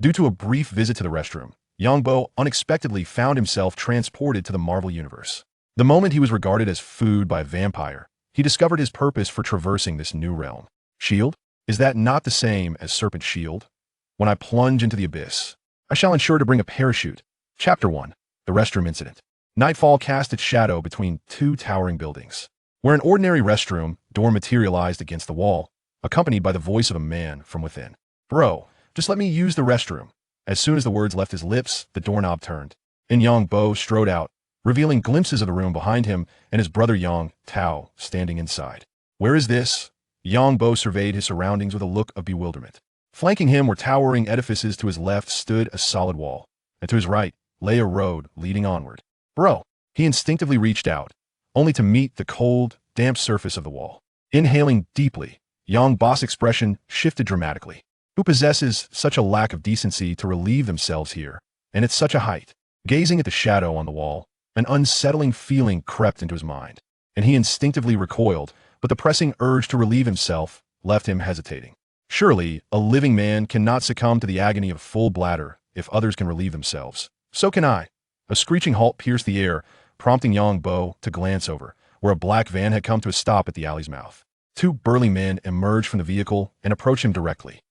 Due to a brief visit to the restroom, Yongbo unexpectedly found himself transported to the Marvel Universe. The moment he was regarded as food by a vampire, he discovered his purpose for traversing this new realm. S.H.I.E.L.D? Is that not the same as Serpent Shield? When I plunge into the abyss, I shall ensure to bring a parachute. Chapter 1. The Restroom Incident. Nightfall cast its shadow between two towering buildings. Where an ordinary restroom door materialized against the wall, accompanied by the voice of a man from within. "Bro, just let me use the restroom." As soon as the words left his lips, the doorknob turned, and Yongbo strode out, revealing glimpses of the room behind him and his brother Yong Tao standing inside. "Where is this?" Yongbo surveyed his surroundings with a look of bewilderment. Flanking him were towering edifices. To his left stood a solid wall, and to his right lay a road leading onward. "Bro," he instinctively reached out, only to meet the cold, damp surface of the wall. Inhaling deeply, Yongbo's expression shifted dramatically. Who possesses such a lack of decency to relieve themselves here, and at such a height? Gazing at the shadow on the wall, an unsettling feeling crept into his mind, and he instinctively recoiled, but the pressing urge to relieve himself left him hesitating. Surely, a living man cannot succumb to the agony of a full bladder if others can relieve themselves. So can I. A screeching halt pierced the air, prompting Yongbo to glance over, where a black van had come to a stop at the alley's mouth. Two burly men emerged from the vehicle and approached him directly.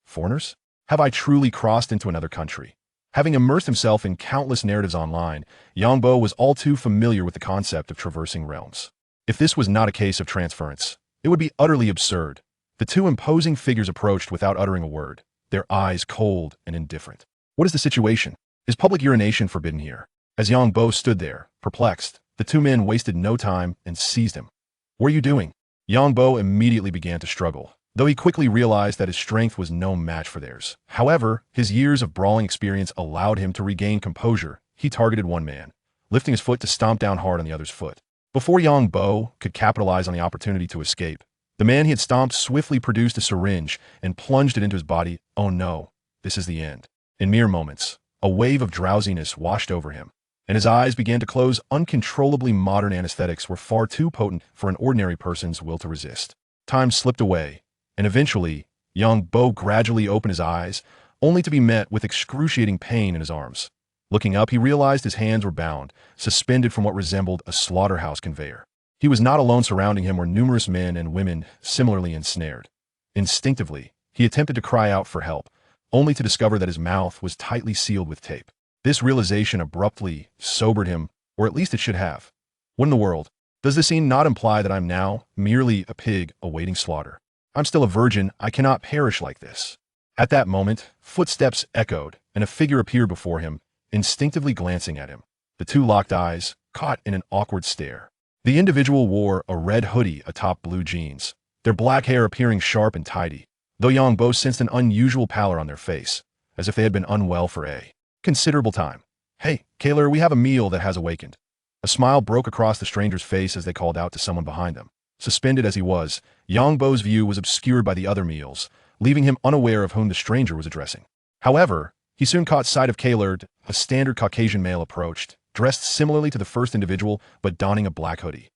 Foreigners? Have I truly crossed into another country? Having immersed himself in countless narratives online, Yongbo was all too familiar with the concept of traversing realms. If this was not a case of transference, it would be utterly absurd. The two imposing figures approached without uttering a word, their eyes cold and indifferent. What is the situation? Is public urination forbidden here? As Yongbo stood there, perplexed, the two men wasted no time and seized him. "What are you doing?" Yongbo immediately began to struggle, though he quickly realized that his strength was no match for theirs. However, his years of brawling experience allowed him to regain composure. He targeted one man, lifting his foot to stomp down hard on the other's foot. Before Yongbo could capitalize on the opportunity to escape, the man he had stomped swiftly produced a syringe and plunged it into his body. Oh no, this is the end. In mere moments, a wave of drowsiness washed over him, and his eyes began to close uncontrollably. Modern anesthetics were far too potent for an ordinary person's will to resist. Time slipped away, and eventually, Yongbo gradually opened his eyes, only to be met with excruciating pain in his arms. Looking up, he realized his hands were bound, suspended from what resembled a slaughterhouse conveyor. He was not alone. Surrounding him were numerous men and women similarly ensnared. Instinctively, he attempted to cry out for help, only to discover that his mouth was tightly sealed with tape. This realization abruptly sobered him, or at least it should have. What in the world? Does this scene not imply that I'm now merely a pig awaiting slaughter? I'm still a virgin. I cannot perish like this. At that moment, footsteps echoed, and a figure appeared before him, instinctively glancing at him. The two locked eyes, caught in an awkward stare. The individual wore a red hoodie atop blue jeans, their black hair appearing sharp and tidy, though Yongbo sensed an unusual pallor on their face, as if they had been unwell for a considerable time. "Hey, Kaler, we have a meal that has awakened." A smile broke across the stranger's face as they called out to someone behind them. Suspended as he was, Yongbo's view was obscured by the other meals, leaving him unaware of whom the stranger was addressing. However, he soon caught sight of Kaler. A standard Caucasian male approached, dressed similarly to the first individual but donning a black hoodie.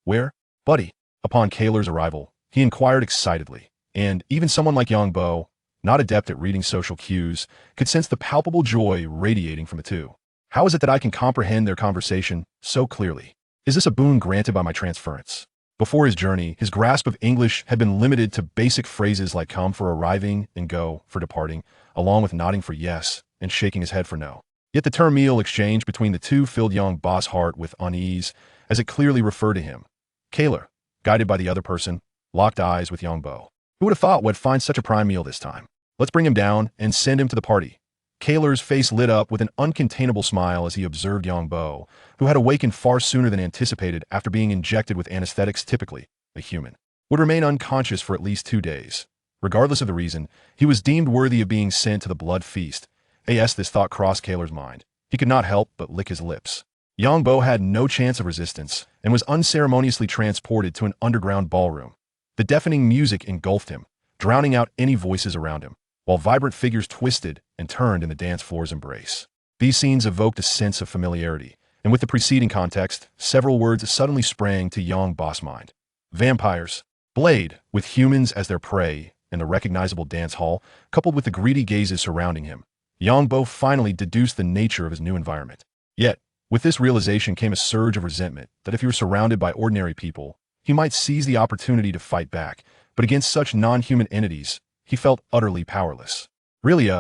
"Where, buddy?" Upon Kaler's arrival, he inquired excitedly, and even someone like Yongbo, not adept at reading social cues, could sense the palpable joy radiating from the two. How is it that I can comprehend their conversation so clearly? Is this a boon granted by my transference? Before his journey, his grasp of English had been limited to basic phrases like come for arriving and go for departing, along with nodding for yes and shaking his head for no. Yet the term meal exchange between the two filled Yongbo's heart with unease, as it clearly referred to him. Kaler, guided by the other person, locked eyes with Yongbo. Who would have thought we'd find such a prime meal this time? Let's bring him down and send him to the party. Kaler's face lit up with an uncontainable smile as he observed Yongbo, who had awakened far sooner than anticipated after being injected with anesthetics. Typically, a human would remain unconscious for at least 2 days. Regardless of the reason, he was deemed worthy of being sent to the blood feast. As this thought crossed Kaler's mind, he could not help but lick his lips. Yongbo had no chance of resistance and was unceremoniously transported to an underground ballroom. The deafening music engulfed him, drowning out any voices around him, while vibrant figures twisted and turned in the dance floor's embrace. These scenes evoked a sense of familiarity, and with the preceding context, several words suddenly sprang to Yongbo's mind. Vampires, Blade, with humans as their prey, and the recognizable dance hall, coupled with the greedy gazes surrounding him, Yongbo finally deduced the nature of his new environment. Yet, with this realization came a surge of resentment that if he were surrounded by ordinary people, he might seize the opportunity to fight back, but against such non-human entities, he felt utterly powerless. Really,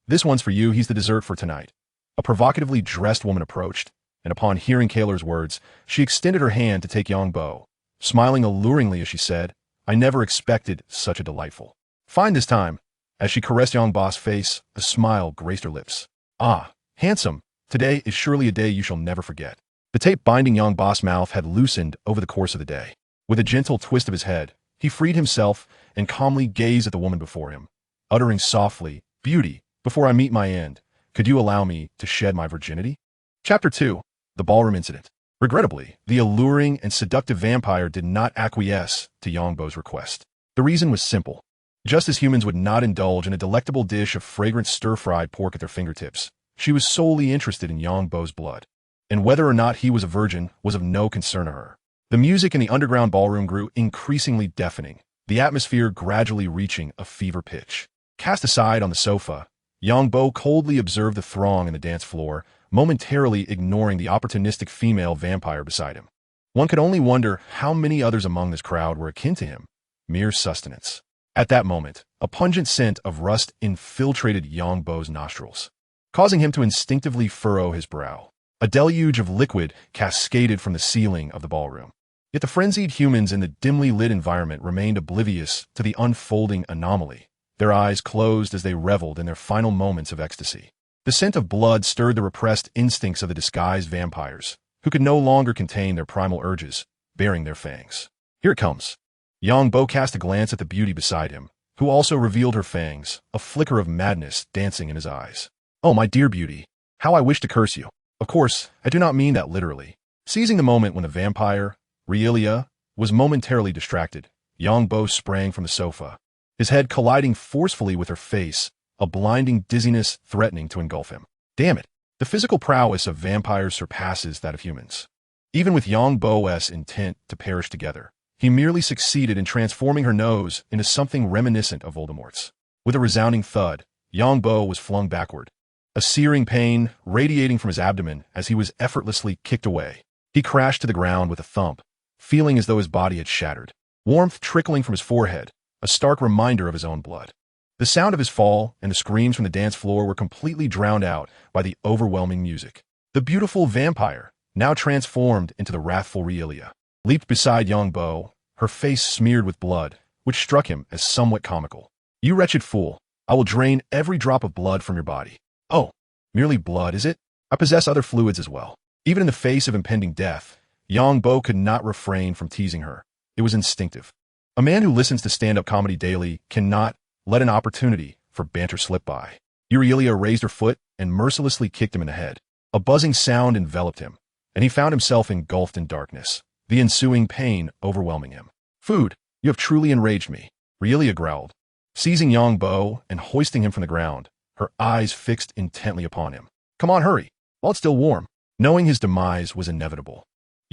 this one's for you, he's the dessert for tonight. A provocatively dressed woman approached, and upon hearing Kaler's words, she extended her hand to take Yongbo, smiling alluringly as she said, I never expected such a delightful. Fine this time. As she caressed Yongbo's face, a smile graced her lips. Ah, handsome, today is surely a day you shall never forget. The tape binding Yongbo's mouth had loosened over the course of the day. With a gentle twist of his head, he freed himself and calmly gazed at the woman before him, uttering softly, Beauty, before I meet my end, could you allow me to shed my virginity? Chapter 2. The Ballroom Incident. Regrettably, the alluring and seductive vampire did not acquiesce to Yongbo's request. The reason was simple. Just as humans would not indulge in a delectable dish of fragrant stir-fried pork at their fingertips, she was solely interested in Yongbo's blood. And whether or not he was a virgin was of no concern to her. The music in the underground ballroom grew increasingly deafening, the atmosphere gradually reaching a fever pitch. Cast aside on the sofa, Yongbo coldly observed the throng in the dance floor, momentarily ignoring the opportunistic female vampire beside him. One could only wonder how many others among this crowd were akin to him, mere sustenance. At that moment, a pungent scent of rust infiltrated Yongbo's nostrils, causing him to instinctively furrow his brow. A deluge of liquid cascaded from the ceiling of the ballroom. Yet the frenzied humans in the dimly lit environment remained oblivious to the unfolding anomaly, their eyes closed as they reveled in their final moments of ecstasy. The scent of blood stirred the repressed instincts of the disguised vampires, who could no longer contain their primal urges, baring their fangs. Here it comes. Yongbo cast a glance at the beauty beside him, who also revealed her fangs, a flicker of madness dancing in his eyes. Oh, my dear beauty, how I wish to curse you. Of course, I do not mean that literally. Seizing the moment when the vampire, Reimagined, was momentarily distracted, Yongbo sprang from the sofa, his head colliding forcefully with her face, a blinding dizziness threatening to engulf him. Damn it, the physical prowess of vampires surpasses that of humans. Even with Yongbo's intent to perish together, he merely succeeded in transforming her nose into something reminiscent of Voldemort's. With a resounding thud, Yongbo was flung backward, a searing pain radiating from his abdomen as he was effortlessly kicked away. He crashed to the ground with a thump, feeling as though his body had shattered. Warmth trickling from his forehead, a stark reminder of his own blood. The sound of his fall and the screams from the dance floor were completely drowned out by the overwhelming music. The beautiful vampire, now transformed into the wrathful Reimagined, leaped beside Yongbo, her face smeared with blood, which struck him as somewhat comical. You wretched fool, I will drain every drop of blood from your body. Oh, merely blood, is it? I possess other fluids as well. Even in the face of impending death, Yongbo could not refrain from teasing her. It was instinctive. A man who listens to stand-up comedy daily cannot let an opportunity for banter slip by. Reimagined raised her foot and mercilessly kicked him in the head. A buzzing sound enveloped him, and he found himself engulfed in darkness, the ensuing pain overwhelming him. Food, you have truly enraged me, Reimagined growled, seizing Yongbo and hoisting him from the ground, her eyes fixed intently upon him. Come on, hurry, while it's still warm. Knowing his demise was inevitable,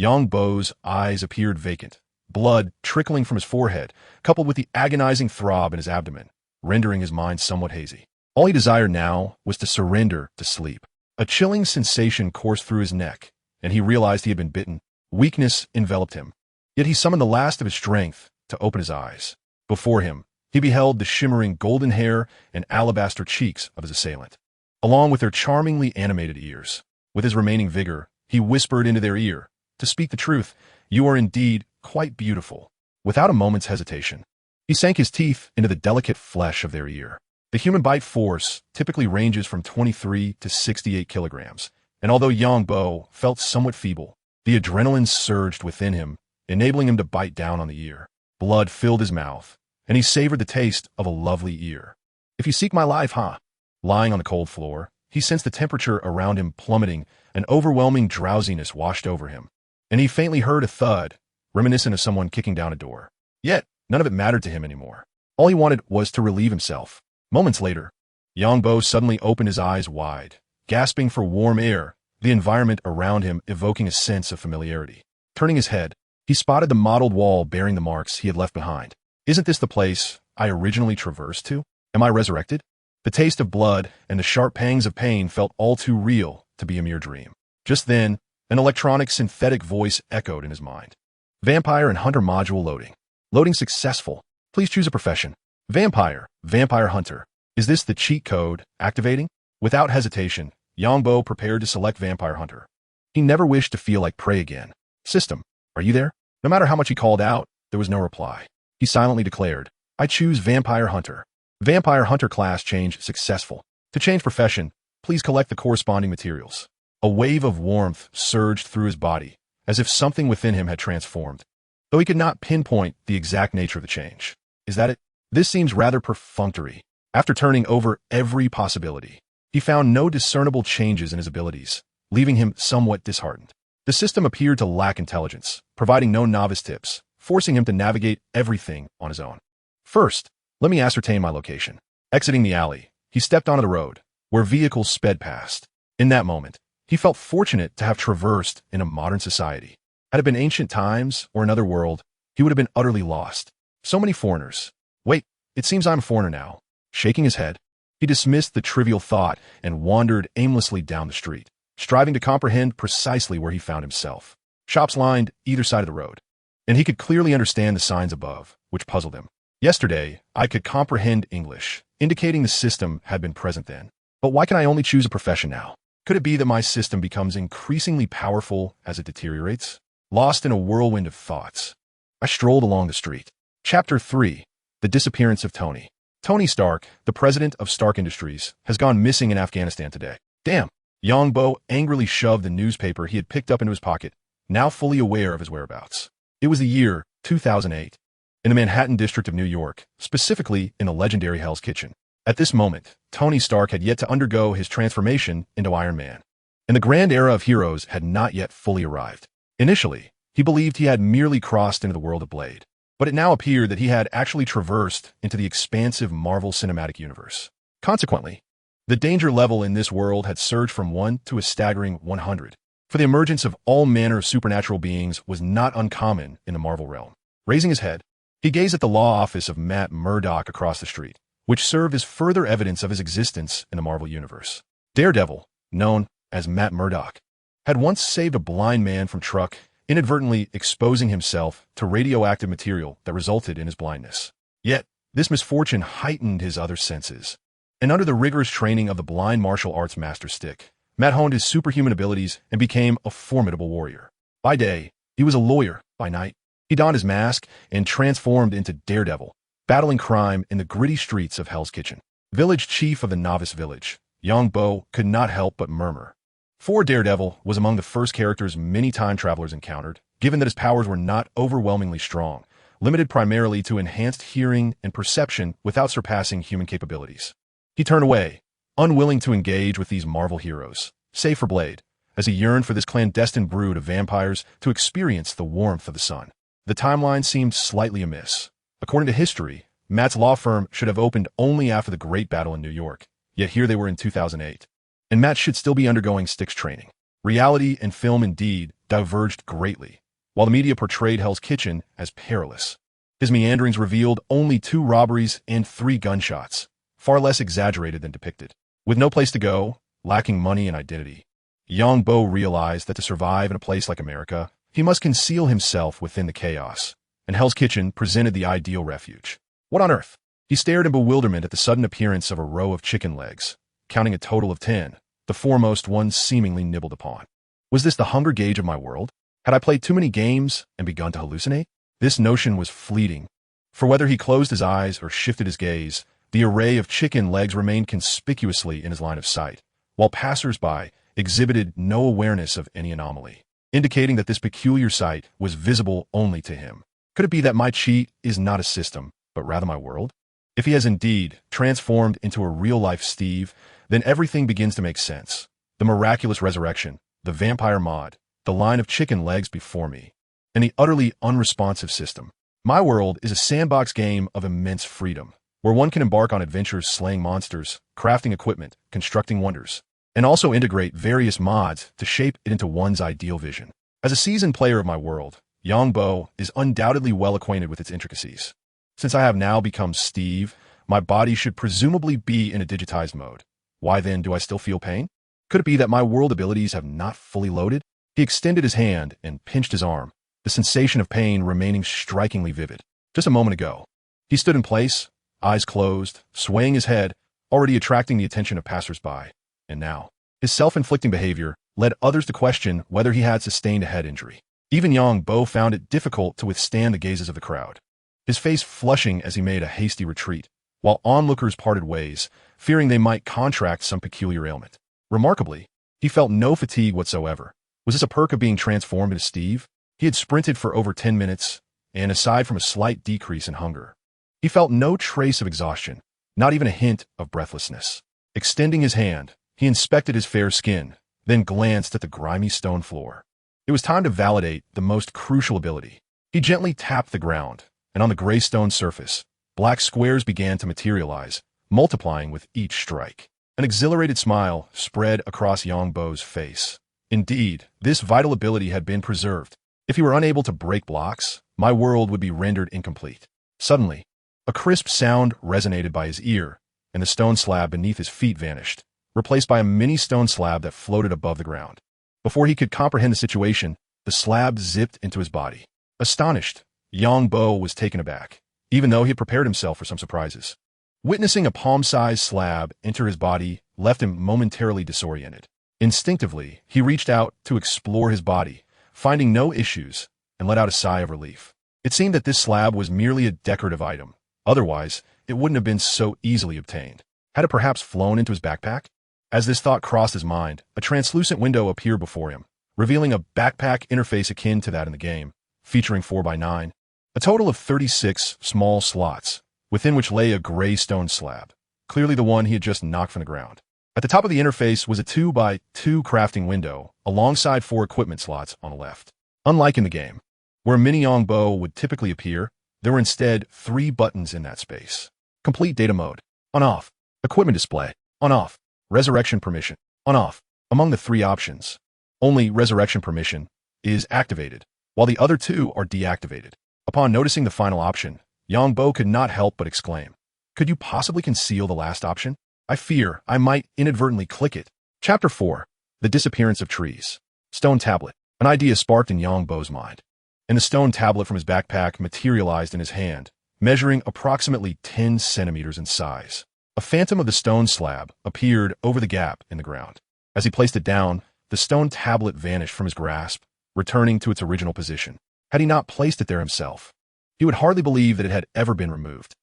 Yongbo's eyes appeared vacant, blood trickling from his forehead, coupled with the agonizing throb in his abdomen, rendering his mind somewhat hazy. All he desired now was to surrender to sleep. A chilling sensation coursed through his neck, and he realized he had been bitten. Weakness enveloped him, yet he summoned the last of his strength to open his eyes. Before him, he beheld the shimmering golden hair and alabaster cheeks of his assailant, along with their charmingly animated ears. With his remaining vigor, he whispered into their ear, to speak the truth, you are indeed quite beautiful. Without a moment's hesitation, he sank his teeth into the delicate flesh of their ear. The human bite force typically ranges from 23 to 68 kilograms, and although Yongbo felt somewhat feeble, the adrenaline surged within him, enabling him to bite down on the ear. Blood filled his mouth, and he savored the taste of a lovely ear. If you seek my life, huh? Lying on the cold floor, he sensed the temperature around him plummeting, an overwhelming drowsiness washed over him, and he faintly heard a thud, reminiscent of someone kicking down a door. Yet, none of it mattered to him anymore. All he wanted was to relieve himself. Moments later, Yongbo suddenly opened his eyes wide, gasping for warm air, the environment around him evoking a sense of familiarity. Turning his head, he spotted the mottled wall bearing the marks he had left behind. Isn't this the place I originally traversed to? Am I resurrected? The taste of blood and the sharp pangs of pain felt all too real to be a mere dream. Just then, an electronic synthetic voice echoed in his mind. Vampire and Hunter module loading. Loading successful. Please choose a profession. Vampire, Vampire Hunter. Is this the cheat code activating? Without hesitation, Yongbo prepared to select Vampire Hunter. He never wished to feel like prey again. System, are you there? No matter how much he called out, there was no reply. He silently declared, I choose Vampire Hunter. Vampire Hunter class change successful. To change profession, please collect the corresponding materials. A wave of warmth surged through his body, as if something within him had transformed, though he could not pinpoint the exact nature of the change. Is that it? This seems rather perfunctory. After turning over every possibility, he found no discernible changes in his abilities, leaving him somewhat disheartened. The system appeared to lack intelligence, providing no novice tips, forcing him to navigate everything on his own. First, let me ascertain my location. Exiting the alley, he stepped onto the road, where vehicles sped past. In that moment, he felt fortunate to have traversed in a modern society. Had it been ancient times or another world, he would have been utterly lost. So many foreigners. Wait, it seems I'm a foreigner now. Shaking his head, he dismissed the trivial thought and wandered aimlessly down the street, striving to comprehend precisely where he found himself. Shops lined either side of the road, and he could clearly understand the signs above, which puzzled him. Yesterday, I could comprehend English, indicating the system had been present then. But why can I only choose a profession now? Could it be that my system becomes increasingly powerful as it deteriorates? Lost in a whirlwind of thoughts, I strolled along the street. Chapter 3. The Disappearance of Tony. Tony Stark, the president of Stark Industries, has gone missing in Afghanistan today. Damn! Yongbo angrily shoved the newspaper he had picked up into his pocket, now fully aware of his whereabouts. It was the year 2008, in the Manhattan district of New York, specifically in the legendary Hell's Kitchen. At this moment, Tony Stark had yet to undergo his transformation into Iron Man, and the grand era of heroes had not yet fully arrived. Initially, he believed he had merely crossed into the world of Blade, but it now appeared that he had actually traversed into the expansive Marvel Cinematic Universe. Consequently, the danger level in this world had surged from 1 to a staggering 100, for the emergence of all manner of supernatural beings was not uncommon in the Marvel realm. Raising his head, he gazed at the law office of Matt Murdock across the street, which served as further evidence of his existence in the Marvel Universe. Daredevil, known as Matt Murdock, had once saved a blind man from truck, inadvertently exposing himself to radioactive material that resulted in his blindness. Yet, this misfortune heightened his other senses, and under the rigorous training of the blind martial arts master Stick, Matt honed his superhuman abilities and became a formidable warrior. By day, he was a lawyer. By night, he donned his mask and transformed into Daredevil, battling crime in the gritty streets of Hell's Kitchen. Village chief of the novice village, Yongbo could not help but murmur. For Daredevil was among the first characters many time travelers encountered, given that his powers were not overwhelmingly strong, limited primarily to enhanced hearing and perception without surpassing human capabilities. He turned away, unwilling to engage with these Marvel heroes, save for Blade, as he yearned for this clandestine brood of vampires to experience the warmth of the sun. The timeline seemed slightly amiss. According to history, Matt's law firm should have opened only after the Great Battle in New York, yet here they were in 2008. And Matt should still be undergoing Stick's training. Reality and film indeed diverged greatly, while the media portrayed Hell's Kitchen as perilous. His meanderings revealed only 2 robberies and 3 gunshots, far less exaggerated than depicted. With no place to go, lacking money and identity, Yongbo realized that to survive in a place like America, he must conceal himself within the chaos, and Hell's Kitchen presented the ideal refuge. What on earth? He stared in bewilderment at the sudden appearance of a row of chicken legs, counting a total of 10, the foremost one seemingly nibbled upon. Was this the hunger gauge of my world? Had I played too many games and begun to hallucinate? This notion was fleeting, for whether he closed his eyes or shifted his gaze, the array of chicken legs remained conspicuously in his line of sight, while passers-by exhibited no awareness of any anomaly, indicating that this peculiar sight was visible only to him. Could it be that my cheat is not a system, but rather my world? If he has indeed transformed into a real-life Steve, then everything begins to make sense. The miraculous resurrection, the vampire mod, the line of chicken legs before me, and the utterly unresponsive system. My world is a sandbox game of immense freedom, where one can embark on adventures slaying monsters, crafting equipment, constructing wonders, and also integrate various mods to shape it into one's ideal vision. As a seasoned player of my world, Yongbo is undoubtedly well acquainted with its intricacies. Since I have now become Steve, My body should presumably be in a digitized mode. Why then do I still feel pain? Could it be that my world abilities have not fully loaded? He extended his hand and pinched his arm, the sensation of pain remaining strikingly vivid. Just a moment ago, he stood in place, eyes closed, swaying his head, already attracting the attention of passers-by. And now, his self-inflicting behavior led others to question whether he had sustained a head injury. Even Yang-Bo found it difficult to withstand the gazes of the crowd, his face flushing as he made a hasty retreat, while onlookers parted ways, fearing they might contract some peculiar ailment. Remarkably, he felt no fatigue whatsoever. Was this a perk of being transformed into Steve? He had sprinted for over 10 minutes, and aside from a slight decrease in hunger, he felt no trace of exhaustion, not even a hint of breathlessness. Extending his hand, he inspected his fair skin, then glanced at the grimy stone floor. It was time to validate the most crucial ability. He gently tapped the ground, and on the gray stone surface, black squares began to materialize, multiplying with each strike. An exhilarated smile spread across Yang-Bo's face. Indeed, this vital ability had been preserved. If he were unable to break blocks, my world would be rendered incomplete. Suddenly, a crisp sound resonated by his ear, and the stone slab beneath his feet vanished, replaced by a mini stone slab that floated above the ground. Before he could comprehend the situation, the slab zipped into his body. Astonished, Yang-Bo was taken aback, even though he had prepared himself for some surprises. Witnessing a palm-sized slab enter his body left him momentarily disoriented. Instinctively, he reached out to explore his body, finding no issues, and let out a sigh of relief. It seemed that this slab was merely a decorative item. Otherwise, it wouldn't have been so easily obtained. Had it perhaps flown into his backpack? As this thought crossed his mind, a translucent window appeared before him, revealing a backpack interface akin to that in the game, featuring 4x9, a total of 36 small slots, within which lay a gray stone slab, clearly the one he had just knocked from the ground. At the top of the interface was a 2x2 crafting window, alongside 4 equipment slots on the left. Unlike in the game, where a mini Yang-Bo would typically appear, there were instead 3 buttons in that space. Complete data mode, on-off. Equipment display, on-off. Resurrection permission, on-off. Among the 3 options, only resurrection permission is activated, while the other 2 are deactivated. Upon noticing the final option, Yang-Bo could not help but exclaim, "Could you possibly conceal the last option? I fear I might inadvertently click it." Chapter 4. The Disappearance of Trees. Stone Tablet. An idea sparked in Yang-Bo's mind, and the stone tablet from his backpack materialized in his hand, measuring approximately 10 centimeters in size. A phantom of the stone slab appeared over the gap in the ground. As he placed it down, the stone tablet vanished from his grasp, returning to its original position. Had he not placed it there himself, he would hardly believe that it had ever been removed.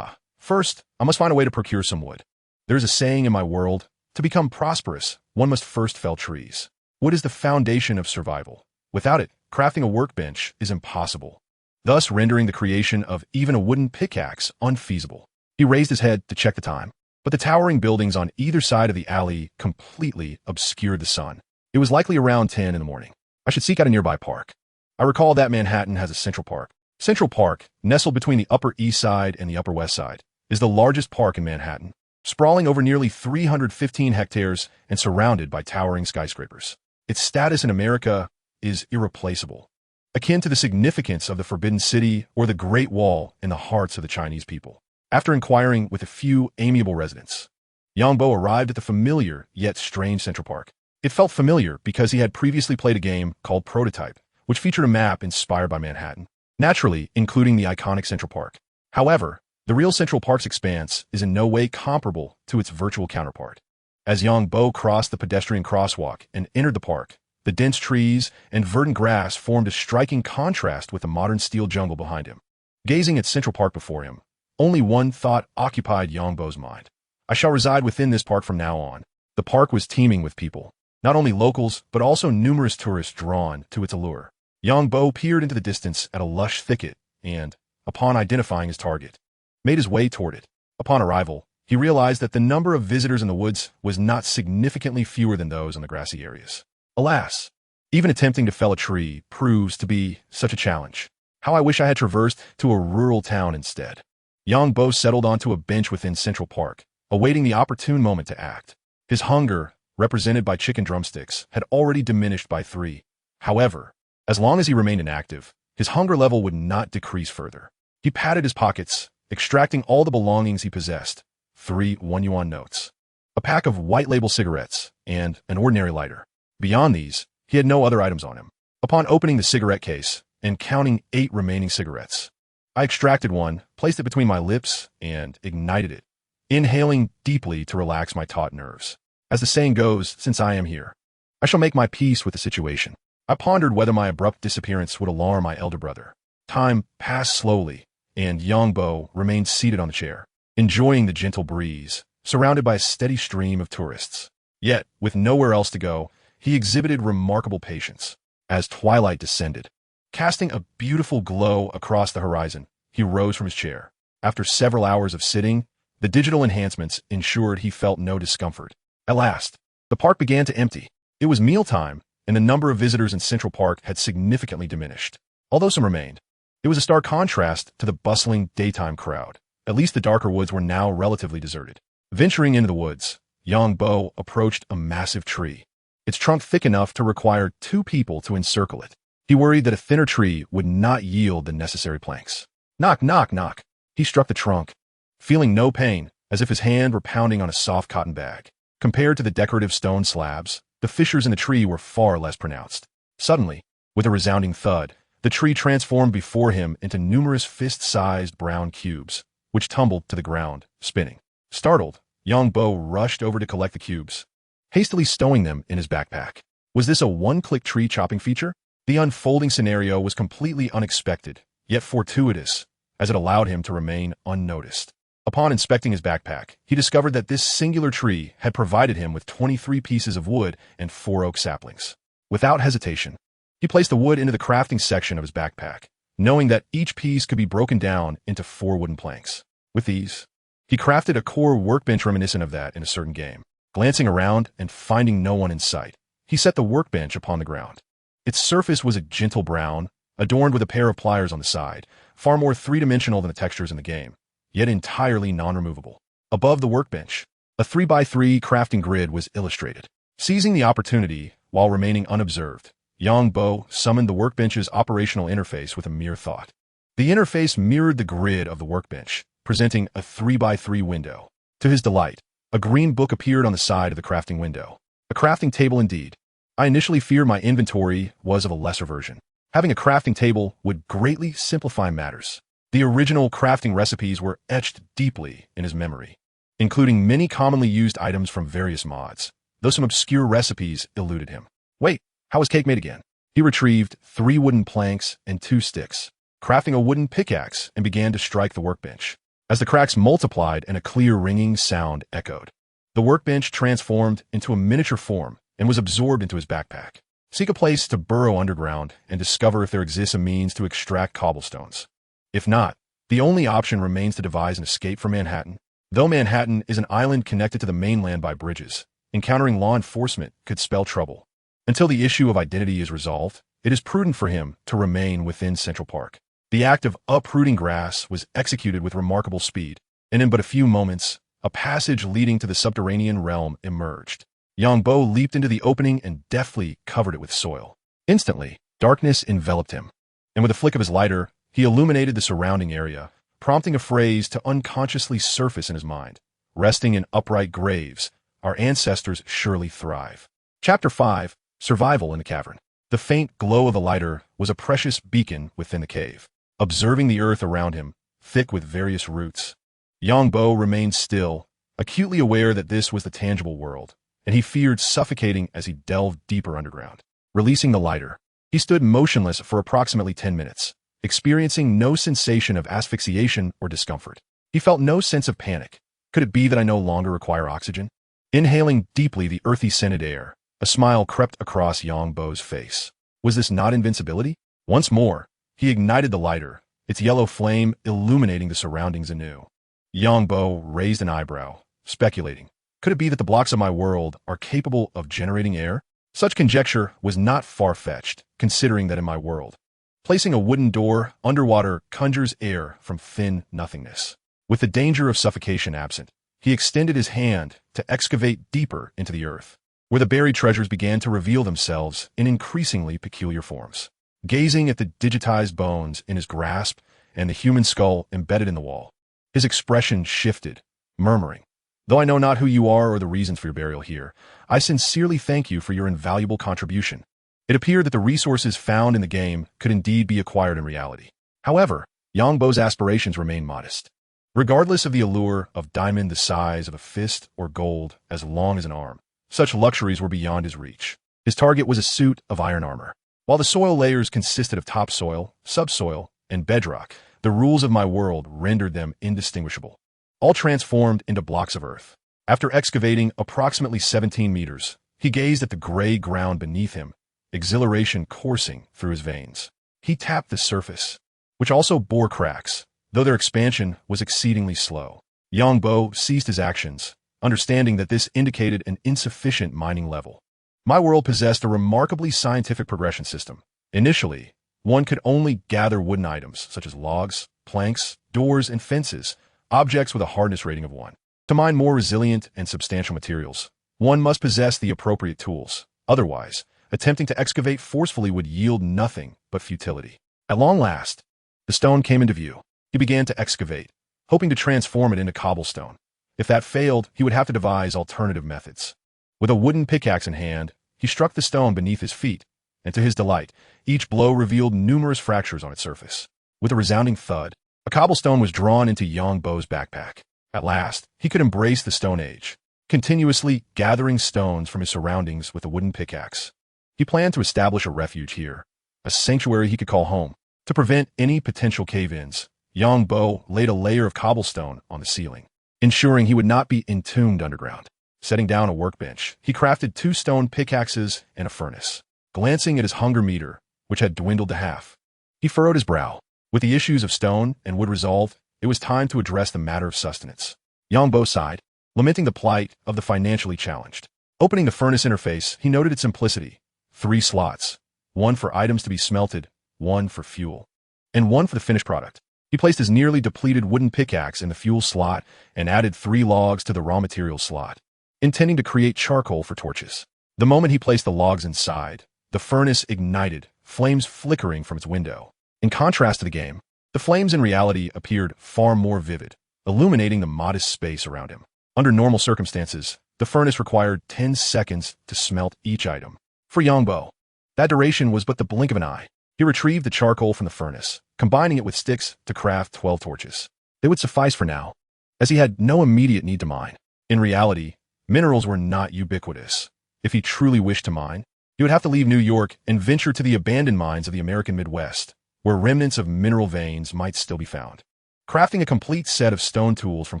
First, I must find a way to procure some wood. There is a saying in my world, to become prosperous, one must first fell trees. Wood is the foundation of survival. Without it, crafting a workbench is impossible, thus rendering the creation of even a wooden pickaxe unfeasible. He raised his head to check the time, but the towering buildings on either side of the alley completely obscured the sun. It was likely around 10 in the morning. I should seek out a nearby park. I recall that Manhattan has a Central Park. Central Park, nestled between the Upper East Side and the Upper West Side, is the largest park in Manhattan, sprawling over nearly 315 hectares and surrounded by towering skyscrapers. Its status in America is irreplaceable, akin to the significance of the Forbidden City or the Great Wall in the hearts of the Chinese people. After inquiring with a few amiable residents, Yang-Bo arrived at the familiar yet strange Central Park. It felt familiar because he had previously played a game called Prototype, which featured a map inspired by Manhattan, naturally including the iconic Central Park. However, the real Central Park's expanse is in no way comparable to its virtual counterpart. As Yang-Bo crossed the pedestrian crosswalk and entered the park, the dense trees and verdant grass formed a striking contrast with the modern steel jungle behind him. Gazing at Central Park before him, only one thought occupied Yang-Bo's mind. I shall reside within this park from now on. The park was teeming with people, not only locals, but also numerous tourists drawn to its allure. Yang-Bo peered into the distance at a lush thicket and, upon identifying his target, made his way toward it. Upon arrival, he realized that the number of visitors in the woods was not significantly fewer than those in the grassy areas. Alas, even attempting to fell a tree proves to be such a challenge. How I wish I had traversed to a rural town instead. Yang-Bo settled onto a bench within Central Park, awaiting the opportune moment to act. His hunger, represented by chicken drumsticks, had already diminished by 3. However, as long as he remained inactive, his hunger level would not decrease further. He patted his pockets, extracting all the belongings he possessed: 3 1-yuan notes, a pack of white-label cigarettes, and an ordinary lighter. Beyond these, he had no other items on him. Upon opening the cigarette case and counting 8 remaining cigarettes, I extracted one, placed it between my lips, and ignited it, inhaling deeply to relax my taut nerves. As the saying goes, since I am here, I shall make my peace with the situation. I pondered whether my abrupt disappearance would alarm my elder brother. Time passed slowly, and Yangbo remained seated on the chair, enjoying the gentle breeze, surrounded by a steady stream of tourists. Yet, with nowhere else to go, he exhibited remarkable patience. As twilight descended, casting a beautiful glow across the horizon, he rose from his chair. After several hours of sitting, the digital enhancements ensured he felt no discomfort. At last, the park began to empty. It was mealtime, and the number of visitors in Central Park had significantly diminished, although some remained. It was a stark contrast to the bustling daytime crowd. At least the darker woods were now relatively deserted. Venturing into the woods, Yangbo approached a massive tree, its trunk thick enough to require 2 people to encircle it. He worried that a thinner tree would not yield the necessary planks. Knock, knock, knock. He struck the trunk, feeling no pain, as if his hand were pounding on a soft cotton bag. Compared to the decorative stone slabs, the fissures in the tree were far less pronounced. Suddenly, with a resounding thud, the tree transformed before him into numerous fist-sized brown cubes, which tumbled to the ground, spinning. Startled, Yangbo rushed over to collect the cubes, hastily stowing them in his backpack. Was this a one-click tree-chopping feature? The unfolding scenario was completely unexpected, yet fortuitous, as it allowed him to remain unnoticed. Upon inspecting his backpack, he discovered that this singular tree had provided him with 23 pieces of wood and 4 oak saplings. Without hesitation, he placed the wood into the crafting section of his backpack, knowing that each piece could be broken down into 4 wooden planks. With these, he crafted a core workbench reminiscent of that in a certain game. Glancing around and finding no one in sight, he set the workbench upon the ground. Its surface was a gentle brown, adorned with a pair of pliers on the side, far more three-dimensional than the textures in the game, yet entirely non-removable. Above the workbench, a 3x3 crafting grid was illustrated. Seizing the opportunity while remaining unobserved, Yangbo summoned the workbench's operational interface with a mere thought. The interface mirrored the grid of the workbench, presenting a 3x3 window. To his delight, a green book appeared on the side of the crafting window. A crafting table indeed. I initially feared my inventory was of a lesser version. Having a crafting table would greatly simplify matters. The original crafting recipes were etched deeply in his memory, including many commonly used items from various mods, though some obscure recipes eluded him. Wait, how was cake made again? He retrieved 3 wooden planks and 2 sticks, crafting a wooden pickaxe, and began to strike the workbench. As the cracks multiplied and a clear ringing sound echoed, the workbench transformed into a miniature form and was absorbed into his backpack. Seek a place to burrow underground and discover if there exists a means to extract cobblestones. If not, the only option remains to devise an escape from Manhattan. Though Manhattan is an island connected to the mainland by bridges, encountering law enforcement could spell trouble. Until the issue of identity is resolved, it is prudent for him to remain within Central Park. The act of uprooting grass was executed with remarkable speed, and in but a few moments, a passage leading to the subterranean realm emerged. Yangbo leaped into the opening and deftly covered it with soil. Instantly, darkness enveloped him, and with a flick of his lighter, he illuminated the surrounding area, prompting a phrase to unconsciously surface in his mind. Resting in upright graves, our ancestors surely thrive. Chapter 5, Survival in the Cavern. The faint glow of the lighter was a precious beacon within the cave. Observing the earth around him, thick with various roots, Yangbo remained still, acutely aware that this was the tangible world, and he feared suffocating as he delved deeper underground. Releasing the lighter, he stood motionless for approximately 10 minutes, experiencing no sensation of asphyxiation or discomfort. He felt no sense of panic. Could it be that I no longer require oxygen? Inhaling deeply the earthy scented air, a smile crept across Yangbo's face. Was this not invincibility? Once more, he ignited the lighter, its yellow flame illuminating the surroundings anew. Yangbo raised an eyebrow, speculating. Could it be that the blocks of my world are capable of generating air? Such conjecture was not far-fetched, considering that in my world, placing a wooden door underwater conjures air from thin nothingness. With the danger of suffocation absent, he extended his hand to excavate deeper into the earth, where the buried treasures began to reveal themselves in increasingly peculiar forms. Gazing at the digitized bones in his grasp and the human skull embedded in the wall, His expression shifted, murmuring, "Though I know not who you are or the reasons for your burial here, I sincerely thank you for your invaluable contribution." It appeared that the resources found in the game could indeed be acquired in reality. However, Yangbo's aspirations remained modest. Regardless of the allure of diamond the size of a fist or gold as long as an arm, such luxuries were beyond his reach. His target was a suit of iron armor. While the soil layers consisted of topsoil, subsoil, and bedrock, the rules of my world rendered them indistinguishable, all transformed into blocks of earth. After excavating approximately 17 meters, he gazed at the gray ground beneath him, exhilaration coursing through his veins. He tapped the surface, which also bore cracks, though their expansion was exceedingly slow. Yangbo ceased his actions, understanding that this indicated an insufficient mining level. My world possessed a remarkably scientific progression system. Initially, one could only gather wooden items, such as logs, planks, doors, and fences, objects with a hardness rating of 1. To mine more resilient and substantial materials, one must possess the appropriate tools. Otherwise, attempting to excavate forcefully would yield nothing but futility. At long last, the stone came into view. He began to excavate, hoping to transform it into cobblestone. If that failed, he would have to devise alternative methods. With a wooden pickaxe in hand, he struck the stone beneath his feet, and to his delight, each blow revealed numerous fractures on its surface. With a resounding thud, a cobblestone was drawn into Yangbo's backpack. At last, he could embrace the Stone Age, continuously gathering stones from his surroundings with a wooden pickaxe. He planned to establish a refuge here, a sanctuary he could call home. To prevent any potential cave-ins, Yangbo laid a layer of cobblestone on the ceiling, ensuring he would not be entombed underground. Setting down a workbench, he crafted 2 stone pickaxes and a furnace. Glancing at his hunger meter, which had dwindled to half, he furrowed his brow. With the issues of stone and wood resolved, it was time to address the matter of sustenance. Yangbo sighed, lamenting the plight of the financially challenged. Opening the furnace interface, he noted its simplicity. 3 slots, 1 for items to be smelted, 1 for fuel, and 1 for the finished product. He placed his nearly depleted wooden pickaxe in the fuel slot and added 3 logs to the raw materials slot, intending to create charcoal for torches. The moment he placed the logs inside, the furnace ignited, flames flickering from its window. In contrast to the game, the flames in reality appeared far more vivid, illuminating the modest space around him. Under normal circumstances, the furnace required 10 seconds to smelt each item. For Yangbo, that duration was but the blink of an eye. He retrieved the charcoal from the furnace, combining it with sticks to craft 12 torches. They would suffice for now, as he had no immediate need to mine. In reality, minerals were not ubiquitous. If he truly wished to mine, he would have to leave New York and venture to the abandoned mines of the American Midwest, where remnants of mineral veins might still be found. Crafting a complete set of stone tools from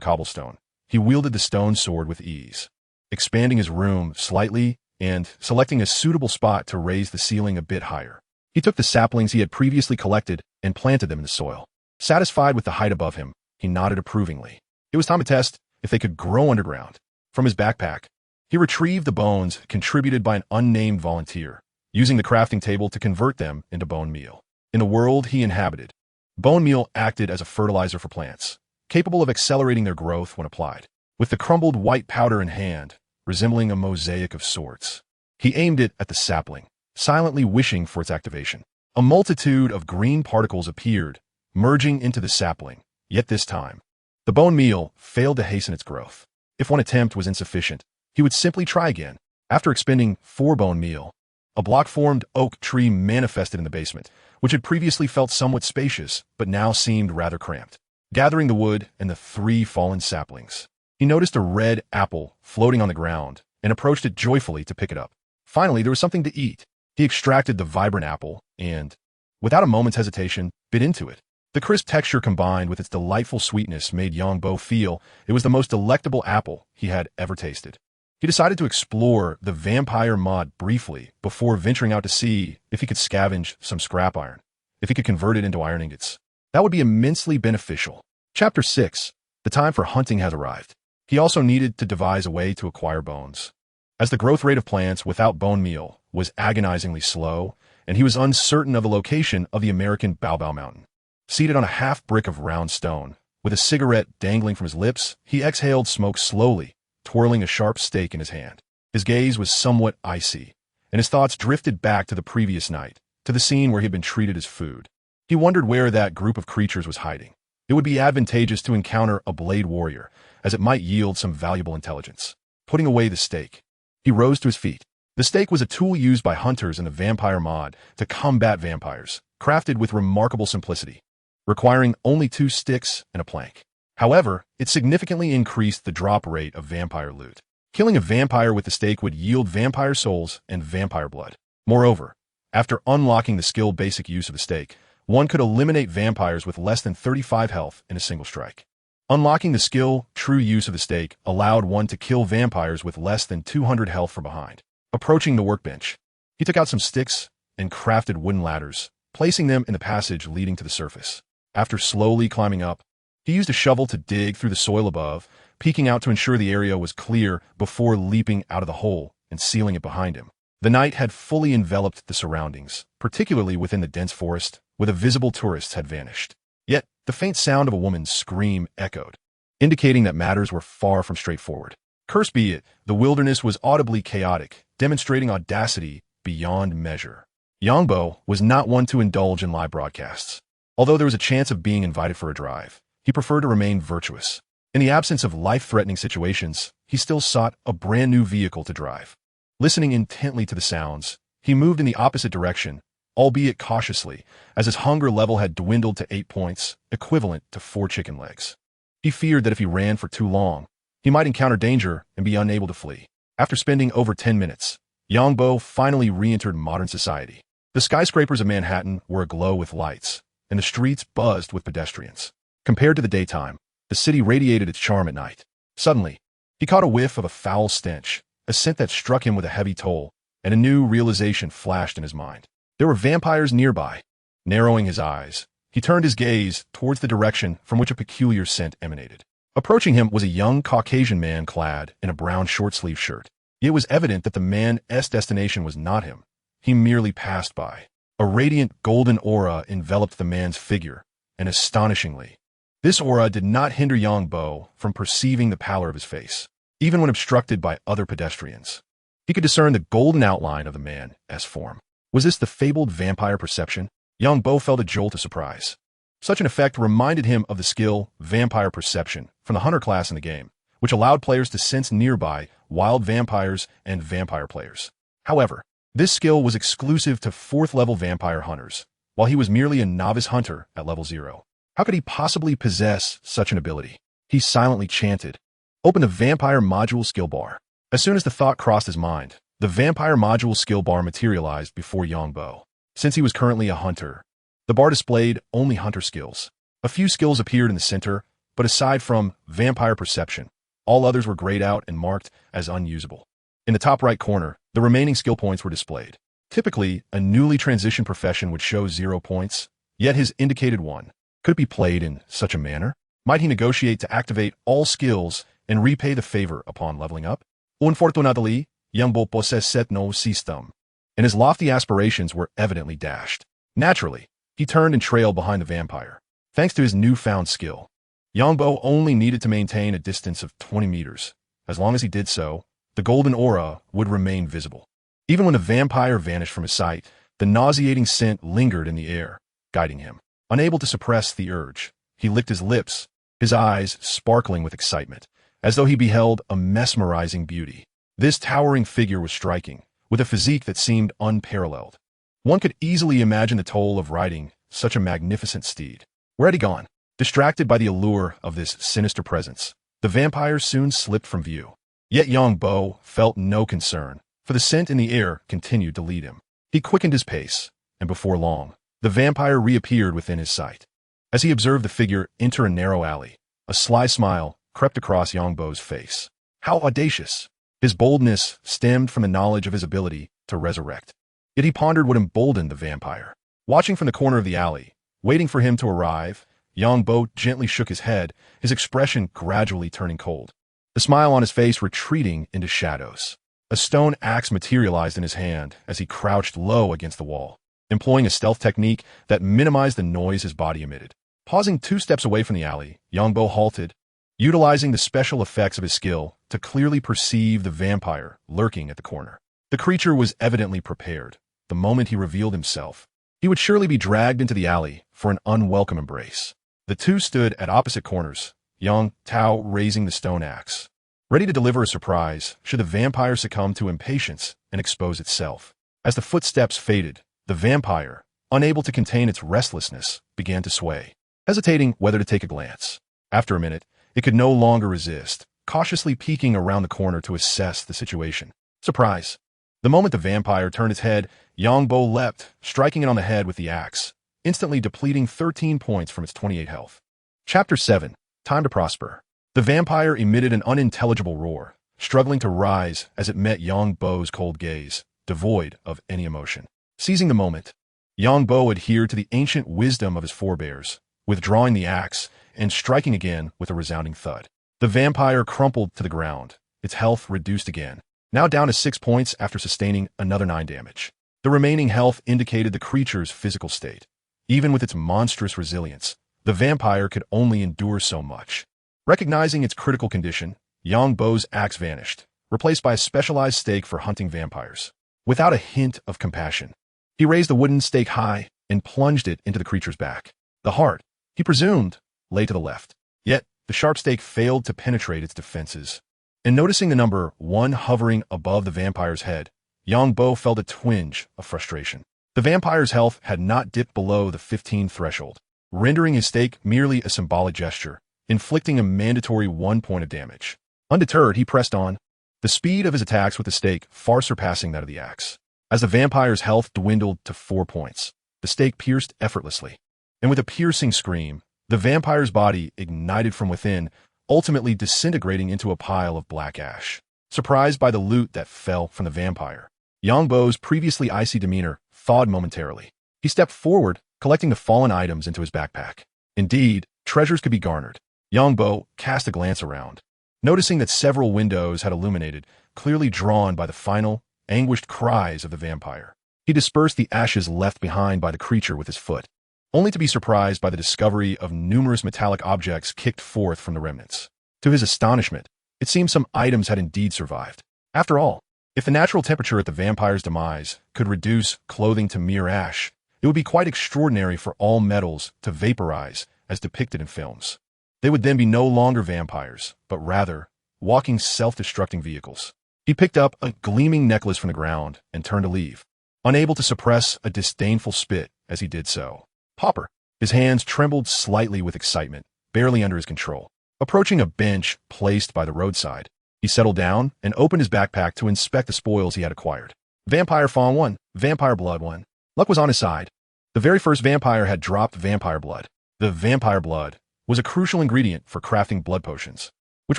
cobblestone, he wielded the stone sword with ease, expanding his room slightly and selecting a suitable spot to raise the ceiling a bit higher. He took the saplings he had previously collected and planted them in the soil. Satisfied with the height above him, he nodded approvingly. It was time to test if they could grow underground. From his backpack, he retrieved the bones contributed by an unnamed volunteer, using the crafting table to convert them into bone meal. In the world he inhabited, bone meal acted as a fertilizer for plants, capable of accelerating their growth when applied. With the crumbled white powder in hand, resembling a mosaic of sorts, he aimed it at the sapling, silently wishing for its activation. A multitude of green particles appeared, merging into the sapling, yet this time, the bone meal failed to hasten its growth. If one attempt was insufficient, he would simply try again. After expending 4 bone meal, a block-formed oak tree manifested in the basement, which had previously felt somewhat spacious, but now seemed rather cramped. Gathering the wood and the 3 fallen saplings, he noticed a red apple floating on the ground and approached it joyfully to pick it up. Finally, there was something to eat. He extracted the vibrant apple and, without a moment's hesitation, bit into it. The crisp texture combined with its delightful sweetness made Yangbo feel it was the most delectable apple he had ever tasted. He decided to explore the vampire mod briefly before venturing out to see if he could scavenge some scrap iron, if he could convert it into iron ingots. That would be immensely beneficial. Chapter 6. The time for hunting has arrived. He also needed to devise a way to acquire bones, as the growth rate of plants without bone meal was agonizingly slow, and he was uncertain of the location of the American Baobao Mountain. Seated on a half-brick of round stone, with a cigarette dangling from his lips, he exhaled smoke slowly, twirling a sharp stake in his hand. His gaze was somewhat icy, and his thoughts drifted back to the previous night, to the scene where he had been treated as food. He wondered where that group of creatures was hiding. It would be advantageous to encounter a blade warrior, as it might yield some valuable intelligence. Putting away the stake, he rose to his feet. The stake was a tool used by hunters in the vampire mod to combat vampires, crafted with remarkable simplicity, requiring only 2 sticks and a plank. However, it significantly increased the drop rate of vampire loot. Killing a vampire with the stake would yield vampire souls and vampire blood. Moreover, after unlocking the skill basic use of the stake, one could eliminate vampires with less than 35 health in a single strike. Unlocking the skill true use of the stake allowed one to kill vampires with less than 200 health from behind. Approaching the workbench, he took out some sticks and crafted wooden ladders, placing them in the passage leading to the surface. After slowly climbing up, he used a shovel to dig through the soil above, peeking out to ensure the area was clear before leaping out of the hole and sealing it behind him. The night had fully enveloped the surroundings, particularly within the dense forest, where the visible tourists had vanished. Yet, the faint sound of a woman's scream echoed, indicating that matters were far from straightforward. Cursed be it, the wilderness was audibly chaotic, demonstrating audacity beyond measure. Yangbo was not one to indulge in live broadcasts. Although there was a chance of being invited for a drive, he preferred to remain virtuous. In the absence of life-threatening situations, he still sought a brand new vehicle to drive. Listening intently to the sounds, he moved in the opposite direction, albeit cautiously, as his hunger level had dwindled to 8 points, equivalent to 4 chicken legs. He feared that if he ran for too long, he might encounter danger and be unable to flee. After spending over 10 minutes, Yangbo finally re-entered modern society. The skyscrapers of Manhattan were aglow with lights, and the streets buzzed with pedestrians. Compared to the daytime, the city radiated its charm at night. Suddenly, he caught a whiff of a foul stench, a scent that struck him with a heavy toll, and a new realization flashed in his mind. There were vampires nearby. Narrowing his eyes, he turned his gaze towards the direction from which a peculiar scent emanated. Approaching him was a young Caucasian man clad in a brown short-sleeved shirt. It was evident that the man's destination was not him. He merely passed by. A radiant golden aura enveloped the man's figure, and astonishingly, this aura did not hinder Yangbo from perceiving the pallor of his face. Even when obstructed by other pedestrians, he could discern the golden outline of the man's form. Was this the fabled vampire perception? Yangbo felt a jolt of surprise. Such an effect reminded him of the skill vampire perception from the hunter class in the game, which allowed players to sense nearby wild vampires and vampire players. However, this skill was exclusive to 4th-level vampire hunters, while he was merely a novice hunter at level 0. How could he possibly possess such an ability? He silently chanted, "Open the vampire module skill bar." As soon as the thought crossed his mind, the vampire module skill bar materialized before Yangbo. Since he was currently a hunter, the bar displayed only hunter skills. A few skills appeared in the center, but aside from vampire perception, all others were grayed out and marked as unusable. In the top right corner, the remaining skill points were displayed. Typically, a newly transitioned profession would show 0 points, yet his indicated 1. Could it be played in such a manner? Might he negotiate to activate all skills and repay the favor upon leveling up? Unfortunately, Yangbo possessed no system, and his lofty aspirations were evidently dashed. Naturally, he turned and trailed behind the vampire. Thanks to his newfound skill, Yangbo only needed to maintain a distance of 20 meters. As long as he did so, the golden aura would remain visible. Even when the vampire vanished from his sight, the nauseating scent lingered in the air, guiding him. Unable to suppress the urge, he licked his lips, his eyes sparkling with excitement, as though he beheld a mesmerizing beauty. This towering figure was striking, with a physique that seemed unparalleled. One could easily imagine the toll of riding such a magnificent steed. Where had he gone? Distracted by the allure of this sinister presence, the vampire soon slipped from view. Yet Yangbo felt no concern, for the scent in the air continued to lead him. He quickened his pace, and before long, the vampire reappeared within his sight. As he observed the figure enter a narrow alley, a sly smile crept across Yangbo's face. How audacious! His boldness stemmed from the knowledge of his ability to resurrect. Yet he pondered what emboldened the vampire. Watching from the corner of the alley, waiting for him to arrive, Yangbo gently shook his head, his expression gradually turning cold. The smile on his face retreating into shadows. A stone axe materialized in his hand as he crouched low against the wall, employing a stealth technique that minimized the noise his body emitted. Pausing 2 steps away from the alley, Yangbo halted, utilizing the special effects of his skill to clearly perceive the vampire lurking at the corner. The creature was evidently prepared. The moment he revealed himself, he would surely be dragged into the alley for an unwelcome embrace. The two stood at opposite corners, Yang Tao raising the stone axe, ready to deliver a surprise should the vampire succumb to impatience and expose itself. As the footsteps faded, the vampire, unable to contain its restlessness, began to sway, hesitating whether to take a glance. After a minute, it could no longer resist, cautiously peeking around the corner to assess the situation. Surprise! The moment the vampire turned its head, Yang Bo leapt, striking it on the head with the axe, instantly depleting 13 points from its 28 health. Chapter 7. Time to Prosper. The vampire emitted an unintelligible roar, struggling to rise as it met Yang Bo's cold gaze, devoid of any emotion. Seizing the moment, Yang Bo adhered to the ancient wisdom of his forebears, withdrawing the axe and striking again with a resounding thud. The vampire crumpled to the ground, its health reduced again, now down to 6 points after sustaining another 9 damage. The remaining health indicated the creature's physical state. Even with its monstrous resilience, the vampire could only endure so much. Recognizing its critical condition, Yang Bo's axe vanished, replaced by a specialized stake for hunting vampires. Without a hint of compassion, he raised the wooden stake high and plunged it into the creature's back. The heart, he presumed, lay to the left. Yet, the sharp stake failed to penetrate its defenses. And noticing the number 1 hovering above the vampire's head, Yang Bo felt a twinge of frustration. The vampire's health had not dipped below the 15 threshold, rendering his stake merely a symbolic gesture, inflicting a mandatory 1 point of damage. Undeterred, he pressed on, the speed of his attacks with the stake far surpassing that of the axe. As the vampire's health dwindled to 4 points, the stake pierced effortlessly. And with a piercing scream, the vampire's body ignited from within, ultimately disintegrating into a pile of black ash. Surprised by the loot that fell from the vampire, Yang Bo's previously icy demeanor thawed momentarily. He stepped forward, collecting the fallen items into his backpack. Indeed, treasures could be garnered. Yang Bo cast a glance around, noticing that several windows had illuminated, clearly drawn by the final, anguished cries of the vampire. He dispersed the ashes left behind by the creature with his foot, only to be surprised by the discovery of numerous metallic objects kicked forth from the remnants. To his astonishment, it seemed some items had indeed survived. After all, if the natural temperature at the vampire's demise could reduce clothing to mere ash, it would be quite extraordinary for all metals to vaporize as depicted in films. They would then be no longer vampires, but rather walking self-destructing vehicles. He picked up a gleaming necklace from the ground and turned to leave, unable to suppress a disdainful spit as he did so. Popper. His hands trembled slightly with excitement, barely under his control. Approaching a bench placed by the roadside, he settled down and opened his backpack to inspect the spoils he had acquired. Vampire Fawn 1, Vampire Blood 1. Luck was on his side. The very first vampire had dropped vampire blood. The vampire blood was a crucial ingredient for crafting blood potions, which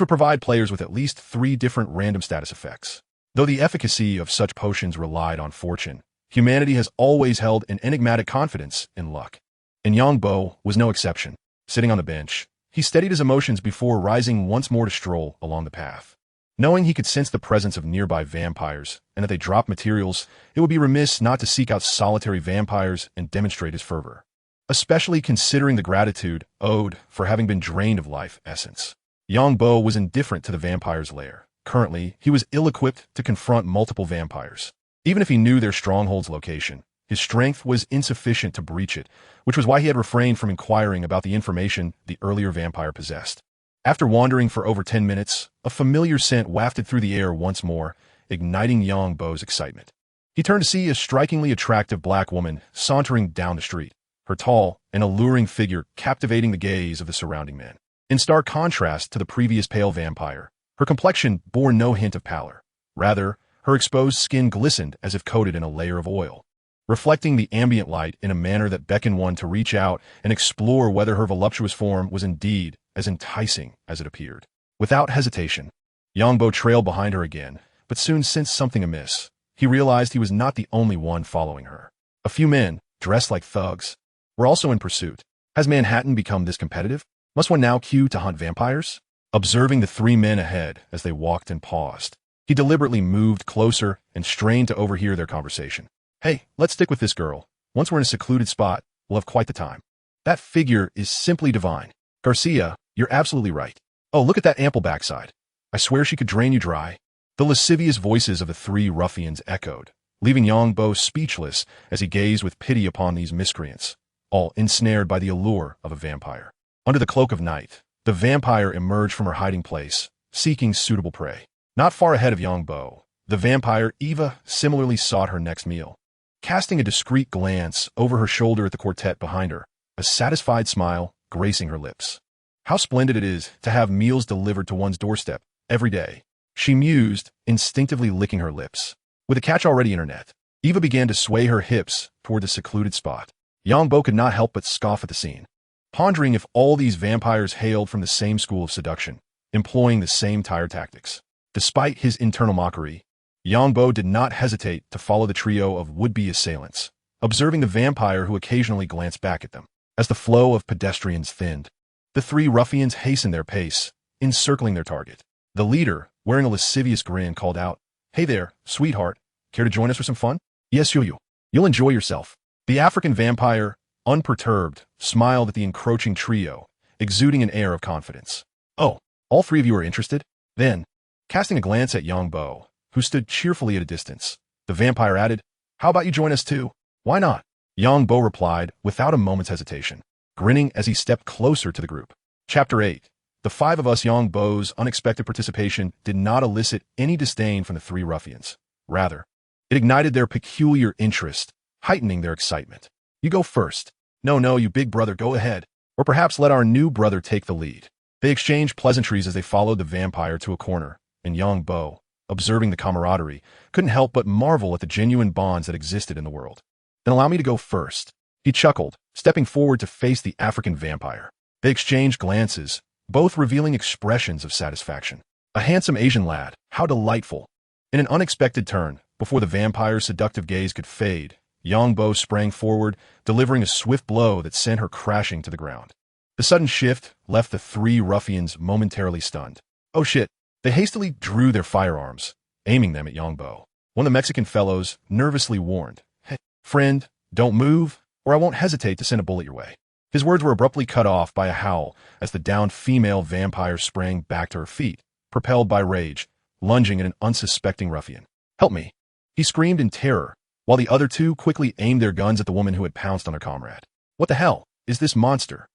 would provide players with at least 3 different random status effects. Though the efficacy of such potions relied on fortune, humanity has always held an enigmatic confidence in luck. And Yang Bo was no exception. Sitting on the bench, he steadied his emotions before rising once more to stroll along the path. Knowing he could sense the presence of nearby vampires and that they dropped materials, it would be remiss not to seek out solitary vampires and demonstrate his fervor, especially considering the gratitude owed for having been drained of life essence. Yang Bo was indifferent to the vampire's lair. Currently, he was ill-equipped to confront multiple vampires. Even if he knew their stronghold's location, his strength was insufficient to breach it, which was why he had refrained from inquiring about the information the earlier vampire possessed. After wandering for over 10 minutes, a familiar scent wafted through the air once more, igniting Yang Bo's excitement. He turned to see a strikingly attractive black woman sauntering down the street, her tall and alluring figure captivating the gaze of the surrounding men. In stark contrast to the previous pale vampire, her complexion bore no hint of pallor. Rather, her exposed skin glistened as if coated in a layer of oil, reflecting the ambient light in a manner that beckoned one to reach out and explore whether her voluptuous form was indeed as enticing as it appeared. Without hesitation, Yang Bo trailed behind her again, but soon sensed something amiss. He realized he was not the only one following her. A few men, dressed like thugs, were also in pursuit. Has Manhattan become this competitive? Must one now queue to hunt vampires? Observing the 3 men ahead as they walked and paused, he deliberately moved closer and strained to overhear their conversation. Hey, let's stick with this girl. Once we're in a secluded spot, we'll have quite the time. That figure is simply divine. Garcia, you're absolutely right. Oh, look at that ample backside. I swear she could drain you dry. The lascivious voices of the 3 ruffians echoed, leaving Yang Bo speechless as he gazed with pity upon these miscreants, all ensnared by the allure of a vampire. Under the cloak of night, the vampire emerged from her hiding place, seeking suitable prey. Not far ahead of Yangbo, the vampire Eva similarly sought her next meal. Casting a discreet glance over her shoulder at the quartet behind her, a satisfied smile gracing her lips. How splendid it is to have meals delivered to one's doorstep every day, she mused, instinctively licking her lips. With a catch already in her net, Eva began to sway her hips toward the secluded spot. Yangbo could not help but scoff at the scene, pondering if all these vampires hailed from the same school of seduction, employing the same tired tactics. Despite his internal mockery, Yangbo did not hesitate to follow the trio of would-be assailants, observing the vampire who occasionally glanced back at them. As the flow of pedestrians thinned, the three ruffians hastened their pace, encircling their target. The leader, wearing a lascivious grin, called out, "Hey there, sweetheart. Care to join us for some fun?" "Yes, you'll enjoy yourself." The African vampire, unperturbed, smiled at the encroaching trio, exuding an air of confidence. "Oh, all three of you are interested?" Then, casting a glance at Yangbo, who stood cheerfully at a distance, the vampire added, "How about you join us too?" "Why not?" Yangbo replied without a moment's hesitation, grinning as he stepped closer to the group. Chapter 8. The five of us. Yangbo's unexpected participation did not elicit any disdain from the three ruffians. Rather, it ignited their peculiar interest, heightening their excitement. "You go first." No, you big brother, go ahead. Or perhaps let our new brother take the lead." They exchanged pleasantries as they followed the vampire to a corner, and Yangbo, observing the camaraderie, couldn't help but marvel at the genuine bonds that existed in the world. "Then allow me to go first," he chuckled, stepping forward to face the African vampire. They exchanged glances, both revealing expressions of satisfaction. A handsome Asian lad, how delightful. In an unexpected turn, before the vampire's seductive gaze could fade, Yangbo sprang forward, delivering a swift blow that sent her crashing to the ground. The sudden shift left the three ruffians momentarily stunned. "Oh shit." They hastily drew their firearms, aiming them at Yangbo. One of the Mexican fellows nervously warned, "Hey, friend, don't move, or I won't hesitate to send a bullet your way." His words were abruptly cut off by a howl as the downed female vampire sprang back to her feet, propelled by rage, lunging at an unsuspecting ruffian. "Help me!" he screamed in terror, while the other two quickly aimed their guns at the woman who had pounced on their comrade. "What the hell is this monster?"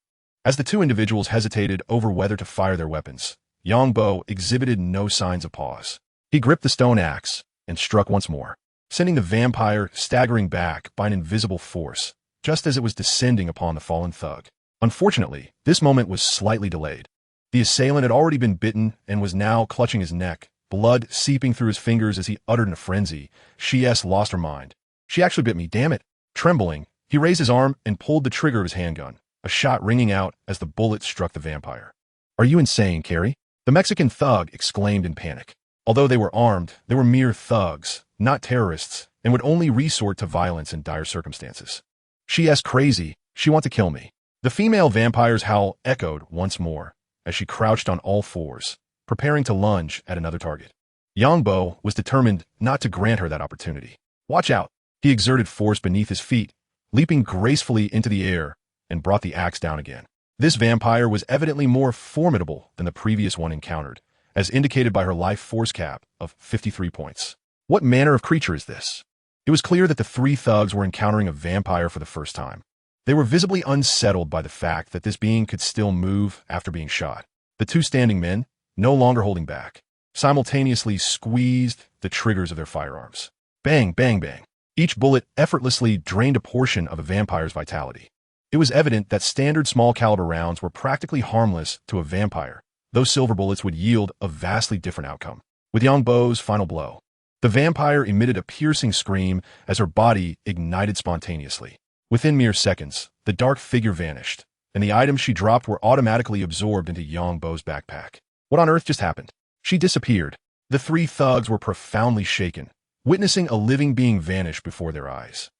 As the two individuals hesitated over whether to fire their weapons, Yangbo exhibited no signs of pause. He gripped the stone axe and struck once more, sending the vampire staggering back by an invisible force, just as it was descending upon the fallen thug. Unfortunately, this moment was slightly delayed. The assailant had already been bitten and was now clutching his neck, blood seeping through his fingers as he uttered in a frenzy, "She lost her mind. She actually bit me, damn it." Trembling, he raised his arm and pulled the trigger of his handgun, a shot ringing out as the bullet struck the vampire. "Are you insane, Carrie?" the Mexican thug exclaimed in panic. Although they were armed, they were mere thugs, not terrorists, and would only resort to violence in dire circumstances. "She's crazy. She wants to kill me." The female vampire's howl echoed once more as she crouched on all fours, preparing to lunge at another target. Yangbo was determined not to grant her that opportunity. "Watch out." He exerted force beneath his feet, leaping gracefully into the air, and brought the axe down again. This vampire was evidently more formidable than the previous one encountered, as indicated by her life force cap of 53 points. What manner of creature is this? It was clear that the three thugs were encountering a vampire for the first time. They were visibly unsettled by the fact that this being could still move after being shot. The two standing men, no longer holding back, simultaneously squeezed the triggers of their firearms. Bang, bang, bang. Each bullet effortlessly drained a portion of a vampire's vitality. It was evident that standard small-caliber rounds were practically harmless to a vampire. Those silver bullets would yield a vastly different outcome. With Yangbo's final blow, the vampire emitted a piercing scream as her body ignited spontaneously. Within mere seconds, the dark figure vanished, and the items she dropped were automatically absorbed into Yangbo's backpack. What on earth just happened? She disappeared. The three thugs were profoundly shaken, witnessing a living being vanish before their eyes.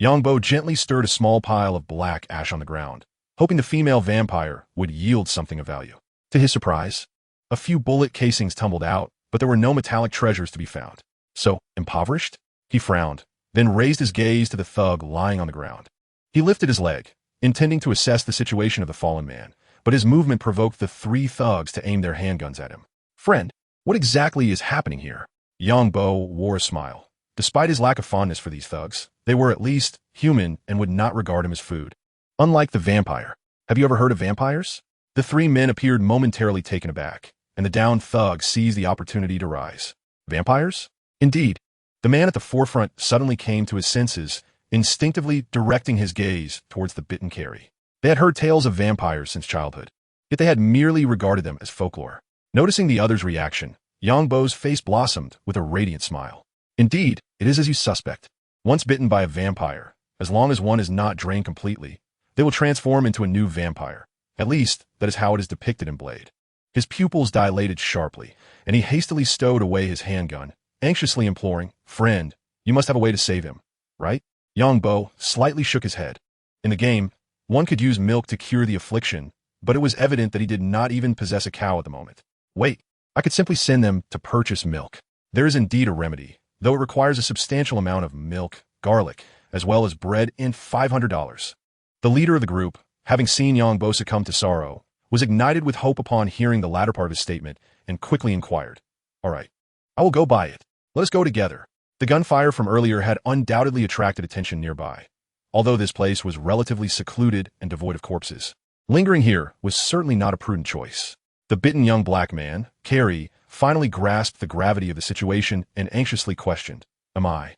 Yangbo gently stirred a small pile of black ash on the ground, hoping the female vampire would yield something of value. To his surprise, a few bullet casings tumbled out, but there were no metallic treasures to be found. "So, impoverished?" He frowned, then raised his gaze to the thug lying on the ground. He lifted his leg, intending to assess the situation of the fallen man, but his movement provoked the three thugs to aim their handguns at him. "Friend, what exactly is happening here?" Yangbo wore a smile. Despite his lack of fondness for these thugs, they were at least human and would not regard him as food. Unlike the vampire. Have you ever heard of vampires? The three men appeared momentarily taken aback, and the downed thug seized the opportunity to rise. Vampires? Indeed. The man at the forefront suddenly came to his senses, instinctively directing his gaze towards the bitten Carrie. They had heard tales of vampires since childhood, yet they had merely regarded them as folklore. Noticing the other's reaction, Yangbo's face blossomed with a radiant smile. Indeed, it is as you suspect. Once bitten by a vampire, as long as one is not drained completely, they will transform into a new vampire. At least, that is how it is depicted in Blade. His pupils dilated sharply, and he hastily stowed away his handgun, anxiously imploring, "Friend, you must have a way to save him, right?" Yangbo slightly shook his head. In the game, one could use milk to cure the affliction, but it was evident that he did not even possess a cow at the moment. Wait, I could simply send them to purchase milk. There is indeed a remedy, though it requires a substantial amount of milk, garlic, as well as bread and $500. The leader of the group, having seen Yangbo succumb to sorrow, was ignited with hope upon hearing the latter part of his statement and quickly inquired, "All right, I will go buy it. Let us go together." The gunfire from earlier had undoubtedly attracted attention nearby, although this place was relatively secluded and devoid of corpses. Lingering here was certainly not a prudent choice. The bitten young black man, Carrie, finally grasped the gravity of the situation and anxiously questioned, Am I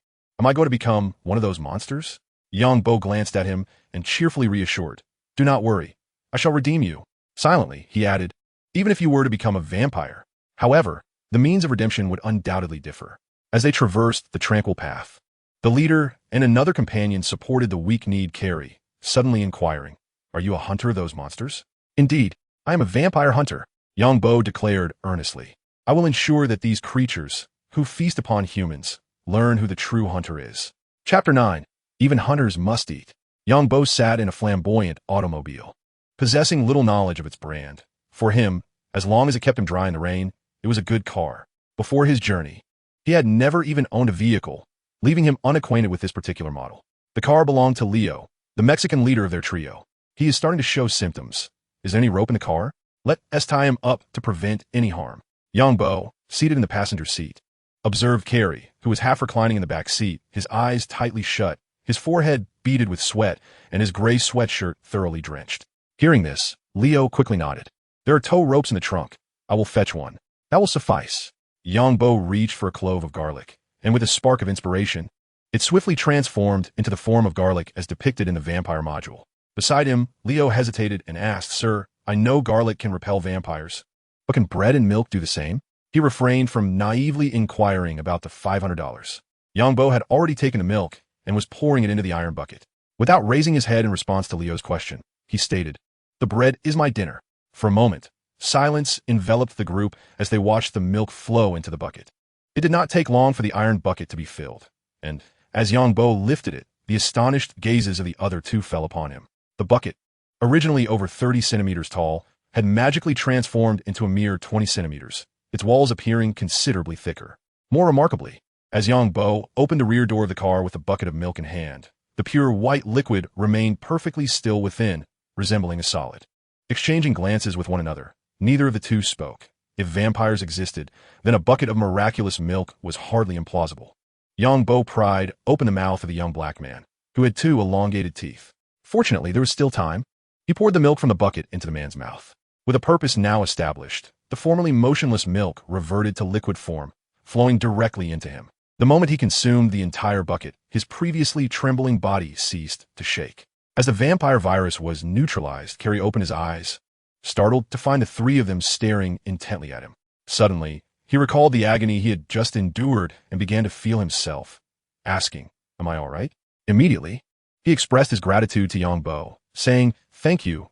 going to become one of those monsters?" Yangbo glanced at him and cheerfully reassured, "Do not worry. I shall redeem you." Silently, he added, "Even if you were to become a vampire." However, the means of redemption would undoubtedly differ. As they traversed the tranquil path, the leader and another companion supported the weak-kneed Carrie, suddenly inquiring, "Are you a hunter of those monsters?" "Indeed, I am a vampire hunter," Yangbo declared earnestly. "I will ensure that these creatures, who feast upon humans, learn who the true hunter is." Chapter 9. Even hunters must eat. Yangbo sat in a flamboyant automobile, possessing little knowledge of its brand. For him, as long as it kept him dry in the rain, it was a good car. Before his journey, he had never even owned a vehicle, leaving him unacquainted with this particular model. The car belonged to Leo, the Mexican leader of their trio. He is starting to show symptoms. Is there any rope in the car? Let's tie him up to prevent any harm. Yangbo, seated in the passenger seat, observed Carrie, who was half reclining in the back seat, his eyes tightly shut, his forehead beaded with sweat, and his gray sweatshirt thoroughly drenched. Hearing this, Leo quickly nodded. "There are tow ropes in the trunk. I will fetch one. That will suffice." Yangbo reached for a clove of garlic, and with a spark of inspiration, it swiftly transformed into the form of garlic as depicted in the vampire module. Beside him, Leo hesitated and asked, "Sir, I know garlic can repel vampires, but can bread and milk do the same?" He refrained from naively inquiring about the $500. Yangbo had already taken the milk and was pouring it into the iron bucket. Without raising his head in response to Leo's question, he stated, "The bread is my dinner." For a moment, silence enveloped the group as they watched the milk flow into the bucket. It did not take long for the iron bucket to be filled, and as Yangbo lifted it, the astonished gazes of the other two fell upon him. The bucket, originally over 30 centimeters tall, had magically transformed into a mere 20 centimeters, its walls appearing considerably thicker. More remarkably, as Yangbo opened the rear door of the car with a bucket of milk in hand, the pure white liquid remained perfectly still within, resembling a solid. Exchanging glances with one another, neither of the two spoke. If vampires existed, then a bucket of miraculous milk was hardly implausible. Yangbo pried open the mouth of the young black man, who had two elongated teeth. Fortunately, there was still time. He poured the milk from the bucket into the man's mouth. With a purpose now established, the formerly motionless milk reverted to liquid form, flowing directly into him. The moment he consumed the entire bucket, his previously trembling body ceased to shake. As the vampire virus was neutralized, Carrie opened his eyes, startled to find the three of them staring intently at him. Suddenly, he recalled the agony he had just endured and began to feel himself, asking, "Am I all right?" Immediately, he expressed his gratitude to Yangbo, saying, Thank you.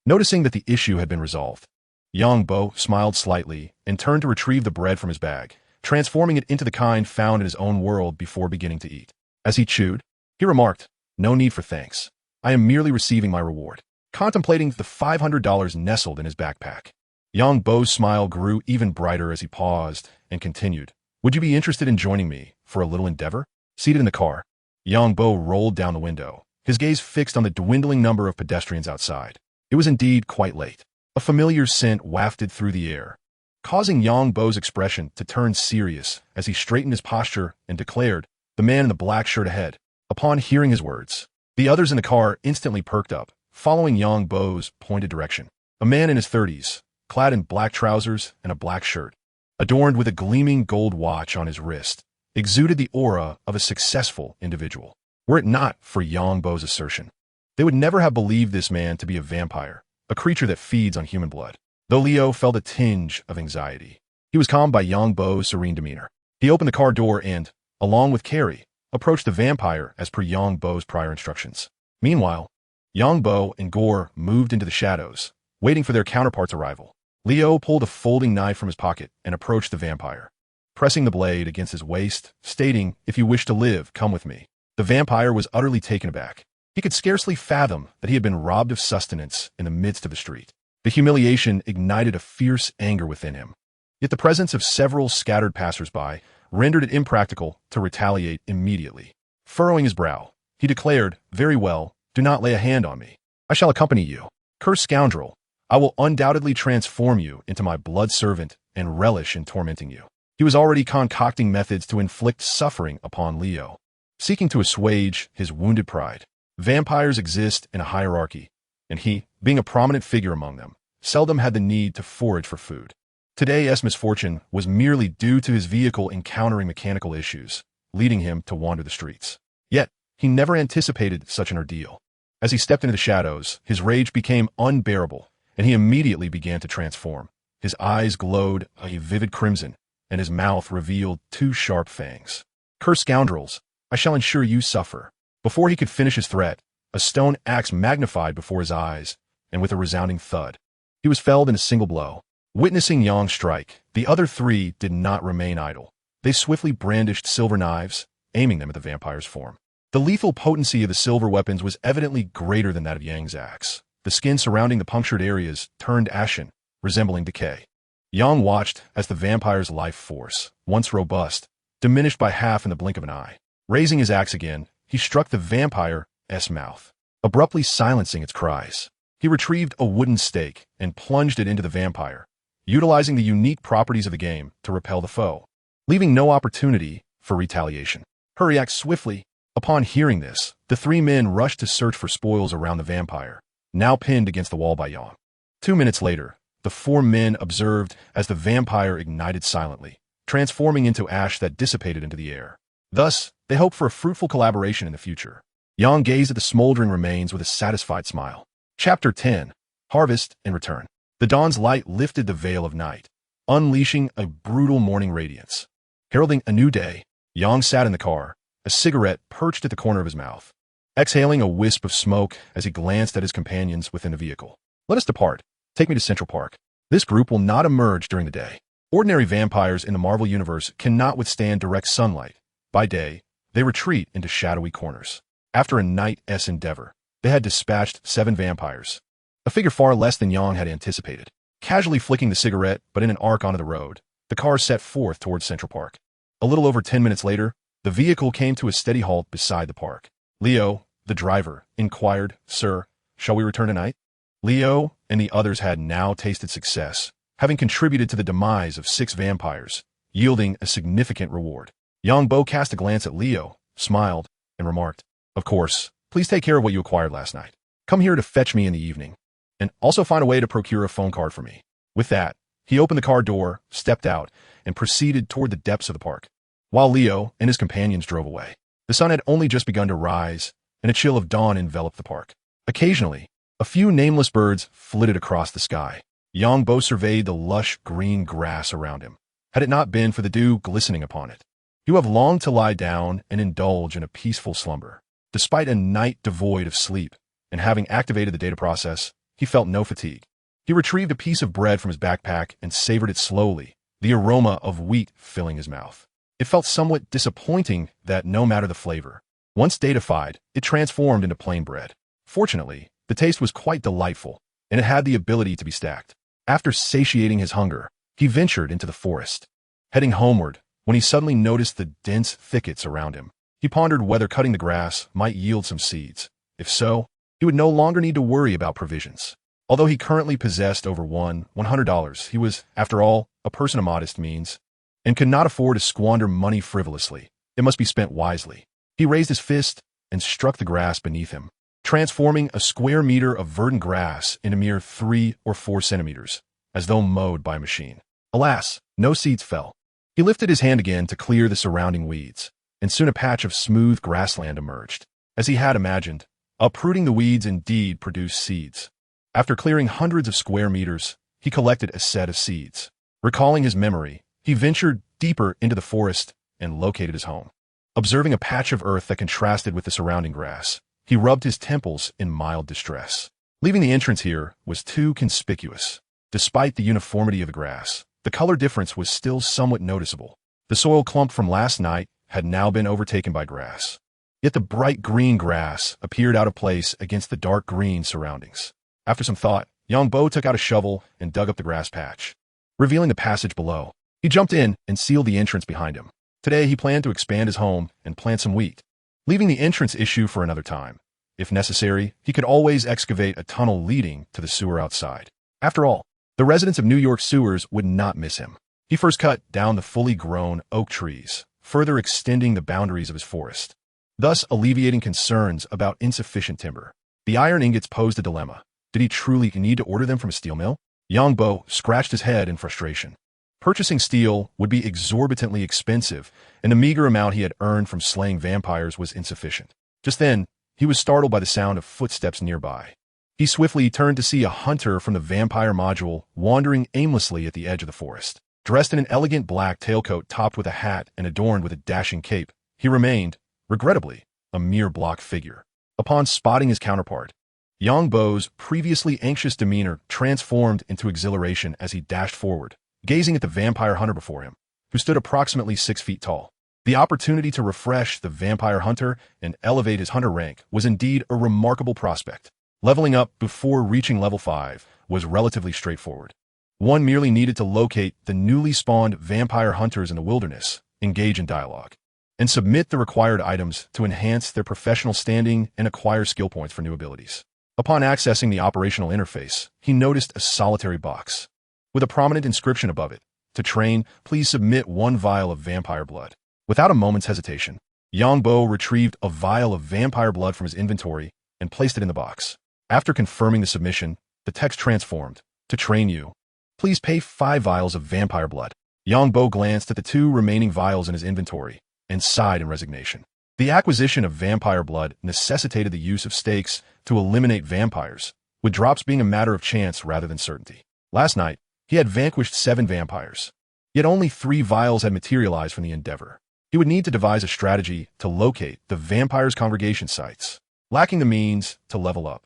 Noticing that the issue had been resolved, Yangbo smiled slightly and turned to retrieve the bread from his bag, transforming it into the kind found in his own world before beginning to eat. As he chewed, he remarked, "No need for thanks. I am merely receiving my reward," contemplating the $500 nestled in his backpack. Yangbo's smile grew even brighter as he paused and continued, "Would you be interested in joining me for a little endeavor?" Seated in the car, Yangbo rolled down the window, his gaze fixed on the dwindling number of pedestrians outside. It was indeed quite late. A familiar scent wafted through the air, causing Yangbo's expression to turn serious as he straightened his posture and declared, "The man in the black shirt ahead." Upon hearing his words, the others in the car instantly perked up, following Yangbo's pointed direction. A man in his 30s, clad in black trousers and a black shirt, adorned with a gleaming gold watch on his wrist, exuded the aura of a successful individual. Were it not for Yongbo's assertion, they would never have believed this man to be a vampire, a creature that feeds on human blood. Though Leo felt a tinge of anxiety, he was calmed by Yongbo's serene demeanor. He opened the car door and, along with Carrie, approached the vampire as per Yongbo's prior instructions. Meanwhile, Yongbo and Gore moved into the shadows, waiting for their counterpart's arrival. Leo pulled a folding knife from his pocket and approached the vampire, pressing the blade against his waist, stating, "If you wish to live, come with me." The vampire was utterly taken aback. He could scarcely fathom that he had been robbed of sustenance in the midst of the street. The humiliation ignited a fierce anger within him. Yet the presence of several scattered passers-by rendered it impractical to retaliate immediately. Furrowing his brow, he declared, "Very well, do not lay a hand on me. I shall accompany you. Cursed scoundrel, I will undoubtedly transform you into my blood servant and relish in tormenting you." He was already concocting methods to inflict suffering upon Leo, seeking to assuage his wounded pride. Vampires exist in a hierarchy, and he, being a prominent figure among them, seldom had the need to forage for food. Today's misfortune was merely due to his vehicle encountering mechanical issues, leading him to wander the streets. Yet, he never anticipated such an ordeal. As he stepped into the shadows, his rage became unbearable, and he immediately began to transform. His eyes glowed a vivid crimson, and his mouth revealed two sharp fangs. "Cursed scoundrels, I shall ensure you suffer." Before he could finish his threat, a stone axe magnified before his eyes, and with a resounding thud, he was felled in a single blow. Witnessing Yong's strike, the other three did not remain idle. They swiftly brandished silver knives, aiming them at the vampire's form. The lethal potency of the silver weapons was evidently greater than that of Yang's axe. The skin surrounding the punctured areas turned ashen, resembling decay. Yang watched as the vampire's life force, once robust, diminished by half in the blink of an eye. Raising his axe again, he struck the vampire's mouth, abruptly silencing its cries. He retrieved a wooden stake and plunged it into the vampire, utilizing the unique properties of the game to repel the foe, leaving no opportunity for retaliation. Hurry, act swiftly. Upon hearing this, the three men rushed to search for spoils around the vampire, now pinned against the wall by Yang. 2 minutes later, the four men observed as the vampire ignited silently, transforming into ash that dissipated into the air. Thus, they hoped for a fruitful collaboration in the future. Yang gazed at the smoldering remains with a satisfied smile. Chapter 10. Harvest and Return. The dawn's light lifted the veil of night, unleashing a brutal morning radiance. Heralding a new day, Yang sat in the car, a cigarette perched at the corner of his mouth, exhaling a wisp of smoke as he glanced at his companions within the vehicle. "Let us depart. Take me to Central Park. This group will not emerge during the day. Ordinary vampires in the Marvel Universe cannot withstand direct sunlight. By day, they retreat into shadowy corners." After a night's endeavor, they had dispatched 7 vampires, a figure far less than Yang had anticipated. Casually flicking the cigarette, but in an arc onto the road, the car set forth towards Central Park. A little over 10 minutes later, the vehicle came to a steady halt beside the park. Leo, the driver, inquired, "Sir, shall we return tonight?" Leo and the others had now tasted success, having contributed to the demise of 6 vampires, yielding a significant reward. Yongbo cast a glance at Leo, smiled, and remarked, "Of course, please take care of what you acquired last night. Come here to fetch me in the evening, and also find a way to procure a phone card for me." With that, he opened the car door, stepped out, and proceeded toward the depths of the park. While Leo and his companions drove away, the sun had only just begun to rise, and a chill of dawn enveloped the park. Occasionally, a few nameless birds flitted across the sky. Yongbo surveyed the lush green grass around him. Had it not been for the dew glistening upon it, he would have longed to lie down and indulge in a peaceful slumber. Despite a night devoid of sleep, and having activated the data process, he felt no fatigue. He retrieved a piece of bread from his backpack and savored it slowly, the aroma of wheat filling his mouth. It felt somewhat disappointing that no matter the flavor, once datafied, it transformed into plain bread. Fortunately, the taste was quite delightful, and it had the ability to be stacked. After satiating his hunger, he ventured into the forest. Heading homeward, when he suddenly noticed the dense thickets around him, he pondered whether cutting the grass might yield some seeds. If so, he would no longer need to worry about provisions. Although he currently possessed over $100, he was, after all, a person of modest means, and could not afford to squander money frivolously. It must be spent wisely. He raised his fist and struck the grass beneath him. transforming a square meter of verdant grass into mere 3 or 4 centimeters, as though mowed by a machine. Alas, no seeds fell. He lifted his hand again to clear the surrounding weeds, and soon a patch of smooth grassland emerged. As he had imagined, uprooting the weeds indeed produced seeds. After clearing hundreds of square meters, he collected a set of seeds. Recalling his memory, he ventured deeper into the forest and located his home. Observing a patch of earth that contrasted with the surrounding grass, he rubbed his temples in mild distress. Leaving the entrance here was too conspicuous. Despite the uniformity of the grass, the color difference was still somewhat noticeable. The soil clump from last night had now been overtaken by grass. Yet the bright green grass appeared out of place against the dark green surroundings. After some thought, Yangbo took out a shovel and dug up the grass patch, revealing the passage below. He jumped in and sealed the entrance behind him. Today he planned to expand his home and plant some wheat, leaving the entrance issue for another time. If necessary, he could always excavate a tunnel leading to the sewer outside. After all, the residents of New York sewers would not miss him. He first cut down the fully grown oak trees, further extending the boundaries of his forest, thus alleviating concerns about insufficient timber. The iron ingots posed a dilemma. Did he truly need to order them from a steel mill? Yangbo scratched his head in frustration. Purchasing steel would be exorbitantly expensive, and the meager amount he had earned from slaying vampires was insufficient. Just then, he was startled by the sound of footsteps nearby. He swiftly turned to see a hunter from the vampire module wandering aimlessly at the edge of the forest. Dressed in an elegant black tailcoat topped with a hat and adorned with a dashing cape, he remained, regrettably, a mere block figure. Upon spotting his counterpart, Yangbo's previously anxious demeanor transformed into exhilaration as he dashed forward, gazing at the vampire hunter before him, who stood approximately 6 feet tall. The opportunity to refresh the vampire hunter and elevate his hunter rank was indeed a remarkable prospect. Leveling up before reaching level 5 was relatively straightforward. One merely needed to locate the newly spawned vampire hunters in the wilderness, engage in dialogue, and submit the required items to enhance their professional standing and acquire skill points for new abilities. Upon accessing the operational interface, he noticed a solitary box with a prominent inscription above it. To train, please submit 1 vial of vampire blood. Without a moment's hesitation, Yangbo retrieved a vial of vampire blood from his inventory and placed it in the box. After confirming the submission, the text transformed. To train you, please pay 5 vials of vampire blood. Yangbo glanced at the 2 remaining vials in his inventory and sighed in resignation. The acquisition of vampire blood necessitated the use of stakes to eliminate vampires, with drops being a matter of chance rather than certainty. Last night, he had vanquished 7 vampires, yet only 3 vials had materialized from the endeavor. He would need to devise a strategy to locate the vampires' congregation sites. Lacking the means to level up,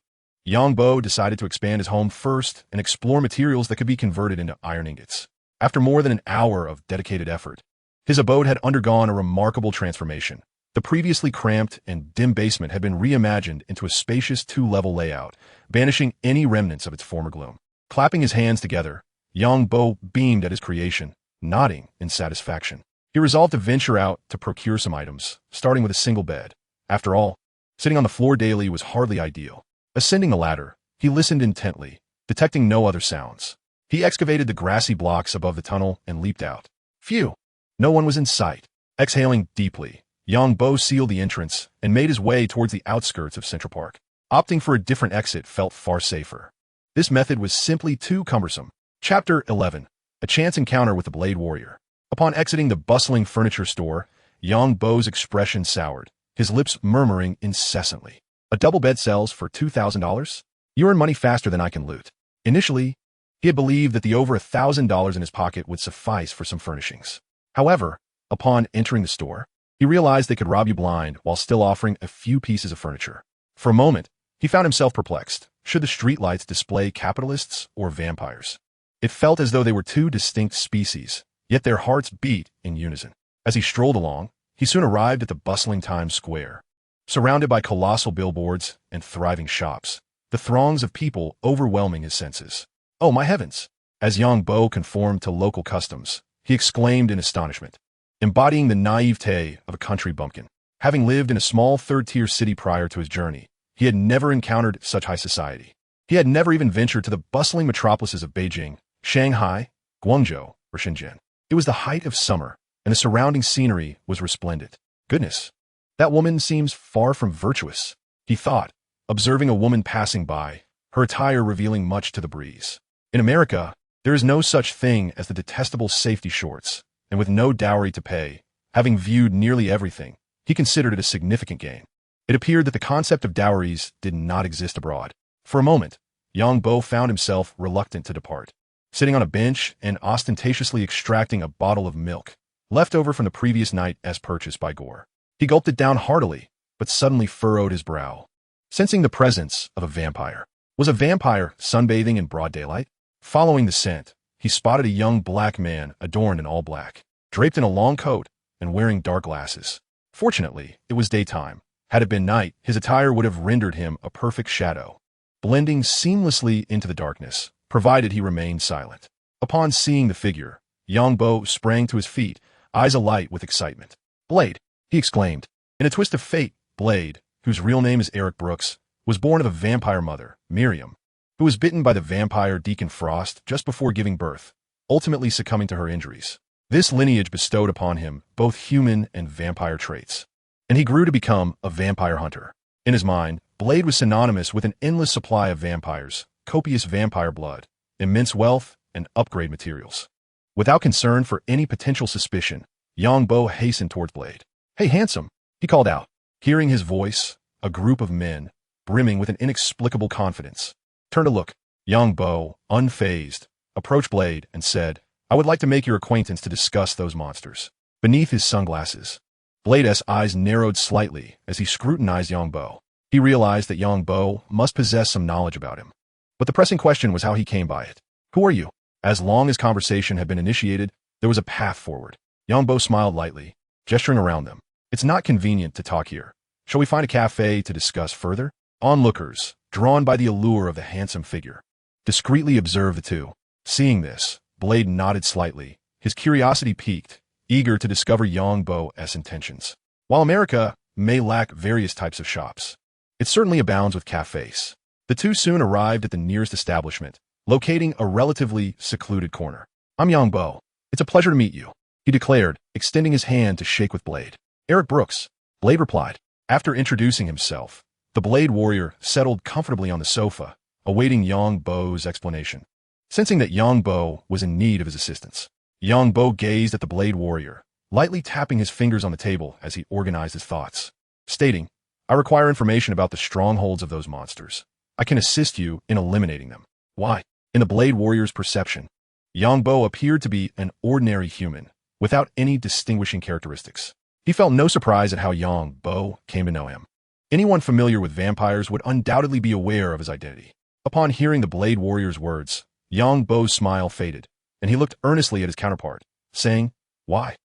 Yangbo decided to expand his home first and explore materials that could be converted into iron ingots. After more than an hour of dedicated effort, his abode had undergone a remarkable transformation. The previously cramped and dim basement had been reimagined into a spacious 2-level layout, banishing any remnants of its former gloom. Clapping his hands together, Yangbo beamed at his creation, nodding in satisfaction. He resolved to venture out to procure some items, starting with a single bed. After all, sitting on the floor daily was hardly ideal. Ascending the ladder, he listened intently, detecting no other sounds. He excavated the grassy blocks above the tunnel and leaped out. Phew! No one was in sight. Exhaling deeply, Yangbo sealed the entrance and made his way towards the outskirts of Central Park. Opting for a different exit felt far safer. This method was simply too cumbersome. Chapter 11. A Chance Encounter with the Blade Warrior. Upon exiting the bustling furniture store, Yangbo's expression soured, his lips murmuring incessantly. A double bed sells for $2,000? You earn money faster than I can loot. Initially, he had believed that the over $1,000 in his pocket would suffice for some furnishings. However, upon entering the store, he realized they could rob you blind while still offering a few pieces of furniture. For a moment, he found himself perplexed. Should the streetlights display capitalists or vampires? It felt as though they were 2 distinct species, yet their hearts beat in unison. As he strolled along, he soon arrived at the bustling Times Square. Surrounded by colossal billboards and thriving shops, the throngs of people overwhelming his senses. Oh, my heavens! As Yangbo conformed to local customs, he exclaimed in astonishment, embodying the naivete of a country bumpkin. Having lived in a small 3rd-tier city prior to his journey, he had never encountered such high society. He had never even ventured to the bustling metropolises of Beijing, Shanghai, Guangzhou, or Shenzhen. It was the height of summer, and the surrounding scenery was resplendent. Goodness, that woman seems far from virtuous, he thought, observing a woman passing by, her attire revealing much to the breeze. In America, there is no such thing as the detestable safety shorts, and with no dowry to pay, having viewed nearly everything, he considered it a significant gain. It appeared that the concept of dowries did not exist abroad. For a moment, Yang Bo found himself reluctant to depart. Sitting on a bench and ostentatiously extracting a bottle of milk, left over from the previous night as purchased by Gore. He gulped it down heartily, but suddenly furrowed his brow, sensing the presence of a vampire. Was a vampire sunbathing in broad daylight? Following the scent, he spotted a young black man adorned in all black, draped in a long coat and wearing dark glasses. Fortunately, it was daytime. Had it been night, his attire would have rendered him a perfect shadow, blending seamlessly into the darkness, provided he remained silent. Upon seeing the figure, Yang Bo sprang to his feet, eyes alight with excitement. "Blade!" he exclaimed. In a twist of fate, Blade, whose real name is Eric Brooks, was born of a vampire mother, Miriam, who was bitten by the vampire Deacon Frost just before giving birth, ultimately succumbing to her injuries. This lineage bestowed upon him both human and vampire traits, and he grew to become a vampire hunter. In his mind, Blade was synonymous with an endless supply of vampires, copious vampire blood, immense wealth, and upgrade materials. Without concern for any potential suspicion, Yang Bo hastened towards Blade. "Hey, handsome," he called out. Hearing his voice, a group of men, brimming with an inexplicable confidence, turned to look. Yang Bo, unfazed, approached Blade and said, "I would like to make your acquaintance to discuss those monsters." Beneath his sunglasses, Blade's eyes narrowed slightly as he scrutinized Yang Bo. He realized that Yang Bo must possess some knowledge about him. But the pressing question was how he came by it. "Who are you?" As long as conversation had been initiated, there was a path forward. Yang Bo smiled lightly, gesturing around them. "It's not convenient to talk here. Shall we find a cafe to discuss further?" Onlookers, drawn by the allure of the handsome figure, discreetly observed the two. Seeing this, Blade nodded slightly, his curiosity piqued, eager to discover Yang Bo's intentions. While America may lack various types of shops, it certainly abounds with cafes. The two soon arrived at the nearest establishment, locating a relatively secluded corner. "I'm Yang Bo. It's a pleasure to meet you," he declared, extending his hand to shake with Blade. "Eric Brooks," Blade replied. After introducing himself, the Blade warrior settled comfortably on the sofa, awaiting Yang Bo's explanation. Sensing that Yang Bo was in need of his assistance, Yang Bo gazed at the Blade warrior, lightly tapping his fingers on the table as he organized his thoughts, stating, "I require information about the strongholds of those monsters. I can assist you in eliminating them." "Why?" In the Blade warrior's perception, Yang Bo appeared to be an ordinary human, without any distinguishing characteristics. He felt no surprise at how Yang Bo came to know him. Anyone familiar with vampires would undoubtedly be aware of his identity. Upon hearing the Blade warrior's words, Yang Bo's smile faded, and he looked earnestly at his counterpart, saying, "Why?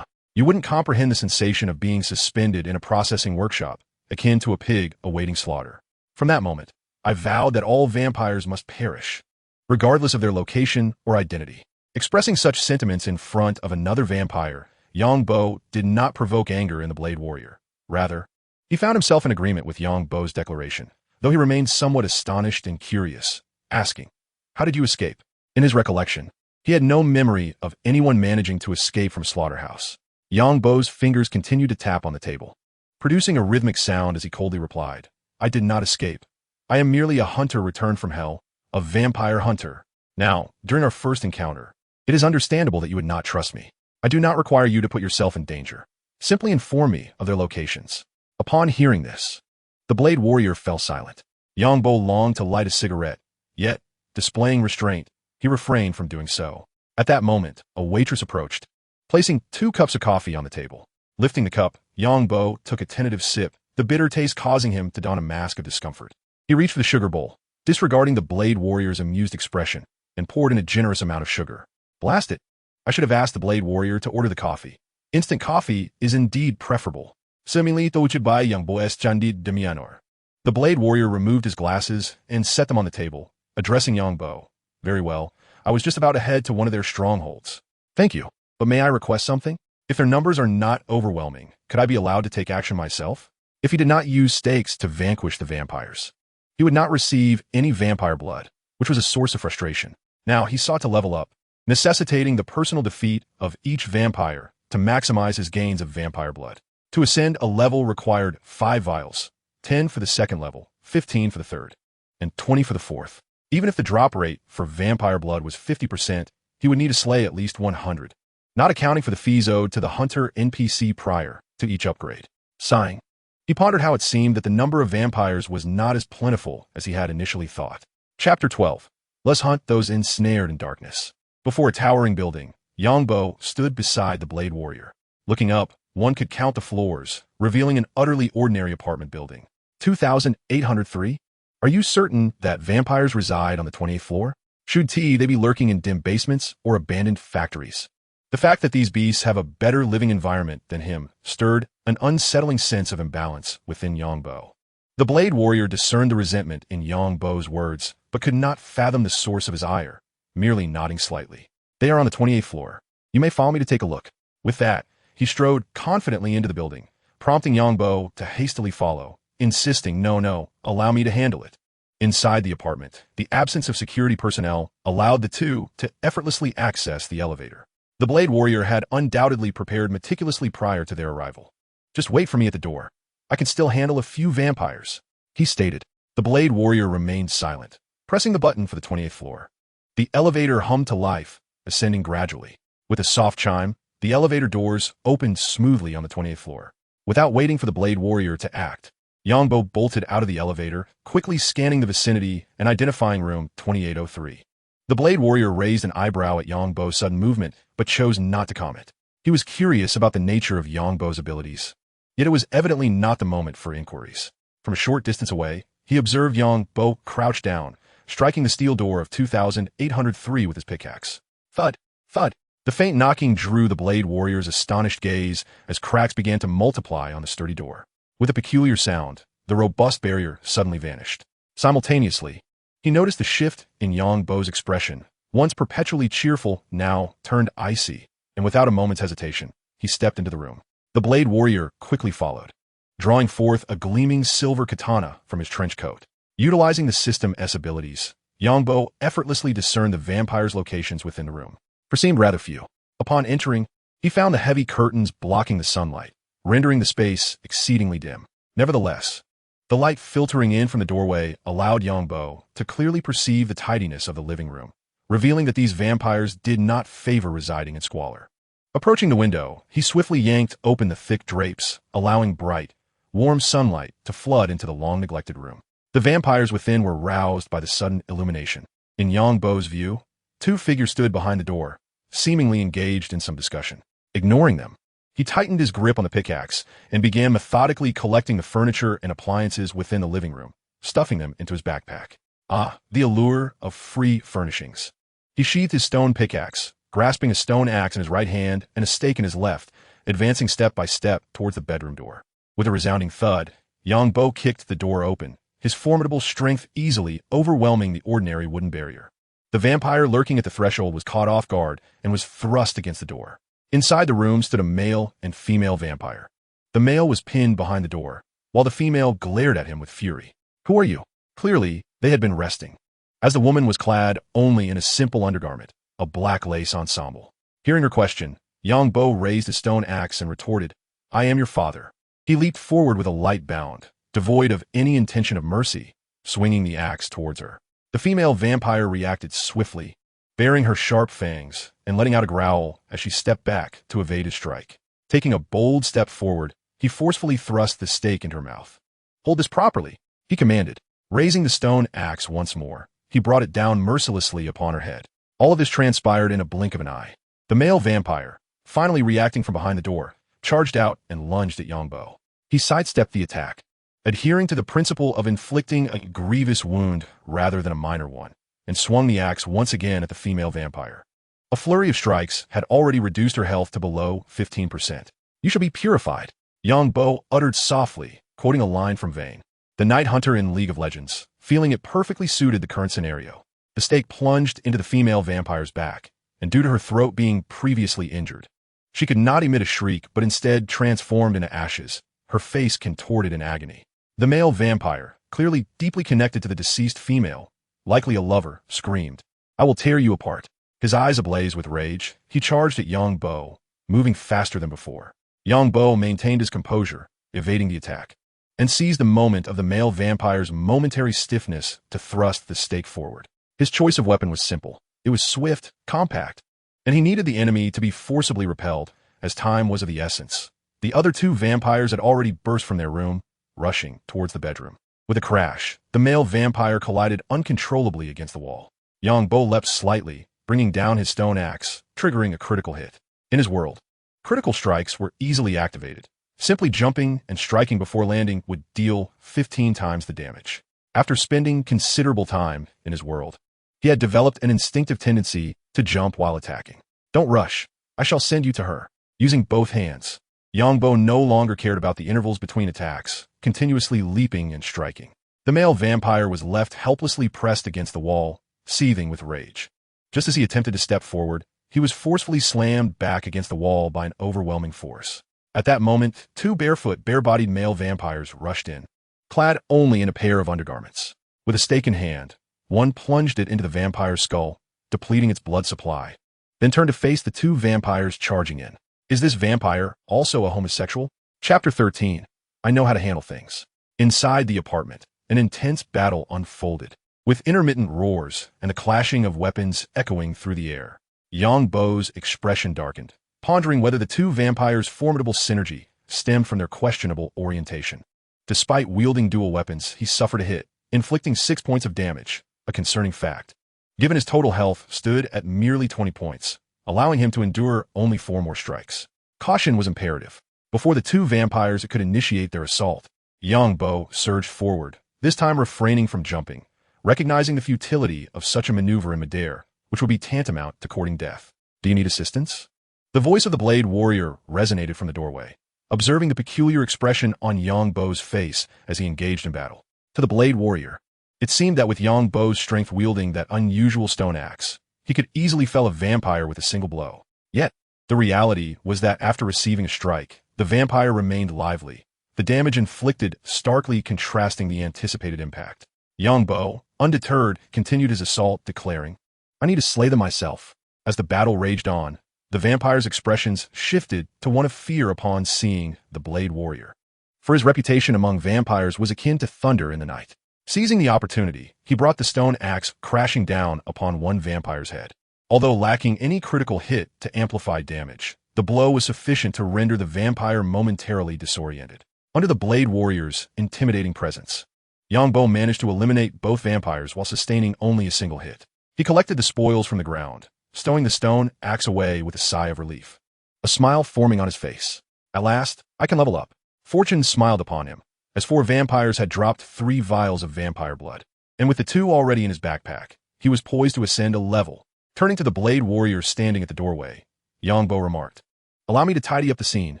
You wouldn't comprehend the sensation of being suspended in a processing workshop, akin to a pig awaiting slaughter. From that moment, I vowed that all vampires must perish, regardless of their location or identity." Expressing such sentiments in front of another vampire, Yang Bo did not provoke anger in the Blade warrior. Rather, he found himself in agreement with Yang Bo's declaration, though he remained somewhat astonished and curious, asking, "How did you escape?" In his recollection, he had no memory of anyone managing to escape from slaughterhouse. Yang Bo's fingers continued to tap on the table, producing a rhythmic sound as he coldly replied, "I did not escape. I am merely a hunter returned from hell, a vampire hunter. Now, during our first encounter, it is understandable that you would not trust me. I do not require you to put yourself in danger. Simply inform me of their locations." Upon hearing this, the Blade warrior fell silent. Yang Bo longed to light a cigarette, yet, displaying restraint, he refrained from doing so. At that moment, a waitress approached, placing 2 cups of coffee on the table. Lifting the cup, Yang Bo took a tentative sip, the bitter taste causing him to don a mask of discomfort. He reached for the sugar bowl, disregarding the Blade warrior's amused expression, and poured in a generous amount of sugar. "Blast it! I should have asked the Blade warrior to order the coffee. Instant coffee is indeed preferable." Seemingly touched by Yang Bo S.H.I.E.L.D. Demianor. The Blade warrior removed his glasses and set them on the table, addressing Yang Bo. "Very well. I was just about to head to one of their strongholds." "Thank you. But may I request something? If their numbers are not overwhelming, could I be allowed to take action myself?" If he did not use stakes to vanquish the vampires, he would not receive any vampire blood, which was a source of frustration. Now he sought to level up, necessitating the personal defeat of each vampire to maximize his gains of vampire blood. To ascend a level required 5 vials, 10 for the second level, 15 for the third, and 20 for the fourth. Even if the drop rate for vampire blood was 50%, he would need to slay at least 100, not accounting for the fees owed to the hunter NPC prior to each upgrade. Sighing, he pondered how it seemed that the number of vampires was not as plentiful as he had initially thought. Chapter 12. Let's hunt those ensnared in darkness. Before a towering building, Yongbo stood beside the Blade Warrior. Looking up, one could count the floors, revealing an utterly ordinary apartment building. 2,803? Are you certain that vampires reside on the 28th floor? Should they be lurking in dim basements or abandoned factories? The fact that these beasts have a better living environment than him stirred an unsettling sense of imbalance within Yongbo. The Blade Warrior discerned the resentment in Yongbo's words, but could not fathom the source of his ire, merely nodding slightly. They are on the 28th floor. You may follow me to take a look. With that, he strode confidently into the building, prompting Yongbo to hastily follow, insisting, no, allow me to handle it. Inside the apartment, the absence of security personnel allowed the two to effortlessly access the elevator. The Blade Warrior had undoubtedly prepared meticulously prior to their arrival. Just wait for me at the door. I can still handle a few vampires, he stated. The Blade Warrior remained silent, pressing the button for the 28th floor. The elevator hummed to life, ascending gradually. With a soft chime, the elevator doors opened smoothly on the 28th floor. Without waiting for the Blade Warrior to act, Yongbo bolted out of the elevator, quickly scanning the vicinity and identifying room 2803. The Blade Warrior raised an eyebrow at Yongbo's sudden movement, but chose not to comment. He was curious about the nature of Yongbo's abilities. Yet it was evidently not the moment for inquiries. From a short distance away, he observed Yongbo crouch down, striking the steel door of 2,803 with his pickaxe. Thud, thud. The faint knocking drew the Blade Warrior's astonished gaze as cracks began to multiply on the sturdy door. With a peculiar sound, the robust barrier suddenly vanished. Simultaneously, he noticed the shift in Yongbo's expression. Once perpetually cheerful, now turned icy, and without a moment's hesitation, he stepped into the room. The Blade Warrior quickly followed, drawing forth a gleaming silver katana from his trench coat. Utilizing the System S abilities, Yongbo effortlessly discerned the vampire's locations within the room, for seemed rather few. Upon entering, he found the heavy curtains blocking the sunlight, rendering the space exceedingly dim. Nevertheless, the light filtering in from the doorway allowed Yongbo to clearly perceive the tidiness of the living room, revealing that these vampires did not favor residing in squalor. Approaching the window, he swiftly yanked open the thick drapes, allowing bright, warm sunlight to flood into the long-neglected room. The vampires within were roused by the sudden illumination. In Yongbo's view, two figures stood behind the door, seemingly engaged in some discussion. Ignoring them, he tightened his grip on the pickaxe and began methodically collecting the furniture and appliances within the living room, stuffing them into his backpack. Ah, the allure of free furnishings. He sheathed his stone pickaxe, grasping a stone axe in his right hand and a stake in his left, advancing step by step towards the bedroom door. With a resounding thud, Yongbo kicked the door open, his formidable strength easily overwhelming the ordinary wooden barrier. The vampire lurking at the threshold was caught off guard and was thrust against the door. Inside the room stood a male and female vampire. The male was pinned behind the door, while the female glared at him with fury. Who are you? Clearly, they had been resting, as the woman was clad only in a simple undergarment, a black lace ensemble. Hearing her question, Yongbo raised his stone axe and retorted, I am your father. He leaped forward with a light bound, devoid of any intention of mercy, swinging the axe towards her. The female vampire reacted swiftly, baring her sharp fangs and letting out a growl as she stepped back to evade his strike. Taking a bold step forward, he forcefully thrust the stake into her mouth. Hold this properly, he commanded. Raising the stone axe once more, he brought it down mercilessly upon her head. All of this transpired in a blink of an eye. The male vampire, finally reacting from behind the door, charged out and lunged at Yongbo. He sidestepped the attack, adhering to the principle of inflicting a grievous wound rather than a minor one, and swung the axe once again at the female vampire. A flurry of strikes had already reduced her health to below 15%. You shall be purified, Yongbo uttered softly, quoting a line from Vayne, the Night Hunter in League of Legends, feeling it perfectly suited the current scenario. The stake plunged into the female vampire's back, and due to her throat being previously injured, she could not emit a shriek but instead transformed into ashes, her face contorted in agony. The male vampire, clearly deeply connected to the deceased female, likely a lover, screamed, I will tear you apart. His eyes ablaze with rage, he charged at Yongbo, moving faster than before. Yongbo maintained his composure, evading the attack. and seized the moment of the male vampire's momentary stiffness to thrust the stake forward. His choice of weapon was simple. It was swift, compact, and he needed the enemy to be forcibly repelled, as time was of the essence. The other two vampires had already burst from their room, rushing towards the bedroom. With a crash, the male vampire collided uncontrollably against the wall. Yang Bo leapt slightly, bringing down his stone axe, triggering a critical hit. In his world, critical strikes were easily activated. Simply jumping and striking before landing would deal 15 times the damage. After spending considerable time in his world, he had developed an instinctive tendency to jump while attacking. Don't rush. I shall send you to her. Using both hands, Yang Bo no longer cared about the intervals between attacks, continuously leaping and striking. The male vampire was left helplessly pressed against the wall, seething with rage. Just as he attempted to step forward, he was forcefully slammed back against the wall by an overwhelming force. At that moment, two barefoot, bare-bodied male vampires rushed in, clad only in a pair of undergarments. With a stake in hand, one plunged it into the vampire's skull, depleting its blood supply, then turned to face the two vampires charging in. Is this vampire also a homosexual? Chapter 13. I know how to handle things. Inside the apartment, an intense battle unfolded, with intermittent roars and the clashing of weapons echoing through the air. Yang Bo's expression darkened, pondering whether the two vampires' formidable synergy stemmed from their questionable orientation. Despite wielding dual weapons, he suffered a hit, inflicting 6 points of damage, a concerning fact, given his total health stood at merely 20 points, allowing him to endure only 4 more strikes. Caution was imperative. Before the two vampires could initiate their assault, Yang Bo surged forward, this time refraining from jumping, recognizing the futility of such a maneuver in midair, which would be tantamount to courting death. Do you need assistance? The voice of the Blade Warrior resonated from the doorway, observing the peculiar expression on Yang Bo's face as he engaged in battle. To the Blade Warrior, it seemed that with Yang Bo's strength wielding that unusual stone axe, he could easily fell a vampire with a single blow. Yet, the reality was that after receiving a strike, the vampire remained lively, the damage inflicted starkly contrasting the anticipated impact. Yang Bo, undeterred, continued his assault, declaring, I need to slay them myself. As the battle raged on, the vampire's expressions shifted to one of fear upon seeing the Blade Warrior. For his reputation among vampires was akin to thunder in the night. Seizing the opportunity, he brought the stone axe crashing down upon one vampire's head. Although lacking any critical hit to amplify damage, the blow was sufficient to render the vampire momentarily disoriented. Under the Blade Warrior's intimidating presence, Yang Bo managed to eliminate both vampires while sustaining only a single hit. He collected the spoils from the ground, stowing the stone axe away with a sigh of relief, a smile forming on his face. At last, I can level up. Fortune smiled upon him, as 4 vampires had dropped 3 vials of vampire blood, and with the 2 already in his backpack, he was poised to ascend a level. Turning to the Blade Warrior standing at the doorway, Yang Bo remarked, Allow me to tidy up the scene.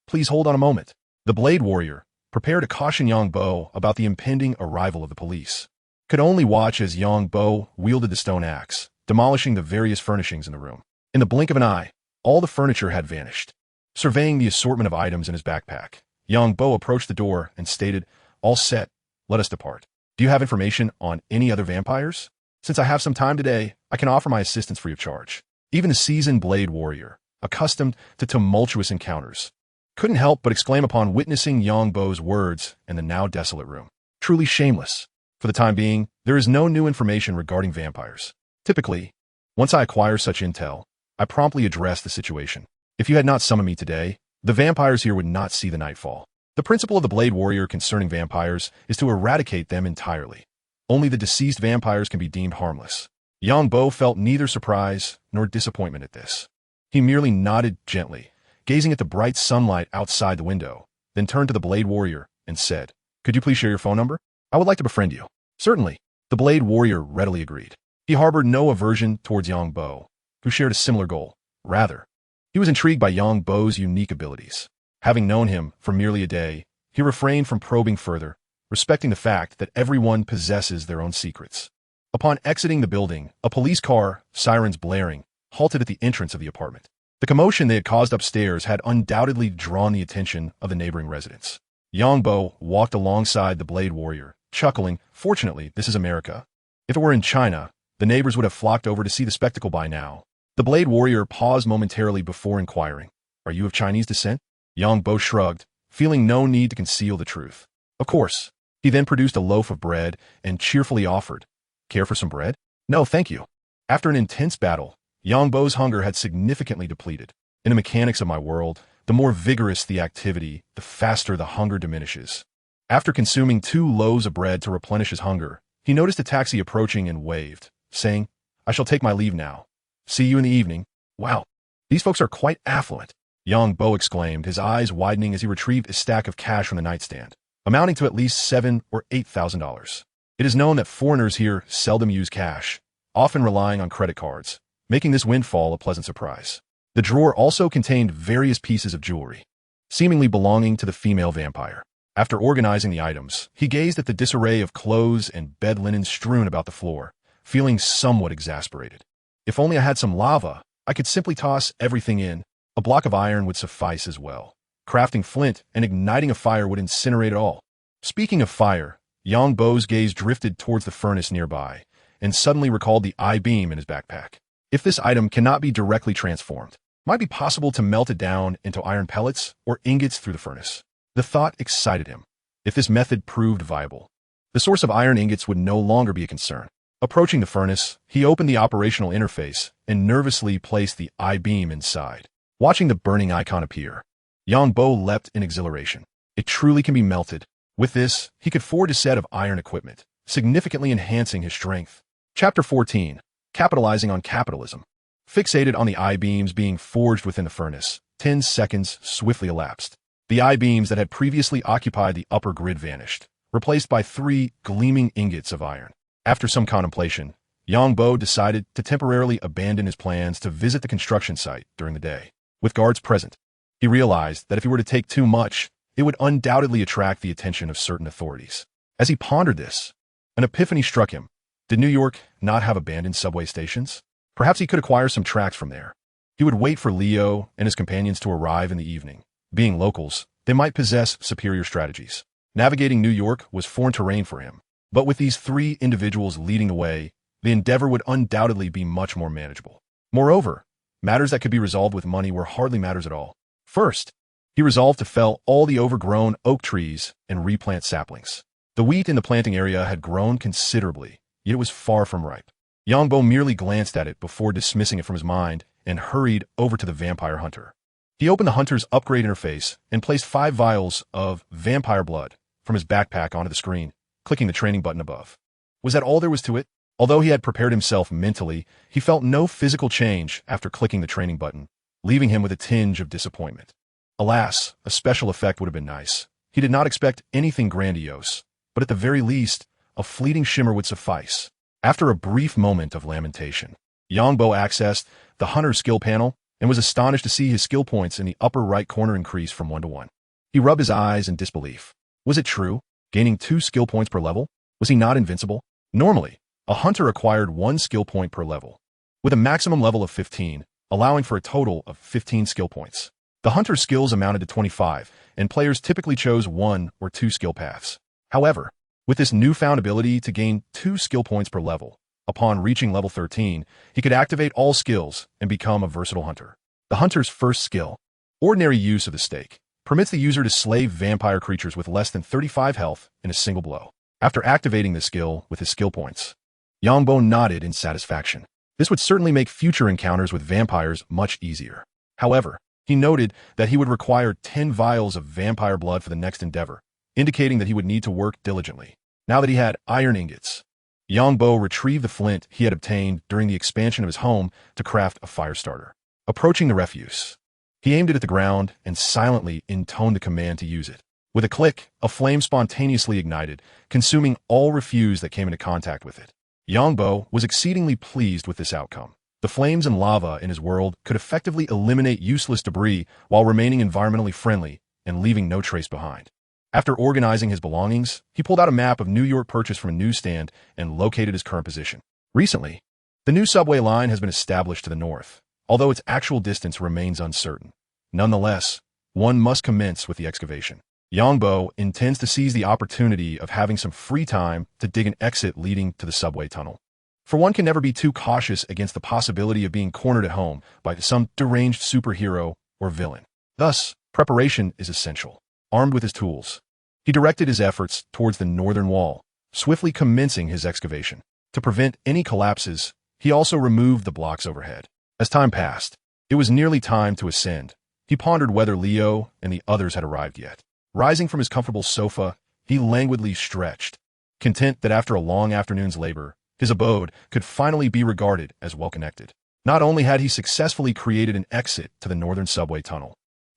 Please hold on a moment. The Blade Warrior, prepared to caution Yang Bo about the impending arrival of the police, could only watch as Yang Bo wielded the stone axe, demolishing the various furnishings in the room. In the blink of an eye, all the furniture had vanished. Surveying the assortment of items in his backpack, Yang Bo approached the door and stated, All set, let us depart. Do you have information on any other vampires? Since I have some time today, I can offer my assistance free of charge. Even the seasoned Blade Warrior, accustomed to tumultuous encounters, couldn't help but exclaim upon witnessing Yang Bo's words in the now desolate room. Truly shameless. For the time being, there is no new information regarding vampires. Typically, once I acquire such intel, I promptly address the situation. If you had not summoned me today, the vampires here would not see the nightfall. The principle of the Blade Warrior concerning vampires is to eradicate them entirely. Only the deceased vampires can be deemed harmless. Yang Bo felt neither surprise nor disappointment at this. He merely nodded gently, gazing at the bright sunlight outside the window, then turned to the Blade Warrior and said, Could you please share your phone number? I would like to befriend you. Certainly. The Blade Warrior readily agreed. He harbored no aversion towards Yang Bo, who shared a similar goal. Rather, he was intrigued by Yang Bo's unique abilities. Having known him for merely a day, he refrained from probing further, respecting the fact that everyone possesses their own secrets. Upon exiting the building, a police car, sirens blaring, halted at the entrance of the apartment. The commotion they had caused upstairs had undoubtedly drawn the attention of the neighboring residents. Yang Bo walked alongside the Blade Warrior, chuckling, Fortunately, this is America. If it were in China, the neighbors would have flocked over to see the spectacle by now. The Blade Warrior paused momentarily before inquiring, Are you of Chinese descent? Yang Bo shrugged, feeling no need to conceal the truth. Of course. He then produced a loaf of bread and cheerfully offered, "Care for some bread?" "No, thank you." After an intense battle, Yangbo's hunger had significantly depleted. In the mechanics of my world, the more vigorous the activity, the faster the hunger diminishes. After consuming 2 loaves of bread to replenish his hunger, he noticed a taxi approaching and waved, saying, "I shall take my leave now. See you in the evening." "Wow, these folks are quite affluent," Yangbo exclaimed, his eyes widening as he retrieved a stack of cash from the nightstand, amounting to at least $7,000 or $8,000. It is known that foreigners here seldom use cash, often relying on credit cards, making this windfall a pleasant surprise. The drawer also contained various pieces of jewelry, seemingly belonging to the female vampire. After organizing the items, he gazed at the disarray of clothes and bed linen strewn about the floor, feeling somewhat exasperated. If only I had some lava, I could simply toss everything in. A block of iron would suffice as well. Crafting flint and igniting a fire would incinerate it all. Speaking of fire, Yangbo's gaze drifted towards the furnace nearby, and suddenly recalled the I-beam in his backpack. If this item cannot be directly transformed, it might be possible to melt it down into iron pellets or ingots through the furnace. The thought excited him. If this method proved viable, the source of iron ingots would no longer be a concern. Approaching the furnace, he opened the operational interface and nervously placed the I-beam inside. Watching the burning icon appear, Yangbo leapt in exhilaration. It truly can be melted. With this, he could forge a set of iron equipment, significantly enhancing his strength. Chapter 14. Capitalizing on Capitalism. Fixated on the I-beams being forged within the furnace, 10 seconds swiftly elapsed. The I-beams that had previously occupied the upper grid vanished, replaced by 3 gleaming ingots of iron. After some contemplation, Yangbo decided to temporarily abandon his plans to visit the construction site during the day. With guards present, he realized that if he were to take too much, it would undoubtedly attract the attention of certain authorities. As he pondered this, an epiphany struck him. Did New York not have abandoned subway stations? Perhaps he could acquire some tracks from there. He would wait for Leo and his companions to arrive in the evening. Being locals, they might possess superior strategies. Navigating New York was foreign terrain for him, but with these 3 individuals leading the way, the endeavor would undoubtedly be much more manageable. Moreover, matters that could be resolved with money were hardly matters at all. First, he resolved to fell all the overgrown oak trees and replant saplings. The wheat in the planting area had grown considerably, yet it was far from ripe. Yangbo merely glanced at it before dismissing it from his mind and hurried over to the vampire hunter. He opened the hunter's upgrade interface and placed 5 vials of vampire blood from his backpack onto the screen, clicking the training button above. Was that all there was to it? Although he had prepared himself mentally, he felt no physical change after clicking the training button, leaving him with a tinge of disappointment. Alas, a special effect would have been nice. He did not expect anything grandiose, but at the very least, a fleeting shimmer would suffice. After a brief moment of lamentation, Yangbo accessed the hunter's skill panel and was astonished to see his skill points in the upper right corner increase from 1 to 1. He rubbed his eyes in disbelief. Was it true? Gaining 2 skill points per level? Was he not invincible? Normally, a hunter acquired 1 skill point per level, with a maximum level of 15, allowing for a total of 15 skill points. The hunter's skills amounted to 25, and players typically chose 1 or 2 skill paths. However, with this newfound ability to gain 2 skill points per level, upon reaching level 13, he could activate all skills and become a versatile hunter. The hunter's first skill, ordinary use of the stake, permits the user to slay vampire creatures with less than 35 health in a single blow. After activating the skill with his skill points, Yangbo nodded in satisfaction. This would certainly make future encounters with vampires much easier. However, he noted that he would require 10 vials of vampire blood for the next endeavor, indicating that he would need to work diligently. Now that he had iron ingots, Yangbo retrieved the flint he had obtained during the expansion of his home to craft a fire starter. Approaching the refuse, he aimed it at the ground and silently intoned the command to use it. With a click, a flame spontaneously ignited, consuming all refuse that came into contact with it. Yangbo was exceedingly pleased with this outcome. The flames and lava in his world could effectively eliminate useless debris while remaining environmentally friendly and leaving no trace behind. After organizing his belongings, he pulled out a map of New York purchased from a newsstand and located his current position. Recently, the new subway line has been established to the north, although its actual distance remains uncertain. Nonetheless, one must commence with the excavation. Yangbo intends to seize the opportunity of having some free time to dig an exit leading to the subway tunnel. For one can never be too cautious against the possibility of being cornered at home by some deranged superhero or villain. Thus, preparation is essential. Armed with his tools, He directed his efforts towards the northern wall, swiftly commencing his excavation. To prevent any collapses, he also removed the blocks overhead. As time passed, it was nearly time to ascend. He pondered whether Leo and the others had arrived yet. Rising from his comfortable sofa, he languidly stretched, content that after a long afternoon's labor, his abode could finally be regarded as well-connected. Not only had he successfully created an exit to the northern subway tunnel,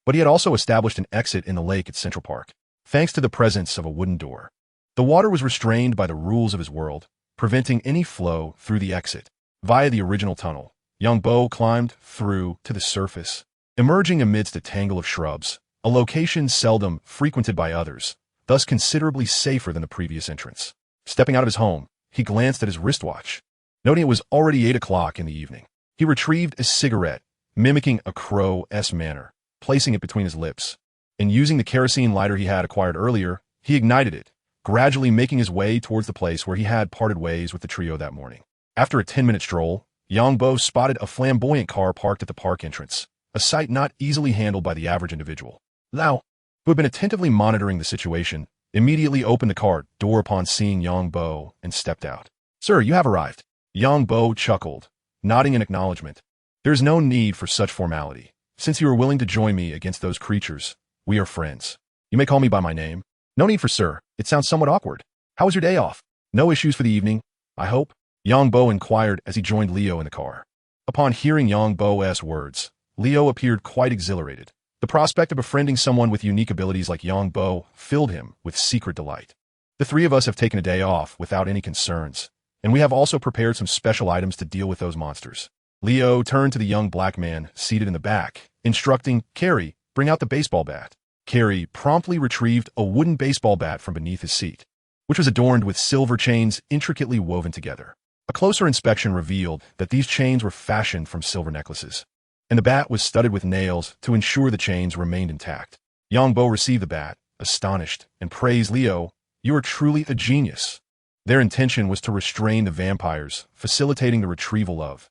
but he had also established an exit in the lake at Central Park, thanks to the presence of a wooden door. The water was restrained by the rules of his world, preventing any flow through the exit. Via the original tunnel, young Bo climbed through to the surface, emerging amidst a tangle of shrubs, a location seldom frequented by others, thus considerably safer than the previous entrance. Stepping out of his home, he glanced at his wristwatch. Noting it was already 8 o'clock in the evening, he retrieved a cigarette, mimicking a crow's manner, placing it between his lips, and using the kerosene lighter he had acquired earlier, he ignited it, gradually making his way towards the place where he had parted ways with the trio that morning. After a 10-minute stroll, Yang Bo spotted a flamboyant car parked at the park entrance, a sight not easily handled by the average individual. Lao, who had been attentively monitoring the situation, immediately opened the car door upon seeing Yang Bo and stepped out. "Sir, you have arrived." Yang Bo chuckled, nodding in acknowledgement. "There is no need for such formality. Since you are willing to join me against those creatures, we are friends. You may call me by my name." "No need for sir. It sounds somewhat awkward. How was your day off?" "No issues for the evening, I hope?" Yang Bo inquired as he joined Leo in the car. Upon hearing Yang Bo's words, Leo appeared quite exhilarated. The prospect of befriending someone with unique abilities like Yang Bo filled him with secret delight. "The three of us have taken a day off without any concerns, and we have also prepared some special items to deal with those monsters." Leo turned to the young black man seated in the back, instructing Carrie, "Bring out the baseball bat." Carrie promptly retrieved a wooden baseball bat from beneath his seat, which was adorned with silver chains intricately woven together. A closer inspection revealed that these chains were fashioned from silver necklaces, and the bat was studded with nails to ensure the chains remained intact. Yang Bo received the bat, astonished, and praised Leo, "You are truly a genius." Their intention was to restrain the vampires, facilitating the retrieval of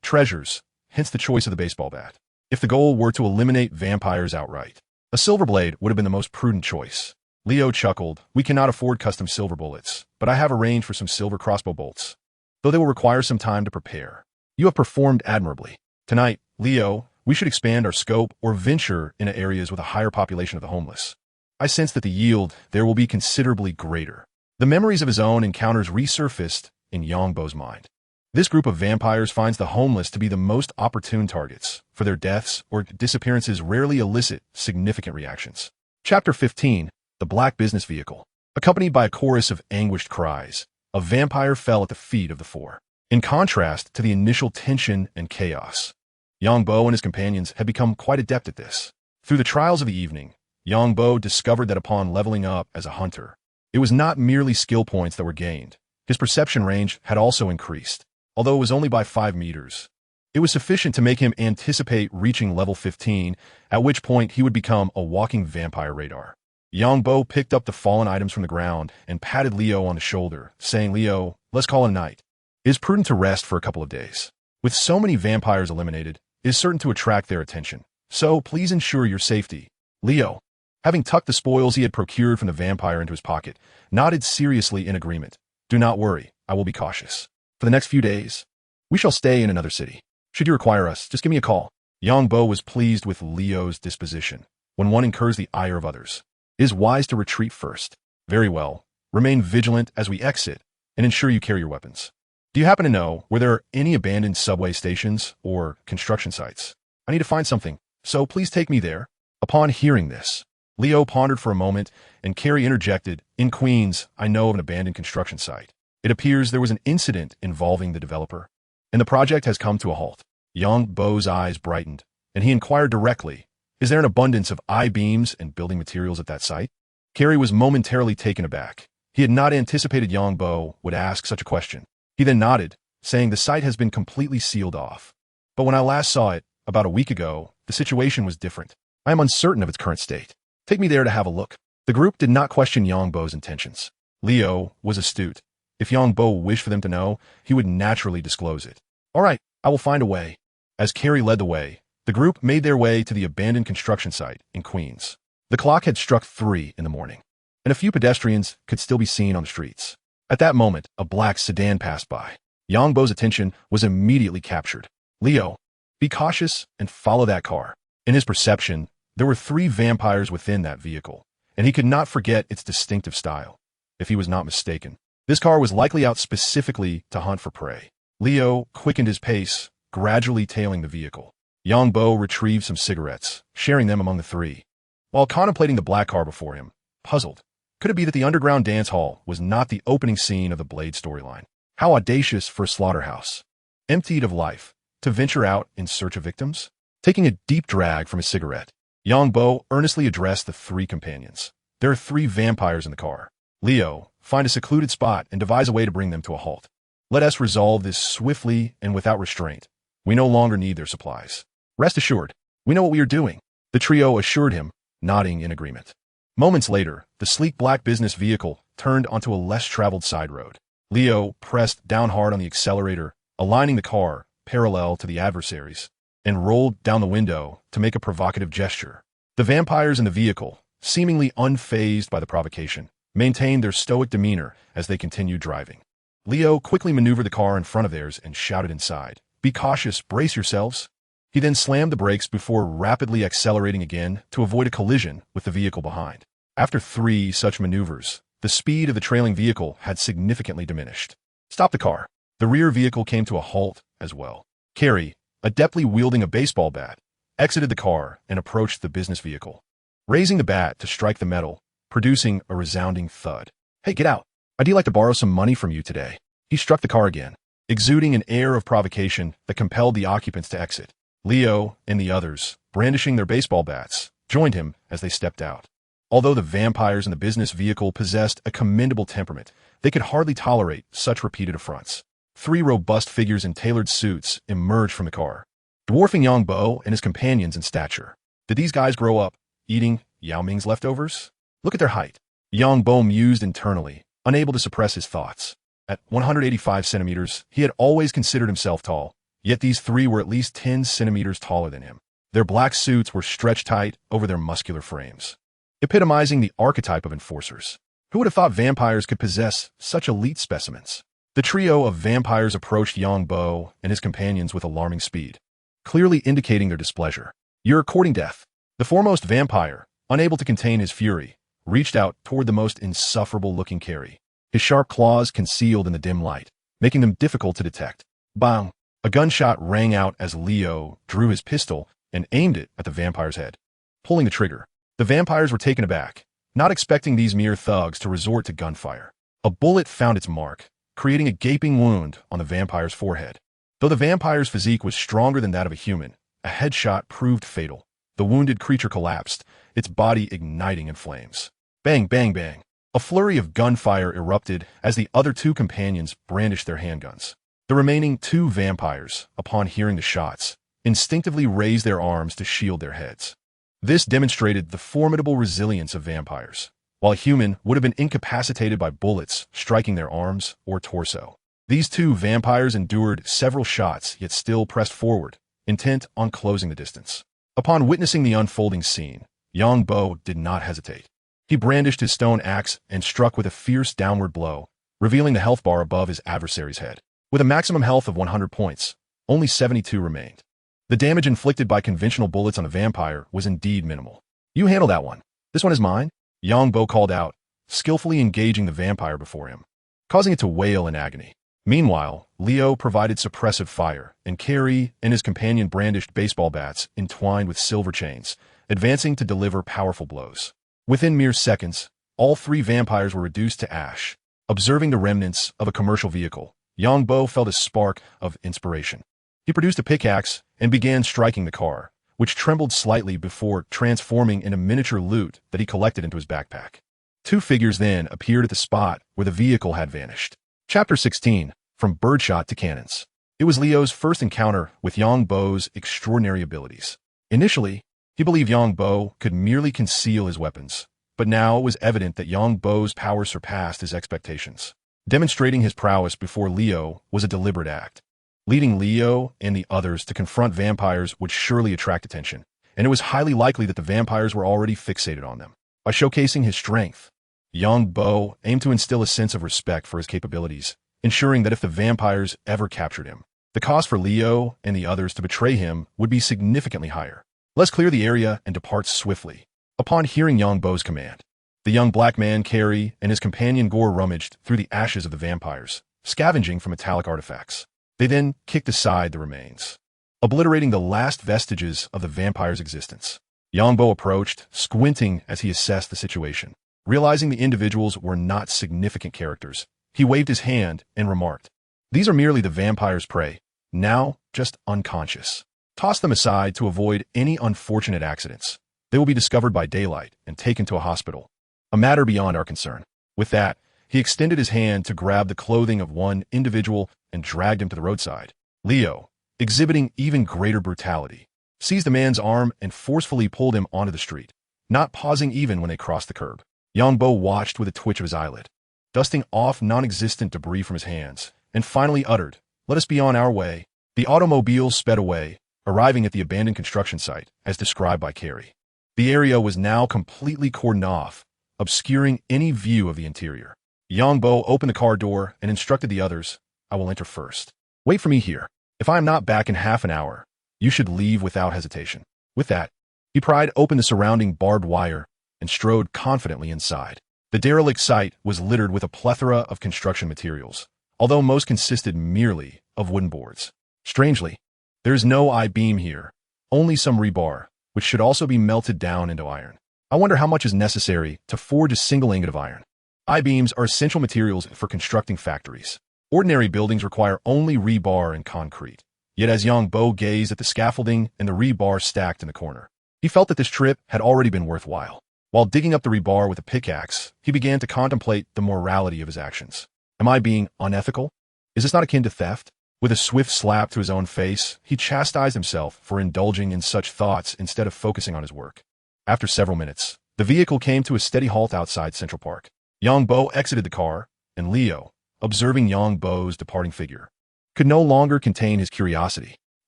treasures, hence the choice of the baseball bat. If the goal were to eliminate vampires outright, a silver blade would have been the most prudent choice. Leo chuckled, "We cannot afford custom silver bullets, but I have arranged for some silver crossbow bolts, though they will require some time to prepare. You have performed admirably. Tonight, Leo, we should expand our scope or venture into areas with a higher population of the homeless. I sense that the yield there will be considerably greater." The memories of his own encounters resurfaced in Yang Bo's mind. This group of vampires finds the homeless to be the most opportune targets, for their deaths or disappearances rarely elicit significant reactions. Chapter 15, The Black Business Vehicle. Accompanied by a chorus of anguished cries, a vampire fell at the feet of the four. In contrast to the initial tension and chaos, Yang Bo and his companions had become quite adept at this. Through the trials of the evening, Yang Bo discovered that upon leveling up as a hunter, it was not merely skill points that were gained. His perception range had also increased, although it was only by 5 meters. It was sufficient to make him anticipate reaching level 15, at which point he would become a walking vampire radar. Yang Bo picked up the fallen items from the ground and patted Leo on the shoulder, saying, "Leo, let's call it a night. It is prudent to rest for a couple of days. With so many vampires eliminated, it is certain to attract their attention. So please ensure your safety." Leo, having tucked the spoils he had procured from the vampire into his pocket, nodded seriously in agreement. "Do not worry, I will be cautious. For the next few days, we shall stay in another city. Should you require us, just give me a call." Yang Bo was pleased with Leo's disposition. When one incurs the ire of others, it is wise to retreat first. "Very well. Remain vigilant as we exit, and ensure you carry your weapons. Do you happen to know where there are any abandoned subway stations or construction sites? I need to find something, so please take me there." Upon hearing this, Leo pondered for a moment, and Carrie interjected, "In Queens, I know of an abandoned construction site. It appears there was an incident involving the developer, and the project has come to a halt." Yang Bo's eyes brightened, and he inquired directly, "Is there an abundance of I-beams and building materials at that site?" Carrie was momentarily taken aback. He had not anticipated Yang Bo would ask such a question. He then nodded, saying, "The site has been completely sealed off. But when I last saw it, about a week ago, the situation was different. I am uncertain of its current state. Take me there to have a look." The group did not question Yang Bo's intentions. Leo was astute. If Yang Bo wished for them to know, he would naturally disclose it. "All right, I will find a way." As Carrie led the way, the group made their way to the abandoned construction site in Queens. The clock had struck 3 in the morning. and a few pedestrians could still be seen on the streets. At that moment, a black sedan passed by. Yongbo's attention was immediately captured. "Leo, be cautious and follow that car." In his perception, there were 3 vampires within that vehicle, and he could not forget its distinctive style. If he was not mistaken, this car was likely out specifically to hunt for prey. Leo quickened his pace, gradually tailing the vehicle. Yongbo retrieved some cigarettes, sharing them among the 3. While contemplating the black car before him, puzzled, could it be that the underground dance hall was not the opening scene of the Blade storyline? How audacious for a slaughterhouse, emptied of life, to venture out in search of victims? Taking a deep drag from his cigarette, Yongbo earnestly addressed the 3 companions. "There are 3 vampires in the car. Leo, find a secluded spot and devise a way to bring them to a halt. Let us resolve this swiftly and without restraint. We no longer need their supplies. Rest assured, we know what we are doing." The trio assured him, nodding in agreement. Moments later, the sleek black business vehicle turned onto a less traveled side road. Leo pressed down hard on the accelerator, aligning the car parallel to the adversaries, and rolled down the window to make a provocative gesture. The vampires in the vehicle, seemingly unfazed by the provocation, maintained their stoic demeanor as they continued driving. Leo quickly maneuvered the car in front of theirs and shouted inside, "Be cautious, brace yourselves." He then slammed the brakes before rapidly accelerating again to avoid a collision with the vehicle behind. After 3 such maneuvers, the speed of the trailing vehicle had significantly diminished. "Stop the car." The rear vehicle came to a halt as well. Carrie, adeptly wielding a baseball bat, exited the car and approached the business vehicle, raising the bat to strike the metal, producing a resounding thud. "Hey, get out. I'd like to borrow some money from you today." He struck the car again, exuding an air of provocation that compelled the occupants to exit. Leo and the others, brandishing their baseball bats, joined him as they stepped out. Although the vampires in the business vehicle possessed a commendable temperament, they could hardly tolerate such repeated affronts. 3 robust figures in tailored suits emerged from the car, dwarfing Yongbo and his companions in stature. Did these guys grow up eating Yao Ming's leftovers? Look at their height. Yongbo mused internally, unable to suppress his thoughts. At 185 centimeters, he had always considered himself tall, yet these 3 were at least 10 centimeters taller than him. Their black suits were stretched tight over their muscular frames, epitomizing the archetype of enforcers. Who would have thought vampires could possess such elite specimens? The trio of vampires approached Yongbo and his companions with alarming speed, clearly indicating their displeasure. "You're courting death." The foremost vampire, unable to contain his fury, reached out toward the most insufferable-looking Carrie, his sharp claws concealed in the dim light, making them difficult to detect. Bang! A gunshot rang out as Leo drew his pistol and aimed it at the vampire's head. Pulling the trigger, the vampires were taken aback, not expecting these mere thugs to resort to gunfire. A bullet found its mark, creating a gaping wound on the vampire's forehead. Though the vampire's physique was stronger than that of a human, a headshot proved fatal. The wounded creature collapsed, its body igniting in flames. Bang, bang, bang. A flurry of gunfire erupted as the other 2 companions brandished their handguns. The remaining 2 vampires, upon hearing the shots, instinctively raised their arms to shield their heads. This demonstrated the formidable resilience of vampires, while a human would have been incapacitated by bullets striking their arms or torso. These 2 vampires endured several shots yet still pressed forward, intent on closing the distance. Upon witnessing the unfolding scene, Yongbo did not hesitate. He brandished his stone axe and struck with a fierce downward blow, revealing the health bar above his adversary's head. With a maximum health of 100 points, only 72 remained. The damage inflicted by conventional bullets on the vampire was indeed minimal. "You handle that one. This one is mine," Yongbo called out, skillfully engaging the vampire before him, causing it to wail in agony. Meanwhile, Leo provided suppressive fire, and Carrie and his companion brandished baseball bats entwined with silver chains, advancing to deliver powerful blows. Within mere seconds, all 3 vampires were reduced to ash. Observing the remnants of a commercial vehicle, Yongbo felt a spark of inspiration. He produced a pickaxe and began striking the car, which trembled slightly before transforming into miniature loot that he collected into his backpack. 2 figures then appeared at the spot where the vehicle had vanished. Chapter 16, From Birdshot to Cannons. It was Leo's first encounter with Yongbo's extraordinary abilities. Initially, he believed Yongbo could merely conceal his weapons, but now it was evident that Yongbo's power surpassed his expectations. Demonstrating his prowess before Leo was a deliberate act. Leading Leo and the others to confront vampires would surely attract attention, and it was highly likely that the vampires were already fixated on them. By showcasing his strength, Bo aimed to instill a sense of respect for his capabilities, ensuring that if the vampires ever captured him, the cost for Leo and the others to betray him would be significantly higher. Let's clear the area and depart swiftly. Upon hearing Bo's command, the young black man, Carrie, and his companion Gore rummaged through the ashes of the vampires, scavenging for metallic artifacts. They then kicked aside the remains, obliterating the last vestiges of the vampire's existence. Bo approached, squinting as he assessed the situation. Realizing the individuals were not significant characters, he waved his hand and remarked, "These are merely the vampire's prey, now just unconscious. Toss them aside to avoid any unfortunate accidents. They will be discovered by daylight and taken to a hospital. A matter beyond our concern." With that, he extended his hand to grab the clothing of one individual and dragged him to the roadside. Leo, exhibiting even greater brutality, seized the man's arm and forcefully pulled him onto the street, not pausing even when they crossed the curb. Bo watched with a twitch of his eyelid, dusting off non-existent debris from his hands, and finally uttered, "Let us be on our way." The automobile sped away, arriving at the abandoned construction site, as described by Carrie. The area was now completely cordoned off, obscuring any view of the interior. Bo opened the car door and instructed the others, "I will enter first. Wait for me here. If I am not back in half an hour, you should leave without hesitation." With that, he pried open the surrounding barbed wire and strode confidently inside. The derelict site was littered with a plethora of construction materials, although most consisted merely of wooden boards. Strangely, there is no I-beam here, only some rebar, which should also be melted down into iron. I wonder how much is necessary to forge a single ingot of iron. I-beams are essential materials for constructing factories. Ordinary buildings require only rebar and concrete. Yet as Bo gazed at the scaffolding and the rebar stacked in the corner, he felt that this trip had already been worthwhile. While digging up the rebar with a pickaxe, he began to contemplate the morality of his actions. Am I being unethical? Is this not akin to theft? With a swift slap to his own face, he chastised himself for indulging in such thoughts instead of focusing on his work. After several minutes, the vehicle came to a steady halt outside Central Park. Bo exited the car, and Leo, observing Bo's departing figure, could no longer contain his curiosity.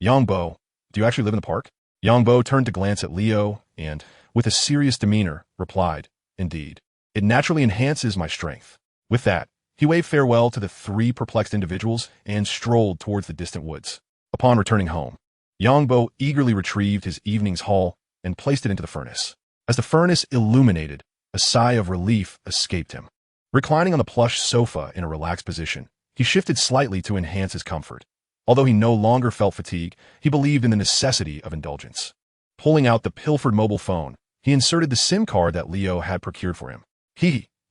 Bo, do you actually live in the park?" Bo turned to glance at Leo and, with a serious demeanor, replied, "Indeed. It naturally enhances my strength." With that, he waved farewell to the three perplexed individuals and strolled towards the distant woods. Upon returning home, Bo eagerly retrieved his evening's haul and placed it into the furnace. As the furnace illuminated, a sigh of relief escaped him. Reclining on the plush sofa in a relaxed position, he shifted slightly to enhance his comfort. Although he no longer felt fatigue, he believed in the necessity of indulgence. Pulling out the pilfered mobile phone, he inserted the SIM card that Leo had procured for him.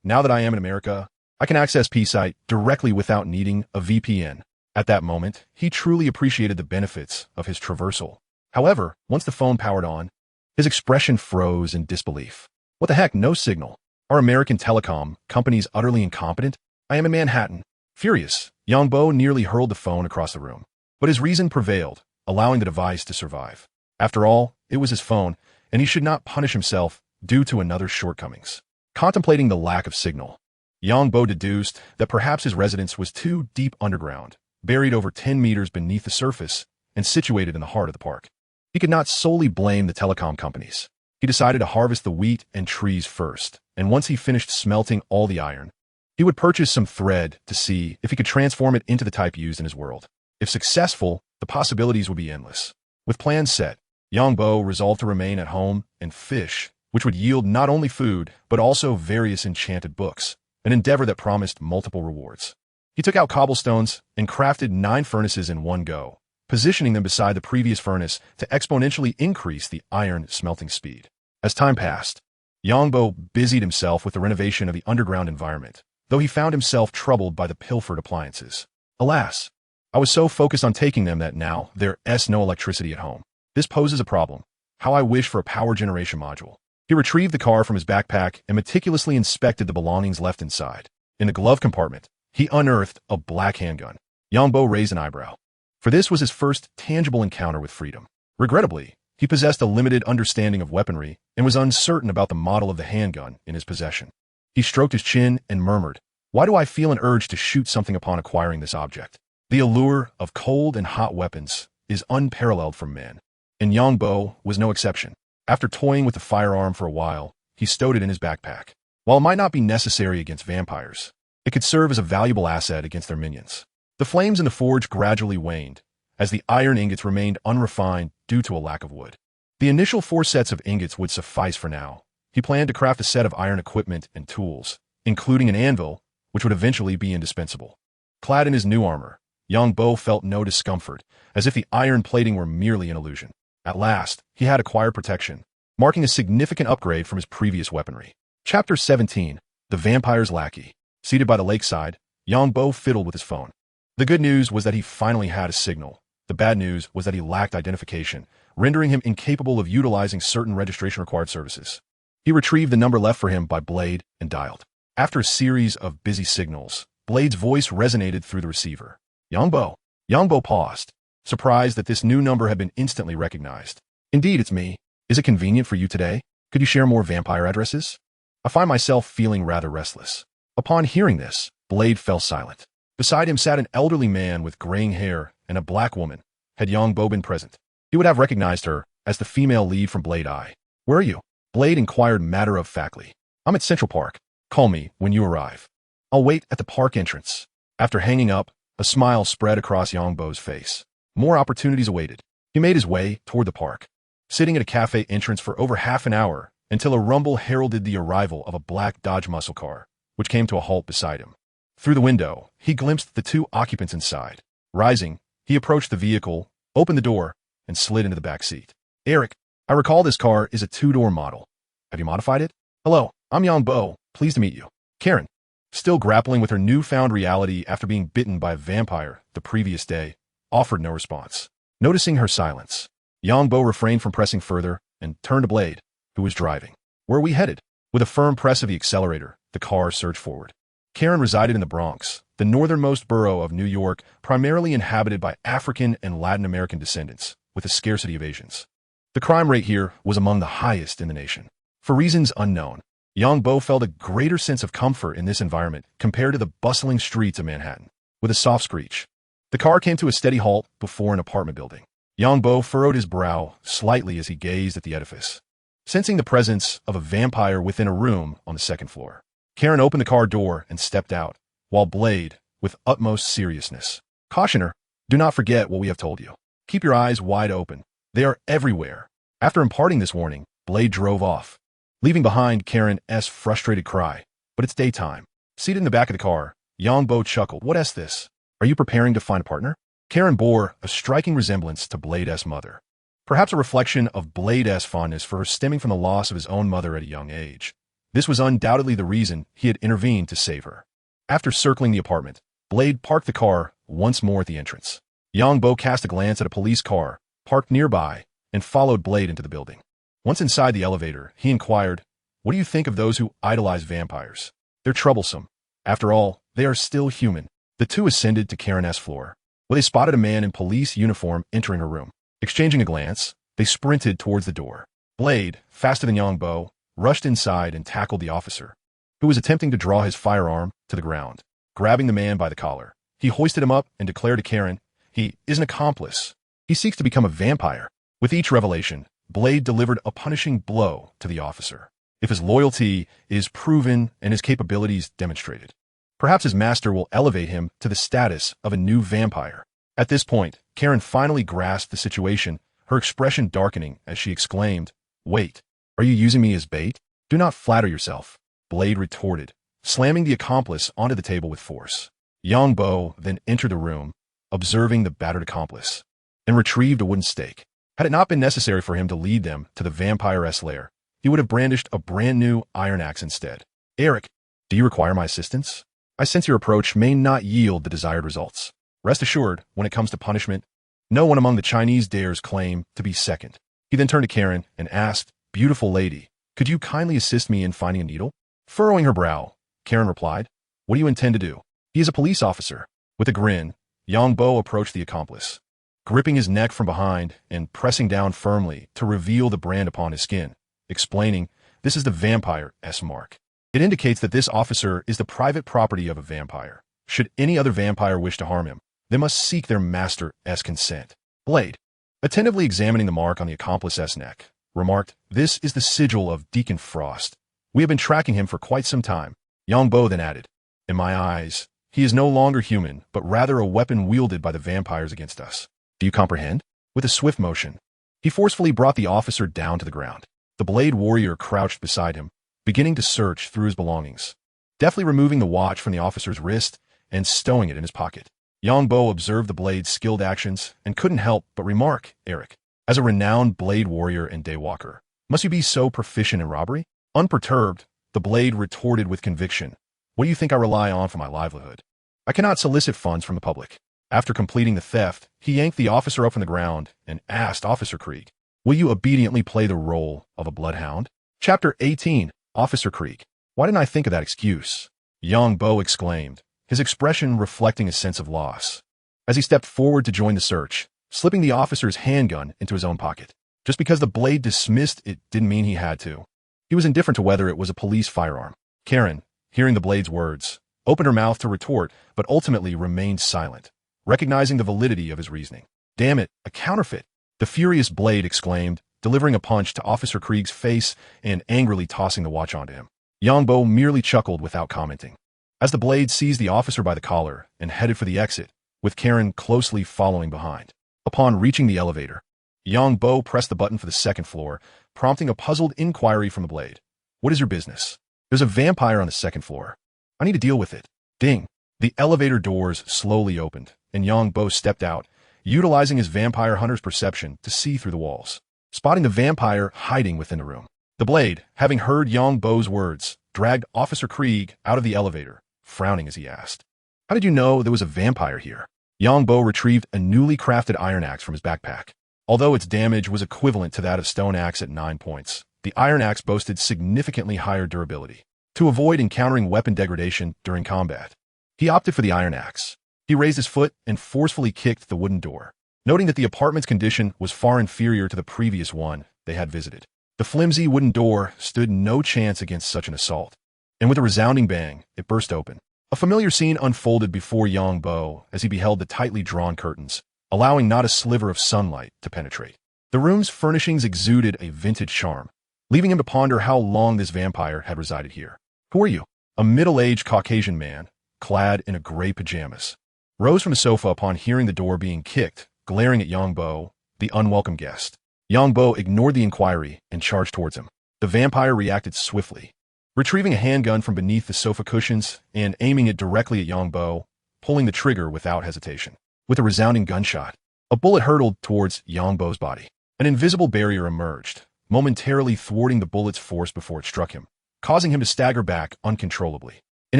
Now that I am in America, I can access P-Site directly without needing a VPN. At that moment, he truly appreciated the benefits of his traversal. However, once the phone powered on, his expression froze in disbelief. What the heck, no signal? Are American telecom companies utterly incompetent? I am in Manhattan. Furious, Bo nearly hurled the phone across the room. But his reason prevailed, allowing the device to survive. After all, it was his phone, and he should not punish himself due to another's shortcomings. Contemplating the lack of signal, Bo deduced that perhaps his residence was too deep underground, buried over 10 meters beneath the surface, and situated in the heart of the park. He could not solely blame the telecom companies. He decided to harvest the wheat and trees first, and once he finished smelting all the iron, he would purchase some thread to see if he could transform it into the type used in his world. If successful, the possibilities would be endless. With plans set, Bo resolved to remain at home and fish, which would yield not only food, but also various enchanted books, an endeavor that promised multiple rewards. He took out cobblestones and crafted 9 furnaces in one go, positioning them beside the previous furnace to exponentially increase the iron smelting speed. As time passed, Bo busied himself with the renovation of the underground environment, though he found himself troubled by the pilfered appliances. Alas, I was so focused on taking them that now there's no electricity at home. This poses a problem. How I wish for a power generation module. He retrieved the car from his backpack and meticulously inspected the belongings left inside. In the glove compartment, he unearthed a black handgun. Bo raised an eyebrow, for this was his first tangible encounter with freedom. Regrettably, he possessed a limited understanding of weaponry and was uncertain about the model of the handgun in his possession. He stroked his chin and murmured, "Why do I feel an urge to shoot something upon acquiring this object?" The allure of cold and hot weapons is unparalleled for men, and Bo was no exception. After toying with the firearm for a while, he stowed it in his backpack. While it might not be necessary against vampires, it could serve as a valuable asset against their minions. The flames in the forge gradually waned, as the iron ingots remained unrefined due to a lack of wood. The initial 4 sets of ingots would suffice for now. He planned to craft a set of iron equipment and tools, including an anvil, which would eventually be indispensable. Clad in his new armor, young Bo felt no discomfort, as if the iron plating were merely an illusion. At last, he had acquired protection, marking a significant upgrade from his previous weaponry. Chapter 17, The Vampire's Lackey. Seated by the lakeside, young Bo fiddled with his phone. The good news was that he finally had a signal. The bad news was that he lacked identification, rendering him incapable of utilizing certain registration-required services. He retrieved the number left for him by Blade and dialed. After a series of busy signals, Blade's voice resonated through the receiver. Young Bo. Young Bo paused, surprised that this new number had been instantly recognized. Indeed, it's me. Is it convenient for you today? Could you share more vampire addresses? I find myself feeling rather restless. Upon hearing this, Blade fell silent. Beside him sat an elderly man with graying hair and a black woman. Had young Bo been present, he would have recognized her as the female lead from Blade Eye. Where are you? Blade inquired matter-of-factly. I'm at Central Park. Call me when you arrive. I'll wait at the park entrance. After hanging up, a smile spread across young Bo's face. More opportunities awaited. He made his way toward the park, sitting at a cafe entrance for over half an hour until a rumble heralded the arrival of a black Dodge muscle car, which came to a halt beside him. Through the window, he glimpsed the 2 occupants inside. Rising, he approached the vehicle, opened the door, and slid into the back seat. Eric, I recall this car is a 2-door model. Have you modified it? Hello, I'm young Bo. Pleased to meet you. Karen, still grappling with her newfound reality after being bitten by a vampire the previous day, offered no response. Noticing her silence, young Bo refrained from pressing further and turned to Blade, who was driving. Where are we headed? With a firm press of the accelerator, the car surged forward. Karen resided in the Bronx, the northernmost borough of New York, primarily inhabited by African and Latin American descendants, with a scarcity of Asians. The crime rate here was among the highest in the nation. For reasons unknown, young Bo felt a greater sense of comfort in this environment compared to the bustling streets of Manhattan. With a soft screech, the car came to a steady halt before an apartment building. Young Bo furrowed his brow slightly as he gazed at the edifice, sensing the presence of a vampire within a room on the 2nd floor. Karen opened the car door and stepped out, while Blade, with utmost seriousness, cautioned her, do not forget what we have told you. Keep your eyes wide open. They are everywhere. After imparting this warning, Blade drove off, leaving behind Karen's frustrated cry. But it's daytime. Seated in the back of the car, young Bo chuckled. What's this? Are you preparing to find a partner? Karen bore a striking resemblance to Blade's mother. Perhaps a reflection of Blade's fondness for her stemming from the loss of his own mother at a young age. This was undoubtedly the reason he had intervened to save her. After circling the apartment, Blade parked the car once more at the entrance. Young Bo cast a glance at a police car parked nearby and followed Blade into the building. Once inside the elevator, he inquired, what do you think of those who idolize vampires? They're troublesome. After all, they are still human. The two ascended to Karen's floor, where they spotted a man in police uniform entering her room. Exchanging a glance, they sprinted towards the door. Blade, faster than young Bo, rushed inside and tackled the officer, who was attempting to draw his firearm to the ground. Grabbing the man by the collar, he hoisted him up and declared to Karen, he is an accomplice. He seeks to become a vampire. With each revelation, Blade delivered a punishing blow to the officer. If his loyalty is proven and his capabilities demonstrated, perhaps his master will elevate him to the status of a new vampire. At this point, Karen finally grasped the situation, her expression darkening as she exclaimed, wait, are you using me as bait? Do not flatter yourself, Blade retorted, slamming the accomplice onto the table with force. Young Bo then entered the room, observing the battered accomplice, and retrieved a wooden stake. Had it not been necessary for him to lead them to the vampire's lair, he would have brandished a brand new iron axe instead. Eric, do you require my assistance? I sense your approach may not yield the desired results. Rest assured, when it comes to punishment, no one among the Chinese dares claim to be second. He then turned to Karen and asked, beautiful lady, could you kindly assist me in finding a needle? Furrowing her brow, Karen replied, what do you intend to do? He is a police officer. With a grin, young Bo approached the accomplice, gripping his neck from behind and pressing down firmly to reveal the brand upon his skin, explaining, this is the vampire's mark. It indicates that this officer is the private property of a vampire. Should any other vampire wish to harm him, they must seek their master's consent. Blade, attentively examining the mark on the accomplice's neck, remarked, this is the sigil of Deacon Frost, We have been tracking him for quite some time. Yongbo then added, in my eyes, he is no longer human, but rather a weapon wielded by the vampires against us. Do you comprehend? With a swift motion, he forcefully brought the officer down to the ground. The blade warrior crouched beside him, beginning to search through his belongings, deftly removing the watch from the officer's wrist and stowing it in his pocket. Yongbo observed the blade's skilled actions and couldn't help but remark, Eric, as a renowned blade warrior and daywalker, must you be so proficient in robbery? Unperturbed, the blade retorted with conviction, what do you think I rely on for my livelihood? I cannot solicit funds from the public. After completing the theft, he yanked the officer up from the ground and asked Officer Krieg, will you obediently play the role of a bloodhound? Chapter 18, Officer Krieg. Why didn't I think of that excuse? Yongbo exclaimed, his expression reflecting a sense of loss, as he stepped forward to join the search, slipping the officer's handgun into his own pocket. Just because the blade dismissed it didn't mean he had to. He was indifferent to whether it was a police firearm. Karen, hearing the blade's words, opened her mouth to retort, but ultimately remained silent, recognizing the validity of his reasoning. Damn it, a counterfeit! The furious blade exclaimed, delivering a punch to Officer Krieg's face and angrily tossing the watch onto him. Yongbo merely chuckled without commenting, as the blade seized the officer by the collar and headed for the exit, with Karen closely following behind. Upon reaching the elevator, Yongbo pressed the button for the second floor, prompting a puzzled inquiry from the blade. What is your business? There's a vampire on the second floor. I need to deal with it. Ding. The elevator doors slowly opened, and Yongbo stepped out, utilizing his vampire hunter's perception to see through the walls, spotting the vampire hiding within the room. The blade, having heard Yongbo's words, dragged Officer Krieg out of the elevator, frowning as he asked, how did you know there was a vampire here? Yongbo retrieved a newly crafted iron axe from his backpack. Although its damage was equivalent to that of stone axe at 9 points, the iron axe boasted significantly higher durability. To avoid encountering weapon degradation during combat, he opted for the iron axe. He raised his foot and forcefully kicked the wooden door, noting that the apartment's condition was far inferior to the previous one they had visited. The flimsy wooden door stood no chance against such an assault, and with a resounding bang, it burst open. A familiar scene unfolded before Yongbo as he beheld the tightly drawn curtains, allowing not a sliver of sunlight to penetrate. The room's furnishings exuded a vintage charm, leaving him to ponder how long this vampire had resided here. Who are you? A middle-aged Caucasian man, clad in a gray pajamas, rose from the sofa upon hearing the door being kicked, glaring at Yongbo, the unwelcome guest. Yongbo ignored the inquiry and charged towards him. The vampire reacted swiftly, retrieving a handgun from beneath the sofa cushions and aiming it directly at Yongbo, pulling the trigger without hesitation. With a resounding gunshot, a bullet hurtled towards Yongbo's body. An invisible barrier emerged, momentarily thwarting the bullet's force before it struck him, causing him to stagger back uncontrollably. In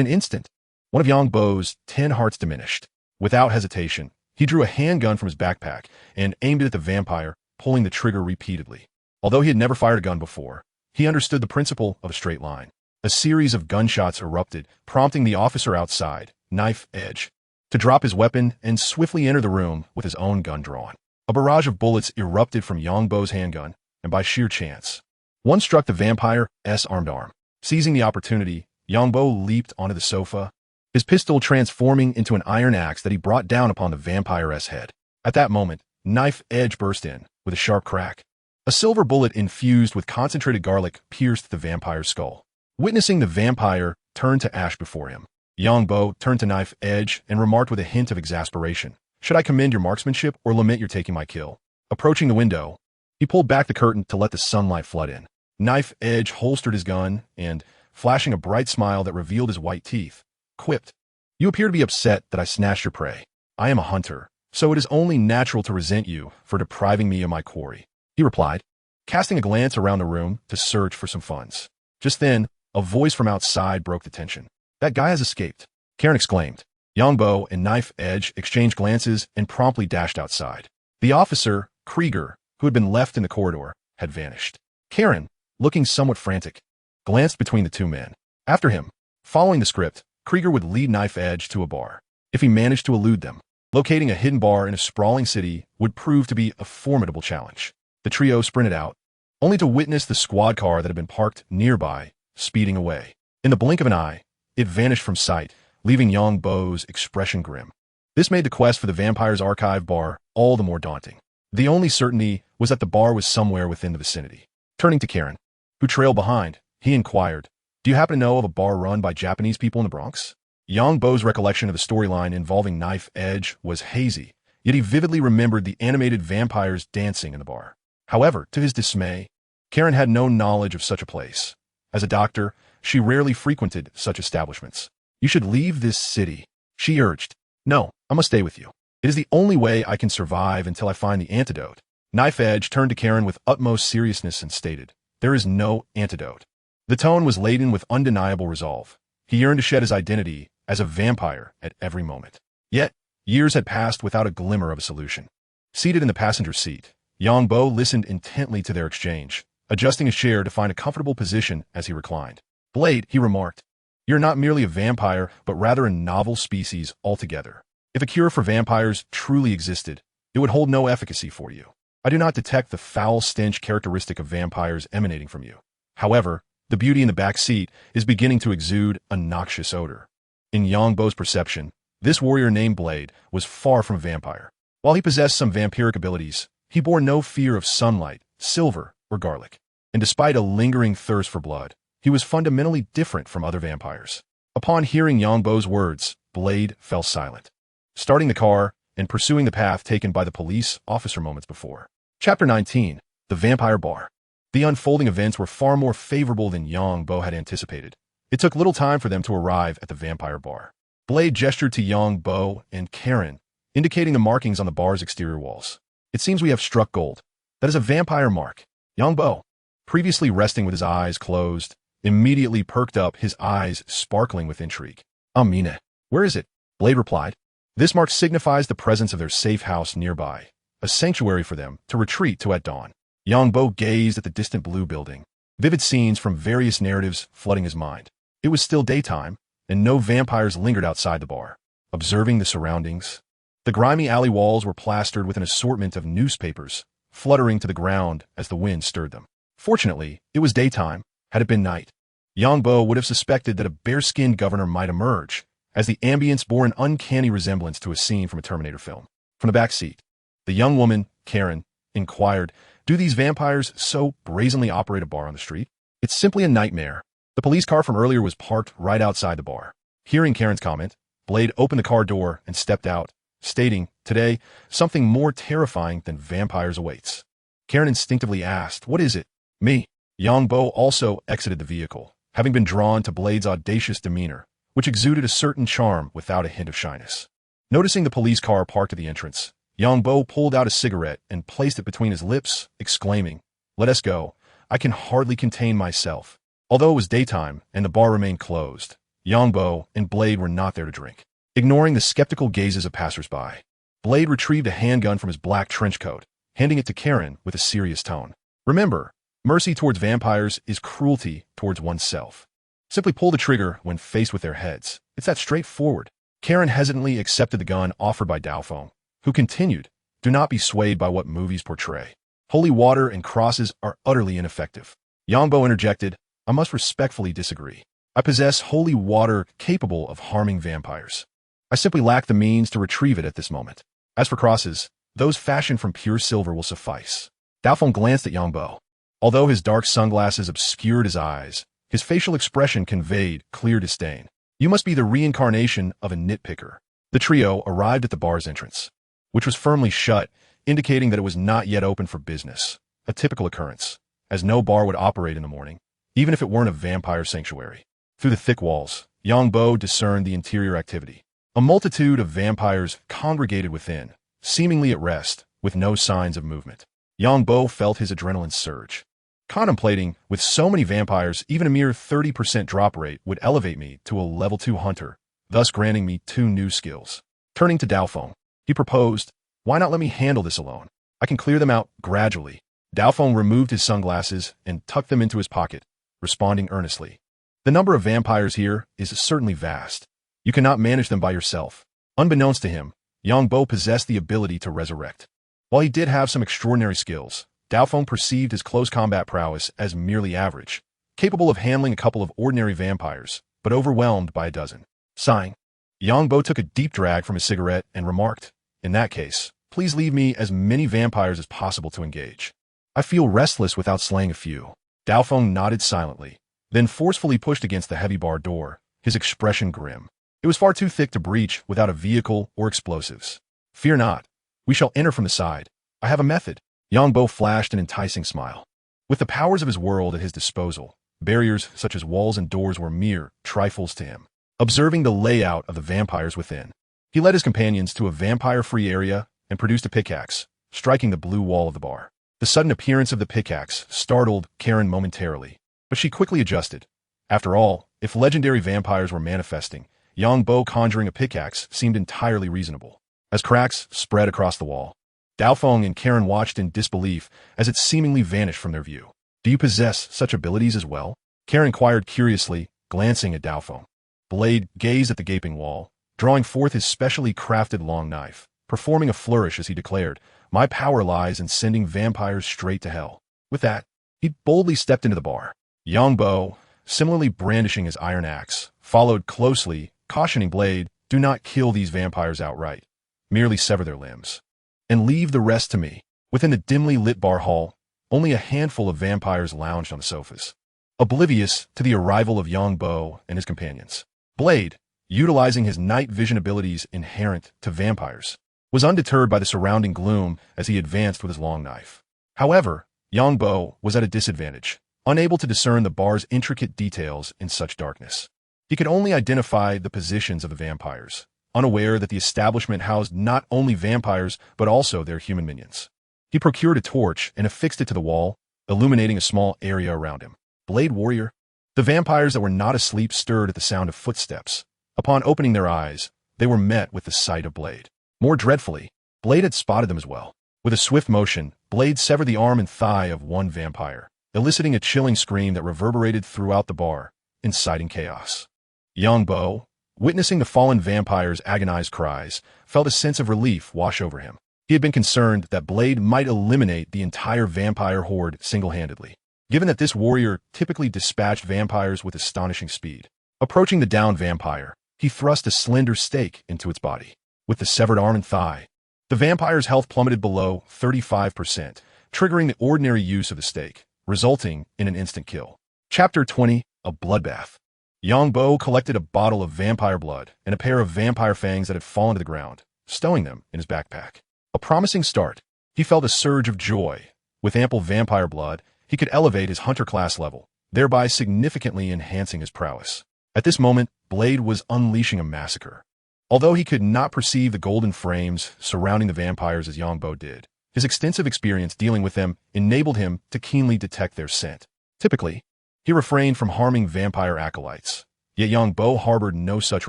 an instant, one of Yongbo's 10 hearts diminished. Without hesitation, he drew a handgun from his backpack and aimed it at the vampire, pulling the trigger repeatedly. Although he had never fired a gun before, he understood the principle of a straight line. A series of gunshots erupted, prompting the officer outside, knife edge, to drop his weapon and swiftly enter the room with his own gun drawn. A barrage of bullets erupted from Yongbo's handgun, and by sheer chance, one struck the vampire's armed arm. Seizing the opportunity, Yongbo leaped onto the sofa, his pistol transforming into an iron axe that he brought down upon the vampire's head. At that moment, knife edge burst in, with a sharp crack. A silver bullet infused with concentrated garlic pierced the vampire's skull. Witnessing the vampire turn to ash before him, Yongbo turned to knife edge and remarked with a hint of exasperation, should I commend your marksmanship or lament your taking my kill? Approaching the window, he pulled back the curtain to let the sunlight flood in. Knife edge holstered his gun and, flashing a bright smile that revealed his white teeth, quipped, you appear to be upset that I snatched your prey. I am a hunter, so it is only natural to resent you for depriving me of my quarry, he replied, casting a glance around the room to search for some funds. Just then, a voice from outside broke the tension. That guy has escaped, Karen exclaimed. Yongbo and Knife Edge exchanged glances and promptly dashed outside. The officer, Krieger, who had been left in the corridor, had vanished. Karen, looking somewhat frantic, glanced between the two men. After him, following the script, Krieger would lead Knife Edge to a bar, if he managed to elude them. Locating a hidden bar in a sprawling city would prove to be a formidable challenge. The trio sprinted out, only to witness the squad car that had been parked nearby speeding away. In the blink of an eye, it vanished from sight, leaving Yongbo's expression grim. This made the quest for the vampire's archive bar all the more daunting. The only certainty was that the bar was somewhere within the vicinity. Turning to Karen, who trailed behind, he inquired, Do you happen to know of a bar run by Japanese people in the Bronx? Yang Bo's recollection of the storyline involving Knife Edge was hazy, yet he vividly remembered the animated vampires dancing in the bar. However, to his dismay, Karen had no knowledge of such a place. As a doctor, she rarely frequented such establishments. You should leave this city, she urged. No, I must stay with you. It is the only way I can survive until I find the antidote. Knife Edge turned to Karen with utmost seriousness and stated, there is no antidote. The tone was laden with undeniable resolve. He yearned to shed his identity as a vampire at every moment. Yet, years had passed without a glimmer of a solution. Seated in the passenger seat, Yang Bo listened intently to their exchange, adjusting his chair to find a comfortable position as he reclined. Blade, he remarked, you're not merely a vampire, but rather a novel species altogether. If a cure for vampires truly existed, it would hold no efficacy for you. I do not detect the foul stench characteristic of vampires emanating from you. However, the beauty in the back seat is beginning to exude a noxious odor. In Yang Bo's perception, this warrior named Blade was far from a vampire. While he possessed some vampiric abilities, he bore no fear of sunlight, silver, or garlic. And despite a lingering thirst for blood, he was fundamentally different from other vampires. Upon hearing Yang Bo's words, Blade fell silent, starting the car and pursuing the path taken by the police officer moments before. Chapter 19, The Vampire Bar. The unfolding events were far more favorable than Yang Bo had anticipated. It took little time for them to arrive at the vampire bar. Blade gestured to Yang Bo and Karen, indicating the markings on the bar's exterior walls. It seems we have struck gold. That is a vampire mark. Yang Bo, previously resting with his eyes closed, immediately perked up, his eyes sparkling with intrigue. Amina, where is it? Blade replied. This mark signifies the presence of their safe house nearby, a sanctuary for them to retreat to at dawn. Yang Bo gazed at the distant blue building, vivid scenes from various narratives flooding his mind. It was still daytime, and no vampires lingered outside the bar. Observing the surroundings, the grimy alley walls were plastered with an assortment of newspapers, fluttering to the ground as the wind stirred them. Fortunately, it was daytime. Had it been night, Yang Bo would have suspected that a bare-skinned governor might emerge, as the ambience bore an uncanny resemblance to a scene from a Terminator film. From the back seat, the young woman, Karen, inquired, do these vampires so brazenly operate a bar on the street? It's simply a nightmare. The police car from earlier was parked right outside the bar. Hearing Karen's comment, Blade opened the car door and stepped out, stating, today, something more terrifying than vampires awaits. Karen instinctively asked, what is it? Me. Yang Bo also exited the vehicle, having been drawn to Blade's audacious demeanor, which exuded a certain charm without a hint of shyness. Noticing the police car parked at the entrance, Yang Bo pulled out a cigarette and placed it between his lips, exclaiming, let us go. I can hardly contain myself. Although it was daytime and the bar remained closed, Yang Bo and Blade were not there to drink. Ignoring the skeptical gazes of passersby, Blade retrieved a handgun from his black trench coat, handing it to Karen with a serious tone. Remember, mercy towards vampires is cruelty towards oneself. Simply pull the trigger when faced with their heads. It's that straightforward. Karen hesitantly accepted the gun offered by Daofeng, who continued, do not be swayed by what movies portray. Holy water and crosses are utterly ineffective. Yang Bo interjected, I must respectfully disagree. I possess holy water capable of harming vampires. I simply lack the means to retrieve it at this moment. As for crosses, those fashioned from pure silver will suffice. Daofeng glanced at Yang Bo. Although his dark sunglasses obscured his eyes, his facial expression conveyed clear disdain. You must be the reincarnation of a nitpicker. The trio arrived at the bar's entrance, which was firmly shut, indicating that it was not yet open for business, a typical occurrence, as no bar would operate in the morning, even if it weren't a vampire sanctuary. Through the thick walls, Yang Bo discerned the interior activity. A multitude of vampires congregated within, seemingly at rest, with no signs of movement. Yang Bo felt his adrenaline surge. Contemplating, with so many vampires, even a mere 30% drop rate would elevate me to a level 2 hunter, thus granting me 2 new skills. Turning to Daofeng, he proposed, why not let me handle this alone? I can clear them out gradually. Daofeng removed his sunglasses and tucked them into his pocket, responding earnestly. The number of vampires here is certainly vast. You cannot manage them by yourself. Unbeknownst to him, Yang Bo possessed the ability to resurrect. While he did have some extraordinary skills, Daofeng perceived his close combat prowess as merely average, capable of handling a couple of ordinary vampires, but overwhelmed by a dozen. Sighing, Yang Bo took a deep drag from his cigarette and remarked, in that case, please leave me as many vampires as possible to engage. I feel restless without slaying a few. Daofeng nodded silently, then forcefully pushed against the heavy bar door, his expression grim. It was far too thick to breach without a vehicle or explosives. "Fear not. We shall enter from the side. I have a method." Yangbo flashed an enticing smile. With the powers of his world at his disposal, barriers such as walls and doors were mere trifles to him. Observing the layout of the vampires within, he led his companions to a vampire-free area and produced a pickaxe, striking the blue wall of the bar. The sudden appearance of the pickaxe startled Karen momentarily, but she quickly adjusted. After all, if legendary vampires were manifesting, Yangbo conjuring a pickaxe seemed entirely reasonable. As cracks spread across the wall, Daofeng and Karen watched in disbelief as it seemingly vanished from their view. "Do you possess such abilities as well?" Karen inquired curiously, glancing at Daofeng. Blade gazed at the gaping wall, drawing forth his specially crafted long knife, performing a flourish as he declared, "My power lies in sending vampires straight to hell." With that, he boldly stepped into the bar. Yangbo, similarly brandishing his iron axe, followed closely, cautioning Blade, "Do not kill these vampires outright. Merely sever their limbs. And leave the rest to me." Within the dimly lit bar hall, only a handful of vampires lounged on the sofas, oblivious to the arrival of Yangbo and his companions. Blade, utilizing his night vision abilities inherent to vampires, was undeterred by the surrounding gloom as he advanced with his long knife. However, Yangbo was at a disadvantage, unable to discern the bar's intricate details in such darkness. He could only identify the positions of the vampires, unaware that the establishment housed not only vampires but also their human minions. He procured a torch and affixed it to the wall, illuminating a small area around him. "Blade warrior." The vampires that were not asleep stirred at the sound of footsteps. Upon opening their eyes, they were met with the sight of Blade. More dreadfully, Blade had spotted them as well. With a swift motion, Blade severed the arm and thigh of one vampire, eliciting a chilling scream that reverberated throughout the bar, inciting chaos. Yangbo, witnessing the fallen vampire's agonized cries, felt a sense of relief wash over him. He had been concerned that Blade might eliminate the entire vampire horde single-handedly, given that this warrior typically dispatched vampires with astonishing speed. Approaching the downed vampire, he thrust a slender stake into its body. With the severed arm and thigh, the vampire's health plummeted below 35%, triggering the ordinary use of the stake, resulting in an instant kill. Chapter 20, A Bloodbath. Yangbo collected a bottle of vampire blood and a pair of vampire fangs that had fallen to the ground, stowing them in his backpack. A promising start. He felt a surge of joy. With ample vampire blood, he could elevate his hunter class level, thereby significantly enhancing his prowess. At this moment, Blade was unleashing a massacre. Although he could not perceive the golden frames surrounding the vampires as Yangbo did, his extensive experience dealing with them enabled him to keenly detect their scent. Typically, he refrained from harming vampire acolytes, yet Yangbo harbored no such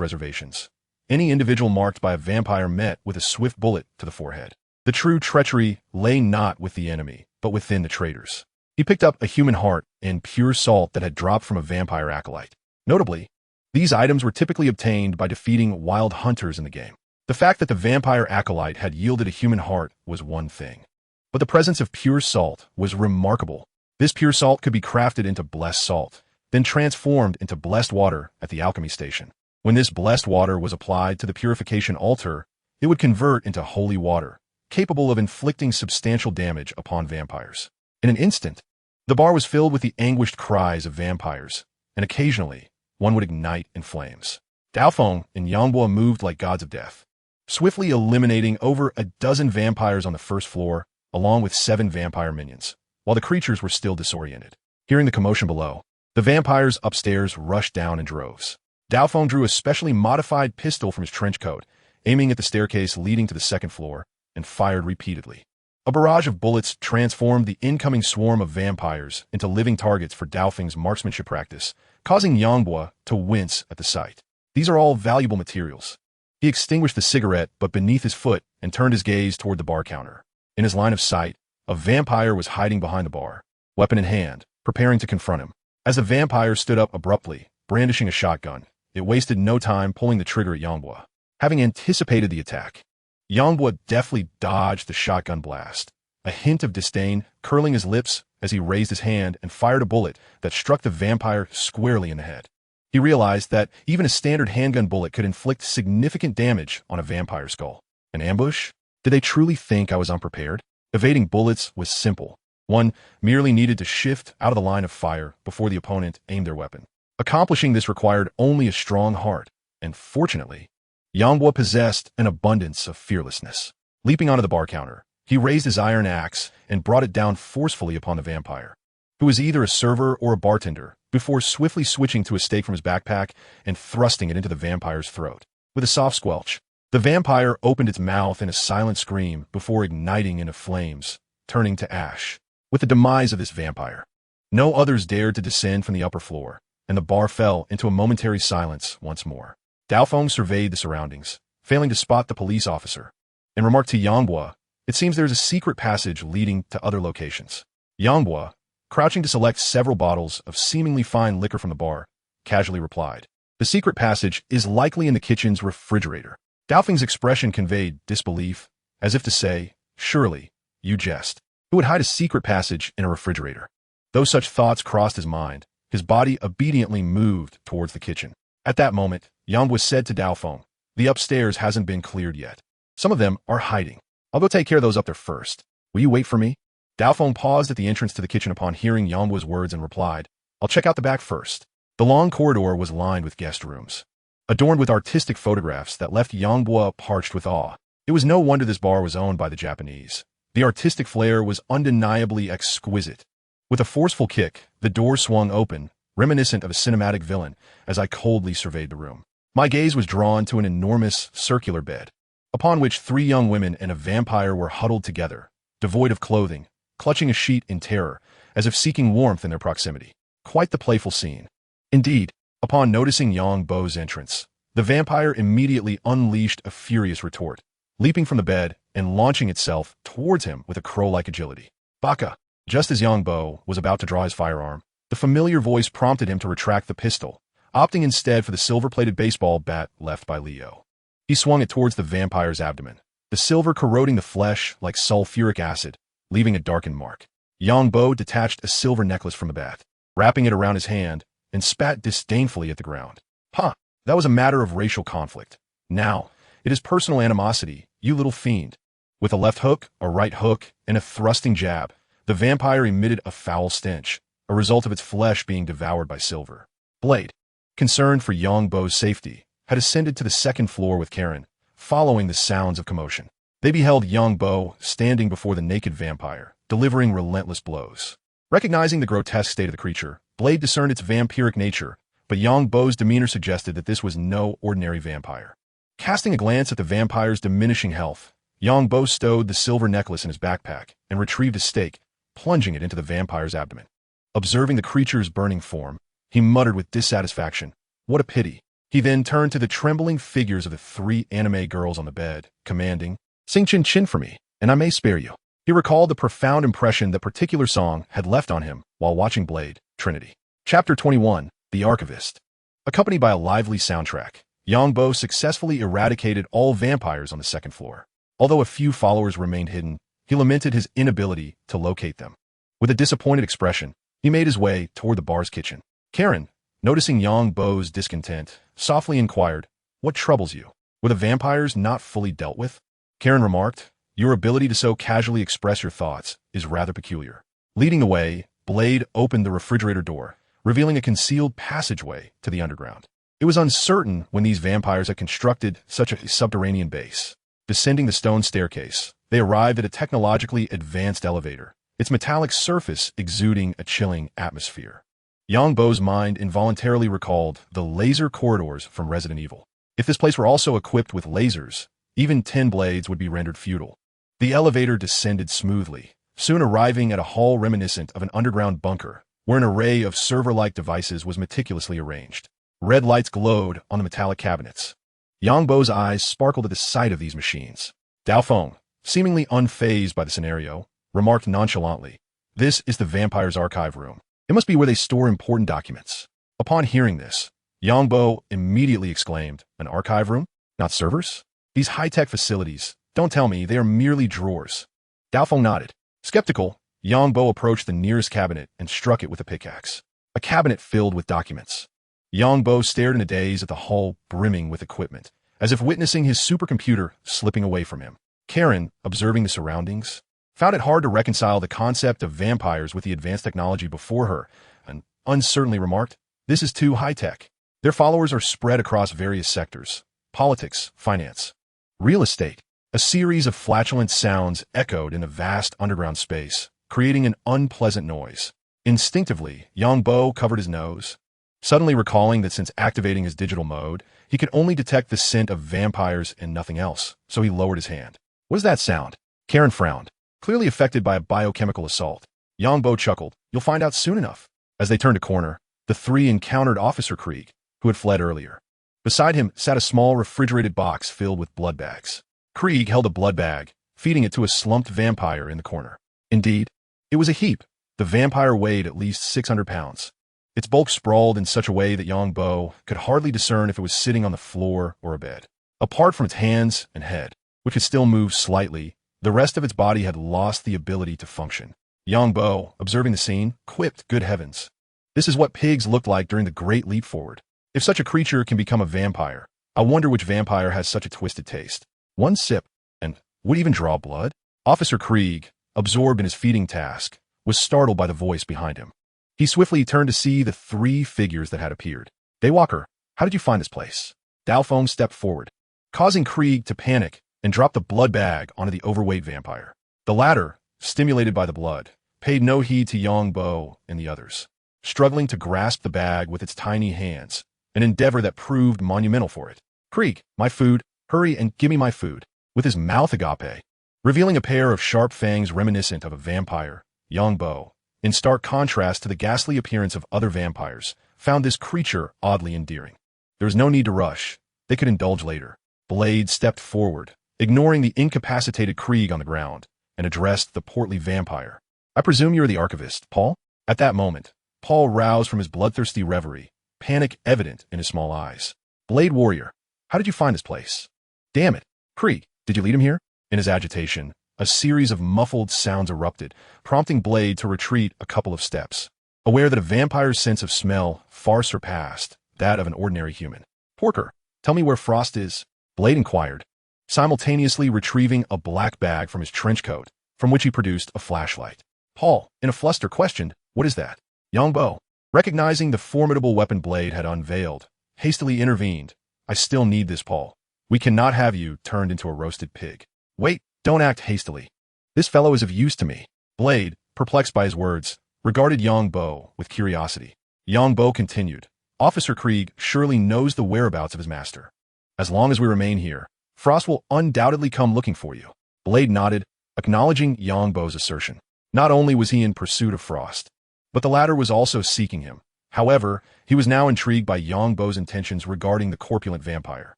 reservations. Any individual marked by a vampire met with a swift bullet to the forehead. The true treachery lay not with the enemy, but within the traitors. He picked up a human heart and pure salt that had dropped from a vampire acolyte. Notably, these items were typically obtained by defeating wild hunters in the game. The fact that the vampire acolyte had yielded a human heart was one thing, but the presence of pure salt was remarkable. This pure salt could be crafted into blessed salt, then transformed into blessed water at the alchemy station. When this blessed water was applied to the purification altar, it would convert into holy water, capable of inflicting substantial damage upon vampires. In an instant, the bar was filled with the anguished cries of vampires, and occasionally, one would ignite in flames. Daofeng and Yangbo moved like gods of death, swiftly eliminating over a dozen vampires on the first floor, along with 7 vampire minions, while the creatures were still disoriented. Hearing the commotion below, the vampires upstairs rushed down in droves. Daofeng drew a specially modified pistol from his trench coat, aiming at the staircase leading to the second floor, and fired repeatedly. A barrage of bullets transformed the incoming swarm of vampires into living targets for Daofeng's marksmanship practice, causing Yangbo to wince at the sight. These are all valuable materials. He extinguished the cigarette but beneath his foot and turned his gaze toward the bar counter. In his line of sight, a vampire was hiding behind the bar, weapon in hand, preparing to confront him. As the vampire stood up abruptly, brandishing a shotgun, it wasted no time pulling the trigger at Yangbo. Having anticipated the attack, Yangbo deftly dodged the shotgun blast, a hint of disdain curling his lips as he raised his hand and fired a bullet that struck the vampire squarely in the head. He realized that even a standard handgun bullet could inflict significant damage on a vampire skull. An ambush? Did they truly think I was unprepared? Evading bullets was simple. One merely needed to shift out of the line of fire before the opponent aimed their weapon. Accomplishing this required only a strong heart, and fortunately, Yangbo possessed an abundance of fearlessness. Leaping onto the bar counter, he raised his iron axe and brought it down forcefully upon the vampire, who was either a server or a bartender, before swiftly switching to a stake from his backpack and thrusting it into the vampire's throat. With a soft squelch, the vampire opened its mouth in a silent scream before igniting into flames, turning to ash. With the demise of this vampire, no others dared to descend from the upper floor, and the bar fell into a momentary silence once more. Daofeng surveyed the surroundings, failing to spot the police officer, and remarked to Yangbo, "It seems there is a secret passage leading to other locations." Yangbo, crouching to select several bottles of seemingly fine liquor from the bar, casually replied, "The secret passage is likely in the kitchen's refrigerator." Daofeng's expression conveyed disbelief, as if to say, "Surely, you jest. Who would hide a secret passage in a refrigerator?" Though such thoughts crossed his mind, his body obediently moved towards the kitchen. At that moment, Yangbo said to Daofeng, "The upstairs hasn't been cleared yet. Some of them are hiding. I'll go take care of those up there first. Will you wait for me?" Daofeng paused at the entrance to the kitchen upon hearing Yangbo's words and replied, "I'll check out the back first." The long corridor was lined with guest rooms, adorned with artistic photographs that left Yangbo parched with awe. It was no wonder this bar was owned by the Japanese. The artistic flair was undeniably exquisite. With a forceful kick, the door swung open, reminiscent of a cinematic villain, as I coldly surveyed the room. My gaze was drawn to an enormous, circular bed, upon which 3 young women and a vampire were huddled together, devoid of clothing, clutching a sheet in terror, as if seeking warmth in their proximity. Quite the playful scene. Indeed, upon noticing Yangbo's entrance, the vampire immediately unleashed a furious retort, leaping from the bed and launching itself towards him with a crow-like agility. "Baka!" Just as Yangbo was about to draw his firearm, the familiar voice prompted him to retract the pistol, opting instead for the silver-plated baseball bat left by Leo. He swung it towards the vampire's abdomen, the silver corroding the flesh like sulfuric acid, leaving a darkened mark. Yangbo detached a silver necklace from the bat, wrapping it around his hand, and spat disdainfully at the ground. "Huh, that was a matter of racial conflict. Now, it is personal animosity, you little fiend." With a left hook, a right hook, and a thrusting jab, the vampire emitted a foul stench, a result of its flesh being devoured by silver. Blade, concerned for Yangbo's safety, had ascended to the second floor with Karen, following the sounds of commotion. They beheld Yangbo standing before the naked vampire, delivering relentless blows. Recognizing the grotesque state of the creature, Blade discerned its vampiric nature, but Yangbo's demeanor suggested that this was no ordinary vampire. Casting a glance at the vampire's diminishing health, Yangbo stowed the silver necklace in his backpack and retrieved a stake, plunging it into the vampire's abdomen. Observing the creature's burning form, he muttered with dissatisfaction, "What a pity." He then turned to the trembling figures of the 3 anime girls on the bed, commanding, "Sing Chin Chin for me, and I may spare you." He recalled the profound impression that particular song had left on him while watching Blade, Trinity. Chapter 21, The Archivist. Accompanied by a lively soundtrack, Yangbo successfully eradicated all vampires on the second floor. Although a few followers remained hidden, he lamented his inability to locate them. With a disappointed expression, he made his way toward the bar's kitchen. Karen, noticing Yangbo's discontent, softly inquired, "What troubles you? Were the vampires not fully dealt with?" Karen remarked, "Your ability to so casually express your thoughts is rather peculiar." Leading the way, Blade opened the refrigerator door, revealing a concealed passageway to the underground. It was uncertain when these vampires had constructed such a subterranean base. Descending the stone staircase, they arrived at a technologically advanced elevator, its metallic surface exuding a chilling atmosphere. Yangbo's mind involuntarily recalled the laser corridors from Resident Evil. If this place were also equipped with lasers, even 10 blades would be rendered futile. The elevator descended smoothly, soon arriving at a hall reminiscent of an underground bunker, where an array of server-like devices was meticulously arranged. Red lights glowed on the metallic cabinets. Yangbo's eyes sparkled at the sight of these machines. Daofeng, seemingly unfazed by the scenario, remarked nonchalantly, "This is the vampire's archive room. It must be where they store important documents." Upon hearing this, Yangbo immediately exclaimed, "An archive room? Not servers? These high-tech facilities, don't tell me they are merely drawers." Daofeng nodded. Skeptical, Yangbo approached the nearest cabinet and struck it with a pickaxe. A cabinet filled with documents. Yangbo stared in a daze at the hall brimming with equipment, as if witnessing his supercomputer slipping away from him. Karen, observing the surroundings, found it hard to reconcile the concept of vampires with the advanced technology before her, and uncertainly remarked, "This is too high-tech." Their followers are spread across various sectors: politics, finance, real estate. A series of flatulent sounds echoed in the vast underground space, creating an unpleasant noise. Instinctively, Yangbo covered his nose, suddenly recalling that since activating his digital mode, he could only detect the scent of vampires and nothing else, so he lowered his hand. "What is that sound?" Karen frowned, clearly affected by a biochemical assault. Yangbo chuckled, "You'll find out soon enough." As they turned a corner, the three encountered Officer Krieg, who had fled earlier. Beside him sat a small refrigerated box filled with blood bags. Krieg held a blood bag, feeding it to a slumped vampire in the corner. Indeed, it was a heap. The vampire weighed at least 600 pounds. Its bulk sprawled in such a way that Yangbo could hardly discern if it was sitting on the floor or a bed. Apart from its hands and head, which could still move slightly, the rest of its body had lost the ability to function. Yangbo, observing the scene, quipped, "Good heavens. This is what pigs looked like during the Great Leap Forward. If such a creature can become a vampire, I wonder which vampire has such a twisted taste." One sip, and would even draw blood? Officer Krieg, absorbed in his feeding task, was startled by the voice behind him. He swiftly turned to see the three figures that had appeared. "Daywalker, how did you find this place?" Daofeng stepped forward, causing Krieg to panic and drop the blood bag onto the overweight vampire. The latter, stimulated by the blood, paid no heed to Yangbo and the others, struggling to grasp the bag with its tiny hands, an endeavor that proved monumental for it. "Krieg, my food. Hurry and give me my food." With his mouth agape, revealing a pair of sharp fangs reminiscent of a vampire, Yangbo, in stark contrast to the ghastly appearance of other vampires, found this creature oddly endearing. There was no need to rush. They could indulge later. Blade stepped forward, ignoring the incapacitated Krieg on the ground, and addressed the portly vampire. "I presume you're the archivist, Paul?" At that moment, Paul roused from his bloodthirsty reverie, panic evident in his small eyes. "Blade warrior, how did you find this place?" "Damn it. Krieg, did you lead him here?" In his agitation, a series of muffled sounds erupted, prompting Blade to retreat a couple of steps, aware that a vampire's sense of smell far surpassed that of an ordinary human. "Porker, tell me where Frost is," Blade inquired, simultaneously retrieving a black bag from his trench coat, from which he produced a flashlight. Paul, in a fluster, questioned, "What is that?" Yangbo, recognizing the formidable weapon Blade had unveiled, hastily intervened. "I still need this, Paul. We cannot have you turned into a roasted pig." "Wait, don't act hastily. This fellow is of use to me." Blade, perplexed by his words, regarded Yangbo with curiosity. Yangbo continued, "Officer Krieg surely knows the whereabouts of his master. As long as we remain here, Frost will undoubtedly come looking for you." Blade nodded, acknowledging Yangbo's assertion. Not only was he in pursuit of Frost, but the latter was also seeking him. However, he was now intrigued by Yangbo's intentions regarding the corpulent vampire.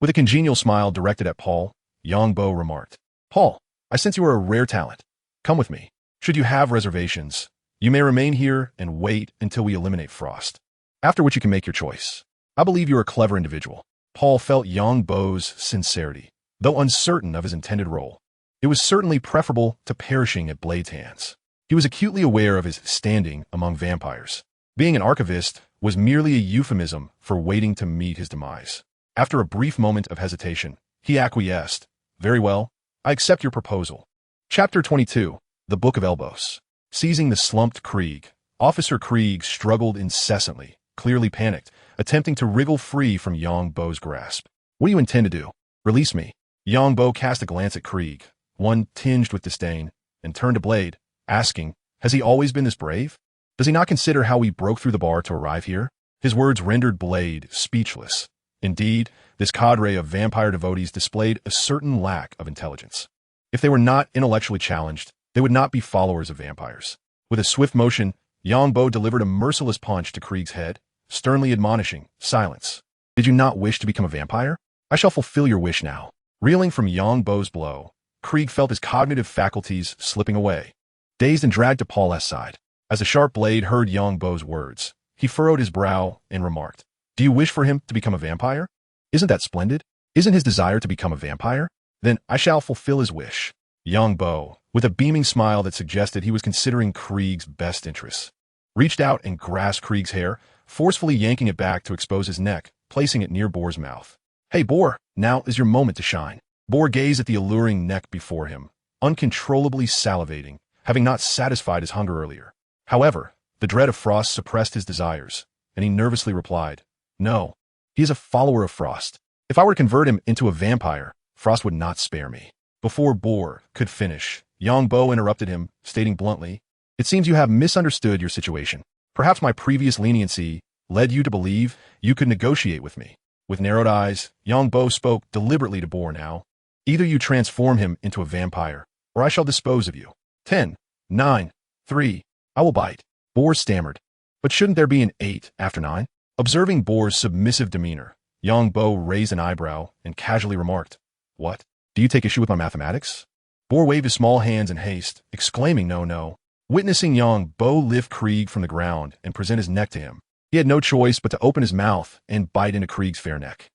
With a congenial smile directed at Paul, Yangbo remarked, "Paul, I sense you are a rare talent. Come with me. Should you have reservations, you may remain here and wait until we eliminate Frost, after which you can make your choice. I believe you are a clever individual." Paul felt Yangbo's sincerity, though uncertain of his intended role. It was certainly preferable to perishing at Blade's hands. He was acutely aware of his standing among vampires. Being an archivist was merely a euphemism for waiting to meet his demise. After a brief moment of hesitation, he acquiesced. "Very well, I accept your proposal." Chapter 22, The Book of Elbows. Seizing the slumped Krieg, Officer Krieg struggled incessantly, clearly panicked, attempting to wriggle free from Yangbo's grasp. "What do you intend to do? Release me." Yangbo cast a glance at Krieg, one tinged with disdain, and turned to Blade, asking, "Has he always been this brave? Does he not consider how we broke through the bar to arrive here?" His words rendered Blade speechless. Indeed, this cadre of vampire devotees displayed a certain lack of intelligence. If they were not intellectually challenged, they would not be followers of vampires. With a swift motion, Yangbo delivered a merciless punch to Krieg's head, sternly admonishing, "Silence. Did you not wish to become a vampire? I shall fulfill your wish now." Reeling from Yangbo's blow, Krieg felt his cognitive faculties slipping away, dazed and dragged to Paul's side. As the sharp blade heard Yangbo's words, he furrowed his brow and remarked, "Do you wish for him to become a vampire? Isn't that splendid? Isn't his desire to become a vampire? Then I shall fulfill his wish." Yangbo, with a beaming smile that suggested he was considering Krieg's best interests, reached out and grasped Krieg's hair, forcefully yanking it back to expose his neck, placing it near Boar's mouth. "Hey, Boar, now is your moment to shine." Boar gazed at the alluring neck before him, uncontrollably salivating, having not satisfied his hunger earlier. However, the dread of Frost suppressed his desires, and he nervously replied, "No, he is a follower of Frost. If I were to convert him into a vampire, Frost would not spare me." Before Boar could finish, Yongbo interrupted him, stating bluntly, "It seems you have misunderstood your situation. Perhaps my previous leniency led you to believe you could negotiate with me." With narrowed eyes, Yongbo spoke deliberately to Boar now. "Either you transform him into a vampire, or I shall dispose of you. 10, 9, 3, I will bite." Boar stammered. "But shouldn't there be an 8 after 9? Observing Boar's submissive demeanor, Yongbo raised an eyebrow and casually remarked, "What? Do you take issue with my mathematics?" Boar waved his small hands in haste, exclaiming, "No, no." Witnessing Yongbo lift Krieg from the ground and present his neck to him, he had no choice but to open his mouth and bite into Krieg's fair neck.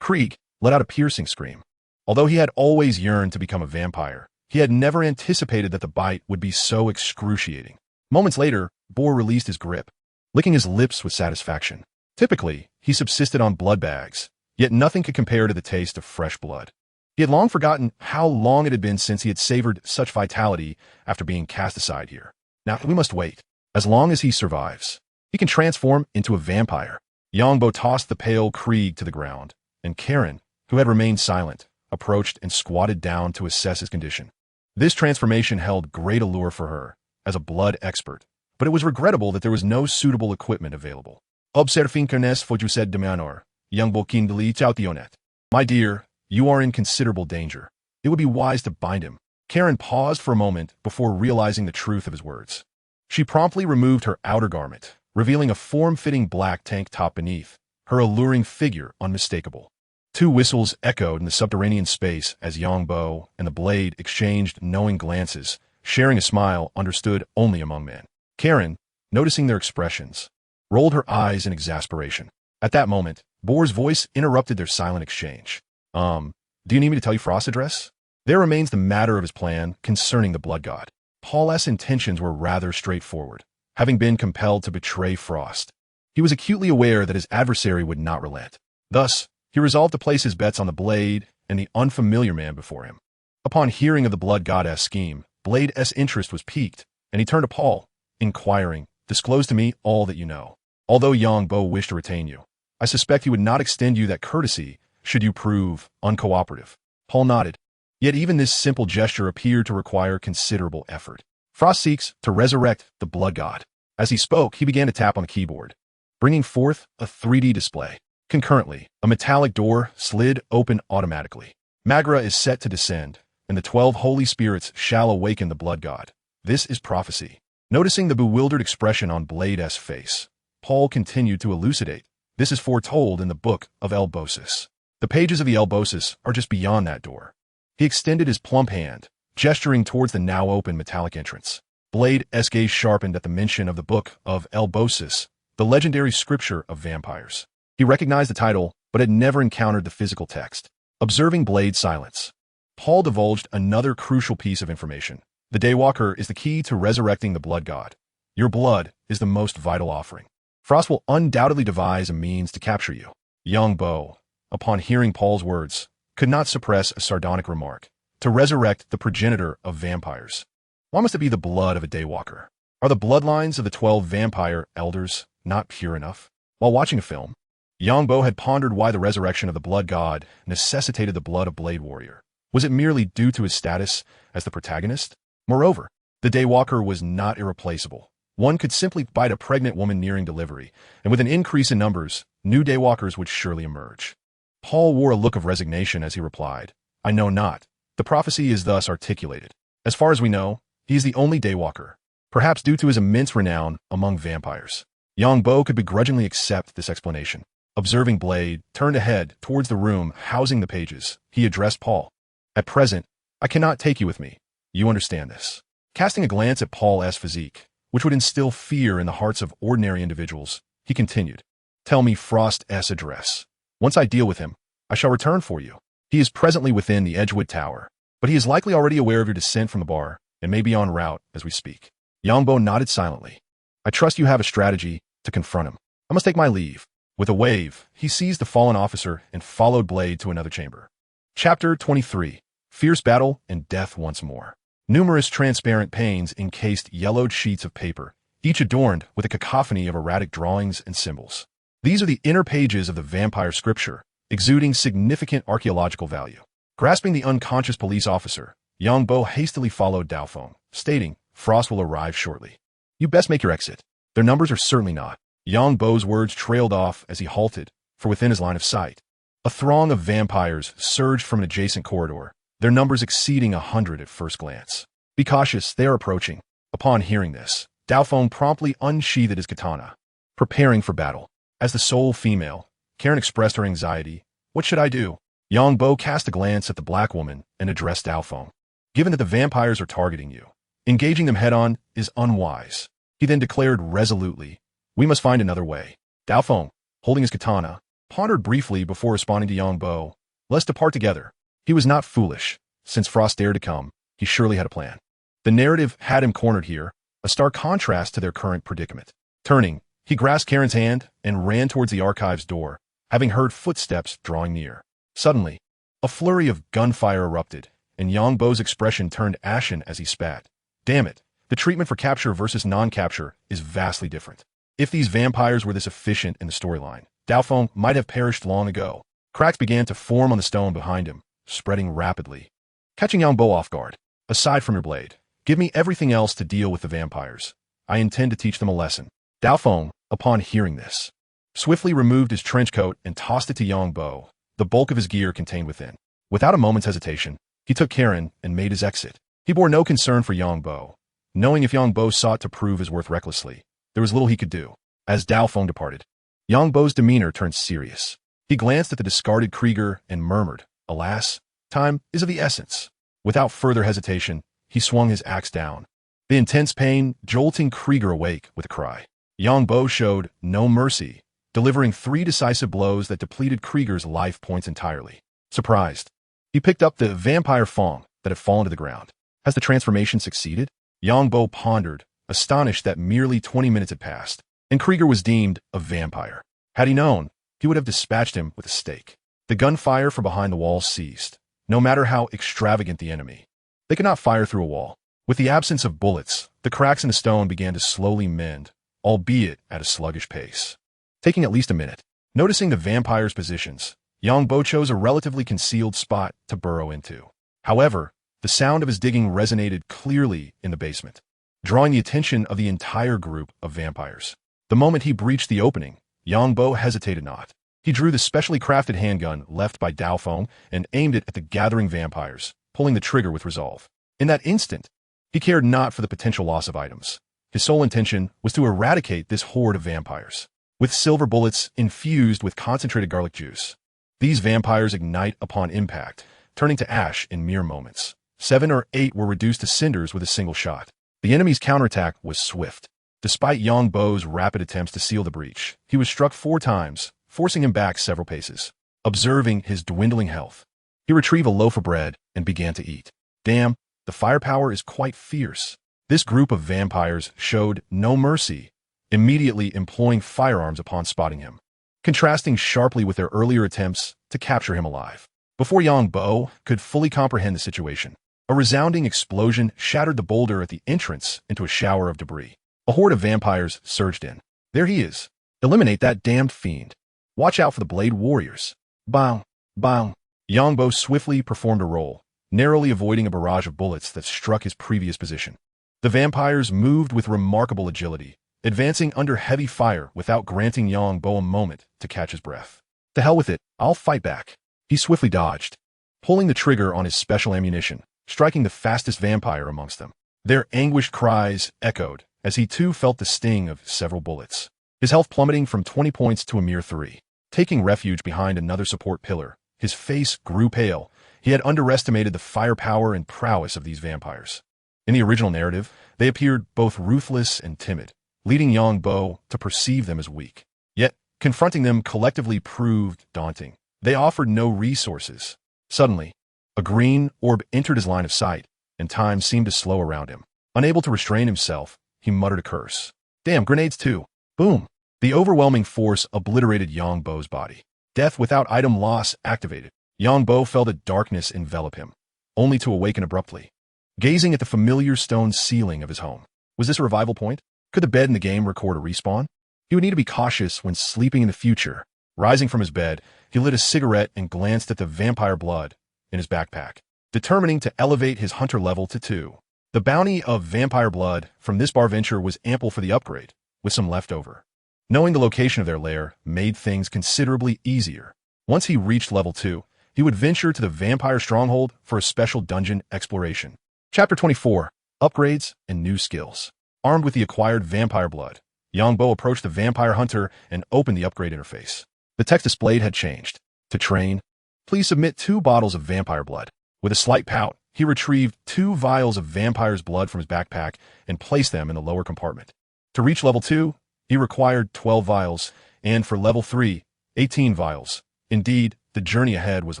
Krieg let out a piercing scream. Although he had always yearned to become a vampire, he had never anticipated that the bite would be so excruciating. Moments later, Boar released his grip, licking his lips with satisfaction. Typically, he subsisted on blood bags, yet nothing could compare to the taste of fresh blood. He had long forgotten how long it had been since he had savored such vitality after being cast aside here. Now, we must wait. As long as he survives, he can transform into a vampire. Yongbo tossed the pale Krieg to the ground, and Karen, who had remained silent, approached and squatted down to assess his condition. This transformation held great allure for her, as a blood expert, but it was regrettable that there was no suitable equipment available. "Observing Kernes Fojused de Manor, Yongbo Kindly Chautionet. My dear, you are in considerable danger. It would be wise to bind him." Karen paused for a moment before realizing the truth of his words. She promptly removed her outer garment, revealing a form-fitting black tank top beneath, her alluring figure unmistakable. Two whistles echoed in the subterranean space as Yongbo and the blade exchanged knowing glances, sharing a smile understood only among men. Karen, noticing their expressions, rolled her eyes in exasperation. At that moment, Boar's voice interrupted their silent exchange. Do you need me to tell you Frost's address?" There remains the matter of his plan concerning the blood god. Paul's intentions were rather straightforward, having been compelled to betray Frost. He was acutely aware that his adversary would not relent. Thus, he resolved to place his bets on the Blade and the unfamiliar man before him. Upon hearing of the blood goddess scheme, Blade's interest was piqued, and he turned to Paul, inquiring, "Disclose to me all that you know. Although Yongbo wished to retain you, I suspect he would not extend you that courtesy should you prove uncooperative." Paul nodded. Yet even this simple gesture appeared to require considerable effort. "Frost seeks to resurrect the blood god." As he spoke, he began to tap on the keyboard, bringing forth a 3D display. Concurrently, a metallic door slid open automatically. Magra is set to descend, and the 12 holy spirits shall awaken the blood god. This is prophecy. Noticing the bewildered expression on Blade's face, Paul continued to elucidate. This is foretold in the book of Elbosis. The pages of the Elbosis are just beyond that door. He extended his plump hand, gesturing towards the now open metallic entrance. Blade's gaze sharpened at the mention of the book of Elbosis, the legendary scripture of vampires. He recognized the title, but had never encountered the physical text. Observing Blade's silence, Paul divulged another crucial piece of information. The Daywalker is the key to resurrecting the blood god. Your blood is the most vital offering. Frost will undoubtedly devise a means to capture you. Yongbo, upon hearing Paul's words, could not suppress a sardonic remark. To resurrect the progenitor of vampires, why must it be the blood of a Daywalker? Are the bloodlines of the 12 vampire elders not pure enough? While watching a film, Yongbo had pondered why the resurrection of the blood god necessitated the blood of Blade Warrior. Was it merely due to his status as the protagonist? Moreover, the Daywalker was not irreplaceable. One could simply bite a pregnant woman nearing delivery, and with an increase in numbers, new Daywalkers would surely emerge. Paul wore a look of resignation as he replied, "I know not. The prophecy is thus articulated. As far as we know, he is the only Daywalker, perhaps due to his immense renown among vampires." Yongbo could begrudgingly accept this explanation. Observing Blade turned ahead towards the room housing the pages, he addressed Paul. "At present, I cannot take you with me. You understand this." Casting a glance at Paul's physique, which would instill fear in the hearts of ordinary individuals, he continued, "Tell me Frost's address. Once I deal with him, I shall return for you. He is presently within the Edgewood Tower, but he is likely already aware of your descent from the bar and may be en route as we speak." Yongbo nodded silently. "I trust you have a strategy to confront him. I must take my leave." With a wave, he seized the fallen officer and followed Blade to another chamber. Chapter 23. Fierce battle and death once more. Numerous transparent panes encased yellowed sheets of paper, each adorned with a cacophony of erratic drawings and symbols. These are the inner pages of the vampire scripture, exuding significant archaeological value. Grasping the unconscious police officer, Yang Bo hastily followed Daofeng, stating, "Frost will arrive shortly. You best make your exit. Their numbers are certainly not." Yang Bo's words trailed off as he halted, for within his line of sight, a throng of vampires surged from an adjacent corridor, their numbers exceeding 100 at first glance. "Be cautious, they are approaching." Upon hearing this, Daofeng promptly unsheathed his katana, preparing for battle. As the sole female, Karen expressed her anxiety. "What should I do?" Yang Bo cast a glance at the black woman and addressed Daofeng. "Given that the vampires are targeting you, engaging them head-on is unwise." He then declared resolutely, "We must find another way." Daofeng, holding his katana, pondered briefly before responding to Yang Bo. "Let's depart together." He was not foolish. Since Frost dared to come, he surely had a plan. The narrative had him cornered here, a stark contrast to their current predicament. Turning, he grasped Karen's hand and ran towards the archive's door, having heard footsteps drawing near. Suddenly, a flurry of gunfire erupted, and Yang Bo's expression turned ashen as he spat. Damn it, the treatment for capture versus non-capture is vastly different. If these vampires were this efficient in the storyline, Daofeng might have perished long ago. Cracks began to form on the stone behind him, spreading rapidly. Catching Yang Bo off guard. "Aside from your blade, give me everything else to deal with the vampires. I intend to teach them a lesson." Daofeng, upon hearing this, swiftly removed his trench coat and tossed it to Yang Bo, the bulk of his gear contained within. Without a moment's hesitation, he took Karen and made his exit. He bore no concern for Yang Bo, knowing if Yang Bo sought to prove his worth recklessly, there was little he could do. As Daofeng departed, Yang Bo's demeanor turned serious. He glanced at the discarded Krieger and murmured, "Alas, time is of the essence." Without further hesitation, he swung his axe down, the intense pain jolting Krieger awake with a cry. Yang Bo showed no mercy, delivering 3 decisive blows that depleted Krieger's life points entirely. Surprised, he picked up the vampire Fong that had fallen to the ground. Has the transformation succeeded? Yang Bo pondered, astonished that merely 20 minutes had passed, and Krieger was deemed a vampire. Had he known, he would have dispatched him with a stake. The gunfire from behind the wall ceased, no matter how extravagant the enemy. They could not fire through a wall. With the absence of bullets, the cracks in the stone began to slowly mend, albeit at a sluggish pace, taking at least a minute. Noticing the vampires' positions, Yang Bo chose a relatively concealed spot to burrow into. However, the sound of his digging resonated clearly in the basement, drawing the attention of the entire group of vampires. The moment he breached the opening, Yang Bo hesitated not. He drew the specially crafted handgun left by Daofeng and aimed it at the gathering vampires, pulling the trigger with resolve. In that instant, he cared not for the potential loss of items. His sole intention was to eradicate this horde of vampires. With silver bullets infused with concentrated garlic juice, these vampires ignite upon impact, turning to ash in mere moments. 7 or 8 were reduced to cinders with a single shot. The enemy's counterattack was swift. Despite Yang Bo's rapid attempts to seal the breach, he was struck 4 times, forcing him back several paces. Observing his dwindling health, he retrieved a loaf of bread and began to eat. Damn, the firepower is quite fierce. This group of vampires showed no mercy, immediately employing firearms upon spotting him, contrasting sharply with their earlier attempts to capture him alive. Before Yang Bo could fully comprehend the situation, a resounding explosion shattered the boulder at the entrance into a shower of debris. A horde of vampires surged in. "There he is. Eliminate that damned fiend. Watch out for the Blade Warriors." Bang, bang. Yang Bo swiftly performed a roll, narrowly avoiding a barrage of bullets that struck his previous position. The vampires moved with remarkable agility, advancing under heavy fire without granting Yang Bo a moment to catch his breath. "To hell with it, I'll fight back." He swiftly dodged, pulling the trigger on his special ammunition, striking the fastest vampire amongst them. Their anguished cries echoed as he too felt the sting of several bullets, his health plummeting from 20 points to a mere 3. Taking refuge behind another support pillar, his face grew pale. He had underestimated the firepower and prowess of these vampires. In the original narrative, they appeared both ruthless and timid, leading Yang Bo to perceive them as weak. Yet, confronting them collectively proved daunting. They offered no resources. Suddenly, a green orb entered his line of sight, and time seemed to slow around him. Unable to restrain himself, he muttered a curse. "Damn, grenades too." Boom! The overwhelming force obliterated Yang Bo's body. Death without item loss activated. Yang Bo felt a darkness envelop him, only to awaken abruptly, gazing at the familiar stone ceiling of his home. Was this a revival point? Could the bed in the game record a respawn? He would need to be cautious when sleeping in the future. Rising from his bed, he lit a cigarette and glanced at the vampire blood in his backpack, determining to elevate his hunter level to 2. The bounty of vampire blood from this bar venture was ample for the upgrade, with some left over. Knowing the location of their lair made things considerably easier. Once he reached level 2, he would venture to the vampire stronghold for a special dungeon exploration. Chapter 24. Upgrades and New Skills. Armed with the acquired vampire blood, Yangbo approached the vampire hunter and opened the upgrade interface. The text displayed had changed. To train, please submit 2 bottles of vampire blood. With a slight pout, he retrieved 2 vials of vampire's blood from his backpack and placed them in the lower compartment. To reach level 2, he required 12 vials, and for level 3, 18 vials. Indeed, the journey ahead was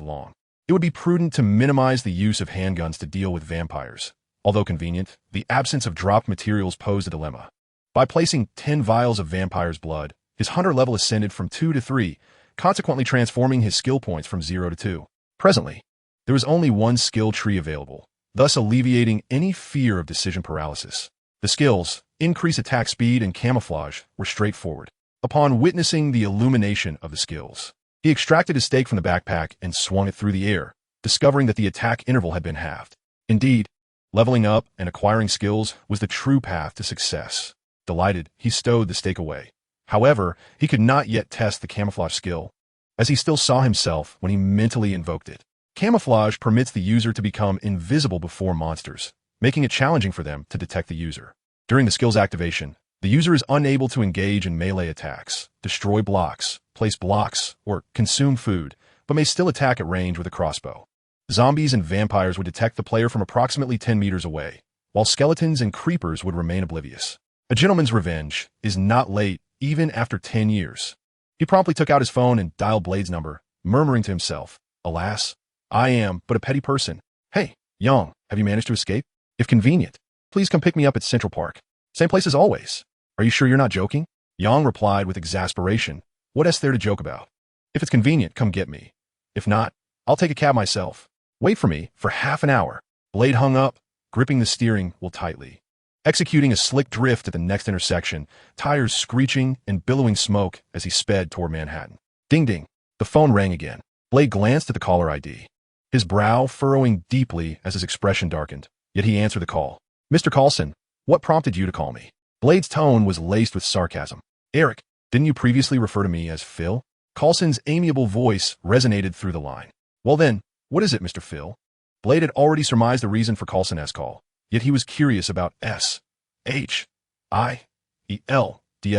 long. It would be prudent to minimize the use of handguns to deal with vampires. Although convenient, the absence of dropped materials posed a dilemma. By placing 10 vials of vampire's blood, his hunter level ascended from 2 to 3, consequently transforming his skill points from 0 to 2. Presently, there was only one skill tree available, thus alleviating any fear of decision paralysis. The skills, increase attack speed and camouflage, were straightforward. Upon witnessing the illumination of the skills, he extracted his stake from the backpack and swung it through the air, discovering that the attack interval had been halved. Indeed, leveling up and acquiring skills was the true path to success. Delighted, he stowed the stake away. However, he could not yet test the camouflage skill, as he still saw himself when he mentally invoked it. Camouflage permits the user to become invisible before monsters, making it challenging for them to detect the user. During the skill's activation, the user is unable to engage in melee attacks, destroy blocks, place blocks, or consume food, but may still attack at range with a crossbow. Zombies and vampires would detect the player from approximately 10 meters away, while skeletons and creepers would remain oblivious. A gentleman's revenge is not late even after 10 years. He promptly took out his phone and dialed Blade's number, murmuring to himself, "Alas, I am but a petty person. Hey, Yang, have you managed to escape? If convenient, please come pick me up at Central Park. Same place as always. Are you sure you're not joking?" Yang replied with exasperation, "What is there to joke about? If it's convenient, come get me. If not, I'll take a cab myself. Wait for me for half an hour." Blade hung up, gripping the steering wheel tightly. Executing a slick drift at the next intersection, tires screeching and billowing smoke as he sped toward Manhattan. Ding ding. The phone rang again. Blade glanced at the caller ID, his brow furrowing deeply as his expression darkened, yet he answered the call. "Mr. Carlson, what prompted you to call me?" Blade's tone was laced with sarcasm. "Eric, didn't you previously refer to me as Phil?" Carlson's amiable voice resonated through the line. "Well then, what is it, Mr. Phil?" Blade had already surmised the reason for Carlson's call, yet he was curious about S.H.I.E.L.'s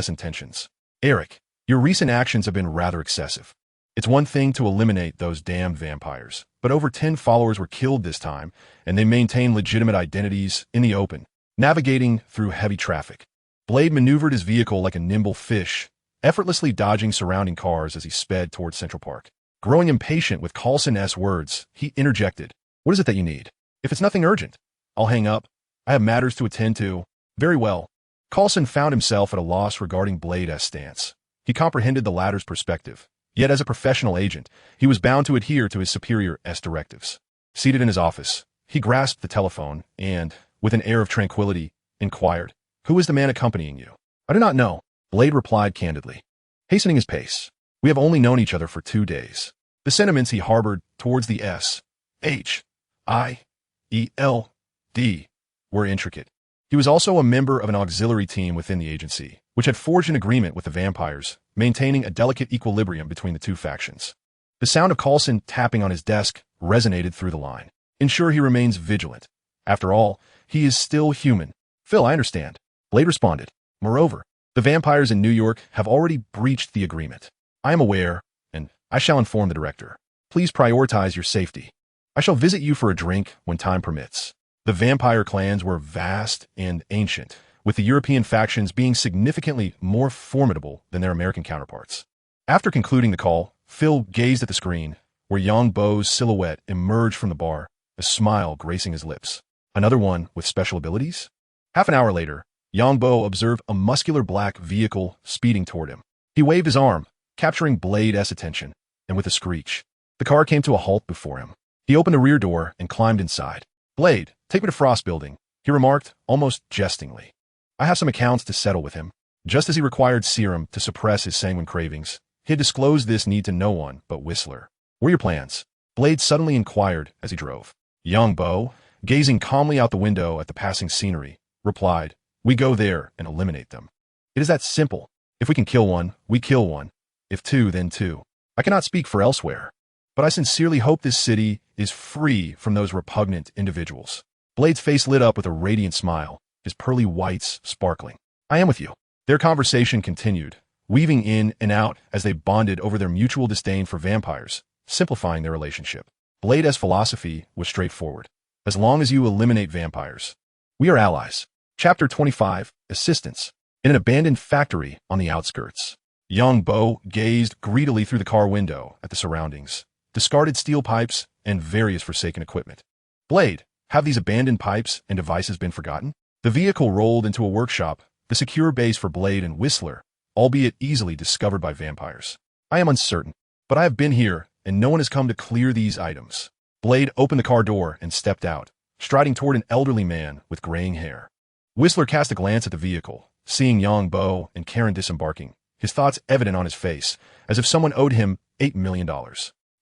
intentions. "Eric, your recent actions have been rather excessive. It's one thing to eliminate those damned vampires, but over 10 followers were killed this time, and they maintain legitimate identities in the open, navigating through heavy traffic." Blade maneuvered his vehicle like a nimble fish, effortlessly dodging surrounding cars as he sped towards Central Park. Growing impatient with Carlson's words, he interjected, "What is it that you need? If it's nothing urgent, I'll hang up. I have matters to attend to." "Very well." Carlson found himself at a loss regarding Blade's stance. He comprehended the latter's perspective, yet as a professional agent, he was bound to adhere to his superior's directives. Seated in his office, he grasped the telephone and, with an air of tranquility, inquired, "Who is the man accompanying you?" "I do not know," Blade replied candidly, hastening his pace. "We have only known each other for 2 days." The sentiments he harbored towards the S.H.I.E.L.D were intricate. He was also a member of an auxiliary team within the agency, which had forged an agreement with the vampires, maintaining a delicate equilibrium between the two factions. The sound of Carlson tapping on his desk resonated through the line. "Ensure he remains vigilant. After all, he is still human." "Phil, I understand," Blade responded. "Moreover, the vampires in New York have already breached the agreement. I am aware, and I shall inform the director. Please prioritize your safety. I shall visit you for a drink when time permits." The vampire clans were vast and ancient, with the European factions being significantly more formidable than their American counterparts. After concluding the call, Phil gazed at the screen, where Yang Bo's silhouette emerged from the bar, a smile gracing his lips. Another one with special abilities? Half an hour later, Yang Bo observed a muscular black vehicle speeding toward him. He waved his arm, capturing Blade's attention, and with a screech, the car came to a halt before him. He opened the rear door and climbed inside. "Blade, take me to Frost Building," he remarked, almost jestingly. "I have some accounts to settle with him." Just as he required serum to suppress his sanguine cravings, he had disclosed this need to no one but Whistler. "What are your plans?" Blade suddenly inquired as he drove. Young Bo, gazing calmly out the window at the passing scenery, replied, "We go there and eliminate them. It is that simple. If we can kill one, we kill one. If two, then two. I cannot speak for elsewhere, but I sincerely hope this city is free from those repugnant individuals." Blade's face lit up with a radiant smile, his pearly whites sparkling. "I am with you." Their conversation continued, weaving in and out as they bonded over their mutual disdain for vampires, simplifying their relationship. Blade's philosophy was straightforward. As long as you eliminate vampires, we are allies. Chapter 25, Assistance. In an abandoned factory on the outskirts, young Bo gazed greedily through the car window at the surroundings, discarded steel pipes, and various forsaken equipment. "Blade, have these abandoned pipes and devices been forgotten?" The vehicle rolled into a workshop, the secure base for Blade and Whistler, albeit easily discovered by vampires. "I am uncertain, but I have been here, and no one has come to clear these items." Blade opened the car door and stepped out, striding toward an elderly man with graying hair. Whistler cast a glance at the vehicle, seeing Young Bo and Karen disembarking, his thoughts evident on his face, as if someone owed him $8 million.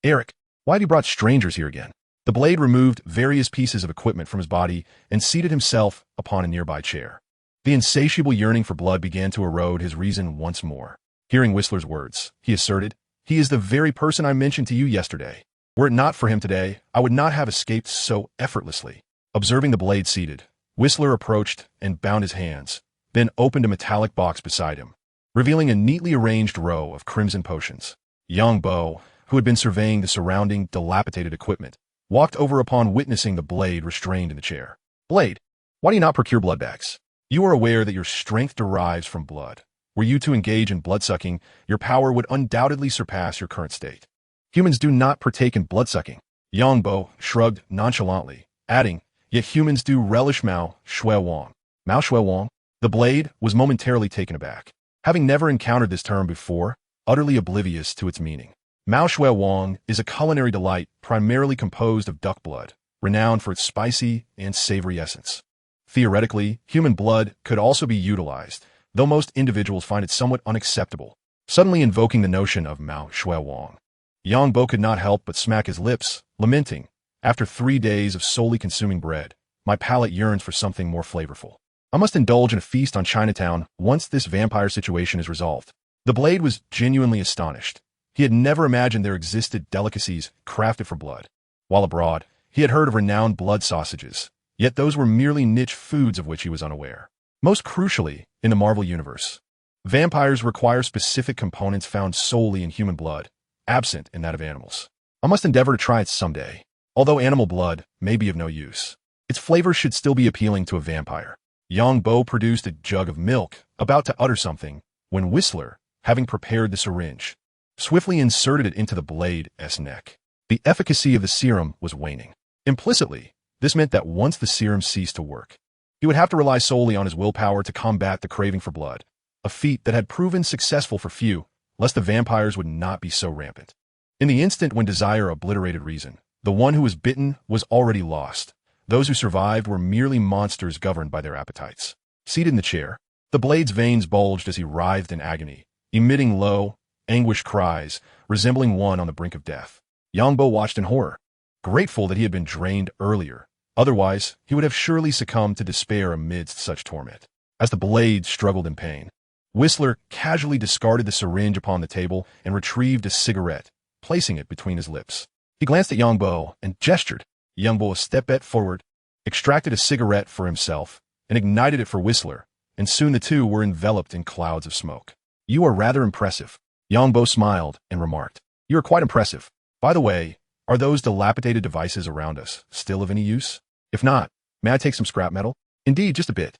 "Eric, why have you brought strangers here again?" The Blade removed various pieces of equipment from his body and seated himself upon a nearby chair. The insatiable yearning for blood began to erode his reason once more. Hearing Whistler's words, he asserted, "He is the very person I mentioned to you yesterday. Were it not for him today, I would not have escaped so effortlessly." Observing the Blade seated, Whistler approached and bound his hands, then opened a metallic box beside him, revealing a neatly arranged row of crimson potions. Young Bo, who had been surveying the surrounding dilapidated equipment, walked over upon witnessing the Blade restrained in the chair. "Blade, why do you not procure blood bags? You are aware that your strength derives from blood. Were you to engage in bloodsucking, your power would undoubtedly surpass your current state. Humans do not partake in bloodsucking." Young Bo shrugged nonchalantly, adding, "Yet humans do relish Mao Shui Wang." Mao Shui Wang? The Blade was momentarily taken aback, having never encountered this term before, utterly oblivious to its meaning. Mao Shui Wang is a culinary delight primarily composed of duck blood, renowned for its spicy and savory essence. Theoretically, human blood could also be utilized, though most individuals find it somewhat unacceptable, suddenly invoking the notion of Mao Shui Wang. Yang Bo could not help but smack his lips, lamenting, "After 3 days of solely consuming bread, my palate yearns for something more flavorful. I must indulge in a feast on Chinatown once this vampire situation is resolved." The Blade was genuinely astonished. He had never imagined there existed delicacies crafted for blood. While abroad, he had heard of renowned blood sausages, yet those were merely niche foods of which he was unaware. Most crucially, in the Marvel Universe, vampires require specific components found solely in human blood, absent in that of animals. I must endeavor to try it someday. Although animal blood may be of no use, its flavor should still be appealing to a vampire. Young Bo produced a jug of milk, about to utter something, when Whistler, having prepared the syringe, swiftly inserted it into the Blade's neck. The efficacy of the serum was waning. Implicitly, this meant that once the serum ceased to work, he would have to rely solely on his willpower to combat the craving for blood, a feat that had proven successful for few, lest the vampires would not be so rampant. In the instant when desire obliterated reason, the one who was bitten was already lost. Those who survived were merely monsters governed by their appetites. Seated in the chair, the Blade's veins bulged as he writhed in agony, emitting low, anguished cries, resembling one on the brink of death. Yang Bo watched in horror, grateful that he had been drained earlier. Otherwise, he would have surely succumbed to despair amidst such torment. As the Blade struggled in pain, Whistler casually discarded the syringe upon the table and retrieved a cigarette, placing it between his lips. He glanced at Young Bo and gestured. Young Bo stepped forward, extracted a cigarette for himself, and ignited it for Whistler, and soon the two were enveloped in clouds of smoke. "You are rather impressive." Young Bo smiled and remarked, "You are quite impressive. By the way, are those dilapidated devices around us still of any use? If not, may I take some scrap metal?" "Indeed, just a bit.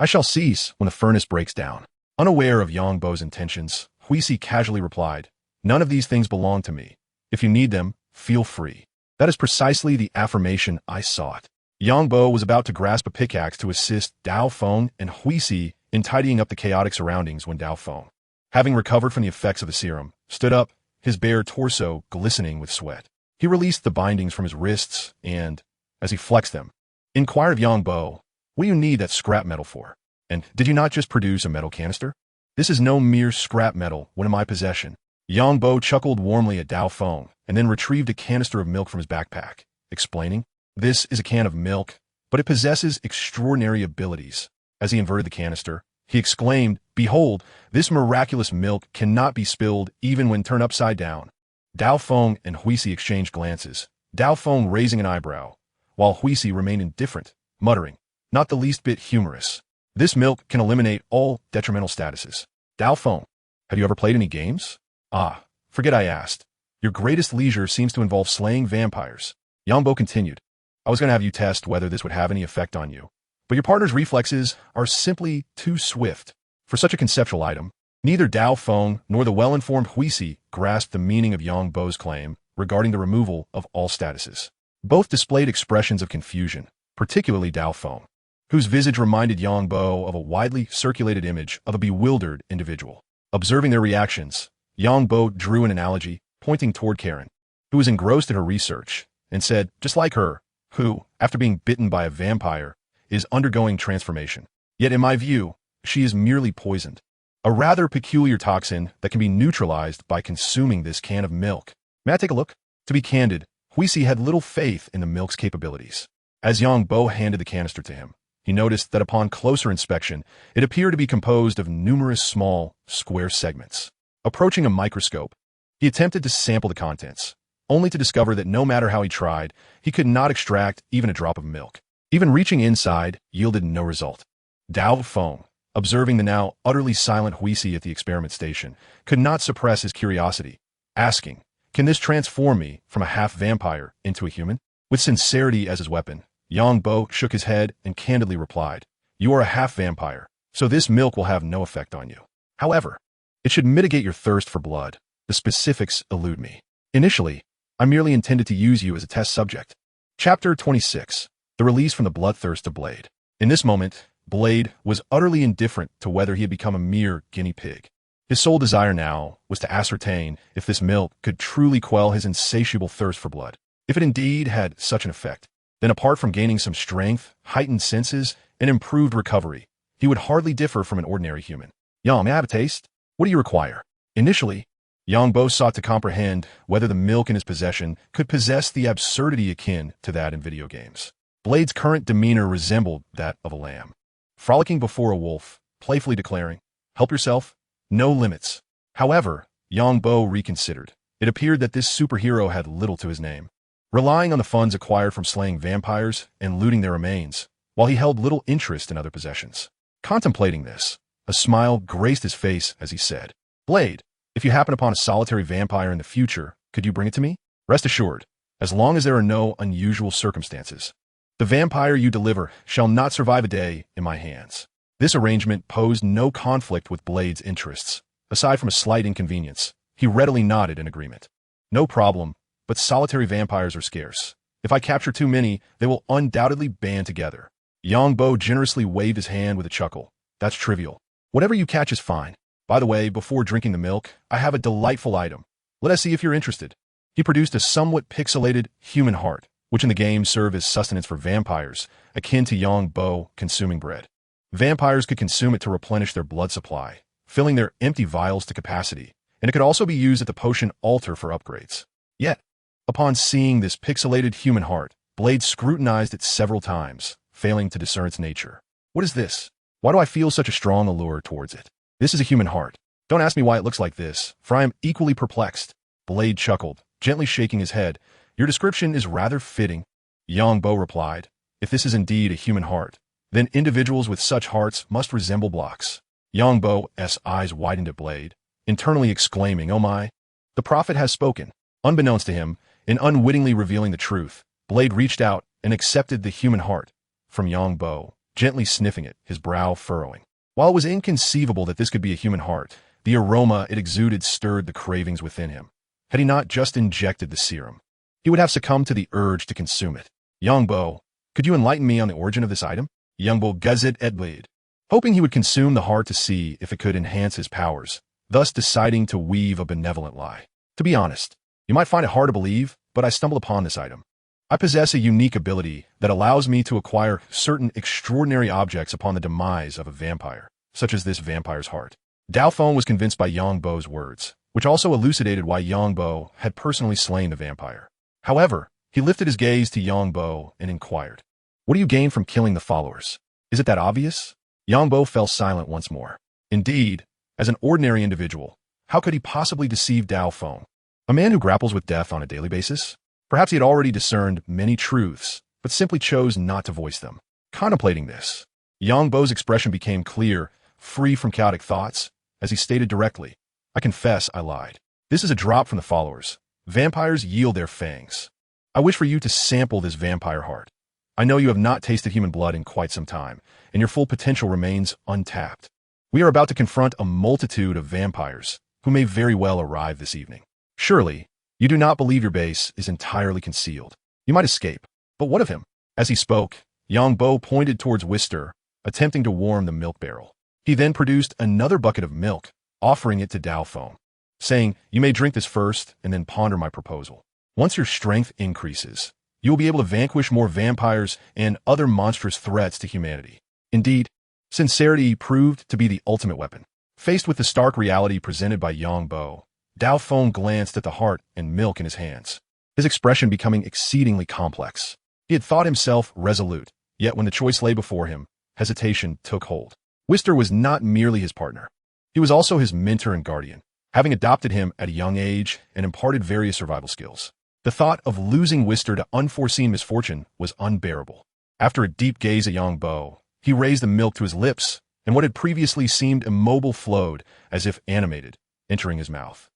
I shall cease when the furnace breaks down." Unaware of Young Bo's intentions, Huisi casually replied, "None of these things belong to me. If you need them, feel free." That is precisely the affirmation I sought. Young Bo was about to grasp a pickaxe to assist Dao Feng and Huisi in tidying up the chaotic surroundings when Dao Feng, having recovered from the effects of the serum, stood up, his bare torso glistening with sweat. He released the bindings from his wrists and, as he flexed them, inquired of Yangbo, "What do you need that scrap metal for? And did you not just produce a metal canister? This is no mere scrap metal when in my possession." Yangbo chuckled warmly at Dao Feng and then retrieved a canister of milk from his backpack, explaining, "This is a can of milk, but it possesses extraordinary abilities." As he inverted the canister, he exclaimed, "Behold, this miraculous milk cannot be spilled even when turned upside down." Dao Feng and Huisi exchanged glances, Dao Feng raising an eyebrow, while Huisi remained indifferent, muttering, "Not the least bit humorous. This milk can eliminate all detrimental statuses." Dao Feng, "Have you ever played any games?" "Ah, forget I asked. Your greatest leisure seems to involve slaying vampires." Yangbo continued, "I was going to have you test whether this would have any effect on you, but your partner's reflexes are simply too swift for such a conceptual item." Neither Dao Feng nor the well-informed Huisi grasped the meaning of Yangbo's claim regarding the removal of all statuses. Both displayed expressions of confusion, particularly Dao Feng, whose visage reminded Yangbo of a widely circulated image of a bewildered individual. Observing their reactions, Yangbo drew an analogy, pointing toward Karen, who was engrossed in her research, and said, "Just like her, who, after being bitten by a vampire, is undergoing transformation. Yet in my view, she is merely poisoned. A rather peculiar toxin that can be neutralized by consuming this can of milk. May I take a look?" To be candid, Huisi had little faith in the milk's capabilities. As Yangbo handed the canister to him, he noticed that upon closer inspection, it appeared to be composed of numerous small, square segments. Approaching a microscope, he attempted to sample the contents, only to discover that no matter how he tried, he could not extract even a drop of milk. Even reaching inside yielded no result. Dao Feng, observing the now utterly silent Huisi at the experiment station, could not suppress his curiosity, asking, "Can this transform me from a half-vampire into a human?" With sincerity as his weapon, Yangbo shook his head and candidly replied, "You are a half-vampire, so this milk will have no effect on you. However, it should mitigate your thirst for blood. The specifics elude me. Initially, I merely intended to use you as a test subject." Chapter 26. The Release from the Bloodthirst of Blade. In this moment, Blade was utterly indifferent to whether he had become a mere guinea pig. His sole desire now was to ascertain if this milk could truly quell his insatiable thirst for blood. If it indeed had such an effect, then apart from gaining some strength, heightened senses, and improved recovery, he would hardly differ from an ordinary human. "Yang, may I have a taste? What do you require?" Initially, Yangbo sought to comprehend whether the milk in his possession could possess the absurdity akin to that in video games. Blade's current demeanor resembled that of a lamb, frolicking before a wolf, playfully declaring, "Help yourself, no limits." However, Yangbo reconsidered. It appeared that this superhero had little to his name, relying on the funds acquired from slaying vampires and looting their remains, while he held little interest in other possessions. Contemplating this, a smile graced his face as he said, "Blade, if you happen upon a solitary vampire in the future, could you bring it to me? Rest assured, as long as there are no unusual circumstances, the vampire you deliver shall not survive a day in my hands." This arrangement posed no conflict with Blade's interests. Aside from a slight inconvenience, he readily nodded in agreement. "No problem, but solitary vampires are scarce. If I capture too many, they will undoubtedly band together." Yangbo generously waved his hand with a chuckle. "That's trivial. Whatever you catch is fine. By the way, before drinking the milk, I have a delightful item. Let us see if you're interested." He produced a somewhat pixelated human heart, which in the game served as sustenance for vampires, akin to Yangbo consuming bread. Vampires could consume it to replenish their blood supply, filling their empty vials to capacity, and it could also be used at the potion altar for upgrades. Yet, upon seeing this pixelated human heart, Blade scrutinized it several times, failing to discern its nature. "What is this? Why do I feel such a strong allure towards it? This is a human heart. Don't ask me why it looks like this, for I am equally perplexed." Blade chuckled, gently shaking his head. "Your description is rather fitting." Yangbo replied, "If this is indeed a human heart, then individuals with such hearts must resemble blocks." Yangbo's eyes widened at Blade, internally exclaiming, "Oh my, the prophet has spoken." Unbeknownst to him, in unwittingly revealing the truth, Blade reached out and accepted the human heart from Yangbo, gently sniffing it, his brow furrowing. While it was inconceivable that this could be a human heart, the aroma it exuded stirred the cravings within him. Had he not just injected the serum, he would have succumbed to the urge to consume it. "Yangbo, could you enlighten me on the origin of this item?" Yangbo gazed at Blade, hoping he would consume the heart to see if it could enhance his powers, thus deciding to weave a benevolent lie. "To be honest, you might find it hard to believe, but I stumbled upon this item. I possess a unique ability that allows me to acquire certain extraordinary objects upon the demise of a vampire, such as this vampire's heart. Dao Feng was convinced by Yang Bo's words, which also elucidated why Yang Bo had personally slain the vampire. However, he lifted his gaze to Yang Bo and inquired, "What do you gain from killing the followers? Is it that obvious?" Yang Bo fell silent once more. Indeed, as an ordinary individual, how could he possibly deceive Dao Feng, a man who grapples with death on a daily basis? Perhaps he had already discerned many truths, but simply chose not to voice them. Contemplating this, Yang Bo's expression became clear, free from chaotic thoughts, as he stated directly, "I confess I lied. This is a drop from the followers. Vampires yield their fangs. I wish for you to sample this vampire heart. I know you have not tasted human blood in quite some time, and your full potential remains untapped. We are about to confront a multitude of vampires who may very well arrive this evening. Surely, you do not believe your base is entirely concealed. You might escape. But what of him?" As he spoke, Yang Bo pointed towards Wister, attempting to warm the milk barrel. He then produced another bucket of milk, offering it to Dao Feng, saying, "You may drink this first and then ponder my proposal. Once your strength increases, you will be able to vanquish more vampires and other monstrous threats to humanity." Indeed, sincerity proved to be the ultimate weapon. Faced with the stark reality presented by Yang Bo, Dao Feng glanced at the heart and milk in his hands, his expression becoming exceedingly complex. He had thought himself resolute, yet when the choice lay before him, hesitation took hold. Wister was not merely his partner. He was also his mentor and guardian, having adopted him at a young age and imparted various survival skills. The thought of losing Wister to unforeseen misfortune was unbearable. After a deep gaze at Yang Bo, he raised the milk to his lips, and what had previously seemed immobile flowed, as if animated, entering his mouth.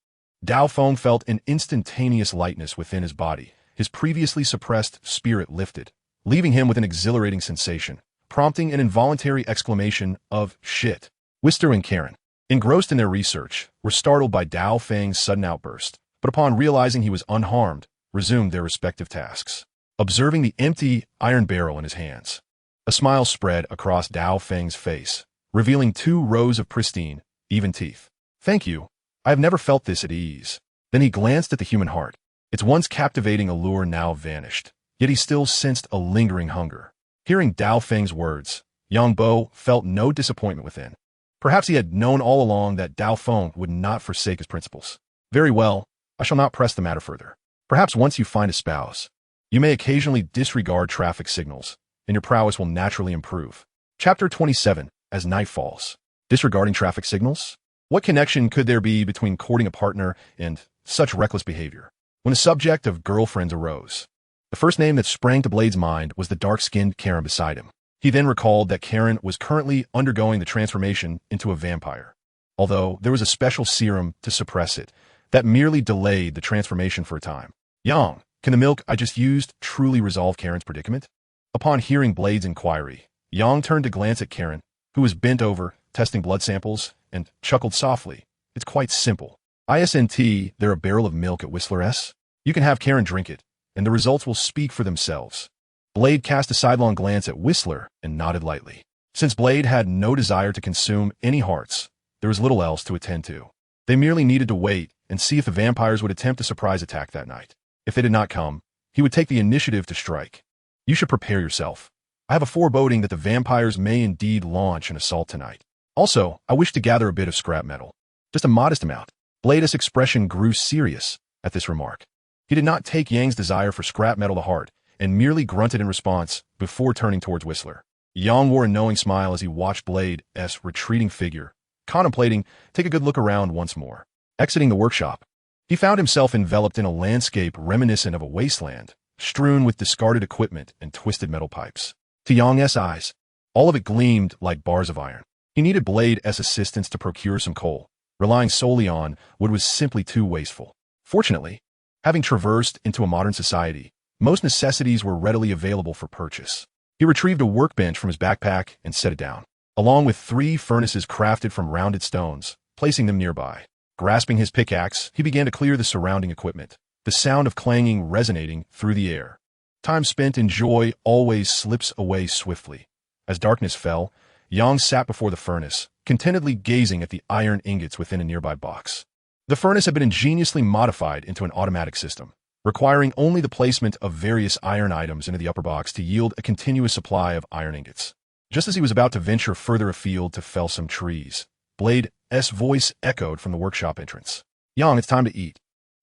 Dao Feng felt an instantaneous lightness within his body. His previously suppressed spirit lifted, leaving him with an exhilarating sensation, prompting an involuntary exclamation of "shit." Wister and Karen, engrossed in their research, were startled by Dao Feng's sudden outburst, but upon realizing he was unharmed, resumed their respective tasks. Observing the empty iron barrel in his hands, a smile spread across Dao Feng's face, revealing 2 rows of pristine, even teeth. "Thank you. I have never felt this at ease." Then he glanced at the human heart. Its once captivating allure now vanished, yet he still sensed a lingering hunger. Hearing Dao Feng's words, Yang Bo felt no disappointment within. Perhaps he had known all along that Dao Feng would not forsake his principles. "Very well, I shall not press the matter further. Perhaps once you find a spouse, you may occasionally disregard traffic signals, and your prowess will naturally improve." Chapter 27, As Night Falls. Disregarding traffic signals? What connection could there be between courting a partner and such reckless behavior? When the subject of girlfriends arose, the first name that sprang to Blade's mind was the dark-skinned Karen beside him. He then recalled that Karen was currently undergoing the transformation into a vampire, although there was a special serum to suppress it that merely delayed the transformation for a time. "Yang, can the milk I just used truly resolve Karen's predicament?" Upon hearing Blade's inquiry, Yang turned to glance at Karen, who was bent over, testing blood samples, and chuckled softly. "It's quite simple. Isn't there a barrel of milk at Whistler S? You can have Karen drink it, and the results will speak for themselves." Blade cast a sidelong glance at Whistler and nodded lightly. Since Blade had no desire to consume any hearts, there was little else to attend to. They merely needed to wait and see if the vampires would attempt a surprise attack that night. If they did not come, he would take the initiative to strike. "You should prepare yourself. I have a foreboding that the vampires may indeed launch an assault tonight. Also, I wish to gather a bit of scrap metal. Just a modest amount." Blade's expression grew serious at this remark. He did not take Yang's desire for scrap metal to heart, and merely grunted in response before turning towards Whistler. Yang wore a knowing smile as he watched Blade's retreating figure, contemplating, take a good look around once more. Exiting the workshop, he found himself enveloped in a landscape reminiscent of a wasteland, strewn with discarded equipment and twisted metal pipes. To Yang's eyes, all of it gleamed like bars of iron. He needed Blade's assistance to procure some coal. Relying solely on wood was simply too wasteful. Fortunately, having traversed into a modern society, most necessities were readily available for purchase. He retrieved a workbench from his backpack and set it down, along with 3 furnaces crafted from rounded stones, placing them nearby. Grasping his pickaxe, he began to clear the surrounding equipment, the sound of clanging resonating through the air. Time spent in joy always slips away swiftly. As darkness fell, Yang sat before the furnace, contentedly gazing at the iron ingots within a nearby box. The furnace had been ingeniously modified into an automatic system, requiring only the placement of various iron items into the upper box to yield a continuous supply of iron ingots. Just as he was about to venture further afield to fell some trees, Blade's voice echoed from the workshop entrance. "Yang, it's time to eat."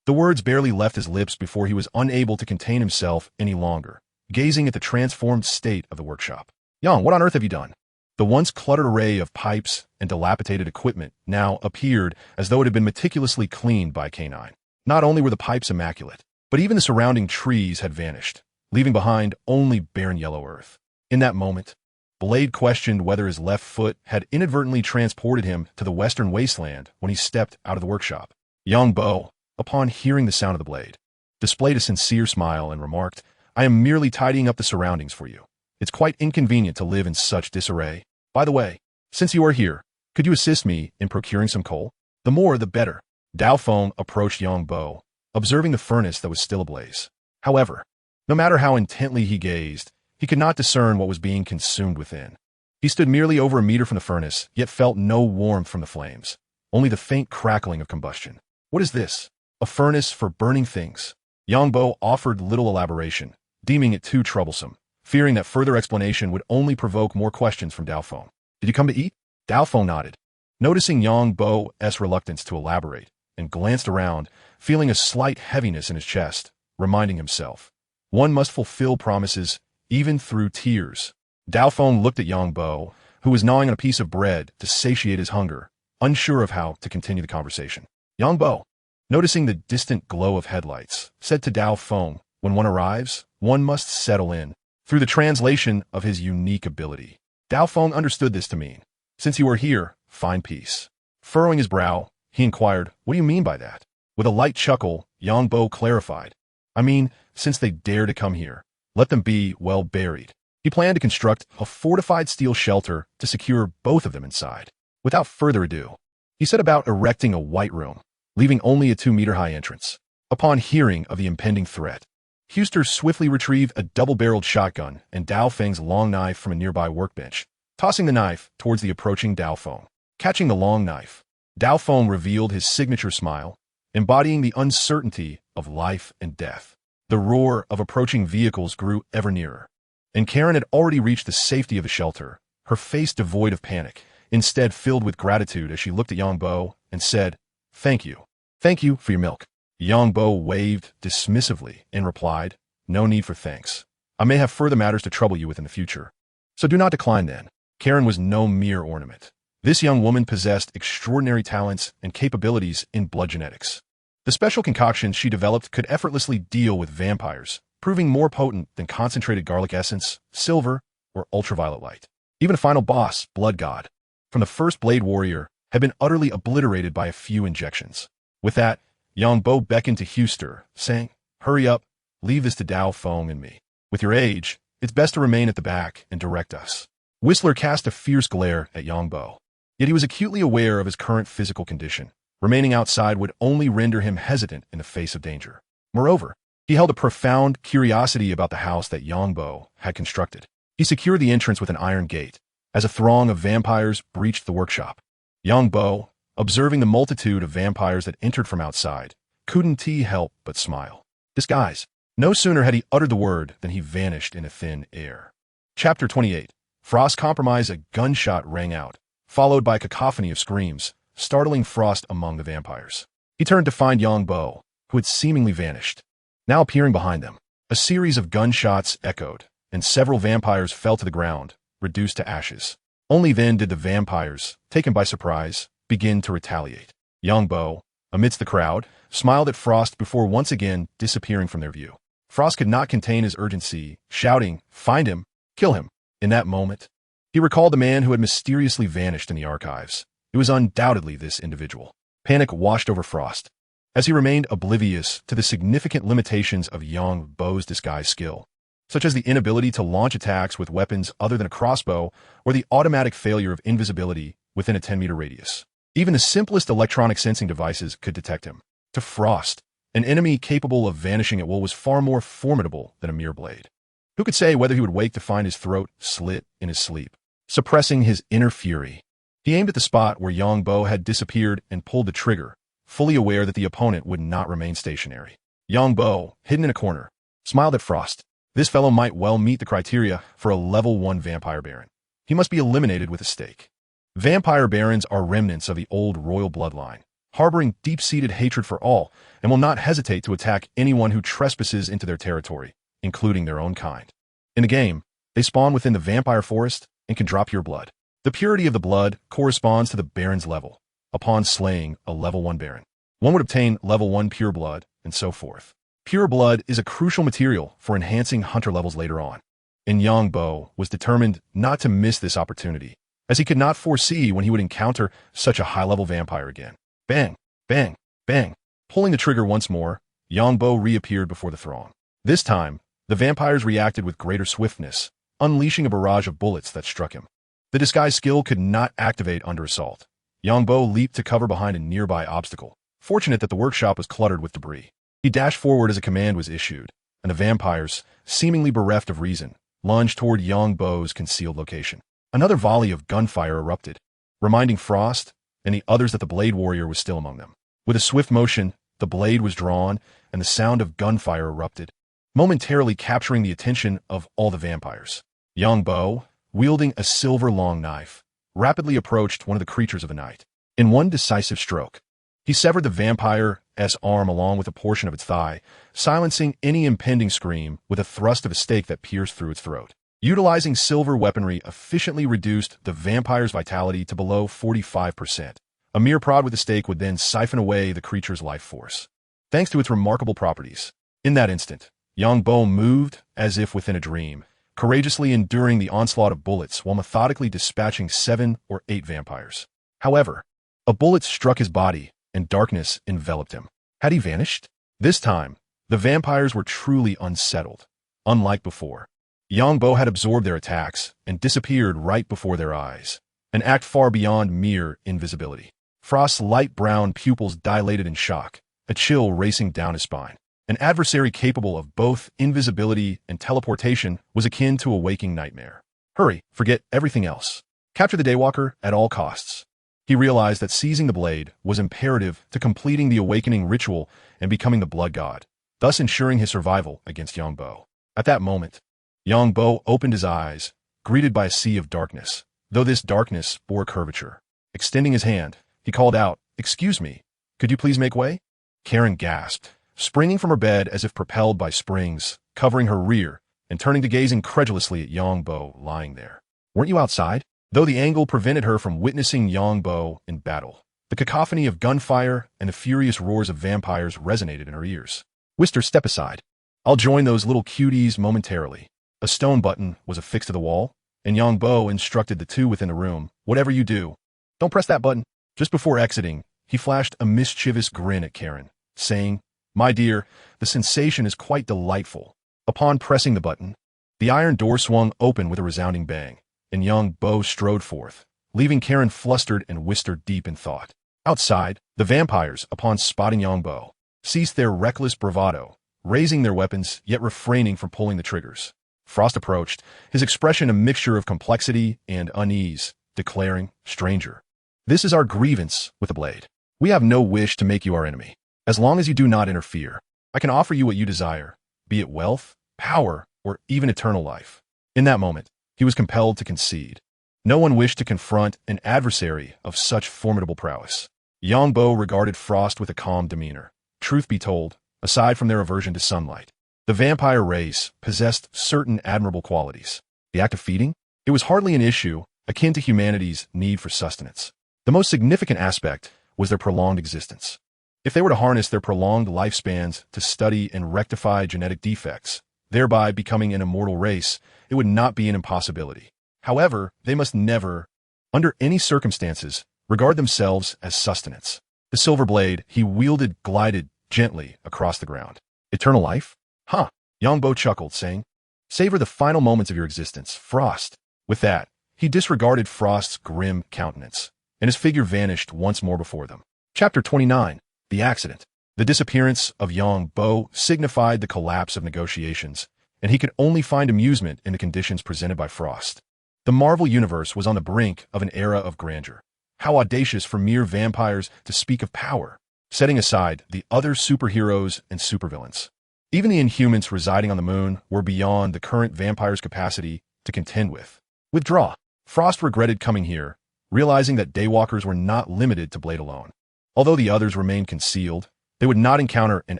The words barely left his lips before he was unable to contain himself any longer, gazing at the transformed state of the workshop. "Yang, what on earth have you done?" The once cluttered array of pipes and dilapidated equipment now appeared as though it had been meticulously cleaned by K9. Not only were the pipes immaculate, but even the surrounding trees had vanished, leaving behind only barren yellow earth. In that moment, Blade questioned whether his left foot had inadvertently transported him to the western wasteland when he stepped out of the workshop. Yang Bo, upon hearing the sound of the blade, displayed a sincere smile and remarked, "I am merely tidying up the surroundings for you. It's quite inconvenient to live in such disarray. By the way, since you are here, could you assist me in procuring some coal? The more, the better." Dao Feng approached Yang Bo, observing the furnace that was still ablaze. However, no matter how intently he gazed, he could not discern what was being consumed within. He stood merely over a meter from the furnace, yet felt no warmth from the flames, only the faint crackling of combustion. "What is this? A furnace for burning things?" Yang Bo offered little elaboration, deeming it too troublesome, fearing that further explanation would only provoke more questions from Dao Feng. "Did you come to eat?" Dao Feng nodded, noticing Yang Bo's reluctance to elaborate, and glanced around, feeling a slight heaviness in his chest, reminding himself, one must fulfill promises even through tears. Dao Feng looked at Yang Bo, who was gnawing on a piece of bread to satiate his hunger, unsure of how to continue the conversation. Yang Bo, noticing the distant glow of headlights, said to Dao Feng, "When one arrives, one must settle in," through the translation of his unique ability. Dao Feng understood this to mean, "Since you are here, find peace." Furrowing his brow, he inquired, "What do you mean by that?" With a light chuckle, Yang Bo clarified, "I mean, since they dare to come here, let them be well buried." He planned to construct a fortified steel shelter to secure both of them inside. Without further ado, he set about erecting a white room, leaving only a 2-meter-high entrance. Upon hearing of the impending threat, Huster swiftly retrieved a double-barreled shotgun and Dao Feng's long knife from a nearby workbench, tossing the knife towards the approaching Dao Feng. Catching the long knife, Dao Feng revealed his signature smile, embodying the uncertainty of life and death. The roar of approaching vehicles grew ever nearer, and Karen had already reached the safety of the shelter, her face devoid of panic, instead filled with gratitude as she looked at Yang Bo and said, "Thank you. Thank you for your milk." Yang Bo waved dismissively and replied, "No need for thanks. I may have further matters to trouble you with in the future. So do not decline then." Karen was no mere ornament. This young woman possessed extraordinary talents and capabilities in blood genetics. The special concoctions she developed could effortlessly deal with vampires, proving more potent than concentrated garlic essence, silver, or ultraviolet light. Even a final boss, Blood God, from the first Blade Warrior, had been utterly obliterated by a few injections. With that, Yang Bo beckoned to Huster, saying, "Hurry up, leave this to Dao Feng and me. With your age, it's best to remain at the back and direct us." Whistler cast a fierce glare at Yang Bo, yet he was acutely aware of his current physical condition. Remaining outside would only render him hesitant in the face of danger. Moreover, he held a profound curiosity about the house that Yang Bo had constructed. He secured the entrance with an iron gate, as a throng of vampires breached the workshop. Yang Bo, observing the multitude of vampires that entered from outside, couldn't he help but smile. Disguise. No sooner had he uttered the word than he vanished in a thin air. Chapter 28. Frost compromise. A gunshot rang out, followed by a cacophony of screams, startling Frost among the vampires. He turned to find Yang Bo, who had seemingly vanished. Now appearing behind them, a series of gunshots echoed, and several vampires fell to the ground, reduced to ashes. Only then did the vampires, taken by surprise, begin to retaliate. Yang Bo, amidst the crowd, smiled at Frost before once again disappearing from their view. Frost could not contain his urgency, shouting, "Find him! Kill him!" In that moment, he recalled the man who had mysteriously vanished in the archives. It was undoubtedly this individual. Panic washed over Frost, as he remained oblivious to the significant limitations of Yang Bo's disguise skill, such as the inability to launch attacks with weapons other than a crossbow or the automatic failure of invisibility within a 10-meter radius. Even the simplest electronic sensing devices could detect him. To Frost, an enemy capable of vanishing at will was far more formidable than a mere blade. Who could say whether he would wake to find his throat slit in his sleep? Suppressing his inner fury, he aimed at the spot where Yang Bo had disappeared and pulled the trigger, fully aware that the opponent would not remain stationary. Yongbo, hidden in a corner, smiled at Frost. This fellow might well meet the criteria for a level 1 vampire baron. He must be eliminated with a stake. Vampire barons are remnants of the old royal bloodline, harboring deep-seated hatred for all, and will not hesitate to attack anyone who trespasses into their territory, including their own kind. In the game, they spawn within the vampire forest and can drop your blood. The purity of the blood corresponds to the baron's level. Upon slaying a level 1 baron, one would obtain level 1 pure blood, and so forth. Pure blood is a crucial material for enhancing hunter levels later on, and Yongbo was determined not to miss this opportunity, as he could not foresee when he would encounter such a high-level vampire again. Bang, bang, bang. Pulling the trigger once more, Yongbo reappeared before the throng. This time, the vampires reacted with greater swiftness, unleashing a barrage of bullets that struck him. The disguise skill could not activate under assault. Yongbo leaped to cover behind a nearby obstacle, fortunate that the workshop was cluttered with debris. He dashed forward as a command was issued, and the vampires, seemingly bereft of reason, lunged toward Yongbo's concealed location. Another volley of gunfire erupted, reminding Frost and the others that the Blade Warrior was still among them. With a swift motion, the blade was drawn, and the sound of gunfire erupted, momentarily capturing the attention of all the vampires. Yongbo, wielding a silver long knife, rapidly approached one of the creatures of the night. In one decisive stroke, he severed the vampire's arm along with a portion of its thigh, silencing any impending scream with a thrust of a stake that pierced through its throat. Utilizing silver weaponry efficiently reduced the vampire's vitality to below 45%. A mere prod with the stake would then siphon away the creature's life force, thanks to its remarkable properties. In that instant, Yongbo moved as if within a dream, courageously enduring the onslaught of bullets while methodically dispatching 7 or 8 vampires. However, a bullet struck his body, and darkness enveloped him. Had he vanished? This time, the vampires were truly unsettled. Unlike before, Yongbo had absorbed their attacks and disappeared right before their eyes, an act far beyond mere invisibility. Frost's light brown pupils dilated in shock, a chill racing down his spine. An adversary capable of both invisibility and teleportation was akin to a waking nightmare. Hurry, forget everything else. Capture the Daywalker at all costs. He realized that seizing the blade was imperative to completing the awakening ritual and becoming the blood god, thus ensuring his survival against Yongbo. At that moment, Yongbo opened his eyes, greeted by a sea of darkness, though this darkness bore curvature. Extending his hand, he called out, "Excuse me, could you please make way?" Karen gasped, springing from her bed as if propelled by springs, covering her rear, and turning to gaze incredulously at Yongbo lying there. "Weren't you outside?" Though the angle prevented her from witnessing Yongbo in battle, the cacophony of gunfire and the furious roars of vampires resonated in her ears. "Wister, step aside. I'll join those little cuties momentarily." A stone button was affixed to the wall, and Yongbo instructed the two within the room, "Whatever you do, don't press that button." Just before exiting, he flashed a mischievous grin at Karen, saying, "My dear, the sensation is quite delightful." Upon pressing the button, the iron door swung open with a resounding bang, and Yongbo strode forth, leaving Karen flustered and Wister deep in thought. Outside, the vampires, upon spotting Yongbo, ceased their reckless bravado, raising their weapons yet refraining from pulling the triggers. Frost approached, his expression a mixture of complexity and unease, declaring, "Stranger, this is our grievance with the blade. We have no wish to make you our enemy. As long as you do not interfere, I can offer you what you desire, be it wealth, power, or even eternal life." In that moment, he was compelled to concede. No one wished to confront an adversary of such formidable prowess. Yongbo regarded Frost with a calm demeanor. Truth be told, aside from their aversion to sunlight, the vampire race possessed certain admirable qualities. The act of feeding? It was hardly an issue, akin to humanity's need for sustenance. The most significant aspect was their prolonged existence. If they were to harness their prolonged lifespans to study and rectify genetic defects, thereby becoming an immortal race, it would not be an impossibility. However, they must never, under any circumstances, regard themselves as sustenance. The silver blade he wielded glided gently across the ground. "Eternal life? Huh." Yongbo chuckled, saying, "Savor the final moments of your existence, Frost." With that, he disregarded Frost's grim countenance, and his figure vanished once more before them. Chapter 29. The Accident. The disappearance of Yongbo signified the collapse of negotiations, and he could only find amusement in the conditions presented by Frost. The Marvel Universe was on the brink of an era of grandeur. How audacious for mere vampires to speak of power. setting aside the other superheroes and supervillains. Even the Inhumans residing on the moon were beyond the current vampire's capacity to contend with. Withdraw. Frost regretted coming here, realizing that Daywalkers were not limited to Blade alone. Although the others remained concealed, they would not encounter an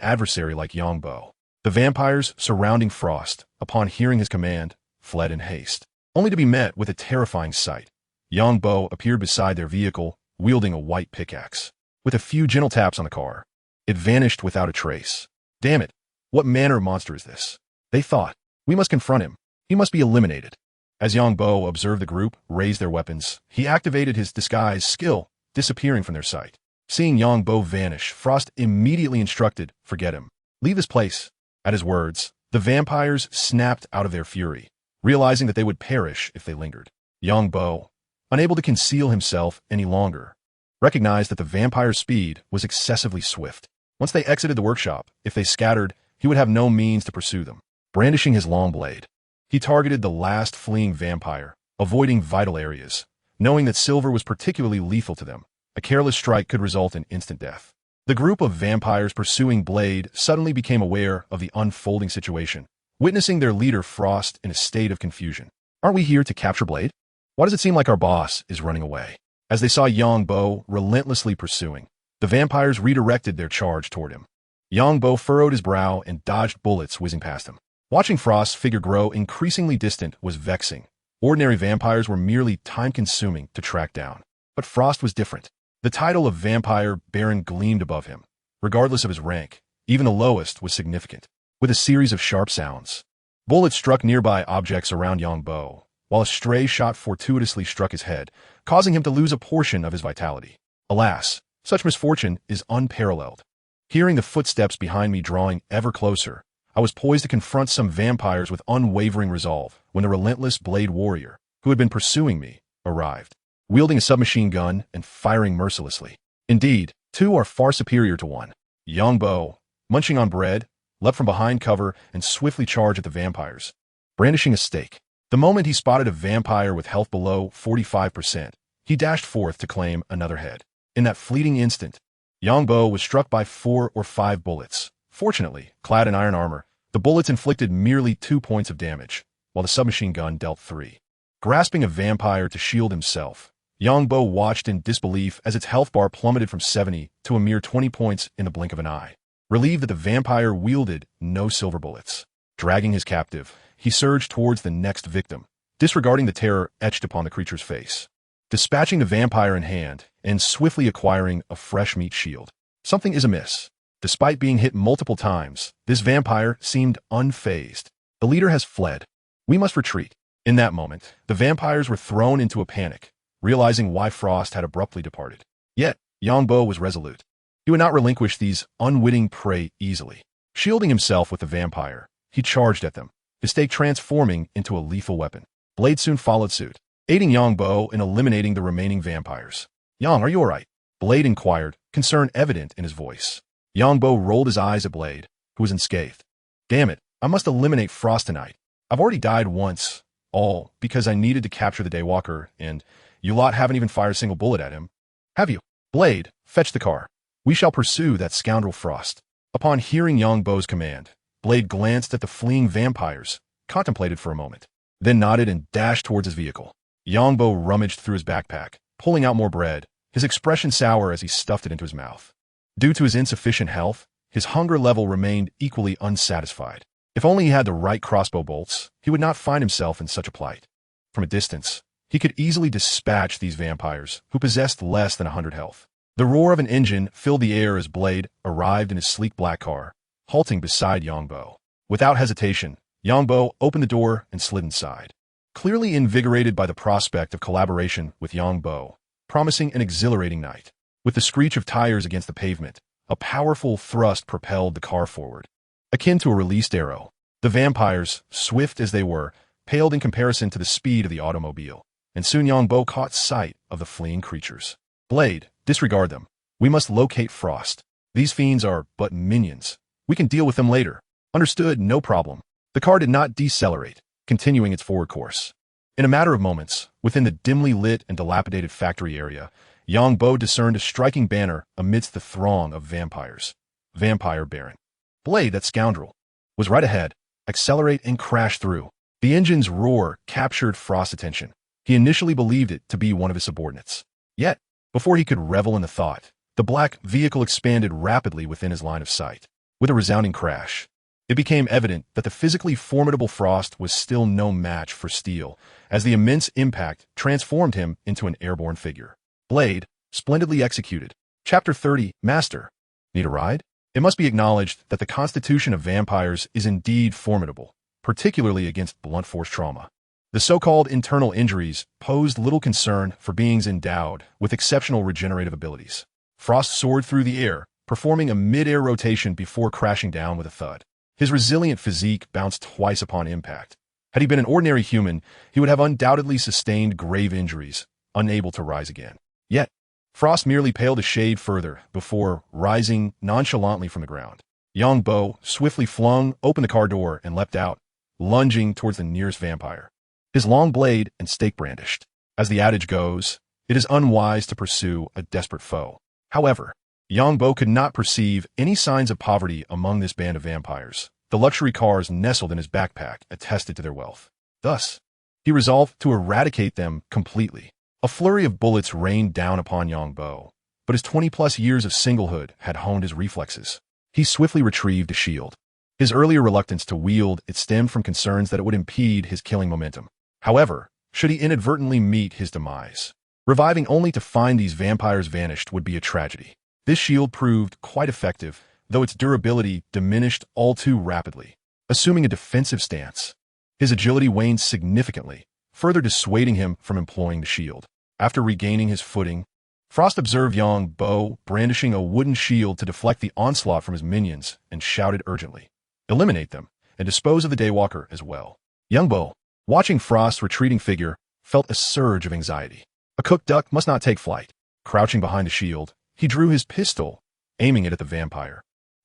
adversary like Yongbo. The vampires surrounding Frost, upon hearing his command, fled in haste, only to be met with a terrifying sight. Yongbo appeared beside their vehicle, wielding a white pickaxe. With a few gentle taps on the car, it vanished without a trace. Damn it! What manner of monster is this? They thought. We must confront him. He must be eliminated. As Yongbo observed the group raise their weapons, he activated his disguise skill, disappearing from their sight. Seeing Yongbo vanish, Frost immediately instructed, "Forget him. Leave this place." At his words, the vampires snapped out of their fury, realizing that they would perish if they lingered. Yongbo, unable to conceal himself any longer, recognized that the vampire's speed was excessively swift. Once they exited the workshop, if they scattered, he would have no means to pursue them. Brandishing his long blade, he targeted the last fleeing vampire, avoiding vital areas, knowing that silver was particularly lethal to them. A careless strike could result in instant death. The group of vampires pursuing Blade suddenly became aware of the unfolding situation, witnessing their leader Frost in a state of confusion. Aren't we here to capture Blade? Why does it seem like our boss is running away? As they saw Yongbo relentlessly pursuing, the vampires redirected their charge toward him. Yongbo furrowed his brow and dodged bullets whizzing past him. Watching Frost's figure grow increasingly distant was vexing. Ordinary vampires were merely time-consuming to track down. But Frost was different. The title of Vampire Baron gleamed above him. Regardless of his rank, even the lowest was significant. With a series of sharp sounds, bullets struck nearby objects around Yongbo, while a stray shot fortuitously struck his head, causing him to lose a portion of his vitality. Alas, such misfortune is unparalleled. Hearing the footsteps behind me drawing ever closer, I was poised to confront some vampires with unwavering resolve when the relentless Blade warrior, who had been pursuing me, arrived, wielding a submachine gun and firing mercilessly. Indeed, two are far superior to one. Yongbo, munching on bread, leapt from behind cover and swiftly charged at the vampires, brandishing a stake. The moment he spotted a vampire with health below 45%, he dashed forth to claim another head. In that fleeting instant, Yongbo was struck by 4 or 5 bullets. Fortunately, clad in iron armor, the bullets inflicted merely 2 points of damage, while the submachine gun dealt 3. Grasping a vampire to shield himself, Yongbo watched in disbelief as its health bar plummeted from 70 to a mere 20 points in the blink of an eye. Relieved that the vampire wielded no silver bullets, dragging his captive, he surged towards the next victim, disregarding the terror etched upon the creature's face. Dispatching the vampire in hand and swiftly acquiring a fresh meat shield. Something is amiss. Despite being hit multiple times, this vampire seemed unfazed. The leader has fled. We must retreat. In that moment, the vampires were thrown into a panic, realizing why Frost had abruptly departed. Yet, Yongbo was resolute. He would not relinquish these unwitting prey easily. Shielding himself with the vampire, he charged at them, his stake transforming into a lethal weapon. Blade soon followed suit, aiding Yongbo in eliminating the remaining vampires. "Yang, are you all right?" Blade inquired, concern evident in his voice. Yongbo rolled his eyes at Blade, who was unscathed. "Damn it, I must eliminate Frost tonight. I've already died once, all because I needed to capture the Daywalker, and you lot haven't even fired a single bullet at him. Have you? Blade, fetch the car. We shall pursue that scoundrel Frost." Upon hearing Yongbo's command, Blade glanced at the fleeing vampires, contemplated for a moment, then nodded and dashed towards his vehicle. Yongbo rummaged through his backpack, pulling out more bread, his expression sour as he stuffed it into his mouth. Due to his insufficient health, his hunger level remained equally unsatisfied. If only he had the right crossbow bolts, he would not find himself in such a plight. From a distance, he could easily dispatch these vampires, who possessed less than 100 health. The roar of an engine filled the air as Blade arrived in his sleek black car, halting beside Yongbo. Without hesitation, Yongbo opened the door and slid inside. Clearly invigorated by the prospect of collaboration with Yongbo, promising an exhilarating night. With the screech of tires against the pavement, a powerful thrust propelled the car forward. Akin to a released arrow, the vampires, swift as they were, paled in comparison to the speed of the automobile, and soon Yongbo caught sight of the fleeing creatures. "Blade, disregard them. We must locate Frost. These fiends are but minions. We can deal with them later." "Understood, no problem." The car did not decelerate, continuing its forward course. In a matter of moments, within the dimly lit and dilapidated factory area, Yongbo discerned a striking banner amidst the throng of vampires. Vampire Baron. Blade, that scoundrel, was right ahead. Accelerate and crash through. The engine's roar captured Frost's attention. He initially believed it to be one of his subordinates. Yet, before he could revel in the thought, the black vehicle expanded rapidly within his line of sight. With a resounding crash, it became evident that the physically formidable Frost was still no match for steel, as the immense impact transformed him into an airborne figure. Blade, splendidly executed. Chapter 30, Master. Need a ride? It must be acknowledged that the constitution of vampires is indeed formidable, particularly against blunt force trauma. The so-called internal injuries posed little concern for beings endowed with exceptional regenerative abilities. Frost soared through the air, performing a mid-air rotation before crashing down with a thud. His resilient physique bounced twice upon impact. Had he been an ordinary human, he would have undoubtedly sustained grave injuries, unable to rise again. Yet, Frost merely paled a shade further before rising nonchalantly from the ground. Yongbo swiftly flung open the car door and leapt out, lunging towards the nearest vampire, his long blade and stake brandished. As the adage goes, it is unwise to pursue a desperate foe. However, Yongbo could not perceive any signs of poverty among this band of vampires. The luxury cars nestled in his backpack attested to their wealth. Thus, he resolved to eradicate them completely. A flurry of bullets rained down upon Yongbo, but his 20-plus years of singlehood had honed his reflexes. He swiftly retrieved a shield. His earlier reluctance to wield it stemmed from concerns that it would impede his killing momentum. However, should he inadvertently meet his demise, reviving only to find these vampires vanished would be a tragedy. This shield proved quite effective, though its durability diminished all too rapidly. Assuming a defensive stance, his agility waned significantly, further dissuading him from employing the shield. After regaining his footing, Frost observed Yongbo brandishing a wooden shield to deflect the onslaught from his minions and shouted urgently, "Eliminate them, and dispose of the Daywalker as well." Yongbo, watching Frost's retreating figure, felt a surge of anxiety. A cooked duck must not take flight. Crouching behind the shield, he drew his pistol, aiming it at the vampire,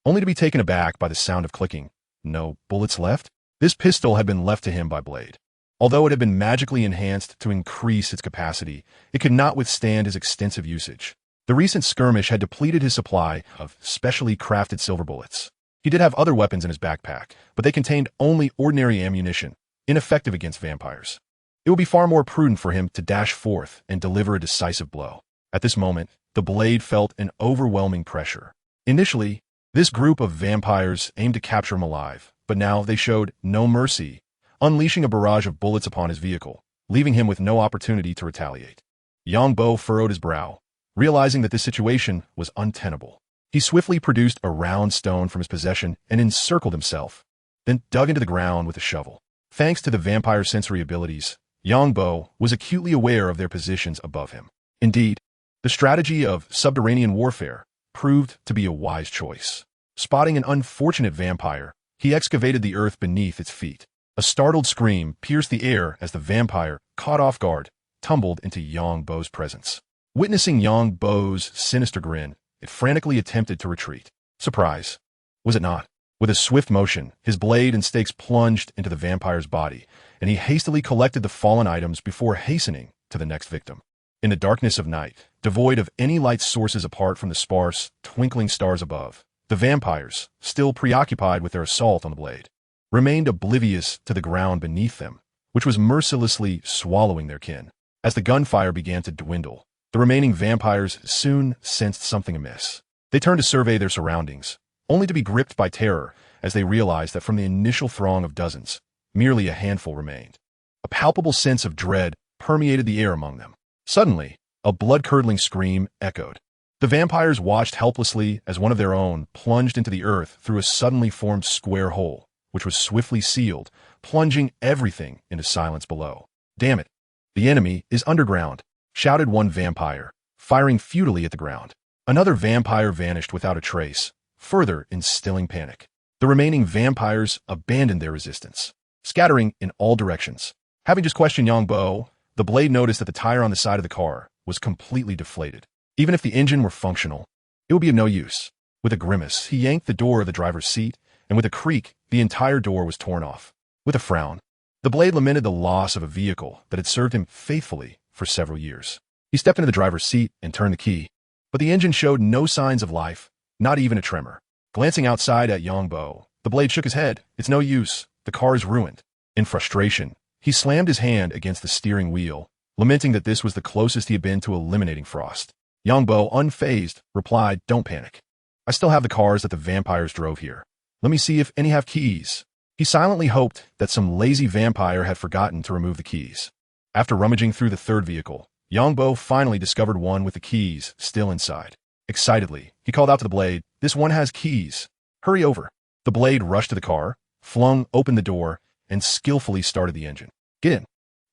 only to be taken aback by the sound of clicking. No bullets left? This pistol had been left to him by Blade. Although it had been magically enhanced to increase its capacity, it could not withstand his extensive usage. The recent skirmish had depleted his supply of specially crafted silver bullets. He did have other weapons in his backpack, but they contained only ordinary ammunition, ineffective against vampires. It would be far more prudent for him to dash forth and deliver a decisive blow. At this moment, the Blade felt an overwhelming pressure. Initially, this group of vampires aimed to capture him alive, but now they showed no mercy, unleashing a barrage of bullets upon his vehicle, leaving him with no opportunity to retaliate. Yongbo furrowed his brow, realizing that this situation was untenable. He swiftly produced a round stone from his possession and encircled himself, then dug into the ground with a shovel. Thanks to the vampire's sensory abilities, Yongbo was acutely aware of their positions above him. Indeed, the strategy of subterranean warfare proved to be a wise choice. Spotting an unfortunate vampire, he excavated the earth beneath its feet. A startled scream pierced the air as the vampire, caught off guard, tumbled into Yongbo's presence. Witnessing Yongbo's sinister grin, it frantically attempted to retreat. Surprise, was it not? With a swift motion, his blade and stakes plunged into the vampire's body, and he hastily collected the fallen items before hastening to the next victim. In the darkness of night, devoid of any light sources apart from the sparse, twinkling stars above, the vampires, still preoccupied with their assault on the blade, remained oblivious to the ground beneath them, which was mercilessly swallowing their kin. As the gunfire began to dwindle, the remaining vampires soon sensed something amiss. They turned to survey their surroundings, only to be gripped by terror as they realized that from the initial throng of dozens, merely a handful remained. A palpable sense of dread permeated the air among them. Suddenly, a blood-curdling scream echoed. The vampires watched helplessly as one of their own plunged into the earth through a suddenly formed square hole, which was swiftly sealed, plunging everything into silence below. "Damn it! The enemy is underground," shouted one vampire, firing futilely at the ground. Another vampire vanished without a trace, further instilling panic. The remaining vampires abandoned their resistance, scattering in all directions. Having just questioned Yongbo, the Blade noticed that the tire on the side of the car was completely deflated. Even if the engine were functional, it would be of no use. With a grimace, he yanked the door of the driver's seat, and with a creak, the entire door was torn off. With a frown, the Blade lamented the loss of a vehicle that had served him faithfully for several years. He stepped into the driver's seat and turned the key, but the engine showed no signs of life, not even a tremor. Glancing outside at Yongbo, the blade shook his head. It's no use. The car is ruined. In frustration, he slammed his hand against the steering wheel, lamenting that this was the closest he had been to eliminating Frost. Yongbo, unfazed, replied, "Don't panic. I still have the cars that the vampires drove here. Let me see if any have keys." He silently hoped that some lazy vampire had forgotten to remove the keys. After rummaging through the third vehicle, Yongbo finally discovered one with the keys still inside. Excitedly, he called out to the blade, "This one has keys. Hurry over." The blade rushed to the car, flung open the door, and skillfully started the engine. "Get in."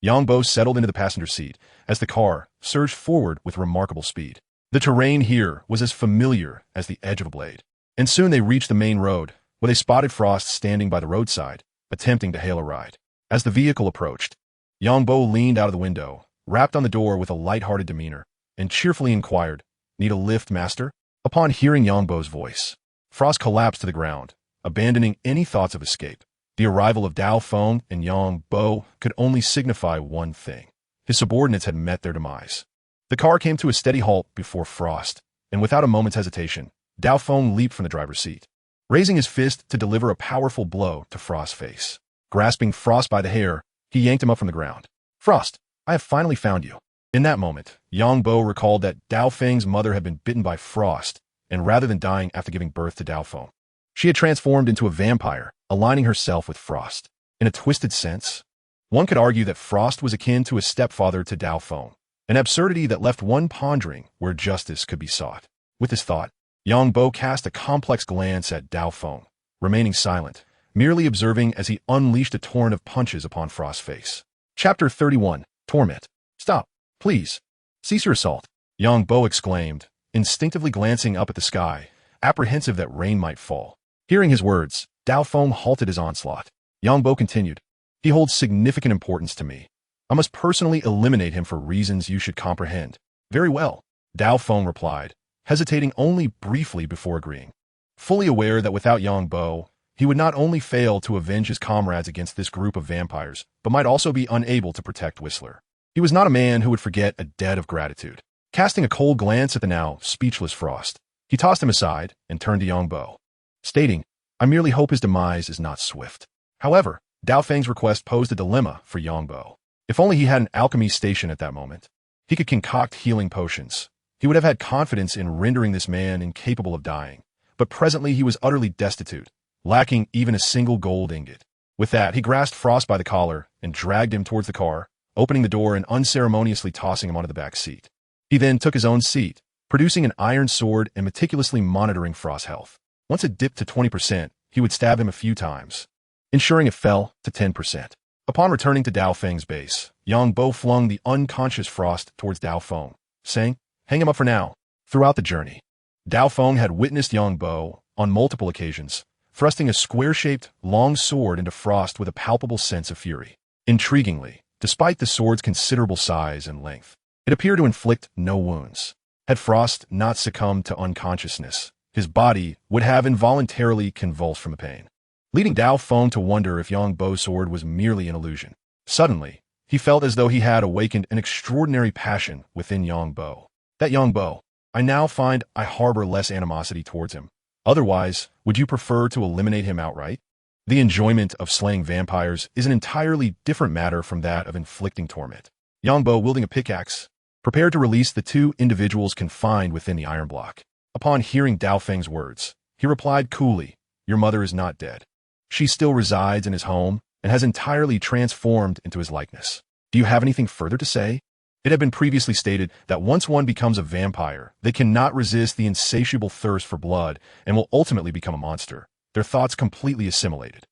Yongbo settled into the passenger seat as the car surged forward with remarkable speed. The terrain here was as familiar as the edge of a blade, and soon they reached the main road, where they spotted Frost standing by the roadside, attempting to hail a ride. As the vehicle approached, Yongbo leaned out of the window, rapped on the door with a light-hearted demeanor, and cheerfully inquired, "Need a lift, master?" Upon hearing Yongbo's voice, Frost collapsed to the ground, abandoning any thoughts of escape. The arrival of Dao Feng and Yongbo could only signify one thing. His subordinates had met their demise. The car came to a steady halt before Frost, and without a moment's hesitation, Dao Feng leaped from the driver's seat, raising his fist to deliver a powerful blow to Frost's face. Grasping Frost by the hair, he yanked him up from the ground. "Frost, I have finally found you." In that moment, Yongbo recalled that Dao Feng's mother had been bitten by Frost, and rather than dying after giving birth to Dao Feng, she had transformed into a vampire, aligning herself with Frost. In a twisted sense, one could argue that Frost was akin to a stepfather to Dao Feng, an absurdity that left one pondering where justice could be sought. With this thought, Yongbo cast a complex glance at Dao Feng, remaining silent, merely observing as he unleashed a torrent of punches upon Frost's face. Chapter 31. Torment. "Stop, please. Cease your assault," Yongbo exclaimed, instinctively glancing up at the sky, apprehensive that rain might fall. Hearing his words, Dao Feng halted his onslaught. Yongbo continued, "He holds significant importance to me. I must personally eliminate him for reasons you should comprehend." "Very well," Dao Feng replied, hesitating only briefly before agreeing. Fully aware that without Yongbo, he would not only fail to avenge his comrades against this group of vampires, but might also be unable to protect Whistler. He was not a man who would forget a debt of gratitude. Casting a cold glance at the now speechless Frost, he tossed him aside and turned to Yongbo, stating, "I merely hope his demise is not swift." However, Dao Feng's request posed a dilemma for Yongbo. If only he had an alchemy station at that moment, he could concoct healing potions. He would have had confidence in rendering this man incapable of dying. But presently he was utterly destitute, lacking even a single gold ingot. With that, he grasped Frost by the collar and dragged him towards the car, opening the door and unceremoniously tossing him onto the back seat. He then took his own seat, producing an iron sword and meticulously monitoring Frost's health. Once it dipped to 20%, he would stab him a few times, ensuring it fell to 10%. Upon returning to Dao Feng's base, Yongbo flung the unconscious Frost towards Dao Feng, saying, "Hang him up for now." Throughout the journey, Dao Feng had witnessed Yongbo, on multiple occasions, thrusting a square-shaped, long sword into Frost with a palpable sense of fury. Intriguingly, despite the sword's considerable size and length, it appeared to inflict no wounds. Had Frost not succumbed to unconsciousness, his body would have involuntarily convulsed from the pain, leading Dao Feng to wonder if Yongbo's sword was merely an illusion. Suddenly, he felt as though he had awakened an extraordinary passion within Yongbo. That Yongbo, I now find I harbor less animosity towards him. Otherwise, would you prefer to eliminate him outright? The enjoyment of slaying vampires is an entirely different matter from that of inflicting torment. Yongbo, wielding a pickaxe, prepared to release the two individuals confined within the iron block. Upon hearing Dao Feng's words, he replied coolly, "Your mother is not dead. She still resides in his home and has entirely transformed into his likeness. Do you have anything further to say?" It had been previously stated that once one becomes a vampire, they cannot resist the insatiable thirst for blood and will ultimately become a monster. Their thoughts completely assimilated.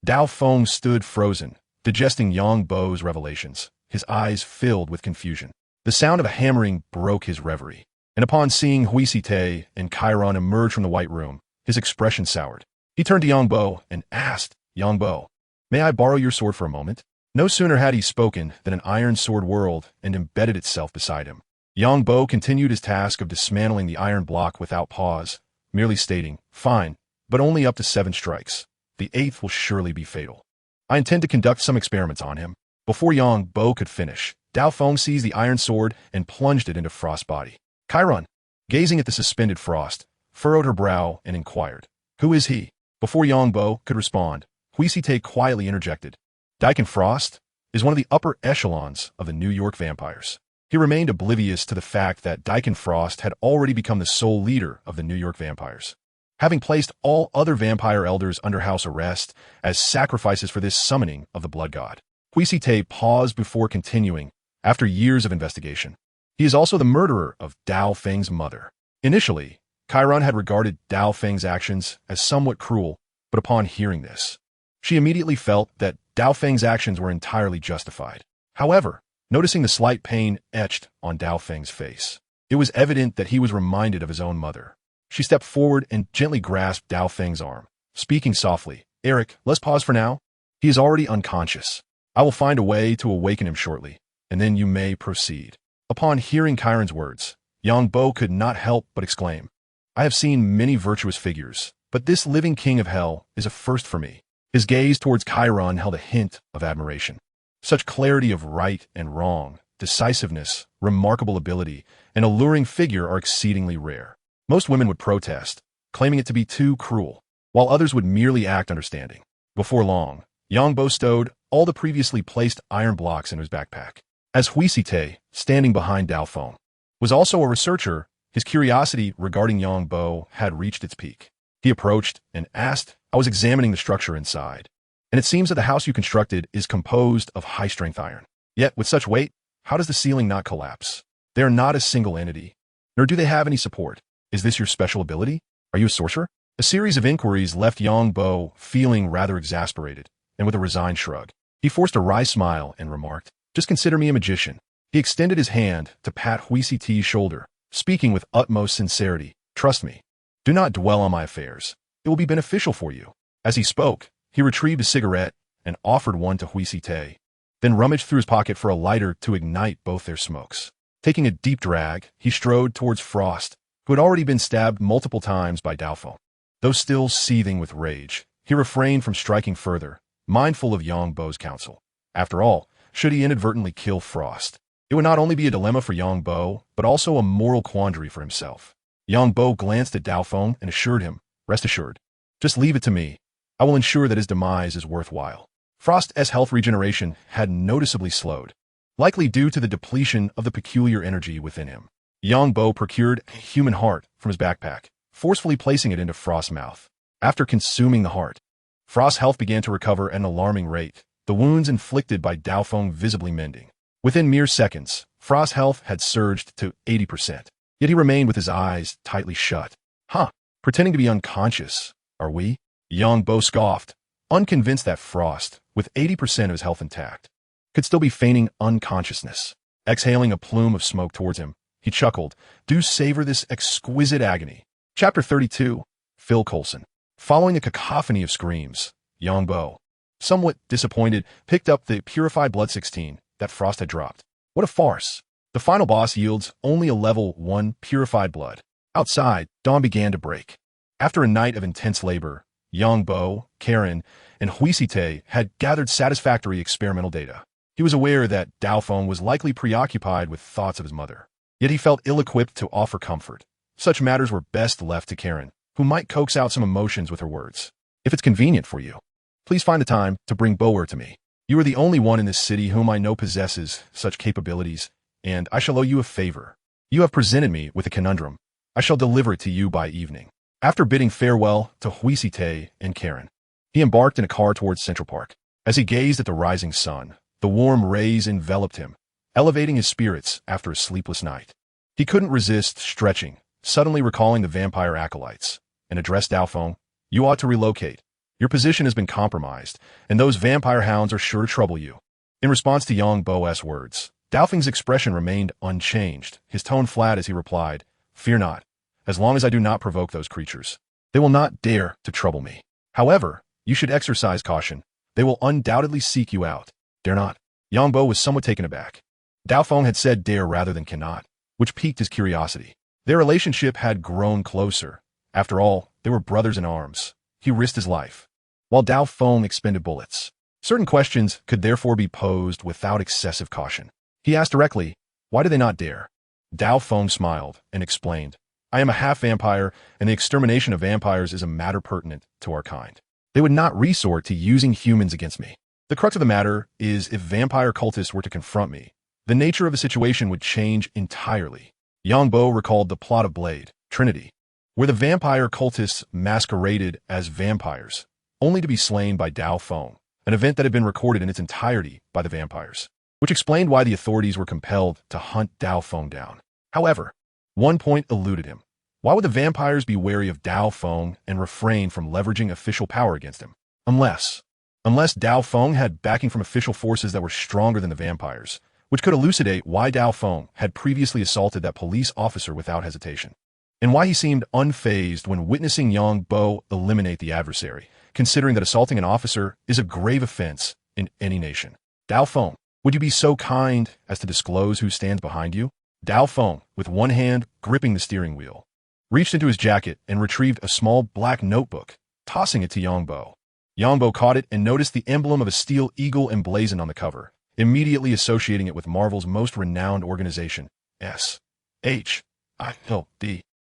Dao Feng stood frozen, digesting Yongbo's revelations, his eyes filled with confusion. The sound of a hammering broke his reverie, and upon seeing Huisite and Chiron emerge from the White Room, his expression soured. He turned to Yongbo and asked, "Yongbo, may I borrow your sword for a moment?" No sooner had he spoken than an iron sword whirled and embedded itself beside him. Yongbo continued his task of dismantling the iron block without pause, merely stating, "Fine, but only up to 7 strikes. The 8th will surely be fatal. I intend to conduct some experiments on him." Before Yang Bo could finish, Dao Feng seized the iron sword and plunged it into Frost's body. Chiron, gazing at the suspended Frost, furrowed her brow and inquired, "Who is he?" Before Yang Bo could respond, Hui-Si-Te quietly interjected, "Daikon Frost is one of the upper echelons of the New York vampires." He remained oblivious to the fact that Daikon Frost had already become the sole leader of the New York vampires, having placed all other vampire elders under house arrest as sacrifices for this summoning of the blood god. Hui-Si-Te paused before continuing, after years of investigation. He is also the murderer of Dao Feng's mother. Initially, Chiron had regarded Dao Feng's actions as somewhat cruel, but upon hearing this, she immediately felt that Dao Feng's actions were entirely justified. However, noticing the slight pain etched on Dao Feng's face, it was evident that he was reminded of his own mother. She stepped forward and gently grasped Dao Feng's arm, speaking softly, "Eric, let's pause for now. He is already unconscious. I will find a way to awaken him shortly, and then you may proceed." Upon hearing Chiron's words, Yang Bo could not help but exclaim, "I have seen many virtuous figures, but this living king of hell is a first for me." His gaze towards Chiron held a hint of admiration. Such clarity of right and wrong, decisiveness, remarkable ability, and alluring figure are exceedingly rare. Most women would protest, claiming it to be too cruel, while others would merely act understanding. Before long, Yang Bo stowed all the previously placed iron blocks in his backpack. As Hui-Si-Te, standing behind Dao Feng, was also a researcher, his curiosity regarding Yang Bo had reached its peak. He approached and asked, "I was examining the structure inside, and it seems that the house you constructed is composed of high-strength iron. Yet, with such weight, how does the ceiling not collapse? They are not a single entity, nor do they have any support. Is this your special ability? Are you a sorcerer?" A series of inquiries left Yang Bo feeling rather exasperated, and with a resigned shrug, he forced a wry smile and remarked, "Just consider me a magician." He extended his hand to pat Hui-Si-Te's shoulder, speaking with utmost sincerity, "Trust me. Do not dwell on my affairs. It will be beneficial for you." As he spoke, he retrieved a cigarette and offered one to Hui-Si-Te, then rummaged through his pocket for a lighter to ignite both their smokes. Taking a deep drag, he strode towards Frost, who had already been stabbed multiple times by Dao Feng. Though still seething with rage, he refrained from striking further, mindful of Yang Bo's counsel. After all, should he inadvertently kill Frost, it would not only be a dilemma for Yang Bo, but also a moral quandary for himself. Yang Bo glanced at Dao Feng and assured him, "Rest assured. Just leave it to me. I will ensure that his demise is worthwhile." Frost's health regeneration had noticeably slowed, likely due to the depletion of the peculiar energy within him. Yang Bo procured a human heart from his backpack, forcefully placing it into Frost's mouth. After consuming the heart, Frost's health began to recover at an alarming rate, the wounds inflicted by Dao Feng visibly mending. Within mere seconds, Frost's health had surged to 80%, yet he remained with his eyes tightly shut. "Huh, pretending to be unconscious, are we?" Yang Bo scoffed, unconvinced that Frost, with 80% of his health intact, could still be feigning unconsciousness. Exhaling a plume of smoke towards him, he chuckled, "Do savor this exquisite agony." Chapter 32, Phil Coulson. Following a cacophony of screams, Yang Bo, somewhat disappointed, picked up the purified blood 16 that Frost had dropped. What a farce. The final boss yields only a level 1 purified blood. Outside, dawn began to break. After a night of intense labor, Yang Bo, Karen, and Hui-Si-Te had gathered satisfactory experimental data. He was aware that Dao Feng was likely preoccupied with thoughts of his mother, yet he felt ill-equipped to offer comfort. Such matters were best left to Karen, who might coax out some emotions with her words. "If it's convenient for you, please find the time to bring Boer to me. You are the only one in this city whom I know possesses such capabilities, and I shall owe you a favor. You have presented me with a conundrum. I shall deliver it to you by evening." After bidding farewell to Hui-Si-Te and Karen, he embarked in a car towards Central Park. As he gazed at the rising sun, the warm rays enveloped him, elevating his spirits after a sleepless night. He couldn't resist stretching, suddenly recalling the vampire acolytes, and addressed Dao Feng, "You ought to relocate. Your position has been compromised, and those vampire hounds are sure to trouble you." In response to Yang Bo's words, Dao Feng's expression remained unchanged, his tone flat as he replied, "Fear not. As long as I do not provoke those creatures, they will not dare to trouble me. However, you should exercise caution. They will undoubtedly seek you out." "Dare not?" Yang Bo was somewhat taken aback. Dao Feng had said dare rather than cannot, which piqued his curiosity. Their relationship had grown closer. After all, they were brothers in arms. He risked his life, while Dao Feng expended bullets. Certain questions could therefore be posed without excessive caution. He asked directly, why do they not dare? Dao Feng smiled and explained, I am a half-vampire, and the extermination of vampires is a matter pertinent to our kind. They would not resort to using humans against me. The crux of the matter is if vampire cultists were to confront me, the nature of the situation would change entirely. Yang Bo recalled the plot of Blade, Trinity, where the vampire cultists masqueraded as vampires, only to be slain by Dao Feng, an event that had been recorded in its entirety by the vampires, which explained why the authorities were compelled to hunt Dao Feng down. However, one point eluded him. Why would the vampires be wary of Dao Feng and refrain from leveraging official power against him? Unless Dao Feng had backing from official forces that were stronger than the vampires, which could elucidate why Dao Feng had previously assaulted that police officer without hesitation, and why he seemed unfazed when witnessing Yang Bo eliminate the adversary, considering that assaulting an officer is a grave offense in any nation. Dao Feng, would you be so kind as to disclose who stands behind you? Dao Feng, with one hand gripping the steering wheel, reached into his jacket and retrieved a small black notebook, tossing it to Yang Bo. Yang Bo caught it and noticed the emblem of a steel eagle emblazoned on the cover, immediately associating it with Marvel's most renowned organization, S.H.I.E.L.D.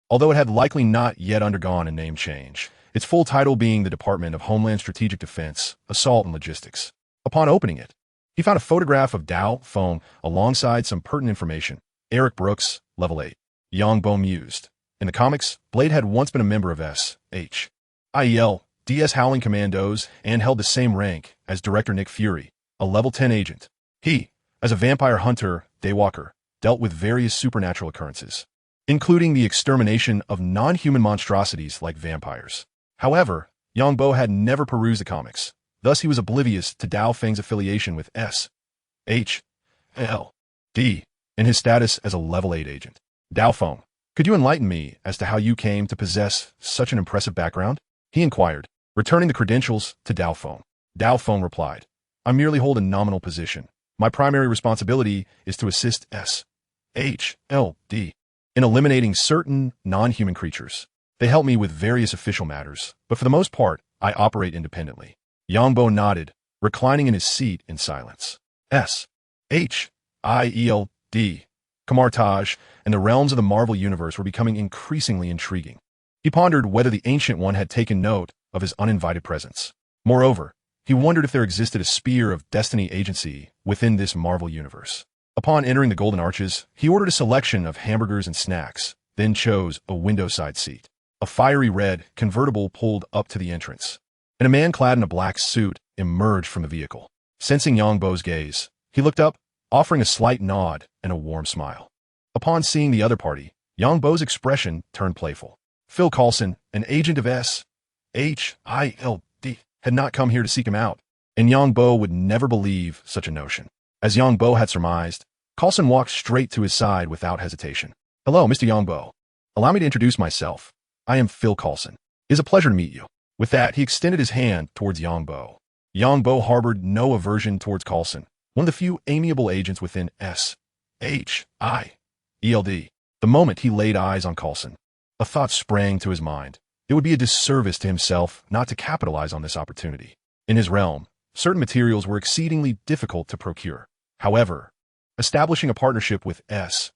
Although it had likely not yet undergone a name change, its full title being the Department of Homeland Strategic Defense, Assault and Logistics. Upon opening it, he found a photograph of Dao Feng alongside some pertinent information. Eric Brooks, Level 8. Yang Bo mused. In the comics, Blade had once been a member of S.H.I.E.L.D's Howling Commandos and held the same rank as Director Nick Fury, a Level 10 agent. He, as a vampire hunter, daywalker, dealt with various supernatural occurrences, including the extermination of non-human monstrosities like vampires. However, Yang Bo had never perused the comics, thus he was oblivious to Dao Feng's affiliation with S.H.I.E.L.D. and his status as a Level 8 agent. Dao Feng, could you enlighten me as to how you came to possess such an impressive background? He inquired, returning the credentials to Dao Feng. Dao Feng replied, I merely hold a nominal position. My primary responsibility is to assist S.H.I.E.L.D. in eliminating certain non-human creatures. They help me with various official matters, but for the most part, I operate independently. Yang Bo nodded, reclining in his seat in silence. S.H.I.E.L.D. Camartage and the realms of the Marvel Universe were becoming increasingly intriguing. He pondered whether the Ancient One had taken note of his uninvited presence. Moreover, he wondered if there existed a spear of destiny agency within this Marvel Universe. Upon entering the Golden Arches, he ordered a selection of hamburgers and snacks, then chose a window-side seat. A fiery red convertible pulled up to the entrance, and a man clad in a black suit emerged from the vehicle. Sensing Yang Bo's gaze, he looked up, offering a slight nod and a warm smile. Upon seeing the other party, Yang Bo's expression turned playful. Phil Coulson, an agent of S.H.I.E.L.D., had not come here to seek him out, and Yang Bo would never believe such a notion. As Yang Bo had surmised, Coulson walked straight to his side without hesitation. Hello, Mr. Yang Bo. Allow me to introduce myself. I am Phil Coulson. It is a pleasure to meet you. With that, he extended his hand towards Yang Bo. Yang Bo harbored no aversion towards Coulson, one of the few amiable agents within S.H.I.E.L.D. The moment he laid eyes on Coulson, a thought sprang to his mind. It would be a disservice to himself not to capitalize on this opportunity. In his realm, certain materials were exceedingly difficult to procure. However, establishing a partnership with S.H.I.E.L.D.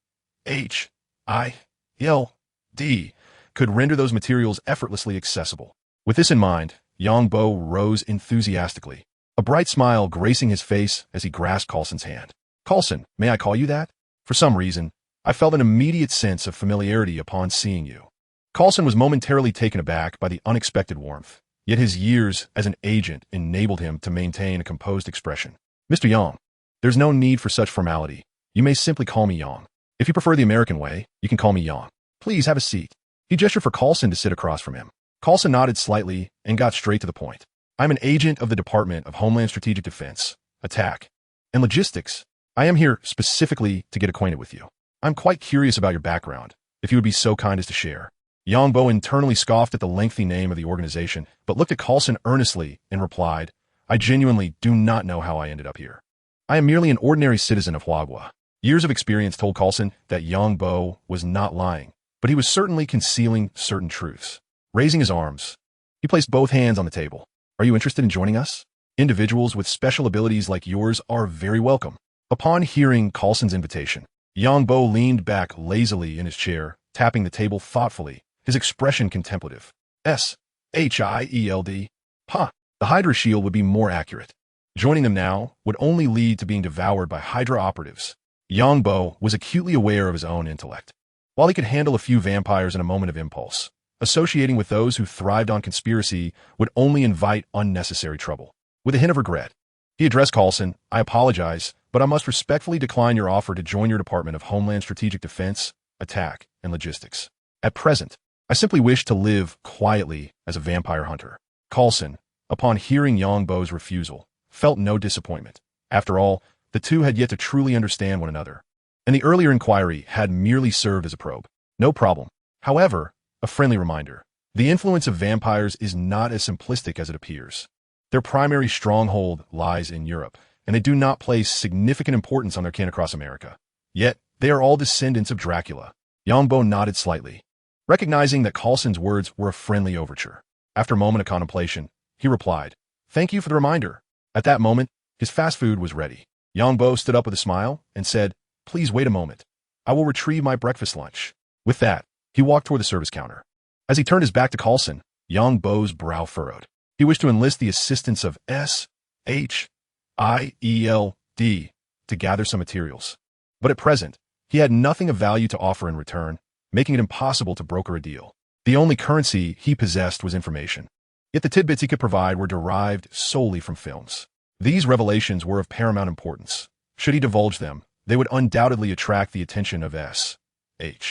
could render those materials effortlessly accessible. With this in mind, Yang Bo rose enthusiastically, a bright smile gracing his face as he grasped Coulson's hand. Coulson, may I call you that? For some reason, I felt an immediate sense of familiarity upon seeing you. Coulson was momentarily taken aback by the unexpected warmth, yet his years as an agent enabled him to maintain a composed expression. Mr. Yang, there's no need for such formality. You may simply call me Yang. If you prefer the American way, you can call me Yang. Please have a seat. He gestured for Coulson to sit across from him. Coulson nodded slightly and got straight to the point. I'm an agent of the Department of Homeland Strategic Defense, Attack, and Logistics. I am here specifically to get acquainted with you. I'm quite curious about your background, if you would be so kind as to share. Yang Bo internally scoffed at the lengthy name of the organization, but looked at Coulson earnestly and replied, I genuinely do not know how I ended up here. I am merely an ordinary citizen of Huagua. Years of experience told Coulson that Yang Bo was not lying, but he was certainly concealing certain truths. Raising his arms, he placed both hands on the table. Are you interested in joining us? Individuals with special abilities like yours are very welcome. Upon hearing Coulson's invitation, Yongbo leaned back lazily in his chair, tapping the table thoughtfully, his expression contemplative. S.H.I.E.L.D. Huh. The Hydra shield would be more accurate. Joining them now would only lead to being devoured by Hydra operatives. Yongbo was acutely aware of his own intellect. While he could handle a few vampires in a moment of impulse, associating with those who thrived on conspiracy would only invite unnecessary trouble. With a hint of regret, he addressed Coulson. I apologize, but I must respectfully decline your offer to join your Department of Homeland Strategic Defense, Attack, and Logistics. At present, I simply wish to live quietly as a vampire hunter. Coulson, upon hearing Yongbo's refusal, felt no disappointment. After all, the two had yet to truly understand one another, and the earlier inquiry had merely served as a probe. No problem. However, a friendly reminder, the influence of vampires is not as simplistic as it appears. Their primary stronghold lies in Europe, and they do not place significant importance on their kin across America. Yet, they are all descendants of Dracula. Yongbo nodded slightly, recognizing that Coulson's words were a friendly overture. After a moment of contemplation, he replied, Thank you for the reminder. At that moment, his fast food was ready. Yongbo stood up with a smile and said, Please wait a moment. I will retrieve my breakfast lunch. With that, he walked toward the service counter. As he turned his back to Coulson, Yongbo's brow furrowed. He wished to enlist the assistance of S.H.I.E.L.D. to gather some materials. But at present, he had nothing of value to offer in return, making it impossible to broker a deal. The only currency he possessed was information. Yet the tidbits he could provide were derived solely from films. These revelations were of paramount importance. Should he divulge them, they would undoubtedly attract the attention of S.H.I.E.L.D.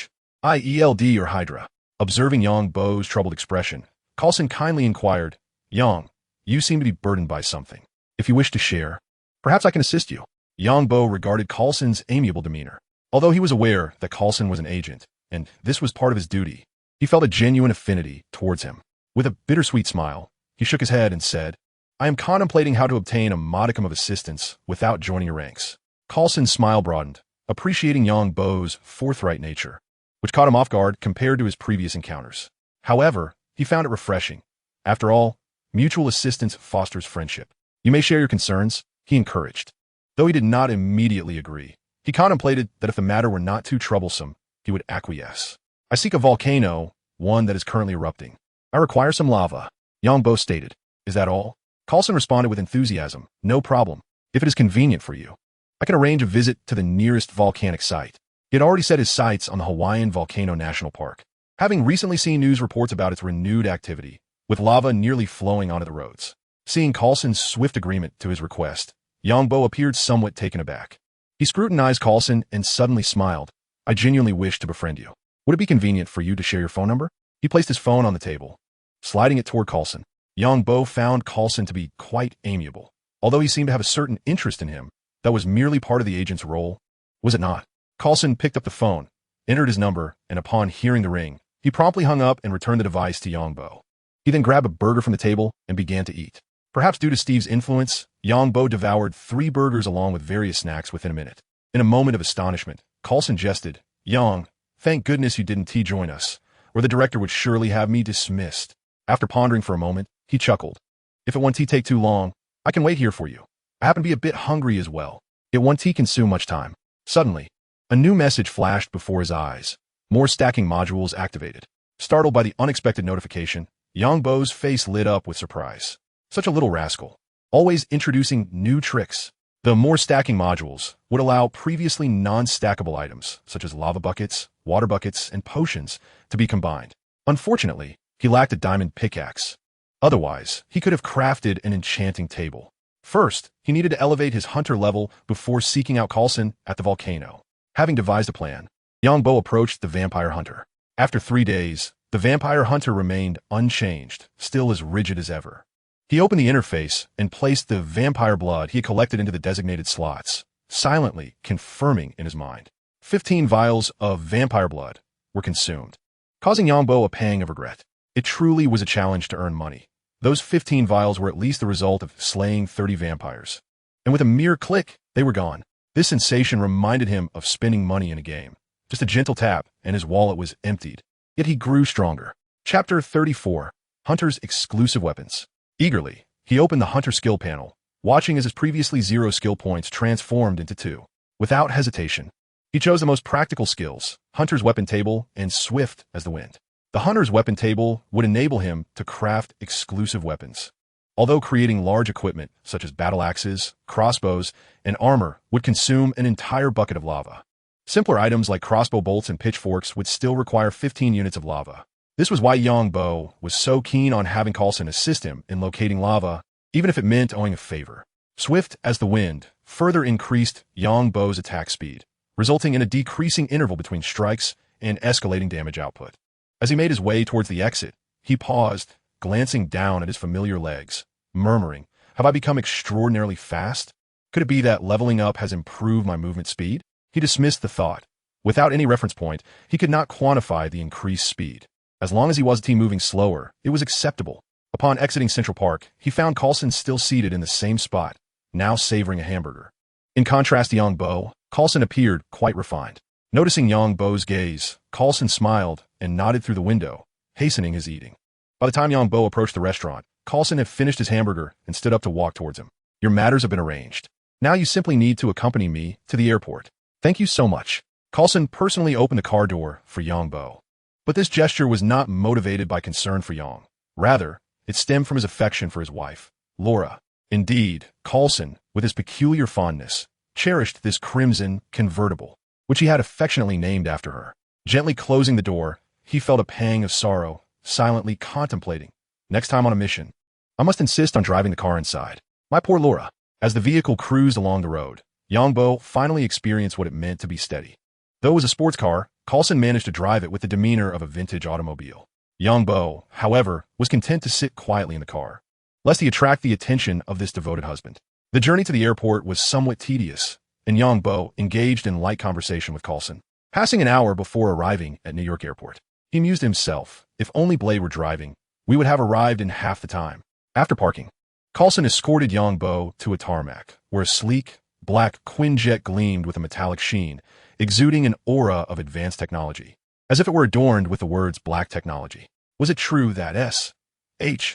or Hydra. Observing Yongbo's troubled expression, Coulson kindly inquired, Yong, you seem to be burdened by something. If you wish to share, perhaps I can assist you. Yongbo regarded Coulson's amiable demeanor. Although he was aware that Coulson was an agent, and this was part of his duty, he felt a genuine affinity towards him. With a bittersweet smile, he shook his head and said, I am contemplating how to obtain a modicum of assistance without joining your ranks. Coulson's smile broadened, appreciating Yongbo's forthright nature, which caught him off guard compared to his previous encounters. However, he found it refreshing. After all, mutual assistance fosters friendship. You may share your concerns, he encouraged. Though he did not immediately agree, he contemplated that if the matter were not too troublesome, he would acquiesce. I seek a volcano, one that is currently erupting. I require some lava, Yongbo stated. Is that all? Coulson responded with enthusiasm. No problem. If it is convenient for you, I can arrange a visit to the nearest volcanic site. He had already set his sights on the Hawaiian Volcano National Park, having recently seen news reports about its renewed activity, with lava nearly flowing onto the roads. Seeing Coulson's swift agreement to his request, Yongbo appeared somewhat taken aback. He scrutinized Coulson and suddenly smiled. I genuinely wish to befriend you. Would it be convenient for you to share your phone number? He placed his phone on the table, sliding it toward Coulson. Yongbo found Coulson to be quite amiable. Although he seemed to have a certain interest in him, that was merely part of the agent's role, was it not? Coulson picked up the phone, entered his number, and upon hearing the ring, he promptly hung up and returned the device to Yongbo. He then grabbed a burger from the table and began to eat. Perhaps due to Steve's influence, Yongbo devoured 3 burgers along with various snacks within a minute. In a moment of astonishment, Coulson jested, Yong, thank goodness you didn't join us, or the director would surely have me dismissed. After pondering for a moment, he chuckled. If it won't take too long, I can wait here for you. I happen to be a bit hungry as well. It won't consume much time. Suddenly, a new message flashed before his eyes. More stacking modules activated. Startled by the unexpected notification, Yongbo's face lit up with surprise. Such a little rascal. Always introducing new tricks. The more stacking modules would allow previously non-stackable items, such as lava buckets, water buckets, and potions, to be combined. Unfortunately, he lacked a diamond pickaxe. Otherwise, he could have crafted an enchanting table. First, he needed to elevate his hunter level before seeking out Coulson at the volcano. Having devised a plan, Yongbo approached the vampire hunter. After 3 days, the vampire hunter remained unchanged, still as rigid as ever. He opened the interface and placed the vampire blood he had collected into the designated slots, silently confirming in his mind. 15 vials of vampire blood were consumed, causing Yongbo a pang of regret. It truly was a challenge to earn money. Those 15 vials were at least the result of slaying 30 vampires. And with a mere click, they were gone. This sensation reminded him of spending money in a game. Just a gentle tap, and his wallet was emptied. Yet he grew stronger. Chapter 34. Hunter's Exclusive Weapons. Eagerly, he opened the Hunter skill panel, watching as his previously 0 skill points transformed into 2. Without hesitation, he chose the most practical skills, Hunter's Weapon Table and Swift as the Wind. The Hunter's Weapon Table would enable him to craft exclusive weapons. Although creating large equipment, such as battle axes, crossbows, and armor, would consume an entire bucket of lava. Simpler items like crossbow bolts and pitchforks would still require 15 units of lava. This was why Yongbo was so keen on having Coulson assist him in locating lava, even if it meant owing a favor. Swift as the Wind further increased Yongbo's attack speed, resulting in a decreasing interval between strikes and escalating damage output. As he made his way towards the exit, he paused, glancing down at his familiar legs, murmuring, "Have I become extraordinarily fast? Could it be that leveling up has improved my movement speed?" He dismissed the thought. Without any reference point, he could not quantify the increased speed. As long as he wasn't moving slower, it was acceptable. Upon exiting Central Park, he found Coulson still seated in the same spot, now savoring a hamburger. In contrast to Yongbo, Coulson appeared quite refined. Noticing Yongbo's gaze, Coulson smiled and nodded through the window, hastening his eating. By the time Yongbo approached the restaurant, Coulson had finished his hamburger and stood up to walk towards him. "Your matters have been arranged. Now you simply need to accompany me to the airport." "Thank you so much." Coulson personally opened the car door for Yongbo. But this gesture was not motivated by concern for Yong. Rather, it stemmed from his affection for his wife, Laura. Indeed, Coulson, with his peculiar fondness, cherished this crimson convertible, which he had affectionately named after her. Gently closing the door, he felt a pang of sorrow, silently contemplating. Next time on a mission, I must insist on driving the car inside. My poor Laura. As the vehicle cruised along the road, Yongbo finally experienced what it meant to be steady. Though it was a sports car, Coulson managed to drive it with the demeanor of a vintage automobile. Yongbo, however, was content to sit quietly in the car, lest he attract the attention of this devoted husband. The journey to the airport was somewhat tedious, and Yongbo engaged in light conversation with Coulson. Passing an hour before arriving at New York Airport, he mused to himself, if only Blade were driving, we would have arrived in half the time. After parking, Coulson escorted Yongbo to a tarmac, where a sleek, black Quinjet gleamed with a metallic sheen, exuding an aura of advanced technology, as if it were adorned with the words black technology. Was it true that S.H.I.E.L.D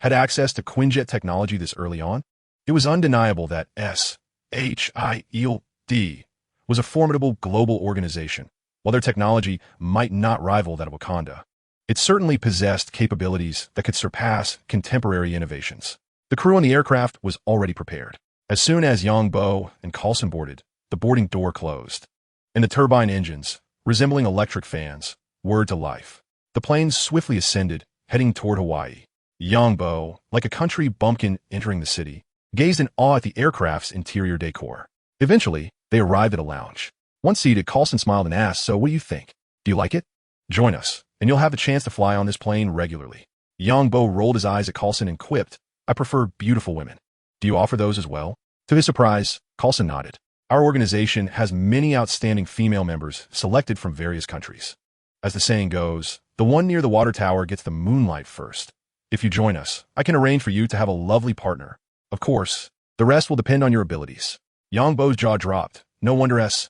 had access to Quinjet technology this early on? It was undeniable that S.H.I.E.L.D was a formidable global organization. While their technology might not rival that of Wakanda, it certainly possessed capabilities that could surpass contemporary innovations. The crew on the aircraft was already prepared. As soon as Yongbo and Coulson boarded, the boarding door closed, and the turbine engines, resembling electric fans, whirred to life. The planes swiftly ascended, heading toward Hawaii. Yongbo, like a country bumpkin entering the city, gazed in awe at the aircraft's interior decor. Eventually, they arrived at a lounge. Once seated, Coulson smiled and asked, "So what do you think? Do you like it? Join us, and you'll have the chance to fly on this plane regularly." Yongbo rolled his eyes at Coulson and quipped, "I prefer beautiful women. Do you offer those as well?" To his surprise, Coulson nodded. "Our organization has many outstanding female members selected from various countries. As the saying goes, the one near the water tower gets the moonlight first. If you join us, I can arrange for you to have a lovely partner. Of course, the rest will depend on your abilities." Yongbo's jaw dropped. No wonder S.H.I.E.L.D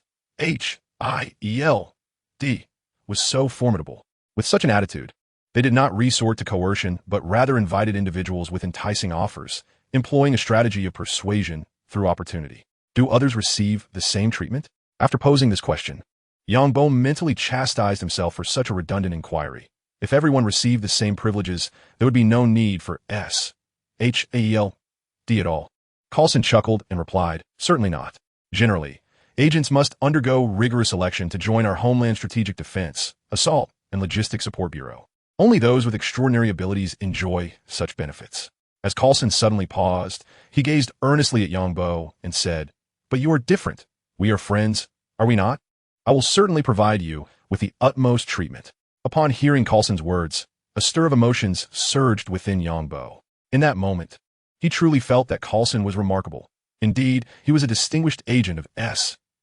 was so formidable. With such an attitude, they did not resort to coercion, but rather invited individuals with enticing offers, employing a strategy of persuasion through opportunity. Do others receive the same treatment? After posing this question, Yongbo mentally chastised himself for such a redundant inquiry. If everyone received the same privileges, there would be no need for S.H.I.E.L.D at all. Coulson chuckled and replied, "Certainly not. Generally, agents must undergo rigorous selection to join our Homeland Strategic Defense, Assault, and Logistics Support Bureau. Only those with extraordinary abilities enjoy such benefits." As Coulson suddenly paused, he gazed earnestly at Yongbo and said, "But you are different. We are friends, are we not? I will certainly provide you with the utmost treatment." Upon hearing Coulson's words, a stir of emotions surged within Yongbo. In that moment, he truly felt that Coulson was remarkable. Indeed, he was a distinguished agent of S.H.I.E.L.D,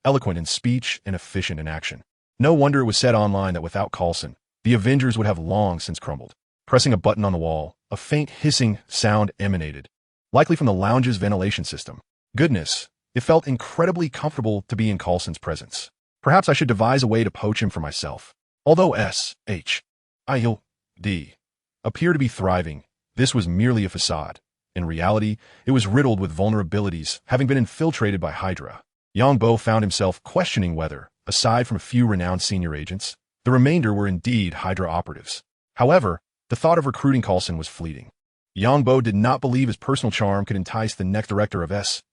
eloquent in speech and efficient in action. No wonder it was said online that without Coulson, the Avengers would have long since crumbled. Pressing a button on the wall, a faint hissing sound emanated, likely from the lounge's ventilation system. Goodness, it felt incredibly comfortable to be in Coulson's presence. Perhaps I should devise a way to poach him for myself. Although S.H.I.E.L.D appeared to be thriving, This was merely a facade. In reality, it was riddled with vulnerabilities, having been infiltrated by Hydra. Yangbo found himself questioning whether, aside from a few renowned senior agents, the remainder were indeed Hydra operatives. However, the thought of recruiting Coulson was fleeting. Yangbo did not believe his personal charm could entice the next director of S.H.I.E.L.D.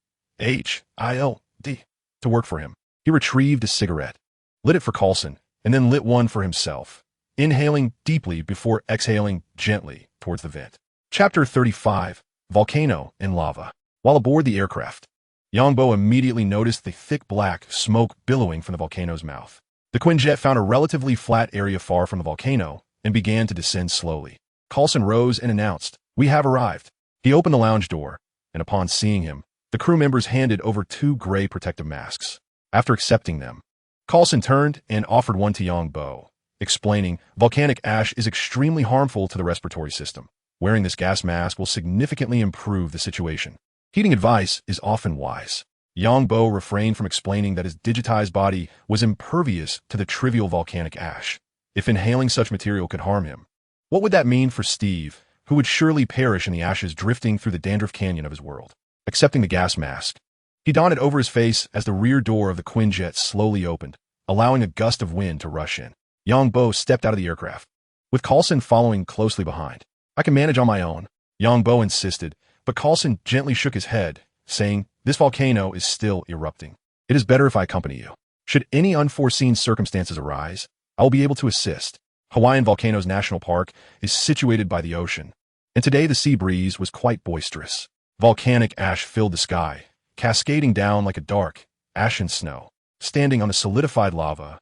to work for him. He retrieved a cigarette, lit it for Coulson, and then lit one for himself, inhaling deeply before exhaling gently towards the vent. Chapter 35, Volcano and Lava. While aboard the aircraft, Yangbo immediately noticed the thick black smoke billowing from the volcano's mouth. The Quinjet found a relatively flat area far from the volcano and began to descend slowly. Coulson rose and announced, "We have arrived." He opened the lounge door, and upon seeing him, the crew members handed over 2 gray protective masks. After accepting them, Coulson turned and offered one to Yangbo, explaining, "Volcanic ash is extremely harmful to the respiratory system. Wearing this gas mask will significantly improve the situation. Heeding advice is often wise." Yangbo refrained from explaining that his digitized body was impervious to the trivial volcanic ash. If inhaling such material could harm him, what would that mean for Steve, who would surely perish in the ashes drifting through the dandruff canyon of his world? Accepting the gas mask, he donned it over his face as the rear door of the Quinjet slowly opened, allowing a gust of wind to rush in. Yangbo stepped out of the aircraft, with Coulson following closely behind. "I can manage on my own," Yangbo insisted, but Coulson gently shook his head, saying, "This volcano is still erupting. It is better if I accompany you. Should any unforeseen circumstances arise, I will be able to assist." Hawaiian Volcanoes National Park is situated by the ocean, and today the sea breeze was quite boisterous. Volcanic ash filled the sky, cascading down like a dark, ashen snow. Standing on the solidified lava,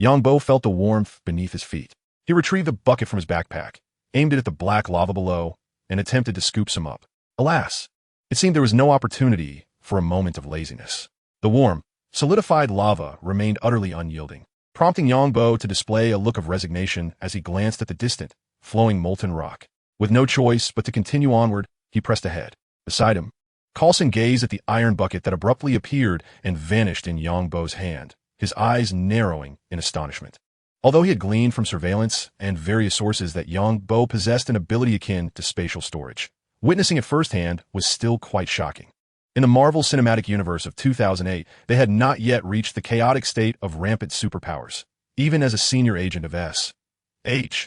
Yangbo felt the warmth beneath his feet. He retrieved a bucket from his backpack, aimed it at the black lava below, and attempted to scoop some up. Alas, it seemed there was no opportunity for a moment of laziness. The warm, solidified lava remained utterly unyielding, prompting Yangbo to display a look of resignation as he glanced at the distant, flowing molten rock. With no choice but to continue onward, he pressed ahead. Beside him, Coulson gazed at the iron bucket that abruptly appeared and vanished in Yangbo's hand, his eyes narrowing in astonishment. Although he had gleaned from surveillance and various sources that Yangbo possessed an ability akin to spatial storage, witnessing it firsthand was still quite shocking. In the Marvel Cinematic Universe of 2008, they had not yet reached the chaotic state of rampant superpowers. Even as a senior agent of S.H.I.E.L.D.,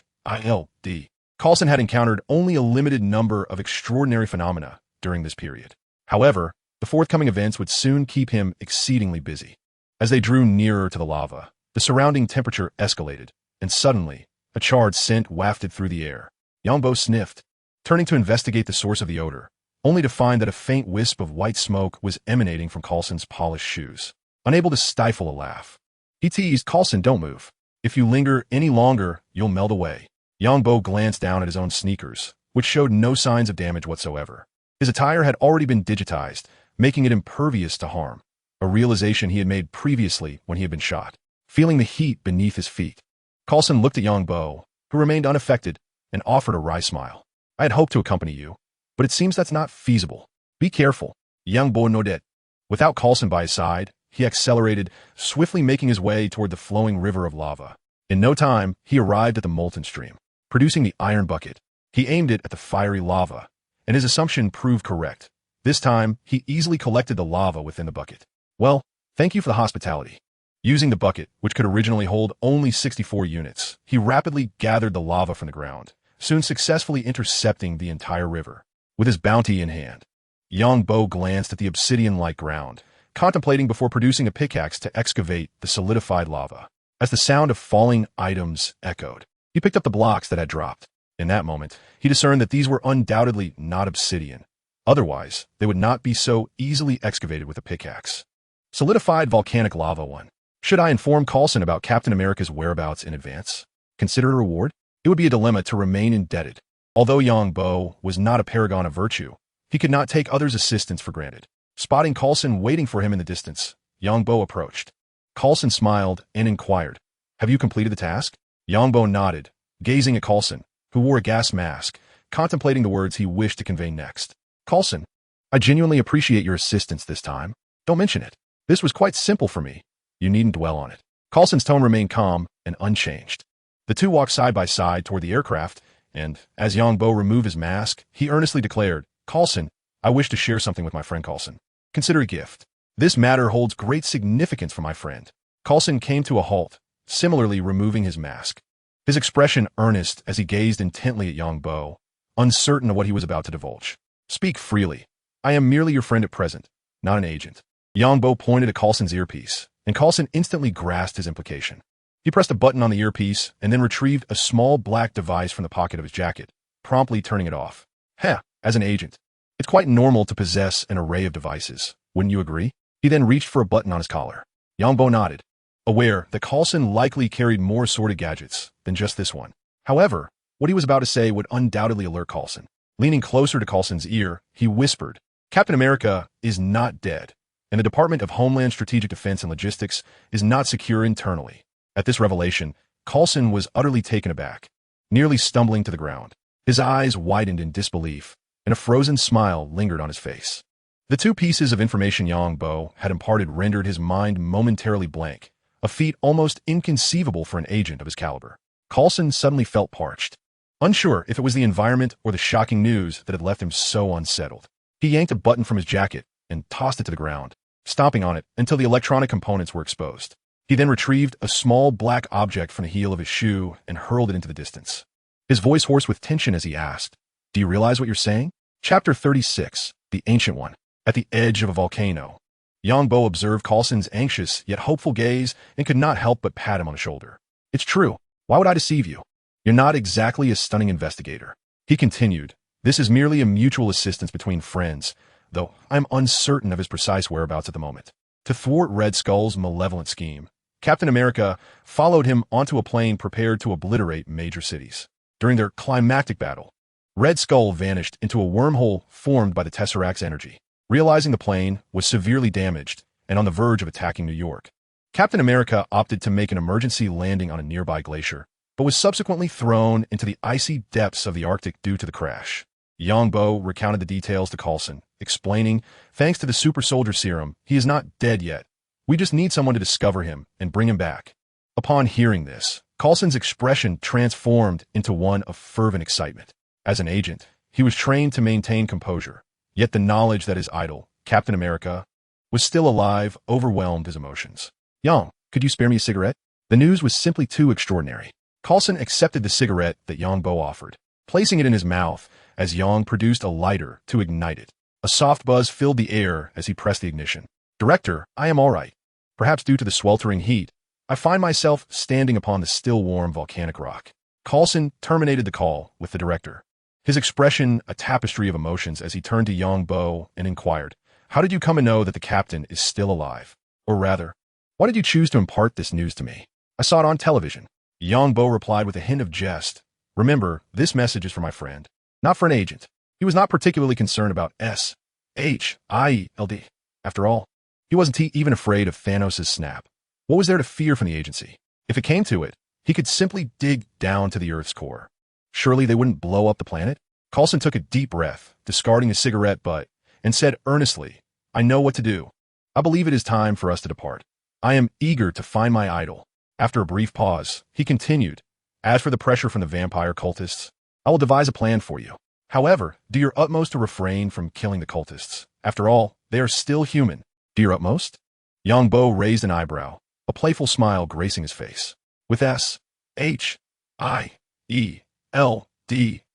Coulson had encountered only a limited number of extraordinary phenomena during this period. However, the forthcoming events would soon keep him exceedingly busy. As they drew nearer to the lava, the surrounding temperature escalated, and suddenly, a charred scent wafted through the air. Yangbo sniffed, turning to investigate the source of the odor, only to find that a faint wisp of white smoke was emanating from Coulson's polished shoes. Unable to stifle a laugh, he teased, "Coulson, don't move. If you linger any longer, you'll melt away." Yangbo glanced down at his own sneakers, which showed no signs of damage whatsoever. His attire had already been digitized, making it impervious to harm, a realization he had made previously when he had been shot. Feeling the heat beneath his feet, Coulson looked at Yangbo, who remained unaffected, and offered a wry smile. "I had hoped to accompany you, but it seems that's not feasible. Be careful." Yangbo nodded. Without Coulson by his side, he accelerated, swiftly making his way toward the flowing river of lava. In no time, he arrived at the molten stream. Producing the iron bucket, he aimed it at the fiery lava, and his assumption proved correct. This time, he easily collected the lava within the bucket. "Well, thank you for the hospitality." Using the bucket, which could originally hold only 64 units, he rapidly gathered the lava from the ground, soon successfully intercepting the entire river. With his bounty in hand, Yangbo glanced at the obsidian-like ground, contemplating before producing a pickaxe to excavate the solidified lava. As the sound of falling items echoed, he picked up the blocks that had dropped. In that moment, he discerned that these were undoubtedly not obsidian. Otherwise, they would not be so easily excavated with a pickaxe. Solidified volcanic lava 1. Should I inform Coulson about Captain America's whereabouts in advance? Consider a reward? It would be a dilemma to remain indebted. Although Yangbo was not a paragon of virtue, he could not take others' assistance for granted. Spotting Coulson waiting for him in the distance, Yangbo approached. Coulson smiled and inquired, "Have you completed the task?" Yangbo nodded, gazing at Coulson, who wore a gas mask, contemplating the words he wished to convey next. "Coulson, I genuinely appreciate your assistance this time. Don't mention it. This was quite simple for me. You needn't dwell on it." Coulson's tone remained calm and unchanged. The two walked side by side toward the aircraft, and as Yongbo removed his mask, he earnestly declared, "Coulson, I wish to share something with my friend Coulson. Consider a gift. This matter holds great significance for my friend." Coulson came to a halt, similarly removing his mask. His expression earnest as he gazed intently at Yongbo, uncertain of what he was about to divulge. "Speak freely. I am merely your friend at present, not an agent." Yongbo pointed at Coulson's earpiece, and Coulson instantly grasped his implication. He pressed a button on the earpiece and then retrieved a small black device from the pocket of his jacket, promptly turning it off. As an agent, it's quite normal to possess an array of devices, wouldn't you agree? He then reached for a button on his collar. Yongbo nodded, aware that Coulson likely carried more assorted gadgets than just this one. However, what he was about to say would undoubtedly alert Coulson. Leaning closer to Coulson's ear, he whispered, "Captain America is not dead, and the Department of Homeland Strategic Defense and Logistics is not secure internally." At this revelation, Coulson was utterly taken aback, nearly stumbling to the ground. His eyes widened in disbelief, and a frozen smile lingered on his face. The two pieces of information Yongbo had imparted rendered his mind momentarily blank, a feat almost inconceivable for an agent of his caliber. Coulson suddenly felt parched, unsure if it was the environment or the shocking news that had left him so unsettled. He yanked a button from his jacket and tossed it to the ground, stomping on it until the electronic components were exposed. He then retrieved a small black object from the heel of his shoe and hurled it into the distance. His voice hoarse with tension as he asked, "Do you realize what you're saying?" Chapter 36, The Ancient One. At the edge of a volcano, Yongbo observed Coulson's anxious yet hopeful gaze and could not help but pat him on the shoulder. "It's true. Why would I deceive you? You're not exactly a stunning investigator." He continued, "This is merely a mutual assistance between friends, though I'm uncertain of his precise whereabouts at the moment." To thwart Red Skull's malevolent scheme, Captain America followed him onto a plane prepared to obliterate major cities. During their climactic battle, Red Skull vanished into a wormhole formed by the Tesseract's energy. Realizing the plane was severely damaged and on the verge of attacking New York, Captain America opted to make an emergency landing on a nearby glacier, but was subsequently thrown into the icy depths of the Arctic due to the crash. Yongbo recounted the details to Coulson, explaining, "Thanks to the super soldier serum, he is not dead yet. We just need someone to discover him and bring him back." Upon hearing this, Coulson's expression transformed into one of fervent excitement. As an agent, he was trained to maintain composure, yet the knowledge that his idol, Captain America, was still alive overwhelmed his emotions. "Yang, could you spare me a cigarette?" The news was simply too extraordinary. Coulson accepted the cigarette that Yongbo offered, placing it in his mouth as Yang produced a lighter to ignite it. A soft buzz filled the air as he pressed the ignition. "Director, I am all right. Perhaps due to the sweltering heat, I find myself standing upon the still warm volcanic rock." Coulson terminated the call with the director, his expression a tapestry of emotions as he turned to Yongbo and inquired, "How did you come to know that the captain is still alive? Or rather, why did you choose to impart this news to me? I saw it on television." Yongbo replied with a hint of jest, "Remember, this message is for my friend, not for an agent." He was not particularly concerned about S.H.I.E.L.D. After all, he wasn't even afraid of Thanos' snap. What was there to fear from the agency? If it came to it, he could simply dig down to the Earth's core. Surely they wouldn't blow up the planet? Coulson took a deep breath, discarding his cigarette butt, and said earnestly, "I know what to do. I believe it is time for us to depart. I am eager to find my idol." After a brief pause, he continued, "As for the pressure from the vampire cultists, I will devise a plan for you. However, do your utmost to refrain from killing the cultists. After all, they are still human." "Do your utmost?" Yongbo raised an eyebrow, a playful smile gracing his face. With S.H.I.E.L.D.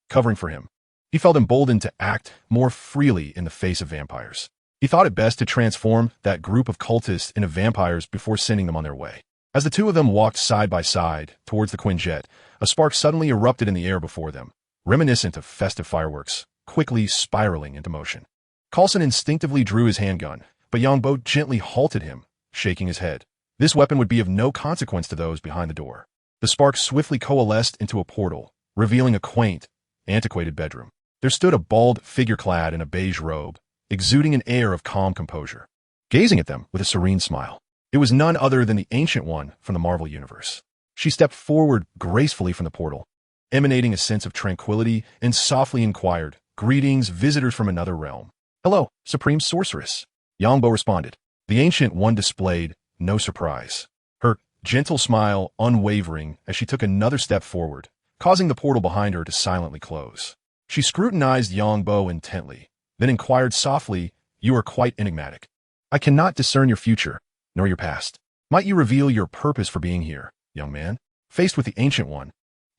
covering for him, he felt emboldened to act more freely in the face of vampires. He thought it best to transform that group of cultists into vampires before sending them on their way. As the two of them walked side by side towards the Quinjet, a spark suddenly erupted in the air before them, reminiscent of festive fireworks, quickly spiraling into motion. Coulson instinctively drew his handgun, but Yongbo gently halted him, shaking his head. This weapon would be of no consequence to those behind the door. The spark swiftly coalesced into a portal, revealing a quaint, antiquated bedroom. There stood a bald figure clad in a beige robe, exuding an air of calm composure, gazing at them with a serene smile. It was none other than the Ancient One from the Marvel Universe. She stepped forward gracefully from the portal, emanating a sense of tranquility, and softly inquired, "Greetings, visitors from another realm." "Hello, Supreme Sorceress," Yongbo responded. The Ancient One displayed no surprise, her gentle smile unwavering as she took another step forward, causing the portal behind her to silently close. She scrutinized Yongbo intently, then inquired softly, "You are quite enigmatic. I cannot discern your future, nor your past. Might you reveal your purpose for being here, young man?" Faced with the Ancient One,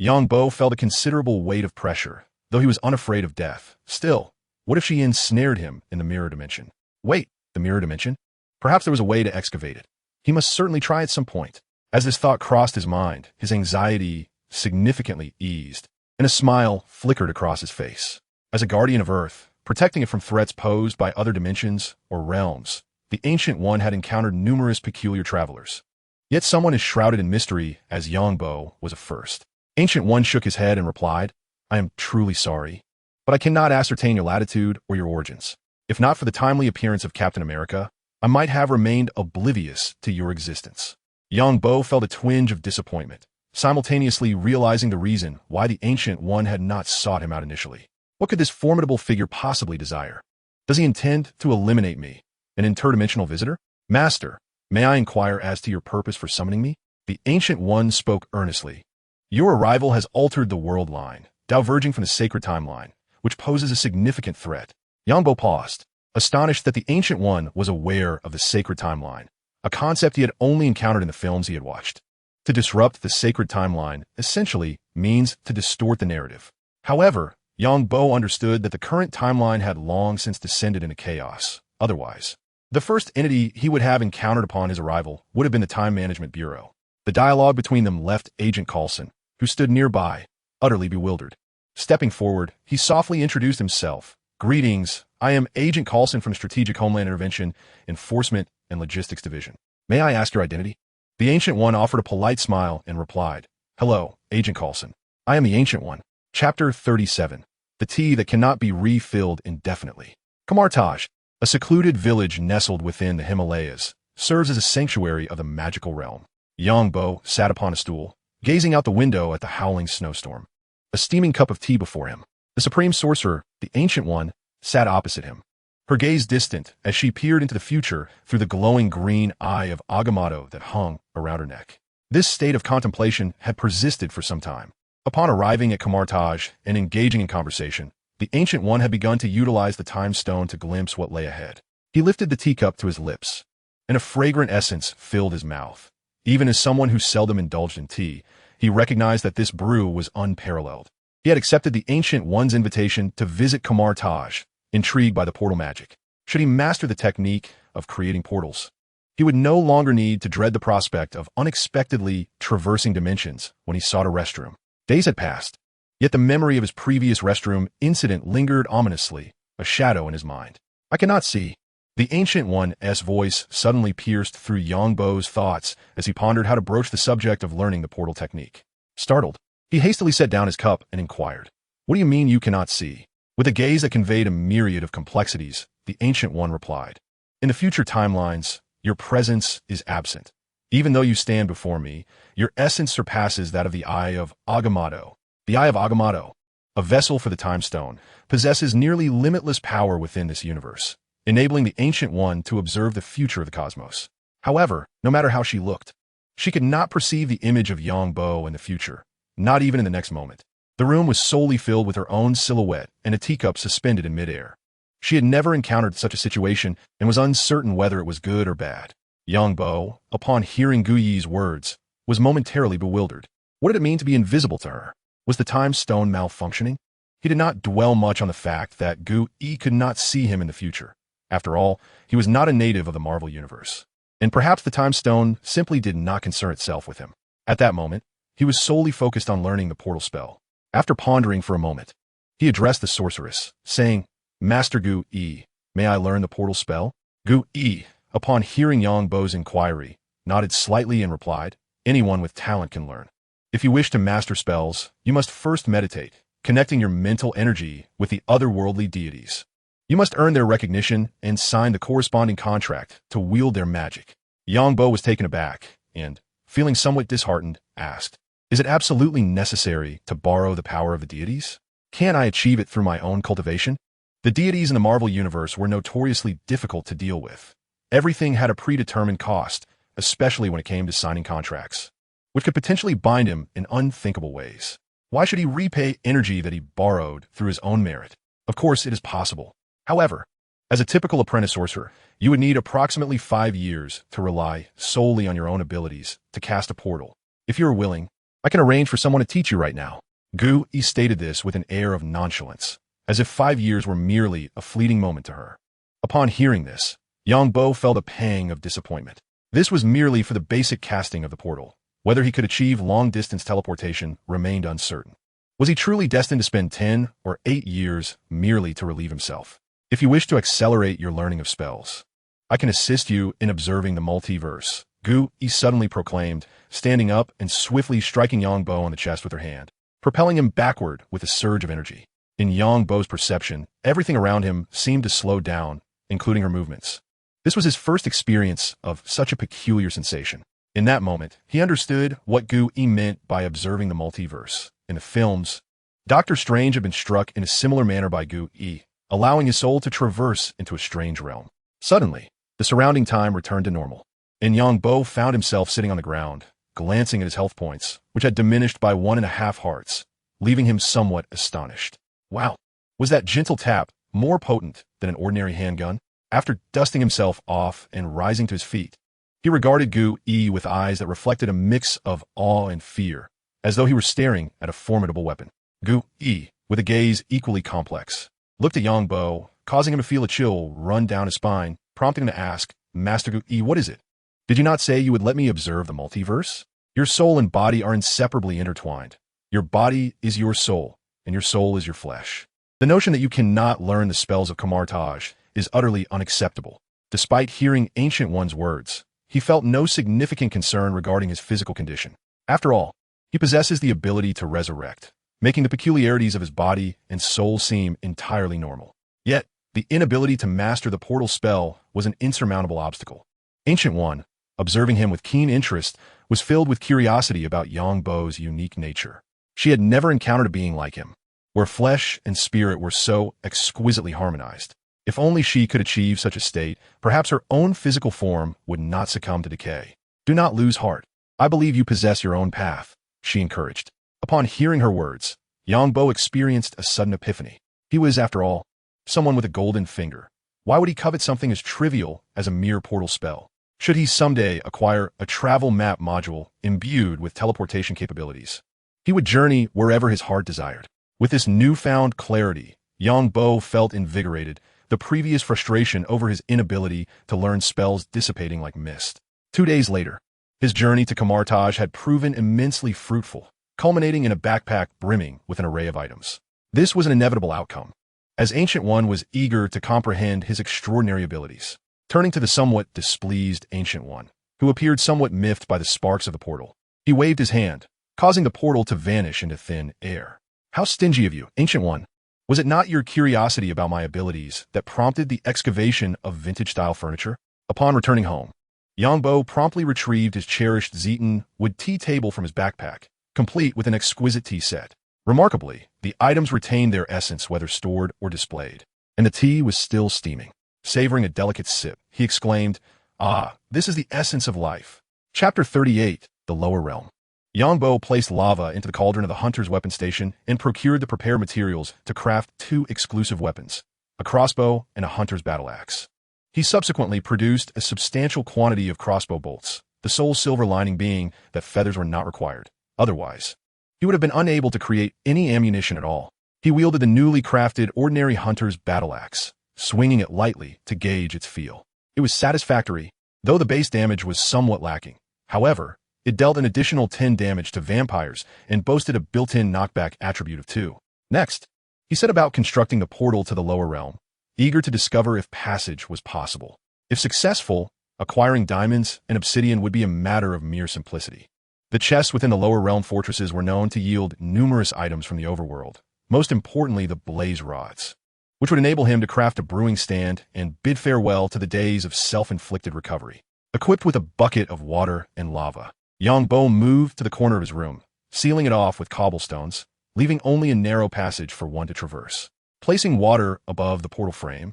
Yongbo felt a considerable weight of pressure, though he was unafraid of death. Still, what if she ensnared him in the mirror dimension? Wait, the mirror dimension? Perhaps there was a way to excavate it. He must certainly try at some point. As this thought crossed his mind, his anxiety significantly eased, and a smile flickered across his face. As a guardian of Earth, protecting it from threats posed by other dimensions or realms, the Ancient One had encountered numerous peculiar travelers. Yet someone as shrouded in mystery as Yongbo was a first. Ancient One shook his head and replied, "I am truly sorry, but I cannot ascertain your latitude or your origins. If not for the timely appearance of Captain America, I might have remained oblivious to your existence." Yongbo felt a twinge of disappointment, simultaneously realizing the reason why the Ancient One had not sought him out initially. What could this formidable figure possibly desire? Does he intend to eliminate me, an interdimensional visitor? "Master, may I inquire as to your purpose for summoning me?" The Ancient One spoke earnestly. "Your arrival has altered the world line, diverging from the sacred timeline, which poses a significant threat." Yongbo paused, astonished that the Ancient One was aware of the sacred timeline, a concept he had only encountered in the films he had watched. To disrupt the sacred timeline essentially means to distort the narrative. However, Yongbo understood that the current timeline had long since descended into chaos. Otherwise, the first entity he would have encountered upon his arrival would have been the Time Management Bureau. The dialogue between them left Agent Coulson, who stood nearby, utterly bewildered. Stepping forward, he softly introduced himself. "Greetings, I am Agent Coulson from Strategic Homeland Intervention, Enforcement, and Logistics Division. May I ask your identity?" The Ancient One offered a polite smile and replied, "Hello, Agent Coulson. I am the Ancient One." Chapter 37. The Tea That Cannot Be Refilled Indefinitely. Kamartaj, a secluded village nestled within the Himalayas, serves as a sanctuary of the magical realm. Yongbo sat upon a stool, gazing out the window at the howling snowstorm. A steaming cup of tea before him. The Supreme Sorcerer, the Ancient One, sat opposite him, her gaze distant as she peered into the future through the glowing green eye of Agamotto that hung around her neck. This state of contemplation had persisted for some time. Upon arriving at Kamartaj and engaging in conversation, the Ancient One had begun to utilize the time stone to glimpse what lay ahead. He lifted the teacup to his lips, and a fragrant essence filled his mouth. Even as someone who seldom indulged in tea, he recognized that this brew was unparalleled. He had accepted the Ancient One's invitation to visit Kamartaj, intrigued by the portal magic. Should he master the technique of creating portals, he would no longer need to dread the prospect of unexpectedly traversing dimensions when he sought a restroom. Days had passed, yet the memory of his previous restroom incident lingered ominously, a shadow in his mind. "I cannot see." The Ancient One's voice suddenly pierced through Yongbo's thoughts as he pondered how to broach the subject of learning the portal technique. Startled, he hastily set down his cup and inquired, "What do you mean you cannot see?" With a gaze that conveyed a myriad of complexities, the Ancient One replied, "In the future timelines, your presence is absent. Even though you stand before me, your essence surpasses that of the Eye of Agamotto. The Eye of Agamotto, a vessel for the Time Stone, possesses nearly limitless power within this universe, enabling the Ancient One to observe the future of the cosmos. However, no matter how she looked, she could not perceive the image of Yongbo in the future, not even in the next moment. The room was solely filled with her own silhouette and a teacup suspended in midair. She had never encountered such a situation and was uncertain whether it was good or bad. Yongbo, upon hearing Gu Yi's words, was momentarily bewildered. What did it mean to be invisible to her? Was the time stone malfunctioning? He did not dwell much on the fact that Gu Yi could not see him in the future. After all, he was not a native of the Marvel Universe. And perhaps the time stone simply did not concern itself with him. At that moment, he was solely focused on learning the portal spell. After pondering for a moment, he addressed the sorceress, saying, "Master Gu Yi, may I learn the portal spell?" Gu Yi, upon hearing Yongbo's inquiry, nodded slightly and replied, "Anyone with talent can learn. If you wish to master spells, you must first meditate, connecting your mental energy with the otherworldly deities. You must earn their recognition and sign the corresponding contract to wield their magic." Yongbo was taken aback and, feeling somewhat disheartened, asked, "Is it absolutely necessary to borrow the power of the deities? Can't I achieve it through my own cultivation?" The deities in the Marvel Universe were notoriously difficult to deal with. Everything had a predetermined cost, especially when it came to signing contracts, which could potentially bind him in unthinkable ways. Why should he repay energy that he borrowed through his own merit? Of course, it is possible. However, as a typical apprentice sorcerer, you would need approximately 5 years to rely solely on your own abilities to cast a portal. If you are willing, I can arrange for someone to teach you right now. Gu-Yi stated this with an air of nonchalance, as if 5 years were merely a fleeting moment to her. Upon hearing this, Yangbo felt a pang of disappointment. This was merely for the basic casting of the portal. Whether he could achieve long-distance teleportation remained uncertain. Was he truly destined to spend 10 or 8 years merely to relieve himself? If you wish to accelerate your learning of spells, I can assist you in observing the multiverse, Gu-Yi suddenly proclaimed, standing up and swiftly striking Yangbo on the chest with her hand, propelling him backward with a surge of energy. In Yangbo's perception, everything around him seemed to slow down, including her movements. This was his first experience of such a peculiar sensation. In that moment, he understood what Gu-Yi meant by observing the multiverse. In the films, Doctor Strange had been struck in a similar manner by Gu-Yi, allowing his soul to traverse into a strange realm. Suddenly, the surrounding time returned to normal, and Yangbo found himself sitting on the ground, glancing at his health points, which had diminished by 1.5 hearts, leaving him somewhat astonished. Wow, was that gentle tap more potent than an ordinary handgun? After dusting himself off and rising to his feet, he regarded Gu-Yi with eyes that reflected a mix of awe and fear, as though he were staring at a formidable weapon. Gu-Yi, with a gaze equally complex, looked at Yangbo, causing him to feel a chill run down his spine, prompting him to ask, "Master Gu-Yi, what is it? Did you not say you would let me observe the multiverse? Your soul and body are inseparably intertwined. Your body is your soul, and your soul is your flesh. The notion that you cannot learn the spells of Camartage is utterly unacceptable." Despite hearing Ancient One's words, he felt no significant concern regarding his physical condition. After all, he possesses the ability to resurrect, making the peculiarities of his body and soul seem entirely normal. Yet, the inability to master the portal spell was an insurmountable obstacle. Ancient One, observing him with keen interest, was filled with curiosity about Yangbo's unique nature. She had never encountered a being like him, where flesh and spirit were so exquisitely harmonized. If only she could achieve such a state, perhaps her own physical form would not succumb to decay. "Do not lose heart. I believe you possess your own path," she encouraged. Upon hearing her words, Yangbo experienced a sudden epiphany. He was, after all, someone with a golden finger. Why would he covet something as trivial as a mere portal spell? Should he someday acquire a travel map module imbued with teleportation capabilities, he would journey wherever his heart desired. With this newfound clarity, Yangbo felt invigorated, the previous frustration over his inability to learn spells dissipating like mist. 2 days later, his journey to Camartage had proven immensely fruitful, culminating in a backpack brimming with an array of items. This was an inevitable outcome, as Ancient One was eager to comprehend his extraordinary abilities. Turning to the somewhat displeased Ancient One, who appeared somewhat miffed by the sparks of the portal, he waved his hand, causing the portal to vanish into thin air. "How stingy of you, Ancient One! Was it not your curiosity about my abilities that prompted the excavation of vintage-style furniture?" Upon returning home, Yangbo promptly retrieved his cherished Zeton wood tea table from his backpack, complete with an exquisite tea set. Remarkably, the items retained their essence whether stored or displayed, and the tea was still steaming. Savoring a delicate sip, he exclaimed, "Ah, this is the essence of life." Chapter 38, The Lower Realm. Yangbo placed lava into the cauldron of the hunter's weapon station and procured the prepared materials to craft 2 exclusive weapons, a crossbow and a hunter's battle axe. He subsequently produced a substantial quantity of crossbow bolts, the sole silver lining being that feathers were not required. Otherwise, he would have been unable to create any ammunition at all. He wielded the newly crafted ordinary hunter's battle axe, swinging it lightly to gauge its feel. It was satisfactory, though the base damage was somewhat lacking. However, it dealt an additional 10 damage to vampires and boasted a built-in knockback attribute of 2. Next, he set about constructing the portal to the lower realm, eager to discover if passage was possible. If successful, acquiring diamonds and obsidian would be a matter of mere simplicity. The chests within the lower realm fortresses were known to yield numerous items from the overworld, most importantly the blaze rods, which would enable him to craft a brewing stand and bid farewell to the days of self-inflicted recovery. Equipped with a bucket of water and lava, Yangbo moved to the corner of his room, sealing it off with cobblestones, leaving only a narrow passage for one to traverse. Placing water above the portal frame,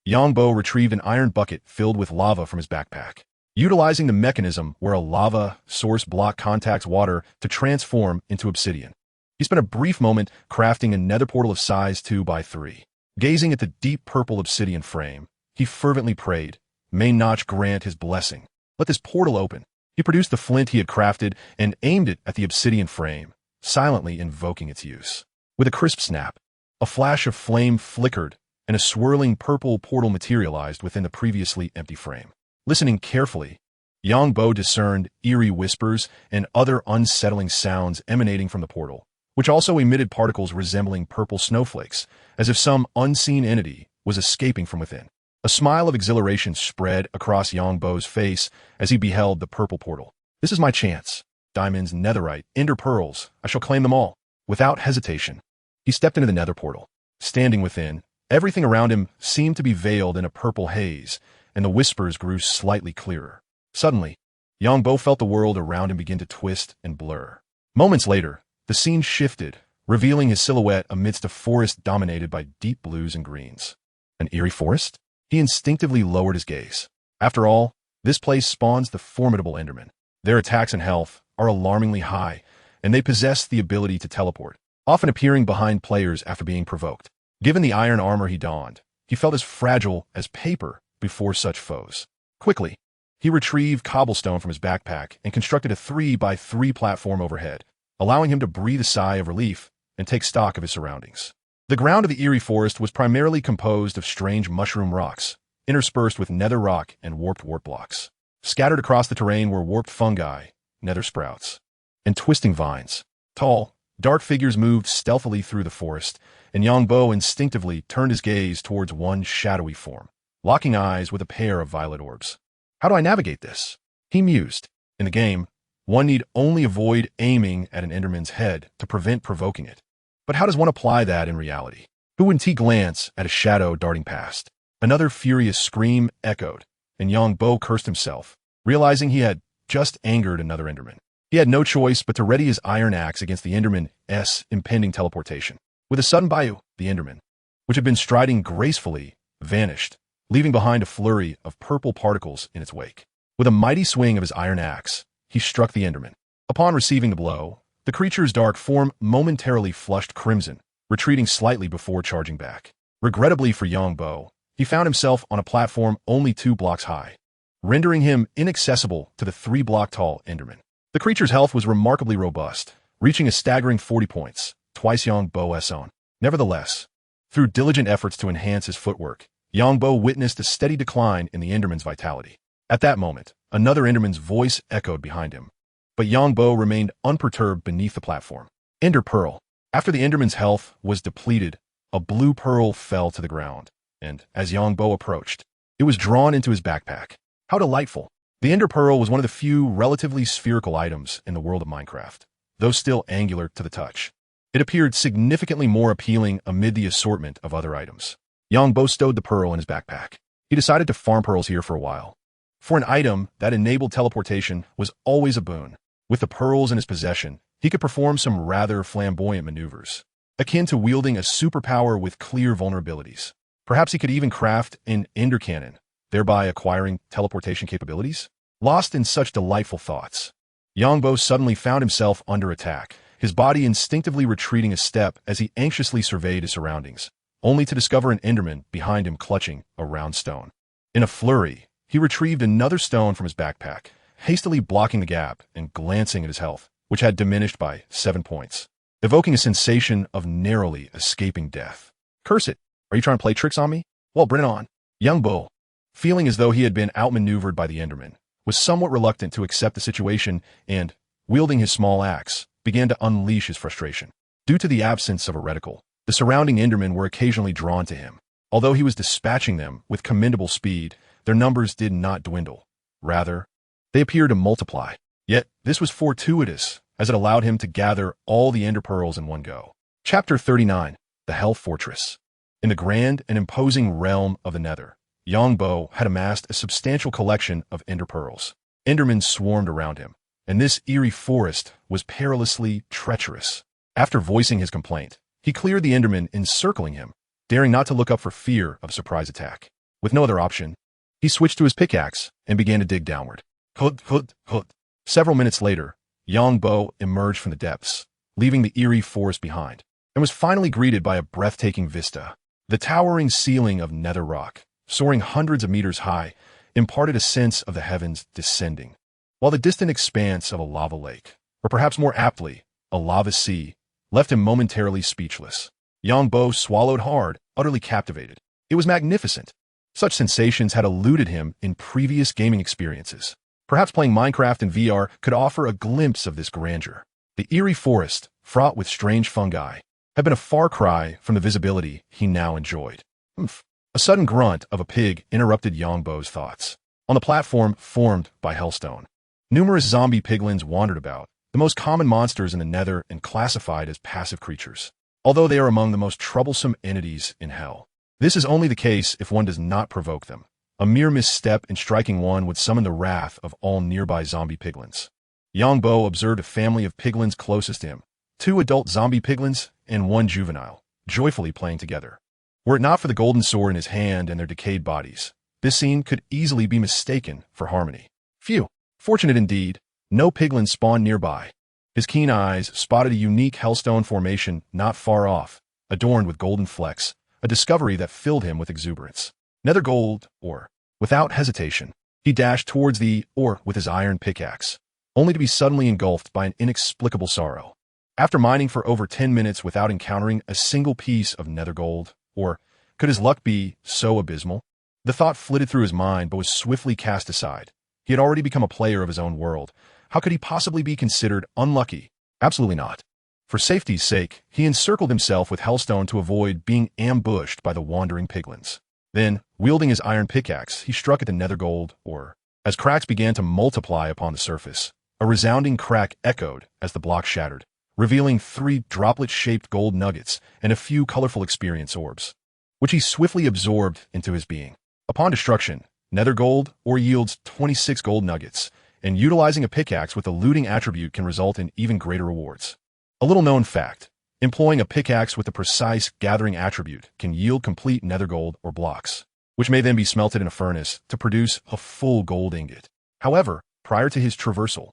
Yangbo retrieved an iron bucket filled with lava from his backpack. Utilizing the mechanism where a lava source block contacts water to transform into obsidian, He spent a brief moment crafting a nether portal of size 2 by 3. Gazing at the deep purple obsidian frame, he fervently prayed, "May Notch grant his blessing. Let this portal open." He produced the flint he had crafted and aimed it at the obsidian frame, silently invoking its use. With a crisp snap, a flash of flame flickered and a swirling purple portal materialized within the previously empty frame. Listening carefully, Yangbo discerned eerie whispers and other unsettling sounds emanating from the portal, which also emitted particles resembling purple snowflakes, as if some unseen entity was escaping from within. A smile of exhilaration spread across Yangbo's face as he beheld the purple portal. "This is my chance. Diamonds, netherite, ender pearls. I shall claim them all." Without hesitation, he stepped into the nether portal. Standing within, everything around him seemed to be veiled in a purple haze, and the whispers grew slightly clearer. Suddenly, Yangbo felt the world around him begin to twist and blur. Moments later, the scene shifted, revealing his silhouette amidst a forest dominated by deep blues and greens. An eerie forest? He instinctively lowered his gaze. After all, this place spawns the formidable Endermen. Their attacks and health are alarmingly high, and they possess the ability to teleport, often appearing behind players after being provoked. Given the iron armor he donned, he felt as fragile as paper before such foes. Quickly, he retrieved cobblestone from his backpack and constructed a 3 by 3 platform overhead, allowing him to breathe a sigh of relief and take stock of his surroundings. The ground of the eerie forest was primarily composed of strange mushroom rocks, interspersed with nether rock and warped wart blocks. Scattered across the terrain were warped fungi, nether sprouts, and twisting vines. Tall, dark figures moved stealthily through the forest, and Yangbo instinctively turned his gaze towards one shadowy form, locking eyes with a pair of violet orbs. "How do I navigate this?" he mused. In the game, one need only avoid aiming at an Enderman's head to prevent provoking it. But how does one apply that in reality? Who wouldn't he glance at a shadow darting past? Another furious scream echoed, and Yangbo cursed himself, realizing he had just angered another Enderman. He had no choice but to ready his iron axe against the Enderman's impending teleportation. With a sudden Bayou, the Enderman, which had been striding gracefully, vanished, leaving behind a flurry of purple particles in its wake. With a mighty swing of his iron axe, he struck the Enderman. Upon receiving the blow, the creature's dark form momentarily flushed crimson, retreating slightly before charging back. Regrettably for Yangbo, he found himself on a platform only 2 blocks high, rendering him inaccessible to the 3-block-tall Enderman. The creature's health was remarkably robust, reaching a staggering 40 points, twice Yangbo's own. Nevertheless, through diligent efforts to enhance his footwork, Yangbo witnessed a steady decline in the Enderman's vitality. At that moment, another Enderman's voice echoed behind him, but Yangbo remained unperturbed beneath the platform. Ender Pearl. After the Enderman's health was depleted, a blue pearl fell to the ground, and as Yangbo approached, it was drawn into his backpack. How delightful. The Ender Pearl was one of the few relatively spherical items in the world of Minecraft, though still angular to the touch. It appeared significantly more appealing amid the assortment of other items. Yangbo stowed the pearl in his backpack. He decided to farm pearls here for a while. For an item that enabled teleportation was always a boon. With the pearls in his possession, he could perform some rather flamboyant maneuvers, akin to wielding a superpower with clear vulnerabilities. Perhaps he could even craft an ender cannon, thereby acquiring teleportation capabilities? Lost in such delightful thoughts, Yangbo suddenly found himself under attack, his body instinctively retreating a step as he anxiously surveyed his surroundings, only to discover an Enderman behind him clutching a round stone. In a flurry, he retrieved another stone from his backpack, hastily blocking the gap and glancing at his health, which had diminished by 7 points, evoking a sensation of narrowly escaping death. "Curse it! Are you trying to play tricks on me? Well, bring it on." Yangbo, feeling as though he had been outmaneuvered by the Enderman, was somewhat reluctant to accept the situation and, wielding his small axe, began to unleash his frustration. Due to the absence of a reticle, the surrounding Endermen were occasionally drawn to him. Although he was dispatching them with commendable speed, their numbers did not dwindle. Rather, they appeared to multiply. Yet, this was fortuitous, as it allowed him to gather all the Ender Pearls in one go. Chapter 39. The Hell Fortress. In the grand and imposing realm of the Nether, Yangbo had amassed a substantial collection of Ender Pearls. Endermen swarmed around him, and this eerie forest was perilously treacherous. After voicing his complaint, he cleared the Endermen encircling him, daring not to look up for fear of a surprise attack. With no other option, he switched to his pickaxe and began to dig downward. Hud, hud, hud. Several minutes later, Yangbo emerged from the depths, leaving the eerie forest behind, and was finally greeted by a breathtaking vista. The towering ceiling of nether rock, soaring hundreds of meters high, imparted a sense of the heavens descending, while the distant expanse of a lava lake, or perhaps more aptly, a lava sea, left him momentarily speechless. Yangbo swallowed hard, utterly captivated. It was magnificent. Such sensations had eluded him in previous gaming experiences. Perhaps playing Minecraft in VR could offer a glimpse of this grandeur. The eerie forest, fraught with strange fungi, had been a far cry from the visibility he now enjoyed. Oomph. A sudden grunt of a pig interrupted Yangbo's thoughts. On the platform formed by hellstone, numerous zombie piglins wandered about, the most common monsters in the nether and classified as passive creatures, although they are among the most troublesome entities in hell. This is only the case if one does not provoke them. A mere misstep in striking one would summon the wrath of all nearby zombie piglins. Yangbo observed a family of piglins closest to him, 2 adult zombie piglins and 1 juvenile, joyfully playing together. Were it not for the golden sword in his hand and their decayed bodies, this scene could easily be mistaken for harmony. Phew! Fortunate indeed, no piglins spawned nearby. His keen eyes spotted a unique hellstone formation not far off, adorned with golden flecks, a discovery that filled him with exuberance. Nether gold, ore. Without hesitation, he dashed towards the ore with his iron pickaxe, only to be suddenly engulfed by an inexplicable sorrow. After mining for over 10 minutes without encountering a single piece of nether gold, or could his luck be so abysmal? The thought flitted through his mind but was swiftly cast aside. He had already become a player of his own world. How could he possibly be considered unlucky? Absolutely not. For safety's sake, he encircled himself with hellstone to avoid being ambushed by the wandering piglins. Then, wielding his iron pickaxe, he struck at the nether gold ore. As cracks began to multiply upon the surface, a resounding crack echoed as the block shattered, revealing 3 droplet-shaped gold nuggets and a few colorful experience orbs, which he swiftly absorbed into his being. Upon destruction, nether gold ore yields 26 gold nuggets, and utilizing a pickaxe with the looting attribute can result in even greater rewards. A little-known fact, employing a pickaxe with the precise gathering attribute can yield complete nether gold or blocks, which may then be smelted in a furnace to produce a full gold ingot. However, prior to his traversal,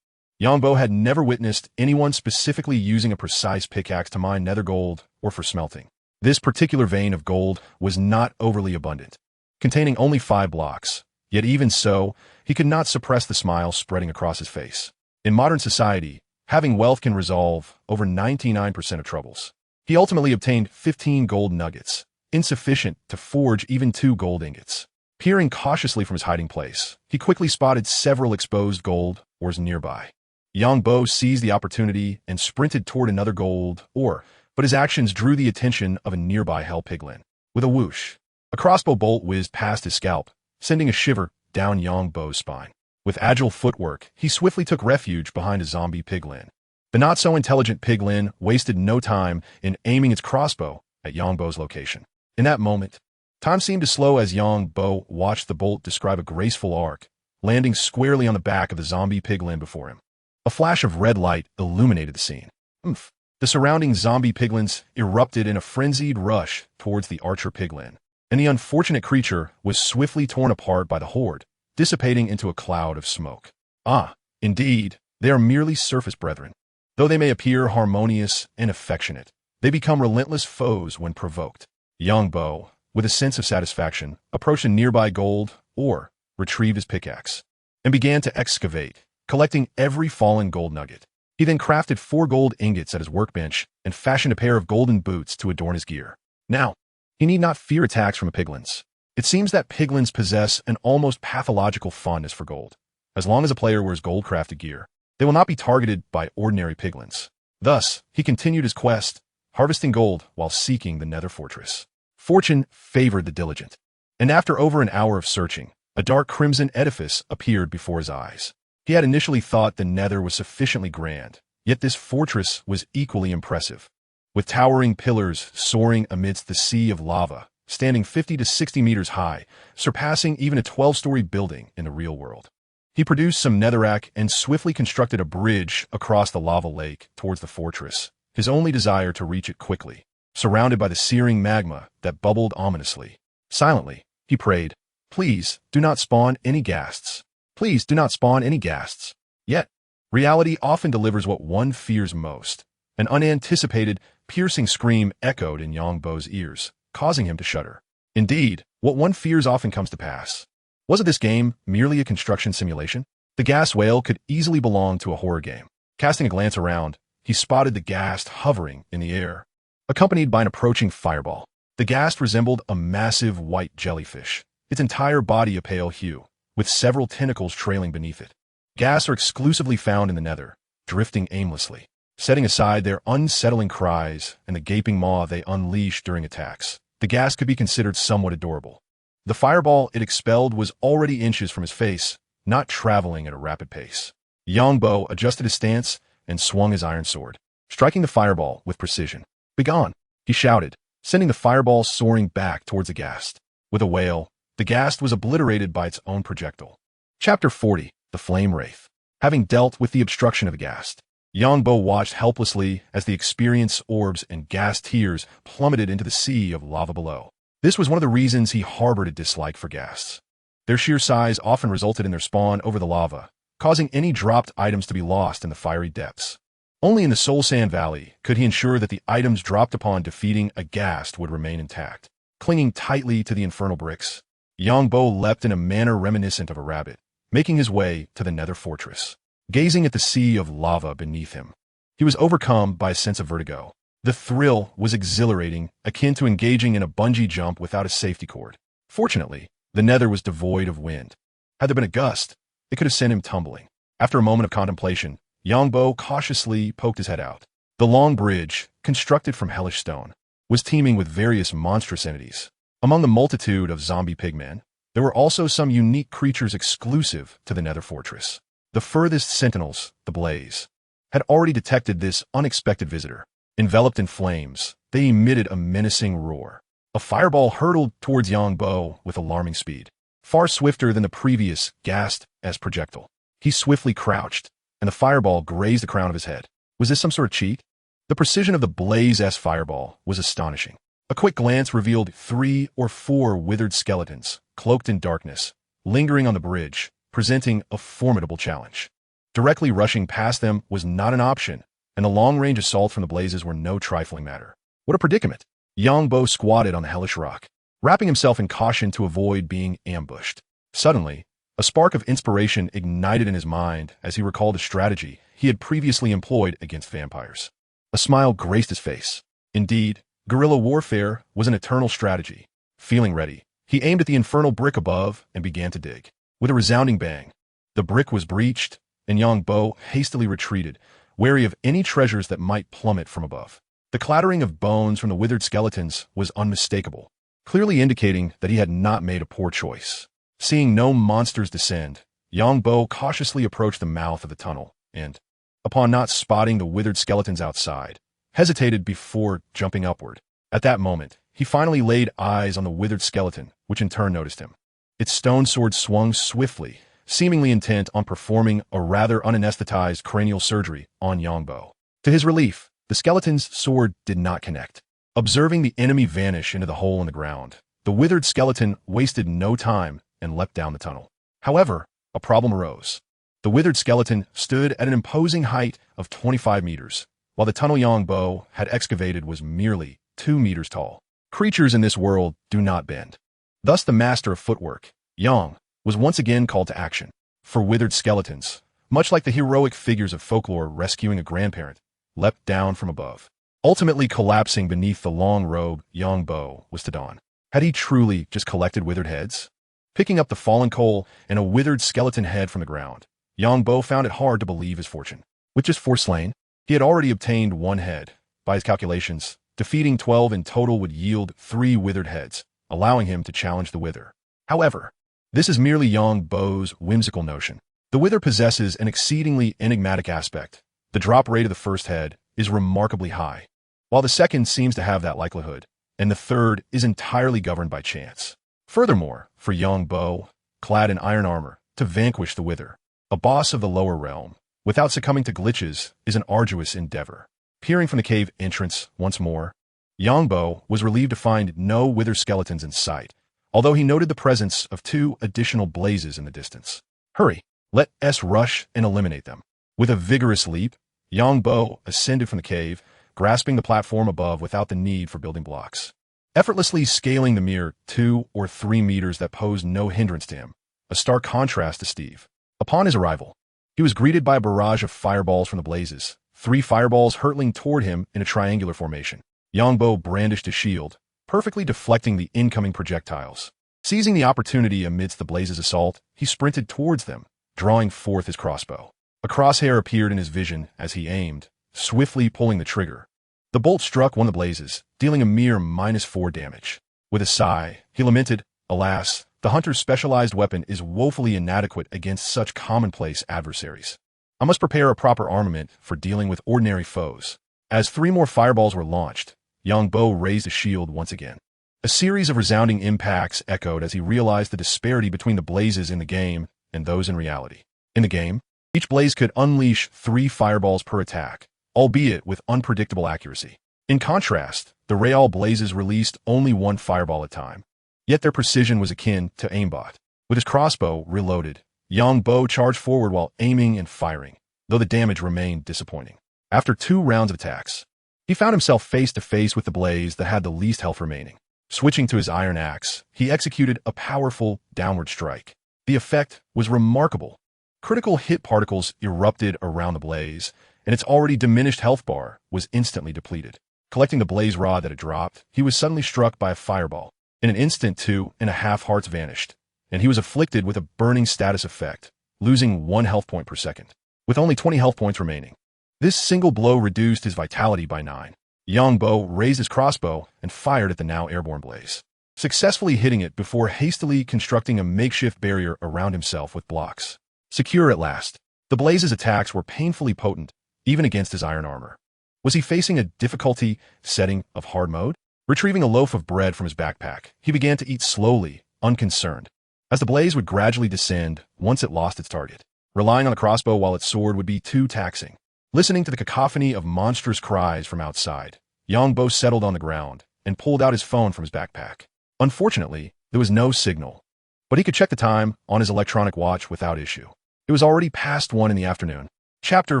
Yangbo had never witnessed anyone specifically using a precise pickaxe to mine nether gold or for smelting. This particular vein of gold was not overly abundant, containing only 5 blocks. Yet even so, he could not suppress the smile spreading across his face. In modern society, having wealth can resolve over 99% of troubles. He ultimately obtained 15 gold nuggets, insufficient to forge even 2 gold ingots. Peering cautiously from his hiding place, he quickly spotted several exposed gold ores nearby. Yangbo seized the opportunity and sprinted toward another gold ore, but his actions drew the attention of a nearby hell piglin. With a whoosh, a crossbow bolt whizzed past his scalp, sending a shiver down Yangbo's spine. With agile footwork, he swiftly took refuge behind a zombie piglin. The not-so-intelligent piglin wasted no time in aiming its crossbow at Yangbo's location. In that moment, time seemed to slow as Yangbo watched the bolt describe a graceful arc, landing squarely on the back of the zombie piglin before him. A flash of red light illuminated the scene. Oomph! The surrounding zombie piglins erupted in a frenzied rush towards the archer piglin, and the unfortunate creature was swiftly torn apart by the horde, dissipating into a cloud of smoke. Ah, indeed, they are merely surface brethren. Though they may appear harmonious and affectionate, they become relentless foes when provoked. Yangbo, with a sense of satisfaction, approached a nearby gold ore, retrieved his pickaxe, and began to excavate, collecting every fallen gold nugget. He then crafted 4 gold ingots at his workbench and fashioned a pair of golden boots to adorn his gear. Now, he need not fear attacks from piglins. It seems that piglins possess an almost pathological fondness for gold. As long as a player wears gold-crafted gear, they will not be targeted by ordinary piglins. Thus, he continued his quest, harvesting gold while seeking the nether fortress. Fortune favored the diligent, and after over an hour of searching, a dark crimson edifice appeared before his eyes. He had initially thought the nether was sufficiently grand, yet this fortress was equally impressive, with towering pillars soaring amidst the sea of lava, standing 50 to 60 meters high, surpassing even a 12-story building in the real world. He produced some netherrack and swiftly constructed a bridge across the lava lake towards the fortress, his only desire to reach it quickly, surrounded by the searing magma that bubbled ominously. Silently, he prayed, "Please, do not spawn any ghasts. Please do not spawn any ghasts." Yet, reality often delivers what one fears most, An unanticipated, piercing scream echoed in Yongbo's ears, causing him to shudder. Indeed, what one fears often comes to pass. Wasn't this game merely a construction simulation? The gas whale could easily belong to a horror game. Casting a glance around, he spotted the ghast hovering in the air, accompanied by an approaching fireball. The ghast resembled a massive white jellyfish, its entire body a pale hue, with several tentacles trailing beneath it. Ghasts are exclusively found in the nether, drifting aimlessly, setting aside their unsettling cries and the gaping maw they unleash during attacks. The ghast could be considered somewhat adorable. The fireball it expelled was already inches from his face, not traveling at a rapid pace. Yongbo adjusted his stance and swung his iron sword, striking the fireball with precision. "Begone!" he shouted, sending the fireball soaring back towards the ghast. With a wail, the ghast was obliterated by its own projectile. Chapter 40. The Flame Wraith. Having dealt with the obstruction of the ghast, Yongbo watched helplessly as the experienced orbs and ghast tears plummeted into the sea of lava below. This was one of the reasons he harbored a dislike for ghasts. Their sheer size often resulted in their spawn over the lava, causing any dropped items to be lost in the fiery depths. Only in the Soul Sand Valley could he ensure that the items dropped upon defeating a ghast would remain intact. Clinging tightly to the infernal bricks, Yongbo leapt in a manner reminiscent of a rabbit, making his way to the nether fortress. Gazing at the sea of lava beneath him, he was overcome by a sense of vertigo. The thrill was exhilarating, akin to engaging in a bungee jump without a safety cord. Fortunately, the nether was devoid of wind. Had there been a gust, it could have sent him tumbling. After a moment of contemplation, Yongbo cautiously poked his head out. The long bridge, constructed from hellish stone, was teeming with various monstrous entities. Among the multitude of zombie pigmen, there were also some unique creatures exclusive to the nether fortress. The furthest sentinels, the Blaze, had already detected this unexpected visitor. Enveloped in flames, they emitted a menacing roar. A fireball hurtled towards Yongbo with alarming speed, far swifter than the previous ghast-esque projectile. He swiftly crouched, and the fireball grazed the crown of his head. Was this some sort of cheat? The precision of the Blaze-esque fireball was astonishing. A quick glance revealed 3 or 4 withered skeletons, cloaked in darkness, lingering on the bridge, presenting a formidable challenge. Directly rushing past them was not an option, and the long-range assault from the blazes were no trifling matter. What a predicament! Yongbo squatted on the hellish rock, wrapping himself in caution to avoid being ambushed. Suddenly, a spark of inspiration ignited in his mind as he recalled a strategy he had previously employed against vampires. A smile graced his face. Indeed, guerrilla warfare was an eternal strategy. Feeling ready, he aimed at the infernal brick above and began to dig. With a resounding bang, the brick was breached, and Yongbo hastily retreated, wary of any treasures that might plummet from above. The clattering of bones from the withered skeletons was unmistakable, clearly indicating that he had not made a poor choice. Seeing no monsters descend, Yongbo cautiously approached the mouth of the tunnel, and, upon not spotting the withered skeletons outside, hesitated before jumping upward. At that moment, he finally laid eyes on the withered skeleton, which in turn noticed him. Its stone sword swung swiftly, seemingly intent on performing a rather unanesthetized cranial surgery on Yongbo. To his relief, the skeleton's sword did not connect. Observing the enemy vanish into the hole in the ground, the withered skeleton wasted no time and leapt down the tunnel. However, a problem arose. The withered skeleton stood at an imposing height of 25 meters, while the tunnel Yongbo had excavated was merely 2 meters tall. Creatures in this world do not bend. Thus the master of footwork, Yong, was once again called to action. For withered skeletons, much like the heroic figures of folklore rescuing a grandparent, leapt down from above. Ultimately collapsing beneath the long robe Yongbo was to don. Had he truly just collected withered heads? Picking up the fallen coal and a withered skeleton head from the ground, Yongbo found it hard to believe his fortune. With just 4 slain, he had already obtained 1 head. By his calculations, defeating 12 in total would yield 3 withered heads, allowing him to challenge the Wither. However, this is merely Yongbo's whimsical notion. The Wither possesses an exceedingly enigmatic aspect. The drop rate of the first head is remarkably high, while the second seems to have that likelihood, and the third is entirely governed by chance. Furthermore, for Yongbo, clad in iron armor, to vanquish the Wither, a boss of the lower realm, without succumbing to glitches, is an arduous endeavor. Peering from the cave entrance once more, Yongbo was relieved to find no Wither skeletons in sight, although he noted the presence of 2 additional blazes in the distance. Hurry, let S rush and eliminate them. With a vigorous leap, Yongbo ascended from the cave, grasping the platform above without the need for building blocks. Effortlessly scaling the mere 2 or 3 meters that posed no hindrance to him, a stark contrast to Steve. Upon his arrival, he was greeted by a barrage of fireballs from the blazes, 3 fireballs hurtling toward him in a triangular formation. Yongbo brandished his shield, perfectly deflecting the incoming projectiles. Seizing the opportunity amidst the blazes' assault, he sprinted towards them, drawing forth his crossbow. A crosshair appeared in his vision as he aimed, swiftly pulling the trigger. The bolt struck one of the blazes, dealing a mere -4 damage. With a sigh, he lamented, "Alas, the hunter's specialized weapon is woefully inadequate against such commonplace adversaries. I must prepare a proper armament for dealing with ordinary foes." As 3 more fireballs were launched, Yongbo raised his shield once again. A series of resounding impacts echoed as he realized the disparity between the blazes in the game and those in reality. In the game, each blaze could unleash 3 fireballs per attack, albeit with unpredictable accuracy. In contrast, the Real blazes released only 1 fireball at a time. Yet their precision was akin to aimbot. With his crossbow reloaded, Yongbo charged forward while aiming and firing, though the damage remained disappointing. After 2 rounds of attacks, he found himself face to face with the blaze that had the least health remaining. Switching to his iron axe, he executed a powerful downward strike. The effect was remarkable. Critical hit particles erupted around the blaze, and its already diminished health bar was instantly depleted. Collecting the blaze rod that had dropped, he was suddenly struck by a fireball. In an instant, 2.5 hearts vanished, and he was afflicted with a burning status effect, losing 1 health point per second. With only 20 health points remaining, this single blow reduced his vitality by 9. Yongbo raised his crossbow and fired at the now airborne blaze, successfully hitting it before hastily constructing a makeshift barrier around himself with blocks. Secure at last, the blaze's attacks were painfully potent, even against his iron armor. Was he facing a difficulty setting of hard mode? Retrieving a loaf of bread from his backpack, he began to eat slowly, unconcerned, as the blaze would gradually descend once it lost its target. Relying on the crossbow while it soared would be too taxing. Listening to the cacophony of monstrous cries from outside, Yongbo settled on the ground and pulled out his phone from his backpack. Unfortunately, there was no signal, but he could check the time on his electronic watch without issue. It was already past 1 in the afternoon. Chapter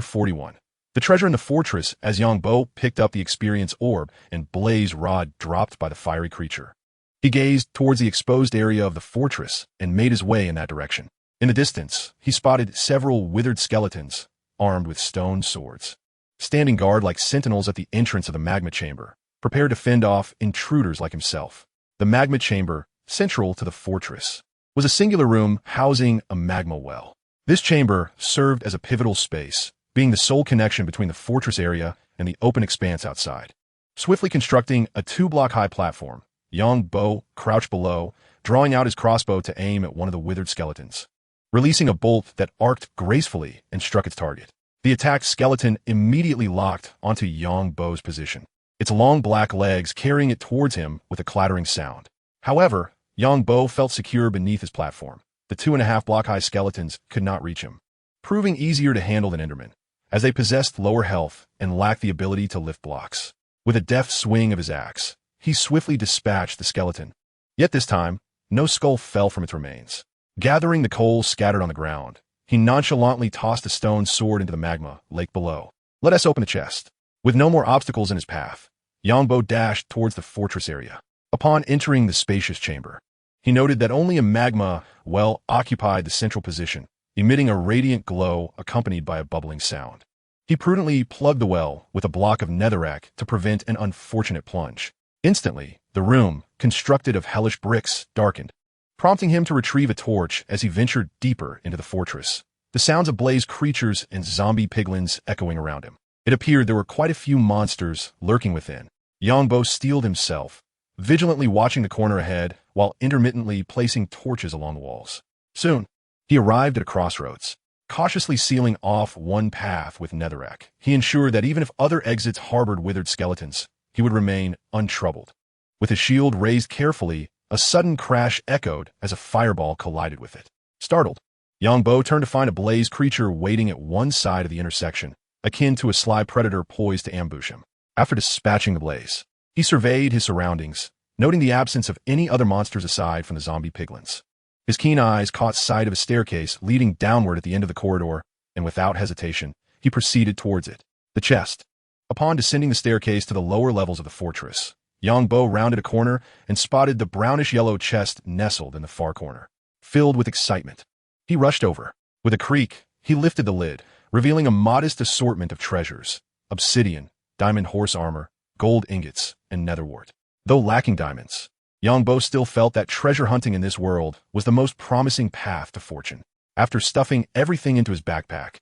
41. The treasure in the fortress as Yongbo picked up the experience orb and blaze rod dropped by the fiery creature. He gazed towards the exposed area of the fortress and made his way in that direction. In the distance, he spotted several withered skeletons, armed with stone swords, standing guard like sentinels at the entrance of the magma chamber, prepared to fend off intruders like himself. The magma chamber, central to the fortress, was a singular room housing a magma well. This chamber served as a pivotal space, being the sole connection between the fortress area and the open expanse outside. Swiftly constructing a 2-block-high platform, Yongbo crouched below, drawing out his crossbow to aim at one of the withered skeletons. Releasing a bolt that arced gracefully and struck its target. The attacked skeleton immediately locked onto Yongbo's position, its long black legs carrying it towards him with a clattering sound. However, Yongbo felt secure beneath his platform. The 2.5-block-high skeletons could not reach him, proving easier to handle than Endermen, as they possessed lower health and lacked the ability to lift blocks. With a deft swing of his axe, he swiftly dispatched the skeleton. Yet this time, no skull fell from its remains. Gathering the coals scattered on the ground, he nonchalantly tossed the stone sword into the magma lake below. Let us open the chest. With no more obstacles in his path, Yongbo dashed towards the fortress area. Upon entering the spacious chamber, he noted that only a magma well occupied the central position, emitting a radiant glow accompanied by a bubbling sound. He prudently plugged the well with a block of netherrack to prevent an unfortunate plunge. Instantly, the room, constructed of hellish bricks, darkened, prompting him to retrieve a torch as he ventured deeper into the fortress, the sounds of blazed creatures and zombie piglins echoing around him. It appeared there were quite a few monsters lurking within. Yongbo steeled himself, vigilantly watching the corner ahead while intermittently placing torches along the walls. Soon, he arrived at a crossroads. Cautiously sealing off one path with netherrack, he ensured that even if other exits harbored withered skeletons, he would remain untroubled. With his shield raised carefully, a sudden crash echoed as a fireball collided with it. Startled, Yongbo turned to find a blaze creature waiting at one side of the intersection, akin to a sly predator poised to ambush him. After dispatching the blaze, he surveyed his surroundings, noting the absence of any other monsters aside from the zombie piglins. His keen eyes caught sight of a staircase leading downward at the end of the corridor, and without hesitation, he proceeded towards it. The chest, Upon descending the staircase to the lower levels of the fortress, Yongbo rounded a corner and spotted the brownish-yellow chest nestled in the far corner. Filled with excitement, he rushed over. With a creak, he lifted the lid, revealing a modest assortment of treasures: obsidian, diamond horse armor, gold ingots, and netherwort. Though lacking diamonds, Yongbo still felt that treasure hunting in this world was the most promising path to fortune. After stuffing everything into his backpack,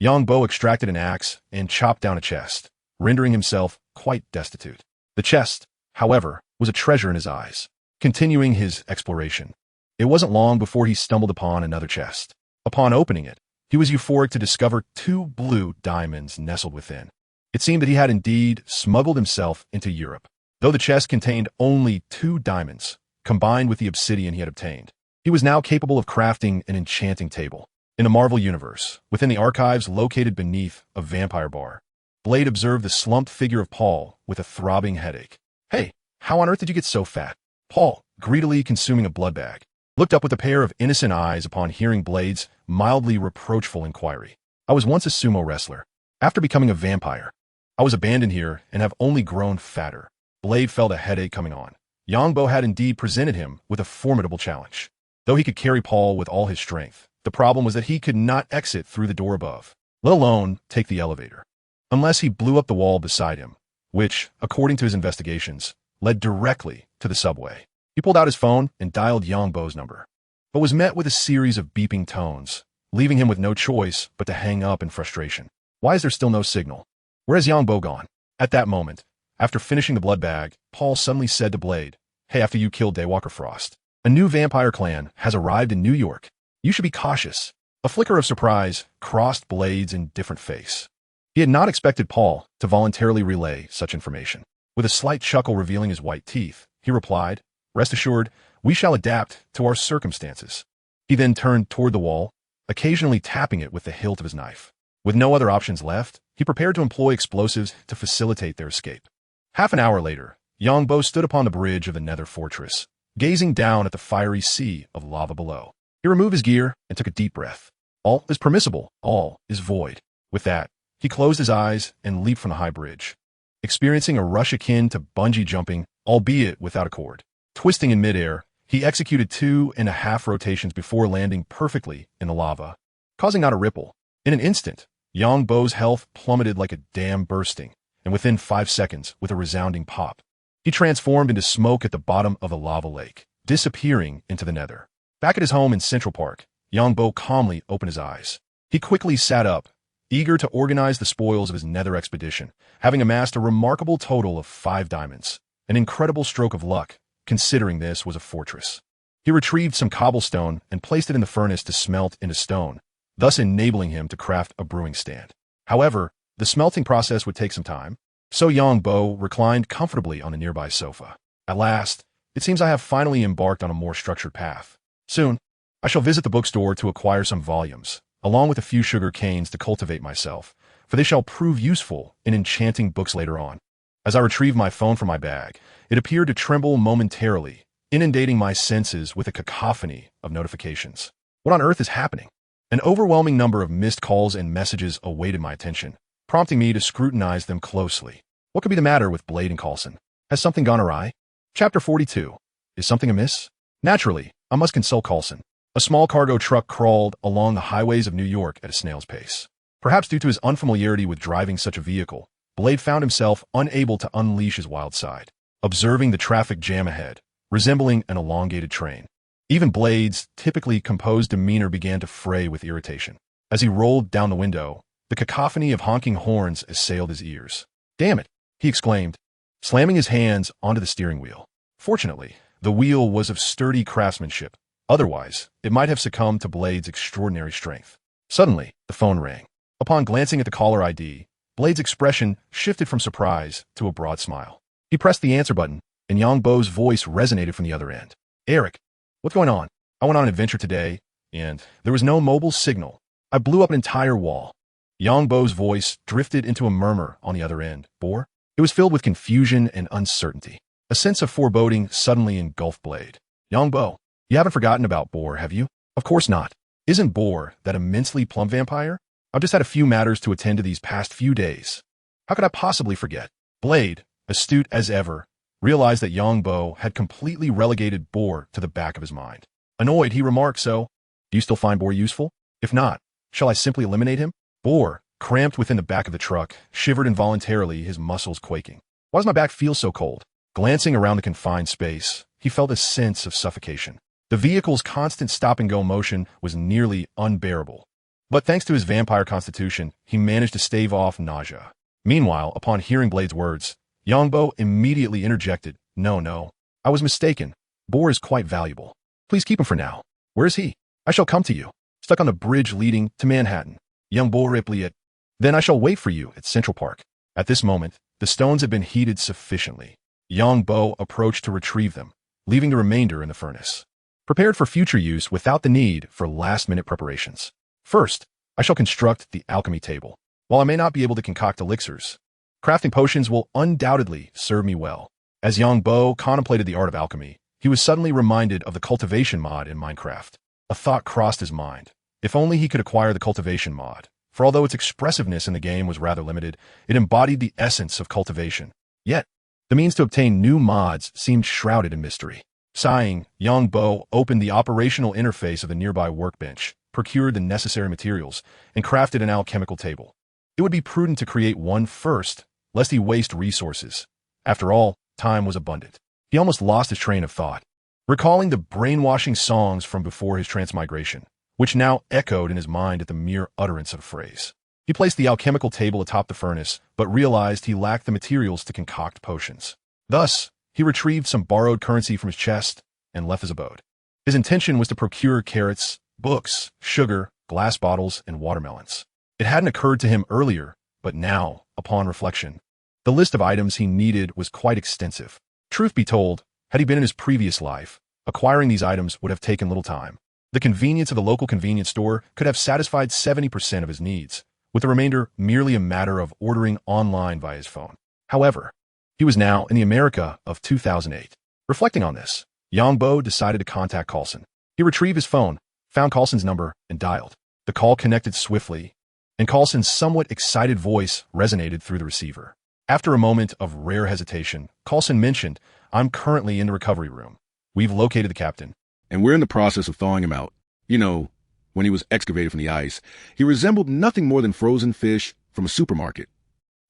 Yongbo extracted an axe and chopped down a chest, rendering himself quite destitute. The chest, however, was a treasure in his eyes. Continuing his exploration, it wasn't long before he stumbled upon another chest. Upon opening it, he was euphoric to discover 2 blue diamonds nestled within. It seemed that he had indeed smuggled himself into Europe. Though the chest contained only 2 diamonds, combined with the obsidian he had obtained, he was now capable of crafting an enchanting table. In the Marvel Universe, within the archives located beneath a vampire bar, Blade observed the slumped figure of Paul with a throbbing headache. "Hey, how on earth did you get so fat?" Paul, greedily consuming a blood bag, looked up with a pair of innocent eyes upon hearing Blade's mildly reproachful inquiry. "I was once a sumo wrestler. After becoming a vampire, I was abandoned here and have only grown fatter." Blade felt a headache coming on. Yongbo had indeed presented him with a formidable challenge. Though he could carry Paul with all his strength, the problem was that he could not exit through the door above, let alone take the elevator, unless he blew up the wall beside him, which, according to his investigations, led directly to the subway. He pulled out his phone and dialed Yongbo's number, but was met with a series of beeping tones, leaving him with no choice but to hang up in frustration. Why is there still no signal? Where has Yongbo gone? At that moment, after finishing the blood bag, Paul suddenly said to Blade, "Hey, after you killed Daywalker Frost, a new vampire clan has arrived in New York. You should be cautious." A flicker of surprise crossed Blade's indifferent face. He had not expected Paul to voluntarily relay such information. With a slight chuckle revealing his white teeth, he replied, "Rest assured, we shall adapt to our circumstances." He then turned toward the wall, occasionally tapping it with the hilt of his knife. With no other options left, he prepared to employ explosives to facilitate their escape. Half an hour later, Yongbo stood upon the bridge of the Nether Fortress, gazing down at the fiery sea of lava below. He removed his gear and took a deep breath. All is permissible, all is void. With that, he closed his eyes and leaped from the high bridge, experiencing a rush akin to bungee jumping, albeit without a cord. Twisting in midair, he executed 2.5 rotations before landing perfectly in the lava, causing not a ripple. In an instant, Yongbo's health plummeted like a dam bursting, and within 5 seconds, with a resounding pop, he transformed into smoke at the bottom of a lava lake, disappearing into the nether. Back at his home in Central Park, Yongbo calmly opened his eyes. He quickly sat up, eager to organize the spoils of his nether expedition, having amassed a remarkable total of 5 diamonds, an incredible stroke of luck, considering this was a fortress. He retrieved some cobblestone and placed it in the furnace to smelt into stone, thus enabling him to craft a brewing stand. However, the smelting process would take some time, so Yongbo reclined comfortably on a nearby sofa. At last, it seems I have finally embarked on a more structured path. Soon, I shall visit the bookstore to acquire some volumes, along with a few sugar canes to cultivate myself, for they shall prove useful in enchanting books later on. As I retrieved my phone from my bag, it appeared to tremble momentarily, inundating my senses with a cacophony of notifications. What on earth is happening? An overwhelming number of missed calls and messages awaited my attention, prompting me to scrutinize them closely. What could be the matter with Blade and Coulson? Has something gone awry? Chapter 42. Is something amiss? Naturally, I must consult Coulson. A small cargo truck crawled along the highways of New York at a snail's pace. Perhaps due to his unfamiliarity with driving such a vehicle, Blade found himself unable to unleash his wild side, observing the traffic jam ahead, resembling an elongated train. Even Blade's typically composed demeanor began to fray with irritation. As he rolled down the window, the cacophony of honking horns assailed his ears. "Damn it!" he exclaimed, slamming his hands onto the steering wheel. Fortunately, the wheel was of sturdy craftsmanship. Otherwise, it might have succumbed to Blade's extraordinary strength. Suddenly, the phone rang. Upon glancing at the caller ID, Blade's expression shifted from surprise to a broad smile. He pressed the answer button, and Yongbo's voice resonated from the other end. "Eric, what's going on? I went on an adventure today, and there was no mobile signal. I blew up an entire wall." Yongbo's voice drifted into a murmur on the other end. "Bore?" It was filled with confusion and uncertainty. A sense of foreboding suddenly engulfed Blade. "Yongbo, you haven't forgotten about Bore, have you?" "Of course not. Isn't Bore that immensely plump vampire? I've just had a few matters to attend to these past few days." How could I possibly forget? Blade, astute as ever, realized that Yongbo had completely relegated Boar to the back of his mind. Annoyed, he remarked, "So, do you still find Boar useful? If not, shall I simply eliminate him?" Boar, cramped within the back of the truck, shivered involuntarily, his muscles quaking. Why does my back feel so cold? Glancing around the confined space, he felt a sense of suffocation. The vehicle's constant stop-and-go motion was nearly unbearable. But thanks to his vampire constitution, he managed to stave off nausea. Meanwhile, upon hearing Blade's words, Yongbo immediately interjected, No, I was mistaken. Boar is quite valuable. Please keep him for now. Where is he? I shall come to you. Stuck on the bridge leading to Manhattan. Yongbo replied. Then I shall wait for you at Central Park. At this moment, the stones had been heated sufficiently. Yongbo approached to retrieve them, leaving the remainder in the furnace, prepared for future use without the need for last-minute preparations. First, I shall construct the alchemy table. While I may not be able to concoct elixirs, crafting potions will undoubtedly serve me well. As Yongbo contemplated the art of alchemy, he was suddenly reminded of the cultivation mod in Minecraft. A thought crossed his mind. If only he could acquire the cultivation mod, for although its expressiveness in the game was rather limited, it embodied the essence of cultivation. Yet, the means to obtain new mods seemed shrouded in mystery. Sighing, Yongbo opened the operational interface of the nearby workbench, procured the necessary materials, and crafted an alchemical table. It would be prudent to create one first, lest he waste resources. After all, time was abundant. He almost lost his train of thought, recalling the brainwashing songs from before his transmigration, which now echoed in his mind at the mere utterance of a phrase. He placed the alchemical table atop the furnace, but realized he lacked the materials to concoct potions. Thus, he retrieved some borrowed currency from his chest and left his abode. His intention was to procure carrots, books, sugar, glass bottles, and watermelons. It hadn't occurred to him earlier, but now, upon reflection, the list of items he needed was quite extensive. Truth be told, had he been in his previous life, acquiring these items would have taken little time. The convenience of the local convenience store could have satisfied 70% of his needs, with the remainder merely a matter of ordering online via his phone. However, he was now in the America of 2008. Reflecting on this, Yongbo decided to contact Coulson. He retrieved his phone, found Coulson's number, and dialed. The call connected swiftly, and Coulson's somewhat excited voice resonated through the receiver. After a moment of rare hesitation, Coulson mentioned, "I'm currently in the recovery room. We've located the captain, and we're in the process of thawing him out. You know, when he was excavated from the ice, he resembled nothing more than frozen fish from a supermarket."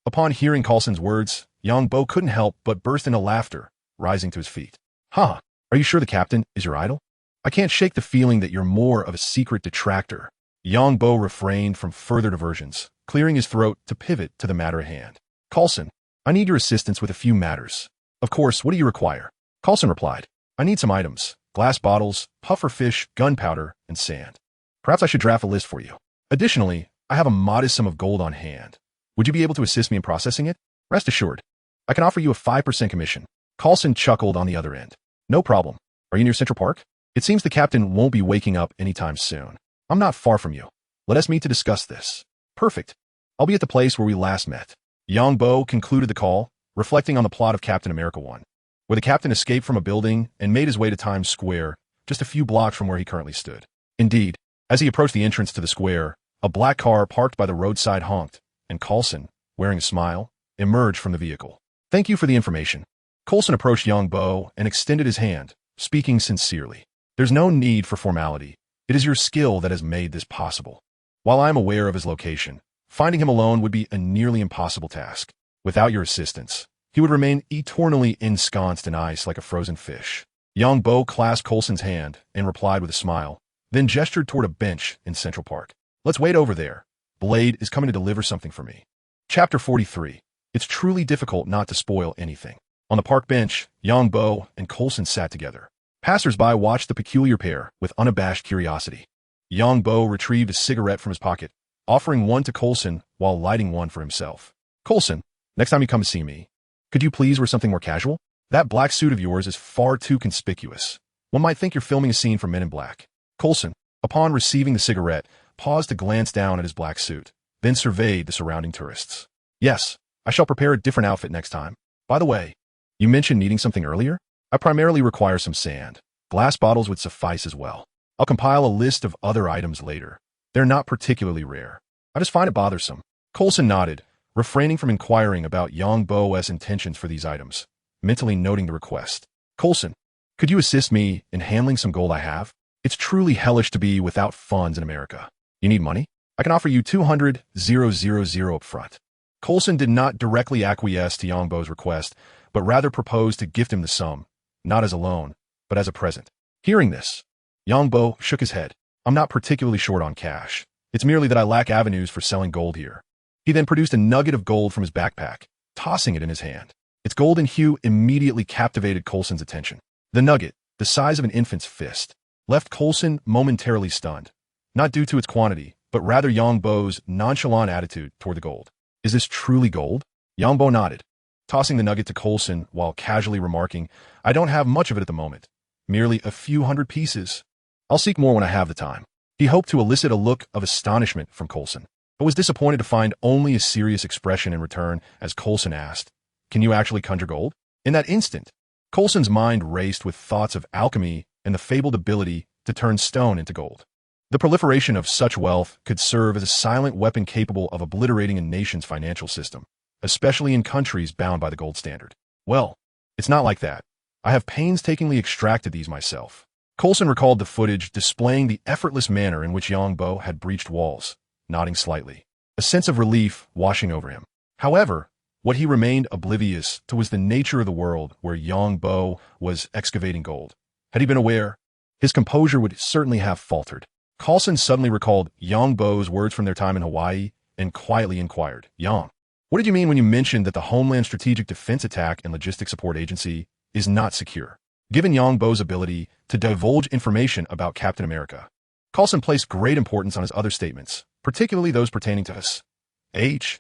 Upon hearing Coulson's words, Yongbo couldn't help but burst into laughter, rising to his feet. Are you sure the captain is your idol? I can't shake the feeling that you're more of a secret detractor." Yongbo refrained from further diversions, clearing his throat to pivot to the matter at hand. "Coulson, I need your assistance with a few matters." "Of course, what do you require?" Coulson replied. "I need some items, glass bottles, puffer fish, gunpowder, and sand. Perhaps I should draft a list for you. Additionally, I have a modest sum of gold on hand. Would you be able to assist me in processing it? Rest assured, I can offer you a 5% commission." Coulson chuckled on the other end. "No problem. Are you near Central Park? It seems the captain won't be waking up anytime soon. I'm not far from you. Let us meet to discuss this." "Perfect. I'll be at the place where we last met." Yongbo concluded the call, reflecting on the plot of Captain America 1, where the captain escaped from a building and made his way to Times Square, just a few blocks from where he currently stood. Indeed, as he approached the entrance to the square, a black car parked by the roadside honked, and Coulson, wearing a smile, emerged from the vehicle. "Thank you for the information." Coulson approached Yongbo and extended his hand, speaking sincerely. "There's no need for formality. It is your skill that has made this possible. While I am aware of his location, finding him alone would be a nearly impossible task. Without your assistance, he would remain eternally ensconced in ice like a frozen fish." Yongbo clasped Coulson's hand and replied with a smile, then gestured toward a bench in Central Park. "Let's wait over there. Blade is coming to deliver something for me." Chapter 43. It's truly difficult not to spoil anything. On the park bench, Yongbo and Coulson sat together. Passers-by watched the peculiar pair with unabashed curiosity. Yongbo retrieved a cigarette from his pocket, offering one to Coulson while lighting one for himself. "Coulson, next time you come to see me, could you please wear something more casual? That black suit of yours is far too conspicuous. One might think you're filming a scene from Men in Black." Coulson, upon receiving the cigarette, paused to glance down at his black suit, then surveyed the surrounding tourists. "Yes, I shall prepare a different outfit next time. By the way, you mentioned needing something earlier? I primarily require some sand. Glass bottles would suffice as well. I'll compile a list of other items later. They're not particularly rare. I just find it bothersome." Coulson nodded, refraining from inquiring about Yang Bo's intentions for these items, mentally noting the request. Coulson, could you assist me in handling some gold I have? It's truly hellish to be without funds in America. You need money? I can offer you 200,000 up front. Coulson did not directly acquiesce to Yang Bo's request, but rather proposed to gift him the sum, not as a loan, but as a present. Hearing this, Yang Bo shook his head. I'm not particularly short on cash. It's merely that I lack avenues for selling gold here. He then produced a nugget of gold from his backpack, tossing it in his hand. Its golden hue immediately captivated Coulson's attention. The nugget, the size of an infant's fist, left Coulson momentarily stunned, not due to its quantity, but rather Yang Bo's nonchalant attitude toward the gold. Is this truly gold? Yang Bo nodded, tossing the nugget to Coulson while casually remarking, I don't have much of it at the moment. Merely a few hundred pieces. I'll seek more when I have the time. He hoped to elicit a look of astonishment from Coulson, but was disappointed to find only a serious expression in return as Coulson asked, Can you actually conjure gold? In that instant, Coulson's mind raced with thoughts of alchemy and the fabled ability to turn stone into gold. The proliferation of such wealth could serve as a silent weapon capable of obliterating a nation's financial system, especially in countries bound by the gold standard. Well, it's not like that. I have painstakingly extracted these myself. Coulson recalled the footage displaying the effortless manner in which Yang Bo had breached walls, nodding slightly, a sense of relief washing over him. However, what he remained oblivious to was the nature of the world where Yang Bo was excavating gold. Had he been aware, his composure would certainly have faltered. Coulson suddenly recalled Yang Bo's words from their time in Hawaii and quietly inquired, Yang, what did you mean when you mentioned that the Homeland Strategic Defense Attack and Logistics Support Agency is not secure? Given Yang Bo's ability to divulge information about Captain America, Coulson placed great importance on his other statements, particularly those pertaining to S.H.I.E.L.D.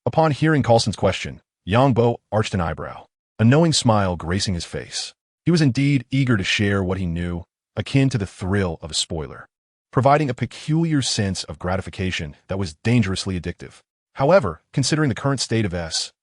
Upon hearing Coulson's question, Yang Bo arched an eyebrow, a knowing smile gracing his face. He was indeed eager to share what he knew, akin to the thrill of a spoiler, providing a peculiar sense of gratification that was dangerously addictive. However, considering the current state of S.H.I.E.L.D.,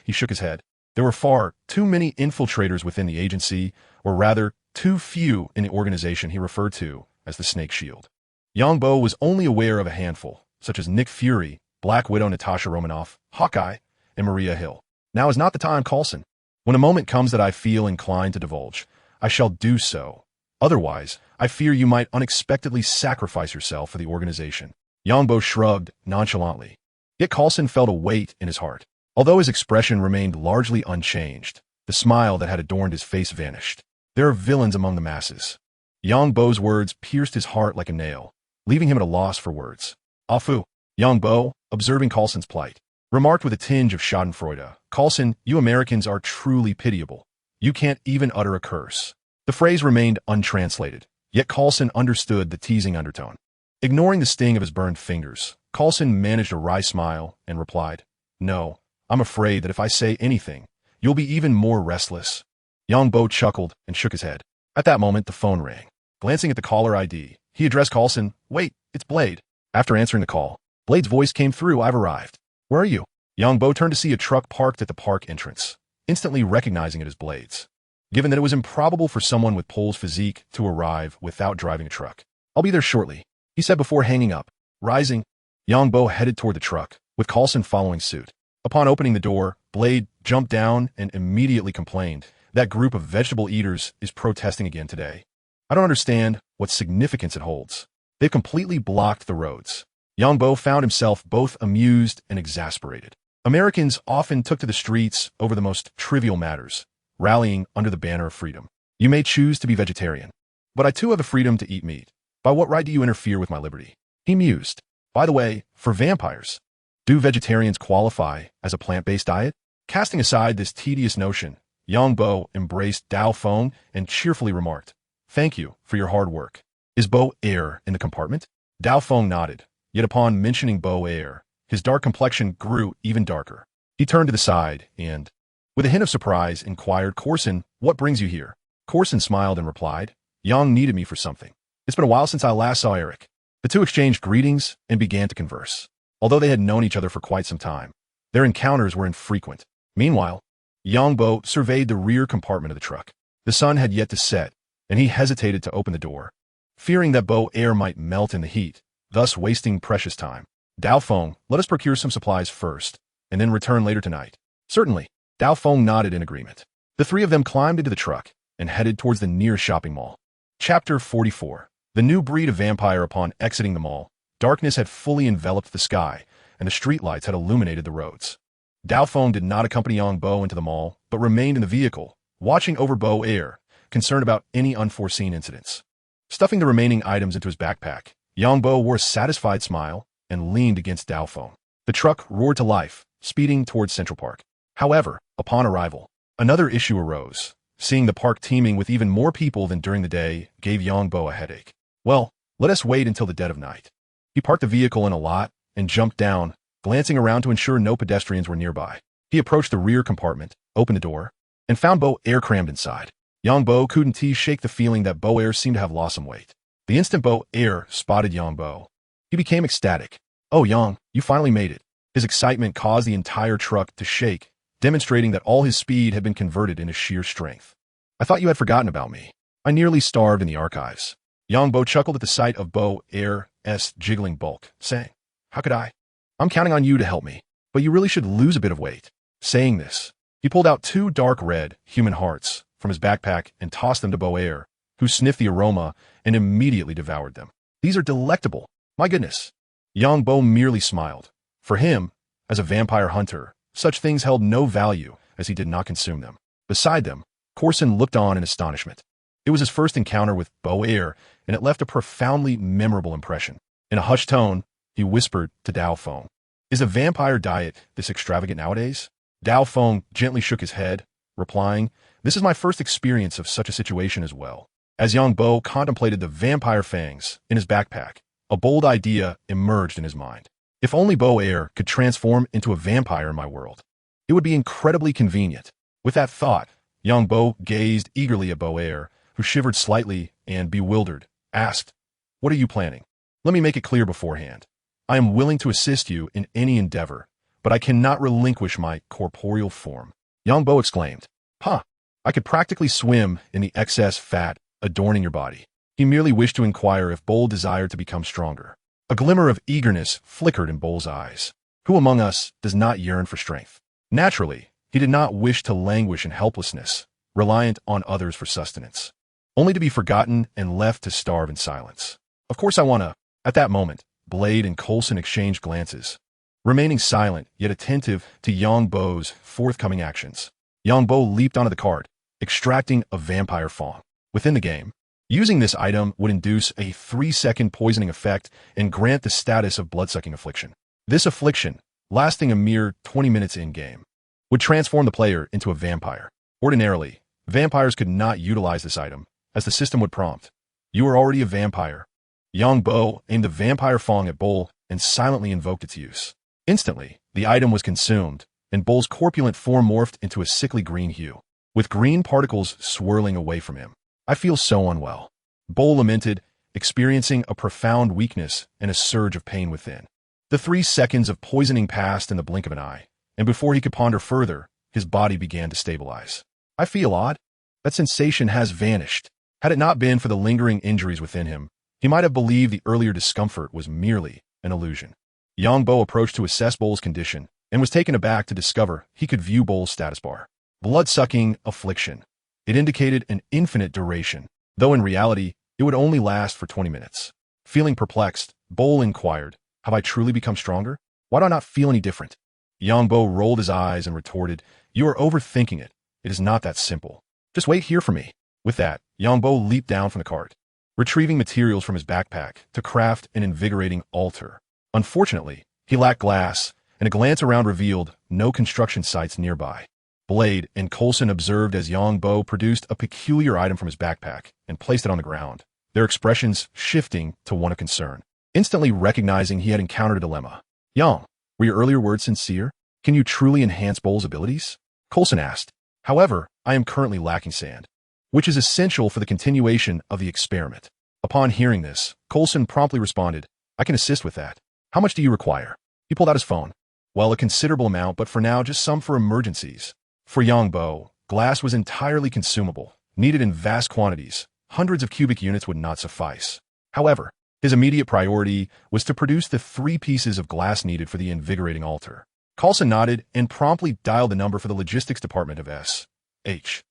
he shook his head. There were far too many infiltrators within the agency, or rather, too few in the organization he referred to as the Snake Shield. Yang Bo was only aware of a handful, such as Nick Fury, Black Widow Natasha Romanoff, Hawkeye, and Maria Hill. Now is not the time, Coulson. When a moment comes that I feel inclined to divulge, I shall do so. Otherwise, I fear you might unexpectedly sacrifice yourself for the organization. Yang Bo shrugged nonchalantly. Yet Coulson felt a weight in his heart. Although his expression remained largely unchanged, the smile that had adorned his face vanished. There are villains among the masses. Yang Bo's words pierced his heart like a nail, leaving him at a loss for words. Afu, Yang Bo, observing Coulson's plight, remarked with a tinge of schadenfreude, Coulson, you Americans are truly pitiable. You can't even utter a curse. The phrase remained untranslated, yet Coulson understood the teasing undertone. Ignoring the sting of his burned fingers, Coulson managed a wry smile and replied, No, I'm afraid that if I say anything, you'll be even more restless. Yang Bo chuckled and shook his head. At that moment, the phone rang. Glancing at the caller ID, he addressed Coulson, Wait, it's Blade. After answering the call, Blade's voice came through, I've arrived. Where are you? Yang Bo turned to see a truck parked at the park entrance, instantly recognizing it as Blade's. Given that it was improbable for someone with Pole's physique to arrive without driving a truck. I'll be there shortly, he said before hanging up. Rising, Yang Bo headed toward the truck, with Coulson following suit. Upon opening the door, Blade jumped down and immediately complained, That group of vegetable eaters is protesting again today. I don't understand what significance it holds. They've completely blocked the roads. Yang Bo found himself both amused and exasperated. Americans often took to the streets over the most trivial matters, rallying under the banner of freedom. You may choose to be vegetarian, but I too have a freedom to eat meat. By what right do you interfere with my liberty? He mused. By the way, for vampires, do vegetarians qualify as a plant-based diet? Casting aside this tedious notion, Yang Bo embraced Dao Feng and cheerfully remarked, Thank you for your hard work. Is Bo Air in the compartment? Dao Feng nodded, yet upon mentioning Bo Air, his dark complexion grew even darker. He turned to the side and, with a hint of surprise, inquired, Coulson, what brings you here? Coulson smiled and replied, Yang needed me for something. It's been a while since I last saw Eric. The two exchanged greetings and began to converse. Although they had known each other for quite some time, their encounters were infrequent. Meanwhile, Yang Bo surveyed the rear compartment of the truck. The sun had yet to set, and he hesitated to open the door, fearing that Bo Air might melt in the heat, thus wasting precious time. Dao Feng, let us procure some supplies first, and then return later tonight. Certainly. Dao Feng nodded in agreement. The three of them climbed into the truck and headed towards the nearest shopping mall. Chapter 44. The new breed of vampire. Upon exiting the mall, darkness had fully enveloped the sky, and the streetlights had illuminated the roads. Dao Feng did not accompany Yang Bo into the mall, but remained in the vehicle, watching over Bo Air, concerned about any unforeseen incidents. Stuffing the remaining items into his backpack, Yang Bo wore a satisfied smile and leaned against Dao Feng. The truck roared to life, speeding towards Central Park. However, upon arrival, another issue arose. Seeing the park teeming with even more people than during the day gave Yang Bo a headache. Well, let us wait until the dead of night. He parked the vehicle in a lot and jumped down, glancing around to ensure no pedestrians were nearby. He approached the rear compartment, opened the door, and found Bo Air crammed inside. Yang Bo couldn't shake the feeling that Bo Air seemed to have lost some weight. The instant Bo Air spotted Yang Bo, he became ecstatic. "Oh, Yang, you finally made it." His excitement caused the entire truck to shake, demonstrating that all his speed had been converted into sheer strength. "I thought you had forgotten about me. I nearly starved in the archives." Yang Bo chuckled at the sight of Bo Air's jiggling bulk, saying, "How could I? I'm counting on you to help me, but you really should lose a bit of weight." Saying this, he pulled out 2 dark red human hearts from his backpack and tossed them to Bo Air, who sniffed the aroma and immediately devoured them. "These are delectable. My goodness." Yang Bo merely smiled. For him, as a vampire hunter, such things held no value as he did not consume them. Beside them, Corson looked on in astonishment. It was his first encounter with Bo Air, and it left a profoundly memorable impression. In a hushed tone, he whispered to Dao Feng, "Is a vampire diet this extravagant nowadays?" Dao Feng gently shook his head, replying, "This is my first experience of such a situation as well." As Yang Bo contemplated the vampire fangs in his backpack, a bold idea emerged in his mind. If only Bo Air could transform into a vampire in my world, it would be incredibly convenient. With that thought, Yang Bo gazed eagerly at Bo Air, who shivered slightly and, bewildered, asked, "What are you planning?" "Let me make it clear beforehand. I am willing to assist you in any endeavor, but I cannot relinquish my corporeal form." Yang Bo exclaimed, "Huh, I could practically swim in the excess fat adorning your body." He merely wished to inquire if Bol desired to become stronger. A glimmer of eagerness flickered in Bol's eyes. Who among us does not yearn for strength? Naturally, he did not wish to languish in helplessness, reliant on others for sustenance, only to be forgotten and left to starve in silence. "Of course I wanna." At that moment, Blade and Coulson exchanged glances, remaining silent yet attentive to Yang Bo's forthcoming actions. Yang Bo leaped onto the cart, extracting a vampire fang. Within the game, using this item would induce a 3-second poisoning effect and grant the status of bloodsucking affliction. This affliction, lasting a mere 20 minutes in-game, would transform the player into a vampire. Ordinarily, vampires could not utilize this item, as the system would prompt, "You are already a vampire." Yang Bo aimed the vampire fang at Bol and silently invoked its use. Instantly, the item was consumed, and Bol's corpulent form morphed into a sickly green hue, with green particles swirling away from him. "I feel so unwell," Bol lamented, experiencing a profound weakness and a surge of pain within. The 3 seconds of poisoning passed in the blink of an eye, and before he could ponder further, his body began to stabilize. "I feel odd. That sensation has vanished." Had it not been for the lingering injuries within him, he might have believed the earlier discomfort was merely an illusion. Yang Bo approached to assess Bol's condition and was taken aback to discover he could view Bol's status bar. Blood-sucking affliction. It indicated an infinite duration, though in reality, it would only last for 20 minutes. Feeling perplexed, Bol inquired, "Have I truly become stronger? Why do I not feel any different?" Yang Bo rolled his eyes and retorted, "You are overthinking it. It is not that simple. Just wait here for me." With that, Yang Bo leaped down from the cart, retrieving materials from his backpack to craft an invigorating altar. Unfortunately, he lacked glass, and a glance around revealed no construction sites nearby. Blade and Coulson observed as Yang Bo produced a peculiar item from his backpack and placed it on the ground, their expressions shifting to one of concern. Instantly recognizing he had encountered a dilemma. "Yang, were your earlier words sincere? Can you truly enhance Bol's abilities?" Coulson asked. "However, I am currently lacking sand, which is essential for the continuation of the experiment." Upon hearing this, Coulson promptly responded, "I can assist with that. How much do you require?" He pulled out his phone. "Well, a considerable amount, but for now, just some for emergencies." For Yang Bo, glass was entirely consumable, needed in vast quantities. Hundreds of cubic units would not suffice. However, His immediate priority was to produce the 3 pieces of glass needed for the invigorating altar. Coulson nodded and promptly dialed the number for the logistics department of S.H.I.E.L.D.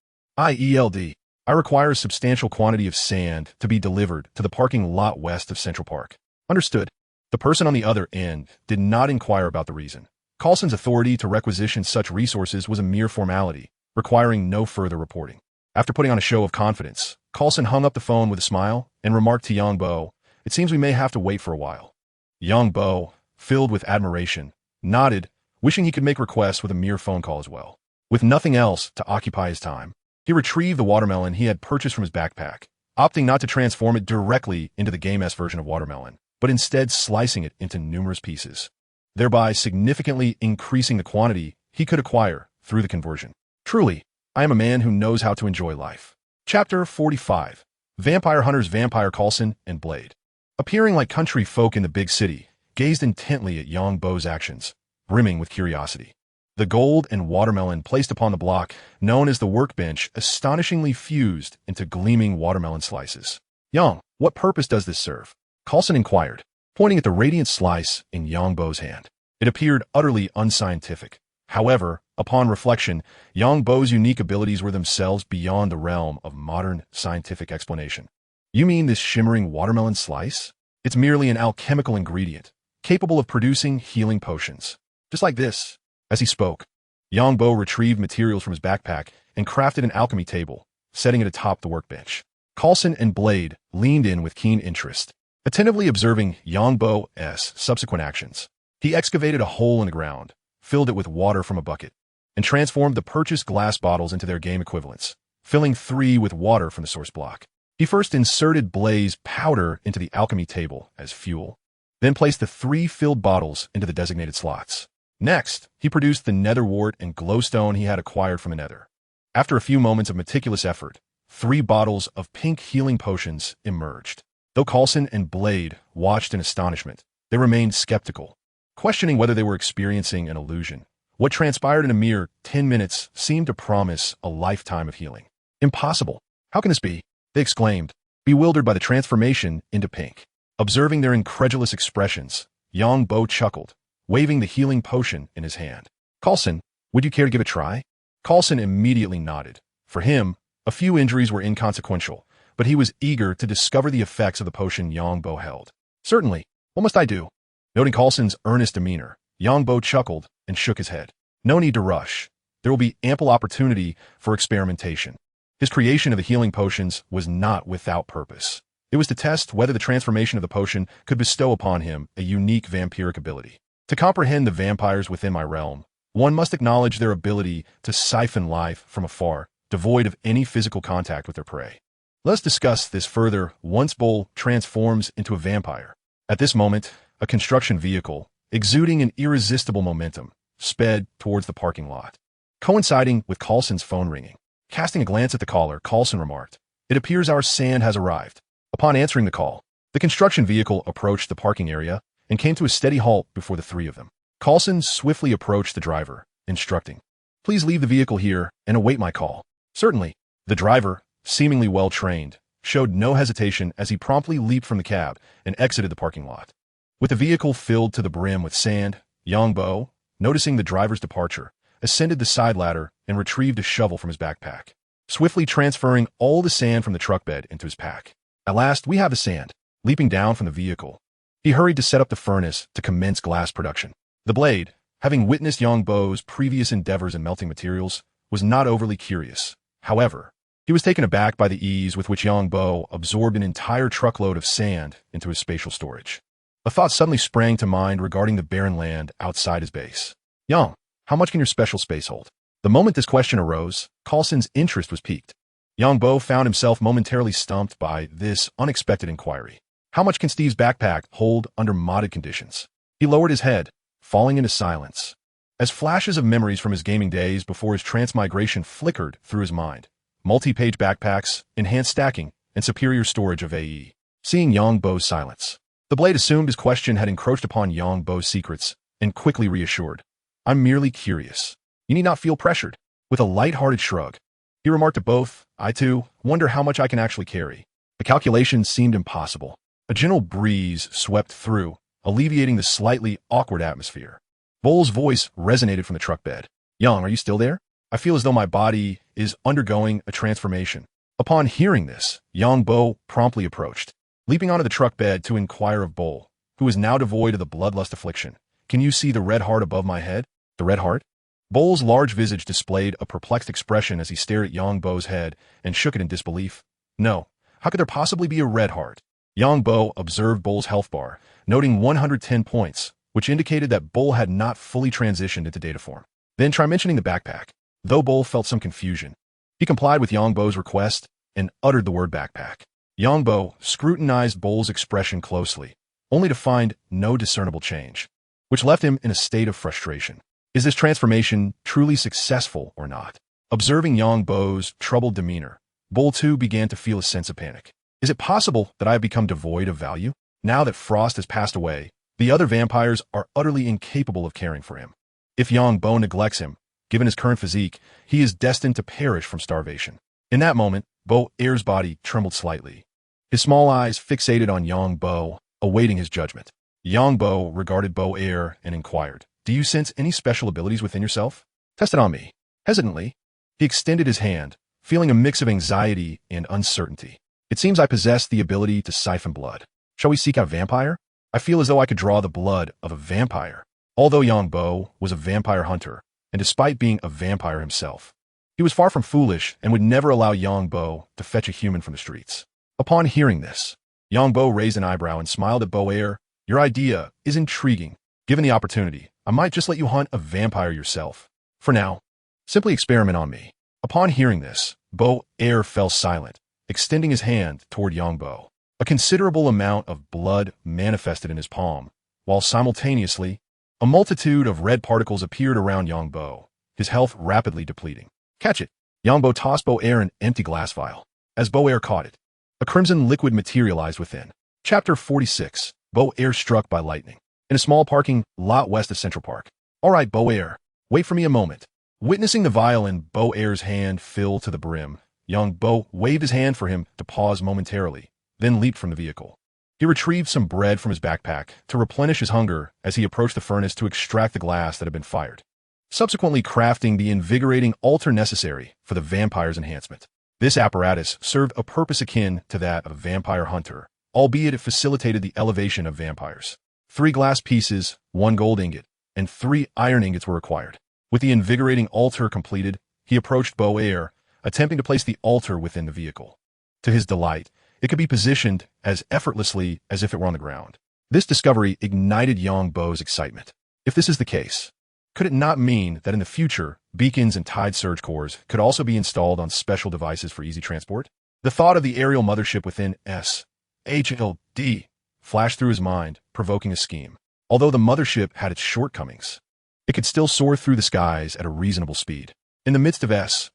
I require a substantial quantity of sand to be delivered to the parking lot west of Central Park. Understood. The person on the other end did not inquire about the reason. Coulson's authority to requisition such resources was a mere formality, requiring no further reporting. After putting on a show of confidence, Coulson hung up the phone with a smile and remarked to Yongbo, "It seems we may have to wait for a while." Yongbo, filled with admiration, nodded, wishing he could make requests with a mere phone call as well. With nothing else to occupy his time, he retrieved the watermelon he had purchased from his backpack, opting not to transform it directly into the Game-S version of watermelon, but instead slicing it into numerous pieces, thereby significantly increasing the quantity he could acquire through the conversion. Truly, I am a man who knows how to enjoy life. Chapter 45. Vampire Hunters Vampire Coulson and Blade, appearing like country folk in the big city, gazed intently at Yongbo's actions, brimming with curiosity. The gold and watermelon placed upon the block, known as the workbench, astonishingly fused into gleaming watermelon slices. "Yong, what purpose does this serve?" Coulson inquired, pointing at the radiant slice in Yongbo's hand. It appeared utterly unscientific. However, upon reflection, Yongbo's unique abilities were themselves beyond the realm of modern scientific explanation. "You mean this shimmering watermelon slice? It's merely an alchemical ingredient, capable of producing healing potions. Just like this." As he spoke, Yongbo retrieved materials from his backpack and crafted an alchemy table, setting it atop the workbench. Coulson and Blade leaned in with keen interest, attentively observing Yongbo's subsequent actions. He excavated a hole in the ground, filled it with water from a bucket, and transformed the purchased glass bottles into their game equivalents, filling 3 with water from the source block. He first inserted blaze powder into the alchemy table as fuel, then placed the 3 filled bottles into the designated slots. Next, he produced the nether wart and glowstone he had acquired from the nether. After a few moments of meticulous effort, 3 bottles of pink healing potions emerged. Though Coulson and Blade watched in astonishment, they remained skeptical, questioning whether they were experiencing an illusion. What transpired in a mere 10 minutes seemed to promise a lifetime of healing. "Impossible! How can this be?" they exclaimed, bewildered by the transformation into pink. Observing their incredulous expressions, Yongbo chuckled, waving the healing potion in his hand. "Coulson, would you care to give it a try?" Coulson immediately nodded. For him, a few injuries were inconsequential, but he was eager to discover the effects of the potion Yongbo held. "Certainly. What must I do?" Noting Coulson's earnest demeanor, Yongbo chuckled and shook his head. "No need to rush. There will be ample opportunity for experimentation." His creation of the healing potions was not without purpose. It was to test whether the transformation of the potion could bestow upon him a unique vampiric ability. To comprehend the vampires within my realm, one must acknowledge their ability to siphon life from afar, devoid of any physical contact with their prey. Let's discuss this further once Bull transforms into a vampire. At this moment, a construction vehicle, exuding an irresistible momentum, sped towards the parking lot, coinciding with Coulson's phone ringing. Casting a glance at the caller, Coulson remarked, "It appears our sand has arrived." Upon answering the call, the construction vehicle approached the parking area and came to a steady halt before the 3 of them. Coulson swiftly approached the driver, instructing, "Please leave the vehicle here and await my call." "Certainly." The driver, seemingly well-trained, showed no hesitation as he promptly leaped from the cab and exited the parking lot. With the vehicle filled to the brim with sand, Yongbo, noticing the driver's departure, ascended the side ladder and retrieved a shovel from his backpack, swiftly transferring all the sand from the truck bed into his pack. "At last, we have the sand." Leaping down from the vehicle, he hurried to set up the furnace to commence glass production. The Blade, having witnessed Yongbo's previous endeavors in melting materials, was not overly curious. However, he was taken aback by the ease with which Yongbo absorbed an entire truckload of sand into his spatial storage. A thought suddenly sprang to mind regarding the barren land outside his base. "Yong, how much can your special space hold?" The moment this question arose, Coulson's interest was piqued. Yongbo found himself momentarily stumped by this unexpected inquiry. How much can Steve's backpack hold under modded conditions? He lowered his head, falling into silence, as flashes of memories from his gaming days before his transmigration flickered through his mind. Multi-page backpacks, enhanced stacking, and superior storage of AE. Seeing Yongbo's silence, the Blade assumed his question had encroached upon Yongbo's secrets and quickly reassured, "I'm merely curious. You need not feel pressured." With a light-hearted shrug, he remarked to both, "I too wonder how much I can actually carry." The calculation seemed impossible. A gentle breeze swept through, alleviating the slightly awkward atmosphere. Bowles' voice resonated from the truck bed. Young, are you still there? I feel as though my body is undergoing a transformation. Upon hearing this, Yang Bo promptly approached, leaping onto the truck bed to inquire of Bowl, who was now devoid of the bloodlust affliction. Can you see the red heart above my head? The red heart? Bowles' large visage displayed a perplexed expression as he stared at Yang Bo's head and shook it in disbelief. No, how could there possibly be a red heart? Yang Bo observed Bowles' health bar, noting 110 points, which indicated that Bowl had not fully transitioned into data form. Then try mentioning the backpack. Though Bowl felt some confusion, he complied with Yang Bo's request and uttered the word backpack. Yang Bo scrutinized Bowles' expression closely, only to find no discernible change, which left him in a state of frustration. Is this transformation truly successful or not? Observing Yang Bo's troubled demeanor, Bowl too began to feel a sense of panic. Is it possible that I have become devoid of value? Now that Frost has passed away, the other vampires are utterly incapable of caring for him. If Yang Bo neglects him, given his current physique, he is destined to perish from starvation. In that moment, Bo Air's body trembled slightly. His small eyes fixated on Yang Bo, awaiting his judgment. Yang Bo regarded Bo Air and inquired, do you sense any special abilities within yourself? Test it on me. Hesitantly, he extended his hand, feeling a mix of anxiety and uncertainty. It seems I possess the ability to siphon blood. Shall we seek out a vampire? I feel as though I could draw the blood of a vampire. Although Yang Bo was a vampire hunter, and despite being a vampire himself, he was far from foolish and would never allow Yang Bo to fetch a human from the streets. Upon hearing this, Yang Bo raised an eyebrow and smiled at Bo Air. Your idea is intriguing. Given the opportunity, I might just let you hunt a vampire yourself. For now, simply experiment on me. Upon hearing this, Bo Air fell silent, extending his hand toward Yang Bo. A considerable amount of blood manifested in his palm, while simultaneously, a multitude of red particles appeared around Yang Bo, his health rapidly depleting. Catch it! Yang Bo tossed Bo Air an empty glass vial. As Bo Air caught it, a crimson liquid materialized within. Chapter 46. Bo Air struck by lightning. In a small parking lot west of Central Park. All right, Bo Air, wait for me a moment. Witnessing the vial in Bo Air's hand fill to the brim, Young Bo waved his hand for him to pause momentarily, then leaped from the vehicle. He retrieved some bread from his backpack to replenish his hunger as he approached the furnace to extract the glass that had been fired, subsequently crafting the invigorating altar necessary for the vampire's enhancement. This apparatus served a purpose akin to that of a vampire hunter, albeit it facilitated the elevation of vampires. 3 glass pieces, 1 gold ingot, and 3 iron ingots were required. With the invigorating altar completed, he approached Bo Air, attempting to place the altar within the vehicle. To his delight, it could be positioned as effortlessly as if it were on the ground. This discovery ignited Yang Bo's excitement. If this is the case, could it not mean that in the future, beacons and tide surge cores could also be installed on special devices for easy transport? The thought of the aerial mothership within S.H.I.E.L.D. flashed through his mind, provoking a scheme. Although the mothership had its shortcomings, it could still soar through the skies at a reasonable speed. In the midst of S.H.I.E.L.D's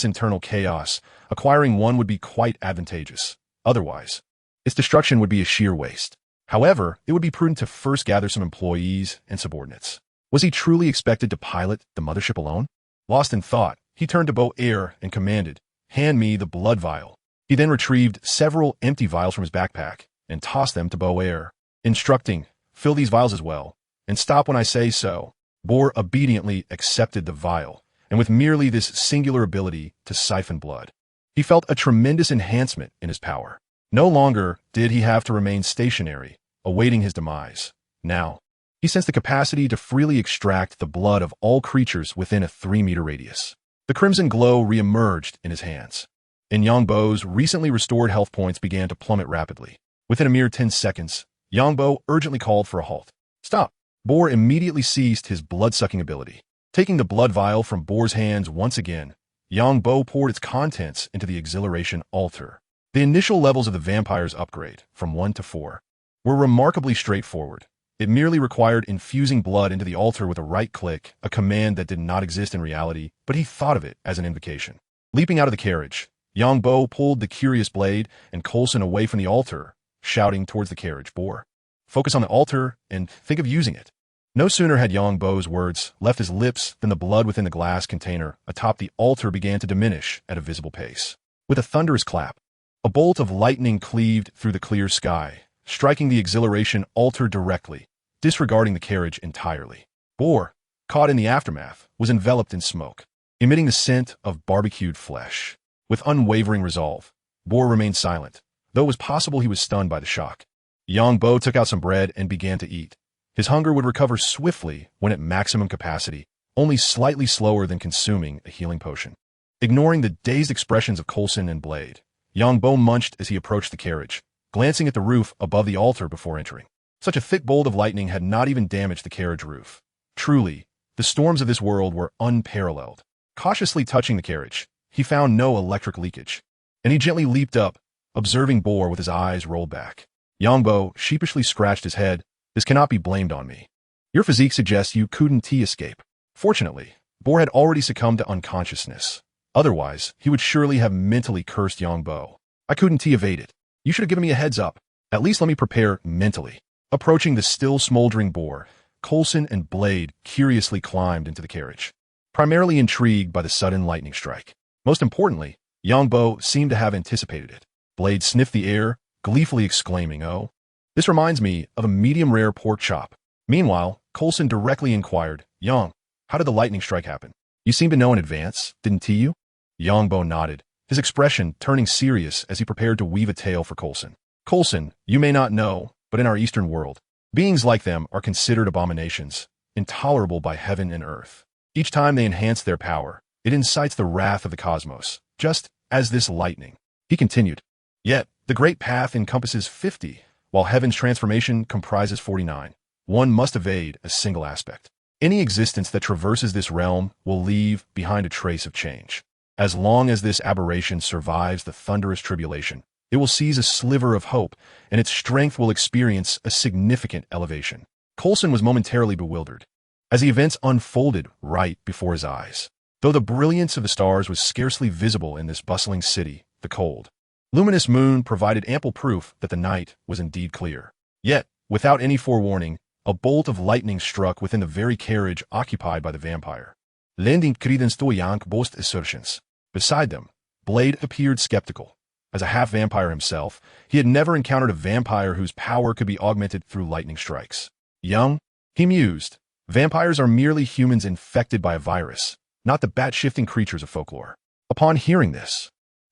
internal chaos, acquiring one would be quite advantageous. Otherwise, its destruction would be a sheer waste. However, it would be prudent to first gather some employees and subordinates. Was he truly expected to pilot the mothership alone? Lost in thought, he turned to Bo Air and commanded, "Hand me the blood vial." He then retrieved several empty vials from his backpack and tossed them to Bo Air, instructing, "Fill these vials as well, and stop when I say so." Bo obediently accepted the vial, and with merely this singular ability to siphon blood, he felt a tremendous enhancement in his power. No longer did he have to remain stationary, awaiting his demise. Now, he sensed the capacity to freely extract the blood of all creatures within a 3-meter radius. The crimson glow re-emerged in his hands, and Yang Bo's recently restored health points began to plummet rapidly. Within a mere 10 seconds, Yang Bo urgently called for a halt. Stop! Bo immediately ceased his blood-sucking ability. Taking the blood vial from Bo's hands once again, Yang Bo poured its contents into the exhilaration altar. The initial levels of the vampire's upgrade, from 1 to 4, were remarkably straightforward. It merely required infusing blood into the altar with a right click, a command that did not exist in reality, but he thought of it as an invocation. Leaping out of the carriage, Yang Bo pulled the curious blade and Coulson away from the altar, shouting towards the carriage, "Bo, focus on the altar and think of using it." No sooner had Yang Bo's words left his lips than the blood within the glass container atop the altar began to diminish at a visible pace. With a thunderous clap, A bolt of lightning cleaved through the clear sky, striking the exhilaration altar directly, disregarding the carriage entirely. Boar, caught in the aftermath, was enveloped in smoke, emitting the scent of barbecued flesh. With unwavering resolve, Boar remained silent, though it was possible he was stunned by the shock. Yangbo took out some bread and began to eat. His hunger would recover swiftly when at maximum capacity, only slightly slower than consuming a healing potion. Ignoring the dazed expressions of Coulson and Blade, Yangbo munched as he approached the carriage, glancing at the roof above the altar before entering. Such a thick bolt of lightning had not even damaged the carriage roof. Truly, the storms of this world were unparalleled. Cautiously touching the carriage, he found no electric leakage, and he gently leaped up, observing Boar with his eyes rolled back. Yangbo sheepishly scratched his head. This cannot be blamed on me. Your physique suggests you couldn't escape. Fortunately, Boar had already succumbed to unconsciousness. Otherwise, he would surely have mentally cursed Yangbo. I couldn't evade it. You should have given me a heads up. At least let me prepare mentally. Approaching the still smoldering Boar, Coulson and Blade curiously climbed into the carriage, primarily intrigued by the sudden lightning strike. Most importantly, Yangbo seemed to have anticipated it. Blade sniffed the air, gleefully exclaiming, "Oh, this reminds me of a medium-rare pork chop." Meanwhile, Coulson directly inquired, "Yang, how did the lightning strike happen? You seem to know in advance, didn't you?" Yangbo nodded, his expression turning serious as he prepared to weave a tale for Coulson. "Coulson, you may not know, but in our Eastern world, beings like them are considered abominations, intolerable by heaven and earth. Each time they enhance their power, it incites the wrath of the cosmos, just as this lightning." He continued, "Yet, the great path encompasses 50, while heaven's transformation comprises 49. One must evade a single aspect. Any existence that traverses this realm will leave behind a trace of change. As long as this aberration survives the thunderous tribulation, it will seize a sliver of hope, and its strength will experience a significant elevation." Coulson was momentarily bewildered, as the events unfolded right before his eyes. Though the brilliance of the stars was scarcely visible in this bustling city, the cold, luminous moon provided ample proof that the night was indeed clear. Yet, without any forewarning, a bolt of lightning struck within the very carriage occupied by the vampire, lending credence to Yangbo's assertions. Beside them, Blade appeared skeptical. As a half-vampire himself, he had never encountered a vampire whose power could be augmented through lightning strikes. "Young," he mused, "vampires are merely humans infected by a virus, not the bat-shifting creatures of folklore." Upon hearing this,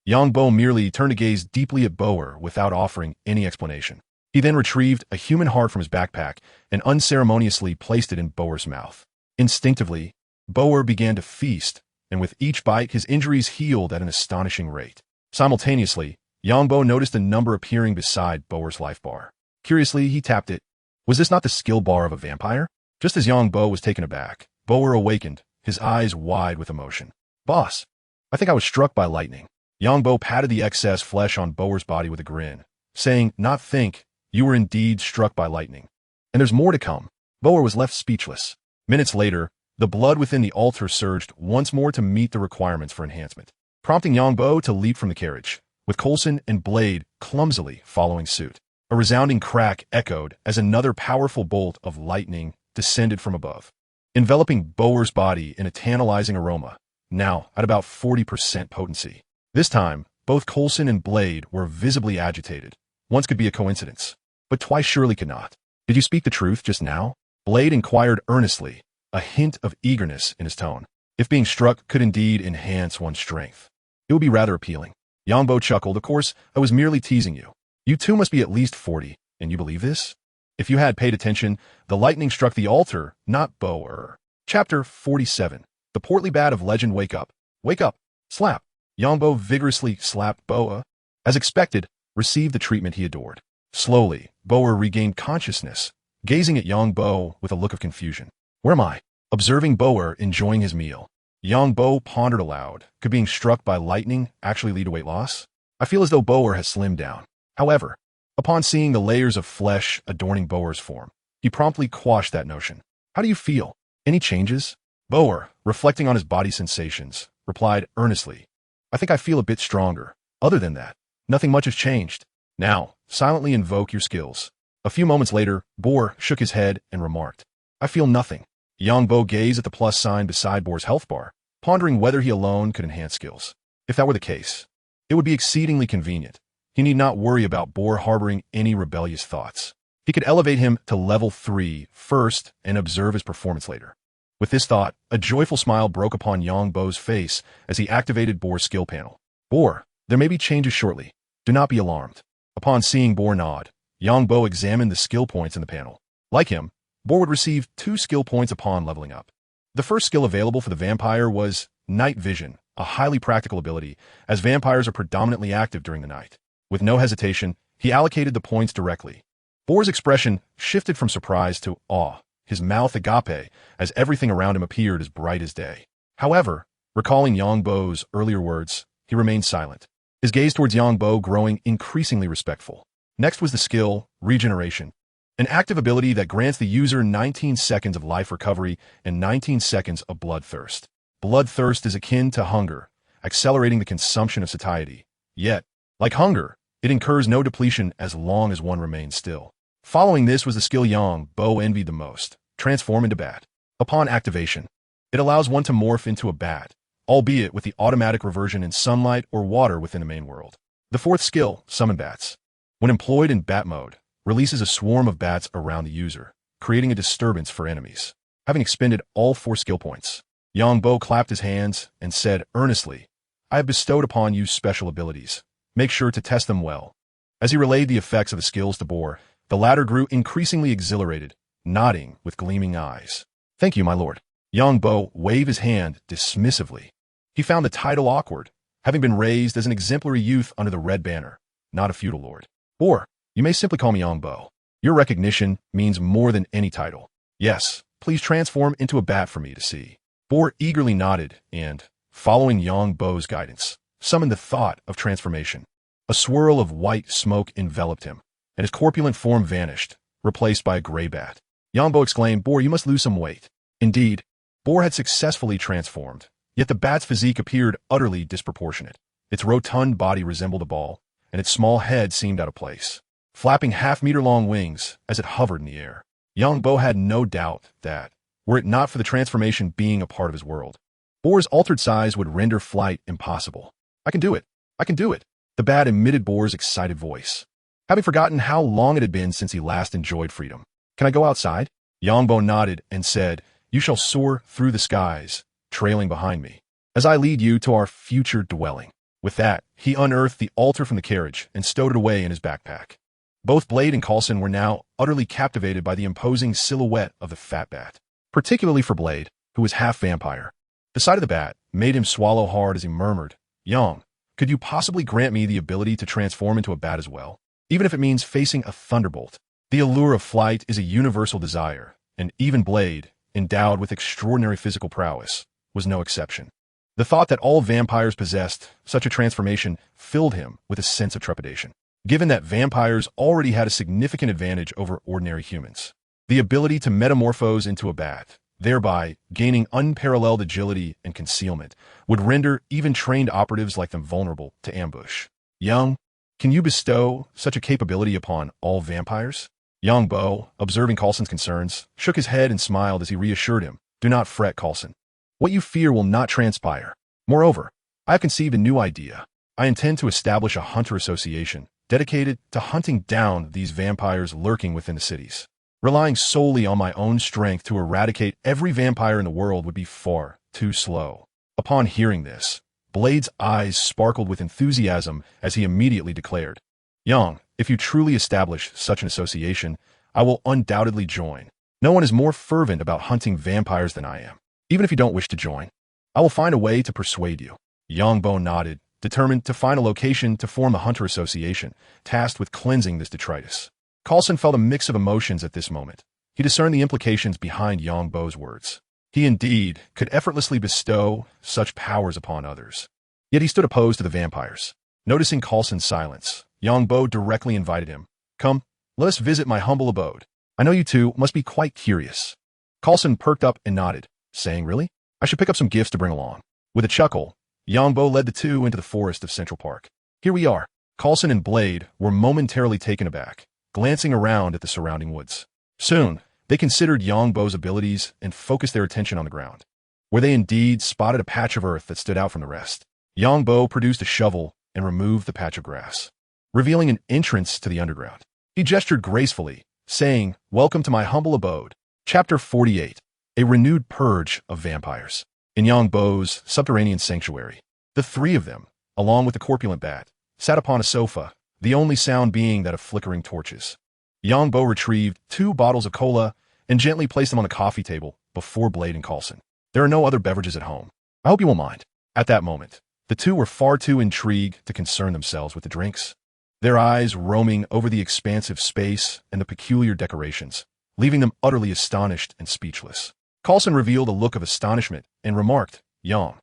Yangbo merely turned to gaze deeply at Boer without offering any explanation. He then retrieved a human heart from his backpack and unceremoniously placed it in Boer's mouth. Instinctively, Boer began to feast, and with each bite his injuries healed at an astonishing rate. Simultaneously, Yangbo noticed a number appearing beside Boer's life bar. Curiously, he tapped it. Was this not the skill bar of a vampire? Just as Yangbo was taken aback, Boer awakened, his eyes wide with emotion. "Boss, I think I was struck by lightning." Yangbo patted the excess flesh on Boer's body with a grin, saying, "Not think, you were indeed struck by lightning. And there's more to come." Boer was left speechless. Minutes later, the blood within the altar surged once more to meet the requirements for enhancement, prompting Yangbo to leap from the carriage, with Coulson and Blade clumsily following suit. A resounding crack echoed as another powerful bolt of lightning descended from above, enveloping Boer's body in a tantalizing aroma, now at about 40% potency. This time, both Coulson and Blade were visibly agitated. Once could be a coincidence, but twice surely could not. "Did you speak the truth just now?" Blade inquired earnestly, a hint of eagerness in his tone. If being struck could indeed enhance one's strength, it would be rather appealing. Yangbo chuckled. "Of course, I was merely teasing you. You too must be at least 40, and you believe this? If you had paid attention, the lightning struck the altar, not Boer." Chapter 47. The portly bat of legend. Wake up. Wake up. Slap. Yangbo vigorously slapped Boa. As expected, received the treatment he adored. Slowly, Boer regained consciousness, gazing at Yangbo with a look of confusion. "Where am I?" Observing Boer enjoying his meal, Yangbo pondered aloud. Could being struck by lightning actually lead to weight loss? I feel as though Boer has slimmed down. However, upon seeing the layers of flesh adorning Boer's form, he promptly quashed that notion. "How do you feel? Any changes?" Boer, reflecting on his body sensations, replied earnestly, "I think I feel a bit stronger. Other than that, nothing much has changed. Now, silently invoke your skills." A few moments later, Boer shook his head and remarked, "I feel nothing." Yangbo gazed at the plus sign beside Boer's health bar, pondering whether he alone could enhance skills. If that were the case, it would be exceedingly convenient, he need not worry about Boar harboring any rebellious thoughts. He could elevate him to level 3 first and observe his performance later. With this thought, a joyful smile broke upon Yongbo's face as he activated Boar's skill panel. Boar, there may be changes shortly. Do not be alarmed. Upon seeing Boar nod, Yongbo examined the skill points in the panel. Like him, Boar would receive 2 skill points upon leveling up. The first skill available for the vampire was Night Vision, a highly practical ability, as vampires are predominantly active during the night. With no hesitation, he allocated the points directly. Boar's expression shifted from surprise to awe, his mouth agape, as everything around him appeared as bright as day. However, recalling Yongbo's earlier words, he remained silent, his gaze towards Yongbo growing increasingly respectful. Next was the skill, Regeneration, an active ability that grants the user 19 seconds of life recovery and 19 seconds of bloodthirst. Bloodthirst is akin to hunger, accelerating the consumption of satiety. Yet, like hunger, it incurs no depletion as long as one remains still. Following this was the skill Yongbo envied the most, Transform into Bat. Upon activation, it allows one to morph into a bat, albeit with the automatic reversion in sunlight or water within the main world. The fourth skill, Summon Bats. When employed in bat mode, releases a swarm of bats around the user, creating a disturbance for enemies. Having expended all 4 skill points, Yongbo clapped his hands and said earnestly, I have bestowed upon you special abilities. Make sure to test them well. As he relayed the effects of the skills to Boar, the latter grew increasingly exhilarated, nodding with gleaming eyes. Thank you, my lord. Yongbo waved his hand dismissively. He found the title awkward, having been raised as an exemplary youth under the red banner, not a feudal lord. Boar, you may simply call me Yongbo. Your recognition means more than any title. Yes, please transform into a bat for me to see. Boar eagerly nodded and, following Yongbo's guidance, summoned the thought of transformation. A swirl of white smoke enveloped him, and his corpulent form vanished, replaced by a gray bat. Yongbo exclaimed, Boar, you must lose some weight. Indeed, Boar had successfully transformed, yet the bat's physique appeared utterly disproportionate. Its rotund body resembled a ball, and its small head seemed out of place, flapping half-meter-long wings as it hovered in the air. Yongbo had no doubt that, were it not for the transformation being a part of his world, Boar's altered size would render flight impossible. I can do it. I can do it. The bat emitted Boar's excited voice, having forgotten how long it had been since he last enjoyed freedom. Can I go outside? Yongbo nodded and said, You shall soar through the skies, trailing behind me, as I lead you to our future dwelling. With that, he unearthed the altar from the carriage and stowed it away in his backpack. Both Blade and Coulson were now utterly captivated by the imposing silhouette of the fat bat, particularly for Blade, who was half vampire. The sight of the bat made him swallow hard as he murmured, Yong, could you possibly grant me the ability to transform into a bat as well, even if it means facing a thunderbolt? The allure of flight is a universal desire, and even Blade, endowed with extraordinary physical prowess, was no exception. The thought that all vampires possessed such a transformation filled him with a sense of trepidation, given that vampires already had a significant advantage over ordinary humans. The ability to metamorphose into a bat, thereby gaining unparalleled agility and concealment, would render even trained operatives like them vulnerable to ambush. Young, can you bestow such a capability upon all vampires? Yongbo, observing Coulson's concerns, shook his head and smiled as he reassured him, Do not fret, Coulson. What you fear will not transpire. Moreover, I have conceived a new idea. I intend to establish a hunter association dedicated to hunting down these vampires lurking within the cities. Relying solely on my own strength to eradicate every vampire in the world would be far too slow. Upon hearing this, Blade's eyes sparkled with enthusiasm as he immediately declared, Young, if you truly establish such an association, I will undoubtedly join. No one is more fervent about hunting vampires than I am. Even if you don't wish to join, I will find a way to persuade you. Yongbo nodded, determined to find a location to form a hunter association, tasked with cleansing this detritus. Coulson felt a mix of emotions at this moment. He discerned the implications behind Yongbo's words. He indeed could effortlessly bestow such powers upon others. Yet he stood opposed to the vampires. Noticing Coulson's silence, Yongbo directly invited him. Come, let us visit my humble abode. I know you two must be quite curious. Coulson perked up and nodded, saying, Really? I should pick up some gifts to bring along. With a chuckle, Yongbo led the two into the forest of Central Park. Here we are. Coulson and Blade were momentarily taken aback, glancing around at the surrounding woods. Soon, they considered Yongbo's abilities and focused their attention on the ground, where they indeed spotted a patch of earth that stood out from the rest. Yongbo produced a shovel and removed the patch of grass. revealing an entrance to the underground. He gestured gracefully, saying, "Welcome to my humble abode." Chapter 48. A renewed purge of vampires. In Yangbo's subterranean sanctuary, the three of them, along with the corpulent bat, sat upon a sofa, the only sound being that of flickering torches. Yangbo retrieved 2 bottles of cola and gently placed them on the coffee table before Blade and Coulson. "There are no other beverages at home. I hope you won't mind." At that moment, the two were far too intrigued to concern themselves with the drinks, their eyes roaming over the expansive space and the peculiar decorations, leaving them utterly astonished and speechless. Coulson revealed a look of astonishment and remarked, "Yang,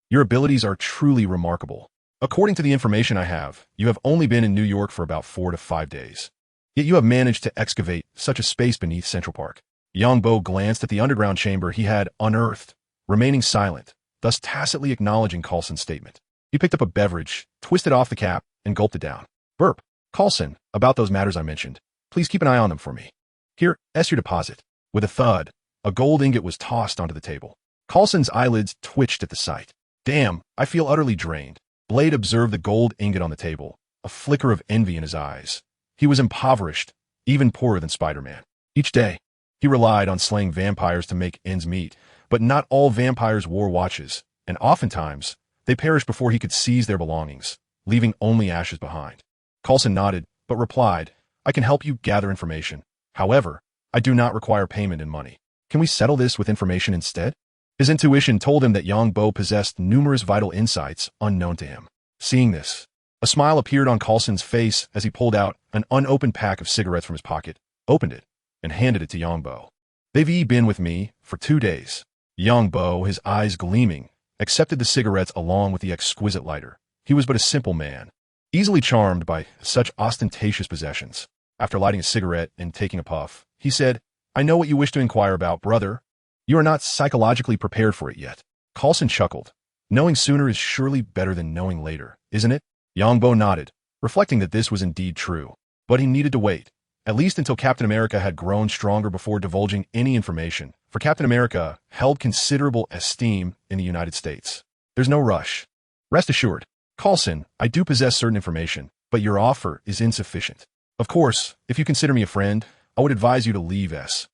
your abilities are truly remarkable. According to the information I have, you have only been in New York for about 4 to 5 days. Yet you have managed to excavate such a space beneath Central Park." Yangbo glanced at the underground chamber he had unearthed, remaining silent, thus tacitly acknowledging Coulson's statement. He picked up a beverage, twisted off the cap, and gulped it down. "Burp. Coulson, about those matters I mentioned. Please keep an eye on them for me. Here, your deposit." With a thud, a gold ingot was tossed onto the table. Coulson's eyelids twitched at the sight. "Damn, I feel utterly drained." Blade observed the gold ingot on the table, a flicker of envy in his eyes. He was impoverished, even poorer than Spider-Man. Each day, he relied on slaying vampires to make ends meet, but not all vampires wore watches, and oftentimes, they perished before he could seize their belongings, leaving only ashes behind. Coulson nodded, but replied, "I can help you gather information. However, I do not require payment in money. Can we settle this with information instead?" His intuition told him that Yangbo possessed numerous vital insights unknown to him. Seeing this, a smile appeared on Coulson's face as he pulled out an unopened pack of cigarettes from his pocket, opened it, and handed it to Yangbo. "They've been with me for 2 days." Yangbo, his eyes gleaming, accepted the cigarettes along with the exquisite lighter. He was but a simple man, easily charmed by such ostentatious possessions. After lighting a cigarette and taking a puff, he said, "I know what you wish to inquire about, brother. You are not psychologically prepared for it yet." Coulson chuckled. "Knowing sooner is surely better than knowing later, isn't it?" Yangbo nodded, reflecting that this was indeed true. But he needed to wait, at least until Captain America had grown stronger before divulging any information, for Captain America held considerable esteem in the United States. "There's no rush. Rest assured, Coulson, I do possess certain information, but your offer is insufficient. Of course, if you consider me a friend, I would advise you to leave S.H.I.E.L.D.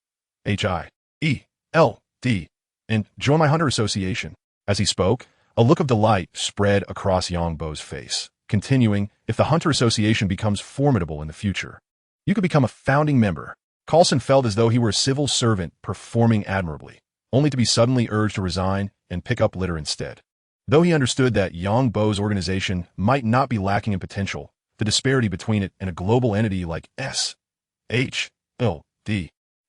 and join my Hunter Association." As he spoke, a look of delight spread across Yangbo's face, continuing, "If the Hunter Association becomes formidable in the future, you could become a founding member." Coulson felt as though he were a civil servant performing admirably, only to be suddenly urged to resign and pick up litter instead. Though he understood that Yangbo's organization might not be lacking in potential, the disparity between it and a global entity like S.H.I.E.L.D.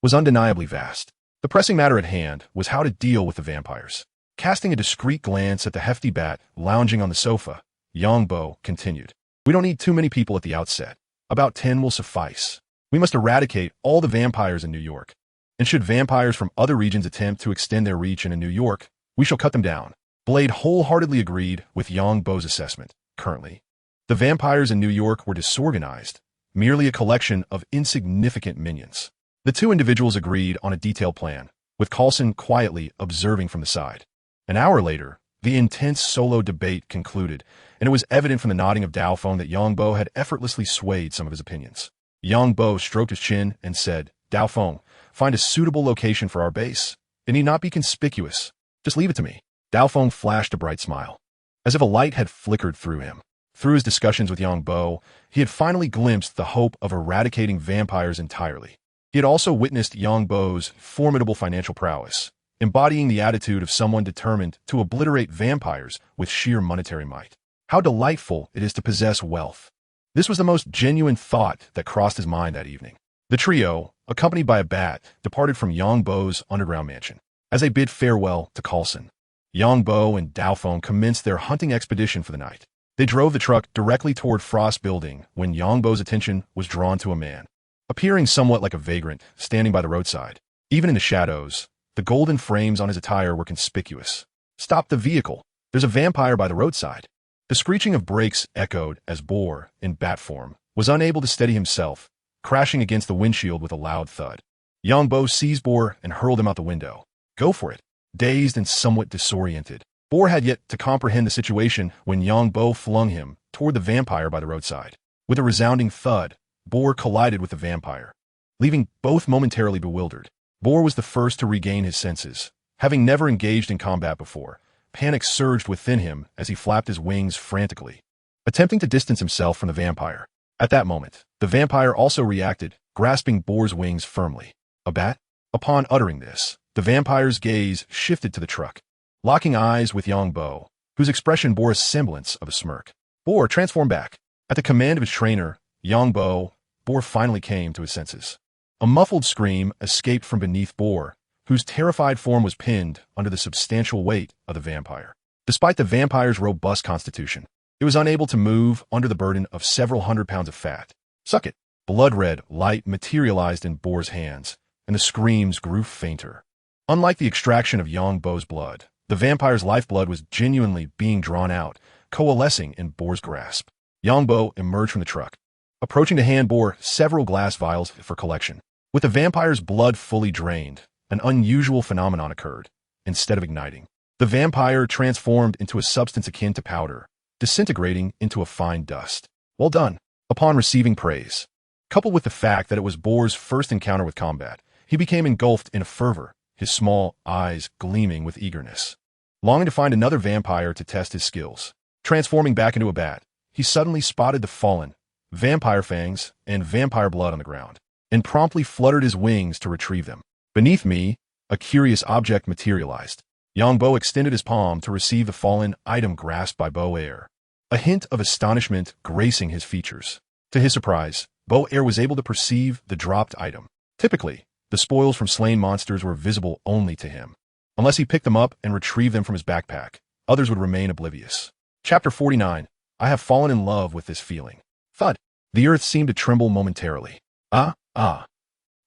was undeniably vast. The pressing matter at hand was how to deal with the vampires. Casting a discreet glance at the hefty bat lounging on the sofa, Yangbo continued, "We don't need too many people at the outset. About 10 will suffice. We must eradicate all the vampires in New York. And should vampires from other regions attempt to extend their reach into New York, we shall cut them down." Blade wholeheartedly agreed with Yangbo's assessment. Currently, the vampires in New York were disorganized, merely a collection of insignificant minions. The two individuals agreed on a detailed plan, with Coulson quietly observing from the side. An hour later, the intense solo debate concluded, and it was evident from the nodding of Daofeng that Yangbo had effortlessly swayed some of his opinions. Yangbo stroked his chin and said, "Daofeng, find a suitable location for our base. It need not be conspicuous. Just leave it to me." Daofeng flashed a bright smile, as if a light had flickered through him. Through his discussions with Yangbo, he had finally glimpsed the hope of eradicating vampires entirely. He had also witnessed Yangbo's formidable financial prowess, embodying the attitude of someone determined to obliterate vampires with sheer monetary might. How delightful it is to possess wealth. This was the most genuine thought that crossed his mind that evening. The trio, accompanied by a bat, departed from Yangbo's underground mansion. As they bid farewell to Coulson, Yangbo and Daofeng commenced their hunting expedition for the night. They drove the truck directly toward Frost Building when Yangbo's attention was drawn to a man, appearing somewhat like a vagrant, standing by the roadside. Even in the shadows, the golden frames on his attire were conspicuous. "Stop the vehicle. There's a vampire by the roadside." The screeching of brakes echoed as Boar, in bat form, was unable to steady himself, crashing against the windshield with a loud thud. Yangbo seized Boar and hurled him out the window. "Go for it." Dazed and somewhat disoriented, Boar had yet to comprehend the situation when Yangbo flung him toward the vampire by the roadside. With a resounding thud, Boar collided with the vampire, leaving both momentarily bewildered. Boar was the first to regain his senses. Having never engaged in combat before, panic surged within him as he flapped his wings frantically, attempting to distance himself from the vampire. At that moment, the vampire also reacted, grasping Boar's wings firmly. A bat? Upon uttering this, the vampire's gaze shifted to the truck, locking eyes with Yongbo, whose expression bore a semblance of a smirk. Boar transformed back. At the command of his trainer, Yongbo, Boar finally came to his senses. A muffled scream escaped from beneath Boar, whose terrified form was pinned under the substantial weight of the vampire. Despite the vampire's robust constitution, it was unable to move under the burden of several hundred pounds of fat. Suck it! Blood-red light materialized in Boar's hands, and the screams grew fainter. Unlike the extraction of Yongbo's blood, the vampire's lifeblood was genuinely being drawn out, coalescing in Boar's grasp. Yongbo emerged from the truck, approaching to hand Boar several glass vials for collection. With the vampire's blood fully drained, an unusual phenomenon occurred. Instead of igniting, the vampire transformed into a substance akin to powder, disintegrating into a fine dust. Well done. Upon receiving praise, coupled with the fact that it was Boar's first encounter with combat, he became engulfed in a fervor, his small eyes gleaming with eagerness. Longing to find another vampire to test his skills, transforming back into a bat, he suddenly spotted the fallen, vampire fangs and vampire blood on the ground, and promptly fluttered his wings to retrieve them. Beneath me, a curious object materialized. Yongbo extended his palm to receive the fallen item grasped by Bo-Air, a hint of astonishment gracing his features. To his surprise, Bo-Air was able to perceive the dropped item. Typically, the spoils from slain monsters were visible only to him. Unless he picked them up and retrieved them from his backpack, others would remain oblivious. Chapter 49. I have fallen in love with this feeling. Thud. The earth seemed to tremble momentarily. Ah.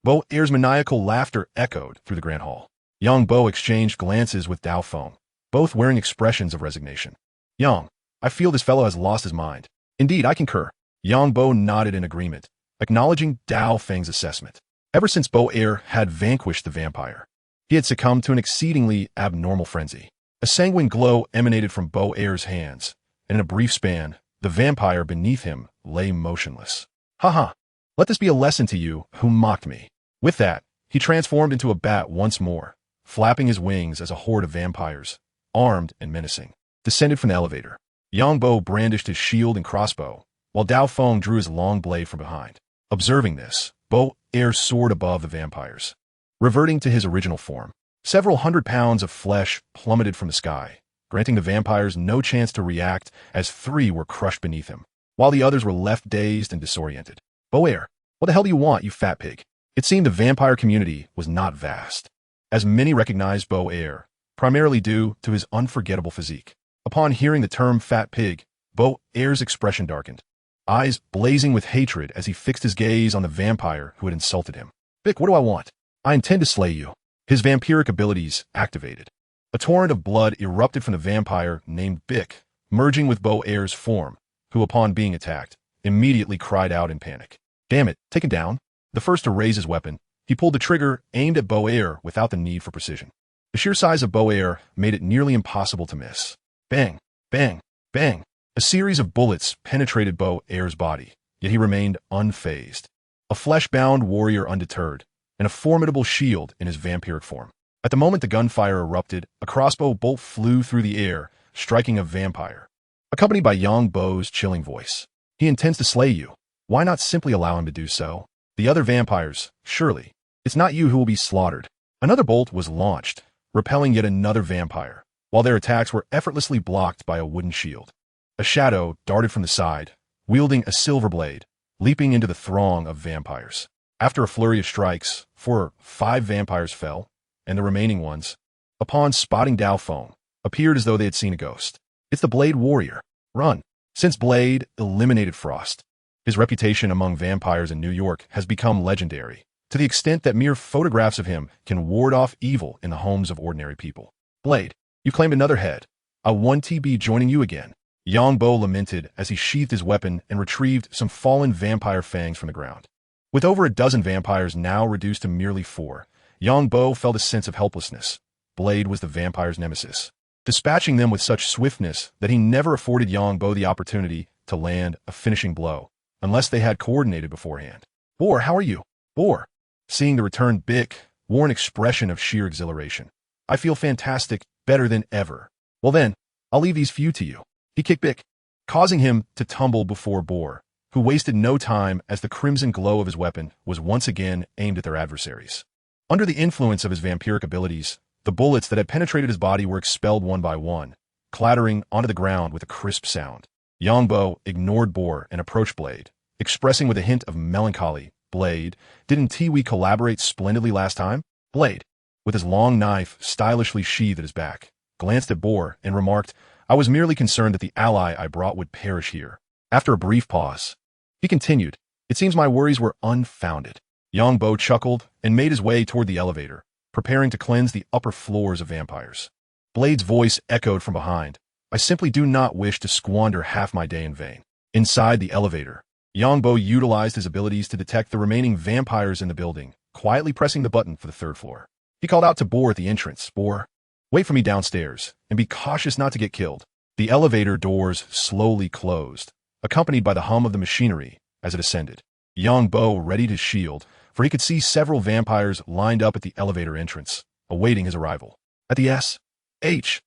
Bo-Air's maniacal laughter echoed through the grand hall. Yongbo exchanged glances with Dao Feng, both wearing expressions of resignation. Yang, I feel this fellow has lost his mind. Indeed, I concur. Yongbo nodded in agreement, acknowledging Dao Feng's assessment. Ever since Bo-Air had vanquished the vampire, he had succumbed to an exceedingly abnormal frenzy. A sanguine glow emanated from Bo-Air's hands, and in a brief span, the vampire beneath him lay motionless. Haha, let this be a lesson to you who mocked me. With that, he transformed into a bat once more, flapping his wings as a horde of vampires, armed and menacing, descended from the elevator. Yongbo brandished his shield and crossbow, while Dao Feng drew his long blade from behind. Observing this, Bo-Air soared above the vampires, reverting to his original form. Several hundred pounds of flesh plummeted from the sky, granting the vampires no chance to react as 3 were crushed beneath him, while the others were left dazed and disoriented. Bo-Air, what the hell do you want, you fat pig? It seemed the vampire community was not vast, as many recognized Bo-Air, primarily due to his unforgettable physique. Upon hearing the term fat pig, Bo-Air's expression darkened, eyes blazing with hatred as he fixed his gaze on the vampire who had insulted him. Bick, what do I want? I intend to slay you. His vampiric abilities activated. A torrent of blood erupted from the vampire named Bick, merging with Bo-Air's form, who upon being attacked, immediately cried out in panic. Damn it, take him down. The first to raise his weapon, he pulled the trigger aimed at Bo-Air without the need for precision. The sheer size of Bo-Air made it nearly impossible to miss. Bang, bang, bang. A series of bullets penetrated Bo-Air's body, yet he remained unfazed. A flesh-bound warrior undeterred, and a formidable shield in his vampiric form. At the moment the gunfire erupted, a crossbow bolt flew through the air, striking a vampire, accompanied by Yongbo's chilling voice. He intends to slay you. Why not simply allow him to do so? The other vampires, surely. It's not you who will be slaughtered. Another bolt was launched, repelling yet another vampire, while their attacks were effortlessly blocked by a wooden shield. A shadow darted from the side, wielding a silver blade, leaping into the throng of vampires. After a flurry of strikes, 4 or 5 vampires fell, and the remaining ones, upon spotting Dao Feng, appeared as though they had seen a ghost. It's the Blade Warrior. Run! Since Blade eliminated Frost, his reputation among vampires in New York has become legendary, to the extent that mere photographs of him can ward off evil in the homes of ordinary people. Blade, you claimed another head. I want to be joining you again. Yongbo lamented as he sheathed his weapon and retrieved some fallen vampire fangs from the ground. With over a dozen vampires now reduced to merely 4, Yongbo felt a sense of helplessness. Blade was the vampire's nemesis, dispatching them with such swiftness that he never afforded Yongbo the opportunity to land a finishing blow. unless they had coordinated beforehand. Boar, how are you? Boar. Seeing the returned Bick wore an expression of sheer exhilaration. I feel fantastic, better than ever. Well then, I'll leave these few to you. He kicked Bick, causing him to tumble before Boar, who wasted no time as the crimson glow of his weapon was once again aimed at their adversaries. Under the influence of his vampiric abilities, the bullets that had penetrated his body were expelled one by one, clattering onto the ground with a crisp sound. Yongbo ignored Boar and approached Blade, expressing with a hint of melancholy, Blade, didn't we collaborate splendidly last time? Blade, with his long knife stylishly sheathed at his back, glanced at Boar and remarked, I was merely concerned that the ally I brought would perish here. After a brief pause, he continued, it seems my worries were unfounded. Yongbo chuckled and made his way toward the elevator, preparing to cleanse the upper floors of vampires. Blade's voice echoed from behind, I simply do not wish to squander half my day in vain. Inside the elevator, Yongbo utilized his abilities to detect the remaining vampires in the building, quietly pressing the button for the third floor. He called out to Boar at the entrance, Boar, wait for me downstairs, and be cautious not to get killed. The elevator doors slowly closed, accompanied by the hum of the machinery as it ascended. Yongbo readied his shield, for he could see several vampires lined up at the elevator entrance, awaiting his arrival. At the S.H.I.E.L.D.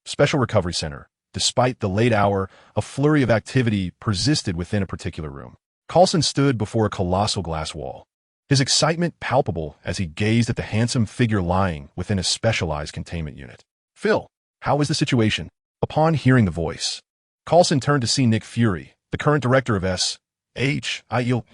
Special Recovery Center, despite the late hour, a flurry of activity persisted within a particular room. Coulson stood before a colossal glass wall, his excitement palpable as he gazed at the handsome figure lying within a specialized containment unit. Phil, how is the situation? Upon hearing the voice, Coulson turned to see Nick Fury, the current director of S.H.I.E.L.D.,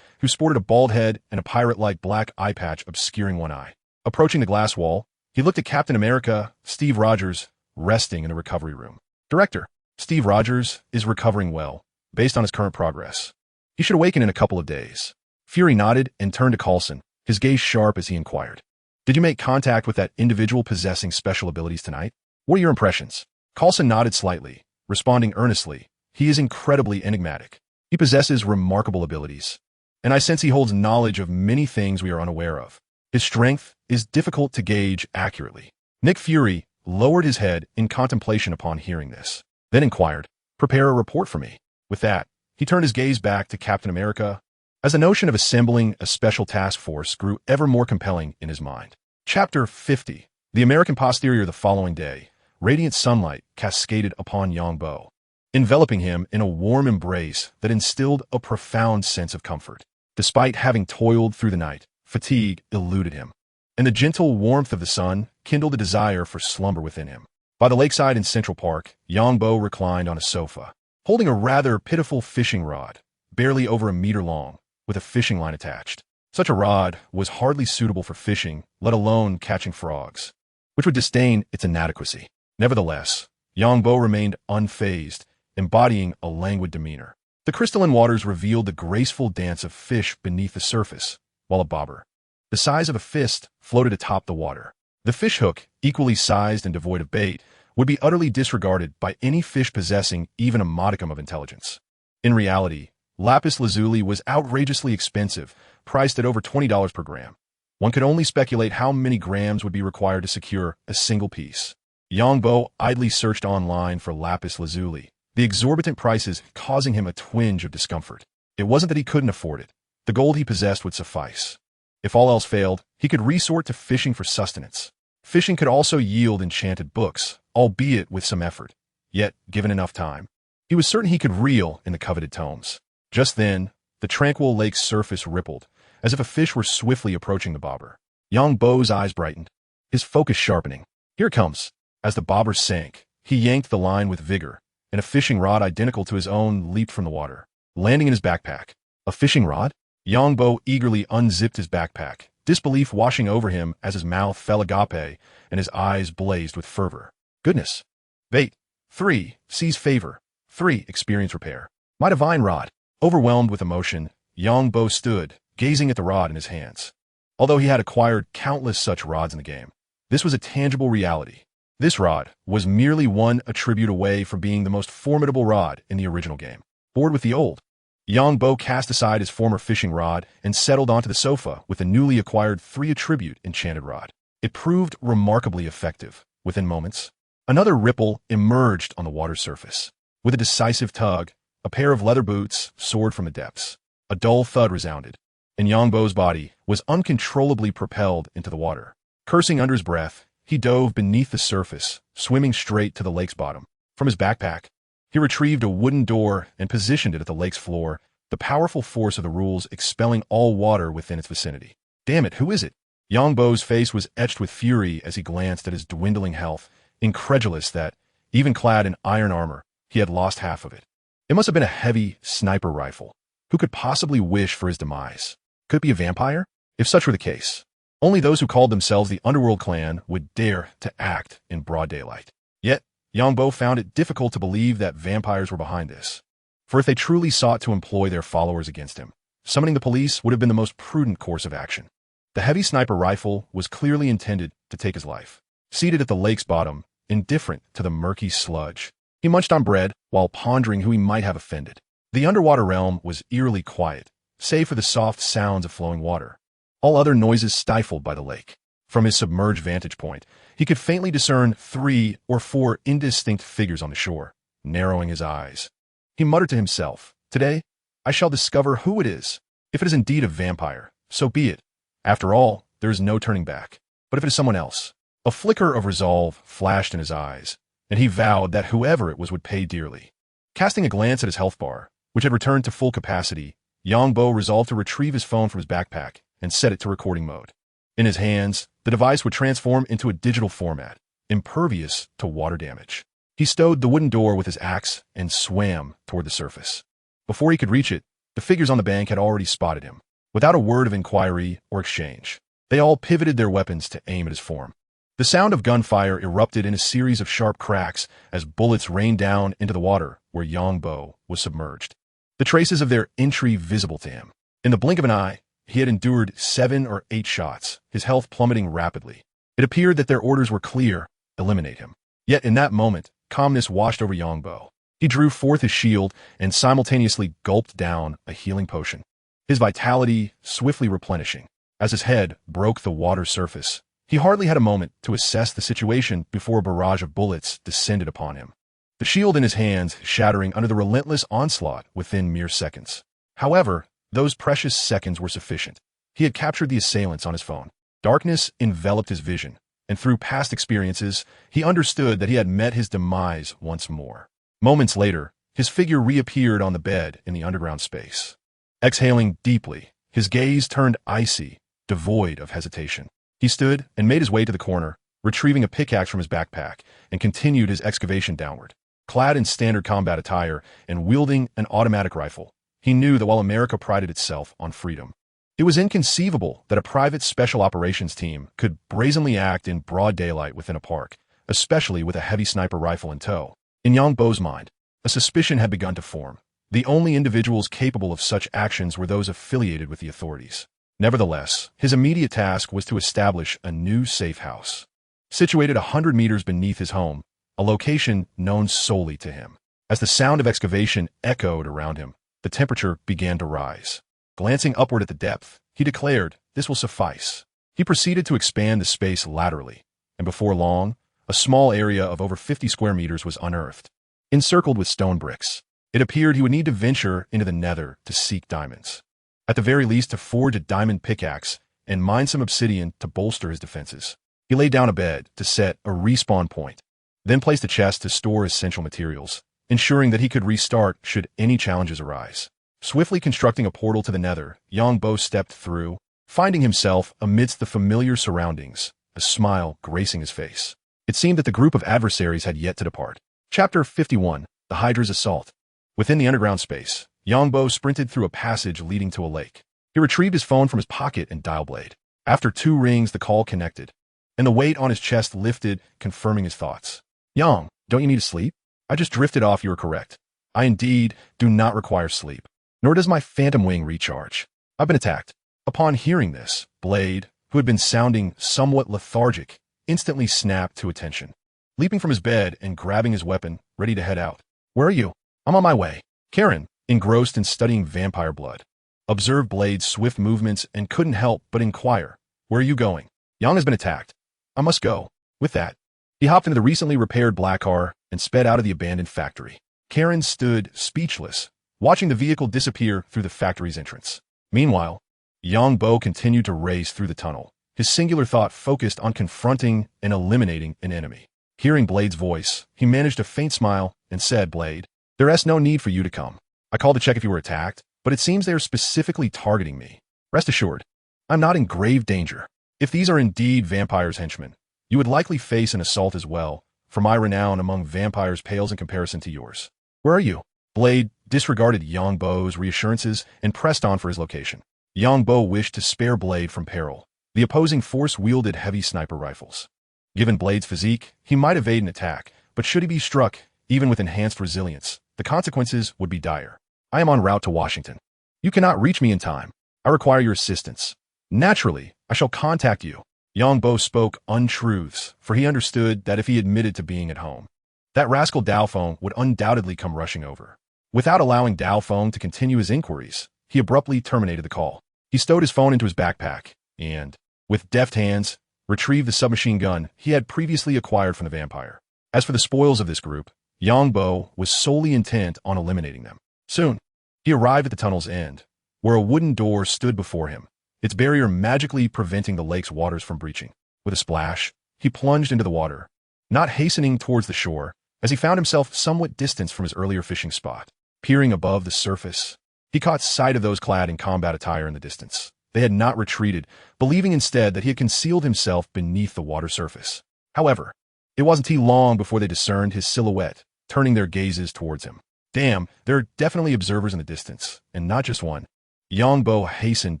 who sported a bald head and a pirate-like black eye patch obscuring one eye. Approaching the glass wall, he looked at Captain America, Steve Rogers, resting in a recovery room. Director, Steve Rogers is recovering well, based on his current progress. He should awaken in a couple of days. Fury nodded and turned to Coulson, his gaze sharp as he inquired, did you make contact with that individual possessing special abilities tonight? What are your impressions? Coulson nodded slightly, responding earnestly, he is incredibly enigmatic. He possesses remarkable abilities, and I sense he holds knowledge of many things we are unaware of. His strength is difficult to gauge accurately. Nick Fury lowered his head in contemplation upon hearing this, then inquired, prepare a report for me. With that, he turned his gaze back to Captain America, as the notion of assembling a special task force grew ever more compelling in his mind. Chapter 50. The American posterior. The following day, radiant sunlight cascaded upon Yongbo, enveloping him in a warm embrace that instilled a profound sense of comfort. Despite having toiled through the night, fatigue eluded him, and the gentle warmth of the sun kindled a desire for slumber within him. By the lakeside in Central Park, Yongbo reclined on a sofa, holding a rather pitiful fishing rod, barely over a meter long, with a fishing line attached. Such a rod was hardly suitable for fishing, let alone catching frogs, which would disdain its inadequacy. Nevertheless, Yongbo remained unfazed, embodying a languid demeanor. The crystalline waters revealed the graceful dance of fish beneath the surface, while a bobber, the size of a fist, floated atop the water. The fishhook, equally sized and devoid of bait, would be utterly disregarded by any fish possessing even a modicum of intelligence. In reality, lapis lazuli was outrageously expensive, priced at over $20 per gram. One could only speculate how many grams would be required to secure a single piece. Yongbo idly searched online for lapis lazuli, the exorbitant prices causing him a twinge of discomfort. It wasn't that he couldn't afford it. The gold he possessed would suffice. If all else failed, he could resort to fishing for sustenance. Fishing could also yield enchanted books, albeit with some effort. Yet, given enough time, he was certain he could reel in the coveted tomes. Just then, the tranquil lake's surface rippled, as if a fish were swiftly approaching the bobber. Yongbo's eyes brightened, his focus sharpening. Here it comes. As the bobber sank, he yanked the line with vigor, and a fishing rod identical to his own leaped from the water, landing in his backpack. A fishing rod? Yongbo eagerly unzipped his backpack, disbelief washing over him as his mouth fell agape and his eyes blazed with fervor. Goodness. Bait. 3. Seize favor. 3. Experience repair. My divine rod. Overwhelmed with emotion, Yongbo stood, gazing at the rod in his hands. Although he had acquired countless such rods in the game, this was a tangible reality. This rod was merely one attribute away from being the most formidable rod in the original game. Bored with the old, Yongbo cast aside his former fishing rod and settled onto the sofa with the newly acquired 3 attribute enchanted rod. It proved remarkably effective. Within moments, another ripple emerged on the water's surface. With a decisive tug, A pair of leather boots soared from the depths. A dull thud resounded, and Yangbo's body was uncontrollably propelled into the water. Cursing under his breath, he dove beneath the surface, swimming straight to the lake's bottom. From his backpack, he retrieved a wooden door and positioned it at the lake's floor, the powerful force of the rules expelling all water within its vicinity. Damn it, who is it? Yangbo's face was etched with fury as he glanced at his dwindling health, incredulous that, even clad in iron armor, he had lost half of it. It must have been a heavy sniper rifle. Who could possibly wish for his demise? Could it be a vampire? If such were the case, only those who called themselves the Underworld Clan would dare to act in broad daylight. Yet, Yangbo found it difficult to believe that vampires were behind this. For if they truly sought to employ their followers against him, summoning the police would have been the most prudent course of action. The heavy sniper rifle was clearly intended to take his life. Seated at the lake's bottom, indifferent to the murky sludge, he munched on bread while pondering who he might have offended. The underwater realm was eerily quiet, save for the soft sounds of flowing water. All other noises stifled by the lake. From his submerged vantage point, he could faintly discern 3 or 4 indistinct figures on the shore, narrowing his eyes. He muttered to himself, "Today, I shall discover who it is. If it is indeed a vampire, so be it. After all, there is no turning back. But if it is someone else..." A flicker of resolve flashed in his eyes, and he vowed that whoever it was would pay dearly. Casting a glance at his health bar, which had returned to full capacity, Yangbo resolved to retrieve his phone from his backpack and set it to recording mode. In his hands, the device would transform into a digital format, impervious to water damage. He stowed the wooden door with his axe and swam toward the surface. Before he could reach it, the figures on the bank had already spotted him. Without a word of inquiry or exchange, they all pivoted their weapons to aim at his form. The sound of gunfire erupted in a series of sharp cracks as bullets rained down into the water where Yangbo was submerged, the traces of their entry visible to him. In the blink of an eye, he had endured 7 or 8 shots, his health plummeting rapidly. It appeared that their orders were clear: eliminate him. Yet in that moment, calmness washed over Yangbo. He drew forth his shield and simultaneously gulped down a healing potion, his vitality swiftly replenishing. As his head broke the water surface, he hardly had a moment to assess the situation before a barrage of bullets descended upon him, the shield in his hands shattering under the relentless onslaught within mere seconds. However, those precious seconds were sufficient. He had captured the assailants on his phone. Darkness enveloped his vision, and through past experiences, he understood that he had met his demise once more. Moments later, his figure reappeared on the bed in the underground space. Exhaling deeply, his gaze turned icy, devoid of hesitation. He stood and made his way to the corner, retrieving a pickaxe from his backpack, and continued his excavation downward. Clad in standard combat attire and wielding an automatic rifle, he knew that while America prided itself on freedom, it was inconceivable that a private special operations team could brazenly act in broad daylight within a park, especially with a heavy sniper rifle in tow. In Yangbo's mind, a suspicion had begun to form. The only individuals capable of such actions were those affiliated with the authorities. Nevertheless, his immediate task was to establish a new safe house, situated 100 meters beneath his home, a location known solely to him. As the sound of excavation echoed around him, the temperature began to rise. Glancing upward at the depth, he declared, "This will suffice." He proceeded to expand the space laterally, and before long, a small area of over 50 square meters was unearthed, encircled with stone bricks. It appeared he would need to venture into the nether to seek diamonds. At the very least, to forge a diamond pickaxe and mine some obsidian to bolster his defenses. He laid down a bed to set a respawn point, then placed a chest to store essential materials, ensuring that he could restart should any challenges arise. Swiftly constructing a portal to the nether, Yangbo stepped through, finding himself amidst the familiar surroundings, a smile gracing his face. It seemed that the group of adversaries had yet to depart. Chapter 51, The Hydra's Assault. Within the underground space, Yangbo sprinted through a passage leading to a lake. He retrieved his phone from his pocket and dial blade. After 2 rings, the call connected, and the weight on his chest lifted, confirming his thoughts. "Yang, don't you need to sleep? I just drifted off, you were correct. I indeed do not require sleep, nor does my phantom wing recharge. I've been attacked." Upon hearing this, Blade, who had been sounding somewhat lethargic, instantly snapped to attention. Leaping from his bed and grabbing his weapon, ready to head out. "Where are you?" "I'm on my way." Karen, engrossed in studying vampire blood, observed Blade's swift movements and couldn't help but inquire, "Where are you going?" "Yang has been attacked. I must go." With that, he hopped into the recently repaired black car and sped out of the abandoned factory. Karen stood speechless, watching the vehicle disappear through the factory's entrance. Meanwhile, Yang Bo continued to race through the tunnel, his singular thought focused on confronting and eliminating an enemy. Hearing Blade's voice, he managed a faint smile and said, "Blade, there's no need for you to come. I called to check if you were attacked, but it seems they are specifically targeting me. Rest assured, I'm not in grave danger. If these are indeed vampires' henchmen, you would likely face an assault as well, for my renown among vampires pales in comparison to yours. Where are you?" Blade disregarded Yang Bo's reassurances and pressed on for his location. Yang Bo wished to spare Blade from peril. The opposing force wielded heavy sniper rifles. Given Blade's physique, he might evade an attack, but should he be struck, even with enhanced resilience, the consequences would be dire. "I am en route to Washington. You cannot reach me in time. I require your assistance. Naturally, I shall contact you." Yang Bo spoke untruths, for he understood that if he admitted to being at home, that rascal Daofeng would undoubtedly come rushing over. Without allowing Daofeng to continue his inquiries, he abruptly terminated the call. He stowed his phone into his backpack and, with deft hands, retrieved the submachine gun he had previously acquired from the vampire. As for the spoils of this group, Yang Bo was solely intent on eliminating them. Soon, he arrived at the tunnel's end, where a wooden door stood before him, its barrier magically preventing the lake's waters from breaching. With a splash, he plunged into the water, not hastening towards the shore, as he found himself somewhat distant from his earlier fishing spot. Peering above the surface, he caught sight of those clad in combat attire in the distance. They had not retreated, believing instead that he had concealed himself beneath the water surface. However, it wasn't long before they discerned his silhouette, turning their gazes towards him. Damn, there are definitely observers in the distance, and not just one. Yang Bo hastened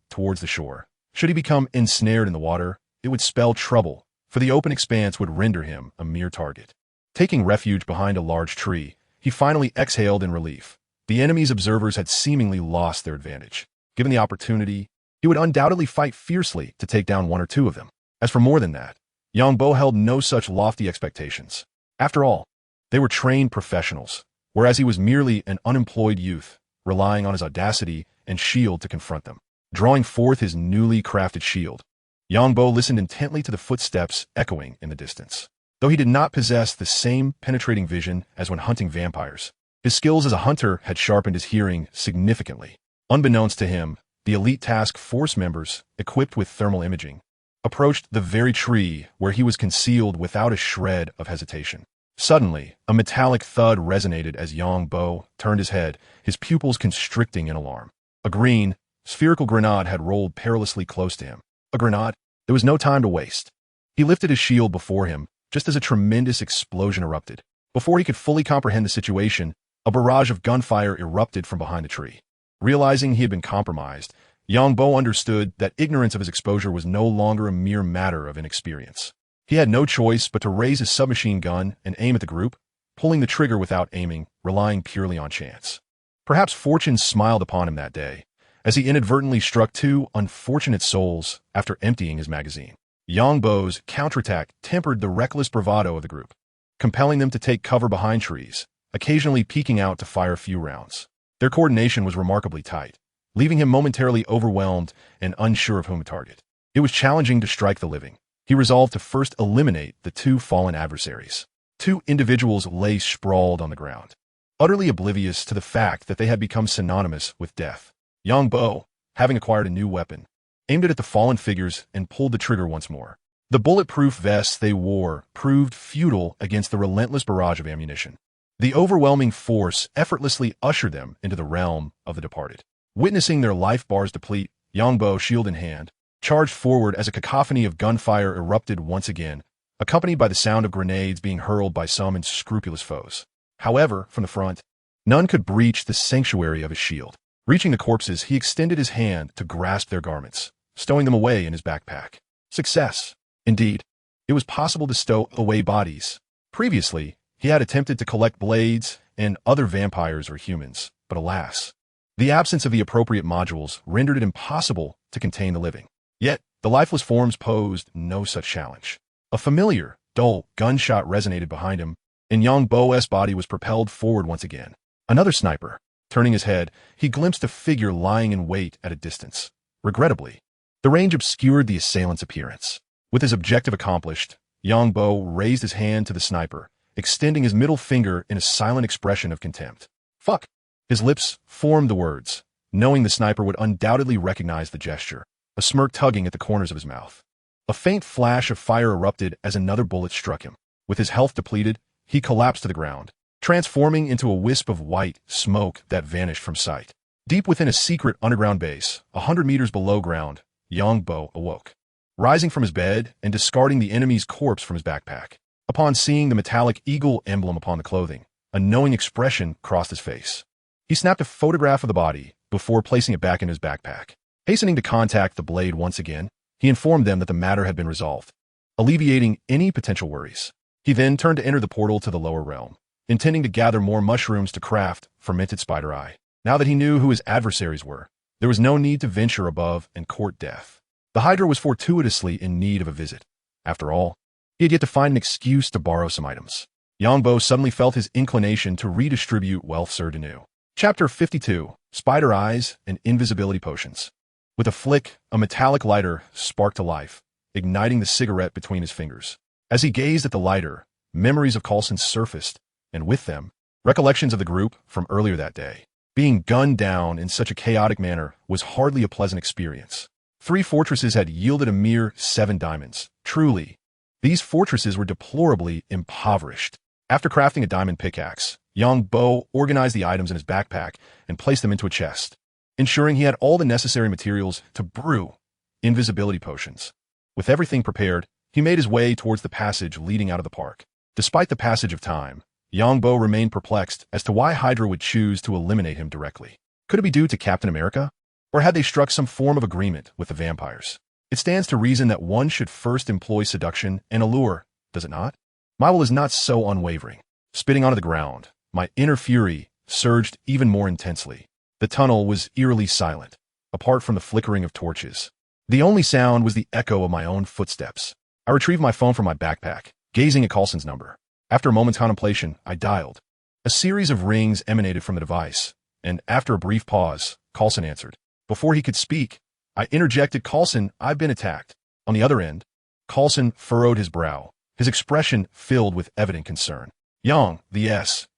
towards the shore. Should he become ensnared in the water, it would spell trouble, for the open expanse would render him a mere target. Taking refuge behind a large tree, he finally exhaled in relief. The enemy's observers had seemingly lost their advantage. Given the opportunity, he would undoubtedly fight fiercely to take down one or two of them. As for more than that, Yang Bo held no such lofty expectations. After all, they were trained professionals, whereas he was merely an unemployed youth, relying on his audacity and shield to confront them. Drawing forth his newly crafted shield, Yang Bo listened intently to the footsteps echoing in the distance. Though he did not possess the same penetrating vision as when hunting vampires, his skills as a hunter had sharpened his hearing significantly. Unbeknownst to him, the elite task force members, equipped with thermal imaging, approached the very tree where he was concealed without a shred of hesitation. Suddenly, a metallic thud resonated as Yang Bo turned his head, his pupils constricting in alarm. A green, spherical grenade had rolled perilously close to him. A grenade? There was no time to waste. He lifted his shield before him, just as a tremendous explosion erupted. Before he could fully comprehend the situation, a barrage of gunfire erupted from behind the tree. Realizing he had been compromised, Yang Bo understood that ignorance of his exposure was no longer a mere matter of inexperience. He had no choice but to raise his submachine gun and aim at the group, pulling the trigger without aiming, relying purely on chance. Perhaps fortune smiled upon him that day, as he inadvertently struck two unfortunate souls after emptying his magazine. Yang Bo's counterattack tempered the reckless bravado of the group, compelling them to take cover behind trees, occasionally peeking out to fire a few rounds. Their coordination was remarkably tight, leaving him momentarily overwhelmed and unsure of whom to target. It was challenging to strike the living. He resolved to first eliminate the two fallen adversaries. Two individuals lay sprawled on the ground, utterly oblivious to the fact that they had become synonymous with death. Yang Bo, having acquired a new weapon, aimed it at the fallen figures and pulled the trigger once more. The bulletproof vests they wore proved futile against the relentless barrage of ammunition. The overwhelming force effortlessly ushered them into the realm of the departed. Witnessing their life bars deplete, Yang Bo, shield in hand, charged forward as a cacophony of gunfire erupted once again, accompanied by the sound of grenades being hurled by some unscrupulous foes. However, from the front, none could breach the sanctuary of his shield. Reaching the corpses, he extended his hand to grasp their garments, stowing them away in his backpack. Success. Indeed, it was possible to stow away bodies. Previously, he had attempted to collect blades and other vampires or humans, but alas, the absence of the appropriate modules rendered it impossible to contain the living. Yet, the lifeless forms posed no such challenge. A familiar, dull gunshot resonated behind him, and Yang Bo's body was propelled forward once again. Another sniper. Turning his head, he glimpsed a figure lying in wait at a distance. Regrettably, the range obscured the assailant's appearance. With his objective accomplished, Yang Bo raised his hand to the sniper, extending his middle finger in a silent expression of contempt. Fuck! His lips formed the words, knowing the sniper would undoubtedly recognize the gesture, a smirk tugging at the corners of his mouth. A faint flash of fire erupted as another bullet struck him. With his health depleted, he collapsed to the ground, transforming into a wisp of white smoke that vanished from sight. Deep within a secret underground base, 100 meters below ground, Yongbo awoke, rising from his bed and discarding the enemy's corpse from his backpack. Upon seeing the metallic eagle emblem upon the clothing, a knowing expression crossed his face. He snapped a photograph of the body before placing it back in his backpack. Hastening to contact the Blade once again, he informed them that the matter had been resolved, alleviating any potential worries. He then turned to enter the portal to the lower realm, intending to gather more mushrooms to craft fermented spider eye. Now that he knew who his adversaries were, there was no need to venture above and court death. The Hydra was fortuitously in need of a visit. After all, he had yet to find an excuse to borrow some items. Yongbo suddenly felt his inclination to redistribute wealth anew. Chapter 52, Spider Eyes and Invisibility Potions. With a flick, a metallic lighter sparked to life, igniting the cigarette between his fingers. As he gazed at the lighter, memories of Coulson surfaced, and with them, recollections of the group from earlier that day. Being gunned down in such a chaotic manner was hardly a pleasant experience. 3 fortresses had yielded a mere 7 diamonds. Truly, these fortresses were deplorably impoverished. After crafting a diamond pickaxe, Yongbo organized the items in his backpack and placed them into a chest, ensuring he had all the necessary materials to brew invisibility potions. With everything prepared, he made his way towards the passage leading out of the park. Despite the passage of time, Yongbo remained perplexed as to why Hydra would choose to eliminate him directly. Could it be due to Captain America? Or had they struck some form of agreement with the vampires? It stands to reason that one should first employ seduction and allure, does it not? My will is not so unwavering. Spitting onto the ground, my inner fury surged even more intensely. The tunnel was eerily silent, apart from the flickering of torches. The only sound was the echo of my own footsteps. I retrieved my phone from my backpack, gazing at Coulson's number. After a moment's contemplation, I dialed. A series of rings emanated from the device, and after a brief pause, Coulson answered. Before he could speak, I interjected, "Coulson, I've been attacked." On the other end, Coulson furrowed his brow, his expression filled with evident concern. "Young, the S.H.I.E.L.D.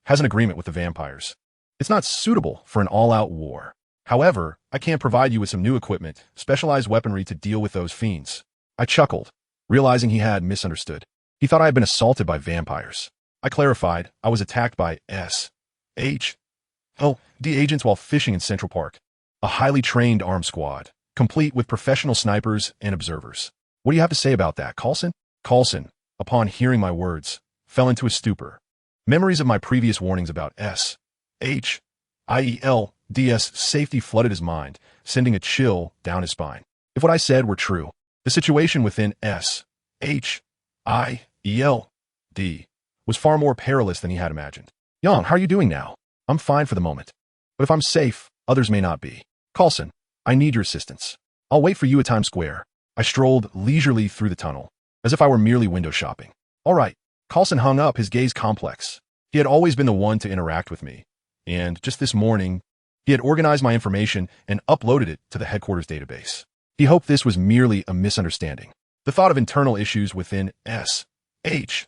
has an agreement with the vampires. It's not suitable for an all-out war. However, I can provide you with some new equipment, specialized weaponry to deal with those fiends." I chuckled, realizing he had misunderstood. He thought I had been assaulted by vampires. I clarified I was attacked by S.H.I.E.L.D. agents while fishing in Central Park, a highly trained armed squad, complete with professional snipers and observers. "What do you have to say about that, Coulson?" Coulson, upon hearing my words, fell into a stupor. Memories of my previous warnings about S.H.I.E.L.D's safety flooded his mind, sending a chill down his spine. If what I said were true, the situation within S.H.I.E.L.D. was far more perilous than he had imagined. "Young, how are you doing now?" "I'm fine for the moment. But if I'm safe, others may not be." "Coulson, I need your assistance. I'll wait for you at Times Square." I strolled leisurely through the tunnel, as if I were merely window shopping. "All right." Coulson hung up, his gaze complex. He had always been the one to interact with me, and just this morning, he had organized my information and uploaded it to the headquarters database. He hoped this was merely a misunderstanding. The thought of internal issues within S.H.I.E.L.D.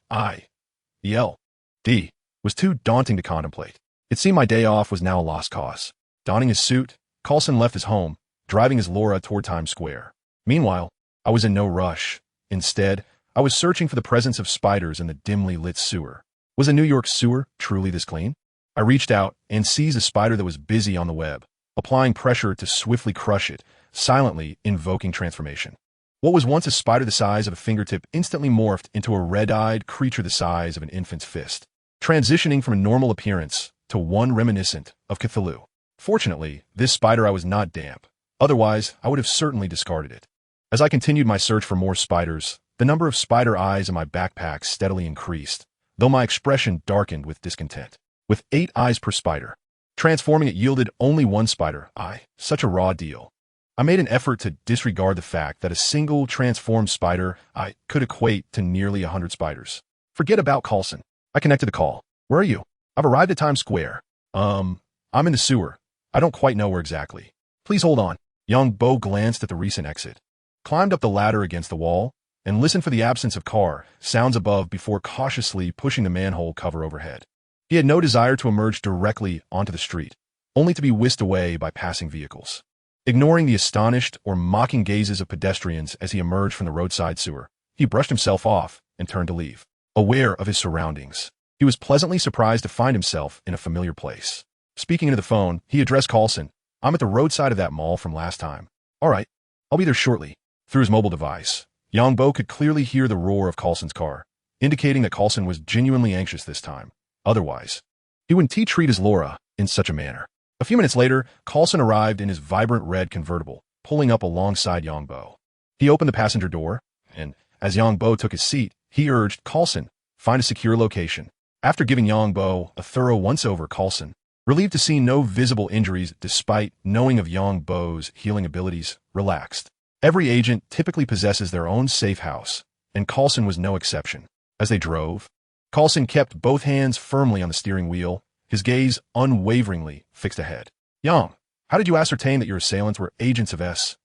was too daunting to contemplate. It seemed my day off was now a lost cause. Donning his suit, Coulson left his home, driving his Laura toward Times Square. Meanwhile, I was in no rush. Instead, I was searching for the presence of spiders in the dimly lit sewer. Was a New York sewer truly this clean? I reached out and seized a spider that was busy on the web, applying pressure to swiftly crush it, silently invoking transformation. What was once a spider the size of a fingertip instantly morphed into a red-eyed creature the size of an infant's fist, transitioning from a normal appearance to one reminiscent of Cthulhu. Fortunately, this spider eye was not damp. Otherwise, I would have certainly discarded it. As I continued my search for more spiders, the number of spider eyes in my backpack steadily increased, though my expression darkened with discontent. With 8 eyes per spider, transforming it yielded only 1 spider eye. Such a raw deal. I made an effort to disregard the fact that a single transformed spider eye could equate to nearly 100 spiders. Forget about Coulson. I connected the call. "Where are you?" "I've arrived at Times Square." I'm in the sewer. I don't quite know where exactly." "Please hold on." Yongbo glanced at the recent exit, climbed up the ladder against the wall, and listened for the absence of car sounds above before cautiously pushing the manhole cover overhead. He had no desire to emerge directly onto the street, only to be whisked away by passing vehicles. Ignoring the astonished or mocking gazes of pedestrians as he emerged from the roadside sewer, he brushed himself off and turned to leave. Aware of his surroundings, he was pleasantly surprised to find himself in a familiar place. Speaking into the phone, he addressed Coulson. "I'm at the roadside of that mall from last time." "All right, I'll be there shortly." Through his mobile device, Yongbo could clearly hear the roar of Coulson's car, indicating that Coulson was genuinely anxious this time. Otherwise, he wouldn't treat his Laura in such a manner. A few minutes later, Coulson arrived in his vibrant red convertible, pulling up alongside Yongbo. He opened the passenger door, and as Yongbo took his seat, he urged Coulson, "Find a secure location." After giving Yongbo a thorough once-over, Coulson, relieved to see no visible injuries despite knowing of Yongbo's healing abilities, relaxed. Every agent typically possesses their own safe house, and Coulson was no exception. As they drove, Coulson kept both hands firmly on the steering wheel, his gaze unwaveringly fixed ahead. "Yang, how did you ascertain that your assailants were agents of S.H.I.E.L.D.?"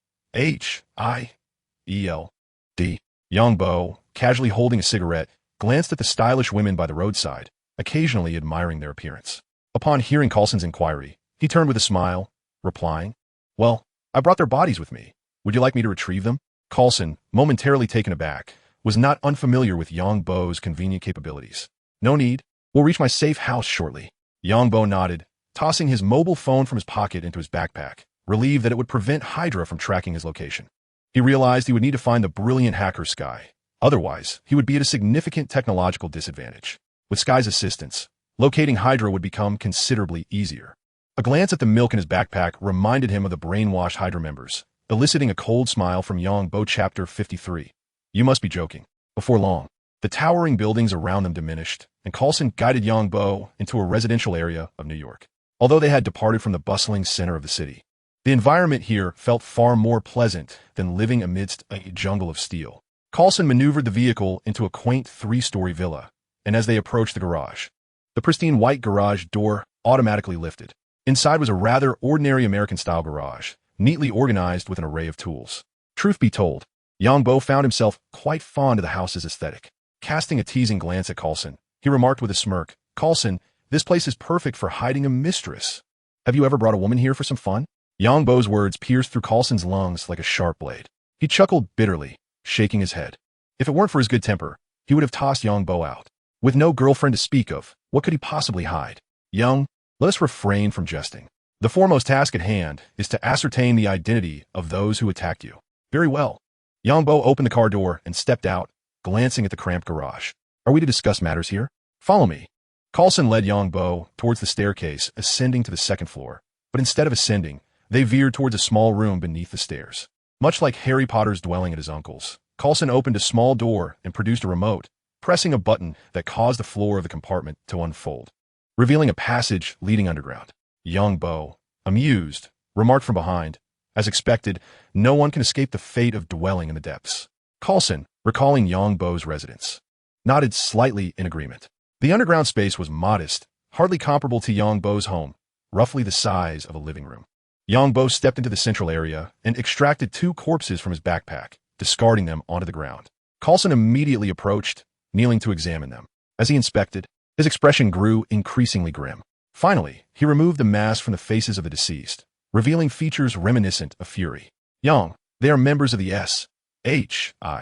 Yongbo, casually holding a cigarette, glanced at the stylish women by the roadside, occasionally admiring their appearance. Upon hearing Coulson's inquiry, he turned with a smile, replying, "Well, I brought their bodies with me. Would you like me to retrieve them?" Coulson, momentarily taken aback, was not unfamiliar with Yongbo's convenient capabilities. "No need. We'll reach my safe house shortly." Yongbo nodded, tossing his mobile phone from his pocket into his backpack, relieved that it would prevent Hydra from tracking his location. He realized he would need to find the brilliant hacker Sky. Otherwise, he would be at a significant technological disadvantage. With Sky's assistance, locating Hydra would become considerably easier. A glance at the milk in his backpack reminded him of the brainwashed Hydra members, eliciting a cold smile from Yongbo. Chapter 53. "You must be joking." Before long, the towering buildings around them diminished, and Coulson guided Yongbo into a residential area of New York. Although they had departed from the bustling center of the city, the environment here felt far more pleasant than living amidst a jungle of steel. Coulson maneuvered the vehicle into a quaint three-story villa, and as they approached the garage, the pristine white garage door automatically lifted. Inside was a rather ordinary American-style garage, neatly organized with an array of tools. Truth be told, Yongbo found himself quite fond of the house's aesthetic. Casting a teasing glance at Coulson, he remarked with a smirk, "Coulson, this place is perfect for hiding a mistress. Have you ever brought a woman here for some fun?" Yongbo's words pierced through Coulson's lungs like a sharp blade. He chuckled bitterly, shaking his head. If it weren't for his good temper, he would have tossed Yongbo out. With no girlfriend to speak of, what could he possibly hide? "Young, let us refrain from jesting. The foremost task at hand is to ascertain the identity of those who attacked you." "Very well." Yongbo opened the car door and stepped out, glancing at the cramped garage. "Are we to discuss matters here? Follow me." Coulson led Yongbo towards the staircase, ascending to the second floor. But instead of ascending, they veered towards a small room beneath the stairs. Much like Harry Potter's dwelling at his uncle's, Coulson opened a small door and produced a remote, pressing a button that caused the floor of the compartment to unfold, revealing a passage leading underground. Yongbo, amused, remarked from behind, "As expected, no one can escape the fate of dwelling in the depths." Coulson, recalling Yongbo's residence, nodded slightly in agreement. The underground space was modest, hardly comparable to Yongbo's home, roughly the size of a living room. Yongbo stepped into the central area and extracted 2 corpses from his backpack, discarding them onto the ground. Coulson immediately approached, kneeling to examine them. As he inspected, his expression grew increasingly grim. Finally, he removed the mask from the faces of the deceased, revealing features reminiscent of fury. "Young, they are members of the S.H.I.E.L.D.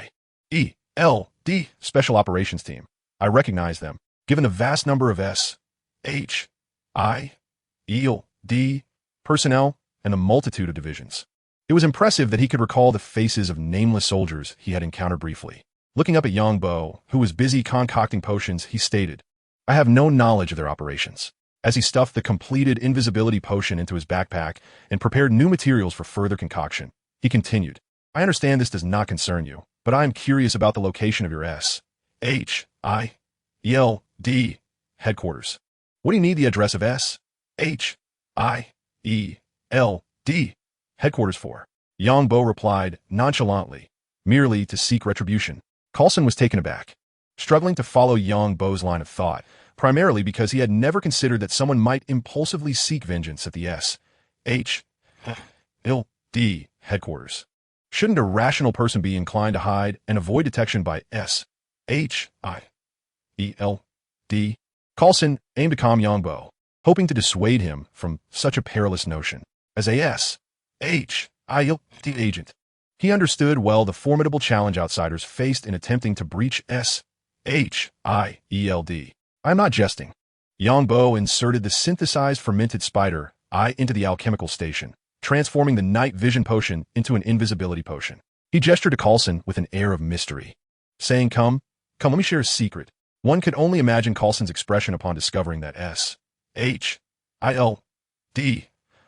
Special Operations Team. I recognize them, given the vast number of S.H.I.E.L.D. personnel and the multitude of divisions." It was impressive that he could recall the faces of nameless soldiers he had encountered briefly. Looking up at Yongbo, who was busy concocting potions, he stated, "I have no knowledge of their operations." As he stuffed the completed invisibility potion into his backpack and prepared new materials for further concoction, he continued, "I understand this does not concern you, but I am curious about the location of your S.H.I.E.L.D. headquarters. What do you need the address of S.H.I.E.L.D. headquarters for?" Yongbo replied nonchalantly, "Merely to seek retribution." Coulson was taken aback, struggling to follow Yongbo's line of thought, primarily because he had never considered that someone might impulsively seek vengeance at the S.H.I.E.L.D. headquarters. Shouldn't a rational person be inclined to hide and avoid detection by S.H.I.E.L.D.? Coulson aimed to calm Yongbo, hoping to dissuade him from such a perilous notion. As a S.H.I.E.L.D. agent, he understood well the formidable challenge outsiders faced in attempting to breach S.H.I.E.L.D. I am not jesting. Yongbo inserted the synthesized fermented spider eye into the alchemical station, transforming the night vision potion into an invisibility potion. He gestured to Coulson with an air of mystery, saying, Come, let me share a secret. One could only imagine Coulson's expression upon discovering that S.H.I.E.L.D.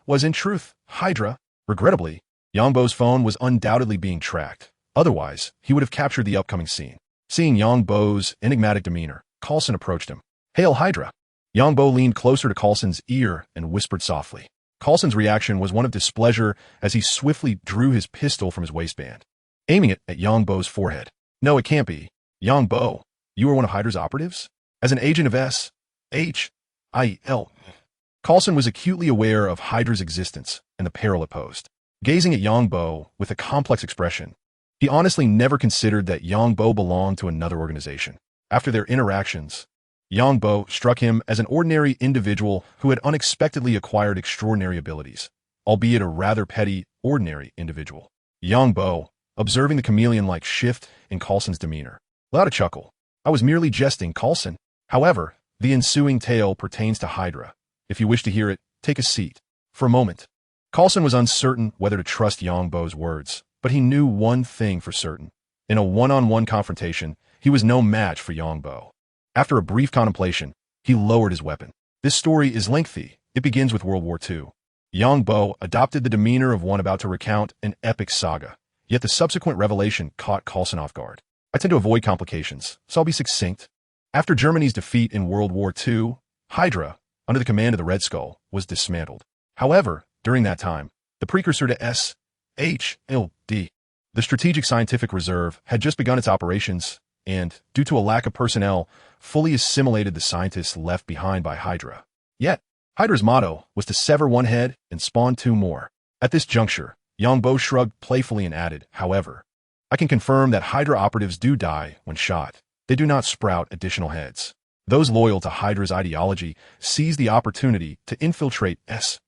was in truth Hydra. Regrettably, Yongbo's phone was undoubtedly being tracked. Otherwise, he would have captured the upcoming scene. Seeing Yongbo's enigmatic demeanor, Coulson approached him. Hail Hydra! Yongbo leaned closer to Coulson's ear and whispered softly. Coulson's reaction was one of displeasure as he swiftly drew his pistol from his waistband, aiming it at Yongbo's forehead. No, it can't be. Yongbo, you are one of Hydra's operatives? As an agent of S.H.I.E.L.D. Coulson was acutely aware of Hydra's existence and the peril it posed. Gazing at Yongbo with a complex expression, he honestly never considered that Yongbo belonged to another organization. After their interactions, Yongbo struck him as an ordinary individual who had unexpectedly acquired extraordinary abilities, albeit a rather petty, ordinary individual. Yongbo, observing the chameleon-like shift in Coulson's demeanor, allowed a chuckle. I was merely jesting, Coulson. However, the ensuing tale pertains to Hydra. If you wish to hear it, take a seat. For a moment, Coulson was uncertain whether to trust Yongbo's words, but he knew one thing for certain. In a one-on-one confrontation, he was no match for Yongbo. After a brief contemplation, he lowered his weapon. This story is lengthy. It begins with World War II. Yongbo adopted the demeanor of one about to recount an epic saga, yet the subsequent revelation caught Coulson off guard. I tend to avoid complications, so I'll be succinct. After Germany's defeat in World War II, Hydra, under the command of the Red Skull, was dismantled. However, during that time, the precursor to S.H.I.E.L.D., the Strategic Scientific Reserve, had just begun its operations and, due to a lack of personnel, fully assimilated the scientists left behind by Hydra. Yet, Hydra's motto was to sever one head and spawn two more. At this juncture, Yongbo shrugged playfully and added, however, I can confirm that Hydra operatives do die when shot. They do not sprout additional heads. Those loyal to Hydra's ideology seize the opportunity to infiltrate S.H.I.E.L.D.,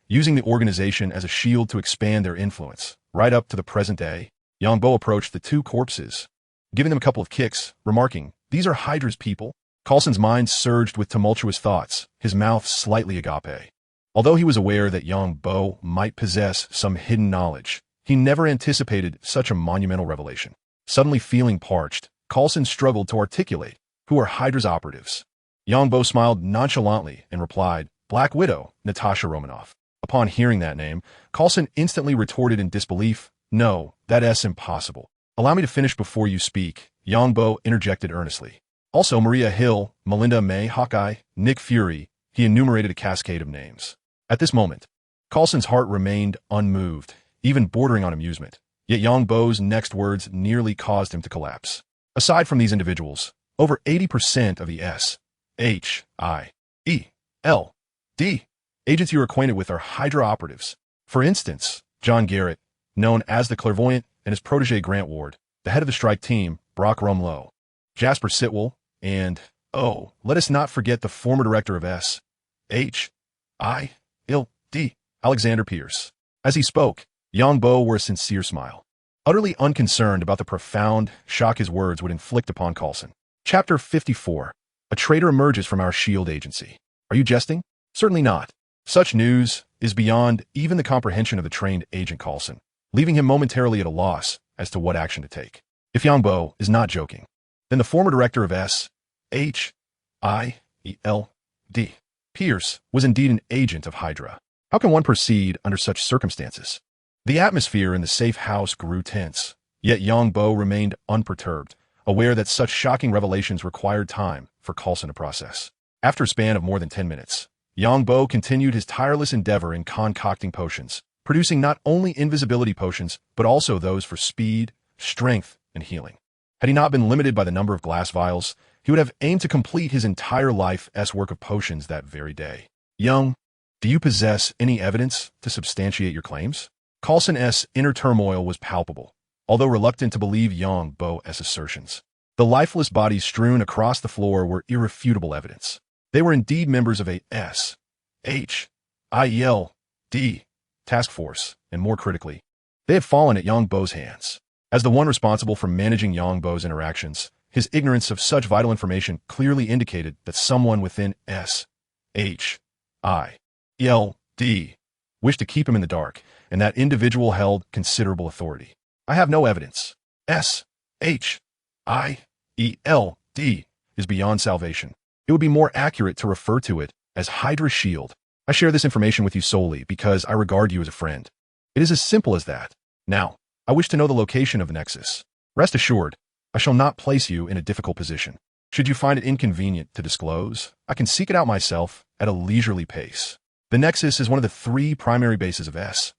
using the organization as a shield to expand their influence. Right up to the present day, Yongbo approached the two corpses, giving them a couple of kicks, remarking, These are Hydra's people. Coulson's mind surged with tumultuous thoughts, his mouth slightly agape. Although he was aware that Yongbo might possess some hidden knowledge, he never anticipated such a monumental revelation. Suddenly feeling parched, Coulson struggled to articulate, Who are Hydra's operatives? Yongbo smiled nonchalantly and replied, Black Widow, Natasha Romanoff. Upon hearing that name, Coulson instantly retorted in disbelief, No, that's impossible. Allow me to finish before you speak, Yongbo interjected earnestly. Also Maria Hill, Melinda May, Hawkeye, Nick Fury, he enumerated a cascade of names. At this moment, Coulson's heart remained unmoved, even bordering on amusement. Yet Yongbo's next words nearly caused him to collapse. Aside from these individuals, over 80% of the S.H.I.E.L.D. agents you're acquainted with are Hydra operatives. For instance, John Garrett, known as the Clairvoyant, and his protege Grant Ward, the head of the strike team, Brock Rumlow, Jasper Sitwell, and, let us not forget the former director of S.H.I.E.L.D., Alexander Pierce. As he spoke, Yongbo wore a sincere smile, utterly unconcerned about the profound shock his words would inflict upon Coulson. Chapter 54. A traitor emerges from our S.H.I.E.L.D. agency. Are you jesting? Certainly not. Such news is beyond even the comprehension of the trained agent Coulson, leaving him momentarily at a loss as to what action to take. If Yongbo is not joking, then the former director of S.H.I.E.L.D., Pierce, was indeed an agent of Hydra. How can one proceed under such circumstances? The atmosphere in the safe house grew tense, yet Yongbo remained unperturbed, aware that such shocking revelations required time for Coulson to process. After a span of more than 10 minutes, Yongbo continued his tireless endeavor in concocting potions, producing not only invisibility potions, but also those for speed, strength, and healing. Had he not been limited by the number of glass vials, he would have aimed to complete his entire life's work of potions that very day. Young, do you possess any evidence to substantiate your claims? Coulson's inner turmoil was palpable, although reluctant to believe Yongbo's assertions. The lifeless bodies strewn across the floor were irrefutable evidence. They were indeed members of a S.H.I.E.L.D. task force, and more critically, they had fallen at Yang Bo's hands. As the one responsible for managing Yang Bo's interactions, his ignorance of such vital information clearly indicated that someone within S.H.I.E.L.D. wished to keep him in the dark, and that individual held considerable authority. I have no evidence. S.H.I.E.L.D. is beyond salvation. It would be more accurate to refer to it as Hydra S.H.I.E.L.D. I share this information with you solely because I regard you as a friend. It is as simple as that. Now, I wish to know the location of the Nexus. Rest assured, I shall not place you in a difficult position. Should you find it inconvenient to disclose, I can seek it out myself at a leisurely pace. The Nexus is one of the 3 primary bases of S.H.I.E.L.D.,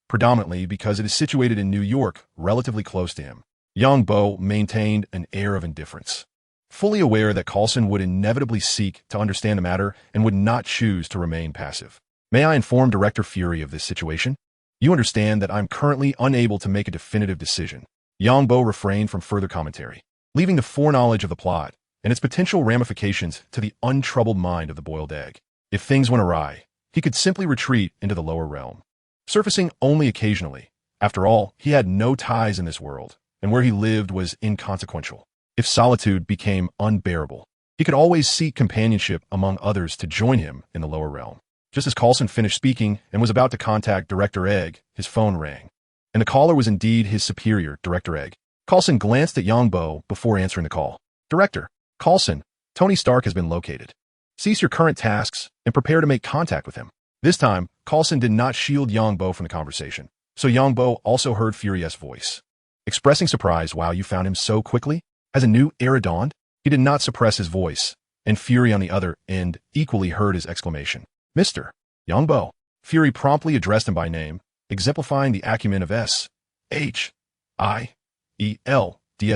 predominantly because it is situated in New York, relatively close to him. Yang Bo maintained an air of indifference, fully aware that Coulson would inevitably seek to understand the matter and would not choose to remain passive. May I inform Director Fury of this situation? You understand that I'm currently unable to make a definitive decision. Yang Bo refrained from further commentary, leaving the foreknowledge of the plot and its potential ramifications to the untroubled mind of the boiled egg. If things went awry, he could simply retreat into the lower realm, surfacing only occasionally. After all, he had no ties in this world, and where he lived was inconsequential. If solitude became unbearable, he could always seek companionship among others to join him in the lower realm. Just as Coulson finished speaking and was about to contact Director Egg, his phone rang, and the caller was indeed his superior, Director Egg. Coulson glanced at Yang Bo before answering the call. Director, Coulson, Tony Stark has been located. Cease your current tasks and prepare to make contact with him. This time, Coulson did not shield Yang Bo from the conversation, so Yang Bo also heard Furious's voice. Expressing surprise, wow, you found him so quickly? Has a new era dawned? He did not suppress his voice, and Fury on the other end equally heard his exclamation. Mr. Yang Bo. Fury promptly addressed him by name, exemplifying the acumen of S.H.I.E.L.D.'s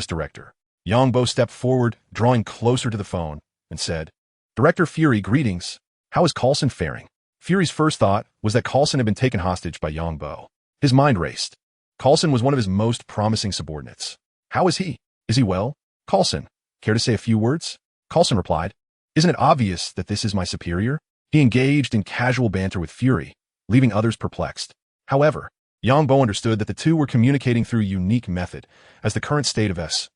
director. Yang Bo stepped forward, drawing closer to the phone, and said, Director Fury, greetings. How is Coulson faring? Fury's first thought was that Coulson had been taken hostage by Yang Bo. His mind raced. Coulson was one of his most promising subordinates. How is he? Is he well? Coulson, care to say a few words? Coulson replied, Isn't it obvious that this is my superior? He engaged in casual banter with Fury, leaving others perplexed. However, Yang Bo understood that the two were communicating through a unique method, as the current state of S.H.I.E.L.D.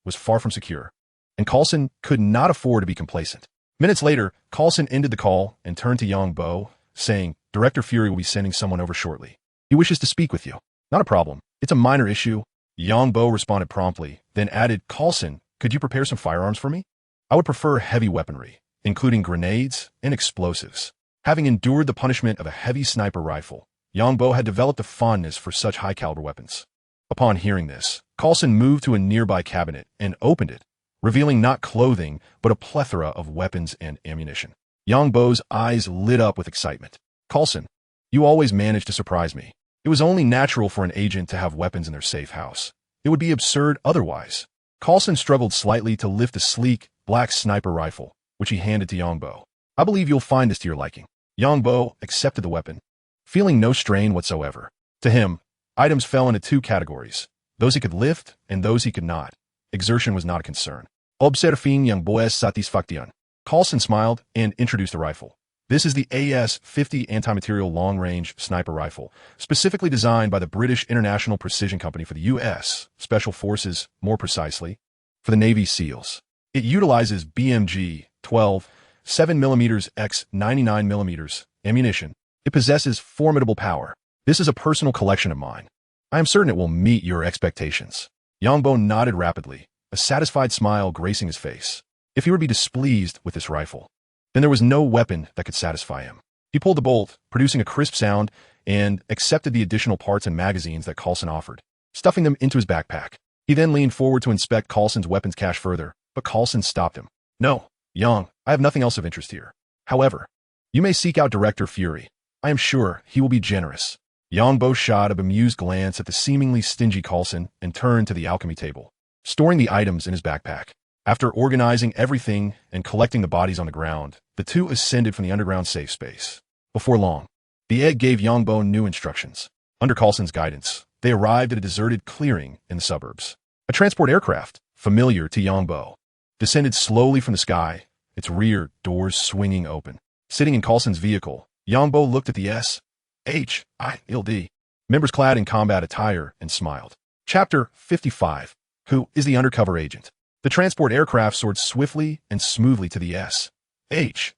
was far from secure, and Coulson could not afford to be complacent. Minutes later, Coulson ended the call and turned to Yang Bo, saying, Director Fury will be sending someone over shortly. He wishes to speak with you. Not a problem. It's a minor issue. Yang Bo responded promptly, then added, Coulson, could you prepare some firearms for me? I would prefer heavy weaponry, including grenades and explosives. Having endured the punishment of a heavy sniper rifle, Yang Bo had developed a fondness for such high-caliber weapons. Upon hearing this, Coulson moved to a nearby cabinet and opened it, revealing not clothing, but a plethora of weapons and ammunition. Yang Bo's eyes lit up with excitement. Coulson, you always manage to surprise me. It was only natural for an agent to have weapons in their safe house. It would be absurd otherwise. Coulson struggled slightly to lift a sleek, black sniper rifle, which he handed to Yang Bo. I believe you'll find this to your liking. Yang Bo accepted the weapon, feeling no strain whatsoever. To him, items fell into 2 categories, those he could lift and those he could not. Exertion was not a concern. Observing Yang Bo's satisfaction. Coulson smiled and introduced the rifle. This is the AS-50 anti-material long-range sniper rifle, specifically designed by the British International Precision Company for the U.S. Special Forces, more precisely, for the Navy SEALs. It utilizes BMG 12 7mm x 99mm ammunition. It possesses formidable power. This is a personal collection of mine. I am certain it will meet your expectations. Yang Bo nodded rapidly, a satisfied smile gracing his face. If he were to be displeased with this rifle, then there was no weapon that could satisfy him. He pulled the bolt, producing a crisp sound, and accepted the additional parts and magazines that Coulson offered, stuffing them into his backpack. He then leaned forward to inspect Coulson's weapons cache further, but Coulson stopped him. No, Yang, I have nothing else of interest here. However, you may seek out Director Fury. I am sure he will be generous. Yang Bo shot a bemused glance at the seemingly stingy Coulson and turned to the alchemy table, storing the items in his backpack. After organizing everything and collecting the bodies on the ground, the two ascended from the underground safe space. Before long, the egg gave Yang Bo new instructions. Under Coulson's guidance, they arrived at a deserted clearing in the suburbs. A transport aircraft, familiar to Yongbo, descended slowly from the sky, its rear doors swinging open. Sitting in Coulson's vehicle, Yongbo looked at the S.H.I.E.L.D. members clad in combat attire and smiled. Chapter 55. Who is the undercover agent? The transport aircraft soared swiftly and smoothly to the S.H.I.E.L.D.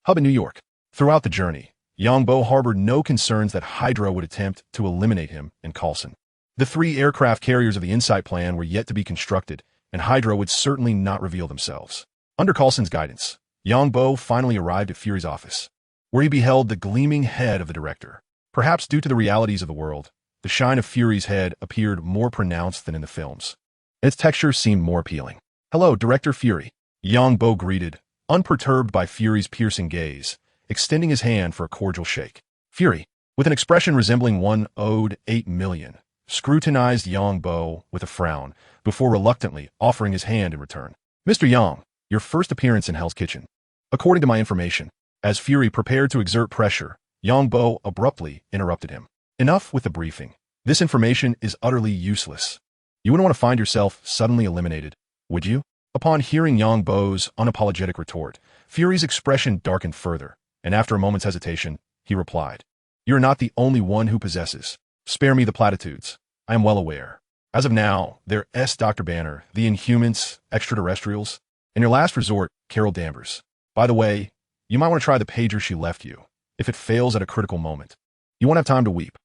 hub in New York. Throughout the journey, Yongbo harbored no concerns that Hydra would attempt to eliminate him and Coulson. The 3 aircraft carriers of the Insight plan were yet to be constructed, and Hydra would certainly not reveal themselves. Under Coulson's guidance, Yongbo finally arrived at Fury's office, where he beheld the gleaming head of the director. Perhaps due to the realities of the world, the shine of Fury's head appeared more pronounced than in the films, and its texture seemed more appealing. "Hello, Director Fury," Yongbo greeted, unperturbed by Fury's piercing gaze, extending his hand for a cordial shake. Fury, with an expression resembling one owed 8 million, scrutinized Yongbo with a frown before reluctantly offering his hand in return. "Mr. Yang, your first appearance in Hell's Kitchen." According to my information, as Fury prepared to exert pressure, Yongbo abruptly interrupted him. "Enough with the briefing. This information is utterly useless. You wouldn't want to find yourself suddenly eliminated, would you?" Upon hearing Yongbo's unapologetic retort, Fury's expression darkened further, and after a moment's hesitation, he replied, "You're not the only one who possesses. Spare me the platitudes. I am well aware. As of now, they're Dr. Banner, the Inhumans, extraterrestrials, and your last resort, Carol Danvers. By the way, you might want to try the pager she left you, if it fails at a critical moment. You won't have time to weep."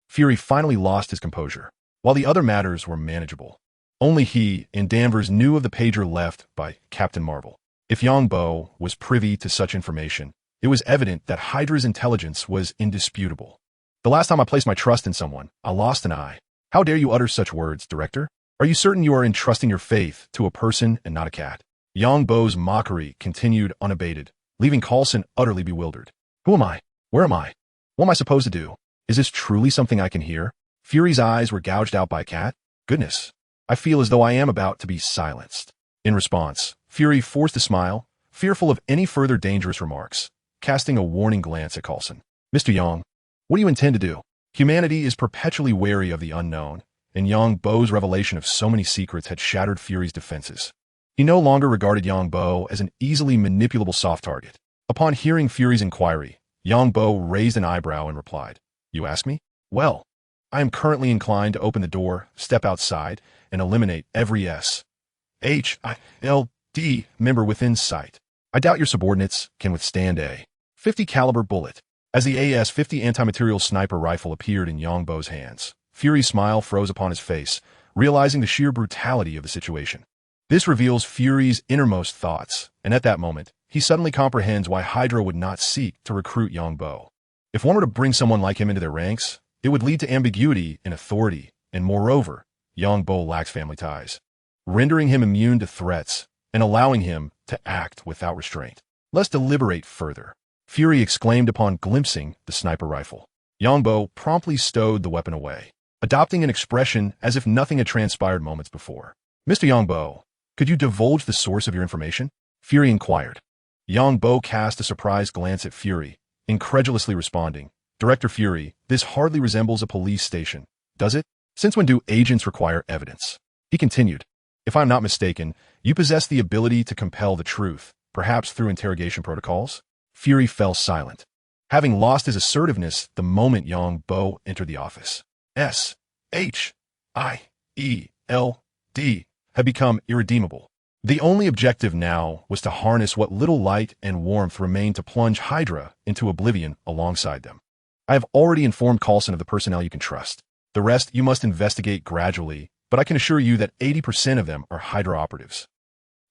Fury finally lost his composure. While the other matters were manageable, only he and Danvers knew of the pager left by Captain Marvel. If Yongbo was privy to such information, it was evident that Hydra's intelligence was indisputable. "The last time I placed my trust in someone, I lost an eye. How dare you utter such words, Director? Are you certain you are entrusting your faith to a person and not a cat?" Yongbo's mockery continued unabated, leaving Coulson utterly bewildered. "Who am I? Where am I? What am I supposed to do? Is this truly something I can hear?" Fury's eyes were gouged out by a cat. "Goodness, I feel as though I am about to be silenced." In response, Fury forced a smile, fearful of any further dangerous remarks, casting a warning glance at Coulson. "Mr. Yang, what do you intend to do?" Humanity is perpetually wary of the unknown, and Yongbo's revelation of so many secrets had shattered Fury's defenses. He no longer regarded Yongbo as an easily manipulable soft target. Upon hearing Fury's inquiry, Yongbo raised an eyebrow and replied, "You ask me? Well, I am currently inclined to open the door, step outside, and eliminate every S.H.I.E.L.D. member within sight. I doubt your subordinates can withstand a .50 caliber bullet." As the AS-50 anti-material sniper rifle appeared in Yongbo's hands, Fury's smile froze upon his face, realizing the sheer brutality of the situation. This reveals Fury's innermost thoughts, and at that moment, he suddenly comprehends why Hydra would not seek to recruit Yongbo. If one were to bring someone like him into their ranks, it would lead to ambiguity in authority, and moreover, Yongbo lacks family ties, rendering him immune to threats and allowing him to act without restraint. "Let's deliberate further," Fury exclaimed upon glimpsing the sniper rifle. Yongbo promptly stowed the weapon away, adopting an expression as if nothing had transpired moments before. "Mr. Yongbo, could you divulge the source of your information?" Fury inquired. Yongbo cast a surprised glance at Fury, incredulously responding, "Director Fury, this hardly resembles a police station, does it? Since when do agents require evidence?" He continued, "If I am not mistaken, you possess the ability to compel the truth, perhaps through interrogation protocols?" Fury fell silent, having lost his assertiveness the moment Yongbo entered the office. S.H.I.E.L.D. had become irredeemable. The only objective now was to harness what little light and warmth remained to plunge Hydra into oblivion alongside them. "I have already informed Coulson of the personnel you can trust. The rest you must investigate gradually, but I can assure you that 80% of them are Hydra operatives.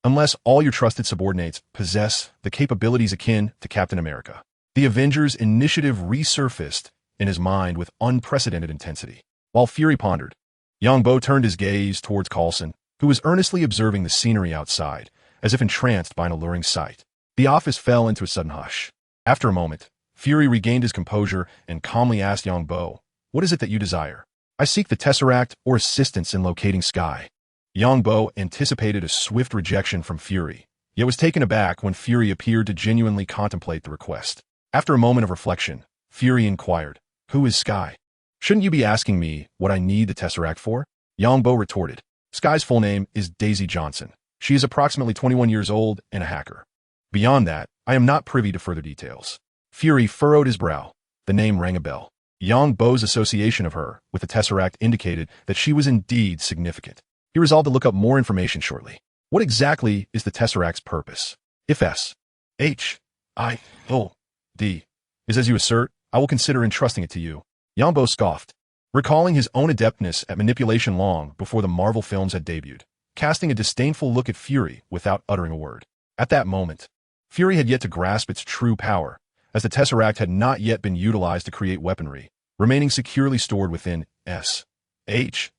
Unless all your trusted subordinates possess the capabilities akin to Captain America." The Avengers initiative resurfaced in his mind with unprecedented intensity. While Fury pondered, Yongbo turned his gaze towards Coulson, who was earnestly observing the scenery outside, as if entranced by an alluring sight. The office fell into a sudden hush. After a moment, Fury regained his composure and calmly asked Yongbo, "What is it that you desire?" "I seek the Tesseract or assistance in locating Sky." Yongbo anticipated a swift rejection from Fury, yet was taken aback when Fury appeared to genuinely contemplate the request. After a moment of reflection, Fury inquired, Who is Sky? Shouldn't you be asking me what I need the Tesseract for? Yongbo retorted. Sky's full name is Daisy Johnson. She is approximately 21 years old and a hacker. Beyond that, I am not privy to further details. Fury furrowed his brow. The name rang a bell. Yongbo's association of her with the Tesseract indicated that she was indeed significant. He resolved to look up more information shortly. What exactly is the Tesseract's purpose? If S.H.I.E.L.D. is as you assert, I will consider entrusting it to you. Yongbo scoffed, recalling his own adeptness at manipulation long before the Marvel films had debuted, casting a disdainful look at Fury without uttering a word. At that moment, Fury had yet to grasp its true power, as the Tesseract had not yet been utilized to create weaponry, remaining securely stored within S.H.I.E.L.D's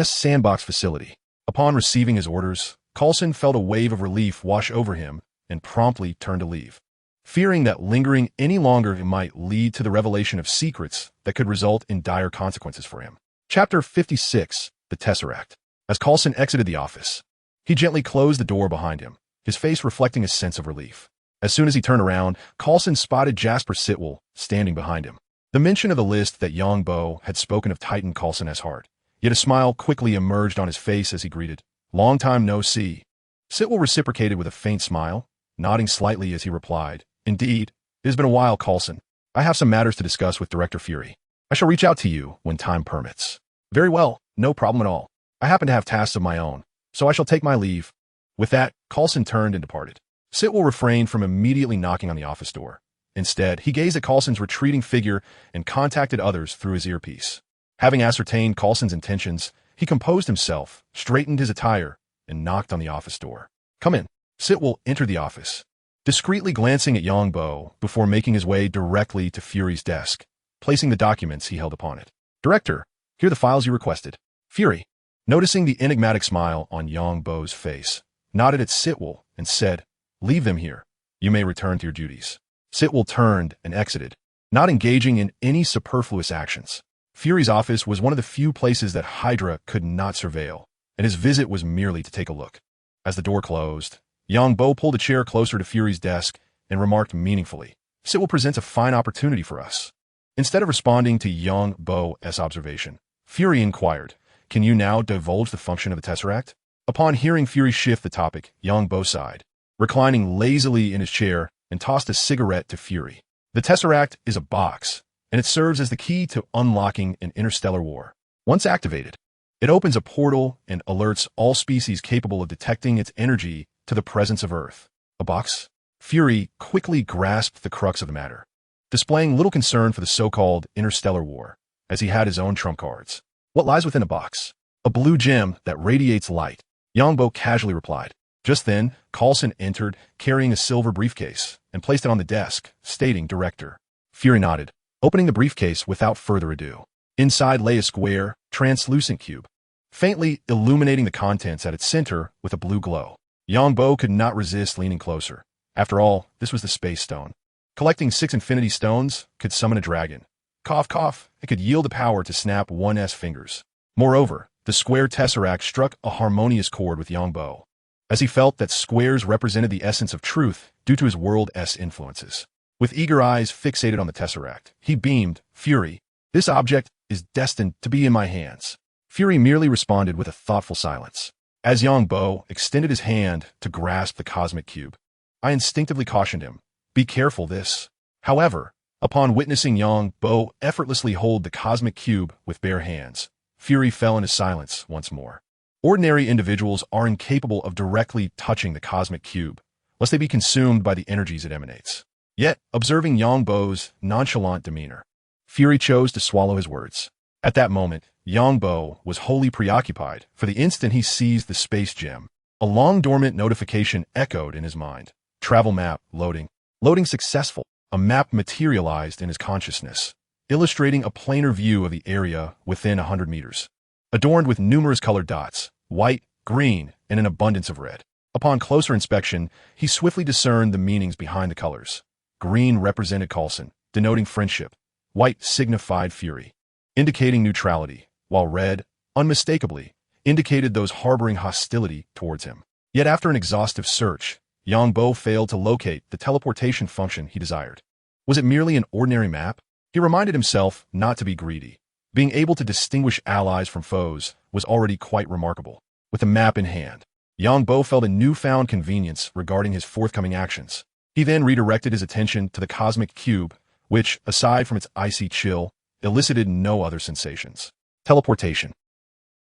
sandbox facility. Upon receiving his orders, Coulson felt a wave of relief wash over him and promptly turned to leave, fearing that lingering any longer might lead to the revelation of secrets that could result in dire consequences for him. Chapter 56, The Tesseract. As Coulson exited the office, he gently closed the door behind him, his face reflecting a sense of relief. As soon as he turned around, Coulson spotted Jasper Sitwell standing behind him. The mention of the list that Yongbo had spoken of tightened Coulson's heart, yet a smile quickly emerged on his face as he greeted, "Long time no see." Sitwell reciprocated with a faint smile, nodding slightly as he replied, "Indeed, it has been a while, Coulson. I have some matters to discuss with Director Fury. I shall reach out to you when time permits." "Very well, no problem at all. I happen to have tasks of my own, so I shall take my leave." With that, Coulson turned and departed. Sitwell refrained from immediately knocking on the office door. Instead, he gazed at Coulson's retreating figure and contacted others through his earpiece. Having ascertained Coulson's intentions, he composed himself, straightened his attire, and knocked on the office door. "Come in." Sitwell entered the office, discreetly glancing at Yongbo before making his way directly to Fury's desk, placing the documents he held upon it. "Director, here are the files you requested." Fury, noticing the enigmatic smile on Yongbo's face, nodded at Sitwell and said, "Leave them here. You may return to your duties." Sitwell turned and exited, not engaging in any superfluous actions. Fury's office was one of the few places that Hydra could not surveil, and his visit was merely to take a look. As the door closed, Yongbo pulled a chair closer to Fury's desk and remarked meaningfully, "Sitwell presents a fine opportunity for us." Instead of responding to Yongbo's observation, Fury inquired, "Can you now divulge the function of the Tesseract?" Upon hearing Fury shift the topic, Yongbo sighed, reclining lazily in his chair, and tossed a cigarette to Fury. "The Tesseract is a box, and it serves as the key to unlocking an interstellar war. Once activated, it opens a portal and alerts all species capable of detecting its energy to the presence of Earth." "A box?" Fury quickly grasped the crux of the matter, displaying little concern for the so-called interstellar war, as he had his own trump cards. "What lies within a box?" "A blue gem that radiates light," Yongbo casually replied. Just then, Coulson entered, carrying a silver briefcase, and placed it on the desk, stating, "Director." Fury nodded, opening the briefcase without further ado. Inside lay a square, translucent cube, faintly illuminating the contents at its center with a blue glow. Yongbo could not resist leaning closer. After all, this was the Space Stone. Collecting 6 Infinity Stones could summon a dragon. Cough, cough, it could yield the power to snap one's fingers. Moreover, the square Tesseract struck a harmonious chord with Yongbo, as he felt that squares represented the essence of truth due to his world's influences. With eager eyes fixated on the Tesseract, he beamed, "Fury, this object is destined to be in my hands." Fury merely responded with a thoughtful silence. As Yongbo extended his hand to grasp the cosmic cube, I instinctively cautioned him, "Be careful this." However, upon witnessing Yongbo effortlessly hold the cosmic cube with bare hands, Fury fell into silence once more. Ordinary individuals are incapable of directly touching the cosmic cube, lest they be consumed by the energies it emanates. Yet, observing Yongbo's nonchalant demeanor, Fury chose to swallow his words. At that moment, Yongbo was wholly preoccupied. For the instant he seized the space gem, a long-dormant notification echoed in his mind. Travel map loading. Loading successful. A map materialized in his consciousness, illustrating a planar view of the area within 100 meters, adorned with numerous colored dots, white, green, and an abundance of red. Upon closer inspection, he swiftly discerned the meanings behind the colors. Green represented Coulson, denoting friendship. White signified Fury, indicating neutrality, while red, unmistakably, indicated those harboring hostility towards him. Yet after an exhaustive search, Yongbo failed to locate the teleportation function he desired. Was it merely an ordinary map? He reminded himself not to be greedy. Being able to distinguish allies from foes was already quite remarkable. With the map in hand, Bo felt a newfound convenience regarding his forthcoming actions. He then redirected his attention to the cosmic cube, which, aside from its icy chill, elicited no other sensations. Teleportation.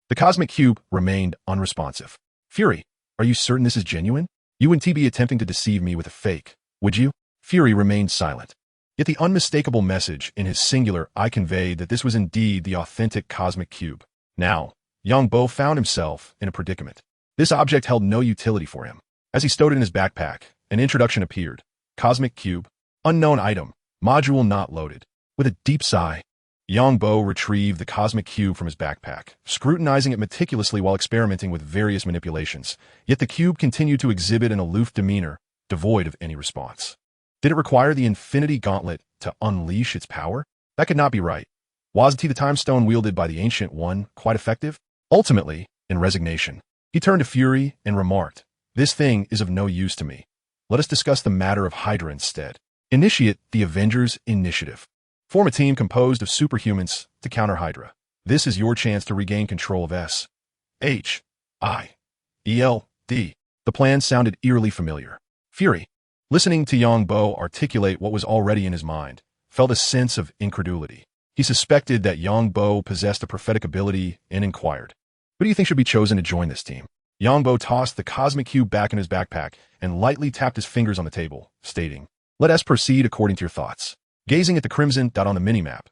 The cosmic cube remained unresponsive. Fury, are you certain this is genuine? You wouldn't be attempting to deceive me with a fake, would you? Fury remained silent. Yet the unmistakable message in his singular eye conveyed that this was indeed the authentic cosmic cube. Now, Bo found himself in a predicament. This object held no utility for him. As he stowed it in his backpack, an introduction appeared. Cosmic cube. Unknown item. Module not loaded. With a deep sigh, Bo retrieved the cosmic cube from his backpack, scrutinizing it meticulously while experimenting with various manipulations. Yet the cube continued to exhibit an aloof demeanor, devoid of any response. Did it require the Infinity Gauntlet to unleash its power? That could not be right. Wasn't the time stone wielded by the Ancient One quite effective? Ultimately, in resignation, he turned to Fury and remarked, "This thing is of no use to me. Let us discuss the matter of Hydra instead. Initiate the Avengers initiative. Form a team composed of superhumans to counter Hydra. This is your chance to regain control of S.H.I.E.L.D. The plan sounded eerily familiar. Fury, listening to Bo articulate what was already in his mind, felt a sense of incredulity. He suspected that Bo possessed a prophetic ability and inquired, "Who do you think should be chosen to join this team?" Bo tossed the cosmic cube back in his backpack and lightly tapped his fingers on the table, stating, "Let us proceed according to your thoughts." Gazing at the crimson dot on the minimap,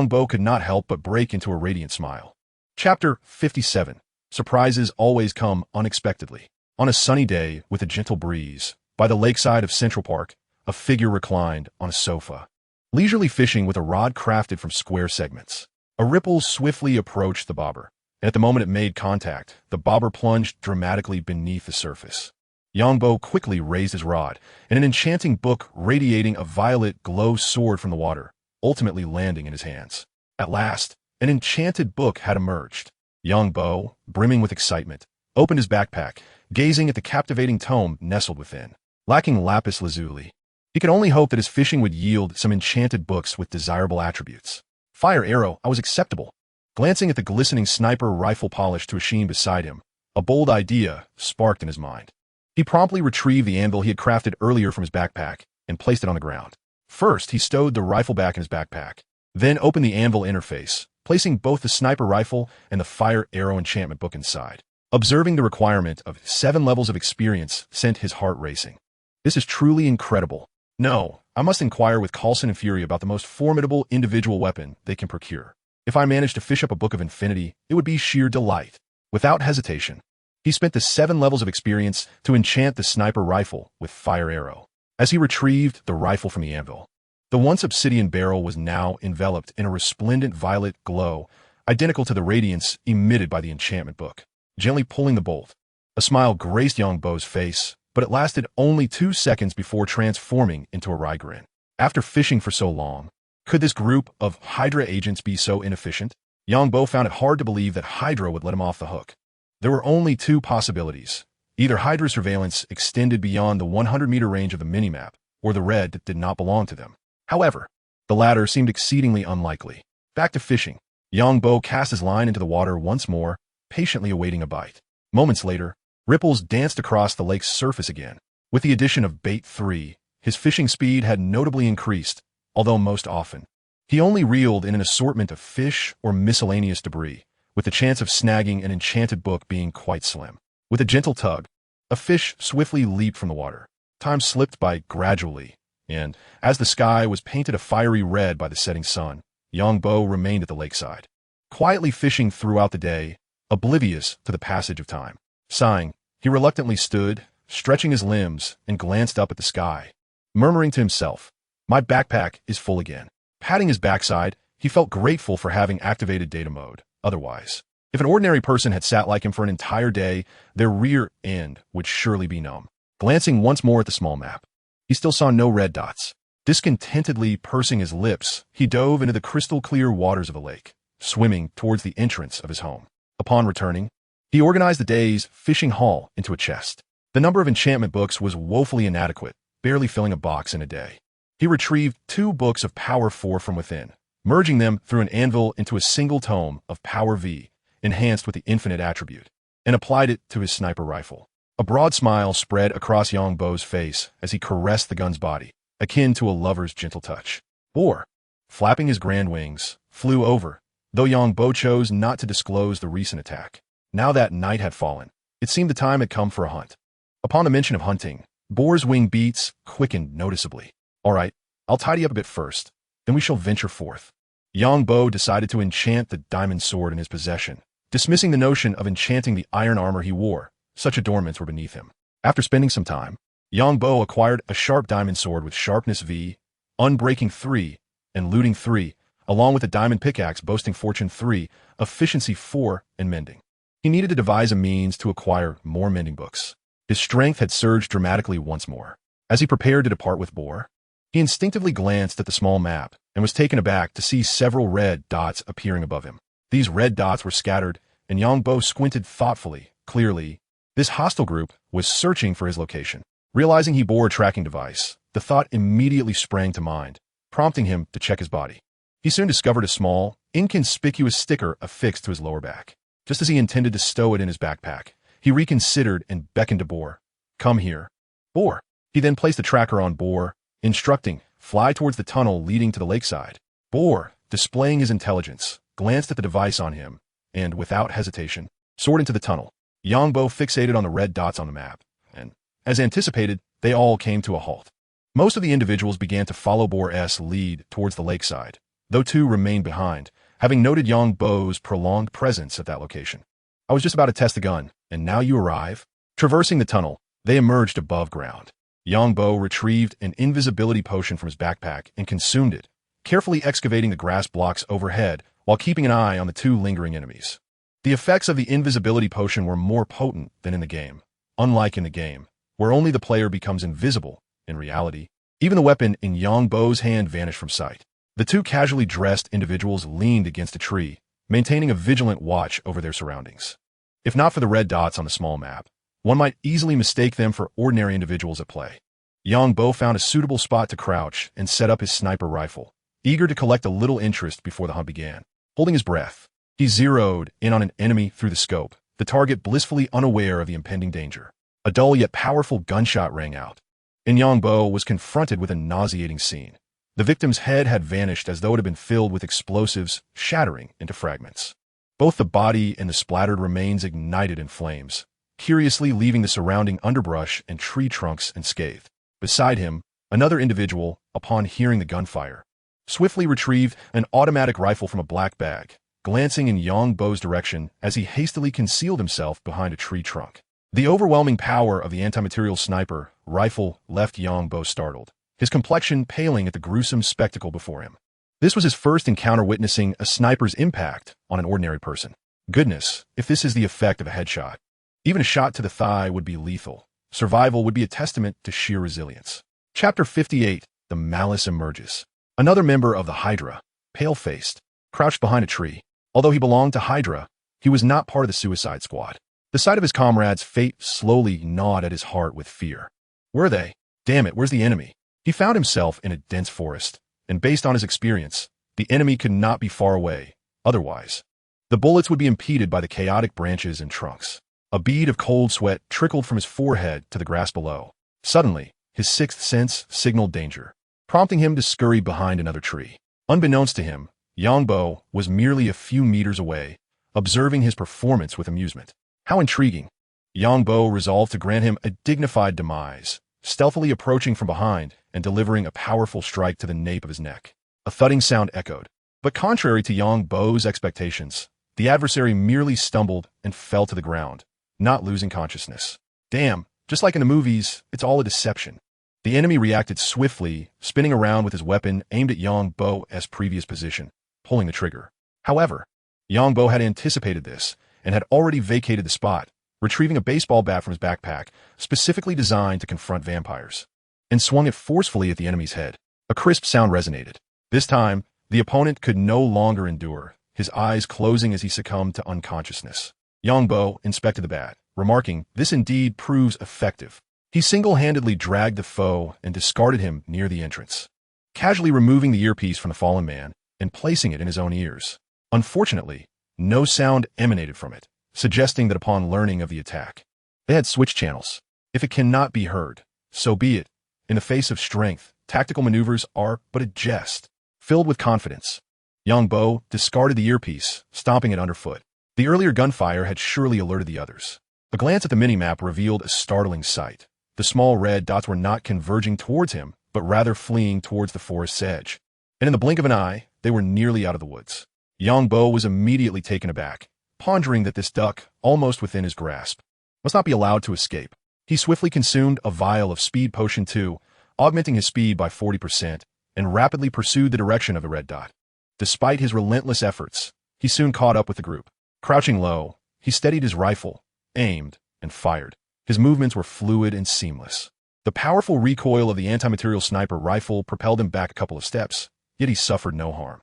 Bo could not help but break into a radiant smile. Chapter 57. Surprises always come unexpectedly. On a sunny day with a gentle breeze, by the lakeside of Central Park, a figure reclined on a sofa, leisurely fishing with a rod crafted from square segments. A ripple swiftly approached the bobber, and at the moment it made contact, the bobber plunged dramatically beneath the surface. Bo quickly raised his rod, and an enchanting book radiating a violet glow soared from the water, ultimately landing in his hands. At last, an enchanted book had emerged. Bo, brimming with excitement, opened his backpack, gazing at the captivating tome nestled within. Lacking lapis lazuli, he could only hope that his fishing would yield some enchanted books with desirable attributes. Fire arrow, I was acceptable. Glancing at the glistening sniper rifle polish to a sheen beside him, a bold idea sparked in his mind. He promptly retrieved the anvil he had crafted earlier from his backpack and placed it on the ground. First, he stowed the rifle back in his backpack, then opened the anvil interface, placing both the sniper rifle and the fire arrow enchantment book inside. Observing the requirement of 7 levels of experience sent his heart racing. This is truly incredible. No, I must inquire with Coulson and Fury about the most formidable individual weapon they can procure. If I managed to fish up a book of infinity, it would be sheer delight. Without hesitation, he spent the 7 levels of experience to enchant the sniper rifle with fire arrow. As he retrieved the rifle from the anvil, the once obsidian barrel was now enveloped in a resplendent violet glow, identical to the radiance emitted by the enchantment book. Gently pulling the bolt, a smile graced Bo's face, but it lasted only 2 seconds before transforming into a wry grin. After fishing for so long, could this group of Hydra agents be so inefficient? Bo found it hard to believe that Hydra would let him off the hook. There were only 2 possibilities. Either Hydra surveillance extended beyond the 100-meter range of the minimap, or the red that did not belong to them. However, the latter seemed exceedingly unlikely. Back to fishing, Bo cast his line into the water once more, patiently awaiting a bite. Moments later, ripples danced across the lake's surface again. With the addition of bait 3, his fishing speed had notably increased, although most often, he only reeled in an assortment of fish or miscellaneous debris, with the chance of snagging an enchanted book being quite slim. With a gentle tug, a fish swiftly leaped from the water. Time slipped by gradually, and as the sky was painted a fiery red by the setting sun, Bo remained at the lakeside, quietly fishing throughout the day, oblivious to the passage of time. Sighing, he reluctantly stood, stretching his limbs, and glanced up at the sky, murmuring to himself, "My backpack is full again." Patting his backside, he felt grateful for having activated data mode. Otherwise, if an ordinary person had sat like him for an entire day, their rear end would surely be numb. Glancing once more at the small map, he still saw no red dots. Discontentedly pursing his lips, he dove into the crystal-clear waters of the lake, swimming towards the entrance of his home. Upon returning, he organized the day's fishing haul into a chest. The number of enchantment books was woefully inadequate, barely filling a box in a day. He retrieved 2 books of Power 4 from within, merging them through an anvil into a single tome of Power V, enhanced with the infinite attribute, and applied it to his sniper rifle. A broad smile spread across Yongbo's face as he caressed the gun's body, akin to a lover's gentle touch. Boar, flapping his grand wings, flew over, though Yongbo chose not to disclose the recent attack. Now that night had fallen, it seemed the time had come for a hunt. Upon the mention of hunting, Boar's wing beats quickened noticeably. All right, I'll tidy up a bit first, then we shall venture forth. Yongbo decided to enchant the diamond sword in his possession, dismissing the notion of enchanting the iron armor he wore. Such adornments were beneath him. After spending some time, Yongbo acquired a sharp diamond sword with sharpness V, unbreaking 3, and looting 3, along with a diamond pickaxe boasting fortune 3, efficiency 4, and mending. He needed to devise a means to acquire more mending books. His strength had surged dramatically once more. As he prepared to depart with Boar, he instinctively glanced at the small map and was taken aback to see several red dots appearing above him. These red dots were scattered, and Yongbo squinted thoughtfully. Clearly, this hostile group was searching for his location. Realizing he bore a tracking device, the thought immediately sprang to mind, prompting him to check his body. He soon discovered a small, inconspicuous sticker affixed to his lower back. Just as he intended to stow it in his backpack, he reconsidered and beckoned to Boar. Come here. Boar. He then placed the tracker on Boar, instructing, fly towards the tunnel leading to the lakeside. Boar, displaying his intelligence, glanced at the device on him, and, without hesitation, soared into the tunnel. Yongbo fixated on the red dots on the map, and, as anticipated, they all came to a halt. Most of the individuals began to follow Boar's lead towards the lakeside, though 2 remained behind, having noted Yongbo's prolonged presence at that location. I was just about to test the gun, and now you arrive? Traversing the tunnel, they emerged above ground. Yongbo retrieved an invisibility potion from his backpack and consumed it, carefully excavating the grass blocks overhead while keeping an eye on the 2 lingering enemies. The effects of the invisibility potion were more potent than in the game. Unlike in the game, where only the player becomes invisible, in reality, even the weapon in Yongbo's hand vanished from sight. The 2 casually dressed individuals leaned against a tree, maintaining a vigilant watch over their surroundings. If not for the red dots on the small map, one might easily mistake them for ordinary individuals at play. Yongbo found a suitable spot to crouch and set up his sniper rifle, eager to collect a little interest before the hunt began. Holding his breath, he zeroed in on an enemy through the scope, the target blissfully unaware of the impending danger. A dull yet powerful gunshot rang out, and Yongbo was confronted with a nauseating scene. The victim's head had vanished as though it had been filled with explosives, shattering into fragments. Both the body and the splattered remains ignited in flames, curiously leaving the surrounding underbrush and tree trunks unscathed. Beside him, another individual, upon hearing the gunfire, swiftly retrieved an automatic rifle from a black bag, glancing in Yongbo's direction as he hastily concealed himself behind a tree trunk. The overwhelming power of the anti-material sniper rifle left Yongbo startled, his complexion paling at the gruesome spectacle before him. This was his first encounter witnessing a sniper's impact on an ordinary person. Goodness, if this is the effect of a headshot. Even a shot to the thigh would be lethal. Survival would be a testament to sheer resilience. Chapter 58, The Malice Emerges. Another member of the Hydra, pale-faced, crouched behind a tree. Although he belonged to Hydra, he was not part of the Suicide Squad. The sight of his comrades' fate slowly gnawed at his heart with fear. Were they? Damn it, where's the enemy? He found himself in a dense forest, and based on his experience, the enemy could not be far away. Otherwise, the bullets would be impeded by the chaotic branches and trunks. A bead of cold sweat trickled from his forehead to the grass below. Suddenly, his sixth sense signaled danger, prompting him to scurry behind another tree. Unbeknownst to him, Yongbo was merely a few meters away, observing his performance with amusement. How intriguing! Yongbo resolved to grant him a dignified demise, stealthily approaching from behind and delivering a powerful strike to the nape of his neck. A thudding sound echoed, but contrary to Yongbo's expectations, the adversary merely stumbled and fell to the ground, not losing consciousness. Damn, just like in the movies, it's all a deception. The enemy reacted swiftly, spinning around with his weapon aimed at Yongbo's previous position, pulling the trigger. However, Yongbo had anticipated this and had already vacated the spot, retrieving a baseball bat from his backpack, specifically designed to confront vampires, and swung it forcefully at the enemy's head. A crisp sound resonated. This time, the opponent could no longer endure, his eyes closing as he succumbed to unconsciousness. Yongbo inspected the bat, remarking, "This indeed proves effective." He single-handedly dragged the foe and discarded him near the entrance. Casually removing the earpiece from the fallen man and placing it in his own ears. Unfortunately, no sound emanated from it, suggesting that upon learning of the attack, they had switched channels. If it cannot be heard, so be it. In the face of strength, tactical maneuvers are but a jest. Filled with confidence, Yangbo discarded the earpiece, stomping it underfoot. The earlier gunfire had surely alerted the others. A glance at the minimap revealed a startling sight. The small red dots were not converging towards him, but rather fleeing towards the forest's edge. And in the blink of an eye, they were nearly out of the woods. Yangbo was immediately taken aback, pondering that this duck, almost within his grasp, must not be allowed to escape. He swiftly consumed a vial of Speed Potion 2, augmenting his speed by 40%, and rapidly pursued the direction of the red dot. Despite his relentless efforts, he soon caught up with the group. Crouching low, he steadied his rifle, aimed, and fired. His movements were fluid and seamless. The powerful recoil of the anti-material sniper rifle propelled him back a couple of steps, yet he suffered no harm.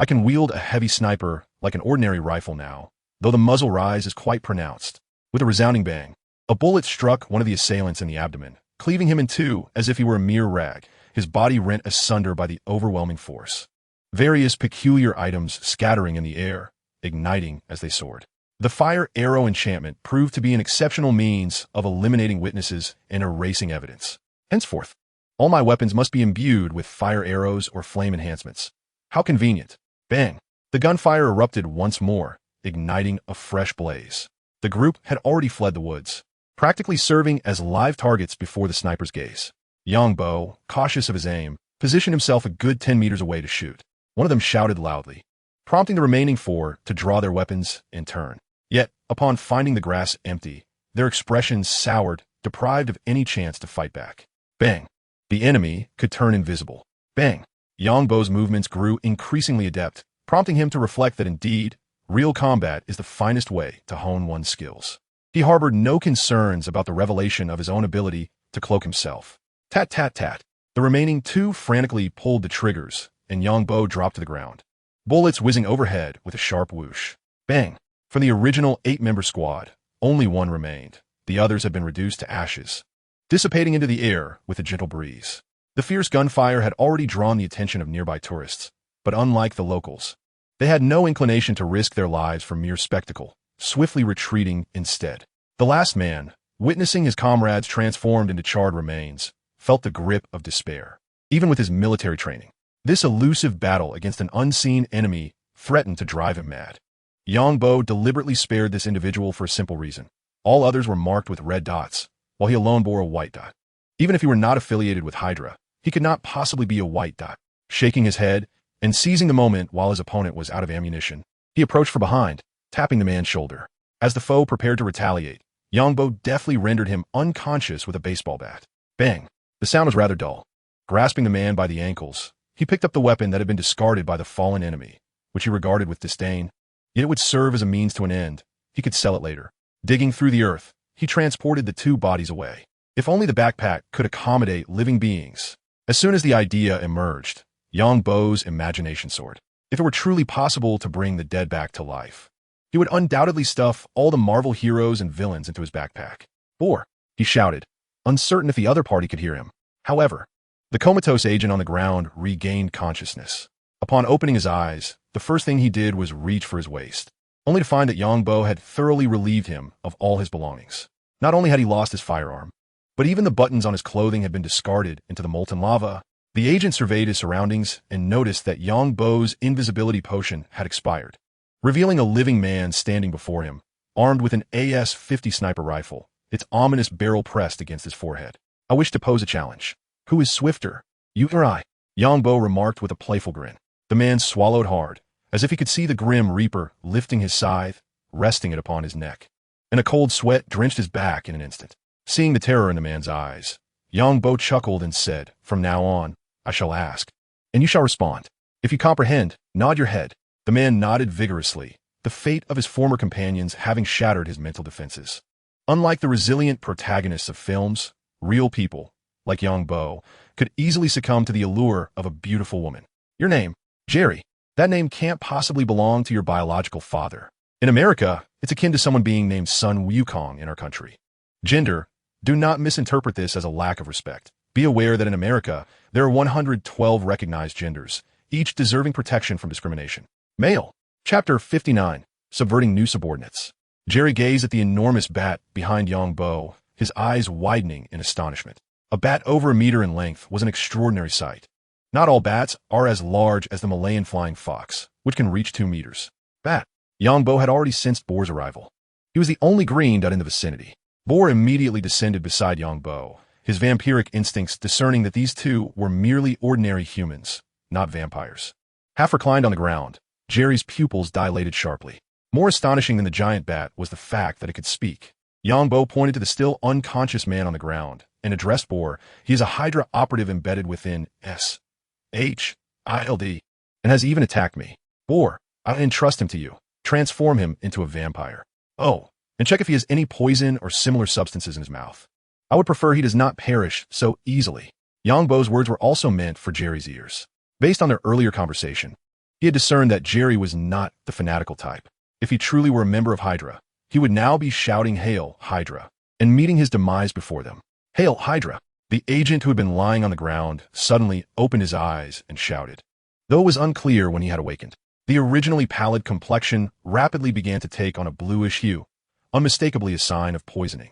I can wield a heavy sniper like an ordinary rifle now, though the muzzle rise is quite pronounced. With a resounding bang, a bullet struck one of the assailants in the abdomen, cleaving him in two as if he were a mere rag, his body rent asunder by the overwhelming force. Various peculiar items scattering in the air, igniting as they soared. The fire arrow enchantment proved to be an exceptional means of eliminating witnesses and erasing evidence. Henceforth, all my weapons must be imbued with fire arrows or flame enhancements. How convenient. Bang! The gunfire erupted once more, igniting a fresh blaze. The group had already fled the woods, practically serving as live targets before the sniper's gaze. Yangbo, cautious of his aim, positioned himself a good 10 meters away to shoot. One of them shouted loudly, prompting the remaining 4 to draw their weapons in turn. Yet, upon finding the grass empty, their expressions soured, deprived of any chance to fight back. Bang! The enemy could turn invisible. Bang! Yangbo's movements grew increasingly adept, prompting him to reflect that indeed, real combat is the finest way to hone one's skills. He harbored no concerns about the revelation of his own ability to cloak himself. Tat tat tat. The remaining 2 frantically pulled the triggers, and Yangbo dropped to the ground. Bullets whizzing overhead with a sharp whoosh. Bang! From the original 8-member squad, only 1 remained. The others had been reduced to ashes, dissipating into the air with a gentle breeze. The fierce gunfire had already drawn the attention of nearby tourists, but unlike the locals, they had no inclination to risk their lives for mere spectacle, swiftly retreating instead. The last man, witnessing his comrades transformed into charred remains, felt the grip of despair. Even with his military training, this elusive battle against an unseen enemy threatened to drive him mad. Yangbo deliberately spared this individual for a simple reason. All others were marked with red dots, while he alone bore a white dot. Even if he were not affiliated with Hydra, he could not possibly be a white dot. Shaking his head, and seizing the moment while his opponent was out of ammunition, he approached from behind, tapping the man's shoulder. As the foe prepared to retaliate, Yangbo deftly rendered him unconscious with a baseball bat. Bang! The sound was rather dull. Grasping the man by the ankles, he picked up the weapon that had been discarded by the fallen enemy, which he regarded with disdain. Yet it would serve as a means to an end. He could sell it later. Digging through the earth, he transported the 2 bodies away. If only the backpack could accommodate living beings. As soon as the idea emerged, Yangbo's imagination soared. If it were truly possible to bring the dead back to life, he would undoubtedly stuff all the Marvel heroes and villains into his backpack. Or, he shouted, uncertain if the other party could hear him. However, the comatose agent on the ground regained consciousness. Upon opening his eyes, the first thing he did was reach for his waist, only to find that Yangbo had thoroughly relieved him of all his belongings. Not only had he lost his firearm, but even the buttons on his clothing had been discarded into the molten lava. The agent surveyed his surroundings and noticed that Yangbo's invisibility potion had expired, revealing a living man standing before him, armed with an AS-50 sniper rifle, its ominous barrel pressed against his forehead. I wish to pose a challenge. Who is swifter, you or I? Yangbo remarked with a playful grin. The man swallowed hard, as if he could see the grim reaper lifting his scythe, resting it upon his neck. And a cold sweat drenched his back in an instant. Seeing the terror in the man's eyes, Yangbo chuckled and said, from now on, I shall ask, and you shall respond. If you comprehend, nod your head. The man nodded vigorously, the fate of his former companions having shattered his mental defenses. Unlike the resilient protagonists of films, real people, like Yangbo, could easily succumb to the allure of a beautiful woman. Your name? Jerry. That name can't possibly belong to your biological father. In America, it's akin to someone being named Sun Wukong in our country. Gender, do not misinterpret this as a lack of respect. Be aware that in America, there are 112 recognized genders, each deserving protection from discrimination. Male. Chapter 59. Subverting New Subordinates. Jerry gazed at the enormous bat behind Yongbo, his eyes widening in astonishment. A bat over a meter in length was an extraordinary sight. Not all bats are as large as the Malayan flying fox, which can reach 2 meters. Bat. Yongbo had already sensed Boar's arrival. He was the only green dot in the vicinity. Boar immediately descended beside Yongbo, his vampiric instincts discerning that these two were merely ordinary humans, not vampires. Half reclined on the ground, Jerry's pupils dilated sharply. More astonishing than the giant bat was the fact that it could speak. Yongbo pointed to the still unconscious man on the ground and addressed Boar. He is a Hydra operative embedded within S.H.I.E.L.D. and has even attacked me. Boar, I entrust him to you. Transform him into a vampire. Oh, and check if he has any poison or similar substances in his mouth. I would prefer he does not perish so easily. Yongbo's words were also meant for Jerry's ears. Based on their earlier conversation, he had discerned that Jerry was not the fanatical type. If he truly were a member of Hydra, he would now be shouting "Hail, Hydra," and meeting his demise before them. "Hail, Hydra!" The agent who had been lying on the ground suddenly opened his eyes and shouted. Though it was unclear when he had awakened, the originally pallid complexion rapidly began to take on a bluish hue, unmistakably a sign of poisoning.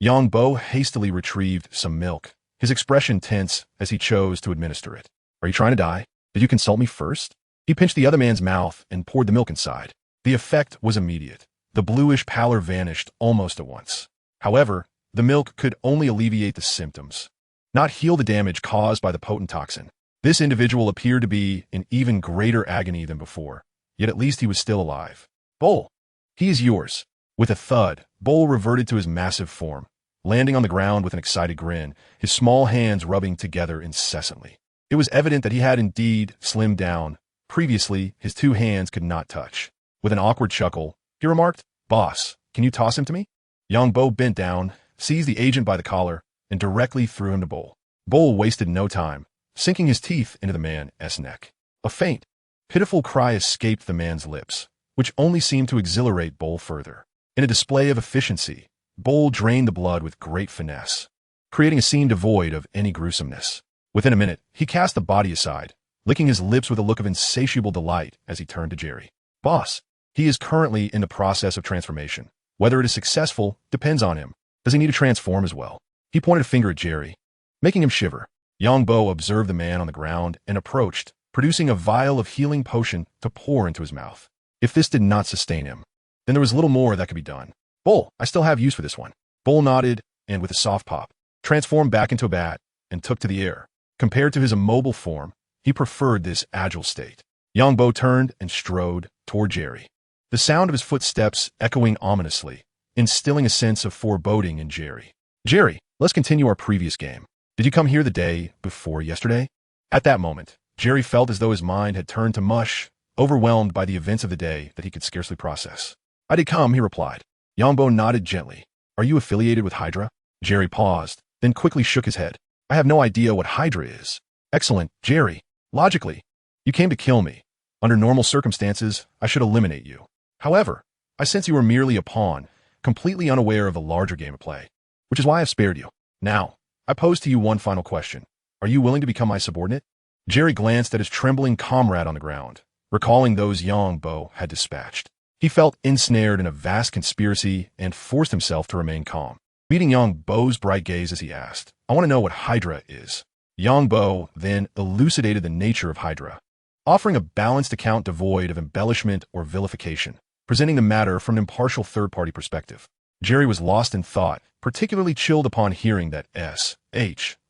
Yongbo hastily retrieved some milk, his expression tense as he chose to administer it. "Are you trying to die? Did you consult me first?" He pinched the other man's mouth and poured the milk inside. The effect was immediate. The bluish pallor vanished almost at once. However, the milk could only alleviate the symptoms, not heal the damage caused by the potent toxin. This individual appeared to be in even greater agony than before, yet at least he was still alive. "Bull, he is yours." With a thud, Bull reverted to his massive form, landing on the ground with an excited grin, his small hands rubbing together incessantly. It was evident that he had indeed slimmed down. Previously, his 2 hands could not touch. With an awkward chuckle, he remarked, "Boss, can you toss him to me?" Yongbo bent down, seized the agent by the collar, and directly threw him to Bull. Bull wasted no time, sinking his teeth into the man's neck. A faint, pitiful cry escaped the man's lips, which only seemed to exhilarate Bull further. In a display of efficiency, Bull drained the blood with great finesse, creating a scene devoid of any gruesomeness. Within a minute, he cast the body aside, licking his lips with a look of insatiable delight as he turned to Jerry. "Boss, he is currently in the process of transformation. Whether it is successful depends on him. Does he need to transform as well?" He pointed a finger at Jerry, making him shiver. Yongbo observed the man on the ground and approached, producing a vial of healing potion to pour into his mouth. If this did not sustain him, then there was little more that could be done. "Bull, I still have use for this one." Bull nodded and, with a soft pop, transformed back into a bat and took to the air. Compared to his immobile form, he preferred this agile state. Yongbo turned and strode toward Jerry, the sound of his footsteps echoing ominously, instilling a sense of foreboding in Jerry. "Jerry, let's continue our previous game. Did you come here the day before yesterday?" At that moment, Jerry felt as though his mind had turned to mush, overwhelmed by the events of the day that he could scarcely process. "I did come," he replied. Yongbo nodded gently. "Are you affiliated with Hydra?" Jerry paused, then quickly shook his head. "I have no idea what Hydra is." "Excellent, Jerry. Logically, you came to kill me. Under normal circumstances, I should eliminate you. However, I sense you are merely a pawn, completely unaware of the larger game at play, which is why I've spared you. Now, I pose to you one final question. Are you willing to become my subordinate?" Jerry glanced at his trembling comrade on the ground, recalling those Yongbo had dispatched. He felt ensnared in a vast conspiracy and forced himself to remain calm. Meeting Yongbo's bright gaze as he asked, "I want to know what Hydra is." Yongbo then elucidated the nature of Hydra, offering a balanced account devoid of embellishment or vilification, presenting the matter from an impartial third-party perspective. Jerry was lost in thought, particularly chilled upon hearing that S.H.I.E.L.D.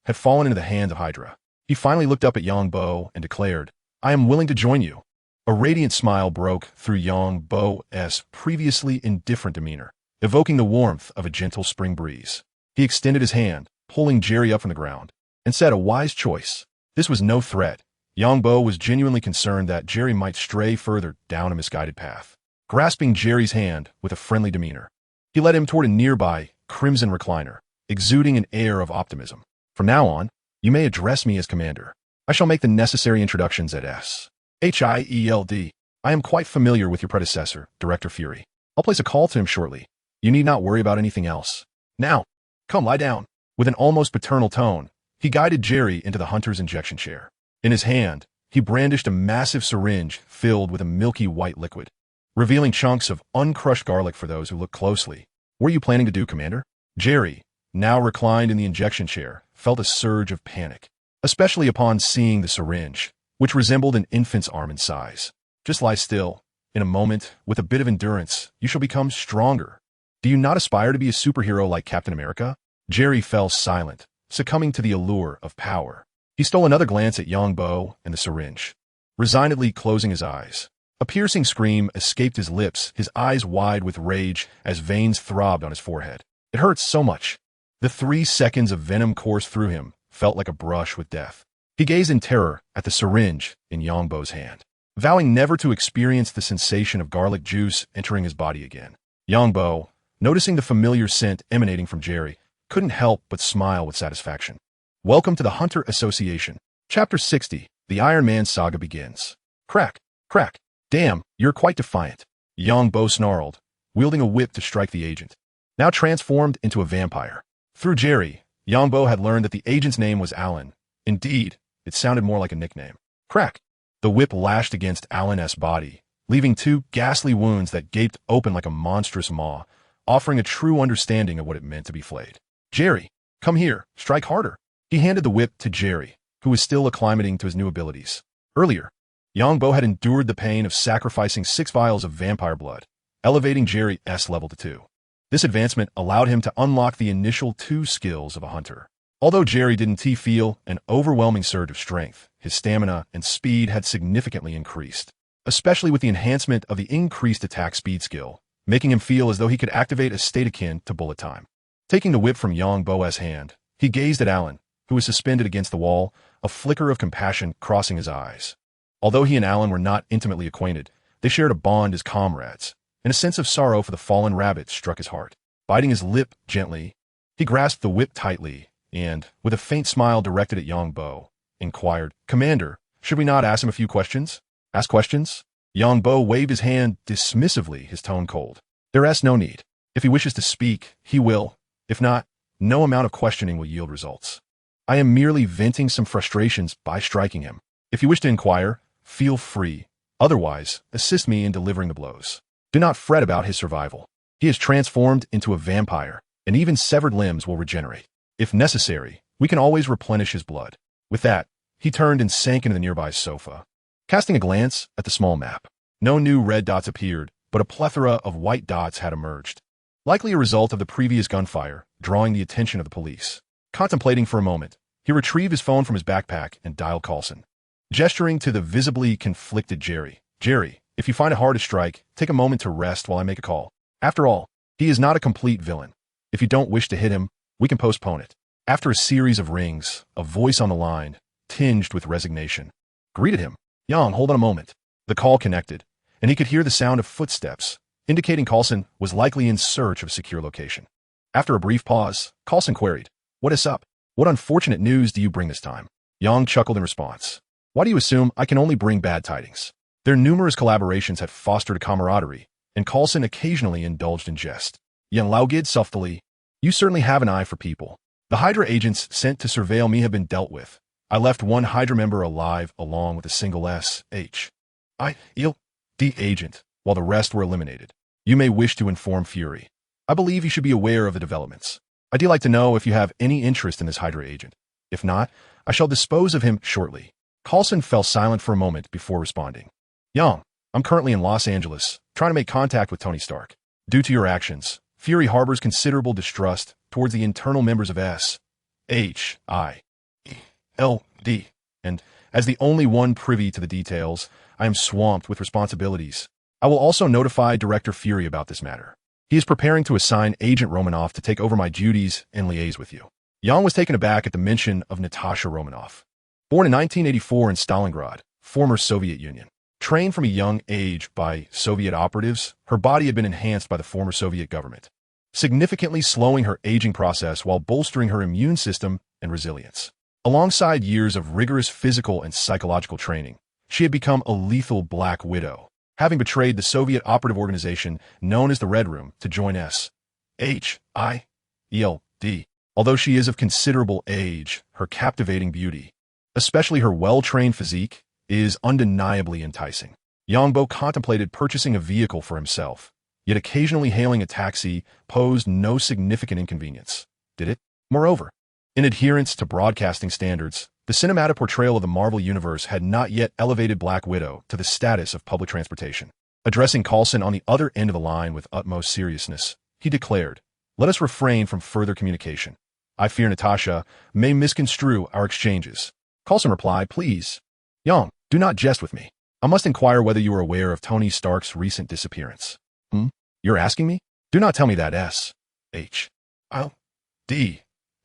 had fallen into the hands of Hydra. He finally looked up at Yongbo and declared, "I am willing to join you." A radiant smile broke through Yongbo's previously indifferent demeanor, evoking the warmth of a gentle spring breeze. He extended his hand, pulling Jerry up from the ground, and said, "A wise choice." This was no threat. Yongbo was genuinely concerned that Jerry might stray further down a misguided path. Grasping Jerry's hand with a friendly demeanor, he led him toward a nearby crimson recliner, exuding an air of optimism. "From now on, you may address me as Commander. I shall make the necessary introductions at S.H.I.E.L.D. I am quite familiar with your predecessor, Director Fury. I'll place a call to him shortly. You need not worry about anything else. Now, come lie down." With an almost paternal tone, He guided Jerry into the hunter's injection chair. In his hand, he brandished a massive syringe filled with a milky white liquid, revealing chunks of uncrushed garlic for those who look closely. What are you planning to do, Commander? Jerry, now reclined in the injection chair, felt a surge of panic, especially upon seeing the syringe, which resembled an infant's arm in size. Just lie still. In a moment, with a bit of endurance, you shall become stronger. Do you not aspire to be a superhero like Captain America? Jerry fell silent, succumbing to the allure of power. He stole another glance at Yongbo and the syringe, resignedly closing his eyes. A piercing scream escaped his lips, his eyes wide with rage as veins throbbed on his forehead. It hurts so much. The 3 seconds of venom coursed through him felt like a brush with death. He gazed in terror at the syringe in Yongbo's hand, vowing never to experience the sensation of garlic juice entering his body again. Yongbo, noticing the familiar scent emanating from Jerry, couldn't help but smile with satisfaction. Welcome to the Hunter Association. Chapter 60, The Iron Man Saga begins. Crack, crack. Damn, you're quite defiant. Yongbo snarled, wielding a whip to strike the agent, now transformed into a vampire. Through Jerry, Yongbo had learned that the agent's name was Alan. Indeed, it sounded more like a nickname. Crack. The whip lashed against Alan's body, leaving 2 ghastly wounds that gaped open like a monstrous maw, offering a true understanding of what it meant to be flayed. Jerry, come here, strike harder. He handed the whip to Jerry, who was still acclimating to his new abilities. Earlier, Yongbo had endured the pain of sacrificing 6 vials of vampire blood, elevating Jerry's level to 2. This advancement allowed him to unlock the initial 2 skills of a hunter. Although Jerry didn't feel an overwhelming surge of strength, his stamina and speed had significantly increased, especially with the enhancement of the increased attack speed skill, making him feel as though he could activate a state akin to bullet time. Taking the whip from Yongbo's hand, he gazed at Alan, who was suspended against the wall, a flicker of compassion crossing his eyes. Although he and Alan were not intimately acquainted, they shared a bond as comrades, and a sense of sorrow for the fallen rabbit struck his heart. Biting his lip gently, he grasped the whip tightly and, with a faint smile directed at Yongbo, inquired, Commander, should we not ask him a few questions? Ask questions? Yongbo waved his hand dismissively, his tone cold. There's no need. If he wishes to speak, he will. If not, no amount of questioning will yield results. I am merely venting some frustrations by striking him. If you wish to inquire, feel free. Otherwise, assist me in delivering the blows. Do not fret about his survival. He is transformed into a vampire, and even severed limbs will regenerate. If necessary, we can always replenish his blood. With that, he turned and sank into the nearby sofa. Casting a glance at the small map, no new red dots appeared, but a plethora of white dots had emerged, likely a result of the previous gunfire, drawing the attention of the police. Contemplating for a moment, he retrieved his phone from his backpack and dialed Carlson. Gesturing to the visibly conflicted Jerry, Jerry, if you find it hard to strike, take a moment to rest while I make a call. After all, he is not a complete villain. If you don't wish to hit him, we can postpone it. After a series of rings, a voice on the line, tinged with resignation, greeted him. Yang, hold on a moment. The call connected, and he could hear the sound of footsteps, indicating Carlson was likely in search of a secure location. After a brief pause, Carlson queried, What is up? What unfortunate news do you bring this time? Yang chuckled in response. Why do you assume I can only bring bad tidings? Their numerous collaborations had fostered a camaraderie, and Carlson occasionally indulged in jest. Yang Laogid softly, You certainly have an eye for people. The Hydra agents sent to surveil me have been dealt with. I left one Hydra member alive along with a single S.H.I.E.L.D agent, while the rest were eliminated. You may wish to inform Fury. I believe you should be aware of the developments. I'd like to know if you have any interest in this Hydra agent. If not, I shall dispose of him shortly. Carlson fell silent for a moment before responding. Yang, I'm currently in Los Angeles, trying to make contact with Tony Stark. Due to your actions, Fury harbors considerable distrust towards the internal members of S.H.I.E.L.D, and as the only one privy to the details, I am swamped with responsibilities. I will also notify Director Fury about this matter. He is preparing to assign Agent Romanoff to take over my duties and liaise with you. Yang was taken aback at the mention of Natasha Romanoff. Born in 1984 in Stalingrad, former Soviet Union. Trained from a young age by Soviet operatives, her body had been enhanced by the former Soviet government, significantly slowing her aging process while bolstering her immune system and resilience. Alongside years of rigorous physical and psychological training, she had become a lethal Black Widow, having betrayed the Soviet operative organization known as the Red Room to join S.H.I.E.L.D. Although she is of considerable age, her captivating beauty, especially her well-trained physique, is undeniably enticing. Yangbo contemplated purchasing a vehicle for himself, yet occasionally hailing a taxi posed no significant inconvenience, did it? Moreover, in adherence to broadcasting standards, the cinematic portrayal of the Marvel Universe had not yet elevated Black Widow to the status of public transportation. Addressing Coulson on the other end of the line with utmost seriousness, he declared, "Let us refrain from further communication. I fear Natasha may misconstrue our exchanges." Coulson replied, "Please, Yang, do not jest with me. I must inquire whether you are aware of Tony Stark's recent disappearance." You're asking me? Do not tell me that S.H.I.E.L.D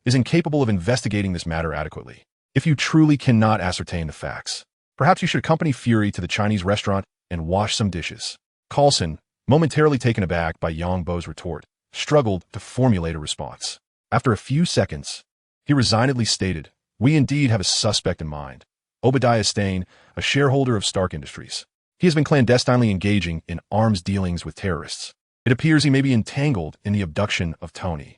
is incapable of investigating this matter adequately. If you truly cannot ascertain the facts, perhaps you should accompany Fury to the Chinese restaurant and wash some dishes. Coulson, momentarily taken aback by Yangbo's retort, struggled to formulate a response. After a few seconds, he resignedly stated, "We indeed have a suspect in mind. Obadiah Stane, a shareholder of Stark Industries. He has been clandestinely engaging in arms dealings with terrorists. It appears he may be entangled in the abduction of Tony."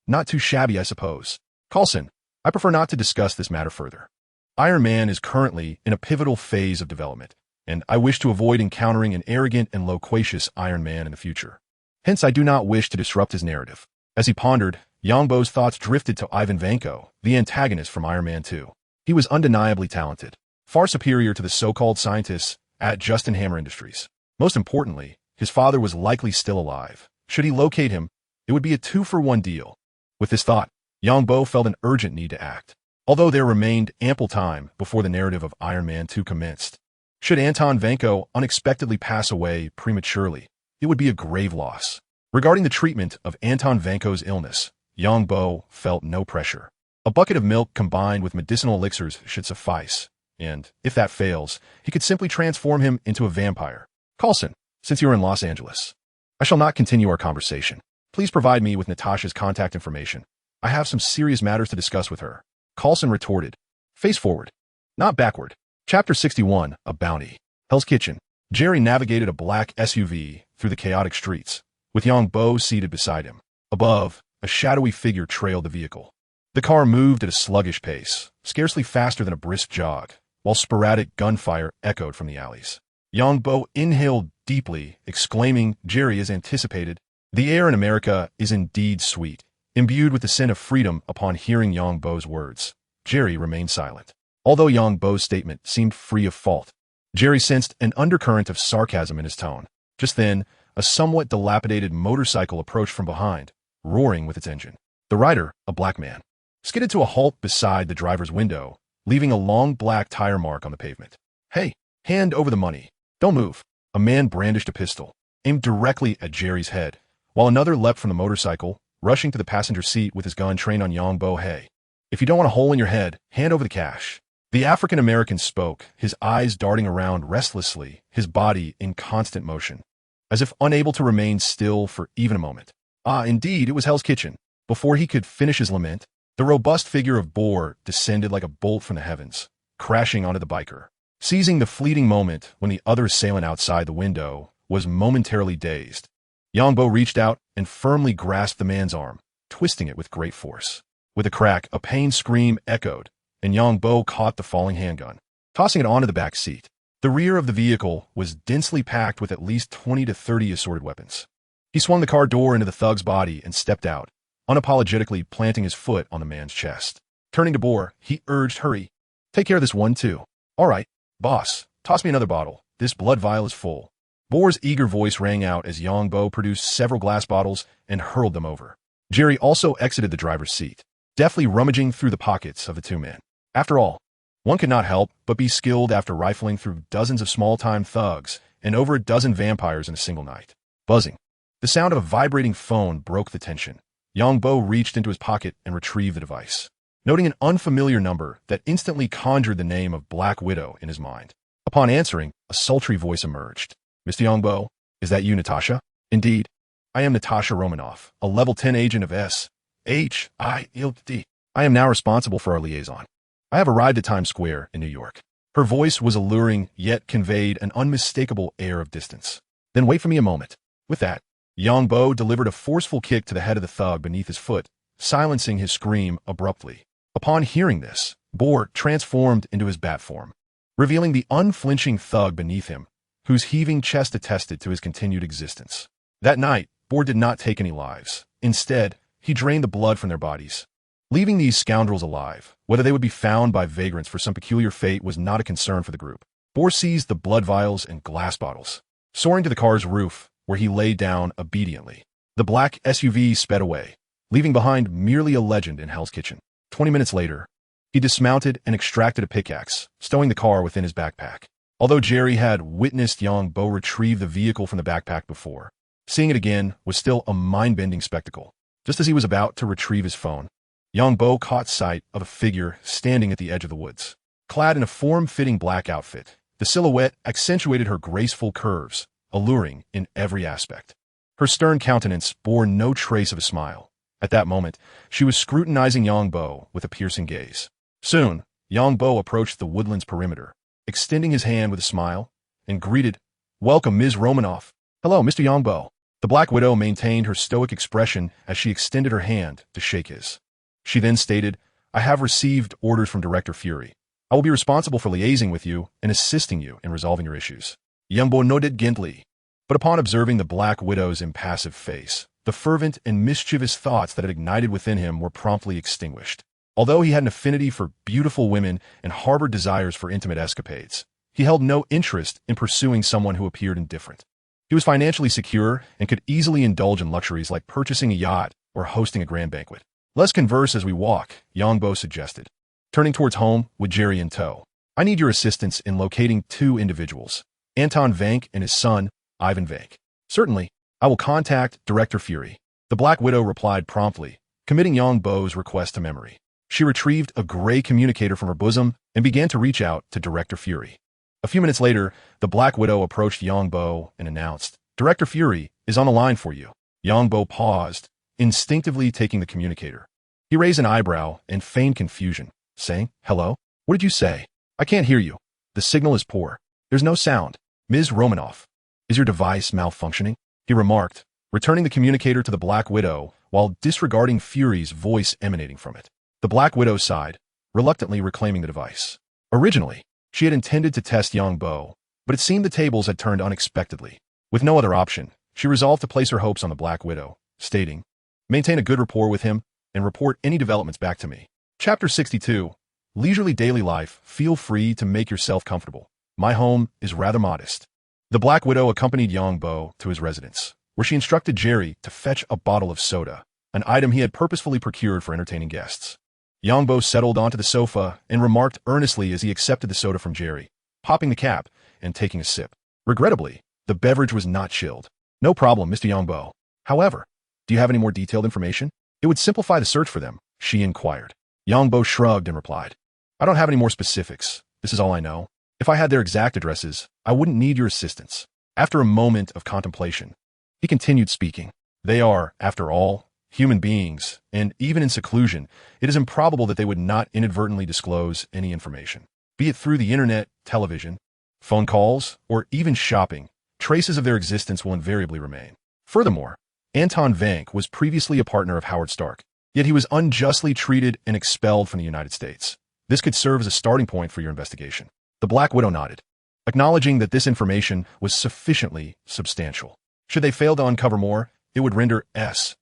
Not too shabby, I suppose. Coulson, I prefer not to discuss this matter further. Iron Man is currently in a pivotal phase of development, and I wish to avoid encountering an arrogant and loquacious Iron Man in the future. Hence, I do not wish to disrupt his narrative. As he pondered, Yangbo's thoughts drifted to Ivan Vanko, the antagonist from Iron Man 2. He was undeniably talented, far superior to the so-called scientists at Justin Hammer Industries. Most importantly, his father was likely still alive. Should he locate him, it would be a 2-for-1 deal. With this thought, Yangbo felt an urgent need to act. Although there remained ample time before the narrative of Iron Man 2 commenced, should Anton Vanko unexpectedly pass away prematurely, it would be a grave loss. Regarding the treatment of Anton Vanko's illness, Yangbo felt no pressure. A bucket of milk combined with medicinal elixirs should suffice, and, if that fails, he could simply transform him into a vampire. Coulson, since you are in Los Angeles, I shall not continue our conversation. Please provide me with Natasha's contact information. I have some serious matters to discuss with her. Coulson retorted, "Face forward, not backward." Chapter 61, A Bounty. Hell's Kitchen. Jerry navigated a black SUV through the chaotic streets, with Yangbo seated beside him. Above, a shadowy figure trailed the vehicle. The car moved at a sluggish pace, scarcely faster than a brisk jog, while sporadic gunfire echoed from the alleys. Yangbo inhaled deeply, exclaiming, "Jerry, as anticipated, the air in America is indeed sweet." Imbued with the scent of freedom upon hearing Yangbo's words, Jerry remained silent. Although Yangbo's statement seemed free of fault, Jerry sensed an undercurrent of sarcasm in his tone. Just then, a somewhat dilapidated motorcycle approached from behind, roaring with its engine. The rider, a black man, skidded to a halt beside the driver's window, leaving a long black tire mark on the pavement. "Hey, hand over the money. Don't move." A man brandished a pistol, aimed directly at Jerry's head, while another leapt from the motorcycle, rushing to the passenger seat with his gun trained on Yangbo. "Hey, if you don't want a hole in your head, hand over the cash." The African-American spoke, his eyes darting around restlessly, his body in constant motion, as if unable to remain still for even a moment. Indeed, it was Hell's Kitchen. Before he could finish his lament, the robust figure of Bohr descended like a bolt from the heavens, crashing onto the biker. Seizing the fleeting moment when the other assailant outside the window was momentarily dazed, Yangbo reached out and firmly grasped the man's arm, twisting it with great force. With a crack, a pain scream echoed, and Yangbo caught the falling handgun, tossing it onto the back seat. The rear of the vehicle was densely packed with at least 20 to 30 assorted weapons. He swung the car door into the thug's body and stepped out, unapologetically planting his foot on the man's chest. Turning to Bohr, he urged, "Hurry. Take care of this one, too." "All right, boss. Toss me another bottle. This blood vial is full." Bohr's eager voice rang out as Yangbo produced several glass bottles and hurled them over. Jerry also exited the driver's seat, deftly rummaging through the pockets of the two men. After all, one could not help but be skilled after rifling through dozens of small-time thugs and over a dozen vampires in a single night. Buzzing. The sound of a vibrating phone broke the tension. Yangbo reached into his pocket and retrieved the device, noting an unfamiliar number that instantly conjured the name of Black Widow in his mind. Upon answering, a sultry voice emerged. "Mr. Yangbo, is that you, Natasha?" "Indeed. I am Natasha Romanoff, a level 10 agent of S.H.I.E.L.D. I am now responsible for our liaison. I have arrived at Times Square in New York." Her voice was alluring, yet conveyed an unmistakable air of distance. "Then wait for me a moment." With that, Yangbo delivered a forceful kick to the head of the thug beneath his foot, silencing his scream abruptly. Upon hearing this, Boar transformed into his bat form, revealing the unflinching thug beneath him, whose heaving chest attested to his continued existence. That night, Boar did not take any lives. Instead, he drained the blood from their bodies. Leaving these scoundrels alive, whether they would be found by vagrants for some peculiar fate was not a concern for the group. Boar seized the blood vials and glass bottles, soaring to the car's roof, where he lay down obediently. The black SUV sped away, leaving behind merely a legend in Hell's Kitchen. 20 minutes later, he dismounted and extracted a pickaxe, stowing the car within his backpack. Although Jerry had witnessed Yang Bo retrieve the vehicle from the backpack before, seeing it again was still a mind-bending spectacle. Just as he was about to retrieve his phone, Yang Bo caught sight of a figure standing at the edge of the woods. Clad in a form-fitting black outfit, the silhouette accentuated her graceful curves, alluring in every aspect. Her stern countenance bore no trace of a smile. At that moment, she was scrutinizing Yang Bo with a piercing gaze. Soon, Yang Bo approached the woodland's perimeter, extending his hand with a smile, and greeted, "Welcome, Ms. Romanoff." "Hello, Mr. Yang Bo." The Black Widow maintained her stoic expression as she extended her hand to shake his. She then stated, "I have received orders from Director Fury. I will be responsible for liaising with you and assisting you in resolving your issues." Yang Bo nodded gently, but upon observing the Black Widow's impassive face, the fervent and mischievous thoughts that had ignited within him were promptly extinguished. Although he had an affinity for beautiful women and harbored desires for intimate escapades, he held no interest in pursuing someone who appeared indifferent. He was financially secure and could easily indulge in luxuries like purchasing a yacht or hosting a grand banquet. "Let's converse as we walk," Yang Bo suggested, turning towards home with Jerry in tow. "I need your assistance in locating two individuals, Anton Vank and his son, Ivan Vank." "Certainly, I will contact Director Fury." The Black Widow replied promptly, committing Yang Bo's request to memory. She retrieved a gray communicator from her bosom and began to reach out to Director Fury. A few minutes later, the Black Widow approached Yang Bo and announced, "Director Fury is on the line for you." Yang Bo paused, instinctively taking the communicator. He raised an eyebrow and feigned confusion, saying, "Hello? What did you say? I can't hear you. The signal is poor. There's no sound." "Ms. Romanoff, is your device malfunctioning?" he remarked, returning the communicator to the Black Widow while disregarding Fury's voice emanating from it. The Black Widow sighed, reluctantly reclaiming the device. Originally, she had intended to test Yang Bo, but it seemed the tables had turned unexpectedly. With no other option, she resolved to place her hopes on the Black Widow, stating, "Maintain a good rapport with him and report any developments back to me." Chapter 62. Leisurely daily life. Feel free to make yourself comfortable. My home is rather modest. The Black Widow accompanied Yang Bo to his residence, where she instructed Jerry to fetch a bottle of soda, an item he had purposefully procured for entertaining guests. Yang Bo settled onto the sofa and remarked earnestly as he accepted the soda from Jerry, popping the cap and taking a sip. Regrettably, the beverage was not chilled. "No problem, Mr. Yang Bo. However, do you have any more detailed information? It would simplify the search for them," she inquired. Yang Bo shrugged and replied, "I don't have any more specifics. This is all I know. If I had their exact addresses, I wouldn't need your assistance." After a moment of contemplation, he continued speaking. "They are, after all, human beings, and even in seclusion, it is improbable that they would not inadvertently disclose any information. Be it through the internet, television, phone calls, or even shopping, traces of their existence will invariably remain. Furthermore, Anton Vank was previously a partner of Howard Stark, yet he was unjustly treated and expelled from the United States. This could serve as a starting point for your investigation." The Black Widow nodded, acknowledging that this information was sufficiently substantial. Should they fail to uncover more, it would render S.H.I.E.L.D.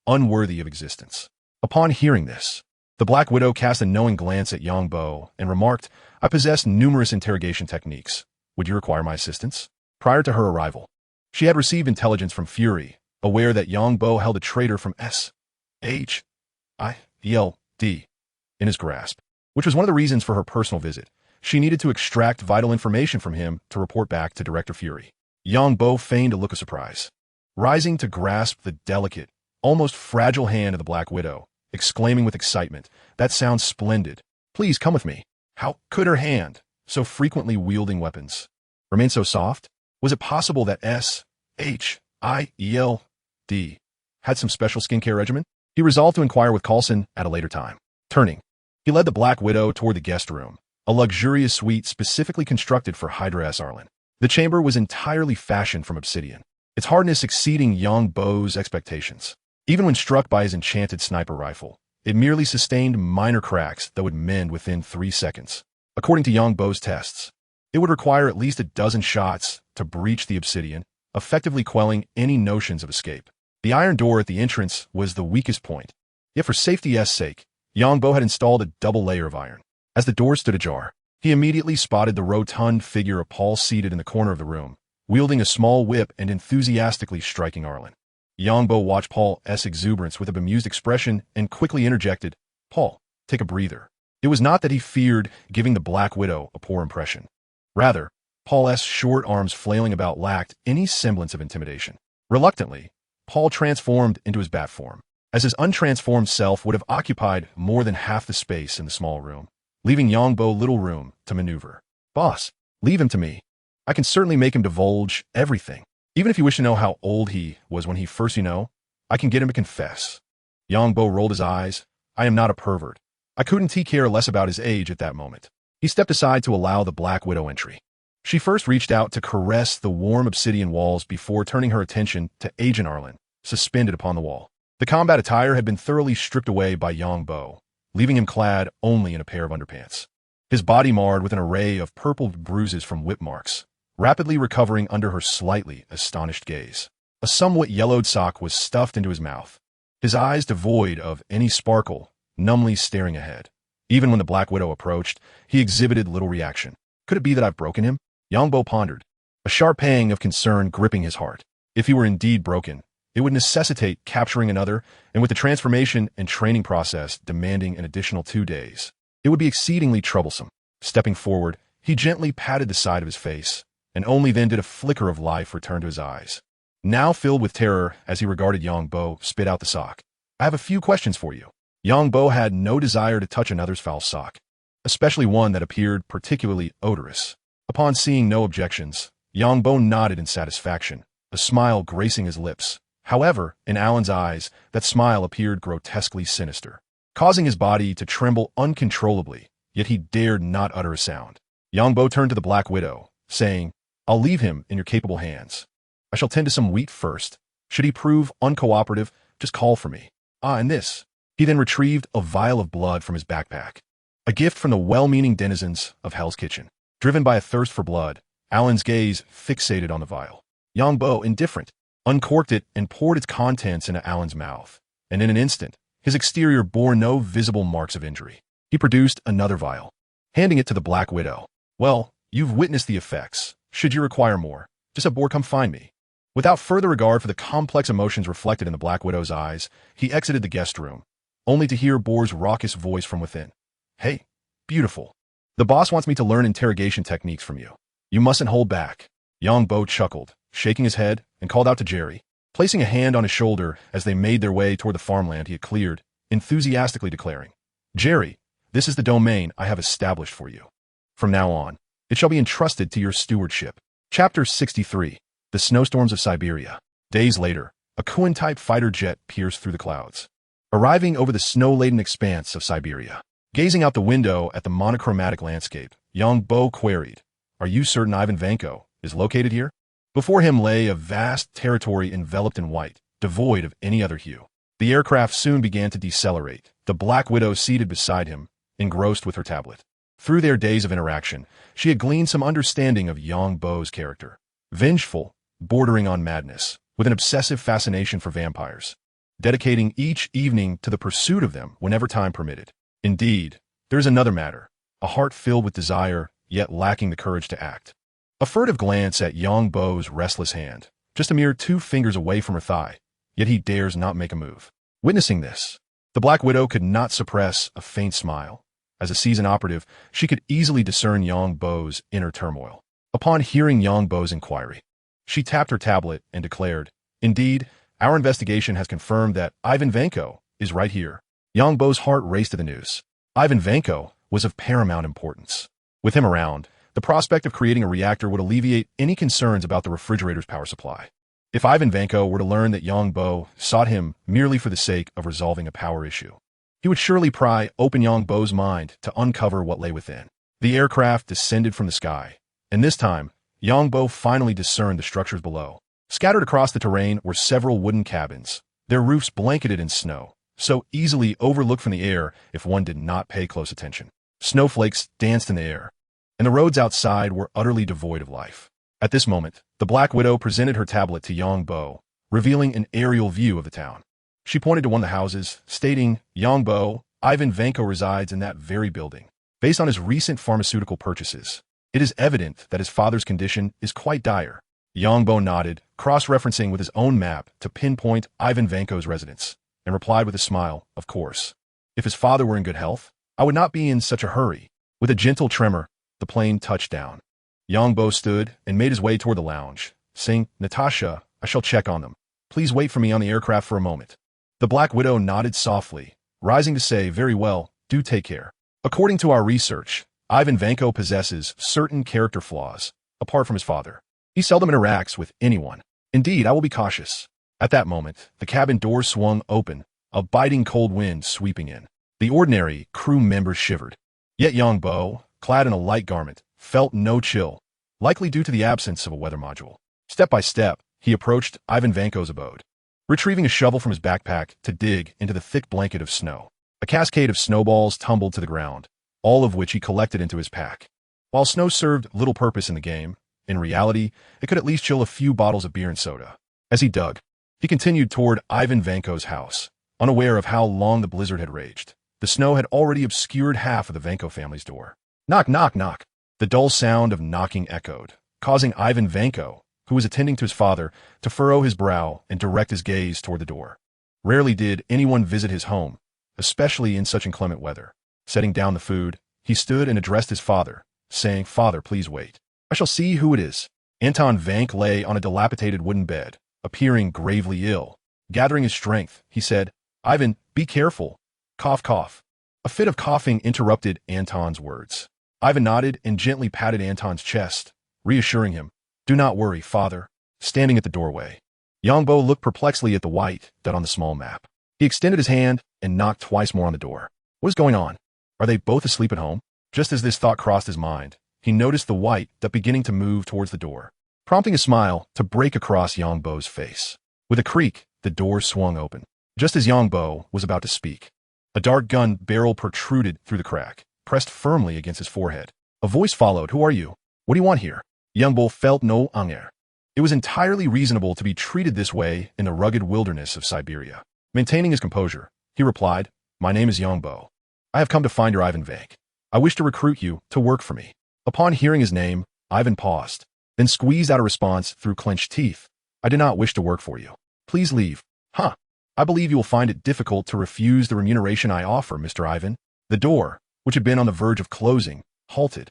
unworthy of existence. Upon hearing this, the Black Widow cast a knowing glance at Yang Bo and remarked, "I possess numerous interrogation techniques. Would you require my assistance?" Prior to her arrival, she had received intelligence from Fury, aware that Yang Bo held a traitor from S.H.I.E.L.D. in his grasp, which was one of the reasons for her personal visit. She needed to extract vital information from him to report back to Director Fury. Yang Bo feigned a look of surprise, rising to grasp the delicate, almost fragile hand of the Black Widow, exclaiming with excitement, "That sounds splendid. Please come with me." How could her hand, so frequently wielding weapons, remain so soft? Was it possible that S.H.I.E.L.D. had some special skincare regimen? He resolved to inquire with Coulson at a later time. Turning, he led the Black Widow toward the guest room, a luxurious suite specifically constructed for Hydra S. Arlen. The chamber was entirely fashioned from obsidian. its hardness exceeding Yongbo's expectations. Even when struck by his enchanted sniper rifle, it merely sustained minor cracks that would mend within 3 seconds. According to Yongbo's tests, it would require at least a dozen shots to breach the obsidian, effectively quelling any notions of escape. The iron door at the entrance was the weakest point. Yet for safety's sake, Yongbo had installed a double layer of iron. As the door stood ajar, he immediately spotted the rotund figure of Paul seated in the corner of the room, wielding a small whip and enthusiastically striking Arlen. Yongbo watched Paul's exuberance with a bemused expression and quickly interjected, "Paul, take a breather." It was not that he feared giving the Black Widow a poor impression. Rather, Paul's short arms flailing about lacked any semblance of intimidation. Reluctantly, Paul transformed into his bat form, as his untransformed self would have occupied more than half the space in the small room, leaving Yongbo little room to maneuver. "Boss, leave him to me. I can certainly make him divulge everything. Even if you wish to know how old he was when he first I can get him to confess." Yongbo rolled his eyes. "I am not a pervert. I couldn't care less about his age at that moment." He stepped aside to allow the Black Widow entry. She first reached out to caress the warm obsidian walls before turning her attention to Agent Arlen, suspended upon the wall. The combat attire had been thoroughly stripped away by Yongbo, leaving him clad only in a pair of underpants. His body marred with an array of purple bruises from whip marks, rapidly recovering under her slightly astonished gaze. A somewhat yellowed sock was stuffed into his mouth, his eyes devoid of any sparkle, numbly staring ahead. Even when the Black Widow approached, he exhibited little reaction. Could it be that I've broken him? Yongbo pondered, a sharp pang of concern gripping his heart. If he were indeed broken, it would necessitate capturing another, and with the transformation and training process demanding an additional 2 days, it would be exceedingly troublesome. Stepping forward, he gently patted the side of his face, and only then did a flicker of life return to his eyes. Now filled with terror as he regarded Yongbo spit out the sock. "I have a few questions for you." Yongbo had no desire to touch another's foul sock, especially one that appeared particularly odorous. Upon seeing no objections, Yongbo nodded in satisfaction, a smile gracing his lips. However, in Alan's eyes, that smile appeared grotesquely sinister, causing his body to tremble uncontrollably, yet he dared not utter a sound. Yongbo turned to the Black Widow, saying, "I'll leave him in your capable hands. I shall tend to some wheat first. Should he prove uncooperative, just call for me. And this." He then retrieved a vial of blood from his backpack, a gift from the well-meaning denizens of Hell's Kitchen. Driven by a thirst for blood, Alan's gaze fixated on the vial. Yongbo, indifferent, uncorked it and poured its contents into Alan's mouth, and in an instant, his exterior bore no visible marks of injury. He produced another vial, handing it to the Black Widow. "Well, you've witnessed the effects. Should you require more, just have Boar come find me." Without further regard for the complex emotions reflected in the Black Widow's eyes, he exited the guest room, only to hear Boar's raucous voice from within. "Hey, beautiful. The boss wants me to learn interrogation techniques from you. You mustn't hold back." Yongbo chuckled, shaking his head, and called out to Jerry, placing a hand on his shoulder as they made their way toward the farmland he had cleared, enthusiastically declaring, "Jerry, this is the domain I have established for you. From now on, it shall be entrusted to your stewardship." Chapter 63. The Snowstorms of Siberia. Days later, a Kuan-type fighter jet pierced through the clouds, arriving over the snow-laden expanse of Siberia. Gazing out the window at the monochromatic landscape, Yongbo queried, "Are you certain Ivan Vanko is located here?" Before him lay a vast territory enveloped in white, devoid of any other hue. The aircraft soon began to decelerate, the Black Widow seated beside him, engrossed with her tablet. Through their days of interaction, she had gleaned some understanding of Yongbo's character. Vengeful, bordering on madness, with an obsessive fascination for vampires, dedicating each evening to the pursuit of them whenever time permitted. Indeed, there is another matter, a heart filled with desire, yet lacking the courage to act. A furtive glance at Yongbo's restless hand, just a mere 2 fingers away from her thigh, yet he dares not make a move. Witnessing this, the Black Widow could not suppress a faint smile. As a seasoned operative, she could easily discern Yongbo's inner turmoil. Upon hearing Yongbo's inquiry, she tapped her tablet and declared, "Indeed, our investigation has confirmed that Ivan Vanko is right here." Yongbo's heart raced to the news. Ivan Vanko was of paramount importance. With him around, the prospect of creating a reactor would alleviate any concerns about the refrigerator's power supply. If Ivan Vanko were to learn that Yongbo sought him merely for the sake of resolving a power issue, he would surely pry open Yongbo's mind to uncover what lay within. The aircraft descended from the sky, and this time, Yongbo finally discerned the structures below. Scattered across the terrain were several wooden cabins, their roofs blanketed in snow, so easily overlooked from the air if one did not pay close attention. Snowflakes danced in the air, and the roads outside were utterly devoid of life. At this moment, the Black Widow presented her tablet to Yongbo, revealing an aerial view of the town. She pointed to one of the houses, stating, Yongbo, Ivan Vanko resides in that very building. Based on his recent pharmaceutical purchases, it is evident that his father's condition is quite dire. Yongbo nodded, cross-referencing with his own map to pinpoint Ivan Vanko's residence, and replied with a smile, of course. If his father were in good health, I would not be in such a hurry. With a gentle tremor, the plane touched down. Yongbo stood and made his way toward the lounge, saying, Natasha, I shall check on them. Please wait for me on the aircraft for a moment. The Black Widow nodded softly, rising to say, very well, do take care. According to our research, Ivan Vanko possesses certain character flaws, apart from his father. He seldom interacts with anyone. Indeed, I will be cautious. At that moment, the cabin door swung open, a biting cold wind sweeping in. The ordinary crew members shivered. Yet Yongbo, clad in a light garment, felt no chill, likely due to the absence of a weather module. Step by step, he approached Ivan Vanko's abode, retrieving a shovel from his backpack to dig into the thick blanket of snow. A cascade of snowballs tumbled to the ground, all of which he collected into his pack. While snow served little purpose in the game, in reality, it could at least chill a few bottles of beer and soda. As he dug, he continued toward Ivan Vanko's house, unaware of how long the blizzard had raged. The snow had already obscured half of the Vanko family's door. Knock, knock, knock. The dull sound of knocking echoed, causing Ivan Vanko, who was attending to his father, to furrow his brow and direct his gaze toward the door. Rarely did anyone visit his home, especially in such inclement weather. Setting down the food, he stood and addressed his father, saying, Father, please wait. I shall see who it is. Anton Vank lay on a dilapidated wooden bed, appearing gravely ill. Gathering his strength, he said, Ivan, be careful. Cough, cough. A fit of coughing interrupted Anton's words. Ivan nodded and gently patted Anton's chest, reassuring him, Do not worry, father. Standing at the doorway, Yongbo looked perplexedly at the white dot on the small map. He extended his hand and knocked twice more on the door. What is going on? Are they both asleep at home? Just as this thought crossed his mind, he noticed the white dot beginning to move towards the door, prompting a smile to break across Yongbo's face. With a creak, the door swung open. Just as Yongbo was about to speak, a dark gun barrel protruded through the crack, pressed firmly against his forehead. A voice followed, Who are you? What do you want here? Yongbo felt no anger. It was entirely reasonable to be treated this way in the rugged wilderness of Siberia. Maintaining his composure, he replied, My name is Yongbo. I have come to find your Ivan Vank. I wish to recruit you to work for me. Upon hearing his name, Ivan paused, then squeezed out a response through clenched teeth. I do not wish to work for you. Please leave. Huh. I believe you will find it difficult to refuse the remuneration I offer, Mr. Ivan. The door, which had been on the verge of closing, halted.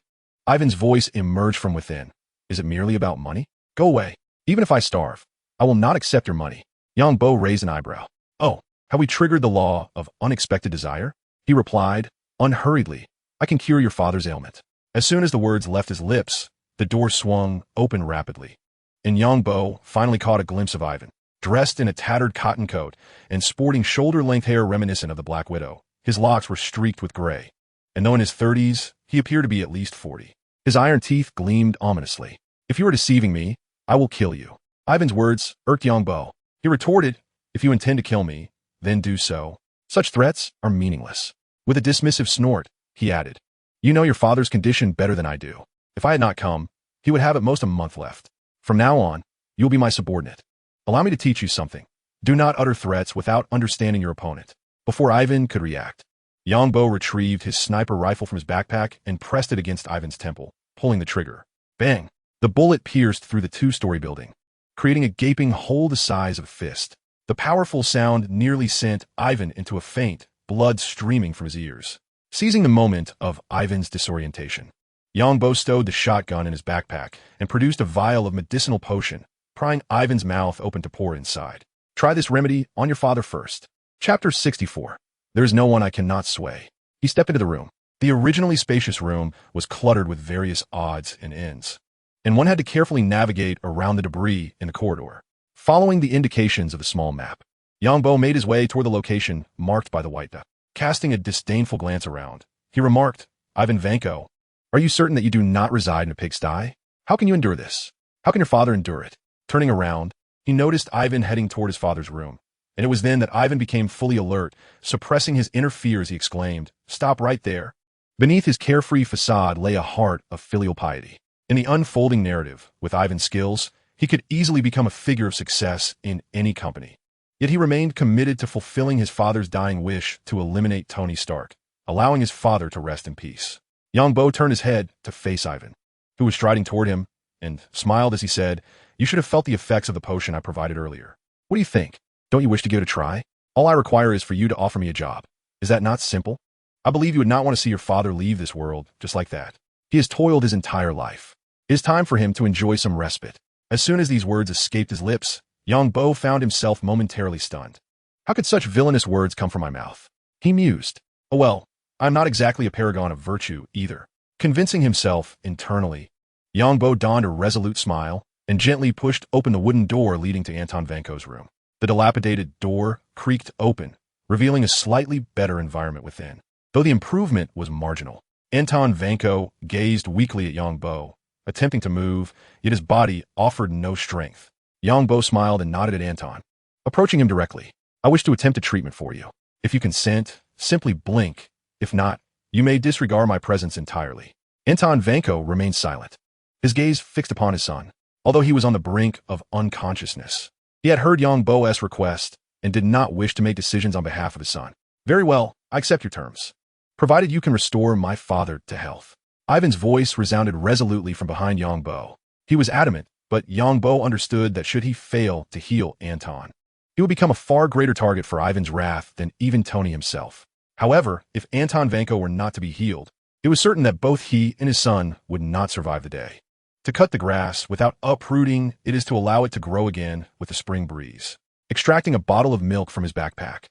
Ivan's voice emerged from within. Is it merely about money? Go away. Even if I starve, I will not accept your money. Yongbo raised an eyebrow. Oh, have we triggered the law of unexpected desire? He replied, unhurriedly, I can cure your father's ailment. As soon as the words left his lips, the door swung open rapidly, and Yongbo finally caught a glimpse of Ivan, dressed in a tattered cotton coat and sporting shoulder-length hair reminiscent of the Black Widow. His locks were streaked with gray, and though in his 30s, he appeared to be at least 40. His iron teeth gleamed ominously. If you are deceiving me, I will kill you. Ivan's words irked Yongbo. He retorted, If you intend to kill me, then do so. Such threats are meaningless. With a dismissive snort, he added, You know your father's condition better than I do. If I had not come, he would have at most a month left. From now on, you will be my subordinate. Allow me to teach you something. Do not utter threats without understanding your opponent. Before Ivan could react, Yongbo retrieved his sniper rifle from his backpack and pressed it against Ivan's temple, pulling the trigger. Bang! The bullet pierced through the two-story building, creating a gaping hole the size of a fist. The powerful sound nearly sent Ivan into a faint, blood streaming from his ears. Seizing the moment of Ivan's disorientation, Yongbo stowed the shotgun in his backpack and produced a vial of medicinal potion, prying Ivan's mouth open to pour inside. Try this remedy on your father first. Chapter 64. There is no one I cannot sway. He stepped into the room. The originally spacious room was cluttered with various odds and ends, and one had to carefully navigate around the debris in the corridor. Following the indications of the small map, Yongbo made his way toward the location marked by the white dot. Casting a disdainful glance around, he remarked, Ivan Vanko, are you certain that you do not reside in a pigsty? How can you endure this? How can your father endure it? Turning around, He noticed Ivan heading toward his father's room, and it was then that Ivan became fully alert, suppressing his inner fear as he exclaimed, "Stop right there." Beneath his carefree facade lay a heart of filial piety. In the unfolding narrative, with Ivan's skills, he could easily become a figure of success in any company. Yet he remained committed to fulfilling his father's dying wish to eliminate Tony Stark, allowing his father to rest in peace. Yongbo turned his head to face Ivan, who was striding toward him, and smiled as he said, "You should have felt the effects of the potion I provided earlier. What do you think? Don't you wish to give it a try? All I require is for you to offer me a job. Is that not simple? I believe you would not want to see your father leave this world just like that. He has toiled his entire life. It is time for him to enjoy some respite." As soon as these words escaped his lips, Yongbo found himself momentarily stunned. How could such villainous words come from my mouth? He mused. Oh well, I'm not exactly a paragon of virtue either. Convincing himself internally, Yongbo donned a resolute smile and gently pushed open the wooden door leading to Anton Vanko's room. The dilapidated door creaked open, revealing a slightly better environment within, though the improvement was marginal. Anton Vanko gazed weakly at Yongbo, attempting to move, yet his body offered no strength. Yongbo smiled and nodded at Anton, approaching him directly. "I wish to attempt a treatment for you. If you consent, simply blink. If not, you may disregard my presence entirely." Anton Vanko remained silent, his gaze fixed upon his son, although he was on the brink of unconsciousness. He had heard Yongbo's request and did not wish to make decisions on behalf of his son. "Very well, I accept your terms, provided you can restore my father to health." Ivan's voice resounded resolutely from behind Yongbo. He was adamant, but Yongbo understood that should he fail to heal Anton, he would become a far greater target for Ivan's wrath than even Tony himself. However, if Anton Vanko were not to be healed, it was certain that both he and his son would not survive the day. To cut the grass without uprooting it is to allow it to grow again with the spring breeze. Extracting a bottle of milk from his backpack,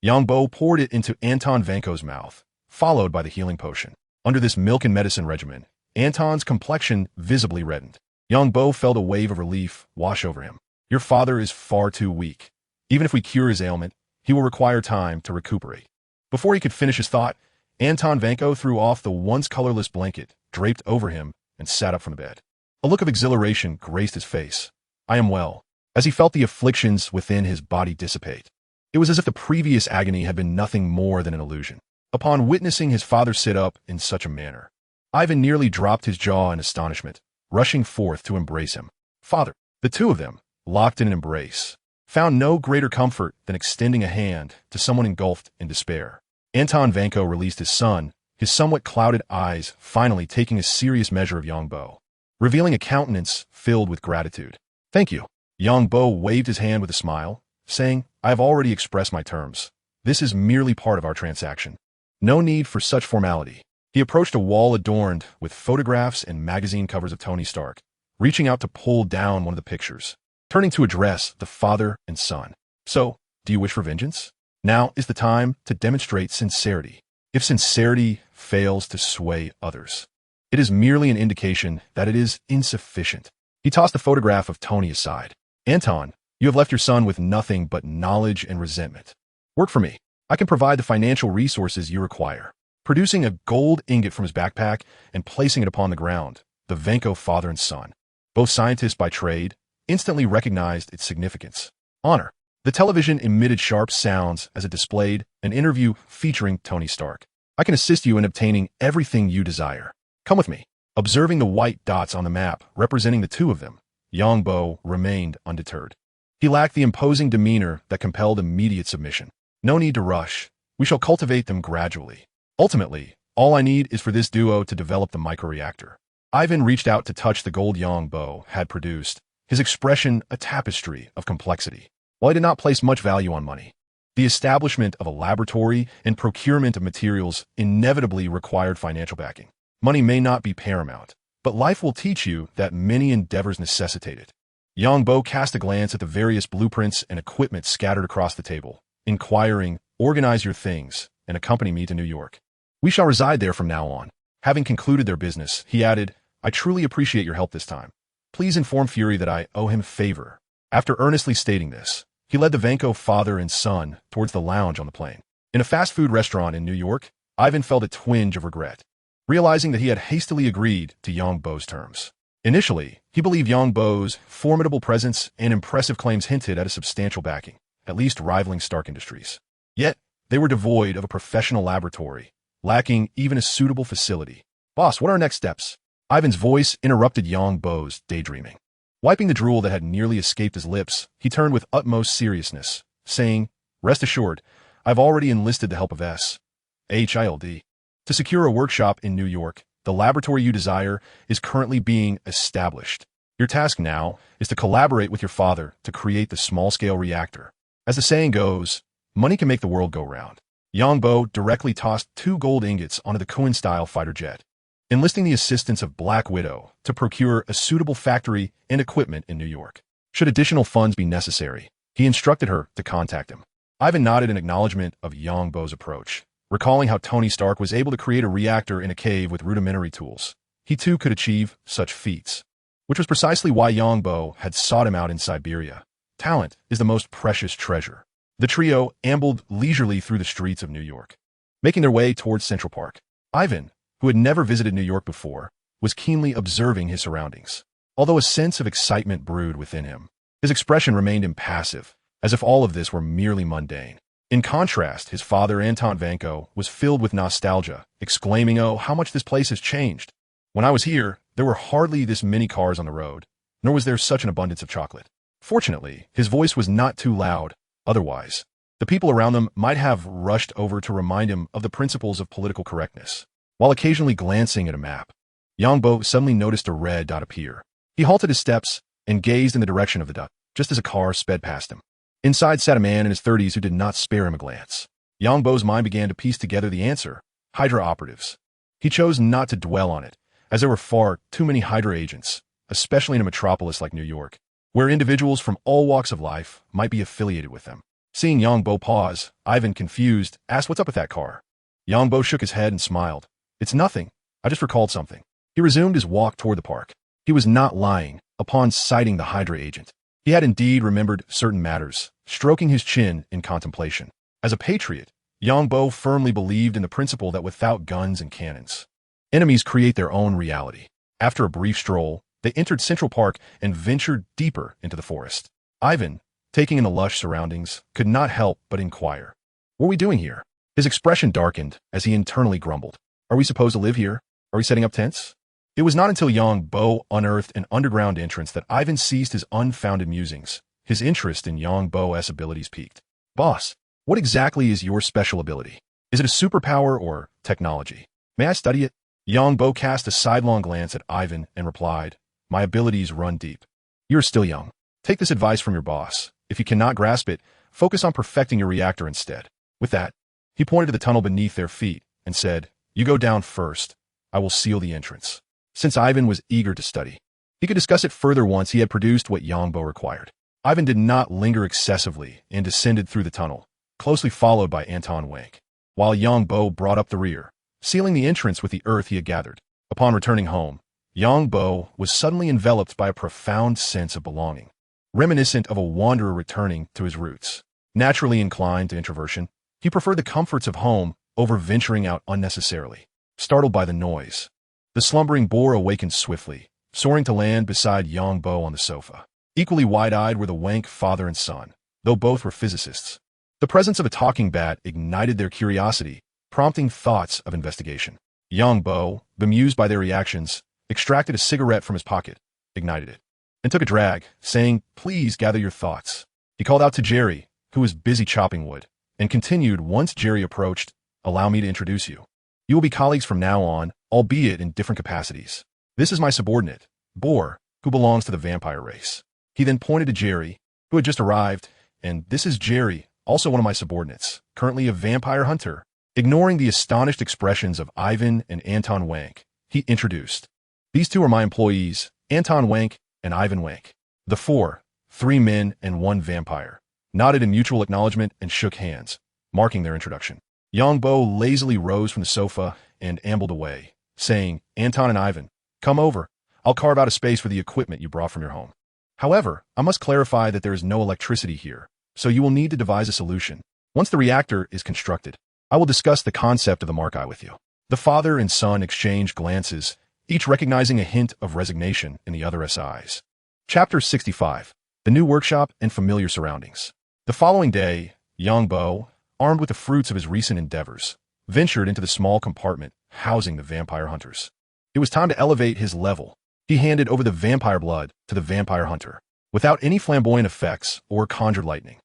Yongbo poured it into Anton Vanko's mouth, followed by the healing potion. Under this milk and medicine regimen, Anton's complexion visibly reddened. Yongbo felt a wave of relief wash over him. "Your father is far too weak. Even if we cure his ailment, he will require time to recuperate." Before he could finish his thought, Anton Vanko threw off the once colorless blanket draped over him and sat up from the bed. A look of exhilaration graced his face. "I am well," as he felt the afflictions within his body dissipate. It was as if the previous agony had been nothing more than an illusion. Upon witnessing his father sit up in such a manner, Ivan nearly dropped his jaw in astonishment, rushing forth to embrace him. "Father!" The two of them, locked in an embrace, found no greater comfort than extending a hand to someone engulfed in despair. Anton Vanko released his son, his somewhat clouded eyes finally taking a serious measure of Yongbo, revealing a countenance filled with gratitude. "Thank you." Yongbo waved his hand with a smile, saying, "I have already expressed my terms. This is merely part of our transaction. No need for such formality." He approached a wall adorned with photographs and magazine covers of Tony Stark, reaching out to pull down one of the pictures, turning to address the father and son. "So, do you wish for vengeance? Now is the time to demonstrate sincerity. If sincerity fails to sway others, it is merely an indication that it is insufficient." He tossed the photograph of Tony aside. "Anton, you have left your son with nothing but knowledge and resentment. Work for me. I can provide the financial resources you require." Producing a gold ingot from his backpack and placing it upon the ground, the Vanko father and son, both scientists by trade, instantly recognized its significance. Honor. The television emitted sharp sounds as it displayed an interview featuring Tony Stark. "I can assist you in obtaining everything you desire. Come with me." Observing the white dots on the map representing the two of them, Yongbo remained undeterred. He lacked the imposing demeanor that compelled immediate submission. "No need to rush. We shall cultivate them gradually. Ultimately, all I need is for this duo to develop the microreactor." Ivan reached out to touch the gold Yongbo had produced, his expression a tapestry of complexity. While he did not place much value on money, the establishment of a laboratory and procurement of materials inevitably required financial backing. Money may not be paramount, but life will teach you that many endeavors necessitate it. Yongbo cast a glance at the various blueprints and equipment scattered across the table, inquiring, "Organize your things and accompany me to New York. We shall reside there from now on." Having concluded their business, he added, "I truly appreciate your help this time. Please inform Fury that I owe him a favor." After earnestly stating this, he led the Vanko father and son towards the lounge on the plane. In a fast food restaurant in New York, Ivan felt a twinge of regret, realizing that he had hastily agreed to Yongbo's terms. Initially, he believed Yang Bo's formidable presence and impressive claims hinted at a substantial backing, at least rivaling Stark Industries. Yet, they were devoid of a professional laboratory, lacking even a suitable facility. "Boss, what are our next steps?" Ivan's voice interrupted Yang Bo's daydreaming. Wiping the drool that had nearly escaped his lips, he turned with utmost seriousness, saying, "Rest assured, I've already enlisted the help of S.H.I.E.L.D. to secure a workshop in New York. The laboratory you desire is currently being established. Your task now is to collaborate with your father to create the small-scale reactor. As the saying goes, money can make the world go round." Yang Bo directly tossed 2 gold ingots onto the Kuan-style fighter jet, enlisting the assistance of Black Widow to procure a suitable factory and equipment in New York. Should additional funds be necessary, he instructed her to contact him. Ivan nodded in acknowledgement of Yang Bo's approach, recalling how Tony Stark was able to create a reactor in a cave with rudimentary tools. He too could achieve such feats, which was precisely why Yang Bo had sought him out in Siberia. Talent is the most precious treasure. The trio ambled leisurely through the streets of New York, making their way towards Central Park. Ivan, who had never visited New York before, was keenly observing his surroundings. Although a sense of excitement brewed within him, his expression remained impassive, as if all of this were merely mundane. In contrast, his father, Anton Vanko, was filled with nostalgia, exclaiming, "Oh, how much this place has changed. When I was here, there were hardly this many cars on the road, nor was there such an abundance of chocolate." Fortunately, his voice was not too loud. Otherwise, the people around them might have rushed over to remind him of the principles of political correctness. While occasionally glancing at a map, Yang Bo suddenly noticed a red dot appear. He halted his steps and gazed in the direction of the dot, just as a car sped past him. Inside sat a man in his 30s who did not spare him a glance. Yang Bo's mind began to piece together the answer: Hydra operatives. He chose not to dwell on it, as there were far too many Hydra agents, especially in a metropolis like New York, where individuals from all walks of life might be affiliated with them. Seeing Yang Bo pause, Ivan, confused, asked, "What's up with that car?" Yang Bo shook his head and smiled. "It's nothing. I just recalled something." He resumed his walk toward the park. He was not lying upon sighting the Hydra agent. He had indeed remembered certain matters, stroking his chin in contemplation. As a patriot, Yang Bo firmly believed in the principle that without guns and cannons, enemies create their own reality. After a brief stroll, they entered Central Park and ventured deeper into the forest. Ivan, taking in the lush surroundings, could not help but inquire, "What are we doing here?" His expression darkened as he internally grumbled. "Are we supposed to live here? Are we setting up tents?" It was not until Yang Bo unearthed an underground entrance that Ivan ceased his unfounded musings. His interest in Yang Bo's abilities peaked. "Boss, what exactly is your special ability? Is it a superpower or technology? May I study it?" Yang Bo cast a sidelong glance at Ivan and replied, "My abilities run deep. You are still young. Take this advice from your boss. If you cannot grasp it, focus on perfecting your reactor instead." With that, he pointed to the tunnel beneath their feet and said, "You go down first. I will seal the entrance." Since Ivan was eager to study, he could discuss it further once he had produced what Yang Bo required. Ivan did not linger excessively and descended through the tunnel, closely followed by Anton Wank, while Yang Bo brought up the rear, sealing the entrance with the earth he had gathered. Upon returning home, Yang Bo was suddenly enveloped by a profound sense of belonging, reminiscent of a wanderer returning to his roots. Naturally inclined to introversion, he preferred the comforts of home over venturing out unnecessarily. Startled by the noise, the slumbering boar awakened swiftly, soaring to land beside Yang Bo on the sofa. Equally wide-eyed were the Wank father and son, though both were physicists. The presence of a talking bat ignited their curiosity, prompting thoughts of investigation. Yang Bo, bemused by their reactions, extracted a cigarette from his pocket, ignited it, and took a drag, saying, "Please gather your thoughts." He called out to Jerry, who was busy chopping wood, and continued once Jerry approached, "Allow me to introduce you. You will be colleagues from now on, albeit in different capacities. This is my subordinate, Boar, who belongs to the vampire race." He then pointed to Jerry, who had just arrived, "And this is Jerry, also one of my subordinates, currently a vampire hunter." Ignoring the astonished expressions of Ivan and Anton Wank, he introduced, "These two are my employees, Anton Wank and Ivan Wank." The four, 3 men and 1 vampire, nodded in mutual acknowledgement and shook hands, marking their introduction. Yang Bo lazily rose from the sofa and ambled away, saying, "Anton and Ivan, come over. I'll carve out a space for the equipment you brought from your home. However, I must clarify that there is no electricity here, so you will need to devise a solution. Once the reactor is constructed, I will discuss the concept of the Mark I with you." The father and son exchanged glances, each recognizing a hint of resignation in the other's eyes. Chapter 65. The New Workshop and Familiar Surroundings. The following day, Yangbo, armed with the fruits of his recent endeavors, ventured into the small compartment housing the vampire hunters. It was time to elevate his level. He handed over the vampire blood to the vampire hunter. Without any flamboyant effects or conjured lightning,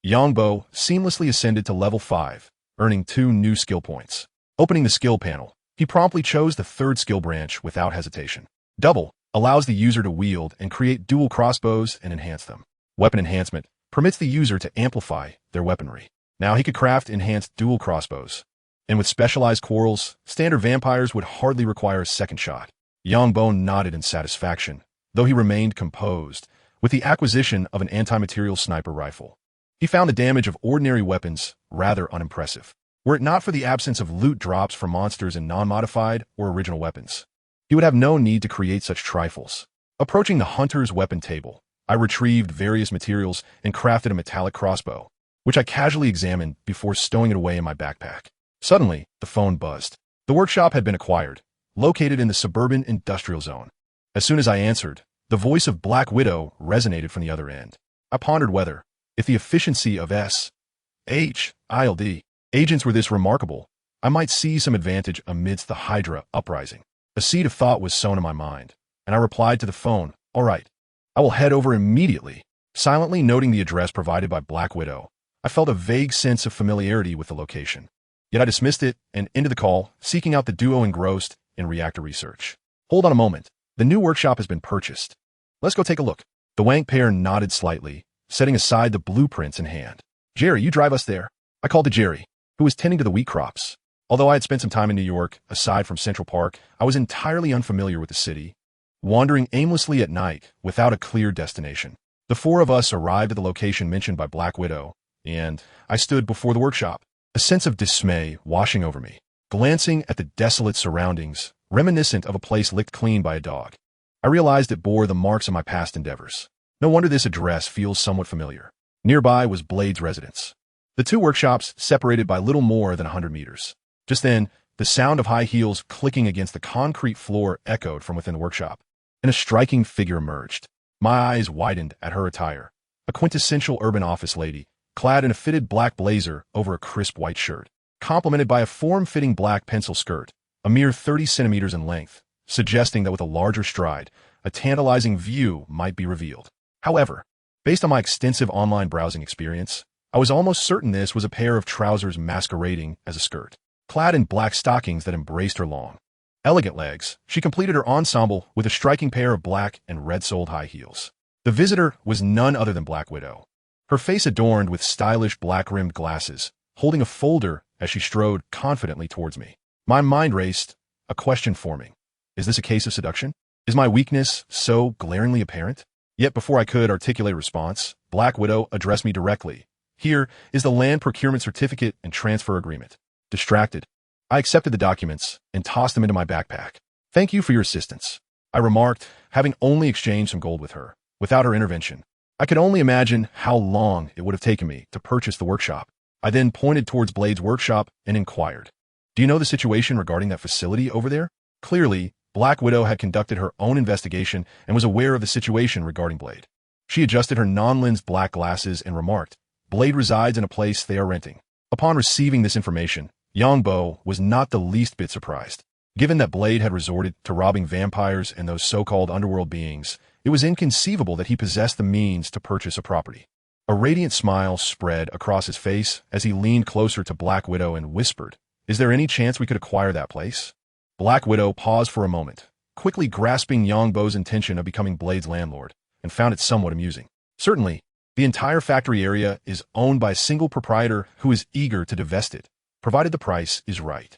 Yangbo seamlessly ascended to level 5, earning 2 new skill points. Opening the skill panel, he promptly chose the third skill branch without hesitation. Double allows the user to wield and create dual crossbows and enhance them. Weapon enhancement permits the user to amplify their weaponry. Now he could craft enhanced dual crossbows. And with specialized quarrels, standard vampires would hardly require a second shot. Yangbo nodded in satisfaction, though he remained composed. With the acquisition of an anti-material sniper rifle, he found the damage of ordinary weapons rather unimpressive. Were it not for the absence of loot drops for monsters in non-modified or original weapons, he would have no need to create such trifles. Approaching the hunter's weapon table, I retrieved various materials and crafted a metallic crossbow, which I casually examined before stowing it away in my backpack. Suddenly, the phone buzzed. The workshop had been acquired, located in the suburban industrial zone. As soon as I answered, the voice of Black Widow resonated from the other end. I pondered whether, if the efficiency of S.H.I.E.L.D. agents were this remarkable, I might see some advantage amidst the Hydra uprising. A seed of thought was sown in my mind, and I replied to the phone, "All right, I will head over immediately." Silently noting the address provided by Black Widow, I felt a vague sense of familiarity with the location. Yet I dismissed it and ended the call, seeking out the duo engrossed in reactor research. "Hold on a moment. The new workshop has been purchased. Let's go take a look." The Wank pair nodded slightly, setting aside the blueprints in hand. "Jerry, you drive us there." I called to Jerry, who was tending to the wheat crops. Although I had spent some time in New York, aside from Central Park, I was entirely unfamiliar with the city, wandering aimlessly at night without a clear destination. The 4 of us arrived at the location mentioned by Black Widow, and I stood before the workshop, a sense of dismay washing over me. Glancing at the desolate surroundings, reminiscent of a place licked clean by a dog, I realized it bore the marks of my past endeavors. No wonder this address feels somewhat familiar. Nearby was Blade's residence. The 2 workshops separated by little more than 100 meters. Just then, the sound of high heels clicking against the concrete floor echoed from within the workshop, and a striking figure emerged. My eyes widened at her attire, a quintessential urban office lady, clad in a fitted black blazer over a crisp white shirt, complemented by a form-fitting black pencil skirt, a mere 30 centimeters in length, suggesting that with a larger stride, a tantalizing view might be revealed. However, based on my extensive online browsing experience, I was almost certain this was a pair of trousers masquerading as a skirt. Clad in black stockings that embraced her long, elegant legs, she completed her ensemble with a striking pair of black and red-soled high heels. The visitor was none other than Black Widow, her face adorned with stylish black-rimmed glasses, holding a folder as she strode confidently towards me. My mind raced, a question forming. Is this a case of seduction? Is my weakness so glaringly apparent? Yet before I could articulate a response, Black Widow addressed me directly. "Here is the land procurement certificate and transfer agreement." Distracted, I accepted the documents and tossed them into my backpack. "Thank you for your assistance," I remarked, having only exchanged some gold with her. Without her intervention, I could only imagine how long it would have taken me to purchase the workshop. I then pointed towards Blade's workshop and inquired, "Do you know the situation regarding that facility over there?" Clearly, Black Widow had conducted her own investigation and was aware of the situation regarding Blade. She adjusted her non-lens black glasses and remarked, "Blade resides in a place they are renting." Upon receiving this information, Yangbo was not the least bit surprised. Given that Blade had resorted to robbing vampires and those so-called underworld beings, it was inconceivable that he possessed the means to purchase a property. A radiant smile spread across his face as he leaned closer to Black Widow and whispered, "Is there any chance we could acquire that place?" Black Widow paused for a moment, quickly grasping Yangbo's intention of becoming Blade's landlord, and found it somewhat amusing. "Certainly, the entire factory area is owned by a single proprietor who is eager to divest it, provided the price is right."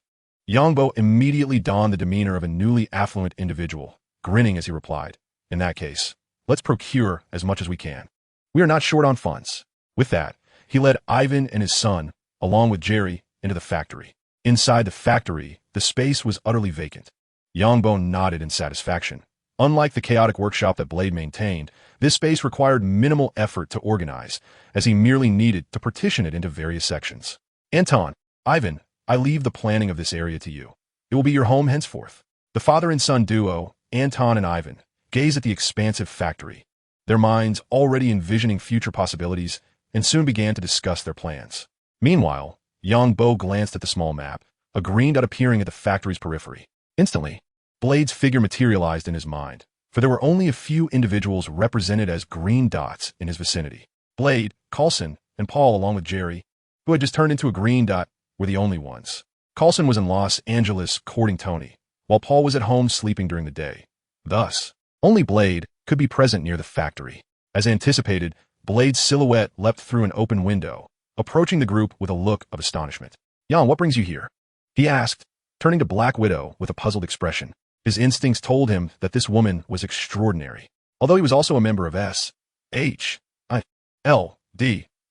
Yangbo immediately donned the demeanor of a newly affluent individual, grinning as he replied, "In that case, let's procure as much as we can. We are not short on funds." With that, he led Ivan and his son, along with Jerry, into the factory. Inside the factory, the space was utterly vacant. Yangbo nodded in satisfaction. Unlike the chaotic workshop that Blade maintained, this space required minimal effort to organize, as he merely needed to partition it into various sections. "Anton, Ivan, I leave the planning of this area to you. It will be your home henceforth." The father and son duo, Anton and Ivan, gazed at the expansive factory, their minds already envisioning future possibilities, and soon began to discuss their plans. Meanwhile, Yangbo glanced at the small map, a green dot appearing at the factory's periphery. Instantly, Blade's figure materialized in his mind, for there were only a few individuals represented as green dots in his vicinity. Blade, Coulson, and Paul, along with Jerry, who had just turned into a green dot, were the only ones. Coulson was in Los Angeles courting Tony, while Paul was at home sleeping during the day. Thus, only Blade could be present near the factory. As anticipated, Blade's silhouette leapt through an open window, approaching the group with a look of astonishment. "Jan, what brings you here?" he asked, turning to Black Widow with a puzzled expression. His instincts told him that this woman was extraordinary. Although he was also a member of S.H.I.E.L.D,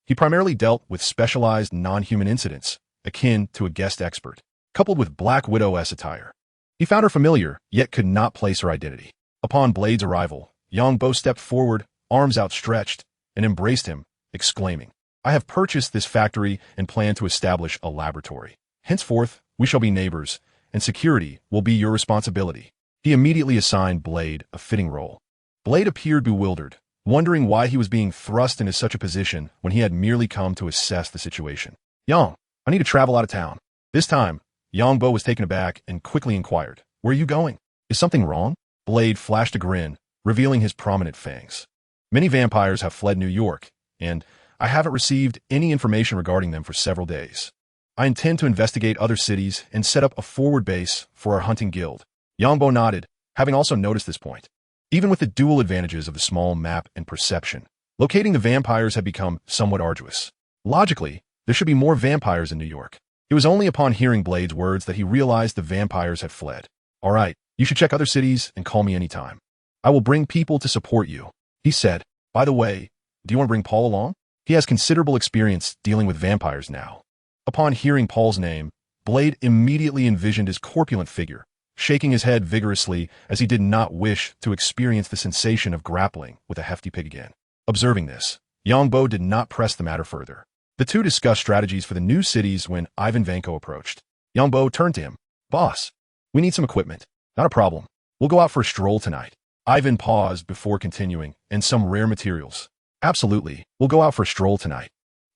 he primarily dealt with specialized non-human incidents, akin to a guest expert. Coupled with Black Widow's attire, he found her familiar, yet could not place her identity. Upon Blade's arrival, Yangbo stepped forward, arms outstretched, and embraced him, exclaiming, "I have purchased this factory and plan to establish a laboratory. Henceforth, we shall be neighbors, and security will be your responsibility." He immediately assigned Blade a fitting role. Blade appeared bewildered, wondering why he was being thrust into such a position when he had merely come to assess the situation. "Yang, I need to travel out of town." This time, Yangbo was taken aback and quickly inquired, "Where are you going? Is something wrong?" Blade flashed a grin, revealing his prominent fangs. "Many vampires have fled New York, and I haven't received any information regarding them for several days. I intend to investigate other cities and set up a forward base for our hunting guild." Yangbo nodded, having also noticed this point. Even with the dual advantages of the small map and perception, locating the vampires had become somewhat arduous. Logically, there should be more vampires in New York. It was only upon hearing Blade's words that he realized the vampires had fled. "All right, you should check other cities and call me anytime. I will bring people to support you," he said. "By the way, do you want to bring Paul along? He has considerable experience dealing with vampires now." Upon hearing Paul's name, Blade immediately envisioned his corpulent figure, shaking his head vigorously as he did not wish to experience the sensation of grappling with a hefty pig again. Observing this, Yangbo did not press the matter further. The two discussed strategies for the new cities when Ivan Vanko approached. Yangbo turned to him. "Boss, we need some equipment." "Not a problem. We'll go out for a stroll tonight." Ivan paused before continuing, "And some rare materials." "Absolutely. We'll go out for a stroll tonight,"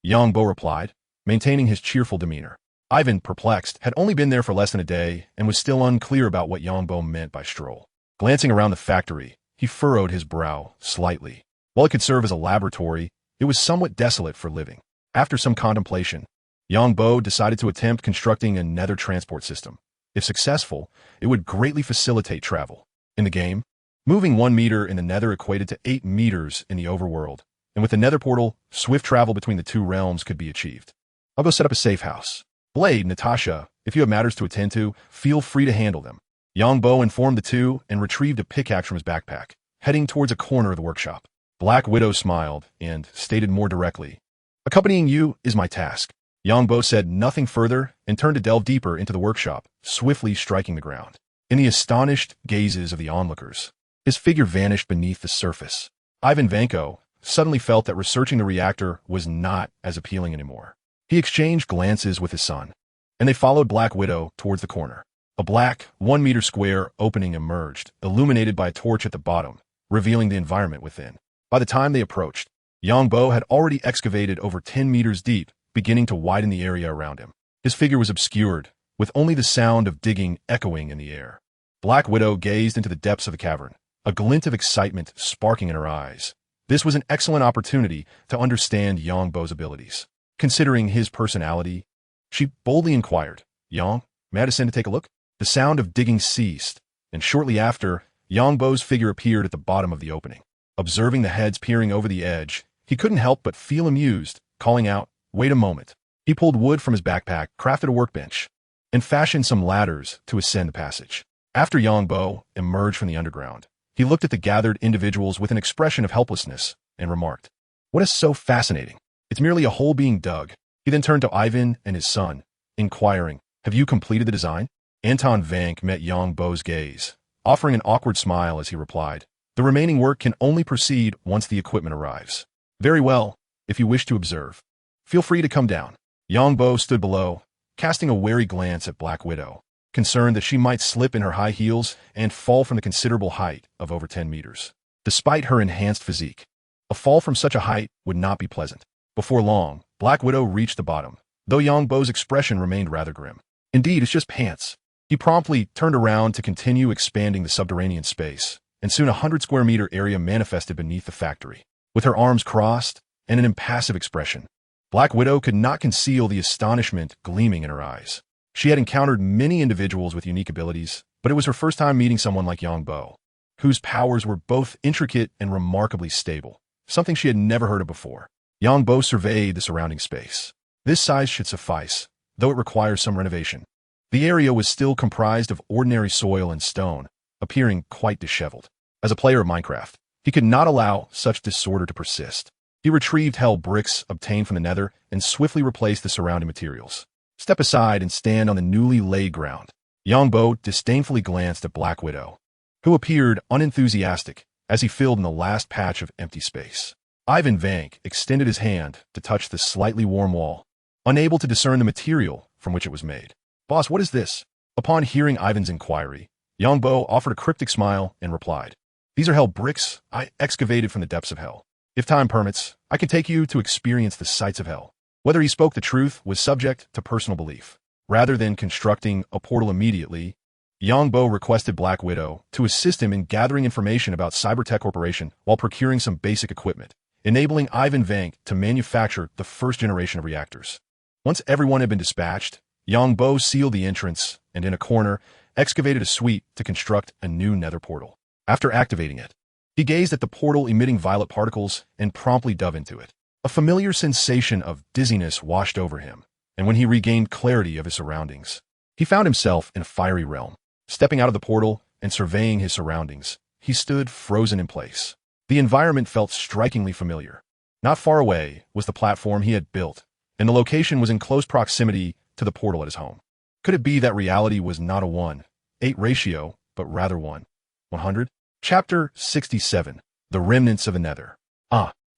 Yangbo replied, maintaining his cheerful demeanor. Ivan, perplexed, had only been there for less than a day and was still unclear about what Yangbo meant by stroll. Glancing around the factory, he furrowed his brow slightly. While it could serve as a laboratory, it was somewhat desolate for living. After some contemplation, Yangbo decided to attempt constructing a nether transport system. If successful, it would greatly facilitate travel. In the game, moving 1 meter in the nether equated to 8 meters in the overworld, and with the nether portal, swift travel between the two realms could be achieved. "I'll go set up a safe house. Blade, Natasha, if you have matters to attend to, feel free to handle them." Yangbo informed the two and retrieved a pickaxe from his backpack, heading towards a corner of the workshop. Black Widow smiled and stated more directly, "Accompanying you is my task." Yangbo said nothing further and turned to delve deeper into the workshop, swiftly striking the ground. In the astonished gazes of the onlookers, his figure vanished beneath the surface. Ivan Vanko suddenly felt that researching the reactor was not as appealing anymore. He exchanged glances with his son, and they followed Black Widow towards the corner. A black, 1 meter square opening emerged, illuminated by a torch at the bottom, revealing the environment within. By the time they approached, Yangbo had already excavated over 10 meters deep, beginning to widen the area around him. His figure was obscured, with only the sound of digging echoing in the air. Black Widow gazed into the depths of the cavern, a glint of excitement sparking in her eyes. This was an excellent opportunity to understand Yangbo's abilities. Considering his personality, she boldly inquired, "Yang, may I descend to take a look?" The sound of digging ceased, and shortly after, Yangbo's figure appeared at the bottom of the opening. Observing the heads peering over the edge, he couldn't help but feel amused, calling out, "Wait a moment." He pulled wood from his backpack, crafted a workbench, and fashioned some ladders to ascend the passage. After Yangbo emerged from the underground, he looked at the gathered individuals with an expression of helplessness and remarked, "What is so fascinating? It's merely a hole being dug." He then turned to Ivan and his son, inquiring, "Have you completed the design?" Anton Vank met Yangbo's gaze, offering an awkward smile as he replied, "The remaining work can only proceed once the equipment arrives." "Very well. If you wish to observe, feel free to come down." Yangbo stood below, casting a wary glance at Black Widow. concerned that she might slip in her high heels and fall from the considerable height of over 10 meters. Despite her enhanced physique, a fall from such a height would not be pleasant. Before long, Black Widow reached the bottom, though Yongbo's expression remained rather grim. Indeed, it's just pants. He promptly turned around to continue expanding the subterranean space, and soon a 100-square-meter area manifested beneath the factory. With her arms crossed and an impassive expression, Black Widow could not conceal the astonishment gleaming in her eyes. She had encountered many individuals with unique abilities, but it was her first time meeting someone like Yongbo, whose powers were both intricate and remarkably stable, something she had never heard of before. Yongbo surveyed the surrounding space. This size should suffice, though it requires some renovation. The area was still comprised of ordinary soil and stone, appearing quite disheveled. As a player of Minecraft, he could not allow such disorder to persist. He retrieved hell bricks obtained from the nether and swiftly replaced the surrounding materials. Step aside and stand on the newly laid ground. Yongbo disdainfully glanced at Black Widow, who appeared unenthusiastic as he filled in the last patch of empty space. Ivan Vank extended his hand to touch the slightly warm wall, unable to discern the material from which it was made. "Boss, what is this?" Upon hearing Ivan's inquiry, Yongbo offered a cryptic smile and replied, "These are hell bricks I excavated from the depths of hell. If time permits, I can take you to experience the sights of hell." Whether he spoke the truth was subject to personal belief. Rather than constructing a portal immediately, Yongbo requested Black Widow to assist him in gathering information about Cybertech Corporation while procuring some basic equipment, enabling Ivan Vank to manufacture the first generation of reactors. Once everyone had been dispatched, Yongbo sealed the entrance and in a corner excavated a suite to construct a new nether portal. After activating it, he gazed at the portal emitting violet particles and promptly dove into it. A familiar sensation of dizziness washed over him, and when he regained clarity of his surroundings, he found himself in a fiery realm. Stepping out of the portal and surveying his surroundings, he stood frozen in place. The environment felt strikingly familiar. Not far away was the platform he had built, and the location was in close proximity to the portal at his home. Could it be that reality was not a 1:8 ratio, but rather 1:100? Chapter 67, The Remnants of the Nether.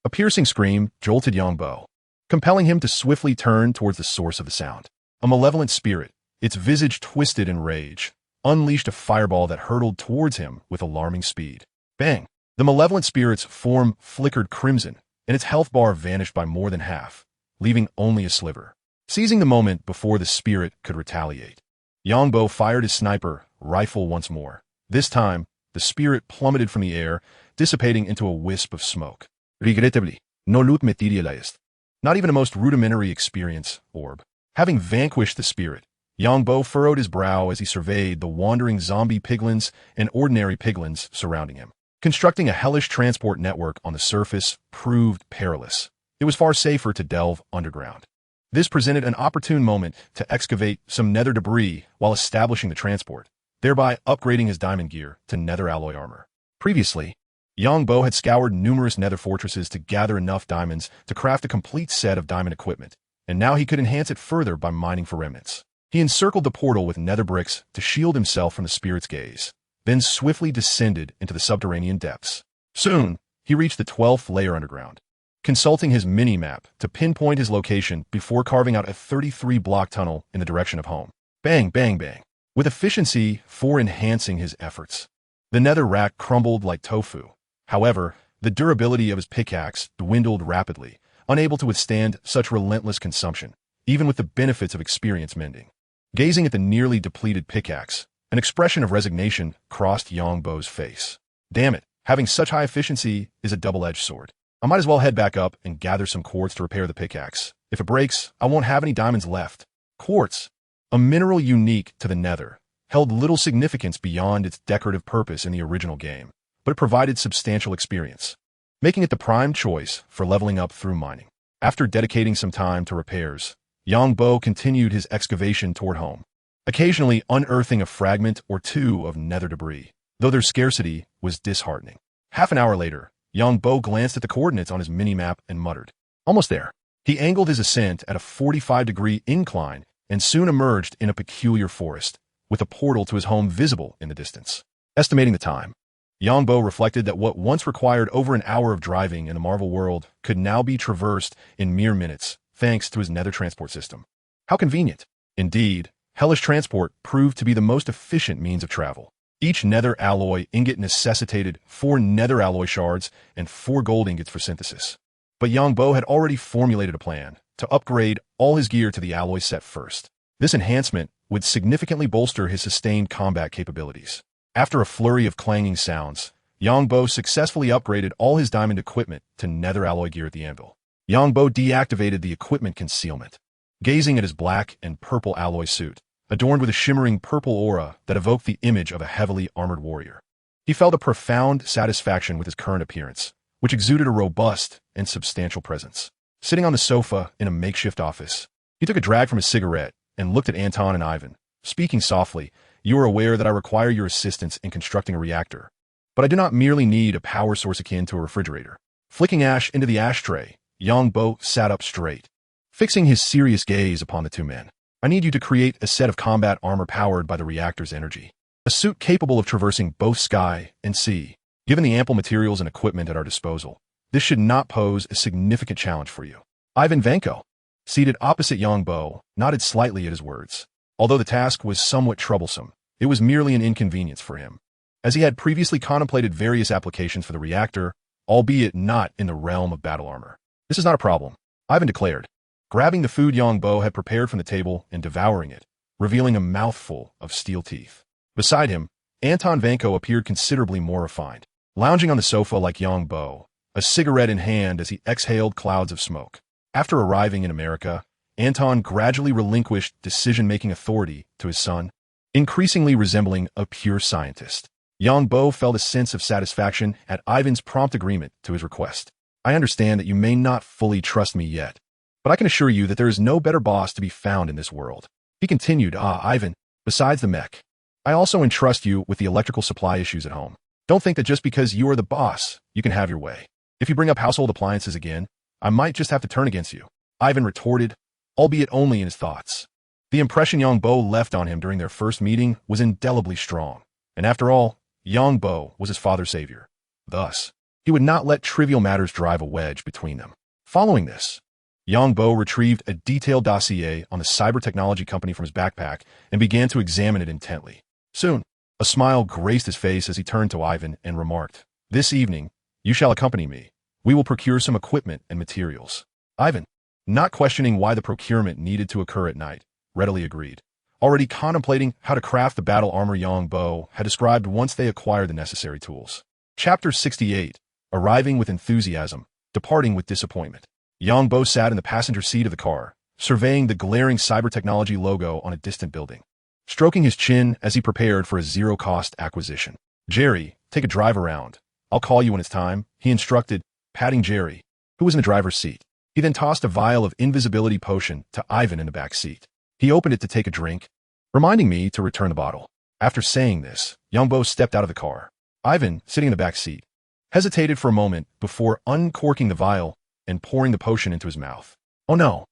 A piercing scream jolted Yongbo, compelling him to swiftly turn towards the source of the sound. A malevolent spirit, its visage twisted in rage, unleashed a fireball that hurtled towards him with alarming speed. Bang! The malevolent spirit's form flickered crimson, and its health bar vanished by more than half, leaving only a sliver. Seizing the moment before the spirit could retaliate, Yongbo fired his sniper rifle once more. This time, the spirit plummeted from the air, dissipating into a wisp of smoke. Regrettably, no loot materialized. Not even a most rudimentary experience orb. Having vanquished the spirit, Yongbo furrowed his brow as he surveyed the wandering zombie piglins and ordinary piglins surrounding him. Constructing a hellish transport network on the surface proved perilous. It was far safer to delve underground. This presented an opportune moment to excavate some nether debris while establishing the transport, thereby upgrading his diamond gear to nether alloy armor. Previously, Yongbo had scoured numerous nether fortresses to gather enough diamonds to craft a complete set of diamond equipment, and now he could enhance it further by mining for remnants. He encircled the portal with nether bricks to shield himself from the spirit's gaze, then swiftly descended into the subterranean depths. Soon, he reached the 12th layer underground, consulting his mini-map to pinpoint his location before carving out a 33-block tunnel in the direction of home. Bang, bang, bang. With efficiency for enhancing his efforts, the nether rack crumbled like tofu. However, the durability of his pickaxe dwindled rapidly, unable to withstand such relentless consumption, even with the benefits of experience mending. Gazing at the nearly depleted pickaxe, an expression of resignation crossed Yongbo's face. Damn it, having such high efficiency is a double-edged sword. I might as well head back up and gather some quartz to repair the pickaxe. If it breaks, I won't have any diamonds left. Quartz, a mineral unique to the nether, held little significance beyond its decorative purpose in the original game, but it provided substantial experience, making it the prime choice for leveling up through mining. After dedicating some time to repairs, Yongbo continued his excavation toward home, occasionally unearthing a fragment or two of nether debris, though their scarcity was disheartening. Half an hour later, Yongbo glanced at the coordinates on his mini-map and muttered, "Almost there." He angled his ascent at a 45-degree incline and soon emerged in a peculiar forest, with a portal to his home visible in the distance. Estimating the time, Yongbo reflected that what once required over an hour of driving in the Marvel world could now be traversed in mere minutes, thanks to his nether transport system. How convenient. Indeed, hellish transport proved to be the most efficient means of travel. Each nether alloy ingot necessitated 4 nether alloy shards and 4 gold ingots for synthesis. But Yangbo had already formulated a plan to upgrade all his gear to the alloy set first. This enhancement would significantly bolster his sustained combat capabilities. After a flurry of clanging sounds, Yangbo successfully upgraded all his diamond equipment to nether alloy gear at the anvil. Yangbo deactivated the equipment concealment. Gazing at his black and purple alloy suit, adorned with a shimmering purple aura that evoked the image of a heavily armored warrior, he felt a profound satisfaction with his current appearance, which exuded a robust and substantial presence. Sitting on the sofa in a makeshift office, he took a drag from his cigarette and looked at Anton and Ivan, speaking softly. "You are aware that I require your assistance in constructing a reactor, but I do not merely need a power source akin to a refrigerator." Flicking ash into the ashtray, Yangbo sat up straight, fixing his serious gaze upon the two men. "I need you to create a set of combat armor powered by the reactor's energy. A suit capable of traversing both sky and sea. Given the ample materials and equipment at our disposal, this should not pose a significant challenge for you." Ivan Vanko, seated opposite Yangbo, nodded slightly at his words. Although the task was somewhat troublesome, it was merely an inconvenience for him, as he had previously contemplated various applications for the reactor, albeit not in the realm of battle armor. "This is not a problem," Ivan declared, grabbing the food Yangbo had prepared from the table and devouring it, revealing a mouthful of steel teeth. Beside him, Anton Vanko appeared considerably more refined, lounging on the sofa like Yangbo, a cigarette in hand as he exhaled clouds of smoke. After arriving in America, Anton gradually relinquished decision-making authority to his son, increasingly resembling a pure scientist. Yangbo felt a sense of satisfaction at Ivan's prompt agreement to his request. "I understand that you may not fully trust me yet, but I can assure you that there is no better boss to be found in this world." He continued, Ivan, besides the mech, I also entrust you with the electrical supply issues at home. Don't think that just because you are the boss, you can have your way. If you bring up household appliances again, I might just have to turn against you," Ivan retorted, albeit only in his thoughts. The impression Yangbo left on him during their first meeting was indelibly strong, and after all, Yangbo was his father's savior. Thus, he would not let trivial matters drive a wedge between them. Following this, Yangbo retrieved a detailed dossier on the cyber technology company from his backpack and began to examine it intently. Soon, a smile graced his face as he turned to Ivan and remarked, "This evening, you shall accompany me. We will procure some equipment and materials." Ivan, not questioning why the procurement needed to occur at night, readily agreed, already contemplating how to craft the battle armor Yangbo had described once they acquired the necessary tools. Chapter 68, Arriving with Enthusiasm, Departing with Disappointment. Yangbo sat in the passenger seat of the car, surveying the glaring cyber technology logo on a distant building, stroking his chin as he prepared for a zero-cost acquisition. "Jerry, take a drive around. I'll call you when it's time," he instructed, patting Jerry, who was in the driver's seat. He then tossed a vial of invisibility potion to Ivan in the back seat. He opened it to take a drink, reminding me to return the bottle. After saying this, Yangbo stepped out of the car. Ivan, sitting in the back seat, hesitated for a moment before uncorking the vial and pouring the potion into his mouth. Oh no!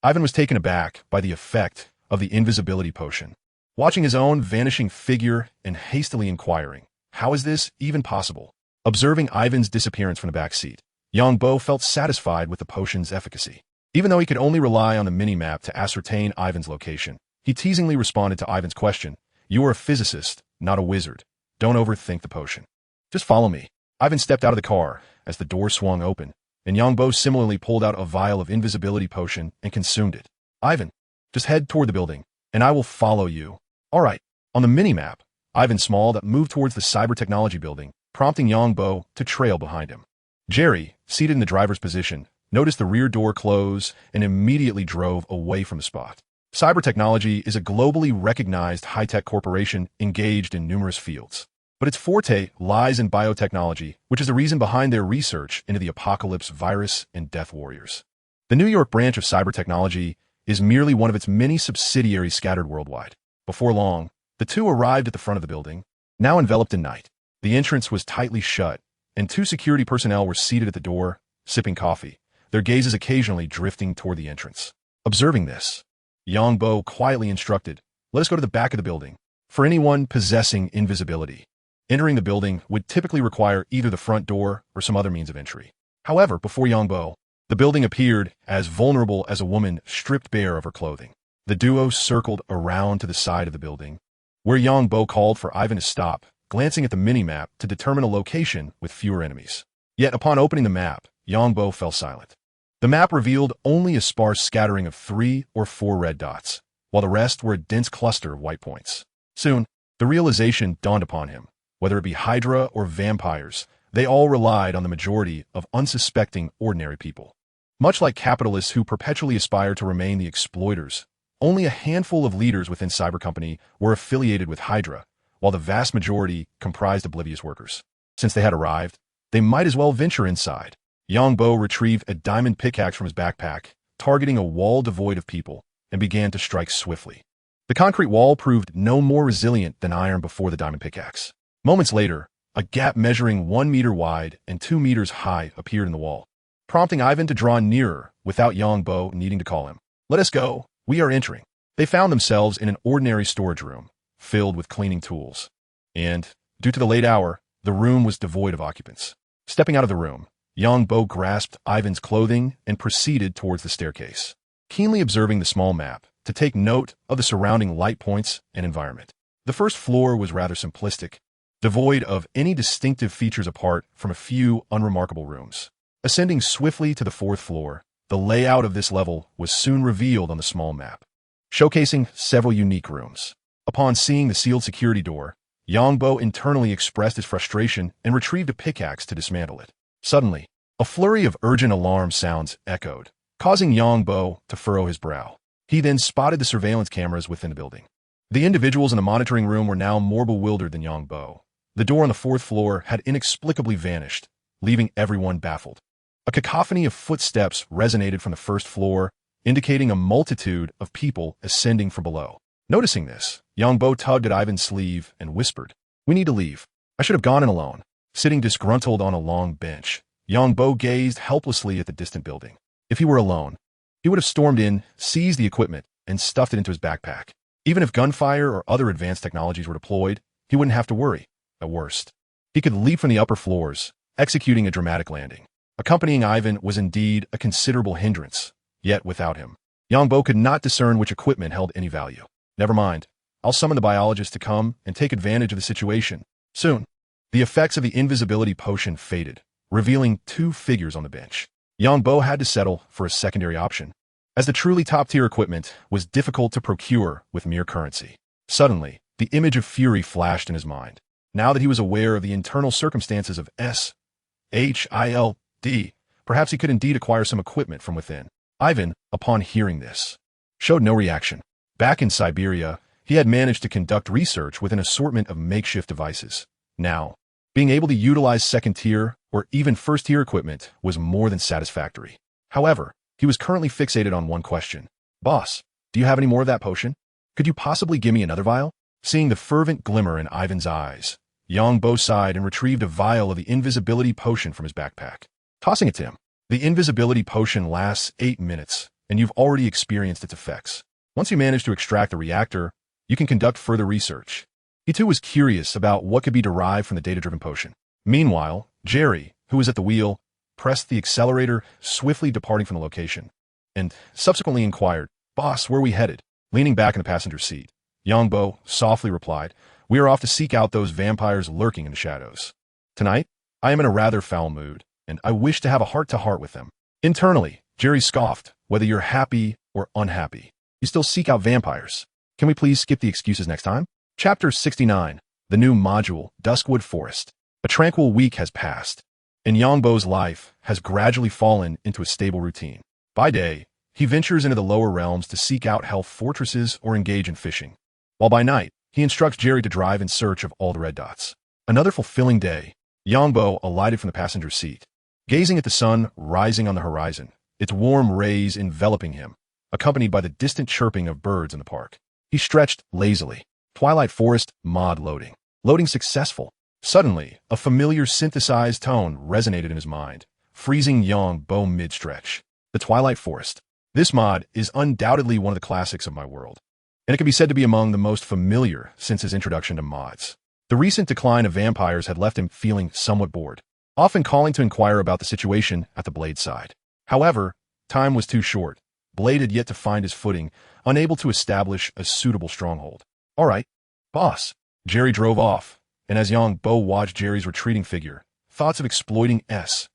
Ivan was taken aback by the effect of the invisibility potion, watching his own vanishing figure and hastily inquiring, "How is this even possible?" Observing Ivan's disappearance from the back seat, Yangbo felt satisfied with the potion's efficacy. Even though he could only rely on the mini-map to ascertain Ivan's location, he teasingly responded to Ivan's question, "You are a physicist, not a wizard. Don't overthink the potion. Just follow me." Ivan stepped out of the car as the door swung open, and Yangbo similarly pulled out a vial of invisibility potion and consumed it. "Ivan, just head toward the building, and I will follow you." "All right." On the mini-map, Ivan smiled and moved towards the cyber technology building, prompting Yangbo to trail behind him. Jerry, seated in the driver's position, noticed the rear door close and immediately drove away from the spot. Cyber technology is a globally recognized high-tech corporation engaged in numerous fields, but its forte lies in biotechnology, which is the reason behind their research into the apocalypse virus and death warriors. The New York branch of cyber technology is merely one of its many subsidiaries scattered worldwide. Before long, the two arrived at the front of the building, now enveloped in night. The entrance was tightly shut, and 2 security personnel were seated at the door, sipping coffee, their gazes occasionally drifting toward the entrance. Observing this, Yangbo quietly instructed, "Let us go to the back of the building." For anyone possessing invisibility, entering the building would typically require either the front door or some other means of entry. However, before Yangbo, the building appeared as vulnerable as a woman stripped bare of her clothing. The duo circled around to the side of the building, where Yongbo called for Ivan to stop, glancing at the mini-map to determine a location with fewer enemies. Yet upon opening the map, Yongbo fell silent. The map revealed only a sparse scattering of 3 or 4 red dots, while the rest were a dense cluster of white points. Soon, the realization dawned upon him. Whether it be Hydra or vampires, they all relied on the majority of unsuspecting ordinary people. Much like capitalists who perpetually aspire to remain the exploiters, only a handful of leaders within Cyber Company were affiliated with Hydra, while the vast majority comprised oblivious workers. Since they had arrived, they might as well venture inside. Yongbo retrieved a diamond pickaxe from his backpack, targeting a wall devoid of people, and began to strike swiftly. The concrete wall proved no more resilient than iron before the diamond pickaxe. Moments later, a gap measuring 1 meter wide and 2 meters high appeared in the wall, prompting Ivan to draw nearer without Yongbo needing to call him. "Let us go. We are entering." They found themselves in an ordinary storage room, filled with cleaning tools. And, due to the late hour, the room was devoid of occupants. Stepping out of the room, Yongbo grasped Ivan's clothing and proceeded towards the staircase, keenly observing the small map to take note of the surrounding light points and environment. The first floor was rather simplistic, devoid of any distinctive features apart from a few unremarkable rooms. Ascending swiftly to the 4th floor, the layout of this level was soon revealed on the small map, showcasing several unique rooms. Upon seeing the sealed security door, Yongbo internally expressed his frustration and retrieved a pickaxe to dismantle it. Suddenly, a flurry of urgent alarm sounds echoed, causing Yongbo to furrow his brow. He then spotted the surveillance cameras within the building. The individuals in the monitoring room were now more bewildered than Yongbo. The door on the 4th floor had inexplicably vanished, leaving everyone baffled. A cacophony of footsteps resonated from the 1st floor, indicating a multitude of people ascending from below. Noticing this, Yongbo tugged at Ivan's sleeve and whispered, "We need to leave. I should have gone in alone." Sitting disgruntled on a long bench, Yongbo gazed helplessly at the distant building. If he were alone, he would have stormed in, seized the equipment, and stuffed it into his backpack. Even if gunfire or other advanced technologies were deployed, he wouldn't have to worry. At worst, he could leap from the upper floors, executing a dramatic landing. Accompanying Ivan was indeed a considerable hindrance, yet without him, Yongbo could not discern which equipment held any value. Never mind, I'll summon the biologist to come and take advantage of the situation. Soon, the effects of the invisibility potion faded, revealing 2 figures on the bench. Yongbo had to settle for a secondary option, as the truly top-tier equipment was difficult to procure with mere currency. Suddenly, the image of Fury flashed in his mind. Now that he was aware of the internal circumstances of S.H.I.E.L.D, perhaps he could indeed acquire some equipment from within. Ivan, upon hearing this, showed no reaction. Back in Siberia, he had managed to conduct research with an assortment of makeshift devices. Now, being able to utilize second-tier or even first-tier equipment was more than satisfactory. However, he was currently fixated on one question. "Boss, do you have any more of that potion? Could you possibly give me another vial?" Seeing the fervent glimmer in Ivan's eyes, Yongbo sighed and retrieved a vial of the invisibility potion from his backpack. Tossing it to him, "The invisibility potion lasts 8 minutes, and you've already experienced its effects. Once you manage to extract the reactor, you can conduct further research." He too was curious about what could be derived from the data-driven potion. Meanwhile, Jerry, who was at the wheel, pressed the accelerator, swiftly departing from the location, and subsequently inquired, "Boss, where are we headed?" Leaning back in the passenger seat, Yongbo softly replied, "We are off to seek out those vampires lurking in the shadows. Tonight, I am in a rather foul mood, and I wish to have a heart-to-heart with them." Internally, Jerry scoffed, "Whether you're happy or unhappy, you still seek out vampires. Can we please skip the excuses next time?" Chapter 69, The New Module, Duskwood Forest. A tranquil week has passed, and Yongbo's life has gradually fallen into a stable routine. By day, he ventures into the lower realms to seek out health fortresses or engage in fishing, while by night, he instructs Jerry to drive in search of all the red dots. Another fulfilling day. Yongbo alighted from the passenger seat, gazing at the sun rising on the horizon, its warm rays enveloping him, accompanied by the distant chirping of birds in the park. He stretched lazily. Twilight Forest mod loading. Loading successful. Suddenly, a familiar synthesized tone resonated in his mind, freezing Yongbo mid-stretch. The Twilight Forest. This mod is undoubtedly one of the classics of my world, and it can be said to be among the most familiar since his introduction to mods. The recent decline of vampires had left him feeling somewhat bored, often calling to inquire about the situation at the Blade side. However, time was too short. Blade had yet to find his footing unable to establish a suitable stronghold. All right, boss. Jerry drove off, and as Yang-Bo watched Jerry's retreating figure, thoughts of exploiting S.H.I.E.L.D.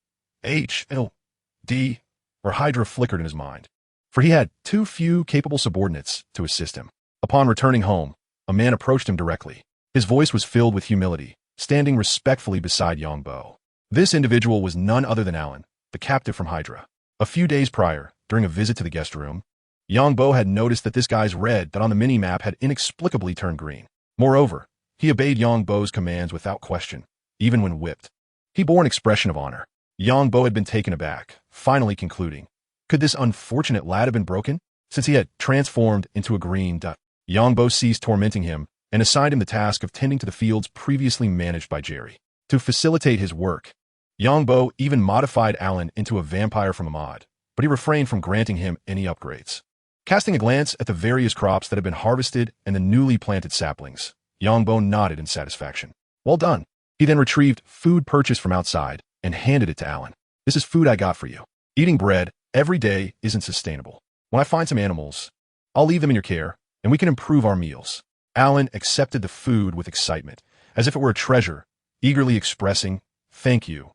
or Hydra flickered in his mind, for he had too few capable subordinates to assist him. Upon returning home, a man approached him directly. His voice was filled with humility, standing respectfully beside Yang-Bo. This individual was none other than Alan, the captive from Hydra. A few days prior, during a visit to the guest room, Yang-Bo had noticed that this guy's red dot on the mini-map had inexplicably turned green. Moreover, he obeyed Yang-Bo's commands without question, even when whipped. He bore an expression of honor. Yang-Bo had been taken aback, finally concluding, could this unfortunate lad have been broken, since he had transformed into a green dot? Yang-Bo ceased tormenting him and assigned him the task of tending to the fields previously managed by Jerry. To facilitate his work, Yang-Bo even modified Alan into a vampire from a mod, but he refrained from granting him any upgrades. Casting a glance at the various crops that had been harvested and the newly planted saplings, Yang-Bo nodded in satisfaction. Well done. He then retrieved food purchased from outside and handed it to Alan. This is food I got for you. Eating bread every day isn't sustainable. When I find some animals, I'll leave them in your care, and we can improve our meals. Alan accepted the food with excitement, as if it were a treasure, eagerly expressing, thank you,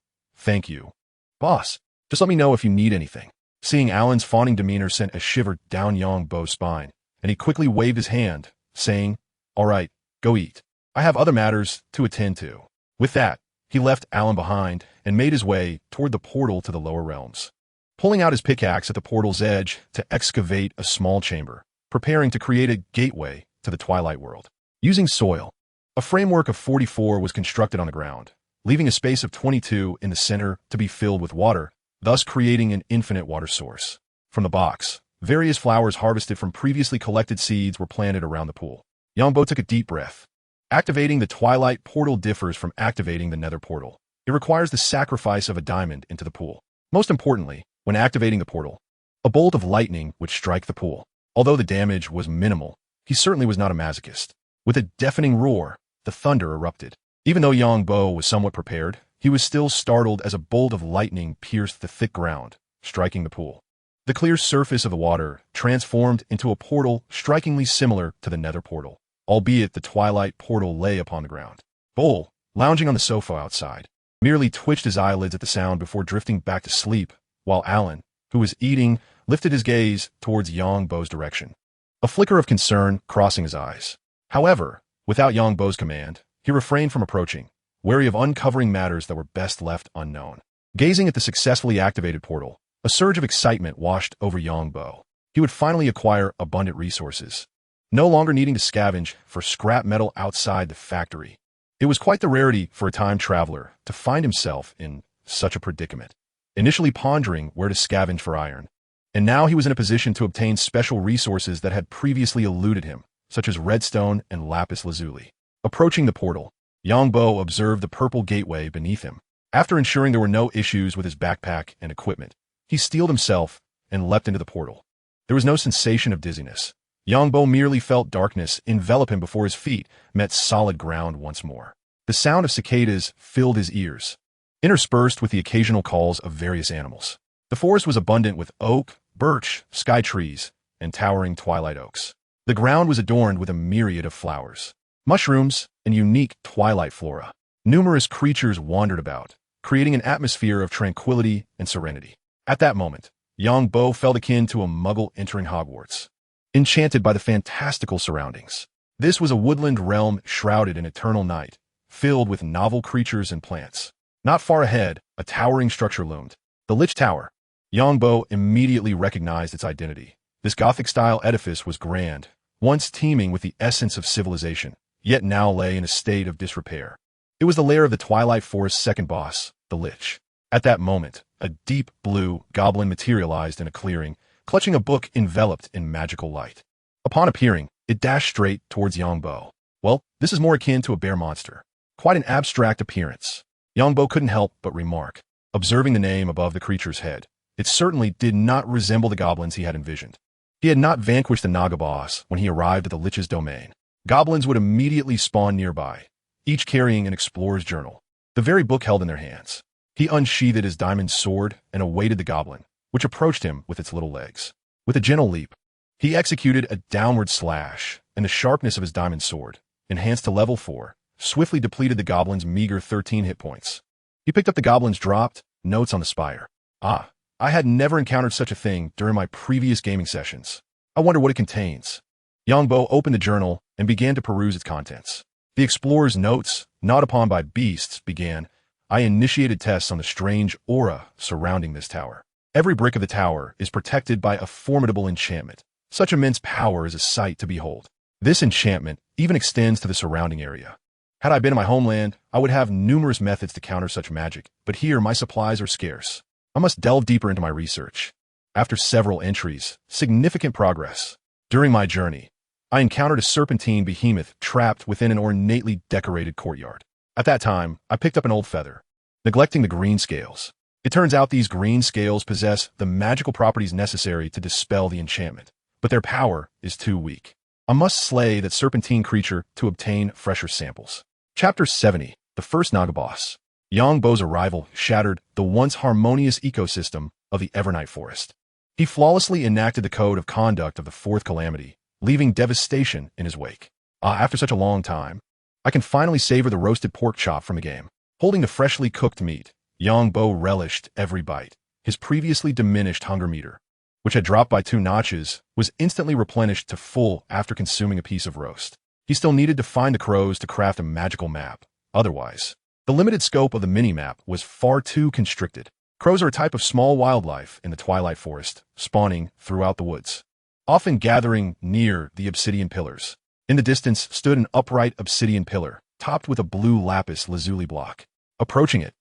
boss. Just let me know if you need anything. Seeing Alan's fawning demeanor sent a shiver down Yang-Bo's spine, and he quickly waved his hand, saying, all right, go eat. I have other matters to attend to. With that, he left Alan behind and made his way toward the portal to the lower realms. Pulling out his pickaxe at the portal's edge to excavate a small chamber, preparing to create a gateway to the Twilight world. Using soil, a framework of 44 was constructed on the ground, leaving a space of 22 in the center to be filled with water, thus creating an infinite water source. From the box, various flowers harvested from previously collected seeds were planted around the pool. Yang-Bo took a deep breath. Activating the Twilight portal differs from activating the Nether portal. It requires the sacrifice of a diamond into the pool. Most importantly, when activating the portal, a bolt of lightning would strike the pool. Although the damage was minimal, he certainly was not a masochist. With a deafening roar, the thunder erupted. Even though Yang-Bo was somewhat prepared, he was still startled as a bolt of lightning pierced the thick ground, striking the pool. The clear surface of the water transformed into a portal strikingly similar to the Nether portal, albeit the Twilight portal lay upon the ground. Bull, lounging on the sofa outside, merely twitched his eyelids at the sound before drifting back to sleep, while Alan, who was eating, lifted his gaze towards Yang-Bo's direction, a flicker of concern crossing his eyes. However, without Yang-Bo's command, he refrained from approaching, wary of uncovering matters that were best left unknown. Gazing at the successfully activated portal, a surge of excitement washed over Yang-Bo. He would finally acquire abundant resources, no longer needing to scavenge for scrap metal outside the factory. It was quite the rarity for a time traveler to find himself in such a predicament, initially pondering where to scavenge for iron. And now he was in a position to obtain special resources that had previously eluded him, such as redstone and lapis lazuli. Approaching the portal, Yang-Bo observed the purple gateway beneath him. After ensuring there were no issues with his backpack and equipment, he steeled himself and leapt into the portal. There was no sensation of dizziness. Yang-Bo merely felt darkness envelop him before his feet met solid ground once more. The sound of cicadas filled his ears, interspersed with the occasional calls of various animals. The forest was abundant with oak, birch, sky trees, and towering twilight oaks. The ground was adorned with a myriad of flowers, mushrooms, and unique twilight flora. Numerous creatures wandered about, creating an atmosphere of tranquility and serenity. At that moment, Yang-Bo felt akin to a muggle entering Hogwarts, enchanted by the fantastical surroundings. This was a woodland realm shrouded in eternal night, filled with novel creatures and plants. Not far ahead, a towering structure loomed. The Lich Tower. Yang-Bo immediately recognized its identity. This Gothic-style edifice was grand, once teeming with the essence of civilization, yet now lay in a state of disrepair. It was the lair of the Twilight Forest's second boss, the Lich. At that moment, a deep blue goblin materialized in a clearing, clutching a book enveloped in magical light. Upon appearing, it dashed straight towards Yang-Bo. Well, this is more akin to a bear monster. Quite an abstract appearance. Yang-Bo couldn't help but remark, observing the name above the creature's head. It certainly did not resemble the goblins he had envisioned. He had not vanquished the Naga boss when he arrived at the Lich's domain. Goblins would immediately spawn nearby, each carrying an explorer's journal, the very book held in their hands. He unsheathed his diamond sword and awaited the goblin, which approached him with its little legs. With a gentle leap, He executed a downward slash, and the sharpness of his diamond sword, enhanced to level 4, swiftly depleted the goblin's meager 13 hit points. He picked up the goblin's dropped notes on the spire. Ah, I had never encountered such a thing during my previous gaming sessions. I wonder what it contains. Yangbo opened the journal and began to peruse its contents. The explorer's notes, gnawed upon by beasts, began, I initiated tests on the strange aura surrounding this tower. Every brick of the tower is protected by a formidable enchantment. Such immense power is a sight to behold. This enchantment even extends to the surrounding area. Had I been in my homeland, I would have numerous methods to counter such magic, but here my supplies are scarce. I must delve deeper into my research. After several entries, significant progress. During my journey, I encountered a serpentine behemoth trapped within an ornately decorated courtyard. At that time, I picked up an old feather, neglecting the green scales. It turns out these green scales possess the magical properties necessary to dispel the enchantment, but their power is too weak. I must slay that serpentine creature to obtain fresher samples. Chapter 70, The First Naga Boss. Yangbo's arrival shattered the once harmonious ecosystem of the Evernight Forest. He flawlessly enacted the code of conduct of the fourth calamity, leaving devastation in his wake. After such a long time, I can finally savor the roasted pork chop from the game. Holding the freshly cooked meat, Yangbo relished every bite. His previously diminished hunger meter, which had dropped by 2 notches, was instantly replenished to full after consuming a piece of roast. He still needed to find the crows to craft a magical map. Otherwise, the limited scope of the mini-map was far too constricted. Crows are a type of small wildlife in the Twilight Forest, spawning throughout the woods, often gathering near the obsidian pillars. In the distance stood an upright obsidian pillar, topped with a blue lapis lazuli block. Approaching it,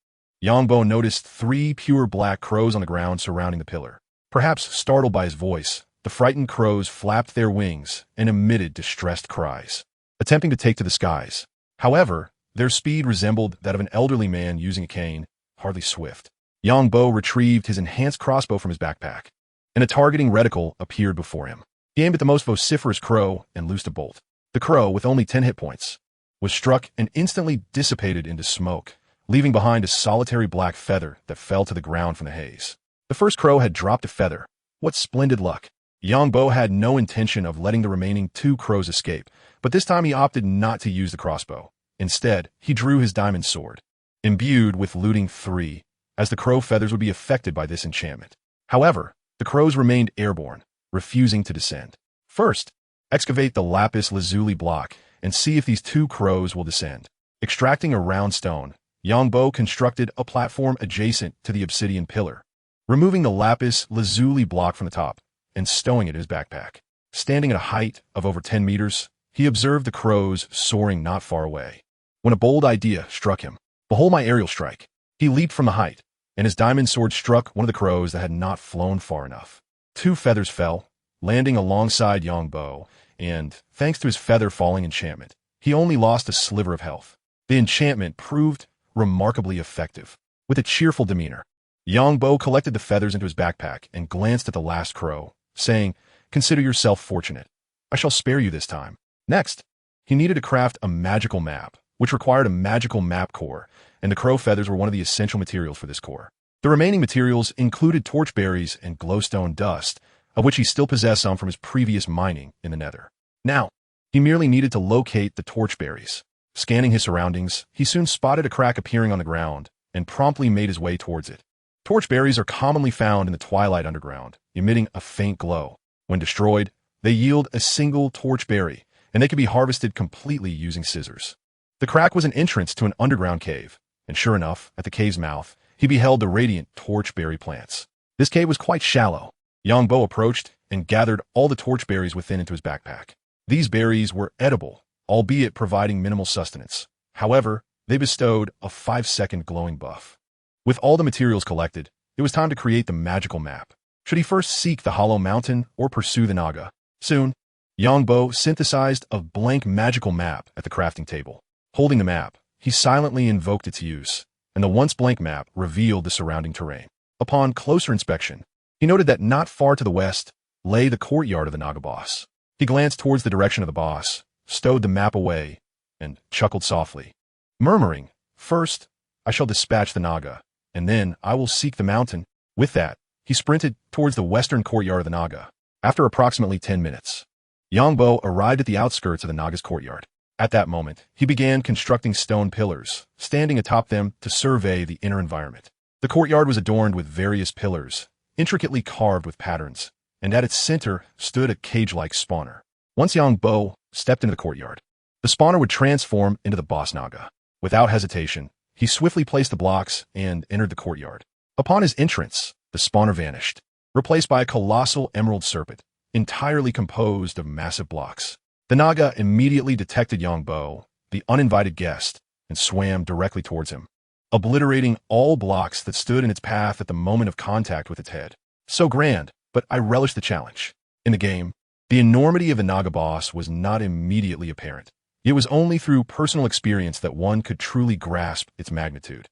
Yangbo noticed 3 pure black crows on the ground surrounding the pillar. Perhaps startled by his voice, the frightened crows flapped their wings and emitted distressed cries, attempting to take to the skies. However, their speed resembled that of an elderly man using a cane, hardly swift. Yangbo retrieved his enhanced crossbow from his backpack, and a targeting reticle appeared before him. He aimed at the most vociferous crow and loosed a bolt. The crow, with only 10 hit points, was struck and instantly dissipated into smoke, leaving behind a solitary black feather that fell to the ground from the haze. The first crow had dropped a feather. What splendid luck! Yangbo had no intention of letting the remaining 2 crows escape, but this time he opted not to use the crossbow. Instead, he drew his diamond sword, imbued with looting 3, as the crow feathers would be affected by this enchantment. However, the crows remained airborne, refusing to descend. First, excavate the lapis lazuli block and see if these 2 crows will descend. Extracting a round stone, Yangbo constructed a platform adjacent to the obsidian pillar, removing the lapis lazuli block from the top and stowing it in his backpack. Standing at a height of over 10 meters, he observed the crows soaring not far away, when a bold idea struck him. Behold my aerial strike. He leaped from the height, and his diamond sword struck one of the crows that had not flown far enough. 2 feathers fell, landing alongside Yangbo, and, thanks to his feather-falling enchantment, he only lost a sliver of health. The enchantment proved remarkably effective. With a cheerful demeanor, Yangbo collected the feathers into his backpack and glanced at the last crow, saying, "Consider yourself fortunate. I shall spare you this time." Next, he needed to craft a magical map, which required a magical map core, and the crow feathers were one of the essential materials for this core. The remaining materials included torchberries and glowstone dust, of which he still possessed some from his previous mining in the Nether. Now, he merely needed to locate the torchberries. Scanning his surroundings, he soon spotted a crack appearing on the ground and promptly made his way towards it. Torchberries are commonly found in the Twilight Underground, emitting a faint glow. When destroyed, they yield a single torchberry, and they can be harvested completely using scissors. The crack was an entrance to an underground cave, and sure enough, at the cave's mouth, he beheld the radiant torchberry plants. This cave was quite shallow. Yangbo approached and gathered all the torchberries within into his backpack. These berries were edible, albeit providing minimal sustenance. However, they bestowed a 5-second glowing buff. With all the materials collected, it was time to create the magical map. Should he first seek the Hollow Mountain or pursue the Naga? Soon, Yangbo synthesized a blank magical map at the crafting table. Holding the map, he silently invoked its use, and the once blank map revealed the surrounding terrain. Upon closer inspection, he noted that not far to the west lay the courtyard of the Naga boss. He glanced towards the direction of the boss, stowed the map away, and chuckled softly, murmuring, "First, I shall dispatch the Naga, and then I will seek the mountain." With that, he sprinted towards the western courtyard of the Naga. After approximately 10 minutes, Yangbo arrived at the outskirts of the Naga's courtyard. At that moment, he began constructing stone pillars, standing atop them to survey the inner environment. The courtyard was adorned with various pillars, intricately carved with patterns, and at its center stood a cage-like spawner. Once Yangbo stepped into the courtyard, the spawner would transform into the boss Naga. Without hesitation, he swiftly placed the blocks and entered the courtyard. Upon his entrance, the spawner vanished, replaced by a colossal emerald serpent, entirely composed of massive blocks. The Naga immediately detected Yangbo, the uninvited guest, and swam directly towards him, obliterating all blocks that stood in its path at the moment of contact with its head. So grand, but I relished the challenge. In the game, the enormity of the Naga boss was not immediately apparent. It was only through personal experience that one could truly grasp its magnitude.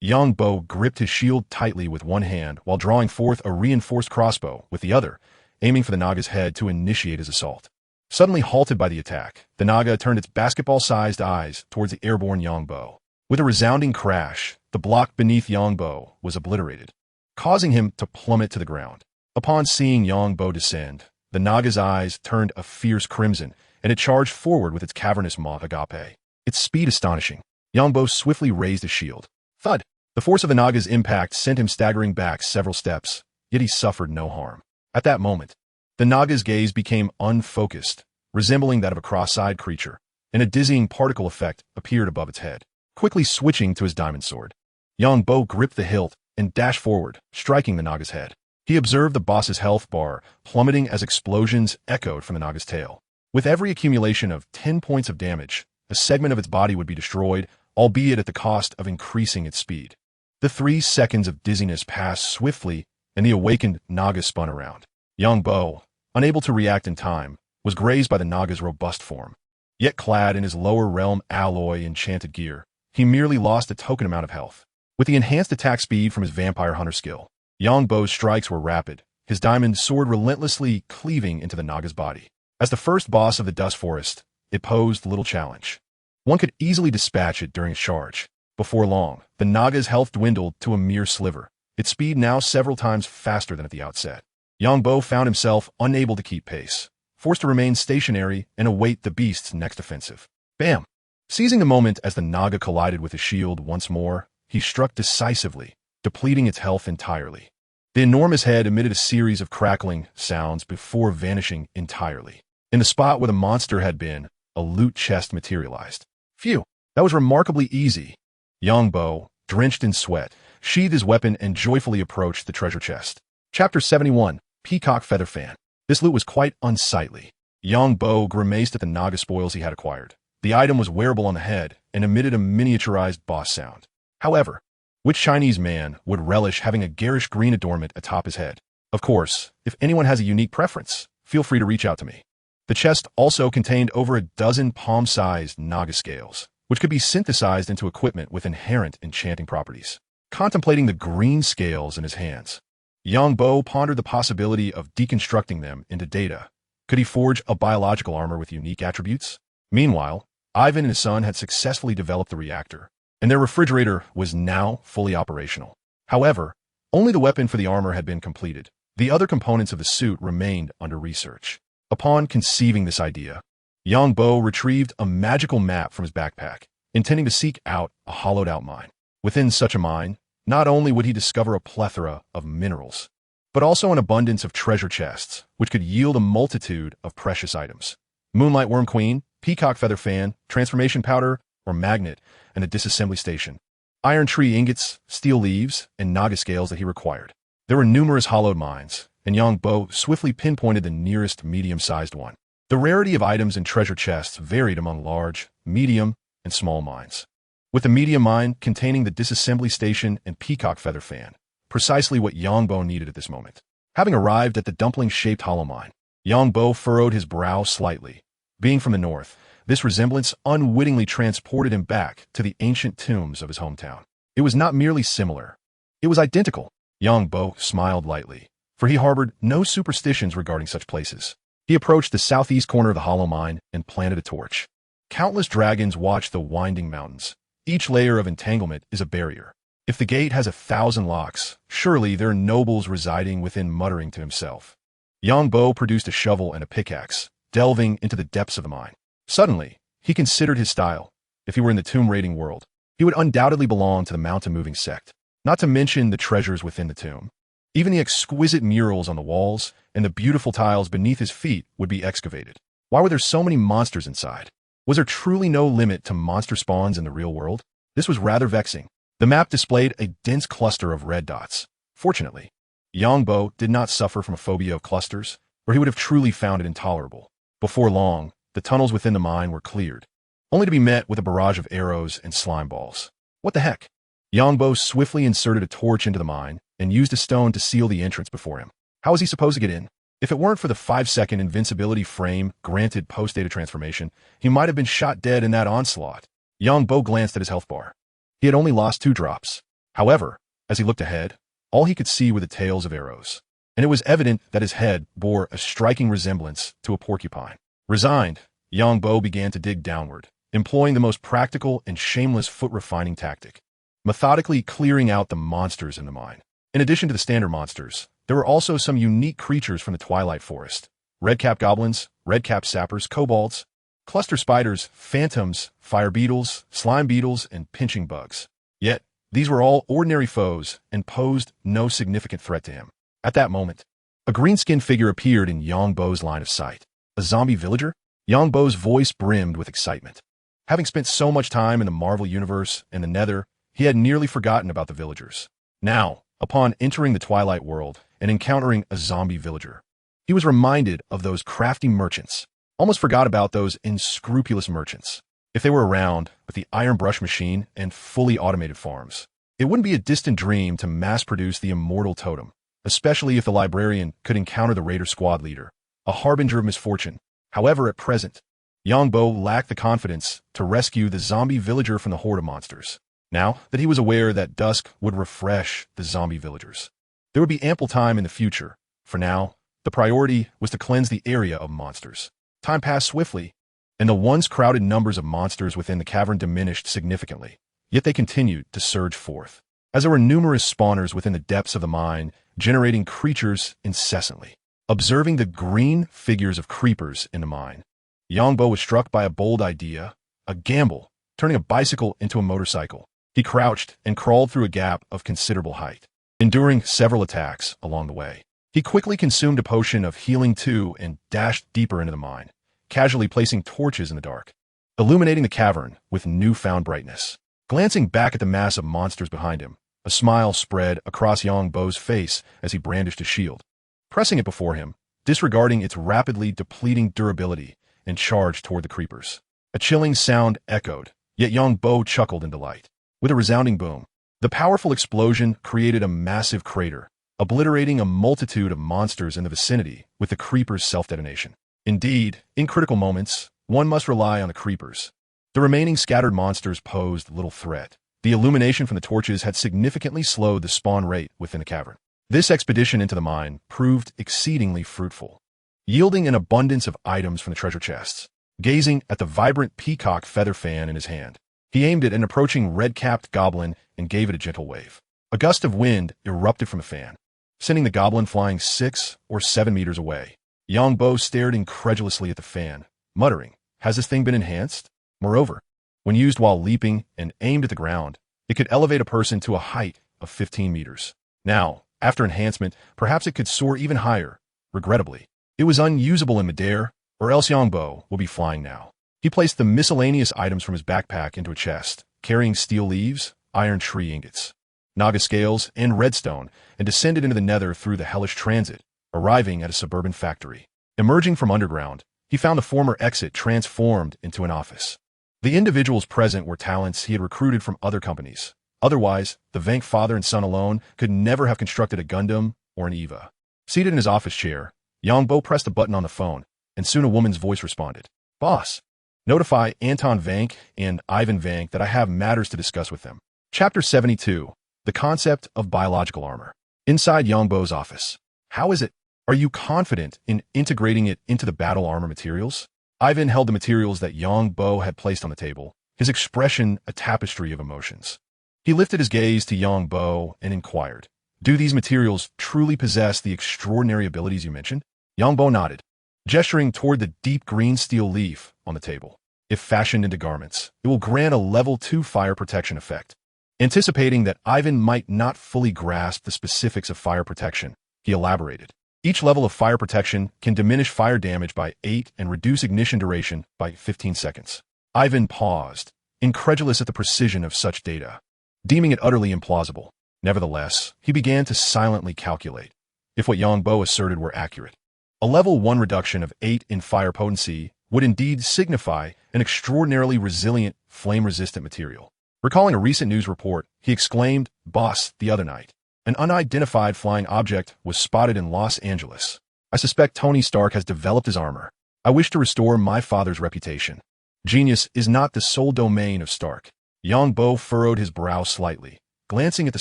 Yangbo gripped his shield tightly with one hand while drawing forth a reinforced crossbow with the other, aiming for the Naga's head to initiate his assault. Suddenly halted by the attack, the Naga turned its basketball-sized eyes towards the airborne Yangbo. With a resounding crash, the block beneath Yangbo was obliterated, causing him to plummet to the ground. Upon seeing Yangbo descend, the Naga's eyes turned a fierce crimson, and it charged forward with its cavernous maw agape. Its speed astonishing. Yangbo swiftly raised his shield. Thud! The force of the Naga's impact sent him staggering back several steps, yet he suffered no harm. At that moment, the Naga's gaze became unfocused, resembling that of a cross-eyed creature, and a dizzying particle effect appeared above its head. Quickly switching to his diamond sword, Yangbo gripped the hilt and dashed forward, striking the Naga's head. He observed the boss's health bar plummeting as explosions echoed from the Naga's tail. With every accumulation of 10 points of damage, a segment of its body would be destroyed, albeit at the cost of increasing its speed. The 3 seconds of dizziness passed swiftly, and the awakened Naga spun around. Yangbo, unable to react in time, was grazed by the Naga's robust form. Yet clad in his lower realm alloy enchanted gear, he merely lost a token amount of health. With the enhanced attack speed from his vampire hunter skill, Yangbo's strikes were rapid, his diamond sword relentlessly cleaving into the Naga's body. As the first boss of the Dust Forest, it posed little challenge. One could easily dispatch it during a charge. Before long, the Naga's health dwindled to a mere sliver, its speed now several times faster than at the outset. Yangbo found himself unable to keep pace, forced to remain stationary and await the beast's next offensive. Bam! Seizing the moment as the Naga collided with his shield once more, he struck decisively, depleting its health entirely. The enormous head emitted a series of crackling sounds before vanishing entirely. In the spot where the monster had been, a loot chest materialized. Phew, that was remarkably easy. Yangbo, drenched in sweat, sheathed his weapon and joyfully approached the treasure chest. Chapter 71, Peacock Feather Fan. This loot was quite unsightly. Yangbo grimaced at the Naga spoils he had acquired. The item was wearable on the head and emitted a miniaturized boss sound. However, which Chinese man would relish having a garish green adornment atop his head? Of course, if anyone has a unique preference, feel free to reach out to me. The chest also contained over a dozen palm-sized Naga scales, which could be synthesized into equipment with inherent enchanting properties. Contemplating the green scales in his hands, Yangbo pondered the possibility of deconstructing them into data. Could he forge a biological armor with unique attributes? Meanwhile, Ivan and his son had successfully developed the reactor, and their refrigerator was now fully operational. However, only the weapon for the armor had been completed. The other components of the suit remained under research. Upon conceiving this idea, Yangbo retrieved a magical map from his backpack, intending to seek out a hollowed-out mine. Within such a mine, not only would he discover a plethora of minerals, but also an abundance of treasure chests, which could yield a multitude of precious items. Moonlight Worm Queen, Peacock Feather Fan, Transformation Powder, or Magnet, and a disassembly station. Iron Tree Ingots, Steel Leaves, and Naga Scales that he required. There were numerous hollowed mines, and Yangbo swiftly pinpointed the nearest medium-sized one. The rarity of items and treasure chests varied among large, medium, and small mines, with the medium mine containing the disassembly station and Peacock Feather Fan, precisely what Yangbo needed at this moment. Having arrived at the dumpling-shaped hollow mine, Yangbo furrowed his brow slightly. Being from the north, this resemblance unwittingly transported him back to the ancient tombs of his hometown. It was not merely similar. It was identical. Yangbo smiled lightly, for he harbored no superstitions regarding such places. He approached the southeast corner of the hollow mine and planted a torch. Countless dragons watch the winding mountains. Each layer of entanglement is a barrier. If the gate has 1,000 locks, surely there are nobles residing within, muttering to himself. Bo produced a shovel and a pickaxe, delving into the depths of the mine. Suddenly, he considered his style. If he were in the tomb raiding world, he would undoubtedly belong to the mountain-moving sect, not to mention the treasures within the tomb. Even the exquisite murals on the walls and the beautiful tiles beneath his feet would be excavated. Why were there so many monsters inside? Was there truly no limit to monster spawns in the real world? This was rather vexing. The map displayed a dense cluster of red dots. Fortunately, Bo did not suffer from a phobia of clusters, or he would have truly found it intolerable. Before long, the tunnels within the mine were cleared, only to be met with a barrage of arrows and slime balls. What the heck? Bo swiftly inserted a torch into the mine and used a stone to seal the entrance before him. How was he supposed to get in? If it weren't for the 5-second invincibility frame granted post-data transformation, he might have been shot dead in that onslaught. Bo glanced at his health bar. He had only lost 2 drops. However, as he looked ahead, all he could see were the tails of arrows, and it was evident that his head bore a striking resemblance to a porcupine. Resigned, Bo began to dig downward, employing the most practical and shameless foot-refining tactic, methodically clearing out the monsters in the mine. In addition to the standard monsters, there were also some unique creatures from the Twilight Forest: red-cap goblins, red-cap sappers, kobolds, cluster spiders, phantoms, fire beetles, slime beetles, and pinching bugs. Yet, these were all ordinary foes and posed no significant threat to him. At that moment, a green-skinned figure appeared in Bo's line of sight. A zombie villager? Bo's voice brimmed with excitement. Having spent so much time in the Marvel Universe and the Nether, he had nearly forgotten about the villagers. Now, upon entering the Twilight world and encountering a zombie villager, he was reminded of those crafty merchants. Almost forgot about those unscrupulous merchants. If they were around with the iron brush machine and fully automated farms, it wouldn't be a distant dream to mass-produce the immortal totem, especially if the librarian could encounter the raider squad leader, a harbinger of misfortune. However, at present, Bo lacked the confidence to rescue the zombie villager from the horde of monsters. Now that he was aware that dusk would refresh the zombie villagers, there would be ample time in the future. For now, the priority was to cleanse the area of monsters. Time passed swiftly, and the once crowded numbers of monsters within the cavern diminished significantly, yet they continued to surge forth, as there were numerous spawners within the depths of the mine, generating creatures incessantly. Observing the green figures of creepers in the mine, Bo was struck by a bold idea, a gamble, turning a bicycle into a motorcycle. He crouched and crawled through a gap of considerable height, enduring several attacks along the way. He quickly consumed a potion of healing 2 and dashed deeper into the mine, casually placing torches in the dark, illuminating the cavern with newfound brightness. Glancing back at the mass of monsters behind him, a smile spread across Bo's face as he brandished his shield. Pressing it before him, disregarding its rapidly depleting durability, and charged toward the creepers. A chilling sound echoed, yet Bo chuckled in delight. With a resounding boom, the powerful explosion created a massive crater, obliterating a multitude of monsters in the vicinity with the creepers' self-detonation. Indeed, in critical moments, one must rely on the creepers. The remaining scattered monsters posed little threat. The illumination from the torches had significantly slowed the spawn rate within the cavern. This expedition into the mine proved exceedingly fruitful, yielding an abundance of items from the treasure chests. Gazing at the vibrant peacock feather fan in his hand, he aimed at an approaching red-capped goblin and gave it a gentle wave. A gust of wind erupted from the fan, sending the goblin flying 6 or 7 meters away. Bo stared incredulously at the fan, muttering, "Has this thing been enhanced?" Moreover, when used while leaping and aimed at the ground, it could elevate a person to a height of 15 meters. Now, after enhancement, perhaps it could soar even higher. Regrettably, it was unusable in midair, or else Bo will be flying now. He placed the miscellaneous items from his backpack into a chest, carrying steel leaves, iron tree ingots, naga scales, and redstone, and descended into the nether through the hellish transit, arriving at a suburban factory. Emerging from underground, he found the former exit transformed into an office. The individuals present were talents he had recruited from other companies. Otherwise, the Vank father and son alone could never have constructed a Gundam or an Eva. Seated in his office chair, Bo pressed a button on the phone, and soon a woman's voice responded. "Boss, notify Anton Vank and Ivan Vank that I have matters to discuss with them." Chapter 72, The Concept of Biological Armor. Inside Bo's office. "How is it? Are you confident in integrating it into the battle armor materials?" Ivan held the materials that Bo had placed on the table, his expression a tapestry of emotions. He lifted his gaze to Bo and inquired, "Do these materials truly possess the extraordinary abilities you mentioned?" Yangbo nodded, gesturing toward the deep green steel leaf on the table. If fashioned into garments, it will grant a level 2 fire protection effect. Anticipating that Ivan might not fully grasp the specifics of fire protection, he elaborated. Each level of fire protection can diminish fire damage by 8 and reduce ignition duration by 15 seconds. Ivan paused, incredulous at the precision of such data, deeming it utterly implausible. Nevertheless, he began to silently calculate if what Yangbo asserted were accurate. A level 1 reduction of 8 in fire potency would indeed signify an extraordinarily resilient, flame-resistant material. Recalling a recent news report, he exclaimed, "Boss, the other night, an unidentified flying object was spotted in Los Angeles. I suspect Tony Stark has developed his armor. I wish to restore my father's reputation. Genius is not the sole domain of Stark." Yangbo furrowed his brow slightly, glancing at the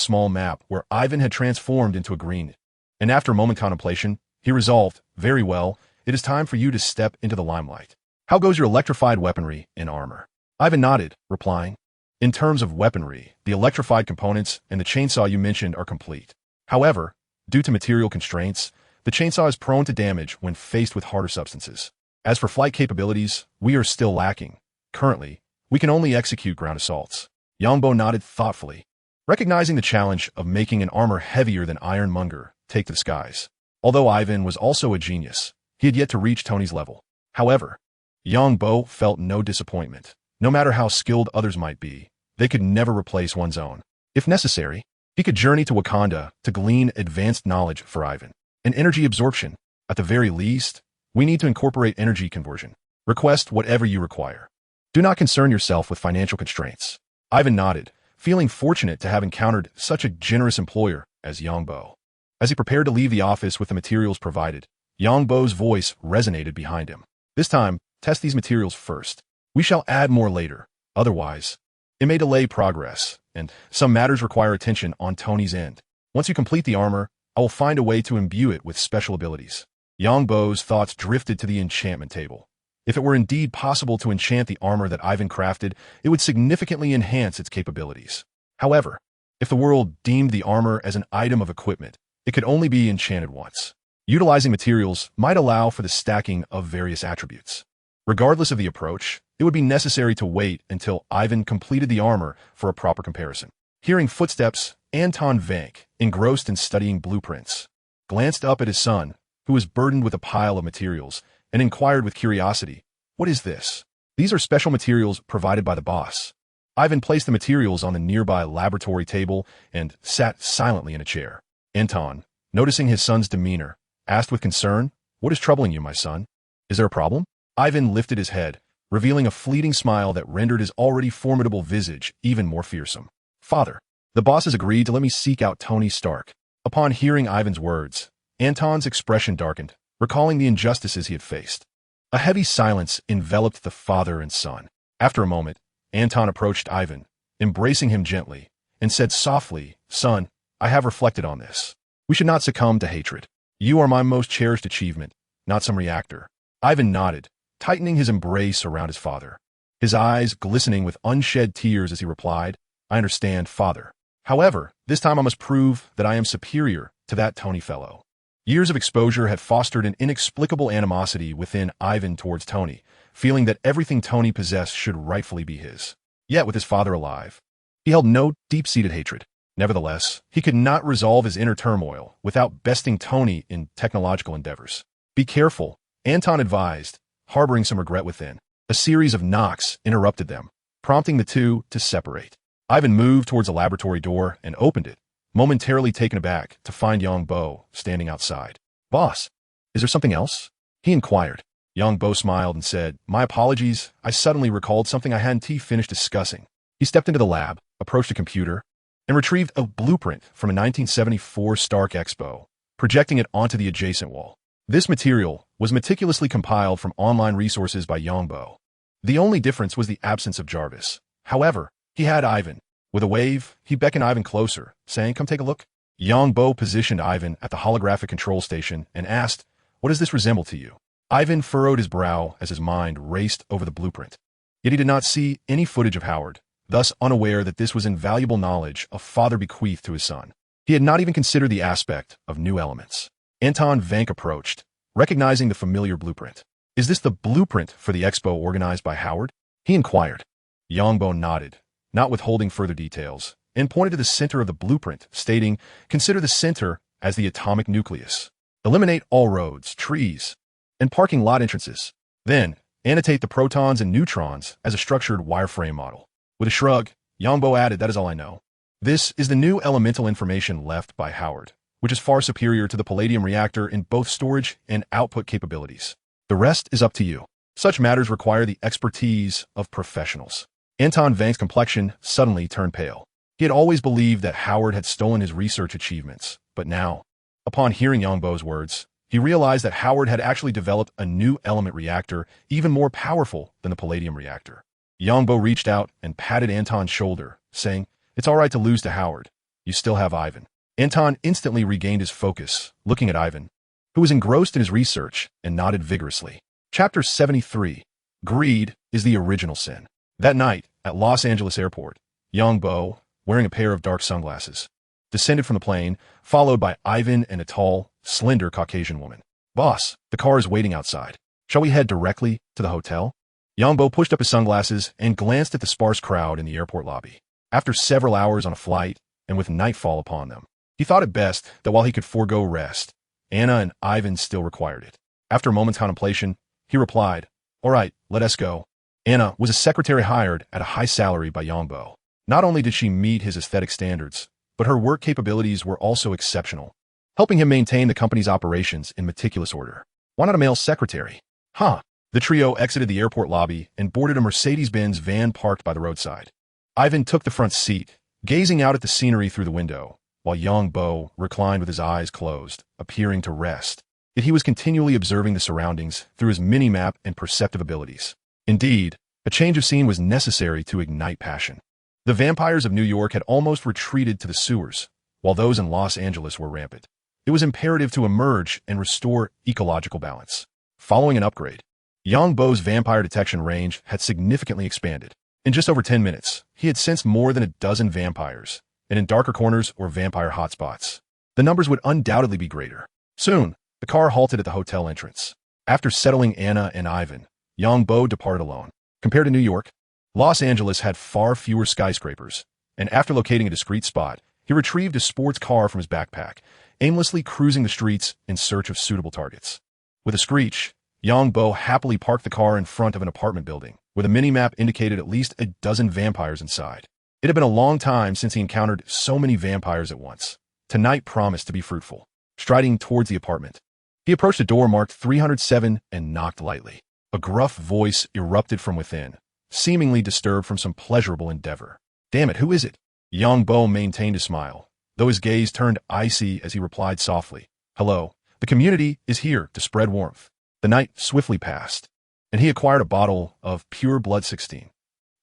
small map where Ivan had transformed into a green. And after a moment contemplation, he resolved, "Very well, it is time for you to step into the limelight. How goes your electrified weaponry and armor?" Ivan nodded, replying, "In terms of weaponry, the electrified components and the chainsaw you mentioned are complete. However, due to material constraints, the chainsaw is prone to damage when faced with harder substances. As for flight capabilities, we are still lacking. Currently, we can only execute ground assaults." Yangbo nodded thoughtfully, recognizing the challenge of making an armor heavier than Ironmonger take to the skies. Although Ivan was also a genius, he had yet to reach Tony's level. However, Yangbo felt no disappointment. No matter how skilled others might be, they could never replace one's own. If necessary, he could journey to Wakanda to glean advanced knowledge for Ivan. And energy absorption. At the very least, we need to incorporate energy conversion. Request whatever you require. Do not concern yourself with financial constraints. Ivan nodded, feeling fortunate to have encountered such a generous employer as Yangbo. As he prepared to leave the office with the materials provided, Yangbo's voice resonated behind him. "This time, test these materials first. We shall add more later. Otherwise, it may delay progress, and some matters require attention on Tony's end. Once you complete the armor, I will find a way to imbue it with special abilities." Yangbo's thoughts drifted to the enchantment table. If it were indeed possible to enchant the armor that Ivan crafted, it would significantly enhance its capabilities. However, if the world deemed the armor as an item of equipment, it could only be enchanted once. Utilizing materials might allow for the stacking of various attributes. Regardless of the approach, it would be necessary to wait until Ivan completed the armor for a proper comparison. Hearing footsteps, Anton Vank, engrossed in studying blueprints, glanced up at his son, who was burdened with a pile of materials, and inquired with curiosity, "What is this?" "These are special materials provided by the boss." Ivan placed the materials on the nearby laboratory table and sat silently in a chair. Anton, noticing his son's demeanor, asked with concern, "What is troubling you, my son? Is there a problem?" Ivan lifted his head, revealing a fleeting smile that rendered his already formidable visage even more fearsome. "Father, the boss has agreed to let me seek out Tony Stark." Upon hearing Ivan's words, Anton's expression darkened, recalling the injustices he had faced. A heavy silence enveloped the father and son. After a moment, Anton approached Ivan, embracing him gently, and said softly, "Son, I have reflected on this. We should not succumb to hatred. You are my most cherished achievement, not some reactor." Ivan nodded, tightening his embrace around his father, his eyes glistening with unshed tears as he replied, "I understand, father. However, this time I must prove that I am superior to that Tony fellow." Years of exposure had fostered an inexplicable animosity within Ivan towards Tony, feeling that everything Tony possessed should rightfully be his. Yet with his father alive, he held no deep-seated hatred. Nevertheless, he could not resolve his inner turmoil without besting Tony in technological endeavors. "Be careful," Anton advised, harboring some regret within. A series of knocks interrupted them, prompting the two to separate. Ivan moved towards the laboratory door and opened it, momentarily taken aback to find Yangbo standing outside. "Boss, is there something else?" he inquired. Yangbo smiled and said, "My apologies, I suddenly recalled something I hadn't finished discussing." He stepped into the lab, approached a computer, and retrieved a blueprint from a 1974 Stark Expo, projecting it onto the adjacent wall. This material was meticulously compiled from online resources by Yangbo. The only difference was the absence of Jarvis. However, he had Ivan. With a wave, he beckoned Ivan closer, saying, "Come take a look." Yangbo positioned Ivan at the holographic control station and asked, "What does this resemble to you?" Ivan furrowed his brow as his mind raced over the blueprint. Yet he did not see any footage of Howard, thus unaware that this was invaluable knowledge a father bequeathed to his son. He had not even considered the aspect of new elements. Anton Vank approached, recognizing the familiar blueprint. Is this the blueprint for the expo organized by Howard? He inquired. Yongbo nodded, not withholding further details, and pointed to the center of the blueprint, stating, "Consider the center as the atomic nucleus. Eliminate all roads, trees, and parking lot entrances. Then, annotate the protons and neutrons as a structured wireframe model." With a shrug, Yongbo added, "That is all I know. This is the new elemental information left by Howard, which is far superior to the palladium reactor in both storage and output capabilities. The rest is up to you. Such matters require the expertise of professionals." Anton Vang's complexion suddenly turned pale. He had always believed that Howard had stolen his research achievements, but now, upon hearing Yongbo's words, he realized that Howard had actually developed a new element reactor even more powerful than the palladium reactor. Yongbo reached out and patted Anton's shoulder, saying, "It's all right to lose to Howard. You still have Ivan." Anton instantly regained his focus, looking at Ivan, who was engrossed in his research, and nodded vigorously. Chapter 73. Greed is the original sin. That night, at Los Angeles Airport, Yongbo, wearing a pair of dark sunglasses, descended from the plane, followed by Ivan and a tall, slender Caucasian woman. "Boss, the car is waiting outside. Shall we head directly to the hotel?" Yongbo pushed up his sunglasses and glanced at the sparse crowd in the airport lobby. After several hours on a flight, and with nightfall upon them, he thought it best that while he could forego rest, Anna and Ivan still required it. After a moment's contemplation, he replied, "All right, let us go." Anna was a secretary hired at a high salary by Yongbo. Not only did she meet his aesthetic standards, but her work capabilities were also exceptional, helping him maintain the company's operations in meticulous order. Why not a male secretary? Huh. The trio exited the airport lobby and boarded a Mercedes-Benz van parked by the roadside. Ivan took the front seat, gazing out at the scenery through the window, while Yongbo reclined with his eyes closed, appearing to rest. Yet he was continually observing the surroundings through his mini-map and perceptive abilities. Indeed, a change of scene was necessary to ignite passion. The vampires of New York had almost retreated to the sewers, while those in Los Angeles were rampant. It was imperative to emerge and restore ecological balance. Following an upgrade, Yongbo's vampire detection range had significantly expanded. In just over 10 minutes, he had sensed more than a dozen vampires, and in darker corners or vampire hotspots, the numbers would undoubtedly be greater. Soon, the car halted at the hotel entrance. After settling Anna and Ivan, Yongbo departed alone. Compared to New York, Los Angeles had far fewer skyscrapers, and after locating a discreet spot, he retrieved a sports car from his backpack, aimlessly cruising the streets in search of suitable targets. With a screech, Yongbo happily parked the car in front of an apartment building, where the mini-map indicated at least a dozen vampires inside. It had been a long time since he encountered so many vampires at once. Tonight promised to be fruitful. Striding towards the apartment, he approached a door marked 307 and knocked lightly. A gruff voice erupted from within, seemingly disturbed from some pleasurable endeavor. "Damn it, who is it?" Yongbo maintained a smile, though his gaze turned icy as he replied softly, "Hello, the community is here to spread warmth." The night swiftly passed, and he acquired a bottle of pure blood 16.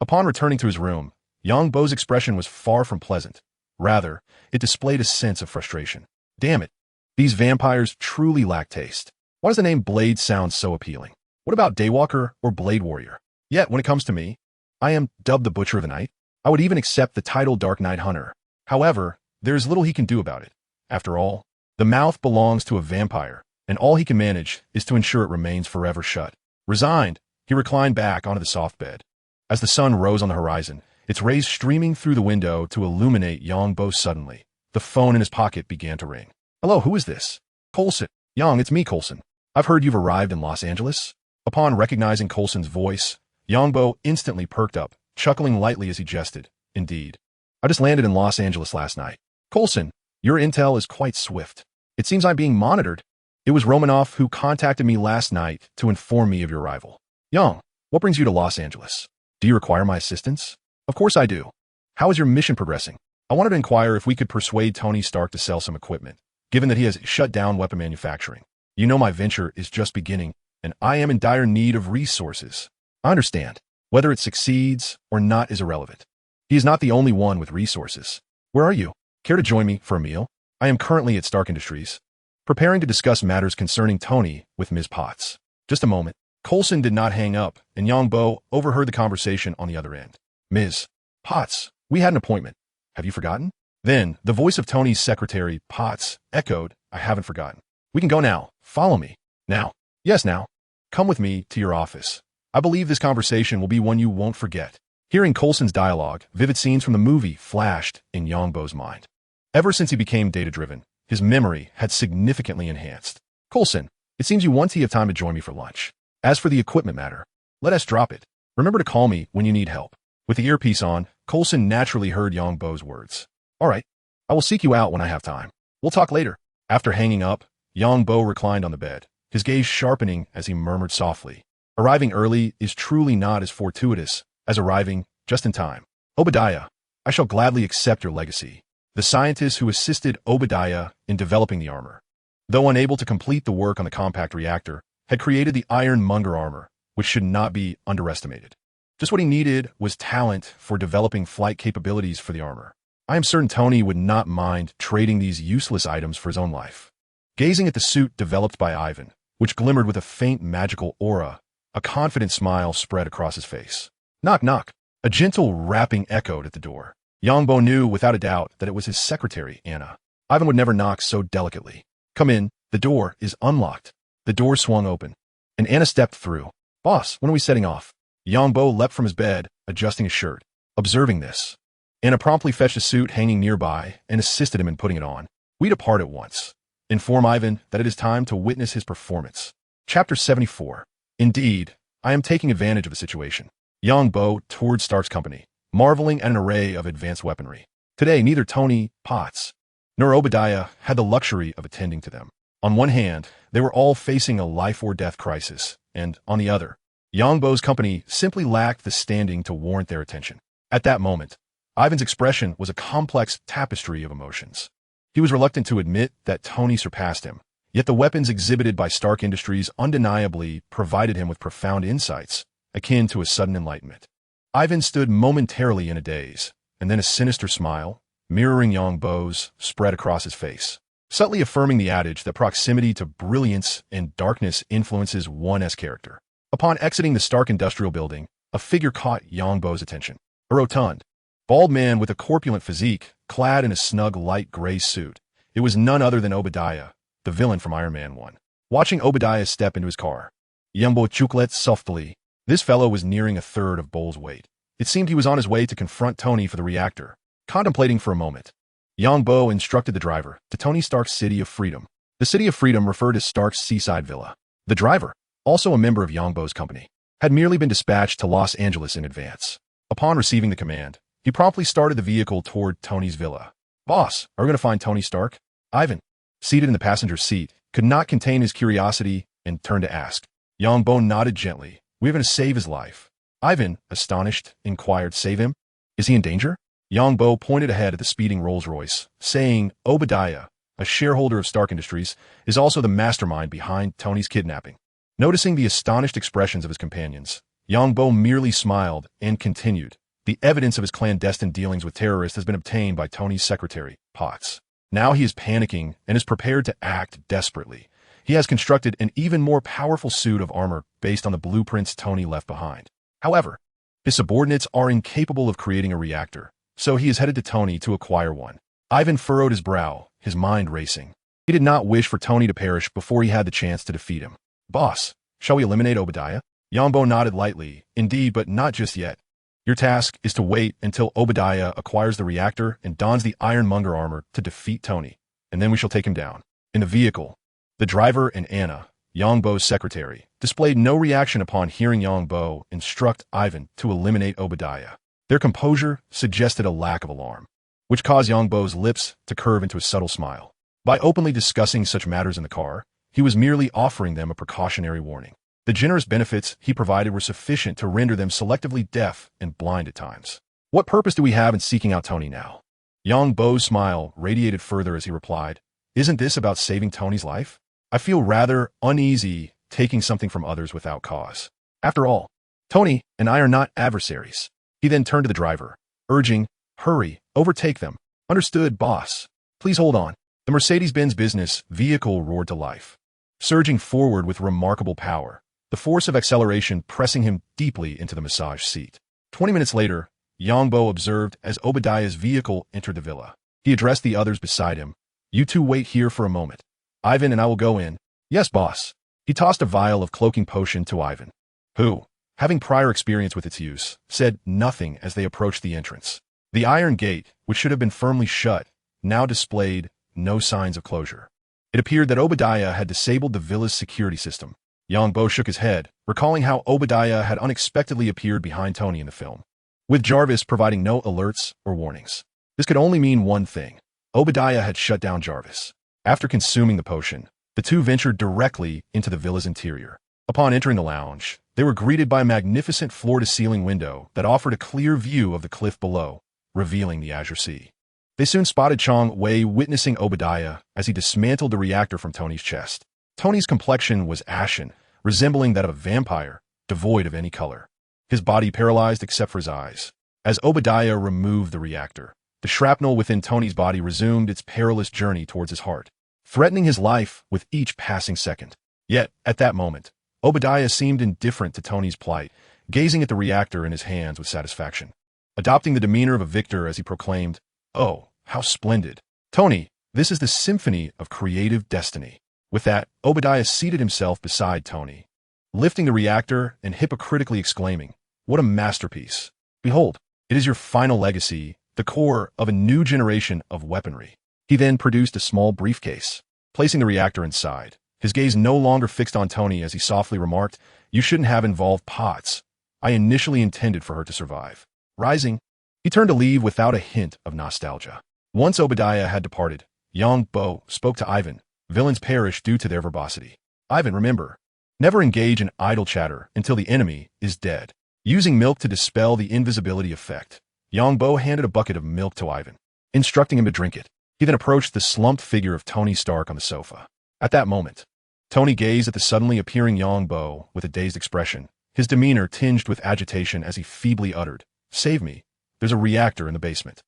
Upon returning to his room, Yongbo's expression was far from pleasant. Rather, it displayed a sense of frustration. Damn it, these vampires truly lack taste. Why does the name Blade sound so appealing? What about Daywalker or Blade Warrior? Yet, when it comes to me, I am dubbed the Butcher of the Night. I would even accept the title Dark Knight Hunter. However, there is little he can do about it. After all, the mouth belongs to a vampire, and all he can manage is to ensure it remains forever shut. Resigned, he reclined back onto the soft bed. As the sun rose on the horizon, its rays streaming through the window to illuminate Yongbo suddenly, the phone in his pocket began to ring. "Hello, who is this?" "Coulson. Young, it's me, Coulson. I've heard you've arrived in Los Angeles." Upon recognizing Coulson's voice, Yongbo instantly perked up, chuckling lightly as he jested. "Indeed. I just landed in Los Angeles last night." "Coulson, your intel is quite swift. It seems I'm being monitored." "It was Romanoff who contacted me last night to inform me of your arrival." "Young, what brings you to Los Angeles? Do you require my assistance?" "Of course I do. How is your mission progressing?" "I wanted to inquire if we could persuade Tony Stark to sell some equipment, given that he has shut down weapon manufacturing. You know my venture is just beginning, and I am in dire need of resources." "I understand. Whether it succeeds or not is irrelevant. He is not the only one with resources. Where are you? Care to join me for a meal?" "I am currently at Stark Industries, preparing to discuss matters concerning Tony with Ms. Potts." Just a moment. Coulson did not hang up, and Yongbo overheard the conversation on the other end. "Ms. Potts, we had an appointment. Have you forgotten?" Then, the voice of Tony's secretary, Potts, echoed, "I haven't forgotten. We can go now. Follow me." Now, yes now, come with me to your office. I believe this conversation will be one you won't forget. Hearing Coulson's dialogue, vivid scenes from the movie flashed in Yongbo's mind. Ever since he became data-driven, his memory had significantly enhanced. Coulson, it seems you want to have time to join me for lunch. As for the equipment matter, let us drop it. Remember to call me when you need help. With the earpiece on, Coulson naturally heard Yongbo's words. All right, I will seek you out when I have time. We'll talk later. After hanging up, Yongbo reclined on the bed, his gaze sharpening as he murmured softly. Arriving early is truly not as fortuitous as arriving just in time. Obadiah, I shall gladly accept your legacy. The scientist who assisted Obadiah in developing the armor, though unable to complete the work on the compact reactor, had created the ironmonger armor, which should not be underestimated. Just what he needed was talent for developing flight capabilities for the armor. I am certain Tony would not mind trading these useless items for his own life. Gazing at the suit developed by Ivan, which glimmered with a faint magical aura, a confident smile spread across his face. Knock, knock. A gentle rapping echoed at the door. Yongbo knew without a doubt that it was his secretary, Anna. Ivan would never knock so delicately. Come in. The door is unlocked. The door swung open, and Anna stepped through. Boss, when are we setting off? Yongbo leapt from his bed, adjusting his shirt. Observing this, Anna promptly fetched a suit hanging nearby and assisted him in putting it on. We depart at once. Inform Ivan that it is time to witness his performance. Chapter 74. Indeed, I am taking advantage of the situation. Yongbo toured Stark's company, marveling at an array of advanced weaponry. Today, neither Tony, Potts, nor Obadiah had the luxury of attending to them. On one hand, they were all facing a life-or-death crisis, and on the other, Yongbo's company simply lacked the standing to warrant their attention. At that moment, Ivan's expression was a complex tapestry of emotions. He was reluctant to admit that Tony surpassed him, yet the weapons exhibited by Stark Industries undeniably provided him with profound insights, akin to a sudden enlightenment. Ivan stood momentarily in a daze, and then a sinister smile, mirroring Yongbo's, spread across his face, subtly affirming the adage that proximity to brilliance and darkness influences one's character. Upon exiting the Stark Industrial Building, a figure caught Yongbo's attention. A rotund, bald man with a corpulent physique, clad in a snug light gray suit. It was none other than Obadiah, the villain from Iron Man 1. Watching Obadiah step into his car, Yongbo chucked softly. This fellow was nearing a third of Bol's weight. It seemed he was on his way to confront Tony for the reactor. Contemplating for a moment, Yongbo instructed the driver to Tony Stark's City of Freedom. The City of Freedom referred to Stark's seaside villa. The driver, also a member of Yongbo's company, had merely been dispatched to Los Angeles in advance. Upon receiving the command, he promptly started the vehicle toward Tony's villa. Boss, are we going to find Tony Stark? Ivan, seated in the passenger seat, could not contain his curiosity and turned to ask. Yongbo nodded gently. We're going to save his life. Ivan, astonished, inquired, save him? Is he in danger? Yongbo pointed ahead at the speeding Rolls-Royce, saying, Obadiah, a shareholder of Stark Industries, is also the mastermind behind Tony's kidnapping. Noticing the astonished expressions of his companions, Yongbo merely smiled and continued. The evidence of his clandestine dealings with terrorists has been obtained by Tony's secretary, Potts. Now he is panicking and is prepared to act desperately. He has constructed an even more powerful suit of armor based on the blueprints Tony left behind. However, his subordinates are incapable of creating a reactor, so he is headed to Tony to acquire one. Ivan furrowed his brow, his mind racing. He did not wish for Tony to perish before he had the chance to defeat him. Boss, shall we eliminate Obadiah? Yongbo nodded lightly. Indeed, but not just yet. Your task is to wait until Obadiah acquires the reactor and dons the ironmonger armor to defeat Tony, and then we shall take him down. In the vehicle, the driver and Anna, Yongbo's secretary, displayed no reaction upon hearing Yongbo instruct Ivan to eliminate Obadiah. Their composure suggested a lack of alarm, which caused Yongbo's lips to curve into a subtle smile. By openly discussing such matters in the car, he was merely offering them a precautionary warning. The generous benefits he provided were sufficient to render them selectively deaf and blind at times. What purpose do we have in seeking out Tony now? Yongbo's smile radiated further as he replied, Isn't this about saving Tony's life? I feel rather uneasy taking something from others without cause. After all, Tony and I are not adversaries. He then turned to the driver, urging, Hurry, overtake them. Understood, boss. Please hold on. The Mercedes-Benz business vehicle roared to life, surging forward with remarkable power, the force of acceleration pressing him deeply into the massage seat. 20 minutes later, Yongbo observed as Obadiah's vehicle entered the villa. He addressed the others beside him. You two wait here for a moment. Ivan and I will go in. Yes, boss. He tossed a vial of cloaking potion to Ivan, who, having prior experience with its use, said nothing as they approached the entrance. The iron gate, which should have been firmly shut, now displayed no signs of closure. It appeared that Obadiah had disabled the villa's security system. Yongbo shook his head, recalling how Obadiah had unexpectedly appeared behind Tony in the film, with Jarvis providing no alerts or warnings. This could only mean one thing. Obadiah had shut down Jarvis. After consuming the potion, the two ventured directly into the villa's interior. Upon entering the lounge, they were greeted by a magnificent floor-to-ceiling window that offered a clear view of the cliff below, revealing the Azure Sea. They soon spotted Chong Wei witnessing Obadiah as he dismantled the reactor from Tony's chest. Tony's complexion was ashen, resembling that of a vampire, devoid of any color. His body paralyzed except for his eyes. As Obadiah removed the reactor, the shrapnel within Tony's body resumed its perilous journey towards his heart, threatening his life with each passing second. Yet, at that moment, Obadiah seemed indifferent to Tony's plight, gazing at the reactor in his hands with satisfaction, adopting the demeanor of a victor as he proclaimed, "Oh, how splendid! Tony, this is the symphony of creative destiny." With that, Obadiah seated himself beside Tony, lifting the reactor and hypocritically exclaiming, "What a masterpiece! Behold, it is your final legacy, the core of a new generation of weaponry." He then produced a small briefcase, placing the reactor inside. His gaze no longer fixed on Tony as he softly remarked, "You shouldn't have involved Potts. I initially intended for her to survive." Rising, he turned to leave without a hint of nostalgia. Once Obadiah had departed, Yang Bo spoke to Ivan. Villains perish due to their verbosity. Ivan, remember, never engage in idle chatter until the enemy is dead. Using milk to dispel the invisibility effect, Yang Bo handed a bucket of milk to Ivan, instructing him to drink it. He then approached the slumped figure of Tony Stark on the sofa. At that moment, Tony gazed at the suddenly appearing Yang Bo with a dazed expression, his demeanor tinged with agitation as he feebly uttered, "Save me. There's a reactor in the basement."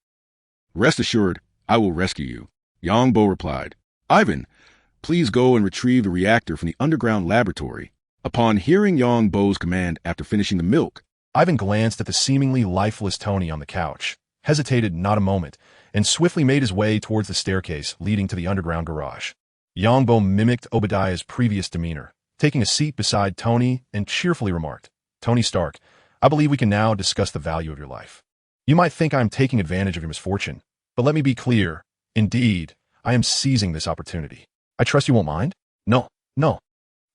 Rest assured, I will rescue you, Yang Bo replied. Ivan, please go and retrieve the reactor from the underground laboratory. Upon hearing Yang Bo's command after finishing the milk, Ivan glanced at the seemingly lifeless Tony on the couch, hesitated not a moment, and swiftly made his way towards the staircase leading to the underground garage. Yang Bo mimicked Obadiah's previous demeanor, taking a seat beside Tony and cheerfully remarked, "Tony Stark, I believe we can now discuss the value of your life. You might think I am taking advantage of your misfortune, but let me be clear. Indeed, I am seizing this opportunity. I trust you won't mind?" "No, no."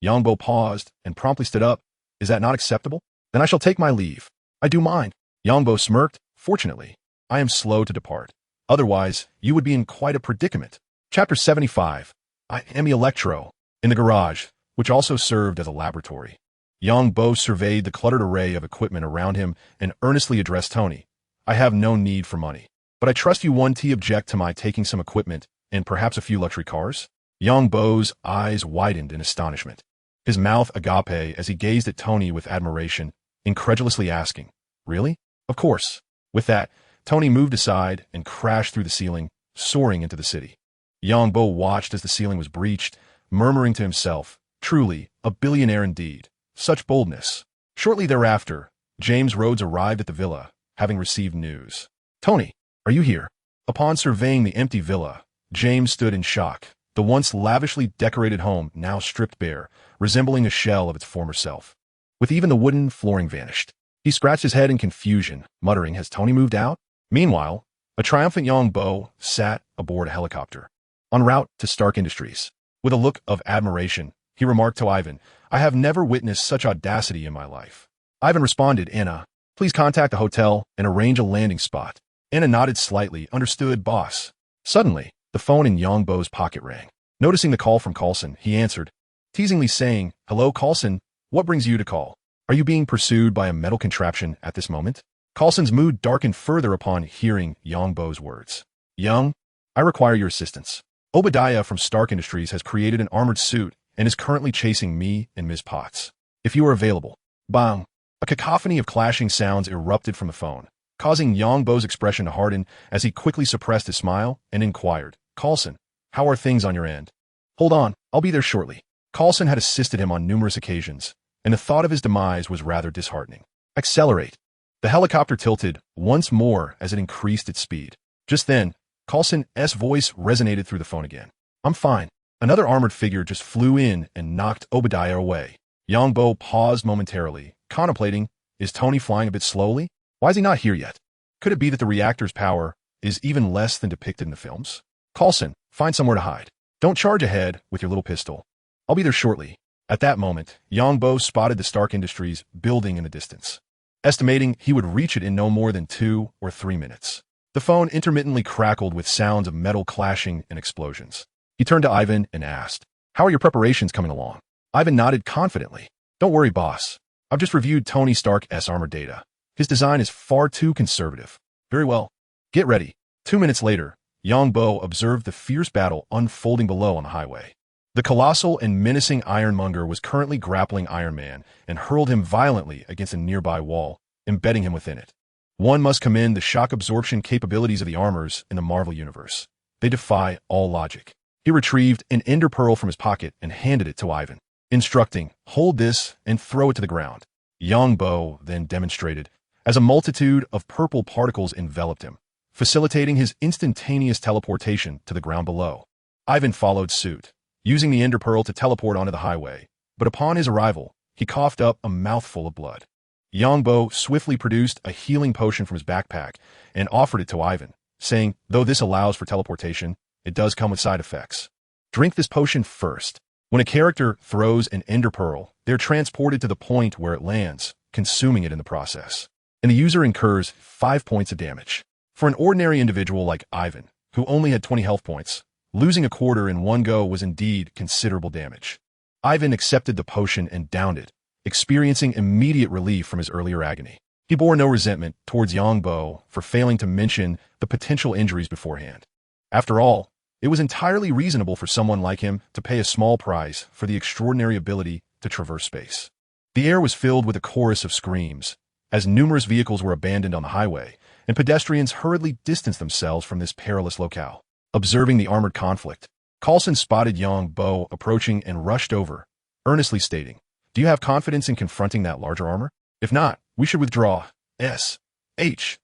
Yang Bo paused and promptly stood up. "Is that not acceptable? Then I shall take my leave." "I do mind." Yang Bo smirked. "Fortunately, I am slow to depart. Otherwise, you would be in quite a predicament." Chapter 75. I am Electro. In the garage, which also served as a laboratory, Yang Bo surveyed the cluttered array of equipment around him and earnestly addressed Tony. "I have no need for money, but I trust you won't object to my taking some equipment and perhaps a few luxury cars?" Yang Bo's eyes widened in astonishment, his mouth agape as he gazed at Tony with admiration, incredulously asking, "Really? Of course." With that, Tony moved aside and crashed through the ceiling, soaring into the city. Yang Bo watched as the ceiling was breached, murmuring to himself, "Truly, a billionaire indeed. Such boldness." Shortly thereafter, James Rhodes arrived at the villa, having received news. "Tony, are you here?" Upon surveying the empty villa, James stood in shock. The once lavishly decorated home now stripped bare, resembling a shell of its former self, with even the wooden flooring vanished. He scratched his head in confusion, muttering, "Has Tony moved out?" Meanwhile, a triumphant Yang Bo sat aboard a helicopter, en route to Stark Industries. With a look of admiration, he remarked to Ivan, "I have never witnessed such audacity in my life." Ivan responded, "Anna, please contact the hotel and arrange a landing spot." Anna nodded slightly, "Understood, boss." Suddenly, the phone in Yang Bo's pocket rang. Noticing the call from Coulson, he answered, teasingly saying, "Hello, Coulson, what brings you to call? Are you being pursued by a metal contraption at this moment?" Coulson's mood darkened further upon hearing Yang Bo's words. "Young, I require your assistance. Obadiah from Stark Industries has created an armored suit and is currently chasing me and Ms. Potts. If you are available." Bang! A cacophony of clashing sounds erupted from the phone, causing Yang Bo's expression to harden as he quickly suppressed his smile and inquired, "Coulson, how are things on your end?" "Hold on, I'll be there shortly." Coulson had assisted him on numerous occasions, and the thought of his demise was rather disheartening. "Accelerate." The helicopter tilted once more as it increased its speed. Just then, Coulson's voice resonated through the phone again. "I'm fine. Another armored figure just flew in and knocked Obadiah away. Yongbo paused momentarily, contemplating, is Tony flying a bit slowly? Why is he not here yet? Could it be that the reactor's power is even less than depicted in the films? Coulson, find somewhere to hide. Don't charge ahead with your little pistol. I'll be there shortly. At that moment, Yongbo spotted the Stark Industries building in the distance, estimating he would reach it in no more than 2 or 3 minutes. The phone intermittently crackled with sounds of metal clashing and explosions. He turned to Ivan and asked, "How are your preparations coming along?" Ivan nodded confidently. "Don't worry, boss. I've just reviewed Tony Stark's armor data. His design is far too conservative." "Very well. Get ready." 2 minutes later, Yongbo observed the fierce battle unfolding below on the highway. The colossal and menacing Ironmonger was currently grappling Iron Man and hurled him violently against a nearby wall, embedding him within it. One must commend the shock absorption capabilities of the armors in the Marvel Universe. They defy all logic. He retrieved an ender pearl from his pocket and handed it to Ivan, instructing, "Hold this and throw it to the ground." Yongbo then demonstrated, as a multitude of purple particles enveloped him, facilitating his instantaneous teleportation to the ground below. Ivan followed suit, using the ender pearl to teleport onto the highway, but upon his arrival, he coughed up a mouthful of blood. Yongbo swiftly produced a healing potion from his backpack and offered it to Ivan, saying, "Though this allows for teleportation, it does come with side effects. Drink this potion first." When a character throws an ender pearl, they're transported to the point where it lands, consuming it in the process, and the user incurs 5 points of damage. For an ordinary individual like Ivan, who only had 20 health points, losing a quarter in one go was indeed considerable damage. Ivan accepted the potion and downed it, experiencing immediate relief from his earlier agony. He bore no resentment towards Yongbo for failing to mention the potential injuries beforehand. After all, it was entirely reasonable for someone like him to pay a small price for the extraordinary ability to traverse space. The air was filled with a chorus of screams, as numerous vehicles were abandoned on the highway, and pedestrians hurriedly distanced themselves from this perilous locale. Observing the armored conflict, Coulson spotted Yongbo approaching and rushed over, earnestly stating, "Do you have confidence in confronting that larger armor? If not, we should withdraw. S.H.I.E.L.D.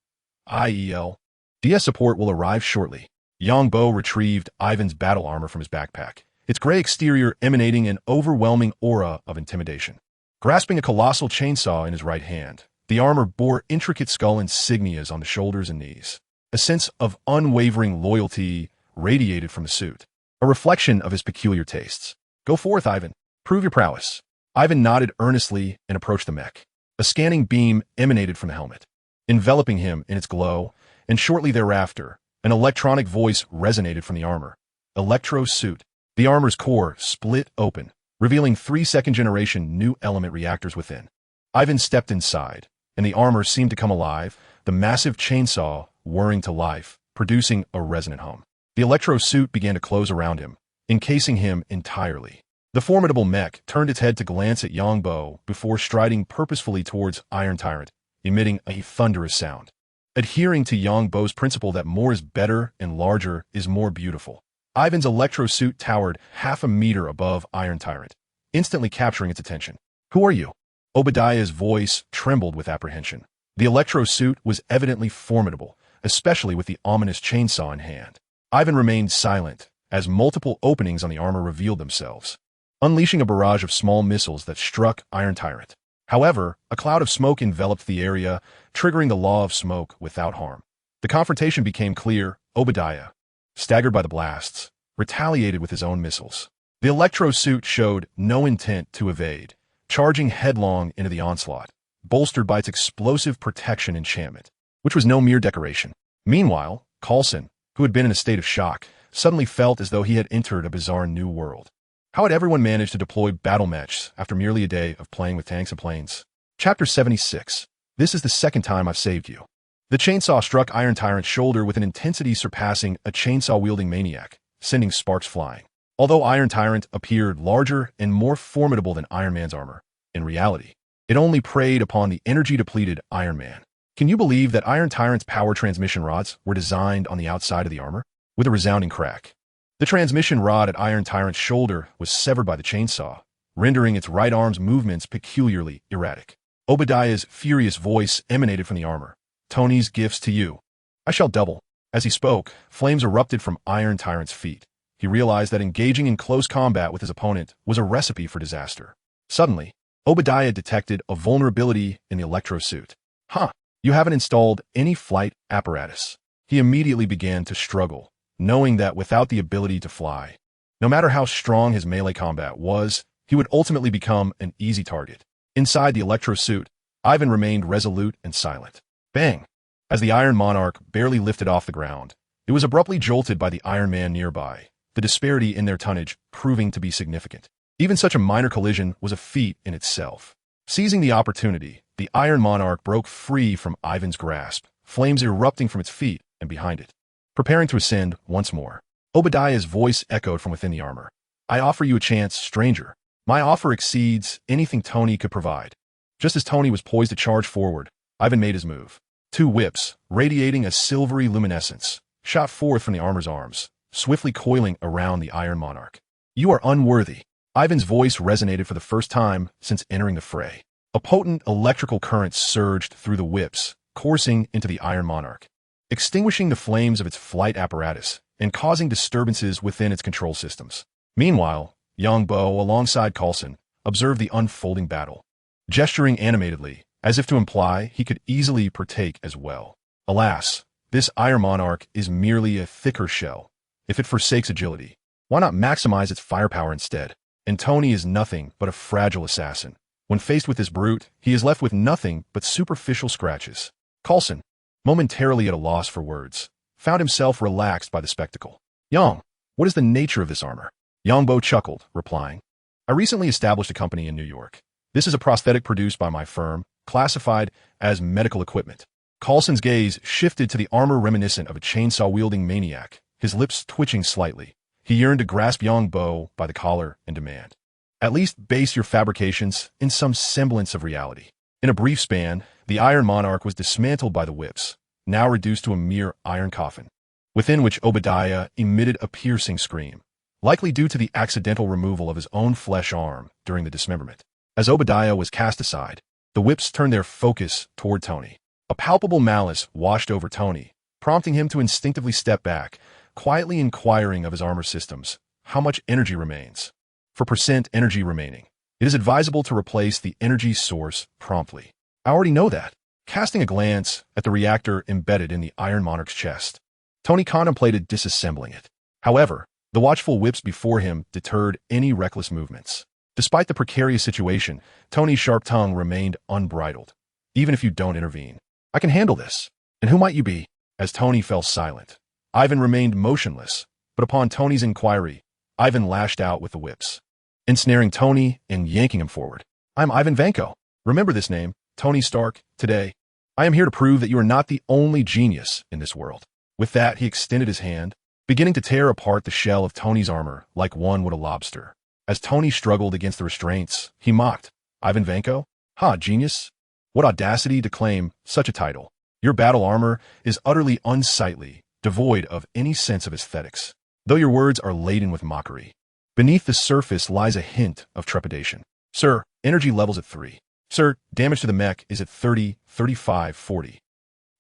DS support will arrive shortly." Yongbo retrieved Ivan's battle armor from his backpack, its gray exterior emanating an overwhelming aura of intimidation. Grasping a colossal chainsaw in his right hand, the armor bore intricate skull insignias on the shoulders and knees. A sense of unwavering loyalty radiated from the suit, a reflection of his peculiar tastes. "Go forth, Ivan. Prove your prowess." Ivan nodded earnestly and approached the mech. A scanning beam emanated from the helmet, enveloping him in its glow, and shortly thereafter, an electronic voice resonated from the armor. "Electro suit." The armor's core split open, revealing 3 second-generation new element reactors within. Ivan stepped inside, and the armor seemed to come alive, the massive chainsaw whirring to life, producing a resonant hum. The electro suit began to close around him, encasing him entirely. The formidable mech turned its head to glance at Yongbo before striding purposefully towards Iron Tyrant, emitting a thunderous sound. Adhering to Yongbo's principle that more is better and larger is more beautiful, Ivan's electro suit towered half a meter above Iron Tyrant, instantly capturing its attention. "Who are you?" Obadiah's voice trembled with apprehension. The electro suit was evidently formidable, especially with the ominous chainsaw in hand. Ivan remained silent as multiple openings on the armor revealed themselves, unleashing a barrage of small missiles that struck Iron Tyrant. However, a cloud of smoke enveloped the area, triggering the law of smoke without harm. The confrontation became clear. Obadiah, staggered by the blasts, retaliated with his own missiles. The electro suit showed no intent to evade, charging headlong into the onslaught, bolstered by its explosive protection enchantment, which was no mere decoration. Meanwhile, Coulson, who had been in a state of shock, suddenly felt as though he had entered a bizarre new world. How had everyone managed to deploy battle mechs after merely a day of playing with tanks and planes? Chapter 76. This is the second time I've saved you. The chainsaw struck Iron Tyrant's shoulder with an intensity surpassing a chainsaw-wielding maniac, sending sparks flying. Although Iron Tyrant appeared larger and more formidable than Iron Man's armor, in reality, it only preyed upon the energy-depleted Iron Man. Can you believe that Iron Tyrant's power transmission rods were designed on the outside of the armor? With a resounding crack, the transmission rod at Iron Tyrant's shoulder was severed by the chainsaw, rendering its right arm's movements peculiarly erratic. Obadiah's furious voice emanated from the armor. "Tony's gifts to you. I shall double." As he spoke, flames erupted from Iron Tyrant's feet, he realized that engaging in close combat with his opponent was a recipe for disaster. Suddenly, Obadiah detected a vulnerability in the electro suit. Huh, you haven't installed any flight apparatus. He immediately began to struggle, knowing that without the ability to fly, no matter how strong his melee combat was, he would ultimately become an easy target. Inside the electro suit, Ivan remained resolute and silent. Bang! As the Iron Monarch barely lifted off the ground, it was abruptly jolted by the Iron Man nearby, the disparity in their tonnage proving to be significant. Even such a minor collision was a feat in itself. Seizing the opportunity, the Iron Monarch broke free from Ivan's grasp, flames erupting from its feet and behind it. Preparing to ascend once more, Obadiah's voice echoed from within the armor. I offer you a chance, stranger. My offer exceeds anything Tony could provide. Just as Tony was poised to charge forward, Ivan made his move. Two whips, radiating a silvery luminescence, shot forth from the armor's arms, swiftly coiling around the Iron Monarch. You are unworthy. Ivan's voice resonated for the first time since entering the fray. A potent electrical current surged through the whips, coursing into the Iron Monarch, extinguishing the flames of its flight apparatus and causing disturbances within its control systems. Meanwhile, Yongbo, alongside Coulson, observed the unfolding battle, gesturing animatedly, as if to imply he could easily partake as well. Alas, this Iron Monarch is merely a thicker shell. If it forsakes agility, why not maximize its firepower instead? And Tony is nothing but a fragile assassin. When faced with this brute, he is left with nothing but superficial scratches. Coulson, momentarily at a loss for words, found himself relaxed by the spectacle. Yang, what is the nature of this armor? Yongbo chuckled, replying, I recently established a company in New York. This is a prosthetic produced by my firm, classified as medical equipment. Coulson's gaze shifted to the armor reminiscent of a chainsaw-wielding maniac, his lips twitching slightly. He yearned to grasp Yongbo by the collar and demand, at least base your fabrications in some semblance of reality. In a brief span, the Iron Monarch was dismantled by the whips, now reduced to a mere iron coffin, within which Obadiah emitted a piercing scream, likely due to the accidental removal of his own flesh arm during the dismemberment. As Obadiah was cast aside, the whips turned their focus toward Tony. A palpable malice washed over Tony, prompting him to instinctively step back, quietly inquiring of his armor systems, how much energy remains? For percent energy remaining, it is advisable to replace the energy source promptly. I already know that. Casting a glance at the reactor embedded in the Iron Monarch's chest, Tony contemplated disassembling it. However, the watchful whips before him deterred any reckless movements. Despite the precarious situation, Tony's sharp tongue remained unbridled. Even if you don't intervene, I can handle this. And who might you be? As Tony fell silent, Ivan remained motionless, but upon Tony's inquiry, Ivan lashed out with the whips, ensnaring Tony and yanking him forward. I'm Ivan Vanko. Remember this name, Tony Stark. Today, I am here to prove that you are not the only genius in this world. With that, he extended his hand, beginning to tear apart the shell of Tony's armor like one would a lobster. As Tony struggled against the restraints, he mocked, Ivan Vanko? Ha, genius? What audacity to claim such a title. Your battle armor is utterly unsightly, devoid of any sense of aesthetics, though your words are laden with mockery. Beneath the surface lies a hint of trepidation. Sir, energy levels at 3. Sir, damage to the mech is at 30, 35, 40.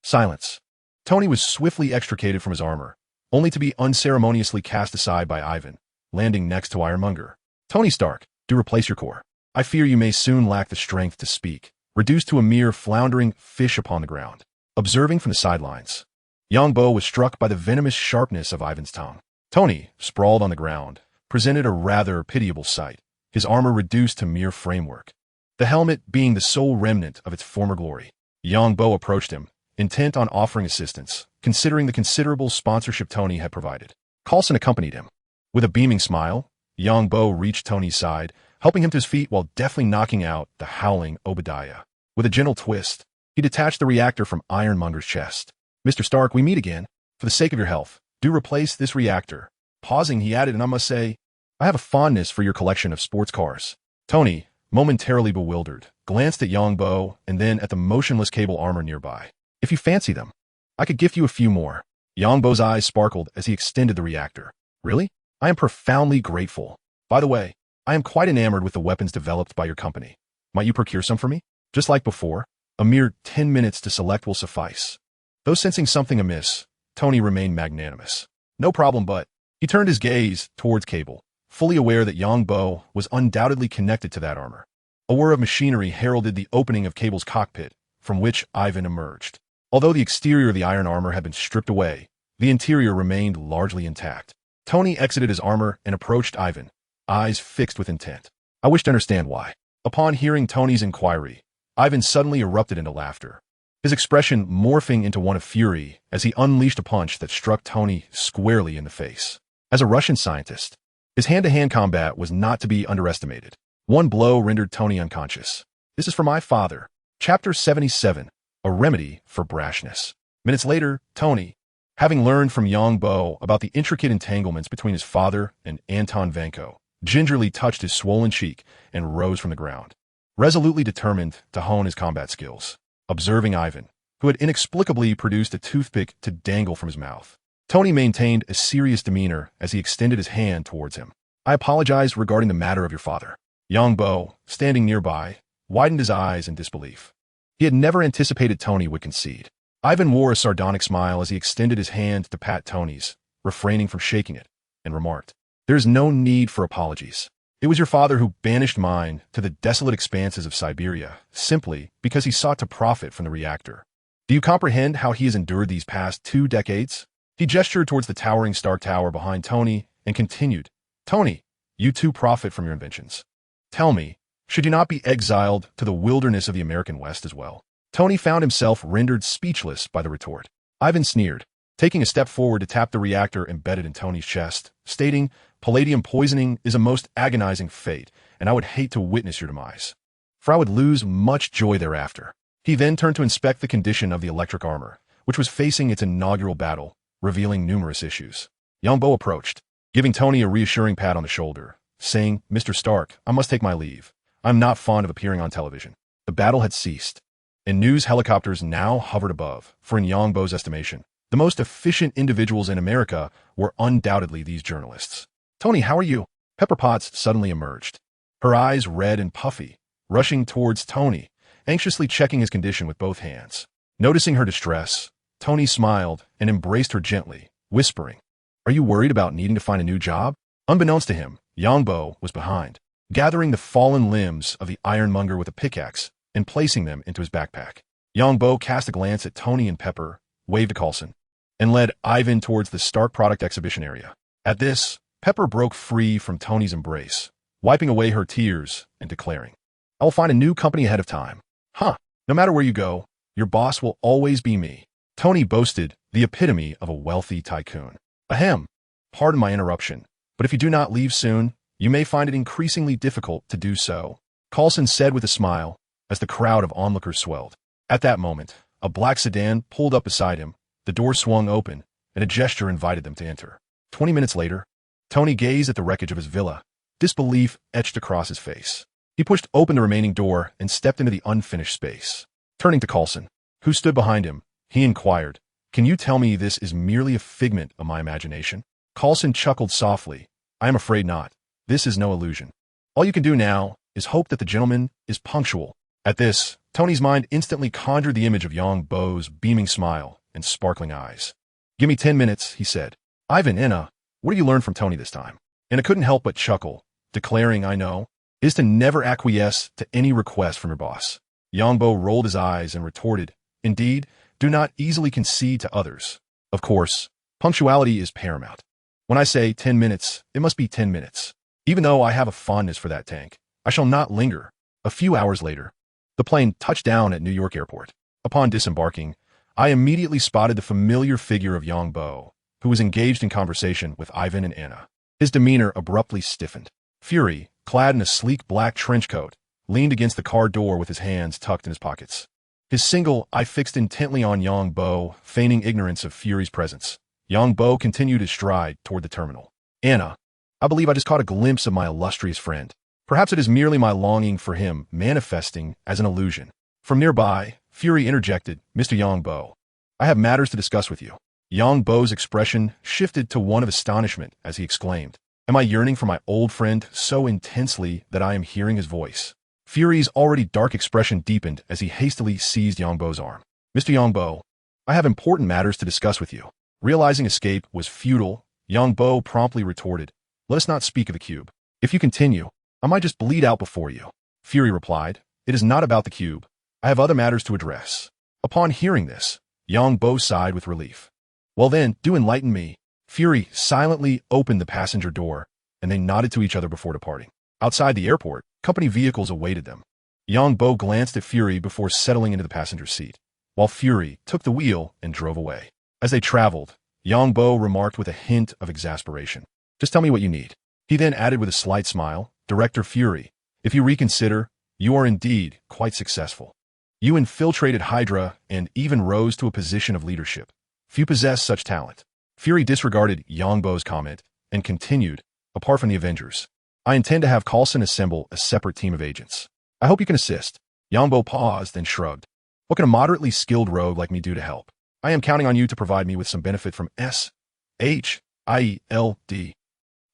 Silence. Tony was swiftly extricated from his armor, only to be unceremoniously cast aside by Ivan, landing next to Ironmonger. Tony Stark, do replace your core. I fear you may soon lack the strength to speak, reduced to a mere floundering fish upon the ground. Observing from the sidelines, Yongbo was struck by the venomous sharpness of Ivan's tongue. Tony, sprawled on the ground, presented a rather pitiable sight, his armor reduced to mere framework, the helmet being the sole remnant of its former glory. Yongbo approached him, intent on offering assistance, considering the considerable sponsorship Tony had provided. Coulson accompanied him. With a beaming smile, Yongbo reached Tony's side, helping him to his feet while deftly knocking out the howling Obadiah. With a gentle twist, he detached the reactor from Ironmonger's chest. Mr. Stark, we meet again. For the sake of your health, do replace this reactor. Pausing, he added, and I must say, I have a fondness for your collection of sports cars. Tony, momentarily bewildered, glanced at Yongbo and then at the motionless cable armor nearby. If you fancy them, I could gift you a few more. Yongbo's eyes sparkled as he extended the reactor. Really? I am profoundly grateful. By the way, I am quite enamored with the weapons developed by your company. Might you procure some for me? Just like before, a mere 10 minutes to select will suffice. Though sensing something amiss, Tony remained magnanimous. No problem, but He turned his gaze towards Cable, fully aware that Yongbo was undoubtedly connected to that armor. A whir of machinery heralded the opening of Cable's cockpit, from which Ivan emerged. Although the exterior of the iron armor had been stripped away, the interior remained largely intact. Tony exited his armor and approached Ivan, eyes fixed with intent. I wish to understand why. Upon hearing Tony's inquiry, Ivan suddenly erupted into laughter, his expression morphing into one of fury as he unleashed a punch that struck Tony squarely in the face. As a Russian scientist, his hand-to-hand combat was not to be underestimated. One blow rendered Tony unconscious. This is for my father. Chapter 77, A Remedy for Brashness. Minutes later, Tony, having learned from Yongbo about the intricate entanglements between his father and Anton Vanko, gingerly touched his swollen cheek and rose from the ground, resolutely determined to hone his combat skills. Observing Ivan, who had inexplicably produced a toothpick to dangle from his mouth, Tony maintained a serious demeanor as he extended his hand towards him. I apologize regarding the matter of your father. Yongbo, standing nearby, widened his eyes in disbelief. He had never anticipated Tony would concede. Ivan wore a sardonic smile as he extended his hand to pat Tony's, refraining from shaking it, and remarked, "There is no need for apologies. It was your father who banished mine to the desolate expanses of Siberia, simply because he sought to profit from the reactor. Do you comprehend how he has endured these past 2 decades? He gestured towards the towering Stark Tower behind Tony and continued, Tony, you too profit from your inventions. Tell me, should you not be exiled to the wilderness of the American West as well? Tony found himself rendered speechless by the retort. Ivan sneered, taking a step forward to tap the reactor embedded in Tony's chest, stating, Palladium poisoning is a most agonizing fate, and I would hate to witness your demise, for I would lose much joy thereafter. He then turned to inspect the condition of the electric armor, which was facing its inaugural battle, revealing numerous issues. Yongbo approached, giving Tony a reassuring pat on the shoulder, saying, Mr. Stark, I must take my leave. I'm not fond of appearing on television. The battle had ceased, and news helicopters now hovered above, for in Yongbo's estimation, the most efficient individuals in America were undoubtedly these journalists. Tony, how are you? Pepper Potts suddenly emerged, her eyes red and puffy, rushing towards Tony, anxiously checking his condition with both hands. Noticing her distress, Tony smiled and embraced her gently, whispering, Are you worried about needing to find a new job? Unbeknownst to him, Yongbo was behind, gathering the fallen limbs of the ironmonger with a pickaxe and placing them into his backpack. Yongbo cast a glance at Tony and Pepper, waved to Coulson, and led Ivan towards the Stark product exhibition area. At this, Pepper broke free from Tony's embrace, wiping away her tears and declaring, I will find a new company ahead of time. No matter where you go, your boss will always be me. Tony boasted, the epitome of a wealthy tycoon. Ahem, pardon my interruption, but if you do not leave soon, you may find it increasingly difficult to do so, Coulson said with a smile as the crowd of onlookers swelled. At that moment, a black sedan pulled up beside him, the door swung open, and a gesture invited them to enter. 20 minutes later, Tony gazed at the wreckage of his villa, disbelief etched across his face. He pushed open the remaining door and stepped into the unfinished space. Turning to Coulson, who stood behind him, he inquired, Can you tell me this is merely a figment of my imagination? Coulson chuckled softly. I am afraid not. This is no illusion. All you can do now is hope that the gentleman is punctual. At this, Tony's mind instantly conjured the image of Yongbo's beaming smile and sparkling eyes. Give me 10 minutes, he said. Ivan, Anna, what have you learned from Tony this time? Anna couldn't help but chuckle, declaring, I know, is to never acquiesce to any request from your boss. Yongbo rolled his eyes and retorted, Indeed, do not easily concede to others. Of course, punctuality is paramount. When I say 10 minutes, it must be 10 minutes. Even though I have a fondness for that tank, I shall not linger. A few hours later, the plane touched down at New York Airport. Upon disembarking, I immediately spotted the familiar figure of Yongbo, who was engaged in conversation with Ivan and Anna. His demeanor abruptly stiffened. Fury, clad in a sleek black trench coat, leaned against the car door with his hands tucked in his pockets. His single eye fixed intently on Yongbo, feigning ignorance of Fury's presence. Yongbo continued his stride toward the terminal. Anna, I believe I just caught a glimpse of my illustrious friend. Perhaps it is merely my longing for him manifesting as an illusion. From nearby, Fury interjected, Mr. Yongbo, I have matters to discuss with you. Yongbo's expression shifted to one of astonishment as he exclaimed, Am I yearning for my old friend so intensely that I am hearing his voice? Fury's already dark expression deepened as he hastily seized Yongbo's arm. Mr. Yongbo, I have important matters to discuss with you. Realizing escape was futile, Yangbo promptly retorted, "Let us not speak of the cube. If you continue, I might just bleed out before you." Fury replied, "It is not about the cube. I have other matters to address." Upon hearing this, Yangbo sighed with relief. "Well then, do enlighten me." Fury silently opened the passenger door, and they nodded to each other before departing. Outside the airport, company vehicles awaited them. Yangbo glanced at Fury before settling into the passenger seat, while Fury took the wheel and drove away. As they traveled, Yangbo remarked with a hint of exasperation, "Just tell me what you need." He then added with a slight smile, "Director Fury, if you reconsider, you are indeed quite successful. You infiltrated Hydra and even rose to a position of leadership. Few possess such talent." Fury disregarded Yangbo's comment and continued, "Apart from the Avengers, I intend to have Coulson assemble a separate team of agents. I hope you can assist." Yangbo paused and shrugged. "What can a moderately skilled rogue like me do to help? I am counting on you to provide me with some benefit from S.H.I.E.L.D.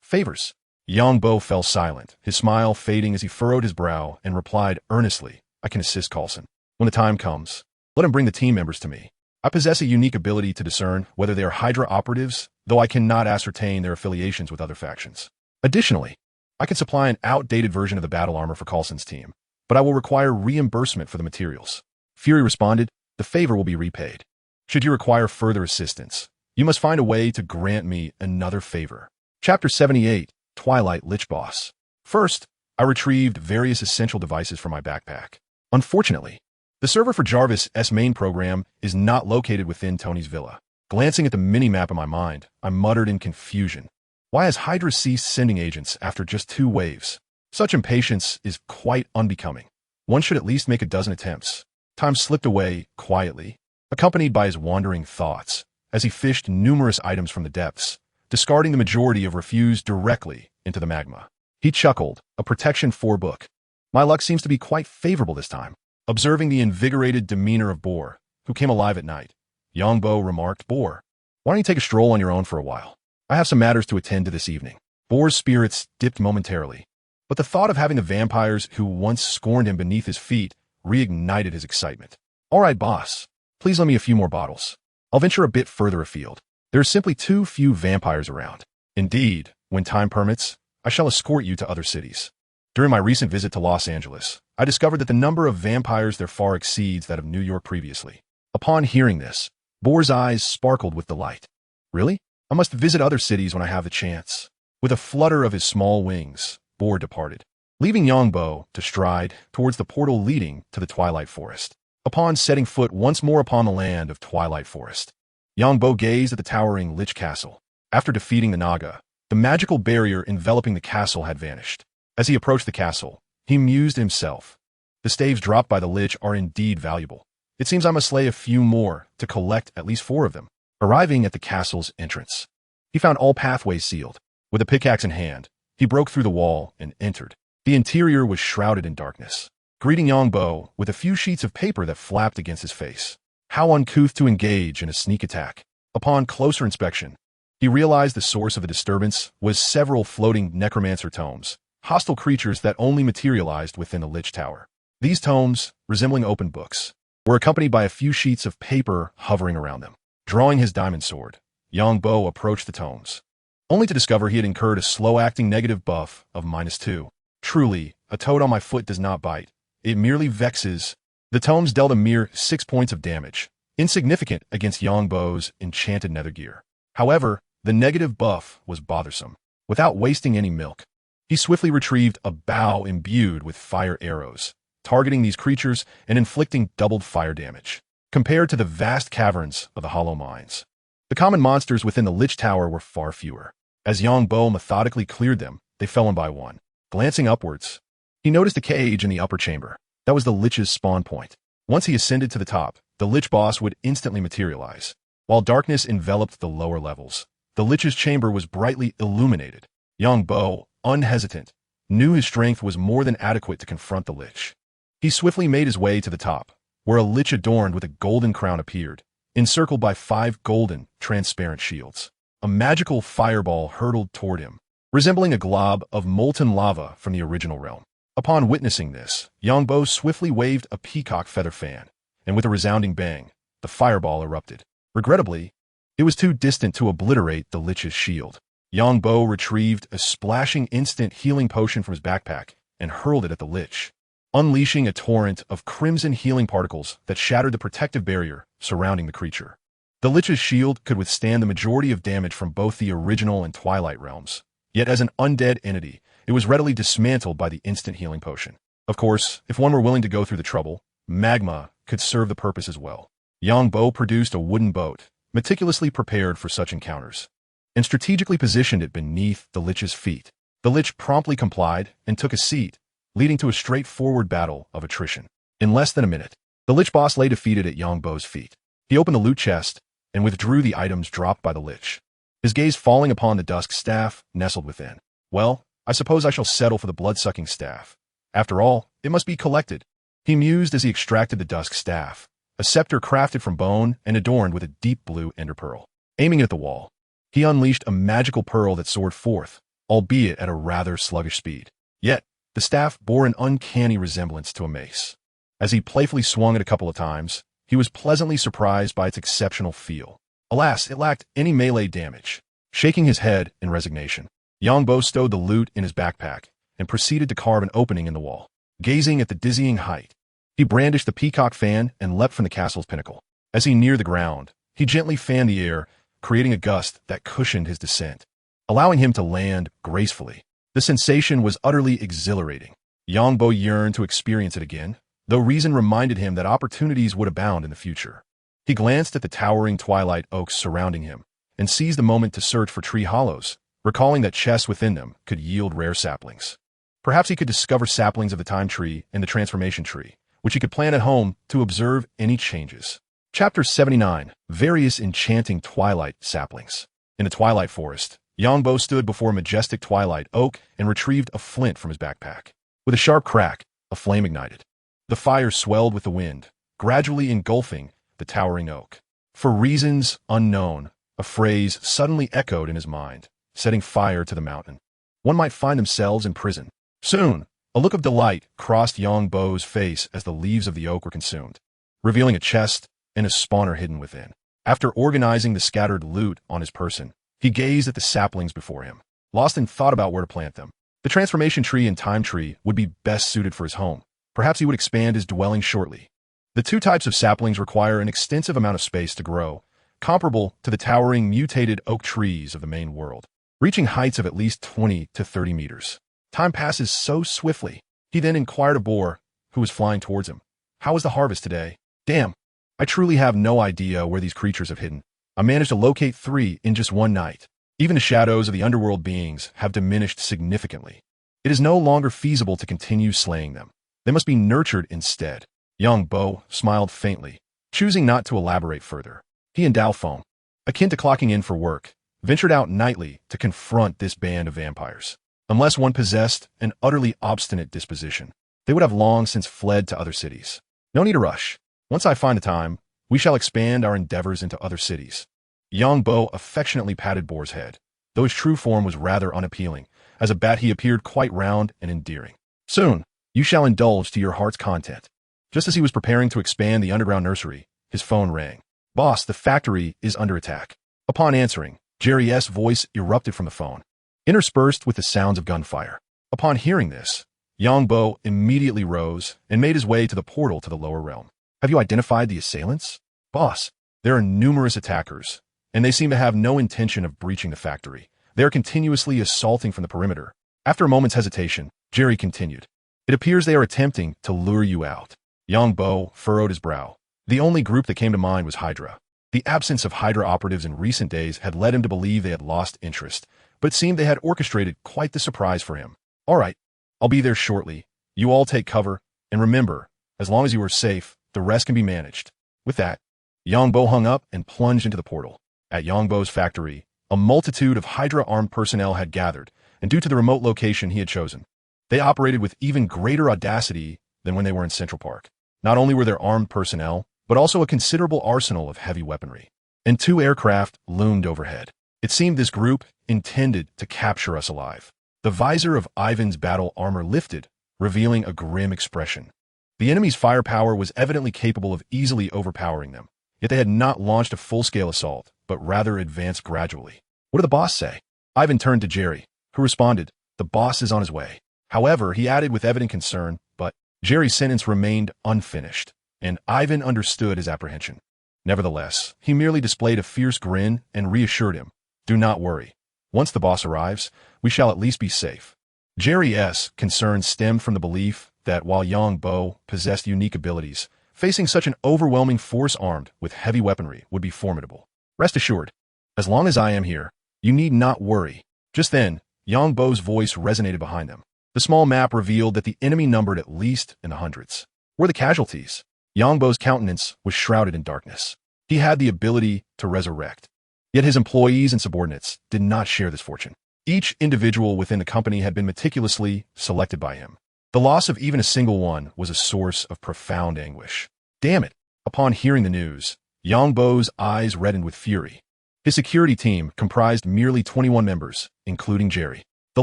favors." Yangbo fell silent, his smile fading as he furrowed his brow and replied earnestly, "I can assist Coulson. When the time comes, let him bring the team members to me. I possess a unique ability to discern whether they are Hydra operatives, though I cannot ascertain their affiliations with other factions. Additionally, I can supply an outdated version of the battle armor for Coulson's team, but I will require reimbursement for the materials." Fury responded, "The favor will be repaid. Should you require further assistance, you must find a way to grant me another favor." Chapter 78, Twilight Lich Boss. First, I retrieved various essential devices from my backpack. Unfortunately, the server for Jarvis' main program is not located within Tony's villa. Glancing at the mini-map in my mind, I muttered in confusion. Why has Hydra ceased sending agents after just 2 waves? Such impatience is quite unbecoming. One should at least make a dozen attempts. Time slipped away quietly, accompanied by his wandering thoughts, as he fished numerous items from the depths, discarding the majority of refuse directly into the magma. He chuckled, a Protection 4 book. My luck seems to be quite favorable this time. Observing the invigorated demeanor of Boar, who came alive at night, Yangbo remarked, "Boar, why don't you take a stroll on your own for a while? I have some matters to attend to this evening." Boar's spirits dipped momentarily, but the thought of having the vampires who once scorned him beneath his feet reignited his excitement. "All right, boss. Please lend me a few more bottles. I'll venture a bit further afield. There are simply too few vampires around. Indeed, when time permits, I shall escort you to other cities." During my recent visit to Los Angeles, I discovered that the number of vampires there far exceeds that of New York previously. Upon hearing this, Boar's eyes sparkled with delight. "Really? I must visit other cities when I have the chance." With a flutter of his small wings, Boar departed, leaving Yangbo to stride towards the portal leading to the Twilight Forest. Upon setting foot once more upon the land of Twilight Forest, Yangbo gazed at the towering Lich Castle. After defeating the Naga, the magical barrier enveloping the castle had vanished. As he approached the castle, he mused to himself, "The staves dropped by the Lich are indeed valuable. It seems I must slay a few more to collect at least 4 of them." Arriving at the castle's entrance, he found all pathways sealed. With a pickaxe in hand, he broke through the wall and entered. The interior was shrouded in darkness, greeting Yangbo with a few sheets of paper that flapped against his face. How uncouth to engage in a sneak attack. Upon closer inspection, he realized the source of the disturbance was several floating necromancer tomes, hostile creatures that only materialized within the Lich Tower. These tomes, resembling open books, were accompanied by a few sheets of paper hovering around them. Drawing his diamond sword, Yangbo approached the tomes, only to discover he had incurred a slow-acting negative buff of -2. Truly, a toad on my foot does not bite. It merely vexes. The tomes dealt a mere 6 points of damage, insignificant against Yangbo's enchanted nether gear. However, the negative buff was bothersome. Without wasting any milk, he swiftly retrieved a bow imbued with fire arrows, targeting these creatures and inflicting doubled fire damage, compared to the vast caverns of the hollow mines. The common monsters within the Lich Tower were far fewer. As Yangbo methodically cleared them, they fell one by one. Glancing upwards, he noticed a cage in the upper chamber. That was the Lich's spawn point. Once he ascended to the top, the Lich boss would instantly materialize. While darkness enveloped the lower levels, the Lich's chamber was brightly illuminated. Yangbo, unhesitant, knew his strength was more than adequate to confront the Lich. He swiftly made his way to the top, where a Lich adorned with a golden crown appeared, encircled by 5 golden, transparent shields. A magical fireball hurtled toward him, resembling a glob of molten lava from the original realm. Upon witnessing this, Yangbo swiftly waved a peacock feather fan, and with a resounding bang, the fireball erupted. Regrettably, It was too distant to obliterate the Lich's shield. Yongbo retrieved a splashing instant healing potion from his backpack and hurled it at the Lich, unleashing a torrent of crimson healing particles that shattered the protective barrier surrounding the creature. The Lich's shield could withstand the majority of damage from both the original and Twilight realms, yet as an undead entity, it was readily dismantled by the instant healing potion. Of course, if one were willing to go through the trouble, magma could serve the purpose as well. Yongbo produced a wooden boat, meticulously prepared for such encounters, and strategically positioned it beneath the Lich's feet. The Lich promptly complied and took a seat, leading to a straightforward battle of attrition. In less than a minute, the Lich boss lay defeated at Yongbo's feet. He opened the loot chest and withdrew the items dropped by the Lich, his gaze falling upon the dusk staff nestled within. Well, I suppose I shall settle for the blood-sucking staff. After all, it must be collected. He mused as he extracted the dusk staff, a scepter crafted from bone and adorned with a deep blue ender pearl. Aiming it at the wall, he unleashed a magical pearl that soared forth, albeit at a rather sluggish speed. Yet, the staff bore an uncanny resemblance to a mace. As he playfully swung it a couple of times, he was pleasantly surprised by its exceptional feel. Alas, it lacked any melee damage. Shaking his head in resignation, Yongbo stowed the loot in his backpack and proceeded to carve an opening in the wall. Gazing at the dizzying height, he brandished the peacock fan and leapt from the castle's pinnacle. As he neared the ground, he gently fanned the air, creating a gust that cushioned his descent, allowing him to land gracefully. The sensation was utterly exhilarating. Yongbo yearned to experience it again, though reason reminded him that opportunities would abound in the future. He glanced at the towering twilight oaks surrounding him and seized the moment to search for tree hollows, recalling that chests within them could yield rare saplings. Perhaps he could discover saplings of the time tree and the transformation tree, which he could plant at home to observe any changes. Chapter 79. Various Enchanting Twilight Saplings. In the Twilight Forest, Yongbo stood before a majestic twilight oak and retrieved a flint from his backpack. With a sharp crack, a flame ignited. The fire swelled with the wind, gradually engulfing the towering oak. For reasons unknown, a phrase suddenly echoed in his mind, setting fire to the mountain. One might find themselves in prison. Soon, a look of delight crossed Yongbo's face as the leaves of the oak were consumed, revealing a chest and a spawner hidden within. After organizing the scattered loot on his person, he gazed at the saplings before him, lost in thought about where to plant them. The transformation tree and time tree would be best suited for his home. Perhaps he would expand his dwelling shortly. The two types of saplings require an extensive amount of space to grow, comparable to the towering mutated oak trees of the main world, reaching heights of at least 20 to 30 meters. Time passes so swiftly. He then inquired of Boar, who was flying towards him. How was the harvest today? Damn, I truly have no idea where these creatures have hidden. I managed to locate 3 in just one night. Even the shadows of the underworld beings have diminished significantly. It is no longer feasible to continue slaying them. They must be nurtured instead. Yongbo smiled faintly, choosing not to elaborate further. He and Dalphone, akin to clocking in for work, ventured out nightly to confront this band of vampires. Unless one possessed an utterly obstinate disposition, they would have long since fled to other cities. No need to rush. Once I find the time, we shall expand our endeavors into other cities. Yongbo affectionately patted Boar's head, though his true form was rather unappealing. As a bat he appeared quite round and endearing. Soon, you shall indulge to your heart's content. Just as he was preparing to expand the underground nursery, his phone rang. Boss, the factory is under attack. Upon answering, Jerry S.'s voice erupted from the phone, interspersed with the sounds of gunfire. Upon hearing this, Yongbo immediately rose and made his way to the portal to the lower realm. Have you identified the assailants? Boss, there are numerous attackers, and they seem to have no intention of breaching the factory. They are continuously assaulting from the perimeter. After a moment's hesitation, Jerry continued. It appears they are attempting to lure you out. Yongbo furrowed his brow. The only group that came to mind was Hydra. The absence of Hydra operatives in recent days had led him to believe they had lost interest, but it seemed they had orchestrated quite the surprise for him. All right, I'll be there shortly. You all take cover, and remember, as long as you are safe, the rest can be managed. With that, Yongbo hung up and plunged into the portal. At Yongbo's factory, a multitude of Hydra-armed personnel had gathered, and due to the remote location he had chosen, they operated with even greater audacity than when they were in Central Park. Not only were there armed personnel, but also a considerable arsenal of heavy weaponry, and 2 aircraft loomed overhead. It seemed this group intended to capture us alive. The visor of Ivan's battle armor lifted, revealing a grim expression. The enemy's firepower was evidently capable of easily overpowering them, yet they had not launched a full-scale assault, but rather advanced gradually. What did the boss say? Ivan turned to Jerry, who responded, "The boss is on his way." However, he added with evident concern, but Jerry's sentence remained unfinished, and Ivan understood his apprehension. Nevertheless, he merely displayed a fierce grin and reassured him, "Do not worry. Once the boss arrives, we shall at least be safe." Jerry's concern stemmed from the belief that while Yang Bo possessed unique abilities, facing such an overwhelming force armed with heavy weaponry would be formidable. "Rest assured, as long as I am here, you need not worry." Just then, Yang Bo's voice resonated behind them. The small map revealed that the enemy numbered at least in the hundreds. Were the casualties? Yang Bo's countenance was shrouded in darkness. He had the ability to resurrect. Yet his employees and subordinates did not share this fortune. Each individual within the company had been meticulously selected by him. The loss of even a single one was a source of profound anguish. Damn it! Upon hearing the news, Yang Bo's eyes reddened with fury. His security team comprised merely 21 members, including Jerry. The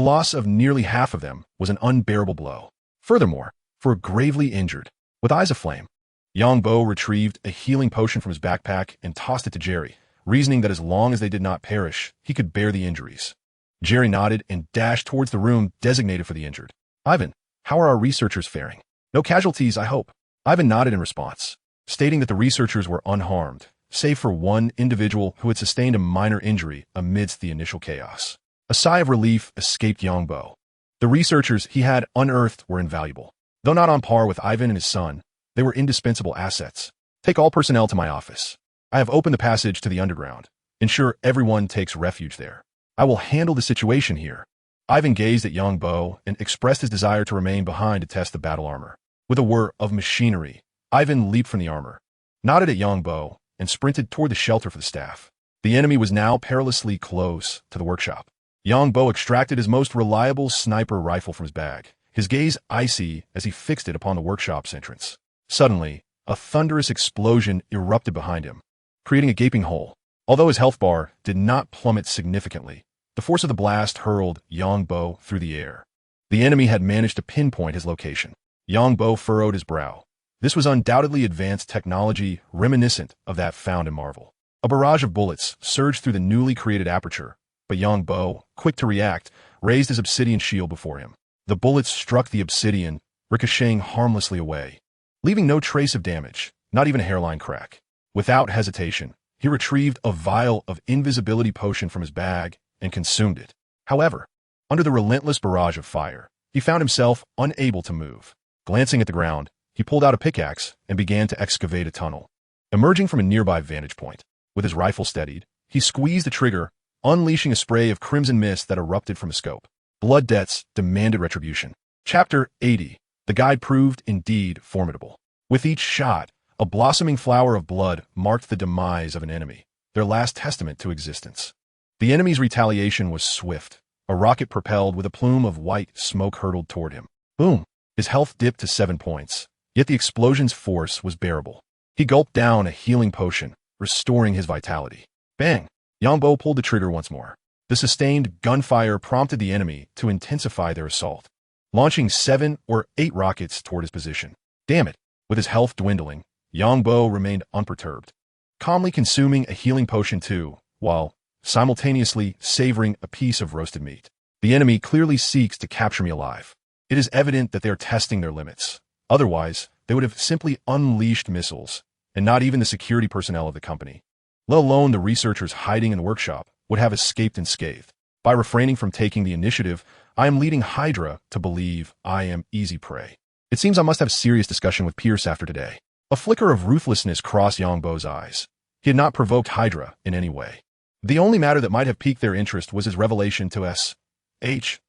loss of nearly half of them was an unbearable blow. Furthermore, for gravely injured, with eyes aflame, Yang Bo retrieved a healing potion from his backpack and tossed it to Jerry, reasoning that as long as they did not perish, he could bear the injuries. Jerry nodded and dashed towards the room designated for the injured. "Ivan, how are our researchers faring? No casualties, I hope." Ivan nodded in response, stating that the researchers were unharmed, save for one individual who had sustained a minor injury amidst the initial chaos. A sigh of relief escaped Yang Bo. The researchers he had unearthed were invaluable. Though not on par with Ivan and his son, they were indispensable assets. "Take all personnel to my office. I have opened the passage to the underground. Ensure everyone takes refuge there. I will handle the situation here." Ivan gazed at Yang Bo and expressed his desire to remain behind to test the battle armor. With a whir of machinery, Ivan leaped from the armor, nodded at Yang Bo, and sprinted toward the shelter for the staff. The enemy was now perilously close to the workshop. Yang Bo extracted his most reliable sniper rifle from his bag, his gaze icy as he fixed it upon the workshop's entrance. Suddenly, a thunderous explosion erupted behind him, creating a gaping hole. Although his health bar did not plummet significantly, the force of the blast hurled Yang Bo through the air. The enemy had managed to pinpoint his location. Yang Bo furrowed his brow. This was undoubtedly advanced technology reminiscent of that found in Marvel. A barrage of bullets surged through the newly created aperture, but Yang Bo, quick to react, raised his obsidian shield before him. The bullets struck the obsidian, ricocheting harmlessly away, leaving no trace of damage, not even a hairline crack. Without hesitation, he retrieved a vial of invisibility potion from his bag and consumed it. However, under the relentless barrage of fire, he found himself unable to move. Glancing at the ground, he pulled out a pickaxe and began to excavate a tunnel. Emerging from a nearby vantage point, with his rifle steadied, he squeezed the trigger, unleashing a spray of crimson mist that erupted from the scope. Blood debts demanded retribution. Chapter 80. The guide proved indeed formidable. With each shot, a blossoming flower of blood marked the demise of an enemy, their last testament to existence. The enemy's retaliation was swift. A rocket propelled with a plume of white smoke hurtled toward him. Boom! His health dipped to 7 points, yet the explosion's force was bearable. He gulped down a healing potion, restoring his vitality. Bang! Yang Bo pulled the trigger once more. The sustained gunfire prompted the enemy to intensify their assault, launching 7 or 8 rockets toward his position. Damn it! With his health dwindling, Yang Bo remained unperturbed, calmly consuming a healing potion too, while simultaneously savoring a piece of roasted meat. The enemy clearly seeks to capture me alive. It is evident that they are testing their limits. Otherwise, they would have simply unleashed missiles, and not even the security personnel of the company, let alone the researchers hiding in the workshop, would have escaped unscathed. By refraining from taking the initiative, I am leading Hydra to believe I am easy prey. It seems I must have a serious discussion with Pierce after today. A flicker of ruthlessness crossed Yang Bo's eyes. He had not provoked Hydra in any way. The only matter that might have piqued their interest was his revelation to S.H.I.E.L.D.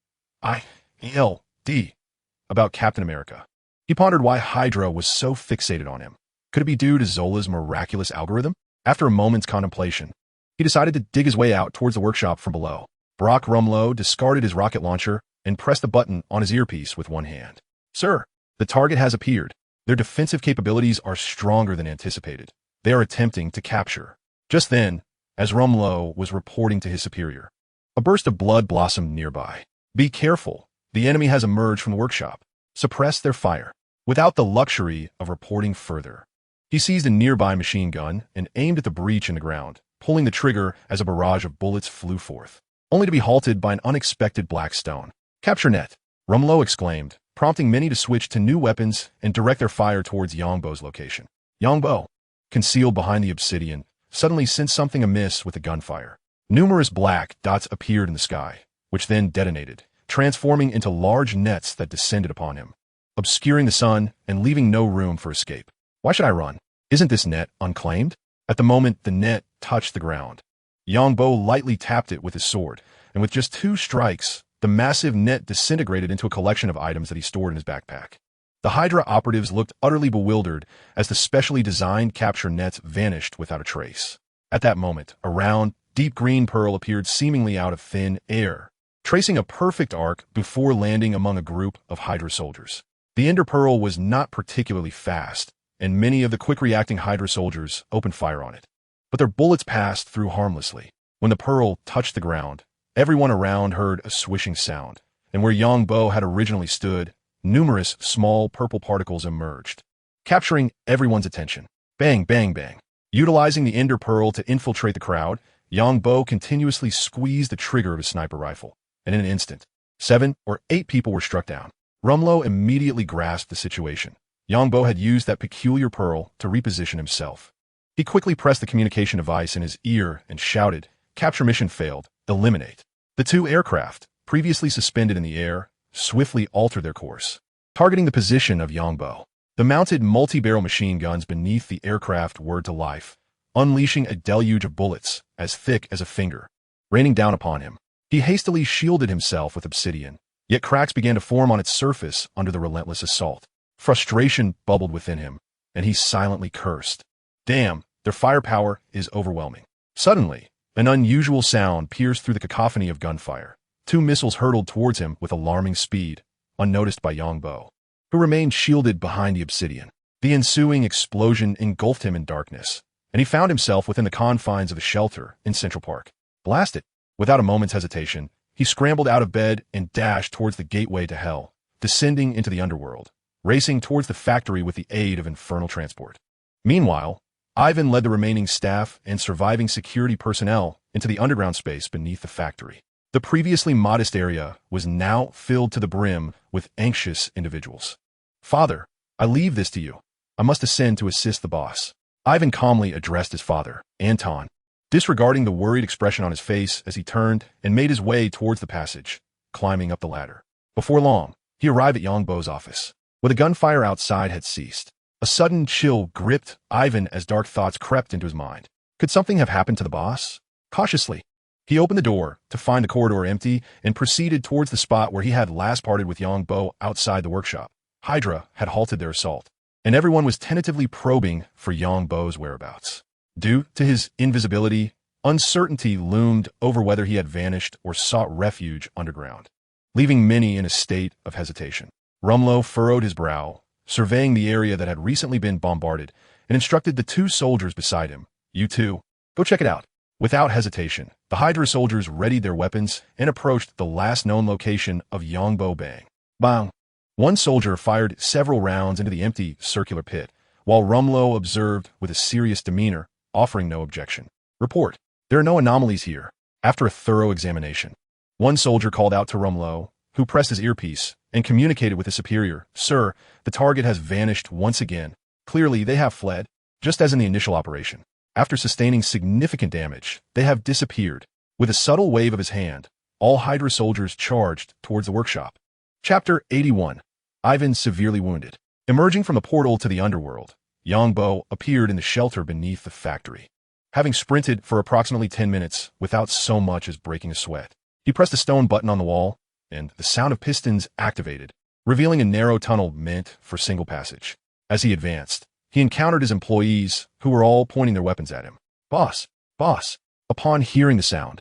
about Captain America. He pondered why Hydra was so fixated on him. Could it be due to Zola's miraculous algorithm? After a moment's contemplation, he decided to dig his way out towards the workshop from below. Brock Rumlow discarded his rocket launcher and pressed a button on his earpiece with one hand. "Sir, the target has appeared. Their defensive capabilities are stronger than anticipated. They are attempting to capture." Just then, as Rumlow was reporting to his superior, a burst of blood blossomed nearby. "Be careful. The enemy has emerged from the workshop. Suppress their fire." Without the luxury of reporting further, he seized a nearby machine gun and aimed at the breach in the ground, pulling the trigger as a barrage of bullets flew forth, only to be halted by an unexpected black stone. "Capture net!" Rumlow exclaimed, prompting many to switch to new weapons and direct their fire towards Yongbo's location. Yongbo, concealed behind the obsidian, suddenly sensed something amiss with the gunfire. Numerous black dots appeared in the sky, which then detonated, transforming into large nets that descended upon him, obscuring the sun and leaving no room for escape. "Why should I run? Isn't this net unclaimed?" At the moment the net touched the ground, Yongbo lightly tapped it with his sword, and with just 2 strikes, the massive net disintegrated into a collection of items that he stored in his backpack. The Hydra operatives looked utterly bewildered as the specially designed capture nets vanished without a trace. At that moment, a round, deep green pearl appeared seemingly out of thin air, tracing a perfect arc before landing among a group of Hydra soldiers. The Ender Pearl was not particularly fast, and many of the quick-reacting Hydra soldiers opened fire on it. But their bullets passed through harmlessly. When the pearl touched the ground, everyone around heard a swishing sound, and where Yongbo had originally stood, numerous small purple particles emerged, capturing everyone's attention. Bang, bang, bang. Utilizing the Ender Pearl to infiltrate the crowd, Yongbo continuously squeezed the trigger of his sniper rifle, and in an instant, 7 or 8 people were struck down. Rumlow immediately grasped the situation. Yongbo had used that peculiar pearl to reposition himself. He quickly pressed the communication device in his ear and shouted, "Capture mission failed. Eliminate." The 2 aircraft, previously suspended in the air, swiftly altered their course, targeting the position of Yongbo. The mounted multi-barrel machine guns beneath the aircraft whirred to life, unleashing a deluge of bullets as thick as a finger, raining down upon him. He hastily shielded himself with obsidian, yet cracks began to form on its surface under the relentless assault. Frustration bubbled within him, and he silently cursed. Damn, their firepower is overwhelming. Suddenly, an unusual sound pierced through the cacophony of gunfire. 2 missiles hurtled towards him with alarming speed, unnoticed by Yongbo, who remained shielded behind the obsidian. The ensuing explosion engulfed him in darkness, and he found himself within the confines of a shelter in Central Park. Blasted! Without a moment's hesitation, he scrambled out of bed and dashed towards the gateway to hell, descending into the underworld, racing towards the factory with the aid of infernal transport. Meanwhile, Ivan led the remaining staff and surviving security personnel into the underground space beneath the factory. The previously modest area was now filled to the brim with anxious individuals. "Father, I leave this to you. I must ascend to assist the boss." Ivan calmly addressed his father, Anton, disregarding the worried expression on his face as he turned and made his way towards the passage, climbing up the ladder. Before long, he arrived at Yongbo's office, where the gunfire outside had ceased. A sudden chill gripped Ivan as dark thoughts crept into his mind. Could something have happened to the boss? Cautiously, he opened the door to find the corridor empty and proceeded towards the spot where he had last parted with Yongbo outside the workshop. Hydra had halted their assault, and everyone was tentatively probing for Yongbo's whereabouts. Due to his invisibility, uncertainty loomed over whether he had vanished or sought refuge underground, leaving many in a state of hesitation. Rumlow furrowed his brow, surveying the area that had recently been bombarded, and instructed the 2 soldiers beside him, "You 2, go check it out." Without hesitation, the Hydra soldiers readied their weapons and approached the last known location of Yongbo Bang. Bang! One soldier fired several rounds into the empty circular pit, while Rumlow observed with a serious demeanor, offering no objection. "Report. There are no anomalies here." After a thorough examination, one soldier called out to Rumlow, who pressed his earpiece and communicated with his superior, "Sir, the target has vanished once again. Clearly, they have fled, just as in the initial operation. After sustaining significant damage, they have disappeared." With a subtle wave of his hand, all Hydra soldiers charged towards the workshop. Chapter 81. Ivan severely wounded. Emerging from the portal to the underworld, Yongbo appeared in the shelter beneath the factory. Having sprinted for approximately 10 minutes without so much as breaking a sweat, he pressed a stone button on the wall, and the sound of pistons activated, revealing a narrow tunnel meant for single passage. As he advanced, he encountered his employees, who were all pointing their weapons at him. "Boss! Boss!" Upon hearing the sound,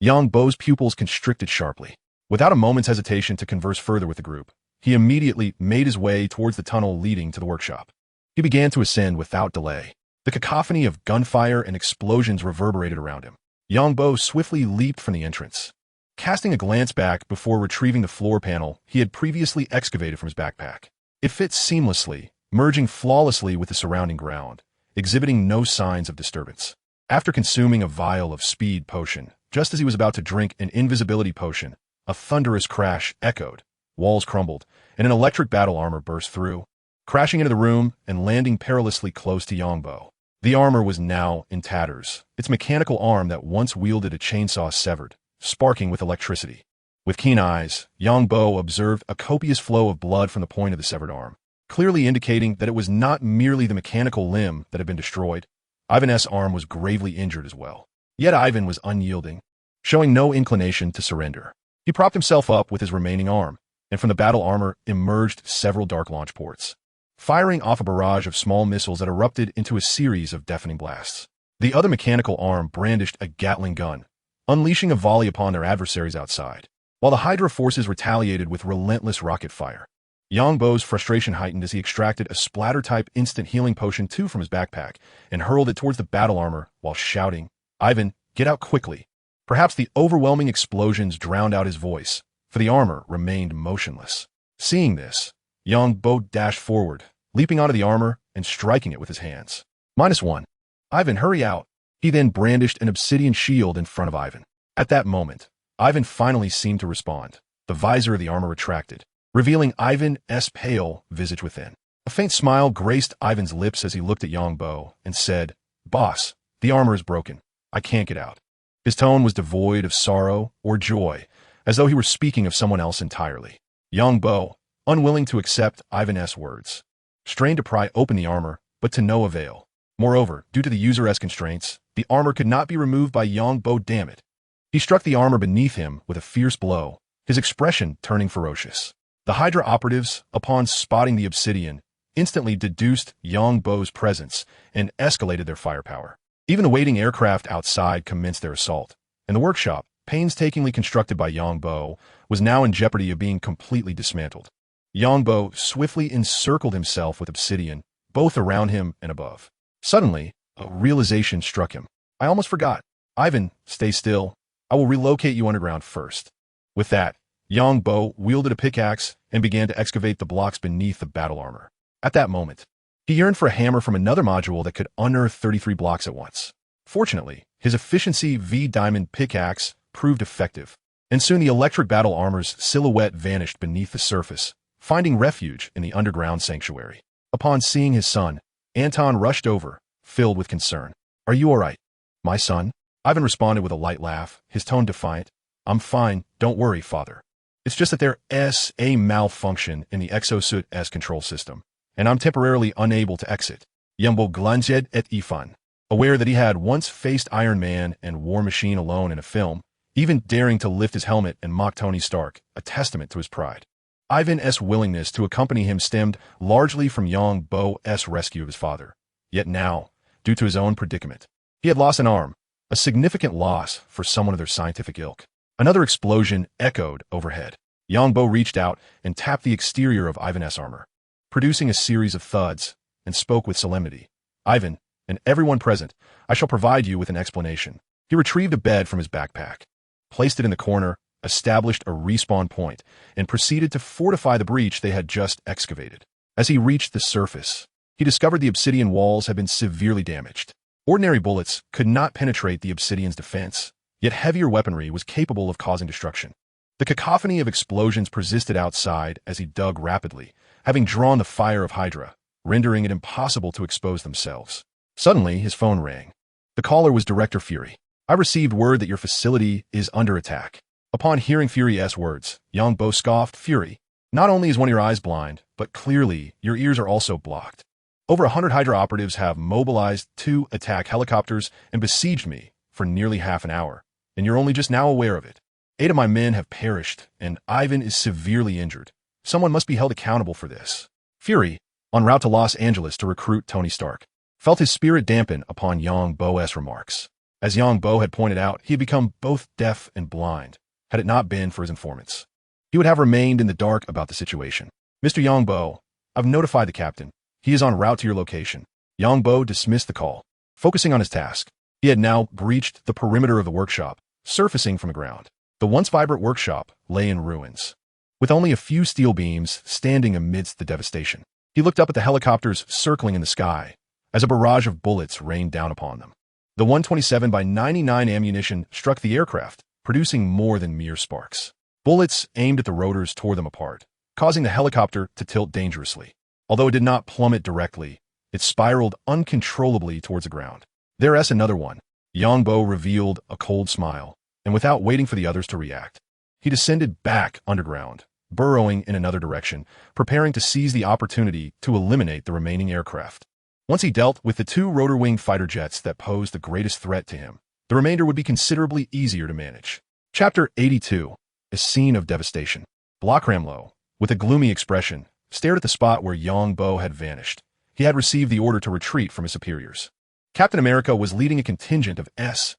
Yongbo's pupils constricted sharply. Without a moment's hesitation to converse further with the group, he immediately made his way towards the tunnel leading to the workshop. He began to ascend without delay. The cacophony of gunfire and explosions reverberated around him. Yongbo swiftly leaped from the entrance, casting a glance back before retrieving the floor panel he had previously excavated from his backpack. It fit seamlessly, merging flawlessly with the surrounding ground, exhibiting no signs of disturbance. After consuming a vial of speed potion, just as he was about to drink an invisibility potion, a thunderous crash echoed, walls crumbled, and an electric battle armor burst through, crashing into the room and landing perilously close to Yongbo. The armor was now in tatters, its mechanical arm that once wielded a chainsaw severed, sparking with electricity. With keen eyes, Yongbo observed a copious flow of blood from the point of the severed arm, clearly indicating that it was not merely the mechanical limb that had been destroyed. Ivan's arm was gravely injured as well. Yet Ivan was unyielding, showing no inclination to surrender. He propped himself up with his remaining arm, and from the battle armor emerged several dark launch ports, firing off a barrage of small missiles that erupted into a series of deafening blasts. The other mechanical arm brandished a Gatling gun, unleashing a volley upon their adversaries outside, while the Hydra forces retaliated with relentless rocket fire. Yongbo's frustration heightened as he extracted a splatter-type instant healing potion 2 from his backpack and hurled it towards the battle armor while shouting, "Ivan, get out quickly!" Perhaps the overwhelming explosions drowned out his voice, for the armor remained motionless. Seeing this, Yongbo dashed forward, leaping onto the armor and striking it with his hands. -1. Ivan, hurry out! He then brandished an obsidian shield in front of Ivan. At that moment, Ivan finally seemed to respond. The visor of the armor retracted, revealing Ivan's pale visage within. A faint smile graced Ivan's lips as he looked at Yongbo and said, "Boss, the armor is broken. I can't get out." His tone was devoid of sorrow or joy, as though he were speaking of someone else entirely. Yongbo, unwilling to accept Ivan's words, strained to pry open the armor, but to no avail. Moreover, due to the user's constraints, the armor could not be removed by Yongbo. Damn it. He struck the armor beneath him with a fierce blow, his expression turning ferocious. The Hydra operatives, upon spotting the obsidian, instantly deduced Yongbo's presence and escalated their firepower. Even the waiting aircraft outside commenced their assault, and the workshop, painstakingly constructed by Yongbo, was now in jeopardy of being completely dismantled. Yongbo swiftly encircled himself with obsidian, both around him and above. Suddenly, a realization struck him. "I almost forgot. Ivan, stay still. I will relocate you underground first." With that, Yongbo wielded a pickaxe and began to excavate the blocks beneath the battle armor. At that moment, he yearned for a hammer from another module that could unearth 33 blocks at once. Fortunately, his efficiency V-diamond pickaxe proved effective, and soon the electric battle armor's silhouette vanished beneath the surface, finding refuge in the underground sanctuary. Upon seeing his son, Anton rushed over, filled with concern. "Are you all right, my son?" Ivan responded with a light laugh, his tone defiant. "I'm fine, don't worry, father. It's just that there is a malfunction in the exosuit's control system, and I'm temporarily unable to exit." Yongbo glanced at Ivan, aware that he had once faced Iron Man and War Machine alone in a film, even daring to lift his helmet and mock Tony Stark, a testament to his pride. Ivan's willingness to accompany him stemmed largely from Yongbo's rescue of his father. Yet now, due to his own predicament, he had lost an arm, a significant loss for someone of their scientific ilk. Another explosion echoed overhead. Yongbo reached out and tapped the exterior of Ivan's armor, producing a series of thuds, and spoke with solemnity. "Ivan, and everyone present, I shall provide you with an explanation." He retrieved a bed from his backpack, placed it in the corner, established a respawn point, and proceeded to fortify the breach they had just excavated. As he reached the surface, he discovered the obsidian walls had been severely damaged. Ordinary bullets could not penetrate the obsidian's defense, yet heavier weaponry was capable of causing destruction. The cacophony of explosions persisted outside as he dug rapidly, having drawn the fire of Hydra, rendering it impossible to expose themselves. Suddenly, his phone rang. The caller was Director Fury. "I received word that your facility is under attack." Upon hearing Fury's words, Yongbo scoffed. "Fury, not only is one of your eyes blind, but clearly your ears are also blocked. Over 100 Hydra operatives have mobilized 2 attack helicopters and besieged me for nearly half an hour, and you're only just now aware of it. 8 of my men have perished, and Ivan is severely injured. Someone must be held accountable for this." Fury, en route to Los Angeles to recruit Tony Stark, felt his spirit dampen upon Yongbo's remarks. As Yongbo had pointed out, he had become both deaf and blind, had it not been for his informants. He would have remained in the dark about the situation. "Mr. Yongbo, I've notified the captain. He is en route to your location." Yongbo dismissed the call, focusing on his task. He had now breached the perimeter of the workshop, surfacing from the ground. The once vibrant workshop lay in ruins, with only a few steel beams standing amidst the devastation. He looked up at the helicopters circling in the sky, as a barrage of bullets rained down upon them. The 127 by 99 ammunition struck the aircraft, producing more than mere sparks. Bullets aimed at the rotors tore them apart, causing the helicopter to tilt dangerously. Although it did not plummet directly, it spiraled uncontrollably towards the ground. There's another one. Yongbo revealed a cold smile, and without waiting for the others to react, he descended back underground, burrowing in another direction, preparing to seize the opportunity to eliminate the remaining aircraft. Once he dealt with the two rotor-wing fighter jets that posed the greatest threat to him, the remainder would be considerably easier to manage. Chapter 82. A Scene of Devastation. Blockramlo, with a gloomy expression, stared at the spot where Yongbo had vanished. He had received the order to retreat from his superiors. Captain America was leading a contingent of S.H.I.E.L.D.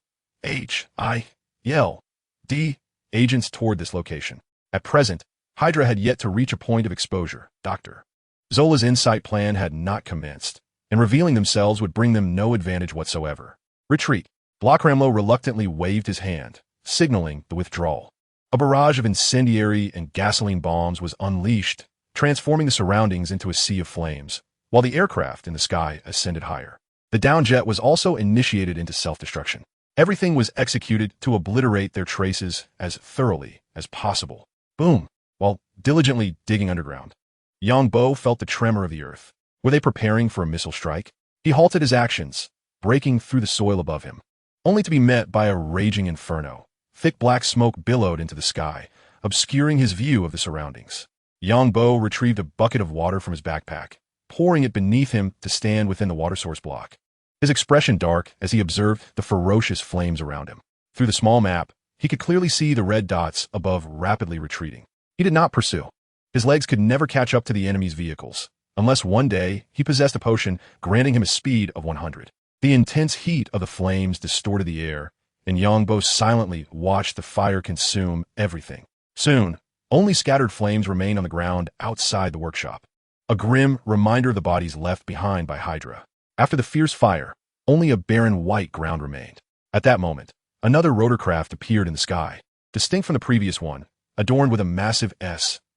agents toward this location. At present, Hydra had yet to reach a point of exposure. Dr. Zola's insight plan had not commenced, and revealing themselves would bring them no advantage whatsoever. Retreat. Blockramlo reluctantly waved his hand, signaling the withdrawal. A barrage of incendiary and gasoline bombs was unleashed, transforming the surroundings into a sea of flames, while the aircraft in the sky ascended higher. The down jet was also initiated into self-destruction. Everything was executed to obliterate their traces as thoroughly as possible. Boom! While diligently digging underground, Yongbo felt the tremor of the earth. Were they preparing for a missile strike? He halted his actions, breaking through the soil above him, only to be met by a raging inferno. Thick black smoke billowed into the sky, obscuring his view of the surroundings. Yongbo retrieved a bucket of water from his backpack, pouring it beneath him to stand within the water source block. His expression dark as he observed the ferocious flames around him. Through the small map, he could clearly see the red dots above rapidly retreating. He did not pursue. His legs could never catch up to the enemy's vehicles, unless one day he possessed a potion granting him a speed of 100. The intense heat of the flames distorted the air, and Yongbo silently watched the fire consume everything. Soon, only scattered flames remained on the ground outside the workshop, a grim reminder of the bodies left behind by Hydra. After the fierce fire, only a barren white ground remained. At that moment, another rotorcraft appeared in the sky, distinct from the previous one, adorned with a massive S.H.I.E.L.D.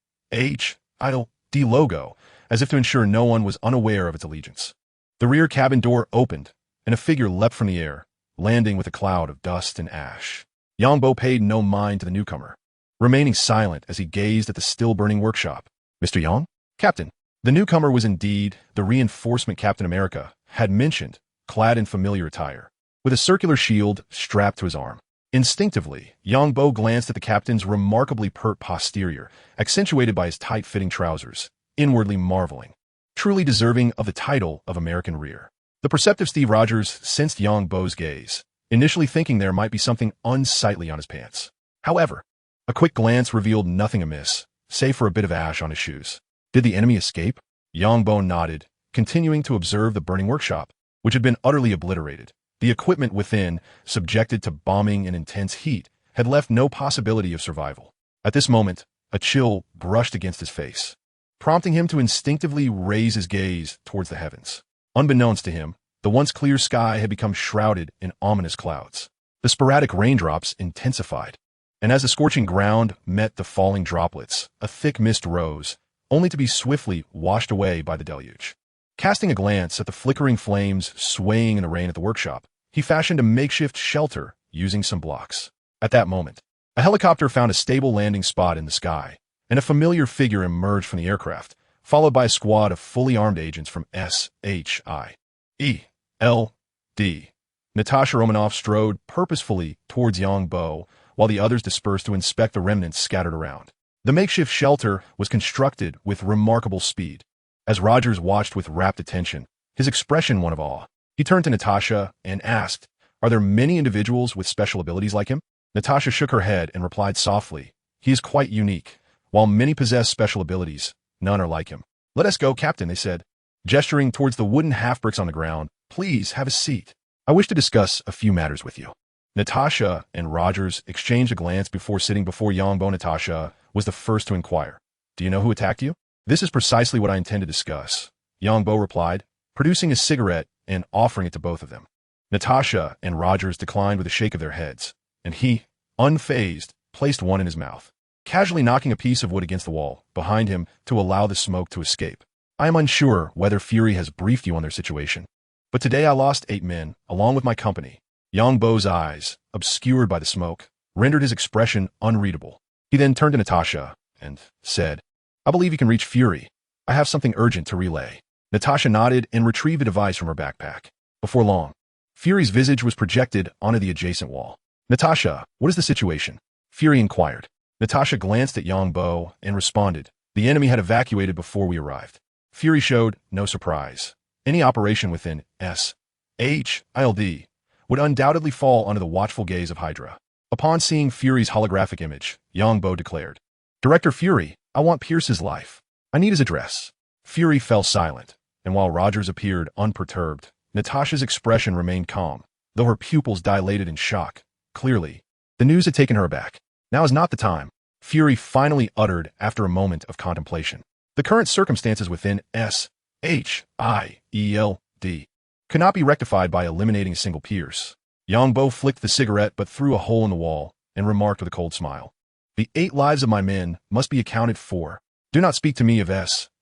logo, as if to ensure no one was unaware of its allegiance. The rear cabin door opened, and a figure leapt from the air, landing with a cloud of dust and ash. Yongbo paid no mind to the newcomer, remaining silent as he gazed at the still-burning workshop. Mr. Yang? Captain. The newcomer was indeed the reinforcement Captain America had mentioned, clad in familiar attire, with a circular shield strapped to his arm. Instinctively, Yongbo glanced at the captain's remarkably pert posterior, accentuated by his tight-fitting trousers, inwardly marveling. Truly deserving of the title of American Rear. The perceptive Steve Rogers sensed Yongbo's gaze, initially thinking there might be something unsightly on his pants. However, a quick glance revealed nothing amiss, save for a bit of ash on his shoes. Did the enemy escape? Yongbo nodded, continuing to observe the burning workshop, which had been utterly obliterated. The equipment within, subjected to bombing and intense heat, had left no possibility of survival. At this moment, a chill brushed against his face, prompting him to instinctively raise his gaze towards the heavens. Unbeknownst to him, the once clear sky had become shrouded in ominous clouds. The sporadic raindrops intensified, and as the scorching ground met the falling droplets, a thick mist rose, only to be swiftly washed away by the deluge. Casting a glance at the flickering flames swaying in the rain at the workshop, he fashioned a makeshift shelter using some blocks. At that moment, a helicopter found a stable landing spot in the sky, and a familiar figure emerged from the aircraft, followed by a squad of fully armed agents from S.H.I.E.L.D. Natasha Romanoff strode purposefully towards Yongbo, while the others dispersed to inspect the remnants scattered around. The makeshift shelter was constructed with remarkable speed. As Rogers watched with rapt attention, his expression one of awe, he turned to Natasha and asked, "Are there many individuals with special abilities like him?" Natasha shook her head and replied softly, "He is quite unique. While many possess special abilities, none are like him." "Let us go, Captain," they said, gesturing towards the wooden half-bricks on the ground. "Please have a seat. I wish to discuss a few matters with you." Natasha and Rogers exchanged a glance before sitting before Yongbo. Natasha was the first to inquire, "Do you know who attacked you?" "This is precisely what I intend to discuss," Yongbo replied, producing a cigarette and offering it to both of them. Natasha and Rogers declined with a shake of their heads, and he, unfazed, placed one in his mouth, casually knocking a piece of wood against the wall behind him to allow the smoke to escape. "I am unsure whether Fury has briefed you on their situation, but today I lost 8 men, along with my company, Yongbo's eyes, obscured by the smoke, rendered his expression unreadable. He then turned to Natasha and said, I believe you can reach Fury. I have something urgent to relay. Natasha nodded and retrieved a device from her backpack. Before long, Fury's visage was projected onto the adjacent wall. Natasha, what is the situation? Fury inquired. Natasha glanced at Yongbo and responded, the enemy had evacuated before we arrived. Fury showed no surprise. Any operation within S.H.I.E.L.D. would undoubtedly fall under the watchful gaze of Hydra. Upon seeing Fury's holographic image, Yongbo declared, Director Fury, I want Pierce's life. I need his address. Fury fell silent, and while Rogers appeared unperturbed, Natasha's expression remained calm, though her pupils dilated in shock. Clearly, the news had taken her aback. Now is not the time, Fury finally uttered after a moment of contemplation. The current circumstances within S.H.I.E.L.D. could not be rectified by eliminating a single Pierce. Yongbo flicked the cigarette but threw a hole in the wall and remarked with a cold smile, the 8 lives of my men must be accounted for. Do not speak to me of S.H.I.E.L.D.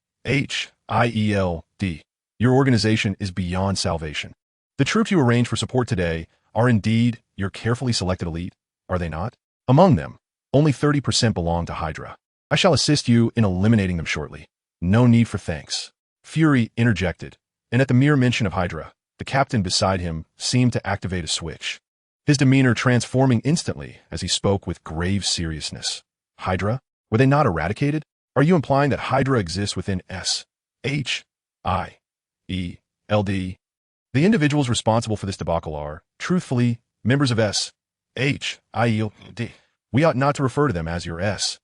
Your organization is beyond salvation. The troops you arranged for support today are indeed your carefully selected elite, are they not? Among them, only 30% belong to Hydra. I shall assist you in eliminating them shortly. No need for thanks. Fury interjected, and at the mere mention of Hydra, the captain beside him seemed to activate a switch, his demeanor transforming instantly as he spoke with grave seriousness. Hydra? Were they not eradicated? Are you implying that Hydra exists within S.H.I.E.L.D.? The individuals responsible for this debacle are, truthfully, members of S.H.I.E.L.D. We ought not to refer to them as your S.H.I.E.L.D.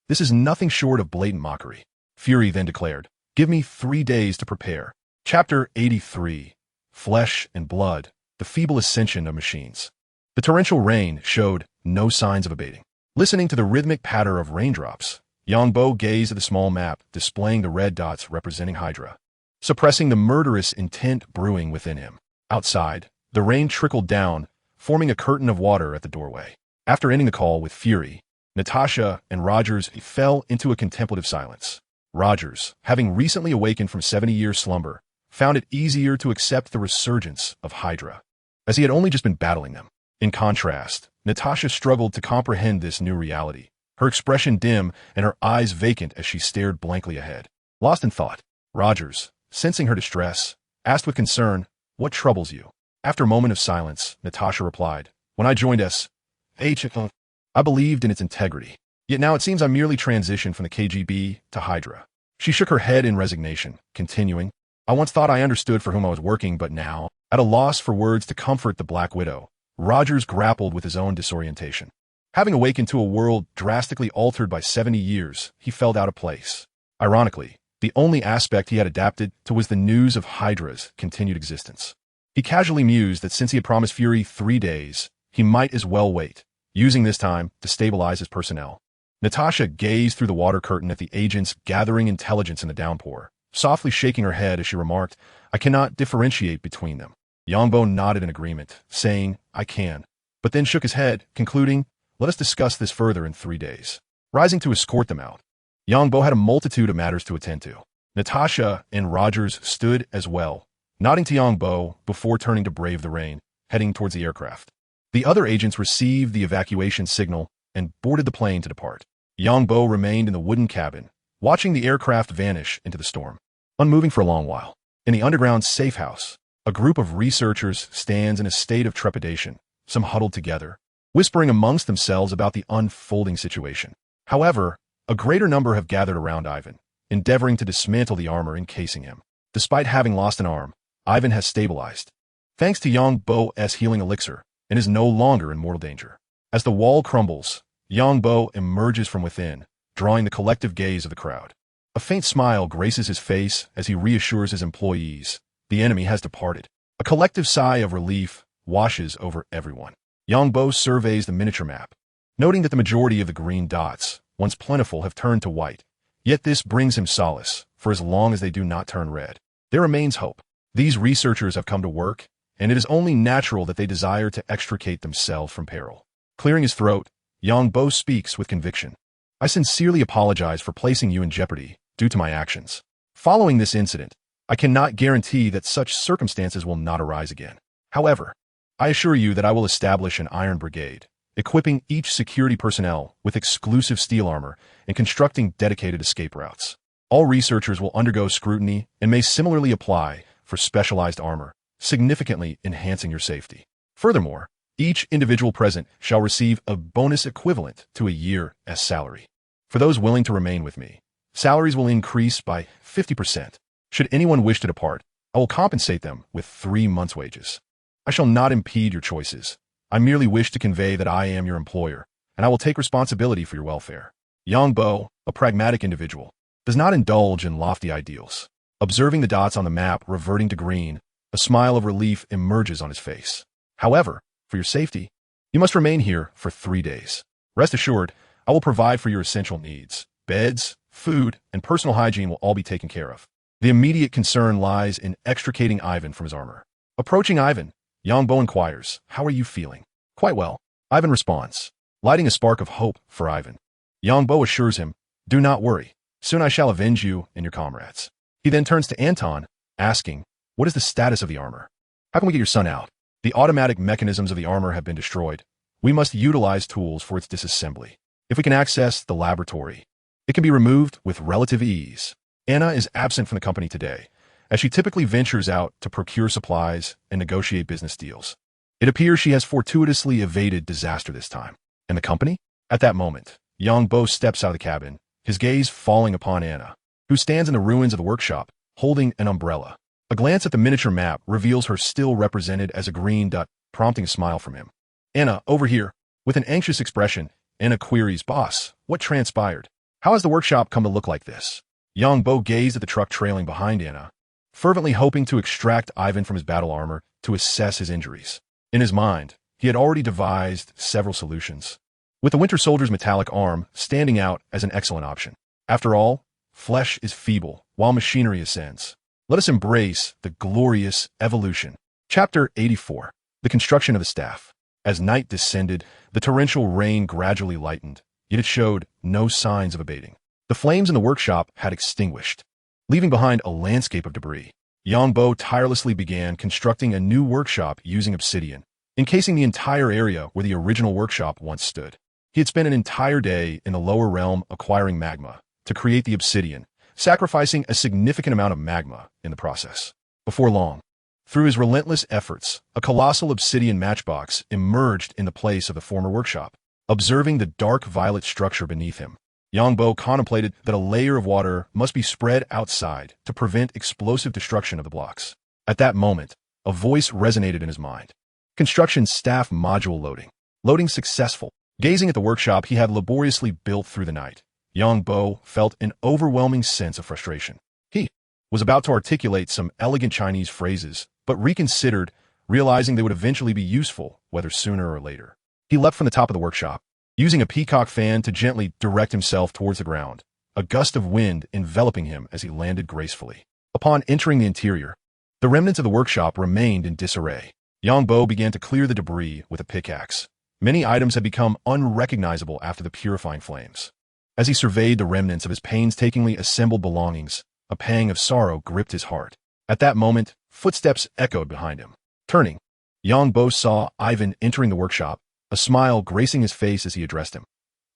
This is nothing short of blatant mockery. Fury then declared, give me 3 days to prepare. Chapter 83. Flesh and Blood, the Feeble Ascension of Machines. The torrential rain showed no signs of abating. Listening to the rhythmic patter of raindrops, Yongbo gazed at the small map displaying the red dots representing Hydra, suppressing the murderous intent brewing within him. Outside, the rain trickled down, forming a curtain of water at the doorway. After ending the call with Fury, Natasha and Rogers fell into a contemplative silence. Rogers, having recently awakened from 70-year slumber, found it easier to accept the resurgence of Hydra, as he had only just been battling them. In contrast, Natasha struggled to comprehend this new reality, her expression dim and her eyes vacant as she stared blankly ahead. Lost in thought, Rogers, sensing her distress, asked with concern, what troubles you? After a moment of silence, Natasha replied, when I joined S.H.I.E.L.D., I believed in its integrity. Yet now it seems I merely transitioned from the KGB to Hydra. She shook her head in resignation, continuing, I once thought I understood for whom I was working, but now, at a loss for words to comfort the Black Widow, Rogers grappled with his own disorientation. Having awakened to a world drastically altered by 70 years, he felt out of place. Ironically, the only aspect he had adapted to was the news of Hydra's continued existence. He casually mused that since he had promised Fury 3 days, he might as well wait, using this time to stabilize his personnel. Natasha gazed through the water curtain at the agents gathering intelligence in the downpour, softly shaking her head as she remarked, I cannot differentiate between them. Yongbo nodded in agreement, saying, I can, but then shook his head, concluding, let us discuss this further in 3 days. Rising to escort them out, Yongbo had a multitude of matters to attend to. Natasha and Rogers stood as well, nodding to Yongbo before turning to brave the rain, heading towards the aircraft. The other agents received the evacuation signal and boarded the plane to depart. Yongbo remained in the wooden cabin, watching the aircraft vanish into the storm. Unmoving for a long while, in the underground safe house, a group of researchers stands in a state of trepidation, some huddled together, whispering amongst themselves about the unfolding situation. However, a greater number have gathered around Ivan, endeavoring to dismantle the armor encasing him. Despite having lost an arm, Ivan has stabilized, thanks to Yongbo's healing elixir, and is no longer in mortal danger. As the wall crumbles, Yongbo emerges from within, drawing the collective gaze of the crowd. A faint smile graces his face as he reassures his employees. The enemy has departed. A collective sigh of relief washes over everyone. Yongbo surveys the miniature map, noting that the majority of the green dots, once plentiful, have turned to white. Yet this brings him solace, for as long as they do not turn red, there remains hope. These researchers have come to work, and it is only natural that they desire to extricate themselves from peril. Clearing his throat, Yongbo speaks with conviction. I sincerely apologize for placing you in jeopardy due to my actions. Following this incident, I cannot guarantee that such circumstances will not arise again. However, I assure you that I will establish an Iron Brigade, equipping each security personnel with exclusive steel armor and constructing dedicated escape routes. All researchers will undergo scrutiny and may similarly apply for specialized armor, significantly enhancing your safety. Furthermore, each individual present shall receive a bonus equivalent to a year's salary. For those willing to remain with me, salaries will increase by 50%. Should anyone wish to depart, I will compensate them with 3 months' wages. I shall not impede your choices. I merely wish to convey that I am your employer, and I will take responsibility for your welfare. Yang Bo, a pragmatic individual, does not indulge in lofty ideals. Observing the dots on the map reverting to green, a smile of relief emerges on his face. However, for your safety, you must remain here for 3 days. Rest assured, I will provide for your essential needs. Beds, food, and personal hygiene will all be taken care of. The immediate concern lies in extricating Ivan from his armor. Approaching Ivan, Yang Bo inquires, "How are you feeling?" "Quite well," Ivan responds, lighting a spark of hope for Ivan. Yang Bo assures him, "Do not worry. Soon I shall avenge you and your comrades." He then turns to Anton, asking, "What is the status of the armor? How can we get your son out?" "The automatic mechanisms of the armor have been destroyed. We must utilize tools for its disassembly. If we can access the laboratory, it can be removed with relative ease." Anna is absent from the company today, as she typically ventures out to procure supplies and negotiate business deals. It appears she has fortuitously evaded disaster this time. And the company? At that moment, Yang Bo steps out of the cabin, his gaze falling upon Anna, who stands in the ruins of the workshop, holding an umbrella. A glance at the miniature map reveals her still represented as a green dot, prompting a smile from him. "Anna, over here." With an anxious expression, Anna queries, "Boss, what transpired? How has the workshop come to look like this?" Yang Bo gazed at the truck trailing behind Anna, fervently hoping to extract Ivan from his battle armor to assess his injuries. In his mind, he had already devised several solutions, with the Winter Soldier's metallic arm standing out as an excellent option. After all, flesh is feeble, while machinery ascends. Let us embrace the glorious evolution. Chapter 84. The Construction of the Staff. As night descended, the torrential rain gradually lightened, yet it showed no signs of abating. The flames in the workshop had extinguished, leaving behind a landscape of debris. Yang Bo tirelessly began constructing a new workshop using obsidian, encasing the entire area where the original workshop once stood. He had spent an entire day in the lower realm acquiring magma to create the obsidian, sacrificing a significant amount of magma in the process. Before long, through his relentless efforts, a colossal obsidian matchbox emerged in the place of the former workshop. Observing the dark violet structure beneath him, Yang Bo contemplated that a layer of water must be spread outside to prevent explosive destruction of the blocks. At that moment, a voice resonated in his mind. Construction staff module loading. Loading successful. Gazing at the workshop he had laboriously built through the night, Yang Bo felt an overwhelming sense of frustration. He was about to articulate some elegant Chinese phrases, but reconsidered, realizing they would eventually be useful, whether sooner or later. He leapt from the top of the workshop, using a peacock fan to gently direct himself towards the ground, a gust of wind enveloping him as he landed gracefully. Upon entering the interior, the remnants of the workshop remained in disarray. Yang Bo began to clear the debris with a pickaxe. Many items had become unrecognizable after the purifying flames. As he surveyed the remnants of his painstakingly assembled belongings, a pang of sorrow gripped his heart. At that moment, footsteps echoed behind him. Turning, Yang Bo saw Ivan entering the workshop, a smile gracing his face as he addressed him.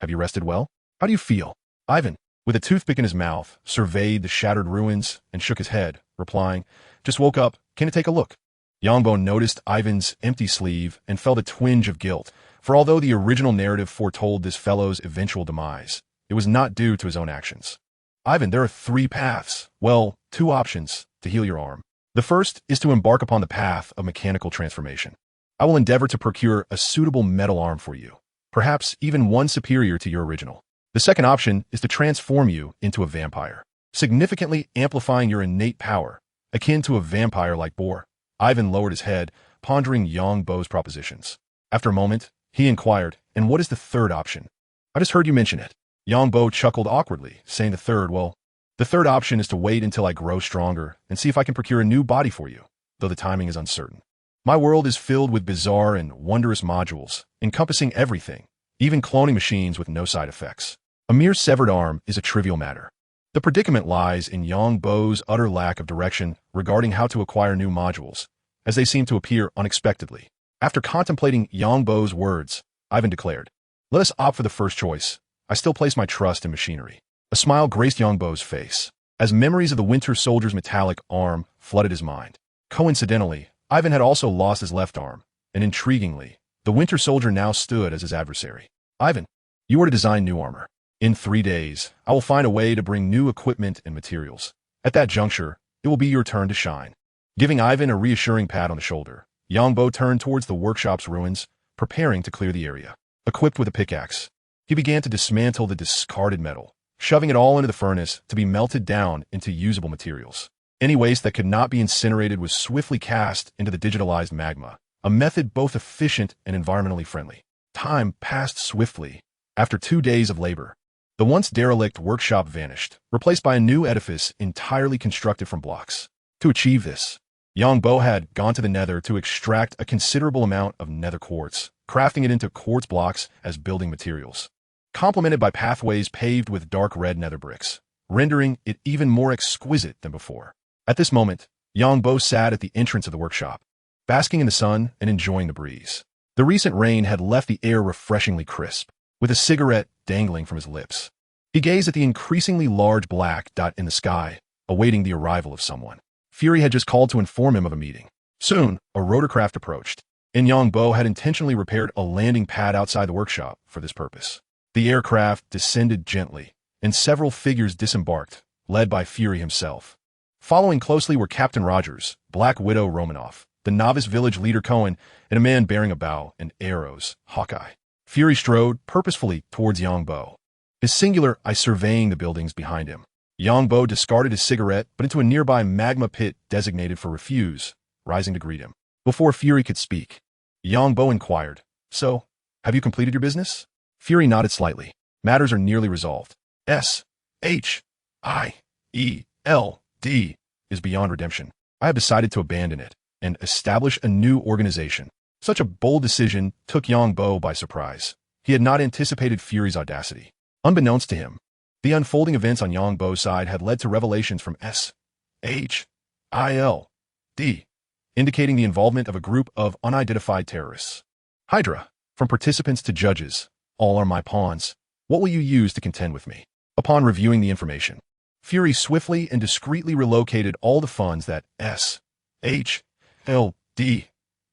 "Have you rested well? How do you feel?" Ivan, with a toothpick in his mouth, surveyed the shattered ruins and shook his head, replying, "Just woke up. Can it take a look?" Yang Bo noticed Ivan's empty sleeve and felt a twinge of guilt, for although the original narrative foretold this fellow's eventual demise, it was not due to his own actions. "Ivan, there are 3 paths, well, 2 options, to heal your arm. The first is to embark upon the path of mechanical transformation. I will endeavor to procure a suitable metal arm for you, perhaps even one superior to your original. The second option is to transform you into a vampire, significantly amplifying your innate power, akin to a vampire like Boar." Ivan lowered his head, pondering Yang Bo's propositions. After a moment, he inquired, "And what is the third option?" "I just heard you mention it." Yang Bo chuckled awkwardly, saying the third option is to wait until I grow stronger and see if I can procure a new body for you, though the timing is uncertain. My world is filled with bizarre and wondrous modules, encompassing everything, even cloning machines with no side effects. A mere severed arm is a trivial matter. The predicament lies in Yang Bo's utter lack of direction regarding how to acquire new modules, as they seem to appear unexpectedly. After contemplating Yang Bo's words, Ivan declared, "Let us opt for the first choice. I still place my trust in machinery." A smile graced Yang Bo's face, as memories of the Winter Soldier's metallic arm flooded his mind. Coincidentally, Ivan had also lost his left arm, and intriguingly, the Winter Soldier now stood as his adversary. "Ivan, you are to design new armor. In 3 days, I will find a way to bring new equipment and materials. At that juncture, it will be your turn to shine." Giving Ivan a reassuring pat on the shoulder, Yang Bo turned towards the workshop's ruins, preparing to clear the area. Equipped with a pickaxe, he began to dismantle the discarded metal, shoving it all into the furnace to be melted down into usable materials. Any waste that could not be incinerated was swiftly cast into the digitalized magma, a method both efficient and environmentally friendly. Time passed swiftly. After 2 days of labor, the once derelict workshop vanished, replaced by a new edifice entirely constructed from blocks. To achieve this, Yang Bo had gone to the nether to extract a considerable amount of nether quartz, crafting it into quartz blocks as building materials, complemented by pathways paved with dark red nether bricks, rendering it even more exquisite than before. At this moment, Yang Bo sat at the entrance of the workshop, basking in the sun and enjoying the breeze. The recent rain had left the air refreshingly crisp, with a cigarette dangling from his lips. He gazed at the increasingly large black dot in the sky, awaiting the arrival of someone. Fury had just called to inform him of a meeting. Soon, a rotorcraft approached, and Yang Bo had intentionally repaired a landing pad outside the workshop for this purpose. The aircraft descended gently, and several figures disembarked, led by Fury himself. Following closely were Captain Rogers, Black Widow Romanoff, the novice village leader Cohen, and a man bearing a bow and arrows, Hawkeye. Fury strode purposefully towards Yang Bo, his singular eye surveying the buildings behind him. Yang Bo discarded his cigarette but into a nearby magma pit designated for refuse, rising to greet him. Before Fury could speak, Yang Bo inquired, "So, have you completed your business?" Fury nodded slightly. "Matters are nearly resolved. S.H.I.E.L.D. is beyond redemption. I have decided to abandon it and establish a new organization." Such a bold decision took Yang Bo by surprise. He had not anticipated Fury's audacity. Unbeknownst to him, the unfolding events on Yang Bo's side had led to revelations from S.H.I.E.L.D, indicating the involvement of a group of unidentified terrorists. "Hydra, from participants to judges, all are my pawns. What will you use to contend with me?" Upon reviewing the information, Fury swiftly and discreetly relocated all the funds that S.H.I.E.L.D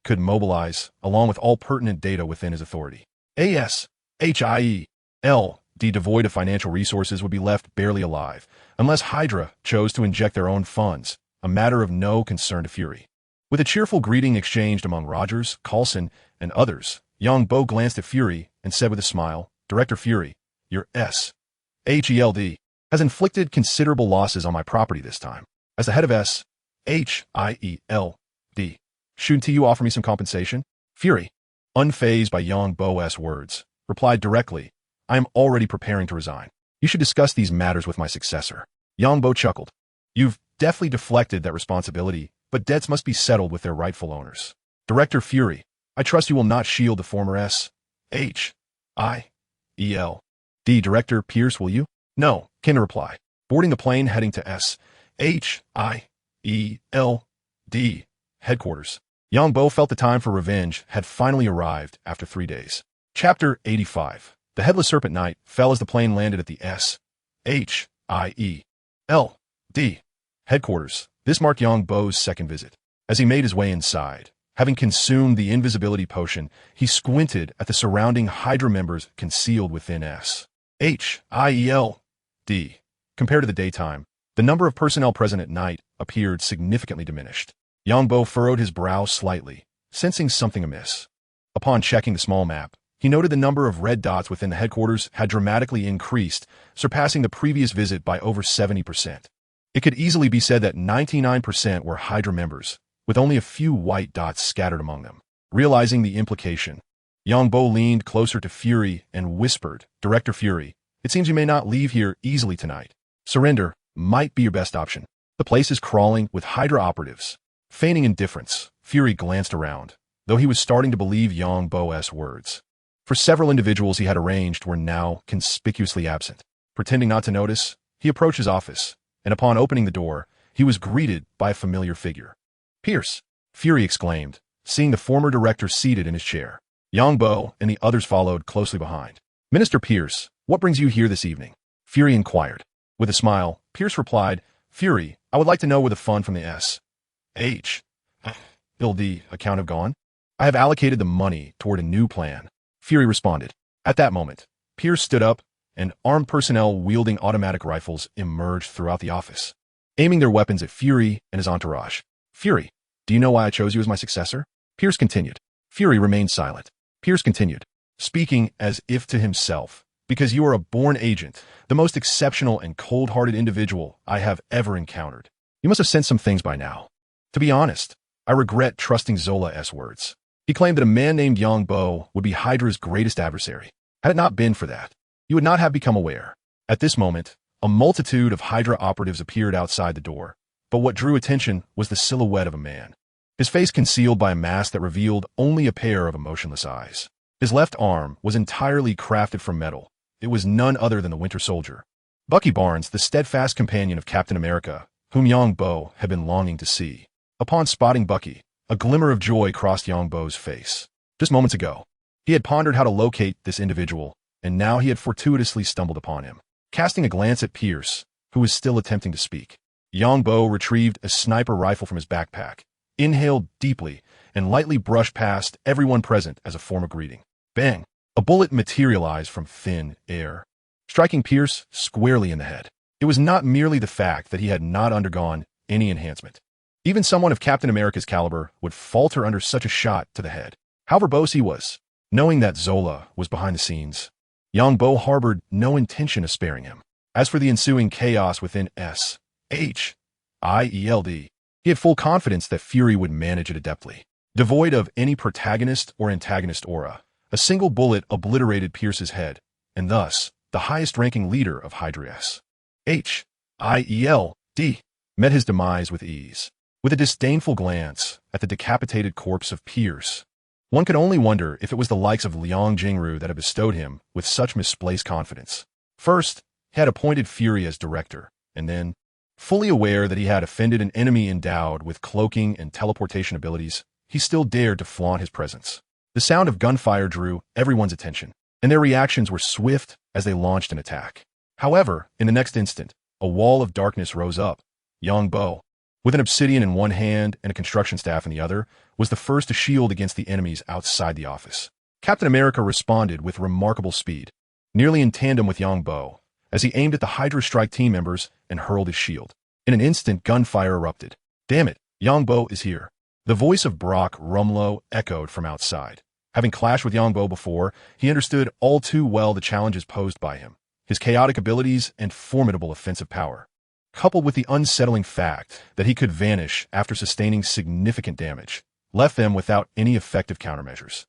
could mobilize, along with all pertinent data within his authority. S.H.I.E.L.D, devoid of financial resources, would be left barely alive, unless Hydra chose to inject their own funds, a matter of no concern to Fury. With a cheerful greeting exchanged among Rogers, Coulson, and others, Yang Bo glanced at Fury and said with a smile, "Director Fury, your S.H.I.E.L.D has inflicted considerable losses on my property this time. As the head of S.H.I.E.L.D, shouldn't you offer me some compensation?" Fury, unfazed by Yang Bo's words, replied directly, "I am already preparing to resign. You should discuss these matters with my successor." Yang Bo chuckled. "You've deftly deflected that responsibility, but debts must be settled with their rightful owners. Director Fury, I trust you will not shield the former S.H.I.E.L.D. Director Pierce, will you?" "No," came the reply. Boarding the plane heading to S.H.I.E.L.D. headquarters, Yang Bo felt the time for revenge had finally arrived after 3 days. Chapter 85. The Headless Serpent Knight fell as the plane landed at the S.H.I.E.L.D. headquarters. This marked Yang Bo's second visit. As he made his way inside, having consumed the invisibility potion, he squinted at the surrounding Hydra members concealed within S.H.I.E.L.D. Compared to the daytime, the number of personnel present at night appeared significantly diminished. Yang Bo furrowed his brow slightly, sensing something amiss. Upon checking the small map, he noted the number of red dots within the headquarters had dramatically increased, surpassing the previous visit by over 70%. It could easily be said that 99% were Hydra members, with only a few white dots scattered among them. Realizing the implication, Yang Bo leaned closer to Fury and whispered, "Director Fury, it seems you may not leave here easily tonight. Surrender might be your best option. The place is crawling with Hydra operatives." Feigning indifference, Fury glanced around, though he was starting to believe Yang Bo's words. For several individuals he had arranged were now conspicuously absent. Pretending not to notice, He approached his office, and upon opening the door, he was greeted by a familiar figure. "Pierce!" Fury exclaimed, seeing the former director seated in his chair. Yongbo and the others followed closely behind. "Minister Pierce, what brings you here this evening?" Fury inquired. With a smile, Pierce replied, "Fury, I would like to know where the fund from the S.H.I.E.L.D. account have gone. I have allocated the money toward a new plan." Fury responded. At that moment, Pierce stood up, and armed personnel wielding automatic rifles emerged throughout the office, aiming their weapons at Fury and his entourage. "Fury, do you know why I chose you as my successor?" Pierce continued. Fury remained silent. Pierce continued, speaking as if to himself, "Because you are a born agent, the most exceptional and cold-hearted individual I have ever encountered. You must have sensed some things by now. To be honest, I regret trusting Zola's words. He claimed that a man named Yongbo would be Hydra's greatest adversary. Had it not been for that, you would not have become aware." At this moment, a multitude of Hydra operatives appeared outside the door, but what drew attention was the silhouette of a man, his face concealed by a mask that revealed only a pair of emotionless eyes. His left arm was entirely crafted from metal. It was none other than the Winter Soldier, Bucky Barnes, the steadfast companion of Captain America, whom Yongbo had been longing to see. Upon spotting Bucky, a glimmer of joy crossed Yongbo's face. Just moments ago, he had pondered how to locate this individual, and now he had fortuitously stumbled upon him. Casting a glance at Pierce, who was still attempting to speak, Yongbo retrieved a sniper rifle from his backpack, inhaled deeply, and lightly brushed past everyone present as a form of greeting. Bang! A bullet materialized from thin air, striking Pierce squarely in the head. It was not merely the fact that he had not undergone any enhancement. Even someone of Captain America's caliber would falter under such a shot to the head. How verbose he was. Knowing that Zola was behind the scenes, Yongbo harbored no intention of sparing him. As for the ensuing chaos within S.H.I.E.L.D., he had full confidence that Fury would manage it adeptly. Devoid of any protagonist or antagonist aura, a single bullet obliterated Pierce's head, and thus, the highest-ranking leader of Hydra S.H.I.E.L.D. met his demise with ease. With a disdainful glance at the decapitated corpse of Pierce, one could only wonder if it was the likes of Liang Jingru that had bestowed him with such misplaced confidence. First, he had appointed Fury as director, and then, fully aware that he had offended an enemy endowed with cloaking and teleportation abilities, he still dared to flaunt his presence. The sound of gunfire drew everyone's attention, and their reactions were swift as they launched an attack. However, in the next instant, a wall of darkness rose up. Yongbo, with an obsidian in one hand and a construction staff in the other, was the first to shield against the enemies outside the office. Captain America responded with remarkable speed, nearly in tandem with Yongbo, as he aimed at the Hydra Strike team members and hurled his shield. In an instant, gunfire erupted. "Damn it, Yongbo is here." The voice of Brock Rumlow echoed from outside. Having clashed with Yongbo before, he understood all too well the challenges posed by him, his chaotic abilities and formidable offensive power, coupled with the unsettling fact that he could vanish after sustaining significant damage, left them without any effective countermeasures.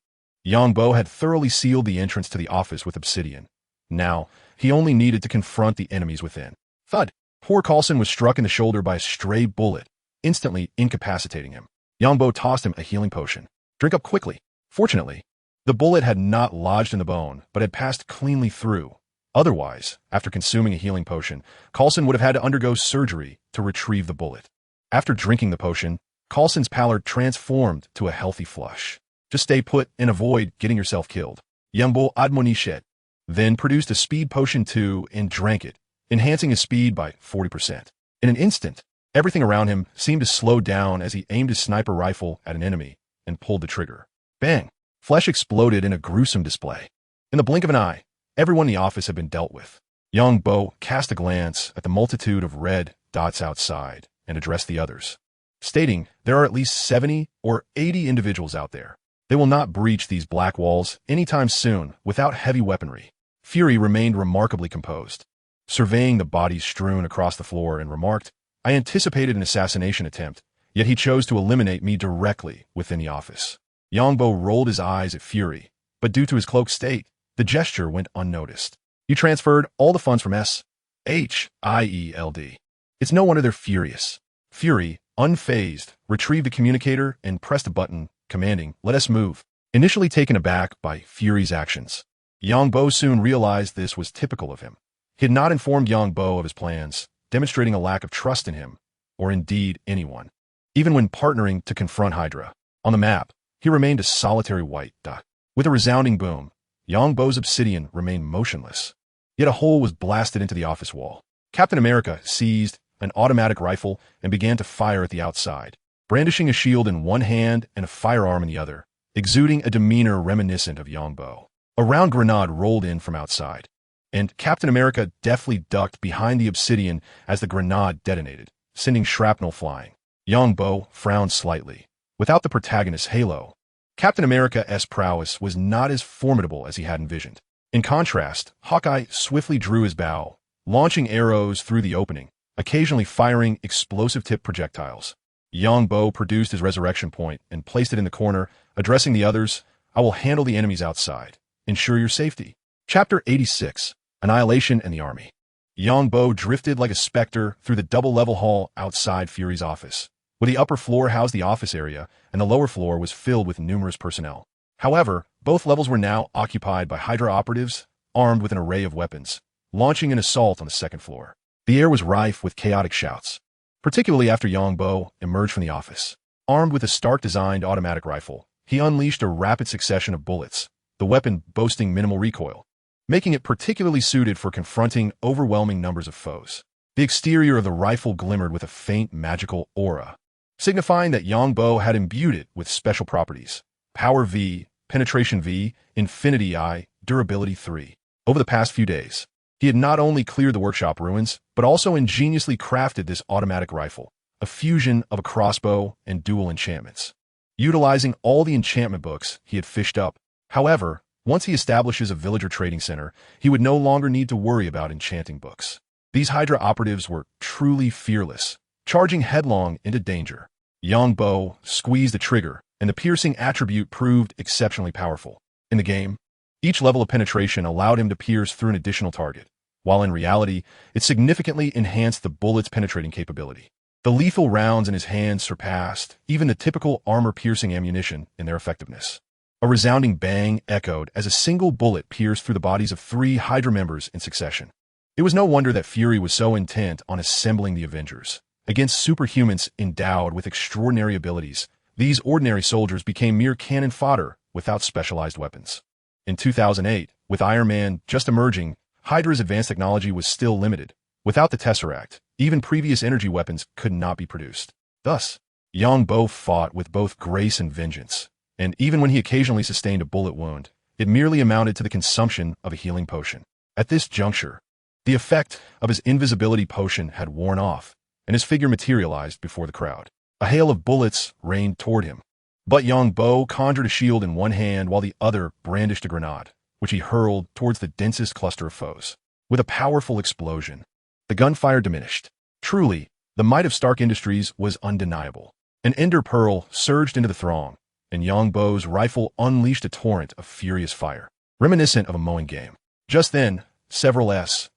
Yongbo had thoroughly sealed the entrance to the office with obsidian. Now, he only needed to confront the enemies within. Thud! Poor Coulson was struck in the shoulder by a stray bullet, instantly incapacitating him. Yongbo tossed him a healing potion. "Drink up quickly." Fortunately, the bullet had not lodged in the bone, but had passed cleanly through. Otherwise, after consuming a healing potion, Coulson would have had to undergo surgery to retrieve the bullet. After drinking the potion, Coulson's pallor transformed to a healthy flush. Just stay put and avoid getting yourself killed. Yongbo admonished, then produced a speed potion too and drank it, enhancing his speed by 40%. In an instant, everything around him seemed to slow down as he aimed his sniper rifle at an enemy and pulled the trigger. Bang! Flesh exploded in a gruesome display. In the blink of an eye, everyone in the office had been dealt with. Yongbo cast a glance at the multitude of red dots outside and addressed the others, stating there are at least 70 or 80 individuals out there. They will not breach these black walls anytime soon without heavy weaponry. Fury remained remarkably composed, surveying the bodies strewn across the floor, and remarked, "I anticipated an assassination attempt, yet he chose to eliminate me directly within the office." Yongbo rolled his eyes at Fury, but due to his cloaked state, the gesture went unnoticed. "You transferred all the funds from S.H.I.E.L.D. It's no wonder they're furious." Fury, unfazed, retrieved the communicator and pressed a button, commanding, "Let us move." Initially taken aback by Fury's actions, Yongbo soon realized this was typical of him. He had not informed Yang Bo of his plans, demonstrating a lack of trust in him, or indeed anyone. Even when partnering to confront Hydra. On the map, he remained a solitary white dot. With a resounding boom, Yang Bo's obsidian remained motionless. Yet a hole was blasted into the office wall. Captain America seized an automatic rifle and began to fire at the outside, brandishing a shield in one hand and a firearm in the other, exuding a demeanor reminiscent of Yang Bo. A round grenade rolled in from outside, and Captain America deftly ducked behind the obsidian as the grenade detonated, sending shrapnel flying. Yang Bo frowned slightly. Without the protagonist's halo, Captain America's prowess was not as formidable as he had envisioned. In contrast, Hawkeye swiftly drew his bow, launching arrows through the opening, occasionally firing explosive-tipped projectiles. Yang Bo produced his resurrection point and placed it in the corner, addressing the others. "I will handle the enemies outside. Ensure your safety." Chapter 86, Annihilation and the Army. Yang Bo drifted like a specter through the double-level hall outside Fury's office, where the upper floor housed the office area and the lower floor was filled with numerous personnel. However, both levels were now occupied by Hydra operatives, armed with an array of weapons, launching an assault on the second floor. The air was rife with chaotic shouts, particularly after Yang Bo emerged from the office. Armed with a Stark-designed automatic rifle, he unleashed a rapid succession of bullets, the weapon boasting minimal recoil, making it particularly suited for confronting overwhelming numbers of foes. The exterior of the rifle glimmered with a faint magical aura, signifying that Yang Bo had imbued it with special properties: Power V, Penetration V, Infinity I, Durability 3. Over the past few days, he had not only cleared the workshop ruins, but also ingeniously crafted this automatic rifle, a fusion of a crossbow and dual enchantments. Utilizing all the enchantment books he had fished up, however, once he establishes a villager trading center, he would no longer need to worry about enchanting books. These Hydra operatives were truly fearless, charging headlong into danger. Yang Bo squeezed the trigger, and the piercing attribute proved exceptionally powerful. In the game, each level of penetration allowed him to pierce through an additional target, while in reality, it significantly enhanced the bullet's penetrating capability. The lethal rounds in his hands surpassed even the typical armor-piercing ammunition in their effectiveness. A resounding bang echoed as a single bullet pierced through the bodies of 3 Hydra members in succession. It was no wonder that Fury was so intent on assembling the Avengers. Against superhumans endowed with extraordinary abilities, these ordinary soldiers became mere cannon fodder without specialized weapons. In 2008, with Iron Man just emerging, Hydra's advanced technology was still limited. Without the Tesseract, even previous energy weapons could not be produced. Thus, Yang Bo fought with both grace and vengeance, and even when he occasionally sustained a bullet wound, it merely amounted to the consumption of a healing potion. At this juncture, the effect of his invisibility potion had worn off, and his figure materialized before the crowd. A hail of bullets rained toward him, but Yang Bo conjured a shield in one hand while the other brandished a grenade, which he hurled towards the densest cluster of foes. With a powerful explosion, the gunfire diminished. Truly, the might of Stark Industries was undeniable. An ender pearl surged into the throng, and Yang Bo's rifle unleashed a torrent of furious fire, reminiscent of a mowing game. Just then, several S.H.I.E.L.D.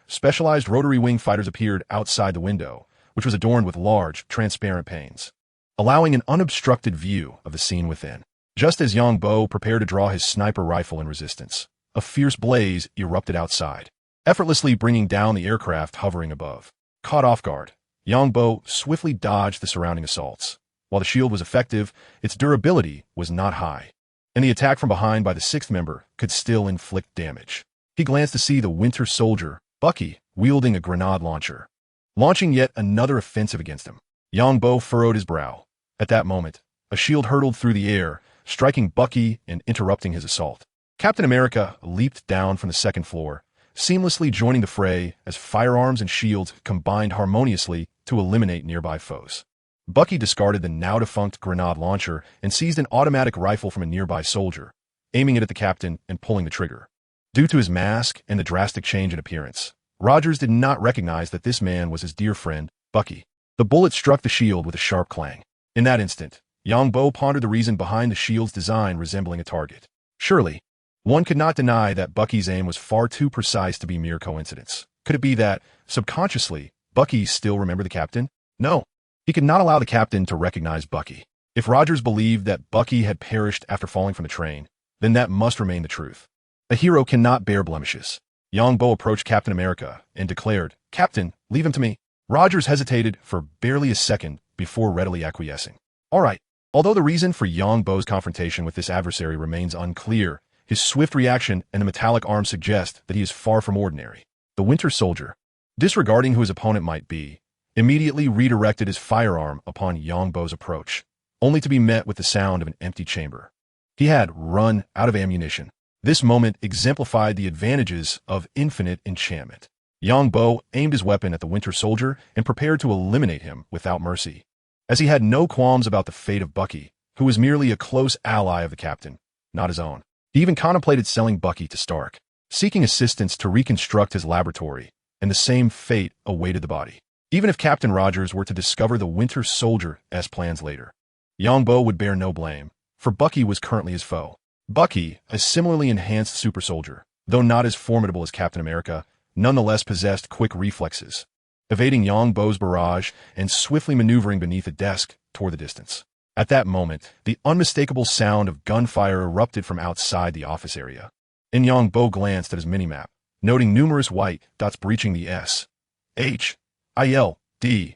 specialized rotary wing fighters appeared outside the window, which was adorned with large, transparent panes, allowing an unobstructed view of the scene within. Just as Yang Bo prepared to draw his sniper rifle in resistance, a fierce blaze erupted outside, effortlessly bringing down the aircraft hovering above. Caught off guard, Yang Bo swiftly dodged the surrounding assaults. While the shield was effective, its durability was not high, and the attack from behind by the 6th member could still inflict damage. He glanced to see the Winter Soldier, Bucky, wielding a grenade launcher, launching yet another offensive against him. Yang Bo furrowed his brow. At that moment, a shield hurtled through the air, striking Bucky and interrupting his assault. Captain America leaped down from the 2nd floor, seamlessly joining the fray as firearms and shields combined harmoniously to eliminate nearby foes. Bucky discarded the now-defunct grenade launcher and seized an automatic rifle from a nearby soldier, aiming it at the captain and pulling the trigger. Due to his mask and the drastic change in appearance, Rogers did not recognize that this man was his dear friend, Bucky. The bullet struck the shield with a sharp clang. In that instant, Yang Bo pondered the reason behind the shield's design resembling a target. Surely, one could not deny that Bucky's aim was far too precise to be mere coincidence. Could it be that, subconsciously, Bucky still remembered the captain? No. He could not allow the captain to recognize Bucky. If Rogers believed that Bucky had perished after falling from the train, then that must remain the truth. A hero cannot bear blemishes. Yongbo approached Captain America and declared, "Captain, leave him to me." Rogers hesitated for barely a second before readily acquiescing. All right. Although the reason for Yongbo's confrontation with this adversary remains unclear, his swift reaction and the metallic arm suggest that he is far from ordinary. The Winter Soldier, disregarding who his opponent might be, immediately redirected his firearm upon Yongbo's approach, only to be met with the sound of an empty chamber. He had run out of ammunition. This moment exemplified the advantages of infinite enchantment. Yongbo aimed his weapon at the Winter Soldier and prepared to eliminate him without mercy. As he had no qualms about the fate of Bucky, who was merely a close ally of the captain, not his own. He even contemplated selling Bucky to Stark, seeking assistance to reconstruct his laboratory, and the same fate awaited the body. Even if Captain Rogers were to discover the Winter Soldier's plans later, Yongbo would bear no blame, for Bucky was currently his foe. Bucky, a similarly enhanced super soldier, though not as formidable as Captain America, nonetheless possessed quick reflexes, evading Yongbo's barrage and swiftly maneuvering beneath a desk toward the distance. At that moment, the unmistakable sound of gunfire erupted from outside the office area. And Yongbo glanced at his minimap, noting numerous white dots breaching the S.H.I.E.L.D.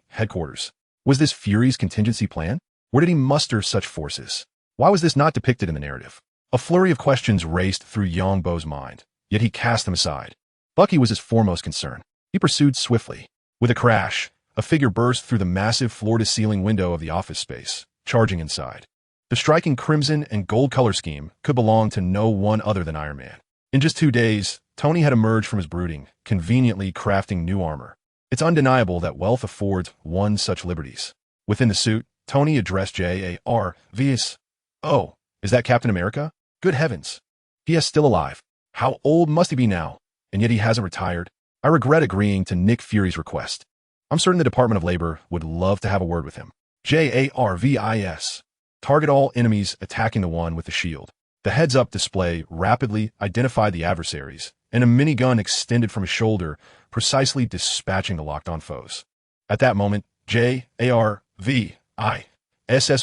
headquarters. Was this Fury's contingency plan? Where did he muster such forces? Why was this not depicted in the narrative? A flurry of questions raced through Yongbo's mind, yet he cast them aside. Bucky was his foremost concern. He pursued swiftly. With a crash, a figure burst through the massive floor-to-ceiling window of the office space, charging inside. The striking crimson and gold color scheme could belong to no one other than Iron Man. In just 2 days, Tony had emerged from his brooding, conveniently crafting new armor. It's undeniable that wealth affords one such liberties. Within the suit, Tony addressed J.A.R.V.S. "Oh, is that Captain America? Good heavens. He is still alive. How old must he be now? And yet he hasn't retired. I regret agreeing to Nick Fury's request. I'm certain the Department of Labor would love to have a word with him. J.A.R.V.I.S. Target all enemies attacking the one with the shield." The heads-up display rapidly identified the adversaries, and a minigun extended from his shoulder, precisely dispatching the locked-on foes. At that moment, J.A.R.V.I.S.'s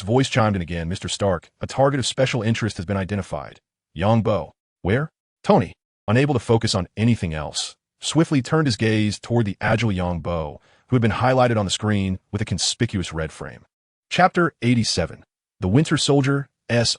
voice chimed in again. "Mr. Stark, a target of special interest has been identified. Yongbo." "Where?" Tony, unable to focus on anything else, swiftly turned his gaze toward the agile Yongbo, who had been highlighted on the screen with a conspicuous red frame. Chapter 87. The Winter Soldier's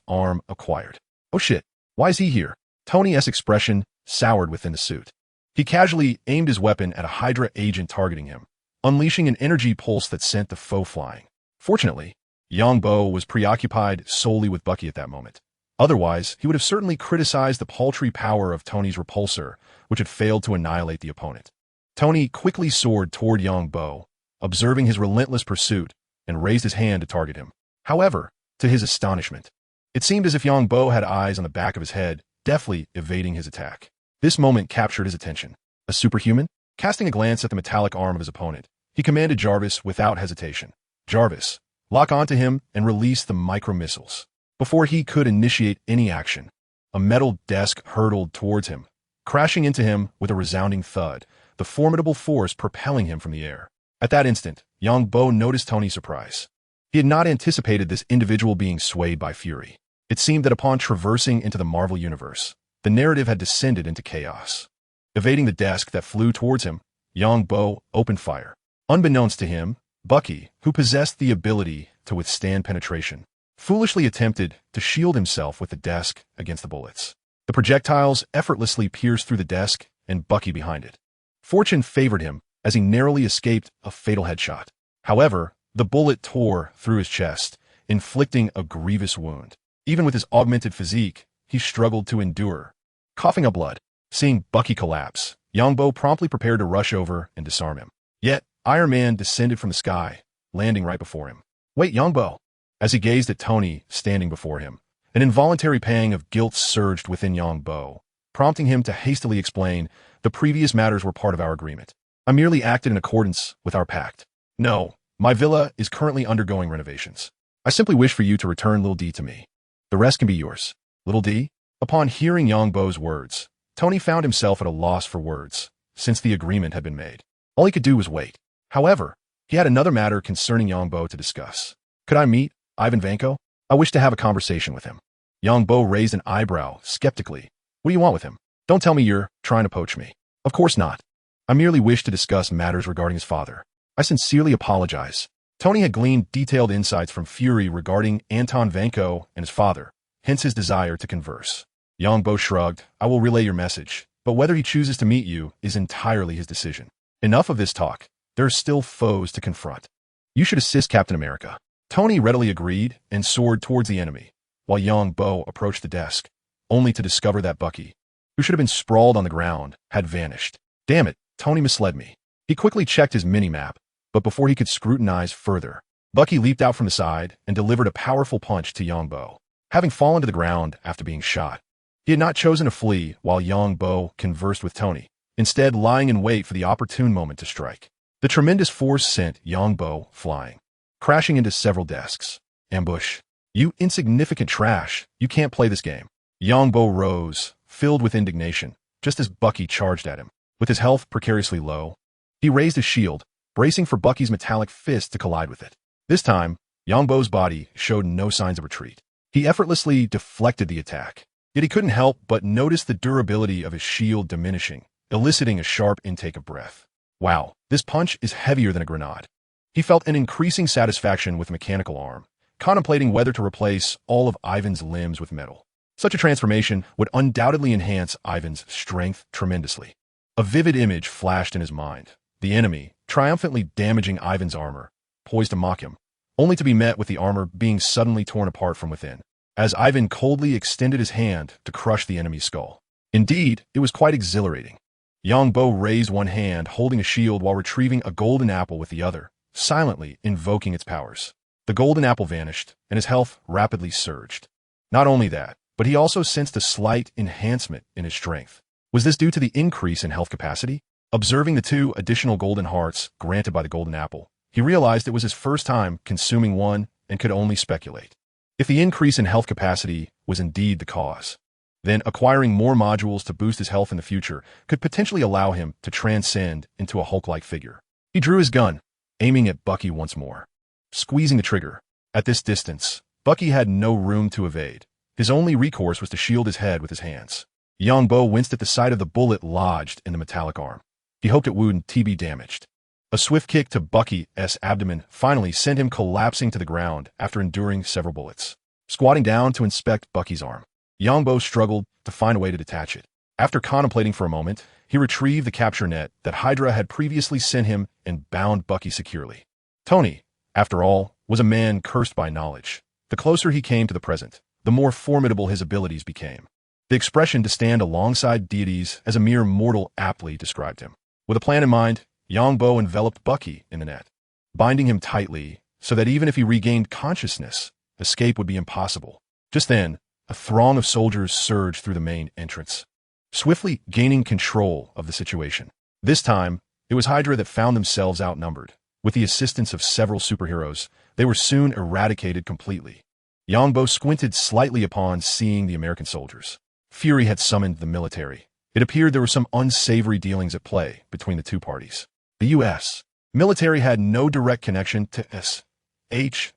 arm acquired. "Oh shit, why is he here?" Tony's expression soured within the suit. He casually aimed his weapon at a Hydra agent targeting him, unleashing an energy pulse that sent the foe flying. Fortunately, Yongbo was preoccupied solely with Bucky at that moment. Otherwise, he would have certainly criticized the paltry power of Tony's repulsor, which had failed to annihilate the opponent. Tony quickly soared toward Yongbo, observing his relentless pursuit, and raised his hand to target him. However, to his astonishment, it seemed as if Yongbo had eyes on the back of his head, deftly evading his attack. This moment captured his attention. A superhuman? Casting a glance at the metallic arm of his opponent, he commanded Jarvis without hesitation. "Jarvis, lock onto him and release the micro-missiles." Before he could initiate any action, a metal desk hurtled towards him, crashing into him with a resounding thud, the formidable force propelling him from the air. At that instant, Yongbo noticed Tony's surprise. He had not anticipated this individual being swayed by fury. It seemed that upon traversing into the Marvel Universe, the narrative had descended into chaos. Evading the desk that flew towards him, Yongbo opened fire. Unbeknownst to him, Bucky, who possessed the ability to withstand penetration, foolishly attempted to shield himself with the desk against the bullets. The projectiles effortlessly pierced through the desk and Bucky behind it. Fortune favored him as he narrowly escaped a fatal headshot. However, the bullet tore through his chest, inflicting a grievous wound. Even with his augmented physique, he struggled to endure. Coughing up blood, seeing Bucky collapse, Yongbo promptly prepared to rush over and disarm him. Yet, Iron Man descended from the sky, landing right before him. "Wait, Yongbo!" As he gazed at Tony standing before him, an involuntary pang of guilt surged within Yongbo, prompting him to hastily explain, "The previous matters were part of our agreement. I merely acted in accordance with our pact. No, my villa is currently undergoing renovations. I simply wish for you to return Lil D to me. The rest can be yours." Little D? Upon hearing Yongbo's words, Tony found himself at a loss for words, since the agreement had been made. All he could do was wait. However, he had another matter concerning Yongbo to discuss. "Could I meet Ivan Vanko? I wish to have a conversation with him." Yongbo raised an eyebrow skeptically. "What do you want with him?" Don't tell me you're trying to poach me. Of course not. I merely wish to discuss matters regarding his father. I sincerely apologize. Tony had gleaned detailed insights from Fury regarding Anton Vanko and his father, hence his desire to converse. Yongbo shrugged. I will relay your message, but whether he chooses to meet you is entirely his decision. Enough of this talk. There are still foes to confront. You should assist Captain America. Tony readily agreed and soared towards the enemy, while Yongbo approached the desk, only to discover that Bucky, who should have been sprawled on the ground, had vanished. Damn it, Tony misled me. He quickly checked his mini-map, but before he could scrutinize further, Bucky leaped out from the side and delivered a powerful punch to Yongbo, having fallen to the ground after being shot. He had not chosen to flee while Yongbo conversed with Tony, instead lying in wait for the opportune moment to strike. The tremendous force sent Yongbo flying, crashing into several desks. Ambush. You insignificant trash, you can't play this game. Yongbo rose, filled with indignation, just as Bucky charged at him. With his health precariously low, he raised his shield, bracing for Bucky's metallic fist to collide with it. This time, Yongbo's body showed no signs of retreat. He effortlessly deflected the attack, yet he couldn't help but notice the durability of his shield diminishing, eliciting a sharp intake of breath. Wow, this punch is heavier than a grenade. He felt an increasing satisfaction with mechanical arm, contemplating whether to replace all of Ivan's limbs with metal. Such a transformation would undoubtedly enhance Ivan's strength tremendously. A vivid image flashed in his mind. The enemy, triumphantly damaging Ivan's armor, poised to mock him, only to be met with the armor being suddenly torn apart from within, as Ivan coldly extended his hand to crush the enemy's skull. Indeed, it was quite exhilarating. Yongbo raised one hand, holding a shield while retrieving a golden apple with the other, silently invoking its powers. The golden apple vanished, and his health rapidly surged. Not only that, but he also sensed a slight enhancement in his strength. Was this due to the increase in health capacity? Observing the 2 additional golden hearts granted by the golden apple, he realized it was his first time consuming one and could only speculate. If the increase in health capacity was indeed the cause, then acquiring more modules to boost his health in the future could potentially allow him to transcend into a Hulk-like figure. He drew his gun, aiming at Bucky once more, squeezing the trigger. At this distance, Bucky had no room to evade. His only recourse was to shield his head with his hands. Yongbo winced at the sight of the bullet lodged in the metallic arm. He hoped it wouldn't be damaged. A swift kick to Bucky's abdomen finally sent him collapsing to the ground after enduring several bullets. Squatting down to inspect Bucky's arm, Yongbo struggled to find a way to detach it. After contemplating for a moment, he retrieved the capture net that Hydra had previously sent him and bound Bucky securely. Tony, after all, was a man cursed by knowledge. The closer he came to the present, the more formidable his abilities became. The expression to stand alongside deities as a mere mortal aptly described him. With a plan in mind, Yongbo enveloped Bucky in the net, binding him tightly so that even if he regained consciousness, escape would be impossible. Just then, a throng of soldiers surged through the main entrance, swiftly gaining control of the situation. This time, it was Hydra that found themselves outnumbered. With the assistance of several superheroes, they were soon eradicated completely. Yongbo squinted slightly upon seeing the American soldiers. Fury had summoned the military. It appeared there were some unsavory dealings at play between the 2 parties. The U.S. military had no direct connection to S.H.I.E.L.D,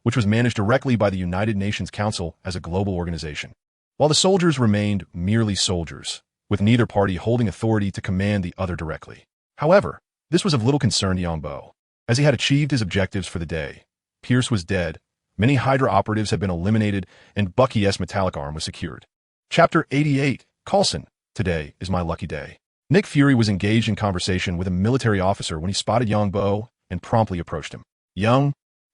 which was managed directly by the United Nations Council as a global organization, while the soldiers remained merely soldiers, with neither party holding authority to command the other directly. However, this was of little concern to Yongbo, as he had achieved his objectives for the day. Pierce was dead, many Hydra operatives had been eliminated, and Bucky's metallic arm was secured. Chapter 88, Coulson. Today is my lucky day. Nick Fury was engaged in conversation with a military officer when he spotted Yongbo and promptly approached him.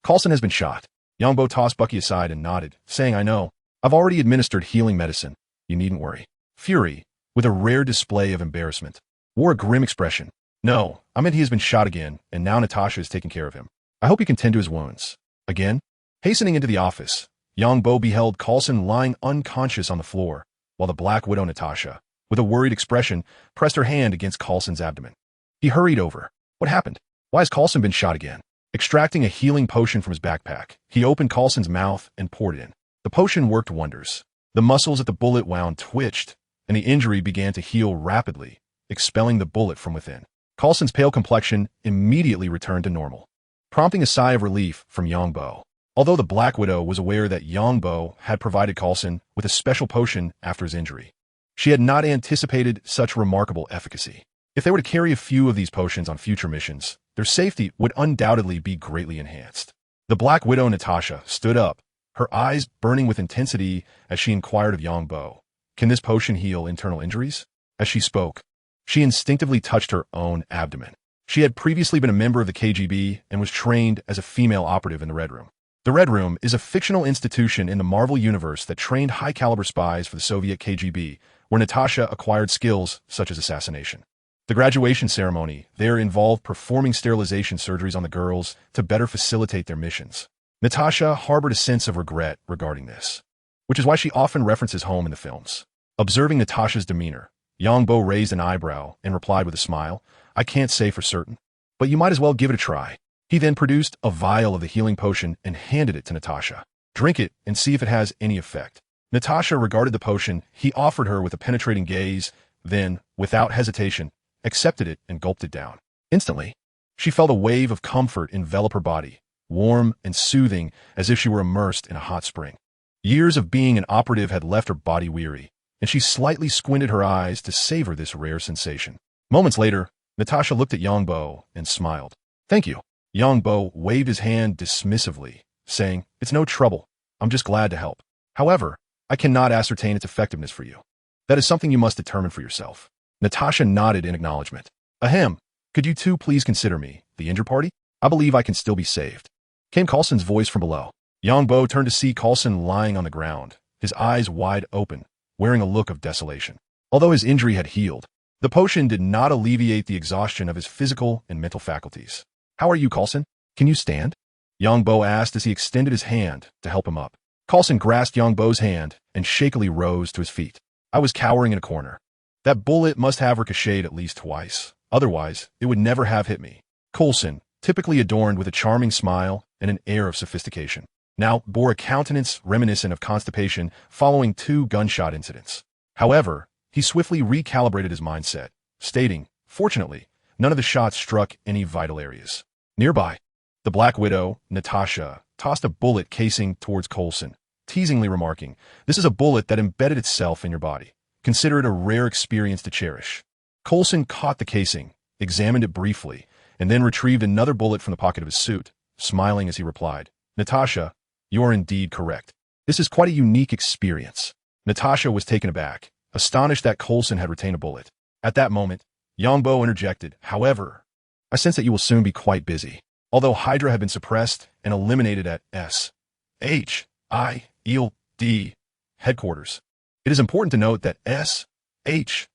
Coulson has been shot. Yongbo tossed Bucky aside and nodded, saying, I know. I've already administered healing medicine. You needn't worry. Fury, with a rare display of embarrassment, wore a grim expression. No, I meant he has been shot again, and now Natasha is taking care of him. I hope he can tend to his wounds. Again? Hastening into the office, Yongbo beheld Coulson lying unconscious on the floor, while the Black Widow Natasha, with a worried expression, pressed her hand against Coulson's abdomen. He hurried over. What happened? Why has Coulson been shot again? Extracting a healing potion from his backpack, he opened Coulson's mouth and poured it in. The potion worked wonders. The muscles at the bullet wound twitched, and the injury began to heal rapidly, expelling the bullet from within. Coulson's pale complexion immediately returned to normal, prompting a sigh of relief from Yongbo. Although the Black Widow was aware that Yongbo had provided Coulson with a special potion after his injury, she had not anticipated such remarkable efficacy. If they were to carry a few of these potions on future missions, their safety would undoubtedly be greatly enhanced. The Black Widow Natasha stood up, her eyes burning with intensity as she inquired of Yongbo, "Can this potion heal internal injuries?" As she spoke, she instinctively touched her own abdomen. She had previously been a member of the KGB and was trained as a female operative in the Red Room. The Red Room is a fictional institution in the Marvel Universe that trained high-caliber spies for the Soviet KGB, where Natasha acquired skills such as assassination. The graduation ceremony there involved performing sterilization surgeries on the girls to better facilitate their missions. Natasha harbored a sense of regret regarding this, which is why she often references home in the films. Observing Natasha's demeanor, Yongbo raised an eyebrow and replied with a smile, "I can't say for certain, but you might as well give it a try." He then produced a vial of the healing potion and handed it to Natasha. "Drink it and see if it has any effect." Natasha regarded the potion he offered her with a penetrating gaze, then, without hesitation, accepted it and gulped it down. Instantly, she felt a wave of comfort envelop her body, warm and soothing as if she were immersed in a hot spring. Years of being an operative had left her body weary, and she slightly squinted her eyes to savor this rare sensation. Moments later, Natasha looked at Yongbo and smiled. "Thank you." Yongbo waved his hand dismissively, saying, "It's no trouble. I'm just glad to help. However, I cannot ascertain its effectiveness for you. That is something you must determine for yourself." Natasha nodded in acknowledgement. "Ahem. Could you two please consider me the injured party? I believe I can still be saved," came Coulson's voice from below. Yongbo turned to see Coulson lying on the ground, his eyes wide open, wearing a look of desolation. Although his injury had healed, the potion did not alleviate the exhaustion of his physical and mental faculties. "How are you, Coulson? Can you stand?" Yongbo asked as he extended his hand to help him up. Coulson grasped Yongbo's hand and shakily rose to his feet. "I was cowering in a corner. That bullet must have ricocheted at least twice. Otherwise, it would never have hit me." Coulson, typically adorned with a charming smile and an air of sophistication, now bore a countenance reminiscent of constipation following 2 gunshot incidents. However, he swiftly recalibrated his mindset, stating, "Fortunately, none of the shots struck any vital areas." Nearby, the Black Widow, Natasha, tossed a bullet casing towards Coulson, teasingly remarking, "This is a bullet that embedded itself in your body. Consider it a rare experience to cherish." Coulson caught the casing, examined it briefly, and then retrieved another bullet from the pocket of his suit, smiling as he replied, "Natasha, you are indeed correct. This is quite a unique experience." Natasha was taken aback, astonished that Coulson had retained a bullet. At that moment, Yongbo interjected, "However, I sense that you will soon be quite busy." Although Hydra had been suppressed and eliminated at S.H.I.E.L.D. headquarters, it is important to note that S.H.I.E.L.D.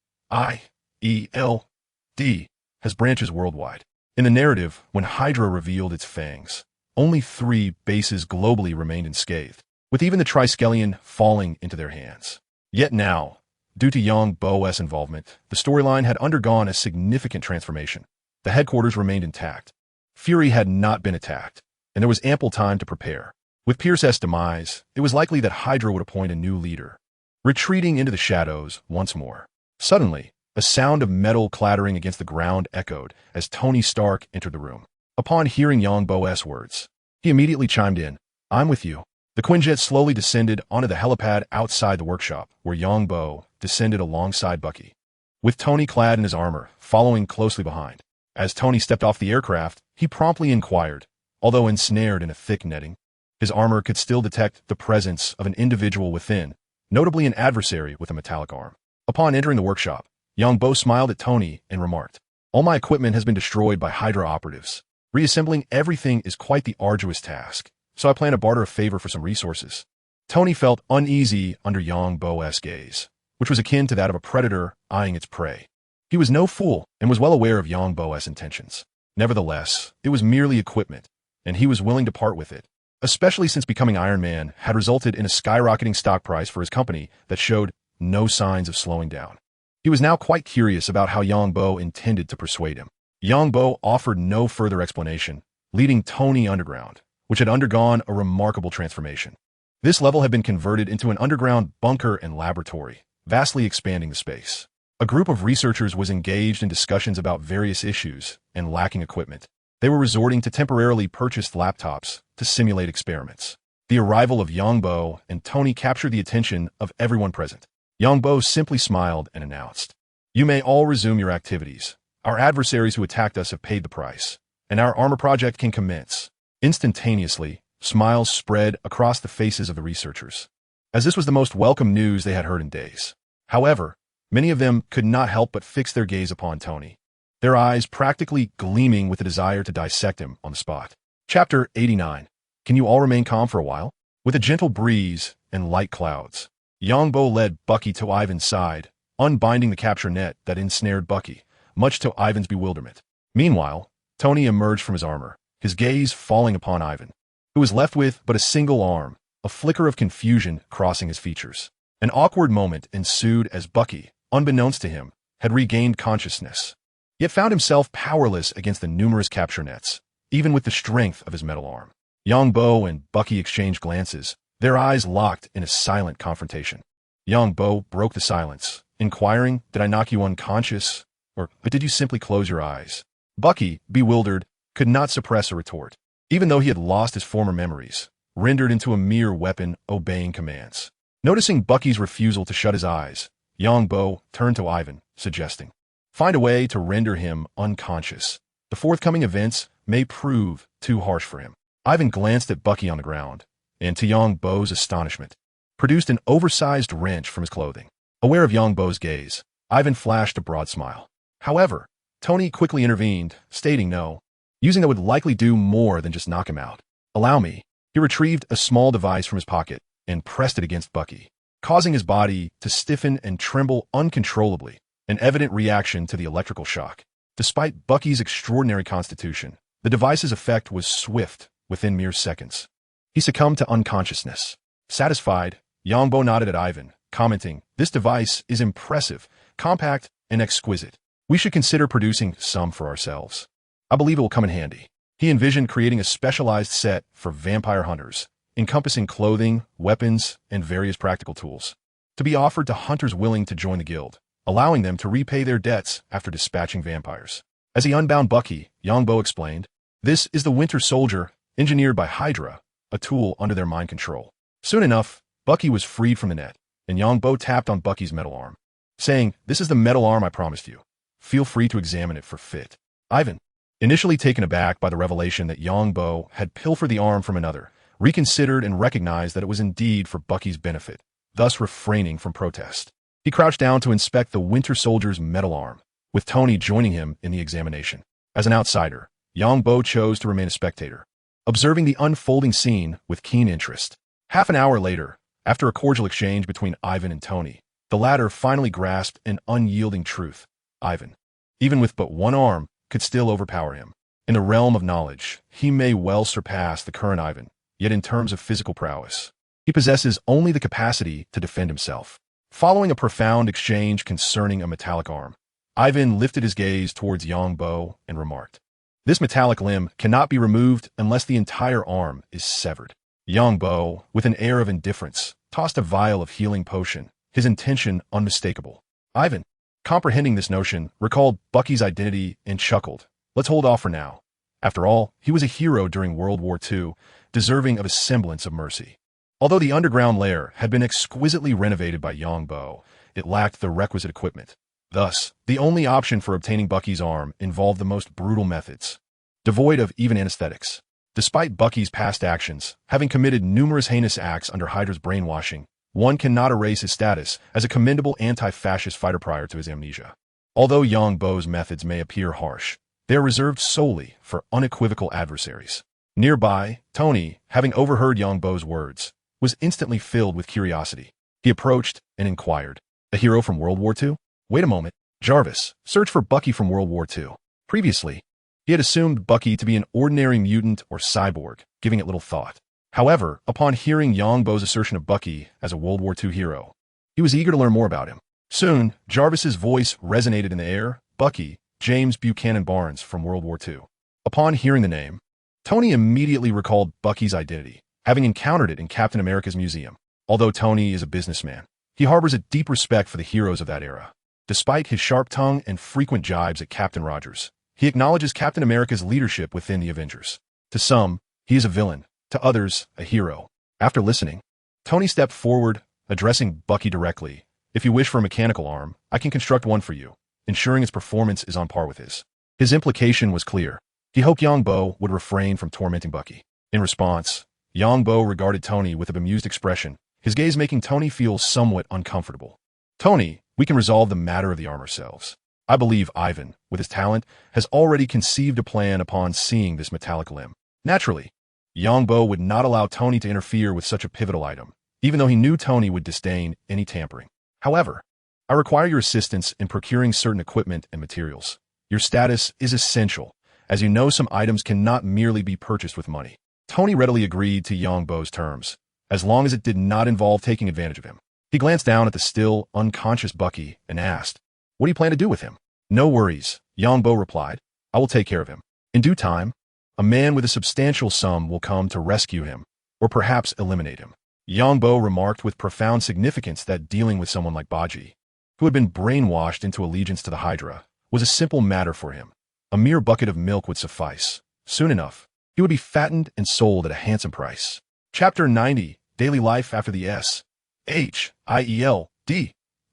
has branches worldwide. In the narrative, when Hydra revealed its fangs, only 3 bases globally remained unscathed, with even the Triskelion falling into their hands. Yet now, due to Yongbo's involvement, the storyline had undergone a significant transformation. The headquarters remained intact. Fury had not been attacked, and there was ample time to prepare. With Pierce's demise, it was likely that Hydra would appoint a new leader. Retreating into the shadows once more. Suddenly, a sound of metal clattering against the ground echoed as Tony Stark entered the room. Upon hearing Yongbo's words, he immediately chimed in, "I'm with you." The Quinjet slowly descended onto the helipad outside the workshop, where Yongbo descended alongside Bucky, with Tony clad in his armor, following closely behind. As Tony stepped off the aircraft, he promptly inquired, although ensnared in a thick netting. His armor could still detect the presence of an individual within, notably an adversary with a metallic arm. Upon entering the workshop, Yongbo smiled at Tony and remarked, "All my equipment has been destroyed by Hydra operatives. Reassembling everything is quite the arduous task, so I plan to barter a favor for some resources." Tony felt uneasy under Yongbo's gaze, which was akin to that of a predator eyeing its prey. He was no fool and was well aware of Yongbo's intentions. Nevertheless, it was merely equipment, and he was willing to part with it, especially since becoming Iron Man had resulted in a skyrocketing stock price for his company that showed no signs of slowing down. He was now quite curious about how Yongbo intended to persuade him. Yongbo offered no further explanation, leading Tony underground, which had undergone a remarkable transformation. This level had been converted into an underground bunker and laboratory, vastly expanding the space. A group of researchers was engaged in discussions about various issues and lacking equipment. They were resorting to temporarily purchased laptops to simulate experiments. The arrival of Yongbo and Tony captured the attention of everyone present. Yongbo simply smiled and announced, "You may all resume your activities. Our adversaries who attacked us have paid the price, and our armor project can commence." Instantaneously, smiles spread across the faces of the researchers, as this was the most welcome news they had heard in days. However, many of them could not help but fix their gaze upon Tony, their eyes practically gleaming with the desire to dissect him on the spot. Chapter 89. Can you all remain calm for a while? With a gentle breeze and light clouds, Yongbo led Bucky to Ivan's side, unbinding the capture net that ensnared Bucky, much to Ivan's bewilderment. Meanwhile, Tony emerged from his armor, his gaze falling upon Ivan, who was left with but a single arm, a flicker of confusion crossing his features. An awkward moment ensued as Bucky, unbeknownst to him, had regained consciousness, yet found himself powerless against the numerous capture nets, even with the strength of his metal arm. Yongbo and Bucky exchanged glances, their eyes locked in a silent confrontation. Yongbo broke the silence, inquiring, "Did I knock you unconscious? Or did you simply close your eyes?" Bucky, bewildered, could not suppress a retort, even though he had lost his former memories, rendered into a mere weapon obeying commands. Noticing Bucky's refusal to shut his eyes, Yongbo turned to Ivan, suggesting, "Find a way to render him unconscious. The forthcoming events may prove too harsh for him." Ivan glanced at Bucky on the ground, and to Yongbo's astonishment, produced an oversized wrench from his clothing. Aware of Yongbo's gaze, Ivan flashed a broad smile. However, Tony quickly intervened, stating no, using that would likely do more than just knock him out. "Allow me." He retrieved a small device from his pocket and pressed it against Bucky, causing his body to stiffen and tremble uncontrollably, an evident reaction to the electrical shock. Despite Bucky's extraordinary constitution, the device's effect was swift within mere seconds. He succumbed to unconsciousness. Satisfied, Yongbo nodded at Ivan, commenting, "This device is impressive, compact, and exquisite. We should consider producing some for ourselves. I believe it will come in handy." He envisioned creating a specialized set for vampire hunters, encompassing clothing, weapons, and various practical tools, to be offered to hunters willing to join the guild, allowing them to repay their debts after dispatching vampires. As he unbound Bucky, Yongbo explained, "This is the Winter Soldier, engineered by Hydra, a tool under their mind control." Soon enough, Bucky was freed from the net, and Yongbo tapped on Bucky's metal arm, saying, "This is the metal arm I promised you. Feel free to examine it for fit." Ivan, initially taken aback by the revelation that Yongbo had pilfered the arm from another, reconsidered and recognized that it was indeed for Bucky's benefit, thus refraining from protest. He crouched down to inspect the Winter Soldier's metal arm, with Tony joining him in the examination. As an outsider, Yongbo chose to remain a spectator, observing the unfolding scene with keen interest. Half an hour later, after a cordial exchange between Ivan and Tony, the latter finally grasped an unyielding truth. Ivan, even with but one arm, could still overpower him. In the realm of knowledge, he may well surpass the current Ivan, yet in terms of physical prowess, he possesses only the capacity to defend himself. Following a profound exchange concerning a metallic arm, Ivan lifted his gaze towards Yongbo and remarked, "This metallic limb cannot be removed unless the entire arm is severed." Yongbo, with an air of indifference, tossed a vial of healing potion, his intention unmistakable. Ivan, comprehending this notion, recalled Bucky's identity and chuckled, "Let's hold off for now. After all, he was a hero during World War II, deserving of a semblance of mercy." Although the underground lair had been exquisitely renovated by Yongbo, it lacked the requisite equipment. Thus, the only option for obtaining Bucky's arm involved the most brutal methods, devoid of even anesthetics. Despite Bucky's past actions, having committed numerous heinous acts under Hydra's brainwashing, one cannot erase his status as a commendable anti-fascist fighter prior to his amnesia. Although Yongbo's methods may appear harsh, they are reserved solely for unequivocal adversaries. Nearby, Tony, having overheard Yongbo's words, was instantly filled with curiosity. He approached and inquired, "A hero from World War II? Wait a moment. Jarvis, search for Bucky from World War II." Previously, he had assumed Bucky to be an ordinary mutant or cyborg, giving it little thought. However, upon hearing Yongbo's assertion of Bucky as a World War II hero, he was eager to learn more about him. Soon, Jarvis's voice resonated in the air. "Bucky, James Buchanan Barnes from World War II." Upon hearing the name, Tony immediately recalled Bucky's identity, having encountered it in Captain America's museum. Although Tony is a businessman, he harbors a deep respect for the heroes of that era. Despite his sharp tongue and frequent jibes at Captain Rogers, he acknowledges Captain America's leadership within the Avengers. To some, he is a villain. to others, a hero. After listening, Tony stepped forward, addressing Bucky directly. If you wish for a mechanical arm, I can construct one for you, ensuring its performance is on par with his. His implication was clear. He hoped Yongbo would refrain from tormenting Bucky. In response, Yongbo regarded Tony with a bemused expression, his gaze making Tony feel somewhat uncomfortable. Tony, we can resolve the matter of the arm ourselves. I believe Ivan, with his talent, has already conceived a plan upon seeing this metallic limb. Naturally, Yongbo would not allow Tony to interfere with such a pivotal item, even though he knew Tony would disdain any tampering. However, I require your assistance in procuring certain equipment and materials. Your status is essential, as you know some items cannot merely be purchased with money. Tony readily agreed to Yongbo's terms, as long as it did not involve taking advantage of him. He glanced down at the still, unconscious Bucky and asked, "What do you plan to do with him?" "No worries," Yongbo replied. "I will take care of him. In due time, a man with a substantial sum will come to rescue him, or perhaps eliminate him." Yongbo remarked with profound significance that dealing with someone like Baji, who had been brainwashed into allegiance to the Hydra, was a simple matter for him. A mere bucket of milk would suffice. Soon enough, he would be fattened and sold at a handsome price. Chapter 90, Daily Life After the S.H.I.E.L.D.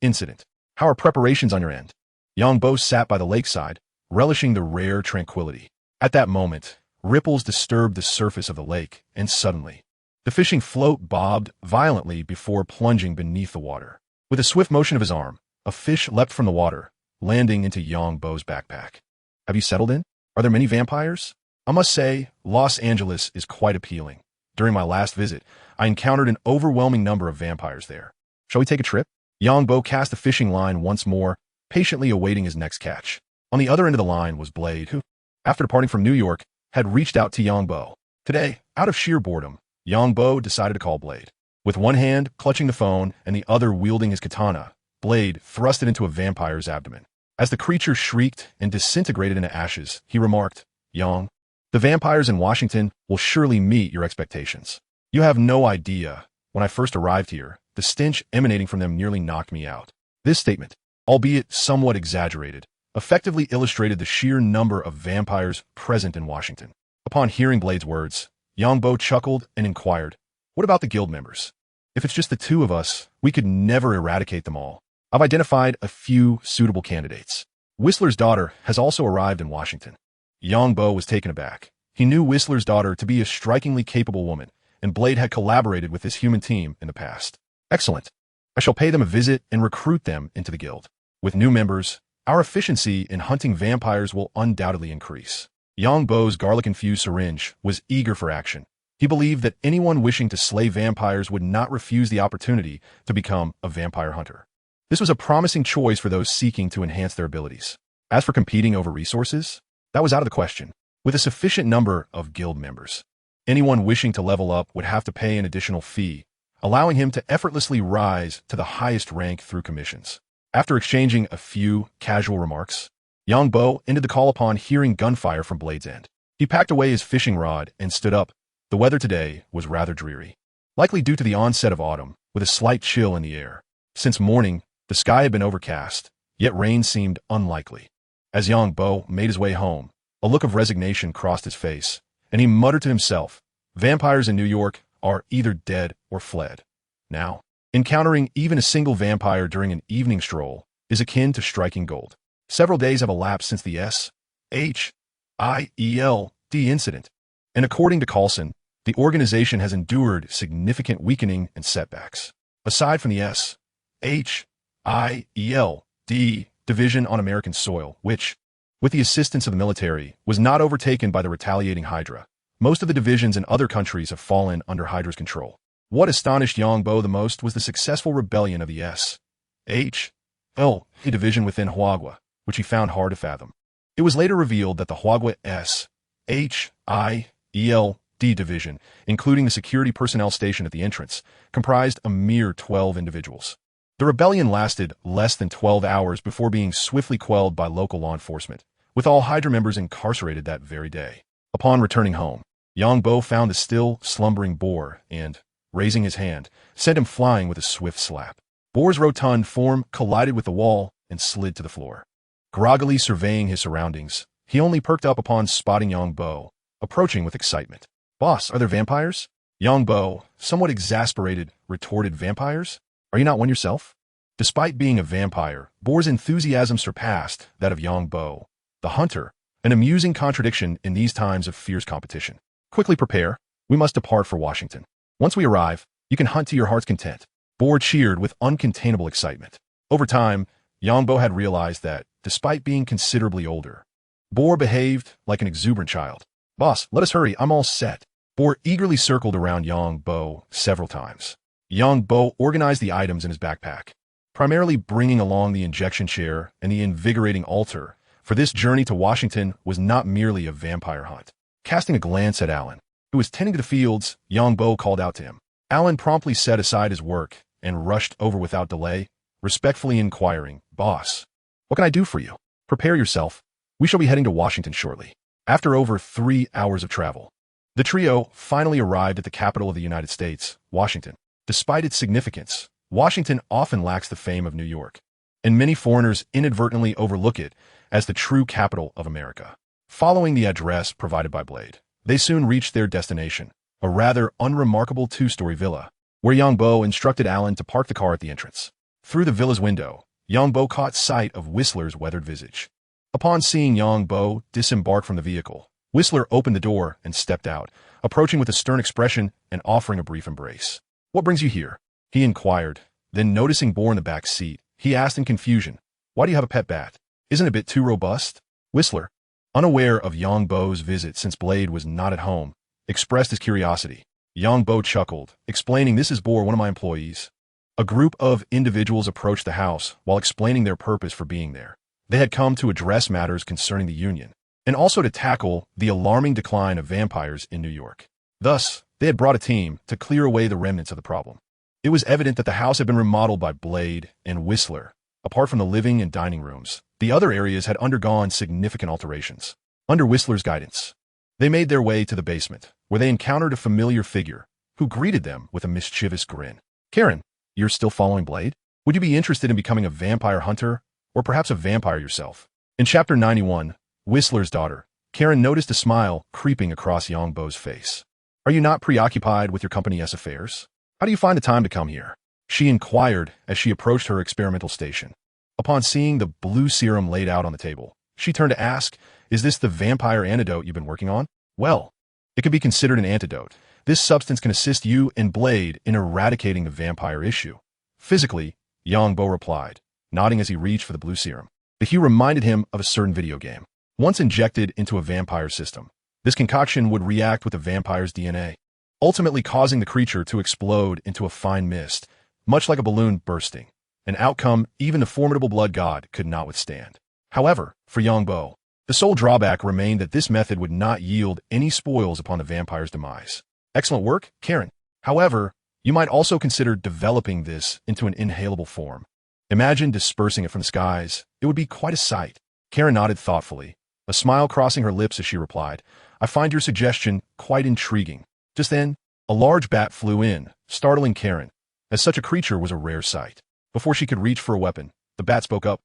Incident. How are preparations on your end? Yongbo sat by the lakeside, relishing the rare tranquility. At that moment, ripples disturbed the surface of the lake, and suddenly, the fishing float bobbed violently before plunging beneath the water. With a swift motion of his arm, a fish leapt from the water, landing into Yongbo's backpack. "Have you settled in? Are there many vampires?" "I must say, Los Angeles is quite appealing. During my last visit, I encountered an overwhelming number of vampires there. Shall we take a trip?" Yongbo cast the fishing line once more, patiently awaiting his next catch. On the other end of the line was Blade, who, after departing from New York, had reached out to Yongbo. Today, out of sheer boredom, Yongbo decided to call Blade. With one hand clutching the phone and the other wielding his katana, Blade thrust it into a vampire's abdomen. As the creature shrieked and disintegrated into ashes, he remarked, "Yong, the vampires in Washington will surely meet your expectations. You have no idea. When I first arrived here, the stench emanating from them nearly knocked me out." This statement, albeit somewhat exaggerated, effectively illustrated the sheer number of vampires present in Washington. Upon hearing Blade's words, Yongbo chuckled and inquired, "What about the guild members? If it's just the two of us, we could never eradicate them all. I've identified a few suitable candidates. Whistler's daughter has also arrived in Washington." Yongbo was taken aback. He knew Whistler's daughter to be a strikingly capable woman, and Blade had collaborated with this human team in the past. "Excellent. I shall pay them a visit and recruit them into the guild. With new members, our efficiency in hunting vampires will undoubtedly increase." Yongbo's garlic-infused syringe was eager for action. He believed that anyone wishing to slay vampires would not refuse the opportunity to become a vampire hunter. This was a promising choice for those seeking to enhance their abilities. As for competing over resources, that was out of the question. With a sufficient number of guild members, anyone wishing to level up would have to pay an additional fee, allowing him to effortlessly rise to the highest rank through commissions. After exchanging a few casual remarks, Yongbo ended the call upon hearing gunfire from Blade's end. He packed away his fishing rod and stood up. The weather today was rather dreary, likely due to the onset of autumn, with a slight chill in the air. Since morning, the sky had been overcast, yet rain seemed unlikely. As Yongbo made his way home, a look of resignation crossed his face, and he muttered to himself, "Vampires in New York are either dead or fled. Now, encountering even a single vampire during an evening stroll is akin to striking gold." Several days have elapsed since the S.H.I.E.L.D. incident, and according to Coulson, the organization has endured significant weakening and setbacks. Aside from the S.H.I.E.L.D. division on American soil, which, with the assistance of the military, was not overtaken by the retaliating Hydra, most of the divisions in other countries have fallen under Hydra's control. What astonished Yongbo the most was the successful rebellion of the S.H.I.E.L.D. division within Huagua, which he found hard to fathom. It was later revealed that the Huagua S.H.I.E.L.D. division, including the security personnel stationed at the entrance, comprised a mere 12 individuals. The rebellion lasted less than 12 hours before being swiftly quelled by local law enforcement, with all Hydra members incarcerated that very day. Upon returning home, Yongbo found the still slumbering Boar and, raising his hand, sent him flying with a swift slap. Boar's rotund form collided with the wall and slid to the floor. Groggily surveying his surroundings, he only perked up upon spotting Yongbo, approaching with excitement. "Boss, are there vampires?" Bo, somewhat exasperated, retorted, vampires? Are you not one yourself? Despite being a vampire, Boar's enthusiasm surpassed that of Bo, the hunter, an amusing contradiction in these times of fierce competition. Quickly prepare. We must depart for Washington. Once we arrive, you can hunt to your heart's content. Boar cheered with uncontainable excitement. Over time, Bo had realized that, despite being considerably older, Boar behaved like an exuberant child. Boss, let us hurry, I'm all set. Boar eagerly circled around Bo several times. Bo organized the items in his backpack, primarily bringing along the injection chair and the invigorating altar, for this journey to Washington was not merely a vampire hunt. Casting a glance at Alan, who was tending to the fields, Bo called out to him. Alan promptly set aside his work and rushed over without delay, respectfully inquiring, Boss, what can I do for you? Prepare yourself. We shall be heading to Washington shortly. After over 3 hours of travel, the trio finally arrived at the capital of the United States, Washington. Despite its significance, Washington often lacks the fame of New York, and many foreigners inadvertently overlook it as the true capital of America. Following the address provided by Blade, they soon reached their destination, a rather unremarkable 2-story villa, where Bo instructed Alan to park the car at the entrance. Through the villa's window, Bo caught sight of Whistler's weathered visage. Upon seeing Bo disembark from the vehicle, Whistler opened the door and stepped out, approaching with a stern expression and offering a brief embrace. What brings you here? He inquired. Then, noticing Boar in the back seat, he asked in confusion, Why do you have a pet bat? Isn't it a bit too robust? Whistler, unaware of Bo's visit since Blade was not at home, expressed his curiosity. Bo chuckled, explaining, This is Boar, one of my employees. A group of individuals approached the house while explaining their purpose for being there. They had come to address matters concerning the Union, and also to tackle the alarming decline of vampires in New York. Thus, they had brought a team to clear away the remnants of the problem. It was evident that the house had been remodeled by Blade and Whistler. Apart from the living and dining rooms, the other areas had undergone significant alterations. Under Whistler's guidance, they made their way to the basement, where they encountered a familiar figure, who greeted them with a mischievous grin. Karen, you're still following Blade? Would you be interested in becoming a vampire hunter, or perhaps a vampire yourself? In Chapter 91, Whistler's daughter, Karen, noticed a smile creeping across Bo's face. Are you not preoccupied with your company's affairs? How do you find the time to come here? She inquired as she approached her experimental station. Upon seeing the blue serum laid out on the table, she turned to ask, Is this the vampire antidote you've been working on? Well, it could be considered an antidote. This substance can assist you and Blade in eradicating the vampire issue. Physically, Bo replied, nodding as he reached for the blue serum. The hue reminded him of a certain video game. Once injected into a vampire system, this concoction would react with the vampire's DNA, ultimately causing the creature to explode into a fine mist, much like a balloon bursting, an outcome even the formidable blood god could not withstand. However, for Bo, the sole drawback remained that this method would not yield any spoils upon the vampire's demise. Excellent work, Karen. However, you might also consider developing this into an inhalable form. Imagine dispersing it from the skies. It would be quite a sight. Karen nodded thoughtfully, a smile crossing her lips as she replied, I find your suggestion quite intriguing. Just then, a large bat flew in, startling Karen, as such a creature was a rare sight. Before she could reach for a weapon, the bat spoke up.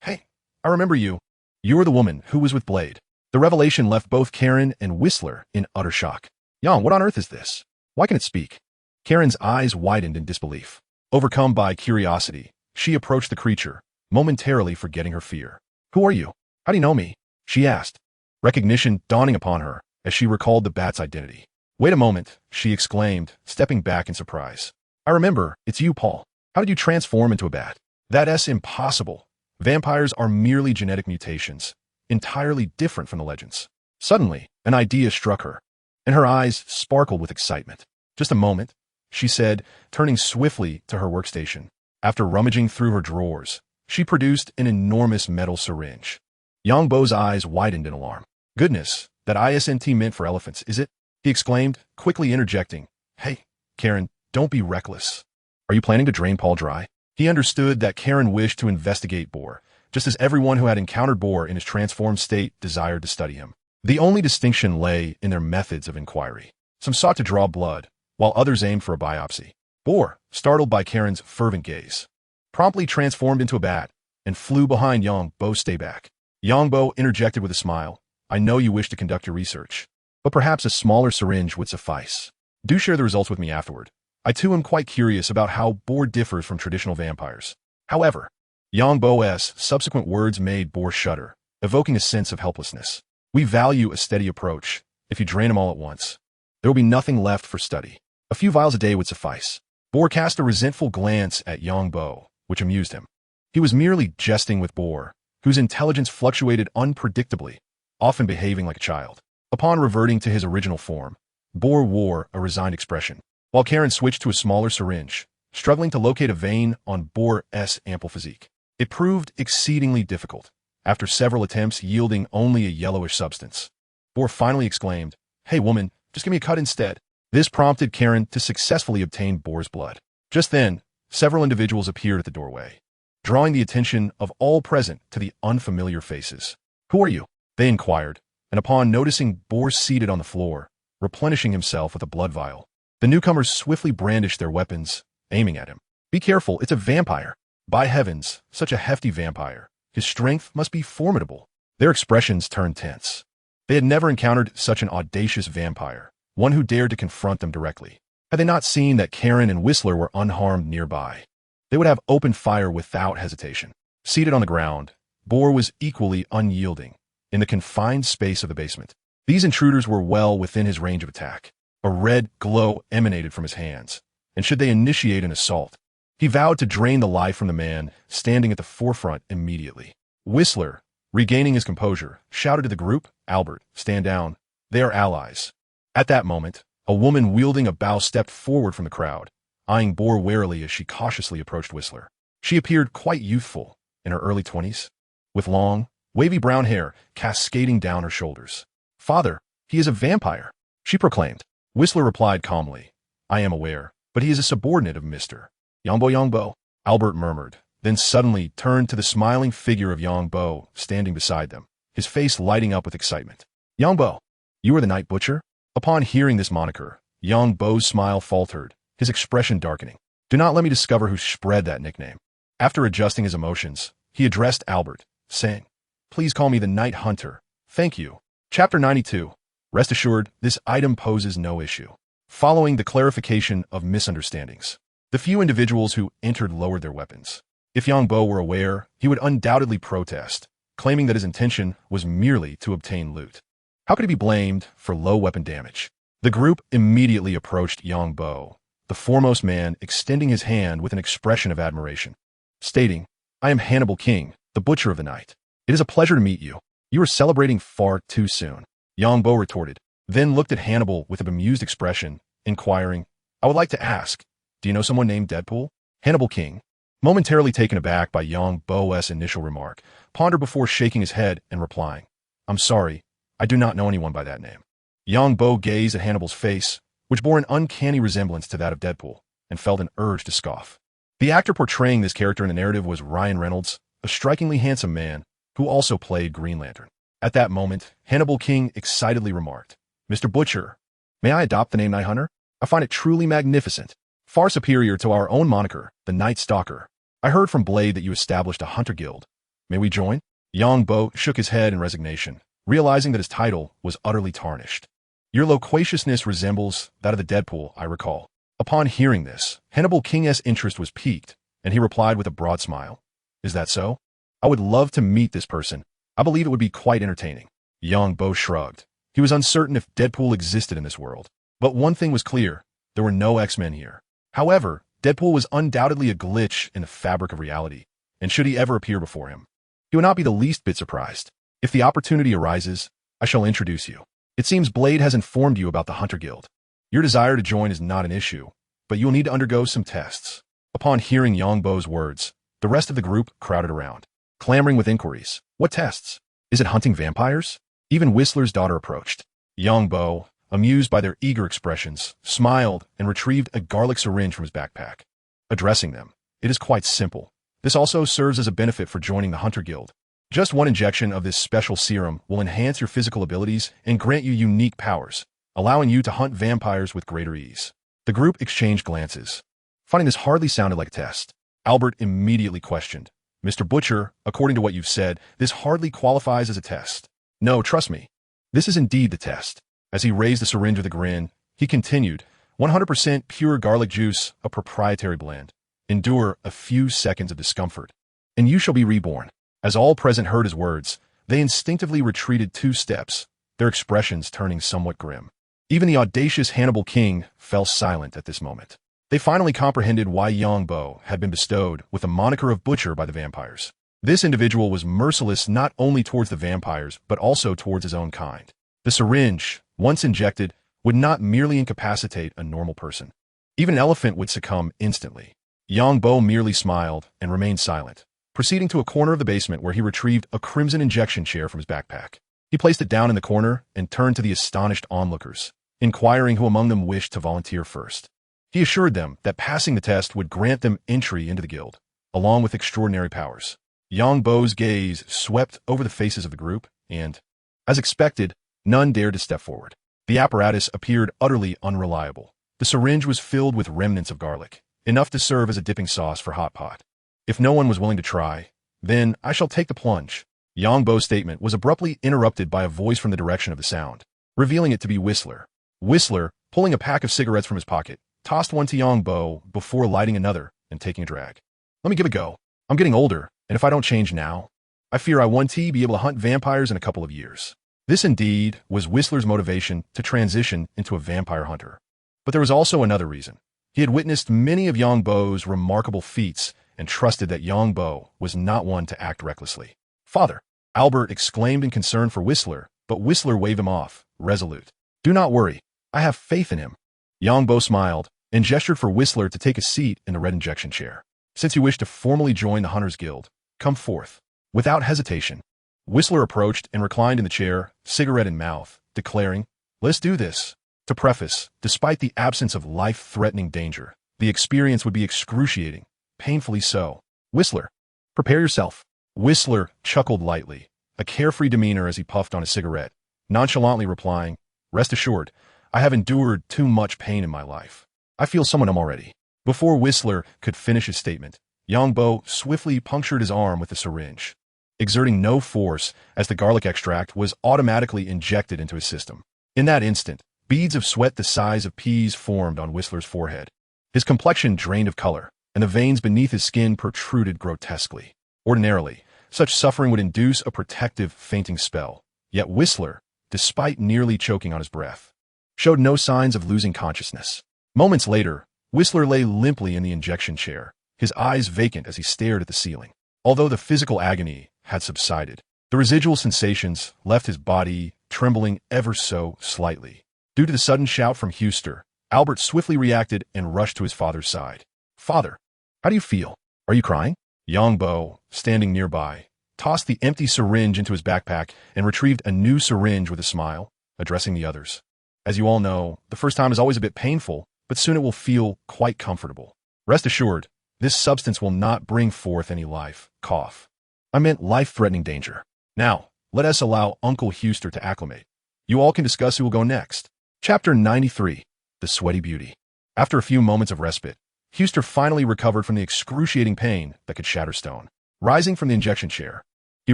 Hey, I remember you. You were the woman who was with Blade. The revelation left both Karen and Whistler in utter shock. What on earth is this? Why can it speak? Karen's eyes widened in disbelief. Overcome by curiosity, she approached the creature, momentarily forgetting her fear. Who are you? How do you know me? She asked, recognition dawning upon her as she recalled the bat's identity. Wait a moment, she exclaimed, stepping back in surprise. I remember, it's you, Paul. How did you transform into a bat? That's impossible. Vampires are merely genetic mutations, entirely different from the legends. Suddenly, an idea struck her, and her eyes sparkled with excitement. Just a moment, she said, turning swiftly to her workstation. After rummaging through her drawers, she produced an enormous metal syringe. Bo's eyes widened in alarm. Goodness, that ISNT meant for elephants, is it? He exclaimed, quickly interjecting. Hey, Karen, don't be reckless. Are you planning to drain Paul dry? He understood that Karen wished to investigate Boar, just as everyone who had encountered Boar in his transformed state desired to study him. The only distinction lay in their methods of inquiry. Some sought to draw blood, while others aimed for a biopsy. Boar, startled by Karen's fervent gaze, promptly transformed into a bat and flew behind Bo. Stay back. Bo interjected with a smile. I know you wish to conduct your research, but perhaps a smaller syringe would suffice. Do share the results with me afterward. I too am quite curious about how Boar differs from traditional vampires. However, Yongbo's subsequent words made Boar shudder, evoking a sense of helplessness. We value a steady approach. If you drain them all at once, there will be nothing left for study. A few vials a day would suffice. Boar cast a resentful glance at Yongbo, which amused him. He was merely jesting with Boar, whose intelligence fluctuated unpredictably, often behaving like a child. Upon reverting to his original form, Boar wore a resigned expression, while Karen switched to a smaller syringe, struggling to locate a vein on Boar's ample physique. It proved exceedingly difficult, after several attempts yielding only a yellowish substance. Boar finally exclaimed, "Hey woman, just give me a cut instead." This prompted Karen to successfully obtain Boar's blood. Just then, several individuals appeared at the doorway, drawing the attention of all present to the unfamiliar faces. "Who are you?" they inquired, and upon noticing Boar seated on the floor, replenishing himself with a blood vial, the newcomers swiftly brandished their weapons, aiming at him. "Be careful, it's a vampire." By heavens, such a hefty vampire. His strength must be formidable. Their expressions turned tense. They had never encountered such an audacious vampire, one who dared to confront them directly. Had they not seen that Karen and Whistler were unharmed nearby, they would have opened fire without hesitation. Seated on the ground, Boar was equally unyielding in the confined space of the basement. These intruders were well within his range of attack. A red glow emanated from his hands, and should they initiate an assault, he vowed to drain the life from the man standing at the forefront immediately. Whistler, regaining his composure, shouted to the group, "Albert, stand down. They are allies." At that moment, a woman wielding a bow stepped forward from the crowd, eyeing Boar warily as she cautiously approached Whistler. She appeared quite youthful, in her early 20s, with long, wavy brown hair cascading down her shoulders. "Father, he is a vampire," she proclaimed. Whistler replied calmly, "I am aware, but he is a subordinate of Mr. Yongbo. Albert murmured, then suddenly turned to the smiling figure of Yongbo standing beside them, his face lighting up with excitement. "Yongbo, you are the night butcher?" Upon hearing this moniker, Yongbo's smile faltered, his expression darkening. "Do not let me discover who spread that nickname." After adjusting his emotions, he addressed Albert, saying, "Please call me the Night Hunter. Thank you." Chapter 92. Rest assured, this item poses no issue. Following the clarification of misunderstandings, the few individuals who entered lowered their weapons. If Yongbo were aware, he would undoubtedly protest, claiming that his intention was merely to obtain loot. How could he be blamed for low weapon damage? The group immediately approached Yongbo, the foremost man extending his hand with an expression of admiration, stating, "I am Hannibal King, the Butcher of the Night. It is a pleasure to meet you. You are celebrating far too soon." Yongbo retorted, then looked at Hannibal with a bemused expression, inquiring, "I would like to ask, do you know someone named Deadpool?" Hannibal King, momentarily taken aback by Yongbo's initial remark, pondered before shaking his head and replying, "I'm sorry, I do not know anyone by that name." Yongbo gazed at Hannibal's face, which bore an uncanny resemblance to that of Deadpool, and felt an urge to scoff. The actor portraying this character in the narrative was Ryan Reynolds, a strikingly handsome man who also played Green Lantern. At that moment, Hannibal King excitedly remarked, "Mr. Butcher, may I adopt the name Night Hunter? I find it truly magnificent, far superior to our own moniker, the Night Stalker. I heard from Blade that you established a hunter guild. May we join?" Yongbo shook his head in resignation, realizing that his title was utterly tarnished. "Your loquaciousness resembles that of the Deadpool, I recall." Upon hearing this, Hannibal King's interest was piqued, and he replied with a broad smile, "Is that so? I would love to meet this person. I believe it would be quite entertaining." Yongbo shrugged. He was uncertain if Deadpool existed in this world. But one thing was clear, there were no X-Men here. However, Deadpool was undoubtedly a glitch in the fabric of reality, and should he ever appear before him, he would not be the least bit surprised. "If the opportunity arises, I shall introduce you. It seems Blade has informed you about the Hunter Guild. Your desire to join is not an issue, but you will need to undergo some tests." Upon hearing Yongbo's words, the rest of the group crowded around, clamoring with inquiries. "What tests? Is it hunting vampires?" Even Whistler's daughter approached. Yongbo, amused by their eager expressions, smiled and retrieved a garlic syringe from his backpack. Addressing them, "It is quite simple. This also serves as a benefit for joining the Hunter Guild. Just one injection of this special serum will enhance your physical abilities and grant you unique powers, allowing you to hunt vampires with greater ease." The group exchanged glances. Finding this hardly sounded like a test, Albert immediately questioned, "Mr. Butcher, according to what you've said, this hardly qualifies as a test." "No, trust me. This is indeed the test." As he raised the syringe with a grin, he continued, 100% pure garlic juice, a proprietary blend. Endure a few seconds of discomfort, and you shall be reborn. As all present heard his words, they instinctively retreated 2 steps, their expressions turning somewhat grim. Even the audacious Hannibal King fell silent at this moment. They finally comprehended why Yangbo had been bestowed with the moniker of Butcher by the vampires. This individual was merciless not only towards the vampires, but also towards his own kind. The syringe, once injected, would not merely incapacitate a normal person. Even an elephant would succumb instantly. Yangbo merely smiled and remained silent, proceeding to a corner of the basement where he retrieved a crimson injection chair from his backpack. He placed it down in the corner and turned to the astonished onlookers, inquiring who among them wished to volunteer first. He assured them that passing the test would grant them entry into the guild, along with extraordinary powers. Yangbo's gaze swept over the faces of the group, and, as expected, none dared to step forward. The apparatus appeared utterly unreliable. The syringe was filled with remnants of garlic, enough to serve as a dipping sauce for hot pot. If no one was willing to try, then I shall take the plunge. Yangbo's statement was abruptly interrupted by a voice from the direction of the sound, revealing it to be Whistler. Whistler, pulling a pack of cigarettes from his pocket, tossed one to Yangbo before lighting another and taking a drag. Let me give it a go. I'm getting older, and if I don't change now, I fear I won't be able to hunt vampires in a couple of years. This indeed was Whistler's motivation to transition into a vampire hunter. But there was also another reason. He had witnessed many of Yangbo's remarkable feats and trusted that Yangbo was not one to act recklessly. Father, Albert exclaimed in concern for Whistler, but Whistler waved him off, resolute. Do not worry. I have faith in him. Yangbo smiled and gestured for Whistler to take a seat in the red injection chair. Since you wish to formally join the Hunters Guild, come forth. Without hesitation, Whistler approached and reclined in the chair, cigarette in mouth, declaring, Let's do this. To preface, despite the absence of life-threatening danger, the experience would be excruciating, painfully so. Whistler, prepare yourself. Whistler chuckled lightly, a carefree demeanor as he puffed on a cigarette, nonchalantly replying, Rest assured, I have endured too much pain in my life. I feel somewhat numb already. Before Whistler could finish his statement, Yangbo swiftly punctured his arm with the syringe, exerting no force as the garlic extract was automatically injected into his system. In that instant, beads of sweat the size of peas formed on Whistler's forehead. His complexion drained of color, and the veins beneath his skin protruded grotesquely. Ordinarily, such suffering would induce a protective fainting spell. Yet Whistler, despite nearly choking on his breath, showed no signs of losing consciousness. Moments later, Whistler lay limply in the injection chair, his eyes vacant as he stared at the ceiling. Although the physical agony had subsided, the residual sensations left his body trembling ever so slightly. Due to the sudden shout from Huster, Albert swiftly reacted and rushed to his father's side. Father, how do you feel? Are you crying? Yangbo, standing nearby, tossed the empty syringe into his backpack and retrieved a new syringe with a smile, addressing the others. As you all know, the first time is always a bit painful, but soon it will feel quite comfortable. Rest assured, this substance will not bring forth any life. Cough. I meant life-threatening danger. Now, let us allow Uncle Huster to acclimate. You all can discuss who will go next. Chapter 93, The Sweaty Beauty. After a few moments of respite, Huster finally recovered from the excruciating pain that could shatter stone. Rising from the injection chair, he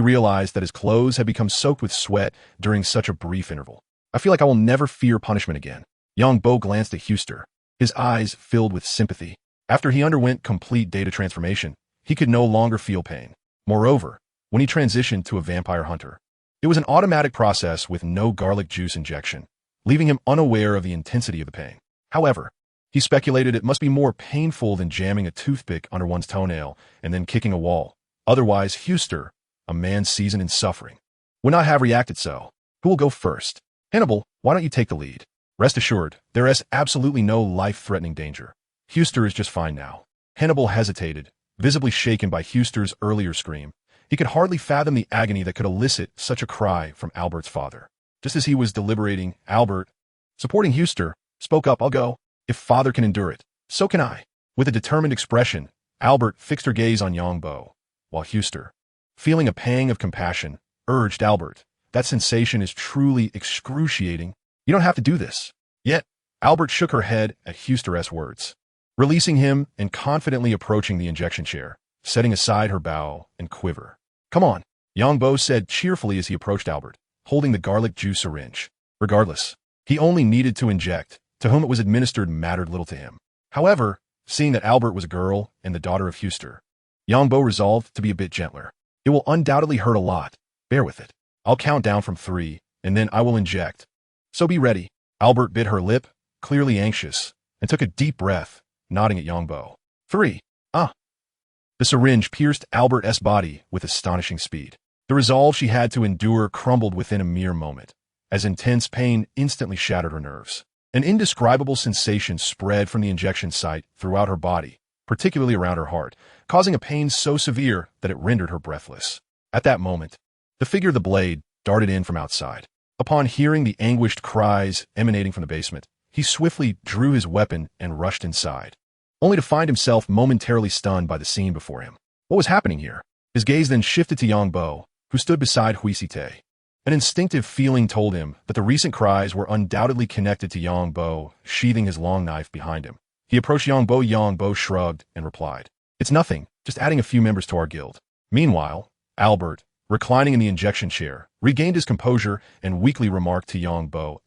realized that his clothes had become soaked with sweat during such a brief interval. I feel like I will never fear punishment again. Yangbo glanced at Huster, his eyes filled with sympathy. After he underwent complete data transformation, he could no longer feel pain. Moreover, when he transitioned to a vampire hunter, it was an automatic process with no garlic juice injection, leaving him unaware of the intensity of the pain. However, he speculated it must be more painful than jamming a toothpick under one's toenail and then kicking a wall. Otherwise, Huster, a man seasoned in suffering, would not have reacted so. Who will go first? Hannibal, why don't you take the lead? Rest assured, there is absolutely no life-threatening danger. Huster is just fine now. Hannibal hesitated, visibly shaken by Huster's earlier scream. He could hardly fathom the agony that could elicit such a cry from Albert's father. Just as he was deliberating, Albert, supporting Huster, spoke up, I'll go. If father can endure it, so can I. With a determined expression, Albert fixed her gaze on Yangbo, while Huster, feeling a pang of compassion, urged Albert, that sensation is truly excruciating. You don't have to do this. Yet, Albert shook her head at Huster's words, releasing him and confidently approaching the injection chair, setting aside her bow and quiver. Come on, Yangbo said cheerfully as he approached Albert, holding the garlic juice syringe. Regardless, he only needed to inject, to whom it was administered mattered little to him. However, seeing that Albert was a girl and the daughter of S.H.I.E.L.D, Yongbo resolved to be a bit gentler. It will undoubtedly hurt a lot. Bear with it. I'll count down from 3, and then I will inject. So be ready. Albert bit her lip, clearly anxious, and took a deep breath, nodding at Yongbo. 3. The syringe pierced Albert's body with astonishing speed. The resolve she had to endure crumbled within a mere moment, as intense pain instantly shattered her nerves. An indescribable sensation spread from the injection site throughout her body, particularly around her heart, causing a pain so severe that it rendered her breathless. At that moment, the figure of the blade darted in from outside. Upon hearing the anguished cries emanating from the basement, he swiftly drew his weapon and rushed inside, only to find himself momentarily stunned by the scene before him. What was happening here? His gaze then shifted to Yongbo, who stood beside S.H.I.E.L.D. An instinctive feeling told him that the recent cries were undoubtedly connected to Yongbo, sheathing his long knife behind him. He approached Yongbo. Yongbo shrugged and replied, "It's nothing, just adding a few members to our guild." Meanwhile, Albert, reclining in the injection chair, regained his composure and weakly remarked to Yongbo,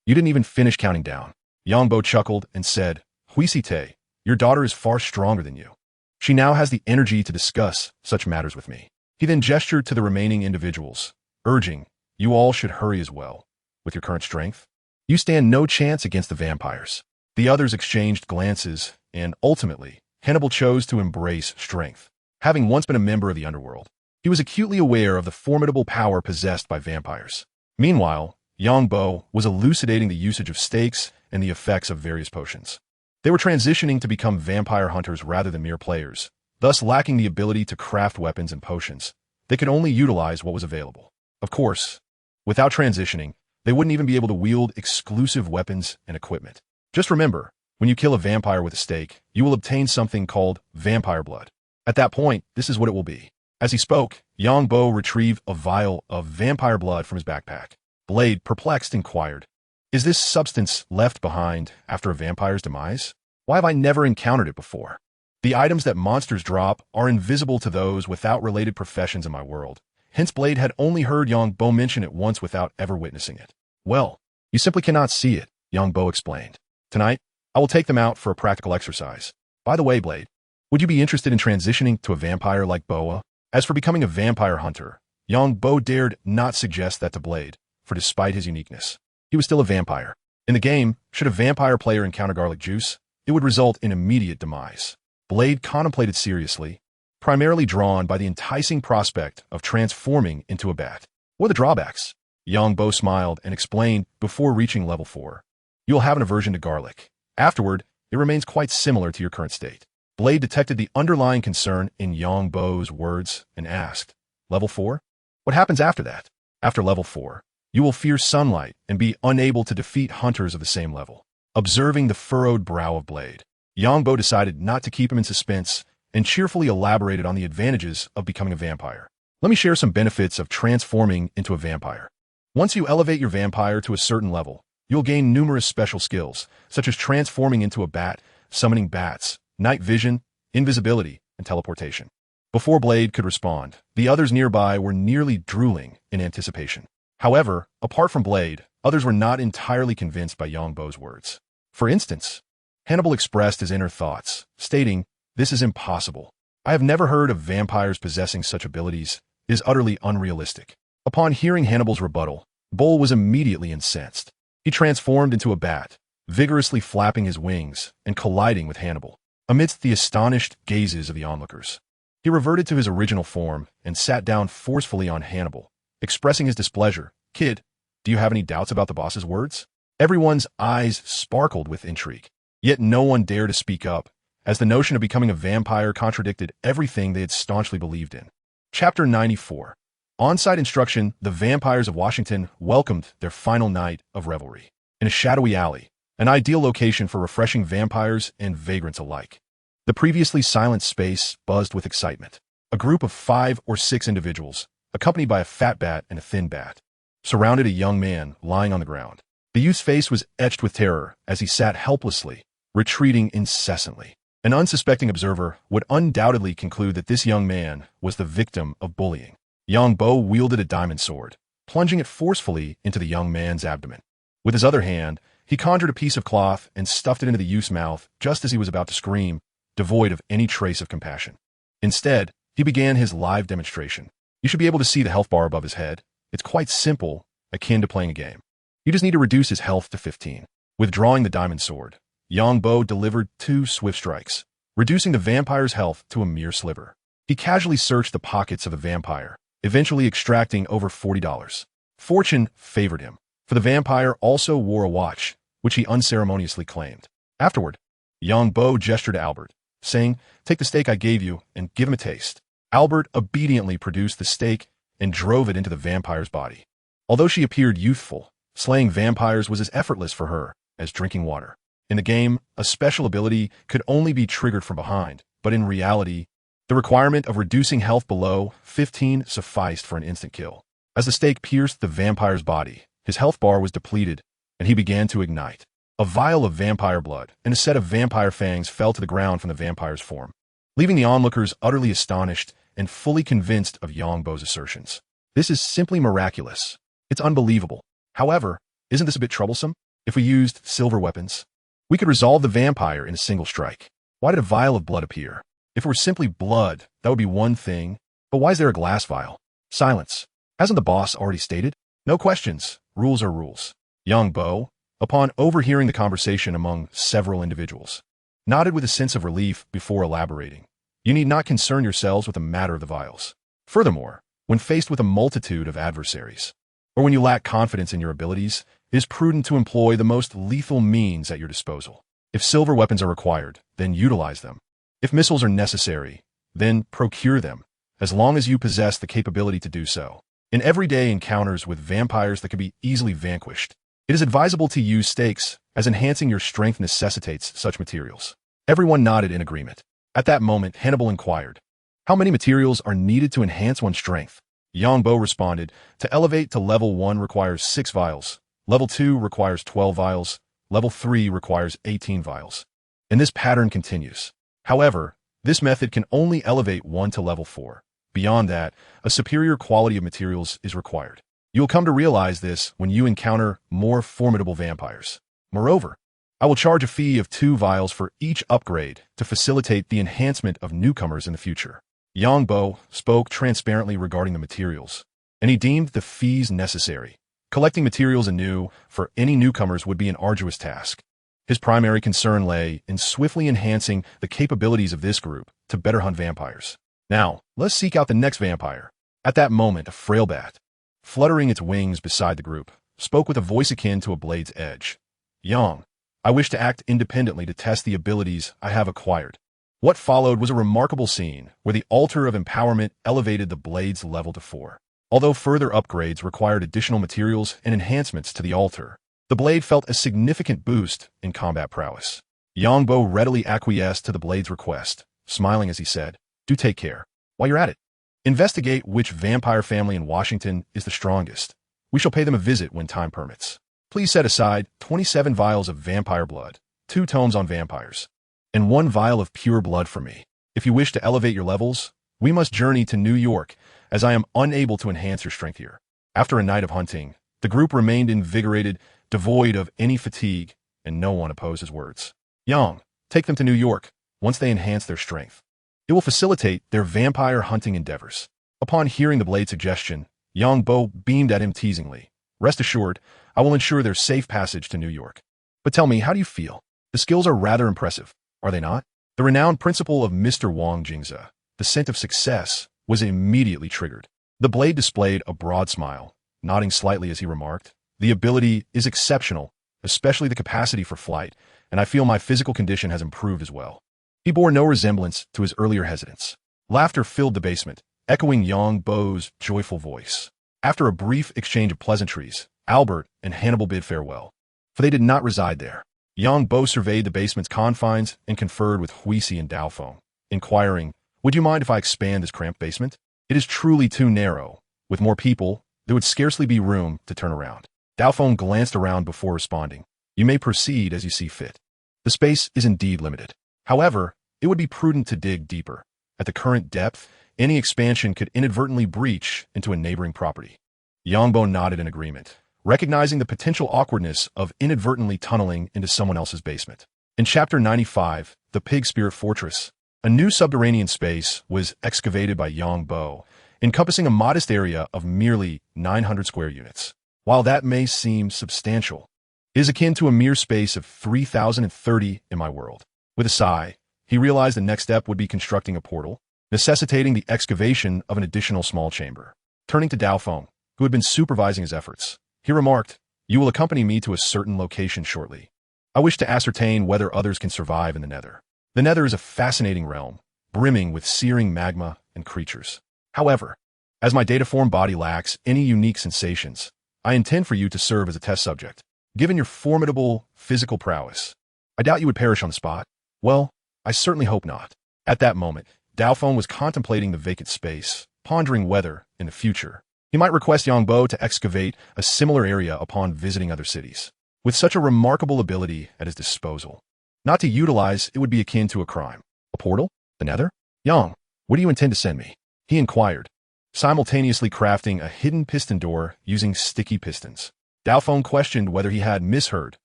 "You didn't even finish counting down." Yongbo chuckled and said, "S.H.I.E.L.D, your daughter is far stronger than you. She now has the energy to discuss such matters with me." He then gestured to the remaining individuals, urging, "You all should hurry as well. With your current strength, you stand no chance against the vampires." The others exchanged glances, and ultimately, Hannibal chose to embrace strength. Having once been a member of the underworld, he was acutely aware of the formidable power possessed by vampires. Meanwhile, Yongbo was elucidating the usage of stakes and the effects of various potions. They were transitioning to become vampire hunters rather than mere players, thus lacking the ability to craft weapons and potions. They could only utilize what was available. Of course, without transitioning, they wouldn't even be able to wield exclusive weapons and equipment. Just remember, when you kill a vampire with a stake, you will obtain something called vampire blood. At that point, this is what it will be. As he spoke, Yongbo retrieved a vial of vampire blood from his backpack. Blade, perplexed, inquired, "Is this substance left behind after a vampire's demise? Why have I never encountered it before? The items that monsters drop are invisible to those without related professions in my world." Hence Blade had only heard Yongbo mention it once without ever witnessing it. "Well, you simply cannot see it," Yongbo explained. "Tonight, I will take them out for a practical exercise. By the way, Blade, would you be interested in transitioning to a vampire like Boa?" As for becoming a vampire hunter, Yongbo dared not suggest that to Blade, for despite his uniqueness, he was still a vampire. In the game, should a vampire player encounter garlic juice, it would result in immediate demise. Blade contemplated seriously, primarily drawn by the enticing prospect of transforming into a bat. "What are the drawbacks?" Yongbo smiled and explained before reaching level 4. "You will have an aversion to garlic. Afterward, it remains quite similar to your current state." Blade detected the underlying concern in Yongbo's words and asked, "Level 4? What happens after that?" "After level 4, you will fear sunlight and be unable to defeat hunters of the same level." Observing the furrowed brow of Blade, Yongbo decided not to keep him in suspense and cheerfully elaborated on the advantages of becoming a vampire. "Let me share some benefits of transforming into a vampire. Once you elevate your vampire to a certain level, you'll gain numerous special skills, such as transforming into a bat, summoning bats, night vision, invisibility, and teleportation." Before Blade could respond, the others nearby were nearly drooling in anticipation. However, apart from Blade, others were not entirely convinced by Yongbo's words. For instance, Hannibal expressed his inner thoughts, stating, "This is impossible. I have never heard of vampires possessing such abilities. It is utterly unrealistic." Upon hearing Hannibal's rebuttal, Bull was immediately incensed. He transformed into a bat, vigorously flapping his wings and colliding with Hannibal. Amidst the astonished gazes of the onlookers, he reverted to his original form and sat down forcefully on Hannibal, expressing his displeasure. "Kid, do you have any doubts about the boss's words?" Everyone's eyes sparkled with intrigue, yet no one dared to speak up, as the notion of becoming a vampire contradicted everything they had staunchly believed in. Chapter 94. On-site instruction. The vampires of Washington welcomed their final night of revelry in a shadowy alley, an ideal location for refreshing vampires and vagrants alike. The previously silent space buzzed with excitement. A group of 5 or 6 individuals, accompanied by a fat bat and a thin bat, surrounded a young man lying on the ground. The youth's face was etched with terror as he sat helplessly, retreating incessantly. An unsuspecting observer would undoubtedly conclude that this young man was the victim of bullying. Yongbo wielded a diamond sword, plunging it forcefully into the young man's abdomen. With his other hand, He conjured a piece of cloth and stuffed it into the youth's mouth just as he was about to scream, devoid of any trace of compassion. Instead, he began his live demonstration. You should be able to see the health bar above his head. It's quite simple, akin to playing a game. You just need to reduce his health to 15. Withdrawing the diamond sword, Yangbo delivered 2 swift strikes, reducing the vampire's health to a mere sliver. He casually searched the pockets of the vampire, eventually extracting over $40. Fortune favored him, for the vampire also wore a watch, which he unceremoniously claimed. Afterward, Yangbo gestured to Albert, saying, "Take the steak I gave you and give him a taste." Albert obediently produced the steak and drove it into the vampire's body. Although she appeared youthful, slaying vampires was as effortless for her as drinking water. In the game, a special ability could only be triggered from behind, but in reality, the requirement of reducing health below 15 sufficed for an instant kill. As the stake pierced the vampire's body, his health bar was depleted, and he began to ignite. A vial of vampire blood and a set of vampire fangs fell to the ground from the vampire's form, leaving the onlookers utterly astonished and fully convinced of Yangbo's assertions. This is simply miraculous. It's unbelievable. However, isn't this a bit troublesome? If we used silver weapons, we could resolve the vampire in a single strike. Why did a vial of blood appear? If it were simply blood, that would be one thing, but why is there a glass vial? Silence. Hasn't the boss already stated? No questions. Rules are rules. Yangbo, upon overhearing the conversation among several individuals, nodded with a sense of relief before elaborating. You need not concern yourselves with the matter of the vials. Furthermore, when faced with a multitude of adversaries, or when you lack confidence in your abilities, it is prudent to employ the most lethal means at your disposal. If silver weapons are required, then utilize them. If missiles are necessary, then procure them, as long as you possess the capability to do so. In everyday encounters with vampires that can be easily vanquished, it is advisable to use stakes, as enhancing your strength necessitates such materials. Everyone nodded in agreement. At that moment, Hannibal inquired, "How many materials are needed to enhance one's strength?" Yangbo responded, "To elevate to level 1 requires 6 vials, level 2 requires 12 vials, level 3 requires 18 vials. And this pattern continues. However, this method can only elevate one to level 4. Beyond that, a superior quality of materials is required. You will come to realize this when you encounter more formidable vampires. Moreover, I will charge a fee of 2 vials for each upgrade to facilitate the enhancement of newcomers in the future." Yangbo spoke transparently regarding the materials, and he deemed the fees necessary. Collecting materials anew for any newcomers would be an arduous task. His primary concern lay in swiftly enhancing the capabilities of this group to better hunt vampires. Now, let's seek out the next vampire. At that moment, a frail bat, fluttering its wings beside the group, spoke with a voice akin to a blade's edge. "Yang, I wish to act independently to test the abilities I have acquired." What followed was a remarkable scene where the altar of empowerment elevated the blade's level to 4. Although further upgrades required additional materials and enhancements to the altar, the blade felt a significant boost in combat prowess. Yangbo readily acquiesced to the blade's request, smiling as he said, "Do take care. While you're at it, investigate which vampire family in Washington is the strongest. We shall pay them a visit when time permits. Please set aside 27 vials of vampire blood, 2 tomes on vampires, and 1 vial of pure blood for me. If you wish to elevate your levels, we must journey to New York, as I am unable to enhance your strength here." After a night of hunting, the group remained invigorated, devoid of any fatigue, and no one opposed his words. "Yang, take them to New York, once they enhance their strength. It will facilitate their vampire hunting endeavors." Upon hearing the blade's suggestion, Yangbo beamed at him teasingly. "Rest assured, I will ensure their safe passage to New York. But tell me, how do you feel? The skills are rather impressive, are they not?" The renowned principal of Mr. Wang Jingza, the scent of success, was immediately triggered. The blade displayed a broad smile, nodding slightly as he remarked, "The ability is exceptional, especially the capacity for flight, and I feel my physical condition has improved as well." He bore no resemblance to his earlier hesitance. Laughter filled the basement, echoing Yangbo's joyful voice. After a brief exchange of pleasantries, Albert and Hannibal bid farewell, for they did not reside there. Yangbo surveyed the basement's confines and conferred with Huisi and Daofeng, inquiring, "Would you mind if I expand this cramped basement? It is truly too narrow. With more people, there would scarcely be room to turn around." Daofeng glanced around before responding, "You may proceed as you see fit. The space is indeed limited. However, it would be prudent to dig deeper. At the current depth, any expansion could inadvertently breach into a neighboring property." Yangbo nodded in agreement, recognizing the potential awkwardness of inadvertently tunneling into someone else's basement. In Chapter 95, The Pig Spirit Fortress, a new subterranean space was excavated by Yang Bo, encompassing a modest area of merely 900 square units. While that may seem substantial, it is akin to a mere space of 3,030 in my world. With a sigh, he realized the next step would be constructing a portal, necessitating the excavation of an additional small chamber. Turning to Dao Feng, who had been supervising his efforts, he remarked, "You will accompany me to a certain location shortly. I wish to ascertain whether others can survive in the Nether. The Nether is a fascinating realm, brimming with searing magma and creatures. However, as my dataform body lacks any unique sensations, I intend for you to serve as a test subject. Given your formidable physical prowess, I doubt you would perish on the spot." "Well, I certainly hope not." At that moment, Dao Feng was contemplating the vacant space, pondering whether, in the future, he might request Yang Bo to excavate a similar area upon visiting other cities. With such a remarkable ability at his disposal, not to utilize it would be akin to a crime. "A portal? The Nether? Yang, where do you intend to send me?" he inquired, simultaneously crafting a hidden piston door using sticky pistons. Dao Feng questioned whether he had misheard,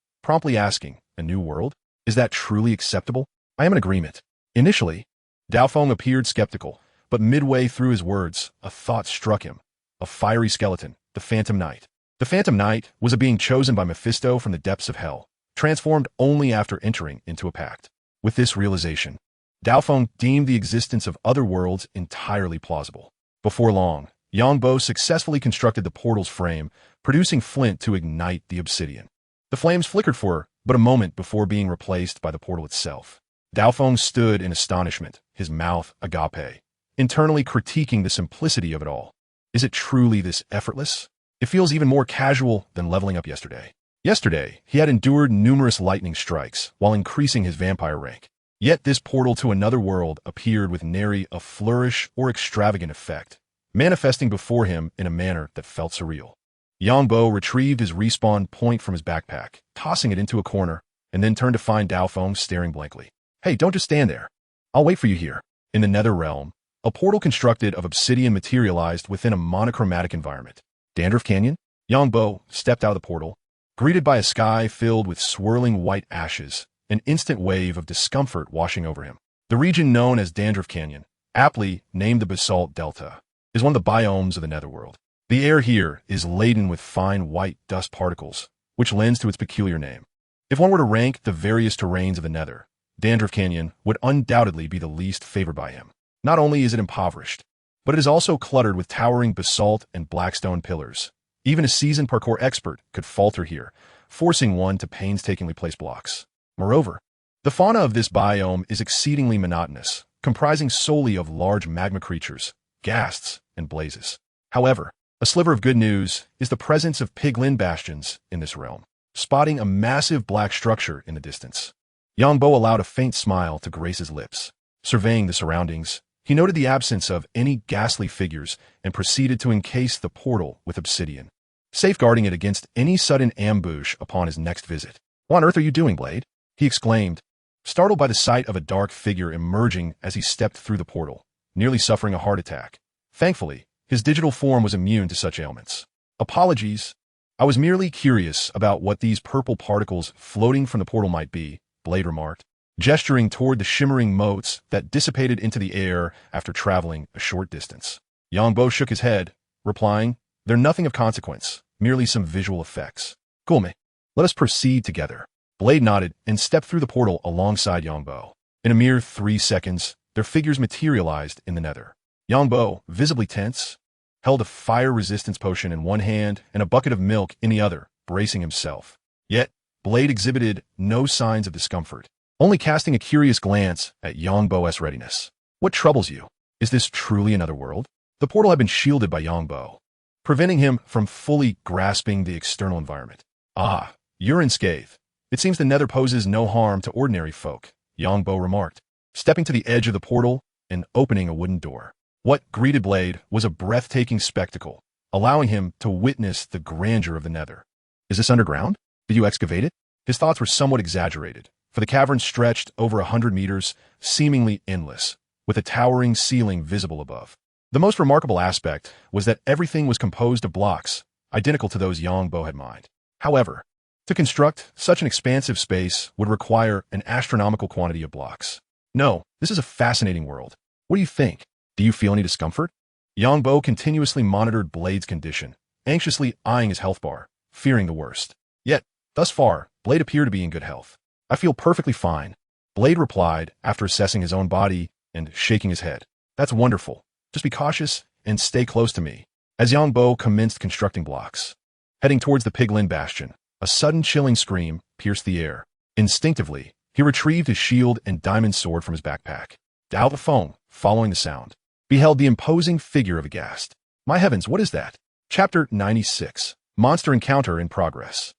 promptly asking, "A new world? Is that truly acceptable?" "I am in agreement." Initially, Dao Feng appeared skeptical, but midway through his words, a thought struck him. A fiery skeleton, the Phantom Knight. The Phantom Knight was a being chosen by Mephisto from the depths of hell, transformed only after entering into a pact. With this realization, Dao Feng deemed the existence of other worlds entirely plausible. Before long, Yang Bo successfully constructed the portal's frame, producing flint to ignite the obsidian. The flames flickered for but a moment before being replaced by the portal itself. Dao Feng stood in astonishment, his mouth agape, internally critiquing the simplicity of it all. Is it truly this effortless? It feels even more casual than leveling up yesterday. Yesterday, he had endured numerous lightning strikes while increasing his vampire rank. Yet this portal to another world appeared with nary a flourish or extravagant effect, manifesting before him in a manner that felt surreal. Yang Bo retrieved his respawn point from his backpack, tossing it into a corner, and then turned to find Dao Feng staring blankly. "Hey, don't just stand there. I'll wait for you here." In the Nether realm, a portal constructed of obsidian materialized within a monochromatic environment. Dandruff Canyon? Yang Bo stepped out of the portal, greeted by a sky filled with swirling white ashes, an instant wave of discomfort washing over him. The region known as Dandruff Canyon, aptly named the Basalt Delta, is one of the biomes of the Netherworld. The air here is laden with fine white dust particles, which lends to its peculiar name. If one were to rank the various terrains of the Nether, Dandruff Canyon would undoubtedly be the least favored by him. Not only is it impoverished, but it is also cluttered with towering basalt and blackstone pillars. Even a seasoned parkour expert could falter here, forcing one to painstakingly place blocks. Moreover, the fauna of this biome is exceedingly monotonous, comprising solely of large magma creatures, ghasts, and blazes. However, a sliver of good news is the presence of piglin bastions in this realm, spotting a massive black structure in the distance. Yang Bo allowed a faint smile to grace his lips. Surveying the surroundings, he noted the absence of any ghastly figures and proceeded to encase the portal with obsidian, safeguarding it against any sudden ambush upon his next visit. "What on earth are you doing, Blade?" he exclaimed, startled by the sight of a dark figure emerging as he stepped through the portal, nearly suffering a heart attack. Thankfully, his digital form was immune to such ailments. "Apologies. I was merely curious about what these purple particles floating from the portal might be," Blade remarked, gesturing toward the shimmering motes that dissipated into the air after traveling a short distance. Yang Bo shook his head, replying, "They're nothing of consequence, merely some visual effects." "Cool, mate. Let us proceed together." Blade nodded and stepped through the portal alongside Yang Bo. In a mere 3 seconds, their figures materialized in the Nether. Yang Bo, visibly tense, held a fire resistance potion in one hand and a bucket of milk in the other, bracing himself. Yet, Blade exhibited no signs of discomfort, only casting a curious glance at Yang Bo's readiness. "What troubles you? Is this truly another world?" The portal had been shielded by Yang Bo, preventing him from fully grasping the external environment. "Ah, you're unscathed. It seems the Nether poses no harm to ordinary folk," Yang Bo remarked, stepping to the edge of the portal and opening a wooden door. What greeted Blade was a breathtaking spectacle, allowing him to witness the grandeur of the Nether. "Is this underground? Did you excavate it?" His thoughts were somewhat exaggerated, for the cavern stretched over 100 meters, seemingly endless, with a towering ceiling visible above. The most remarkable aspect was that everything was composed of blocks, identical to those Yongbo had mined. However, to construct such an expansive space would require an astronomical quantity of blocks. No, this is a fascinating world. What do you think? Do you feel any discomfort? Yongbo continuously monitored Blade's condition, anxiously eyeing his health bar, fearing the worst. Yet, thus far, Blade appeared to be in good health. I feel perfectly fine, Blade replied after assessing his own body and shaking his head. That's wonderful. Just be cautious and stay close to me. As Yongbo commenced constructing blocks, heading towards the Piglin Bastion, a sudden chilling scream pierced the air. Instinctively, he retrieved his shield and diamond sword from his backpack. Dao the Feng, following the sound, beheld the imposing figure of aghast. My heavens, what is that? Chapter 96. Monster Encounter in Progress.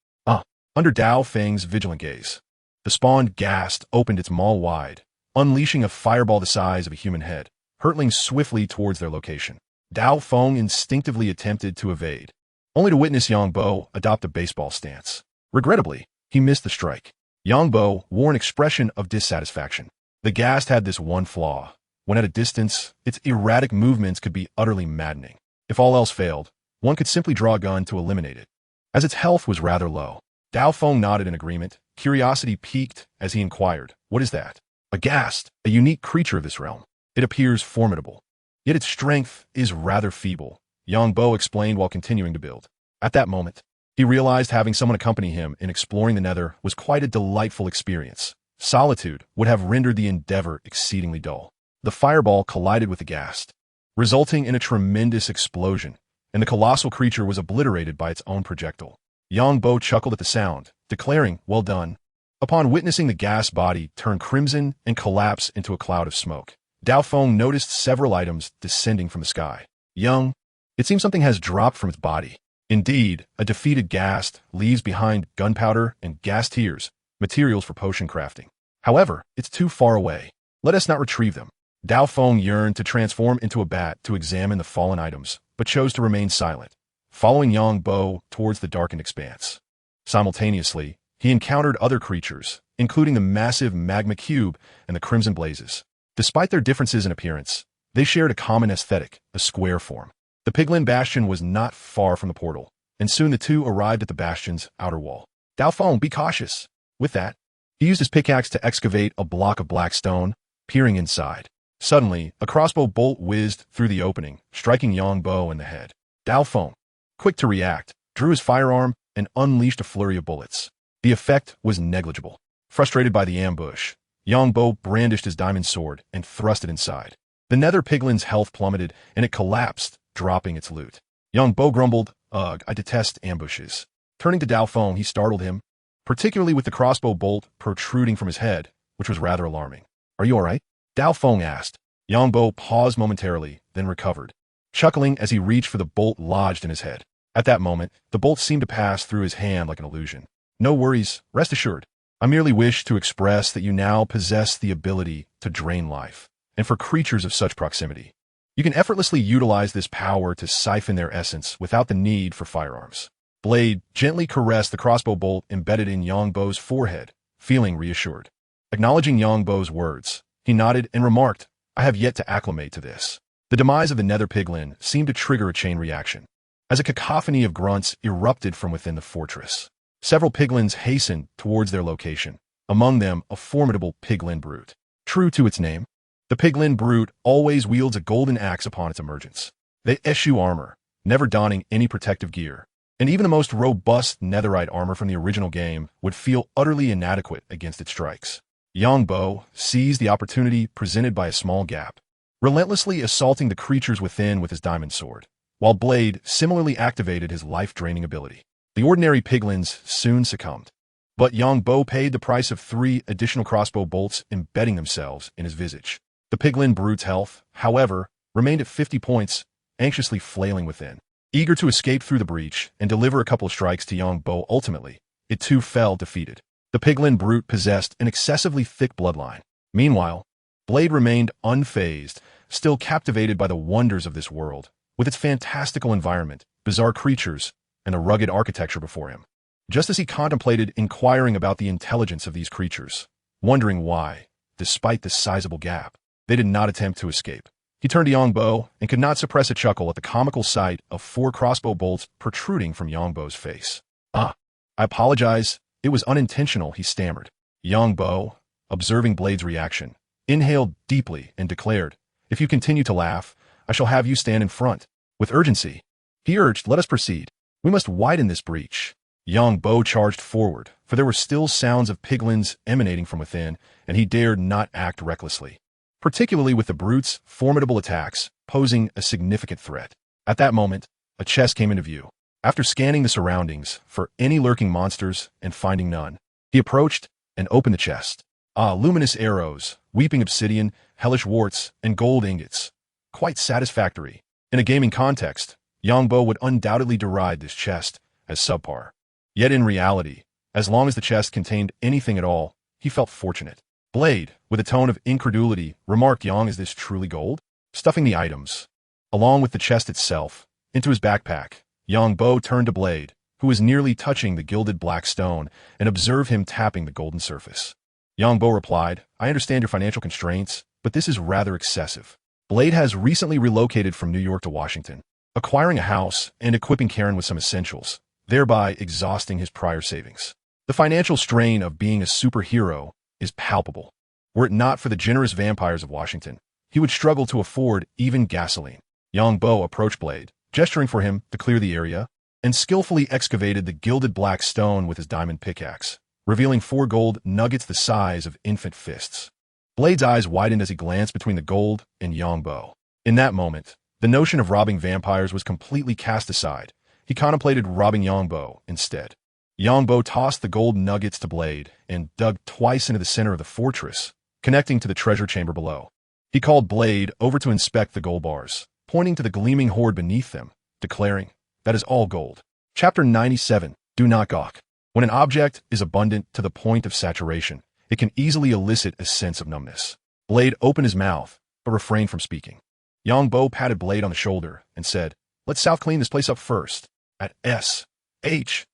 Under Dao Feng's vigilant gaze, the spawned ghast opened its maw wide, unleashing a fireball the size of a human head, hurtling swiftly towards their location. Dao Feng instinctively attempted to evade, only to witness Yongbo adopt a baseball stance. Regrettably, he missed the strike. Yongbo wore an expression of dissatisfaction. The ghast had this one flaw. When at a distance, its erratic movements could be utterly maddening. If all else failed, one could simply draw a gun to eliminate it. As its health was rather low, Dao Feng nodded in agreement. Curiosity piqued as he inquired, "What is that?" A ghast, a unique creature of this realm. It appears formidable, yet its strength is rather feeble, Yongbo explained while continuing to build. At that moment, he realized having someone accompany him in exploring the Nether was quite a delightful experience. Solitude would have rendered the endeavor exceedingly dull. The fireball collided with the ghast, resulting in a tremendous explosion, and the colossal creature was obliterated by its own projectile. Yongbo chuckled at the sound, declaring, "Well done." Upon witnessing the ghast body turn crimson and collapse into a cloud of smoke, Dao Feng noticed several items descending from the sky. It seems something has dropped from its body. Indeed, a defeated ghast leaves behind gunpowder and gas tears, materials for potion crafting. However, it's too far away. Let us not retrieve them. Dao Feng yearned to transform into a bat to examine the fallen items, but chose to remain silent, following Yongbo towards the darkened expanse. Simultaneously, he encountered other creatures, including the massive magma cube and the crimson blazes. Despite their differences in appearance, they shared a common aesthetic, a square form. The Piglin Bastion was not far from the portal, and soon the two arrived at the bastion's outer wall. Dao Feng, be cautious. With that, he used his pickaxe to excavate a block of black stone, peering inside. Suddenly, a crossbow bolt whizzed through the opening, striking Yongbo in the head. Dao Feng, quick to react, drew his firearm and unleashed a flurry of bullets. The effect was negligible. Frustrated by the ambush, Yongbo brandished his diamond sword and thrust it inside. The nether piglin's health plummeted, and it collapsed, dropping its loot. Yongbo grumbled, "Ugh, I detest ambushes." Turning to Dao Feng, he startled him, particularly with the crossbow bolt protruding from his head, which was rather alarming. "Are you all right?" Dao Feng asked. Yongbo paused momentarily, then recovered, chuckling as he reached for the bolt lodged in his head. At that moment, the bolt seemed to pass through his hand like an illusion. "No worries, rest assured. I merely wish to express that you now possess the ability to drain life, and for creatures of such proximity, you can effortlessly utilize this power to siphon their essence without the need for firearms." Blade gently caressed the crossbow bolt embedded in Yongbo's forehead, feeling reassured. Acknowledging Yongbo's words, he nodded and remarked, "I have yet to acclimate to this." The demise of the nether piglin seemed to trigger a chain reaction, as a cacophony of grunts erupted from within the fortress. Several piglins hastened towards their location, among them a formidable piglin brute. True to its name, the piglin brute always wields a golden axe upon its emergence. They eschew armor, never donning any protective gear, and even the most robust netherite armor from the original game would feel utterly inadequate against its strikes. Yongbo seized the opportunity presented by a small gap, relentlessly assaulting the creatures within with his diamond sword, while Blade similarly activated his life-draining ability. The ordinary piglins soon succumbed, but Yongbo paid the price of 3 additional crossbow bolts embedding themselves in his visage. The piglin brute's health, however, remained at 50 points, anxiously flailing within. Eager to escape through the breach and deliver a couple of strikes to Yongbo ultimately, it too fell defeated. The piglin brute possessed an excessively thick bloodline. Meanwhile, Blade remained unfazed, still captivated by the wonders of this world, with its fantastical environment, bizarre creatures, and the rugged architecture before him. Just as he contemplated inquiring about the intelligence of these creatures, wondering why, despite this sizable gap, they did not attempt to escape, He turned to Yongbo and could not suppress a chuckle at the comical sight of 4 crossbow bolts protruding from Yongbo's face. I apologize. It was unintentional, he stammered. Yongbo, observing Blade's reaction, inhaled deeply and declared, if you continue to laugh, I shall have you stand in front. With urgency, he urged, let us proceed. We must widen this breach. Yongbo charged forward, for there were still sounds of piglins emanating from within, and he dared not act recklessly, particularly with the brute's formidable attacks posing a significant threat. At that moment, a chest came into view. After scanning the surroundings for any lurking monsters and finding none, he approached and opened the chest. Luminous arrows, weeping obsidian, hellish warts, and gold ingots. Quite satisfactory. In a gaming context, Yongbo would undoubtedly deride this chest as subpar. Yet in reality, as long as the chest contained anything at all, he felt fortunate. Blade, with a tone of incredulity, remarked, Yong, is this truly gold? Stuffing the items, along with the chest itself, into his backpack, Yongbo turned to Blade, who was nearly touching the gilded black stone, and observed him tapping the golden surface. Yongbo replied, I understand your financial constraints, but this is rather excessive. Blade has recently relocated from New York to Washington, acquiring a house and equipping Karen with some essentials, thereby exhausting his prior savings. The financial strain of being a superhero is palpable. Were it not for the generous vampires of Washington, he would struggle to afford even gasoline. Yongbo approached Blade, gesturing for him to clear the area, and skillfully excavated the gilded black stone with his diamond pickaxe, revealing 4 gold nuggets the size of infant fists. Blade's eyes widened as he glanced between the gold and Yongbo. In that moment, the notion of robbing vampires was completely cast aside. He contemplated robbing Yongbo instead. Yongbo tossed the gold nuggets to Blade and dug twice into the center of the fortress, connecting to the treasure chamber below. He called Blade over to inspect the gold bars, pointing to the gleaming hoard beneath them, declaring, that is all gold. Chapter 97, Do Not Gawk. When an object is abundant to the point of saturation, it can easily elicit a sense of numbness. Blade opened his mouth, but refrained from speaking. Yongbo patted Blade on the shoulder and said, let's south clean this place up first. At S.H.I.E.L.D.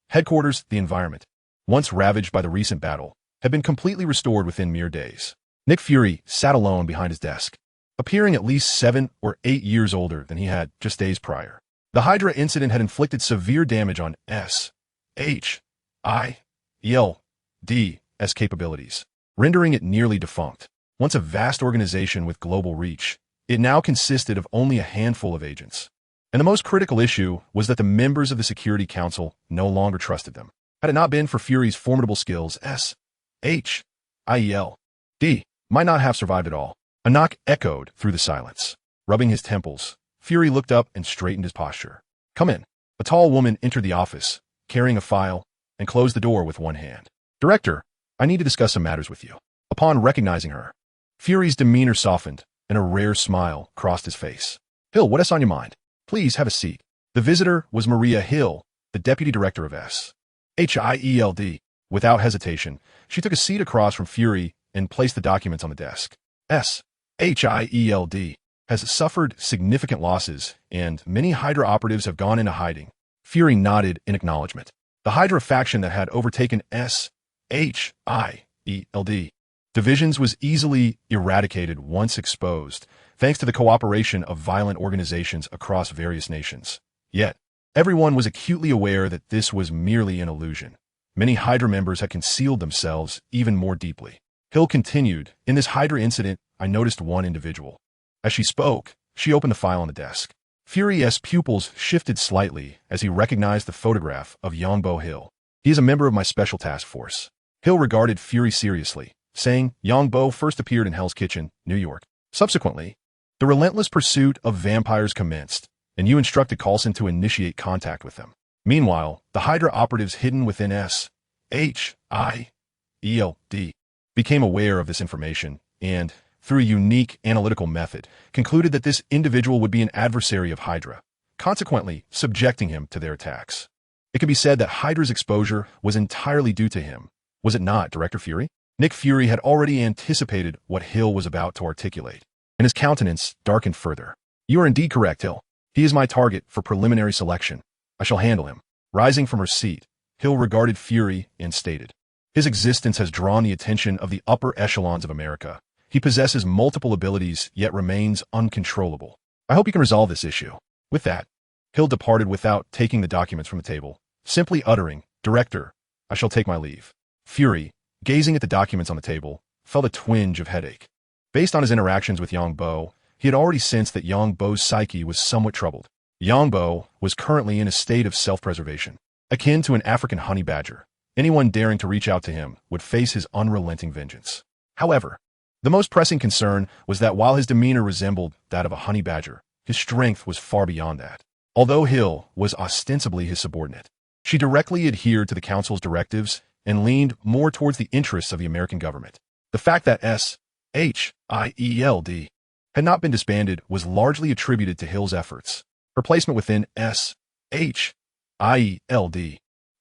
headquarters, the environment, once ravaged by the recent battle, had been completely restored within mere days. Nick Fury sat alone behind his desk, appearing at least 7 or 8 years older than he had just days prior. The Hydra incident had inflicted severe damage on S.H.I.E.L.D's capabilities, rendering it nearly defunct. Once a vast organization with global reach, it now consisted of only a handful of agents. And the most critical issue was that the members of the Security Council no longer trusted them. Had it not been for Fury's formidable skills, S.H.I.E.L.D. might not have survived at all. A knock echoed through the silence. Rubbing his temples, Fury looked up and straightened his posture. Come in. A tall woman entered the office, carrying a file, and closed the door with one hand. Director, I need to discuss some matters with you. Upon recognizing her, Fury's demeanor softened, and a rare smile crossed his face. Hill, what is on your mind? Please have a seat. The visitor was Maria Hill, the deputy director of S.H.I.E.L.D. Without hesitation, she took a seat across from Fury and placed the documents on the desk. S.H.I.E.L.D. has suffered significant losses, and many Hydra operatives have gone into hiding. Fury nodded in acknowledgement. The Hydra faction that had overtaken S.H.I.E.L.D. divisions was easily eradicated once exposed, thanks to the cooperation of violent organizations across various nations. Yet, everyone was acutely aware that this was merely an illusion. Many Hydra members had concealed themselves even more deeply. Hill continued, in this Hydra incident, I noticed one individual. As she spoke, she opened the file on the desk. Fury's pupils shifted slightly as he recognized the photograph of Yongbo Hill. He is a member of my special task force. Hill regarded Fury seriously, saying Yongbo first appeared in Hell's Kitchen, New York. Subsequently, the relentless pursuit of vampires commenced, and you instructed Coulson to initiate contact with them. Meanwhile, the Hydra operatives hidden within S.H.I.E.L.D. became aware of this information and, through a unique analytical method, concluded that this individual would be an adversary of Hydra, consequently subjecting him to their attacks. It can be said that Hydra's exposure was entirely due to him. Was it not, Director Fury? Nick Fury had already anticipated what Hill was about to articulate, and his countenance darkened further. You are indeed correct, Hill. He is my target for preliminary selection. I shall handle him. Rising from her seat, Hill regarded Fury and stated, his existence has drawn the attention of the upper echelons of America. He possesses multiple abilities, yet remains uncontrollable. I hope you can resolve this issue. With that, S.H.I.E.L.D departed without taking the documents from the table, simply uttering, "Director, I shall take my leave." Fury, gazing at the documents on the table, felt a twinge of headache. Based on his interactions with Yongbo, he had already sensed that Yongbo's psyche was somewhat troubled. Yongbo was currently in a state of self-preservation, akin to an African honey badger. Anyone daring to reach out to him would face his unrelenting vengeance. However, the most pressing concern was that while his demeanor resembled that of a honey badger, his strength was far beyond that. Although S.H.I.E.L.D was ostensibly his subordinate, she directly adhered to the Council's directives and leaned more towards the interests of the American government. The fact that S.H.I.E.L.D had not been disbanded was largely attributed to S.H.I.E.L.'s efforts. Her placement within S.H.I.E.L.D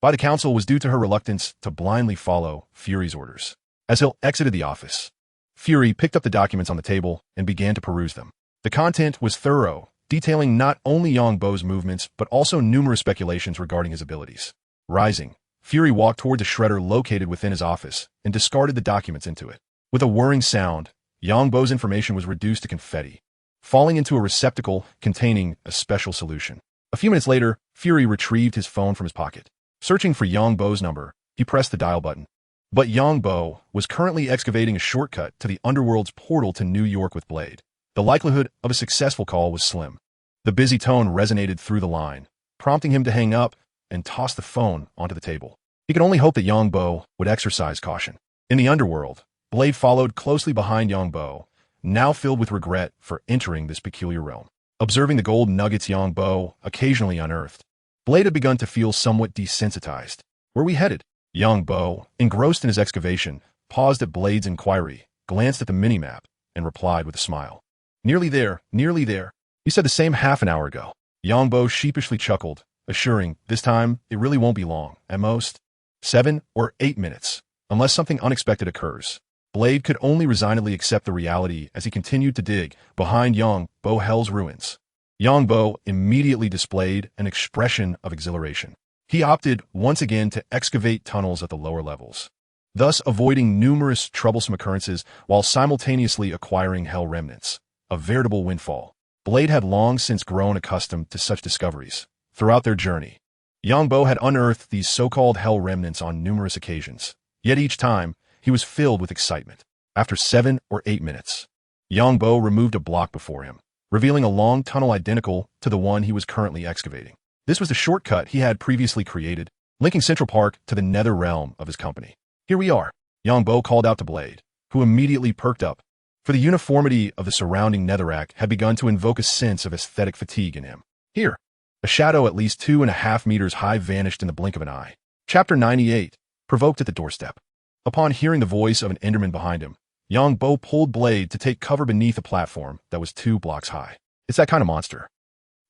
by the Council was due to her reluctance to blindly follow Fury's orders. As S.H.I.E.L.D exited the office, Fury picked up the documents on the table and began to peruse them. The content was thorough, detailing not only Yongbo's movements but also numerous speculations regarding his abilities. Rising, Fury walked towards a shredder located within his office and discarded the documents into it. With a whirring sound, Yongbo's information was reduced to confetti, falling into a receptacle containing a special solution. A few minutes later, Fury retrieved his phone from his pocket. Searching for Yongbo's number, he pressed the dial button. But Yongbo was currently excavating a shortcut to the underworld's portal to New York with Blade. The likelihood of a successful call was slim. The busy tone resonated through the line, prompting him to hang up and toss the phone onto the table. He could only hope that Yongbo would exercise caution. In the underworld, Blade followed closely behind Yongbo, now filled with regret for entering this peculiar realm. Observing the gold nuggets Yongbo occasionally unearthed, Blade had begun to feel somewhat desensitized. Where are we headed? Yongbo, engrossed in his excavation, paused at Blade's inquiry, glanced at the minimap, and replied with a smile. Nearly there, nearly there. You said the same half an hour ago. Yongbo sheepishly chuckled, assuring, this time, it really won't be long, at most 7 or 8 minutes, unless something unexpected occurs. Blade could only resignedly accept the reality as he continued to dig behind Yongbo-Hell's ruins. Yongbo immediately displayed an expression of exhilaration. He opted once again to excavate tunnels at the lower levels, thus avoiding numerous troublesome occurrences while simultaneously acquiring Hell remnants. A veritable windfall. Blade had long since grown accustomed to such discoveries. Throughout their journey, Yongbo had unearthed these so-called Hell remnants on numerous occasions. Yet each time, he was filled with excitement. After 7 or 8 minutes, Yongbo removed a block before him, revealing a long tunnel identical to the one he was currently excavating. This was the shortcut he had previously created, linking Central Park to the nether realm of his company. Here we are, Yongbo called out to Blade, who immediately perked up, for the uniformity of the surrounding netherrack had begun to invoke a sense of aesthetic fatigue in him. Here, a shadow at least 2.5 meters high vanished in the blink of an eye. Chapter 98, provoked at the doorstep. Upon hearing the voice of an Enderman behind him, Yongbo pulled Blade to take cover beneath a platform that was 2 blocks high. It's that kind of monster.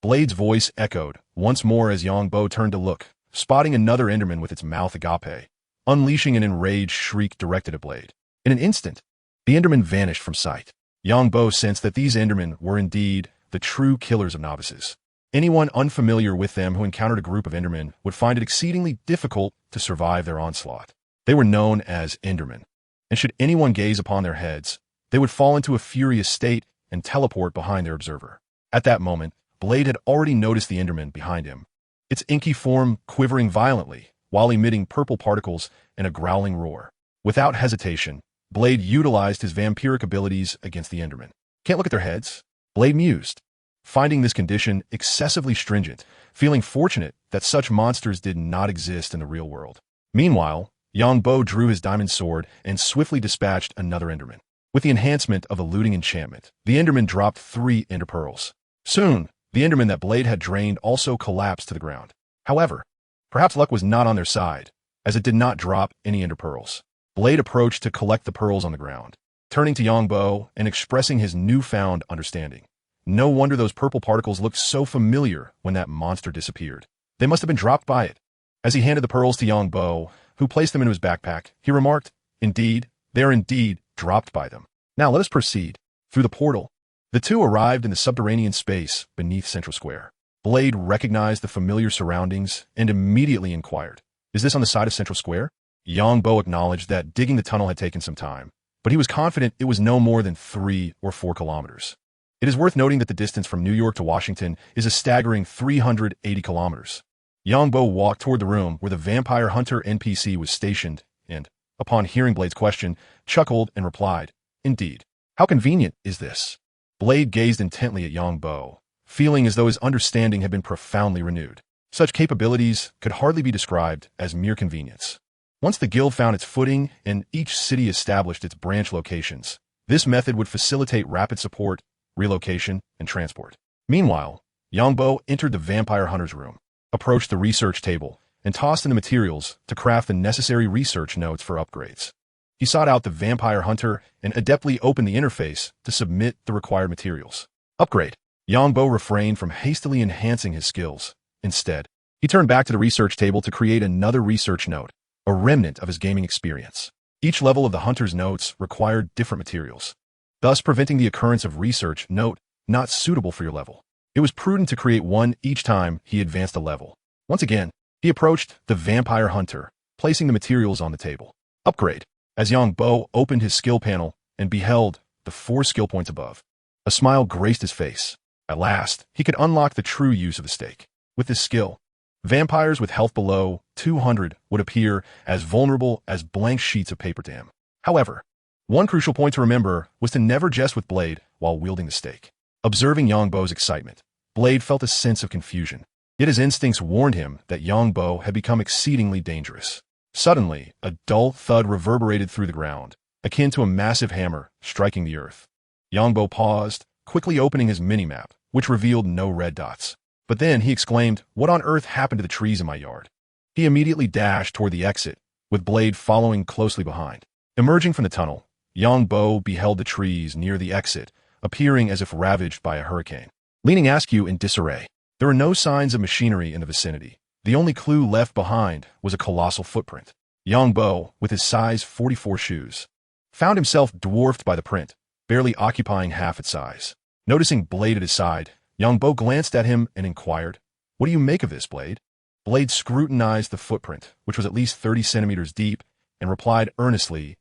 Blade's voice echoed once more as Yongbo turned to look, spotting another Enderman with its mouth agape, unleashing an enraged shriek directed at Blade. In an instant, the Enderman vanished from sight. Yongbo sensed that these Endermen were indeed the true killers of novices. Anyone unfamiliar with them who encountered a group of Endermen would find it exceedingly difficult to survive their onslaught. They were known as Endermen, and should anyone gaze upon their heads, they would fall into a furious state and teleport behind their observer. At that moment, Blade had already noticed the Enderman behind him, its inky form quivering violently while emitting purple particles and a growling roar. Without hesitation, Blade utilized his vampiric abilities against the Enderman. Can't look at their heads? Blade mused, finding this condition excessively stringent, feeling fortunate that such monsters did not exist in the real world. Meanwhile, Yongbo drew his diamond sword and swiftly dispatched another Enderman. With the enhancement of a looting enchantment, the Enderman dropped 3 Ender Pearls. Soon, the Enderman that Blade had drained also collapsed to the ground. However, perhaps luck was not on their side, as it did not drop any Ender Pearls. Blade approached to collect the pearls on the ground, turning to Yongbo and expressing his newfound understanding. No wonder those purple particles looked so familiar when that monster disappeared. They must have been dropped by it. As he handed the pearls to Yongbo, who placed them into his backpack, he remarked, "Indeed, they are indeed dropped by them. Now let us proceed." Through the portal, the two arrived in the subterranean space beneath Central Square. Blade recognized the familiar surroundings and immediately inquired, "Is this on the side of Central Square?" Yongbo acknowledged that digging the tunnel had taken some time, but he was confident it was no more than 3 or 4 kilometers. It is worth noting that the distance from New York to Washington is a staggering 380 kilometers. Yongbo walked toward the room where the vampire hunter NPC was stationed and, upon hearing Blade's question, chuckled and replied, "Indeed. How convenient is this?" Blade gazed intently at Yongbo, feeling as though his understanding had been profoundly renewed. Such capabilities could hardly be described as mere convenience. Once the guild found its footing and each city established its branch locations, this method would facilitate rapid support, relocation, and transport. Meanwhile, Yongbo entered the vampire hunter's room, approached the research table, and tossed in the materials to craft the necessary research notes for upgrades. He sought out the vampire hunter and adeptly opened the interface to submit the required materials. Upgrade. Yongbo refrained from hastily enhancing his skills. Instead, he turned back to the research table to create another research note, a remnant of his gaming experience. Each level of the hunter's notes required different materials, thus preventing the occurrence of research note not suitable for your level. It was prudent to create one each time he advanced a level. Once again, he approached the vampire hunter, placing the materials on the table. Upgrade. As Yongbo opened his skill panel and beheld the 4 skill points above, a smile graced his face. At last, he could unlock the true use of the stake. With this skill, vampires with health below 200 would appear as vulnerable as blank sheets of paper to him. However, one crucial point to remember was to never jest with Blade while wielding the stake. Observing Yongbo's excitement, Blade felt a sense of confusion. Yet his instincts warned him that Yongbo had become exceedingly dangerous. Suddenly, a dull thud reverberated through the ground, akin to a massive hammer striking the earth. Yongbo paused, quickly opening his minimap, which revealed no red dots. But then he exclaimed, "What on earth happened to the trees in my yard?" He immediately dashed toward the exit, with Blade following closely behind. Emerging from the tunnel, Yongbo beheld the trees near the exit, appearing as if ravaged by a hurricane. Leaning askew in disarray, there were no signs of machinery in the vicinity. The only clue left behind was a colossal footprint. Yongbo, with his size 44 shoes, found himself dwarfed by the print, barely occupying half its size. Noticing Blade at his side, Yongbo glanced at him and inquired, "What do you make of this, Blade?" Blade scrutinized the footprint, which was at least 30 centimeters deep, and replied earnestly,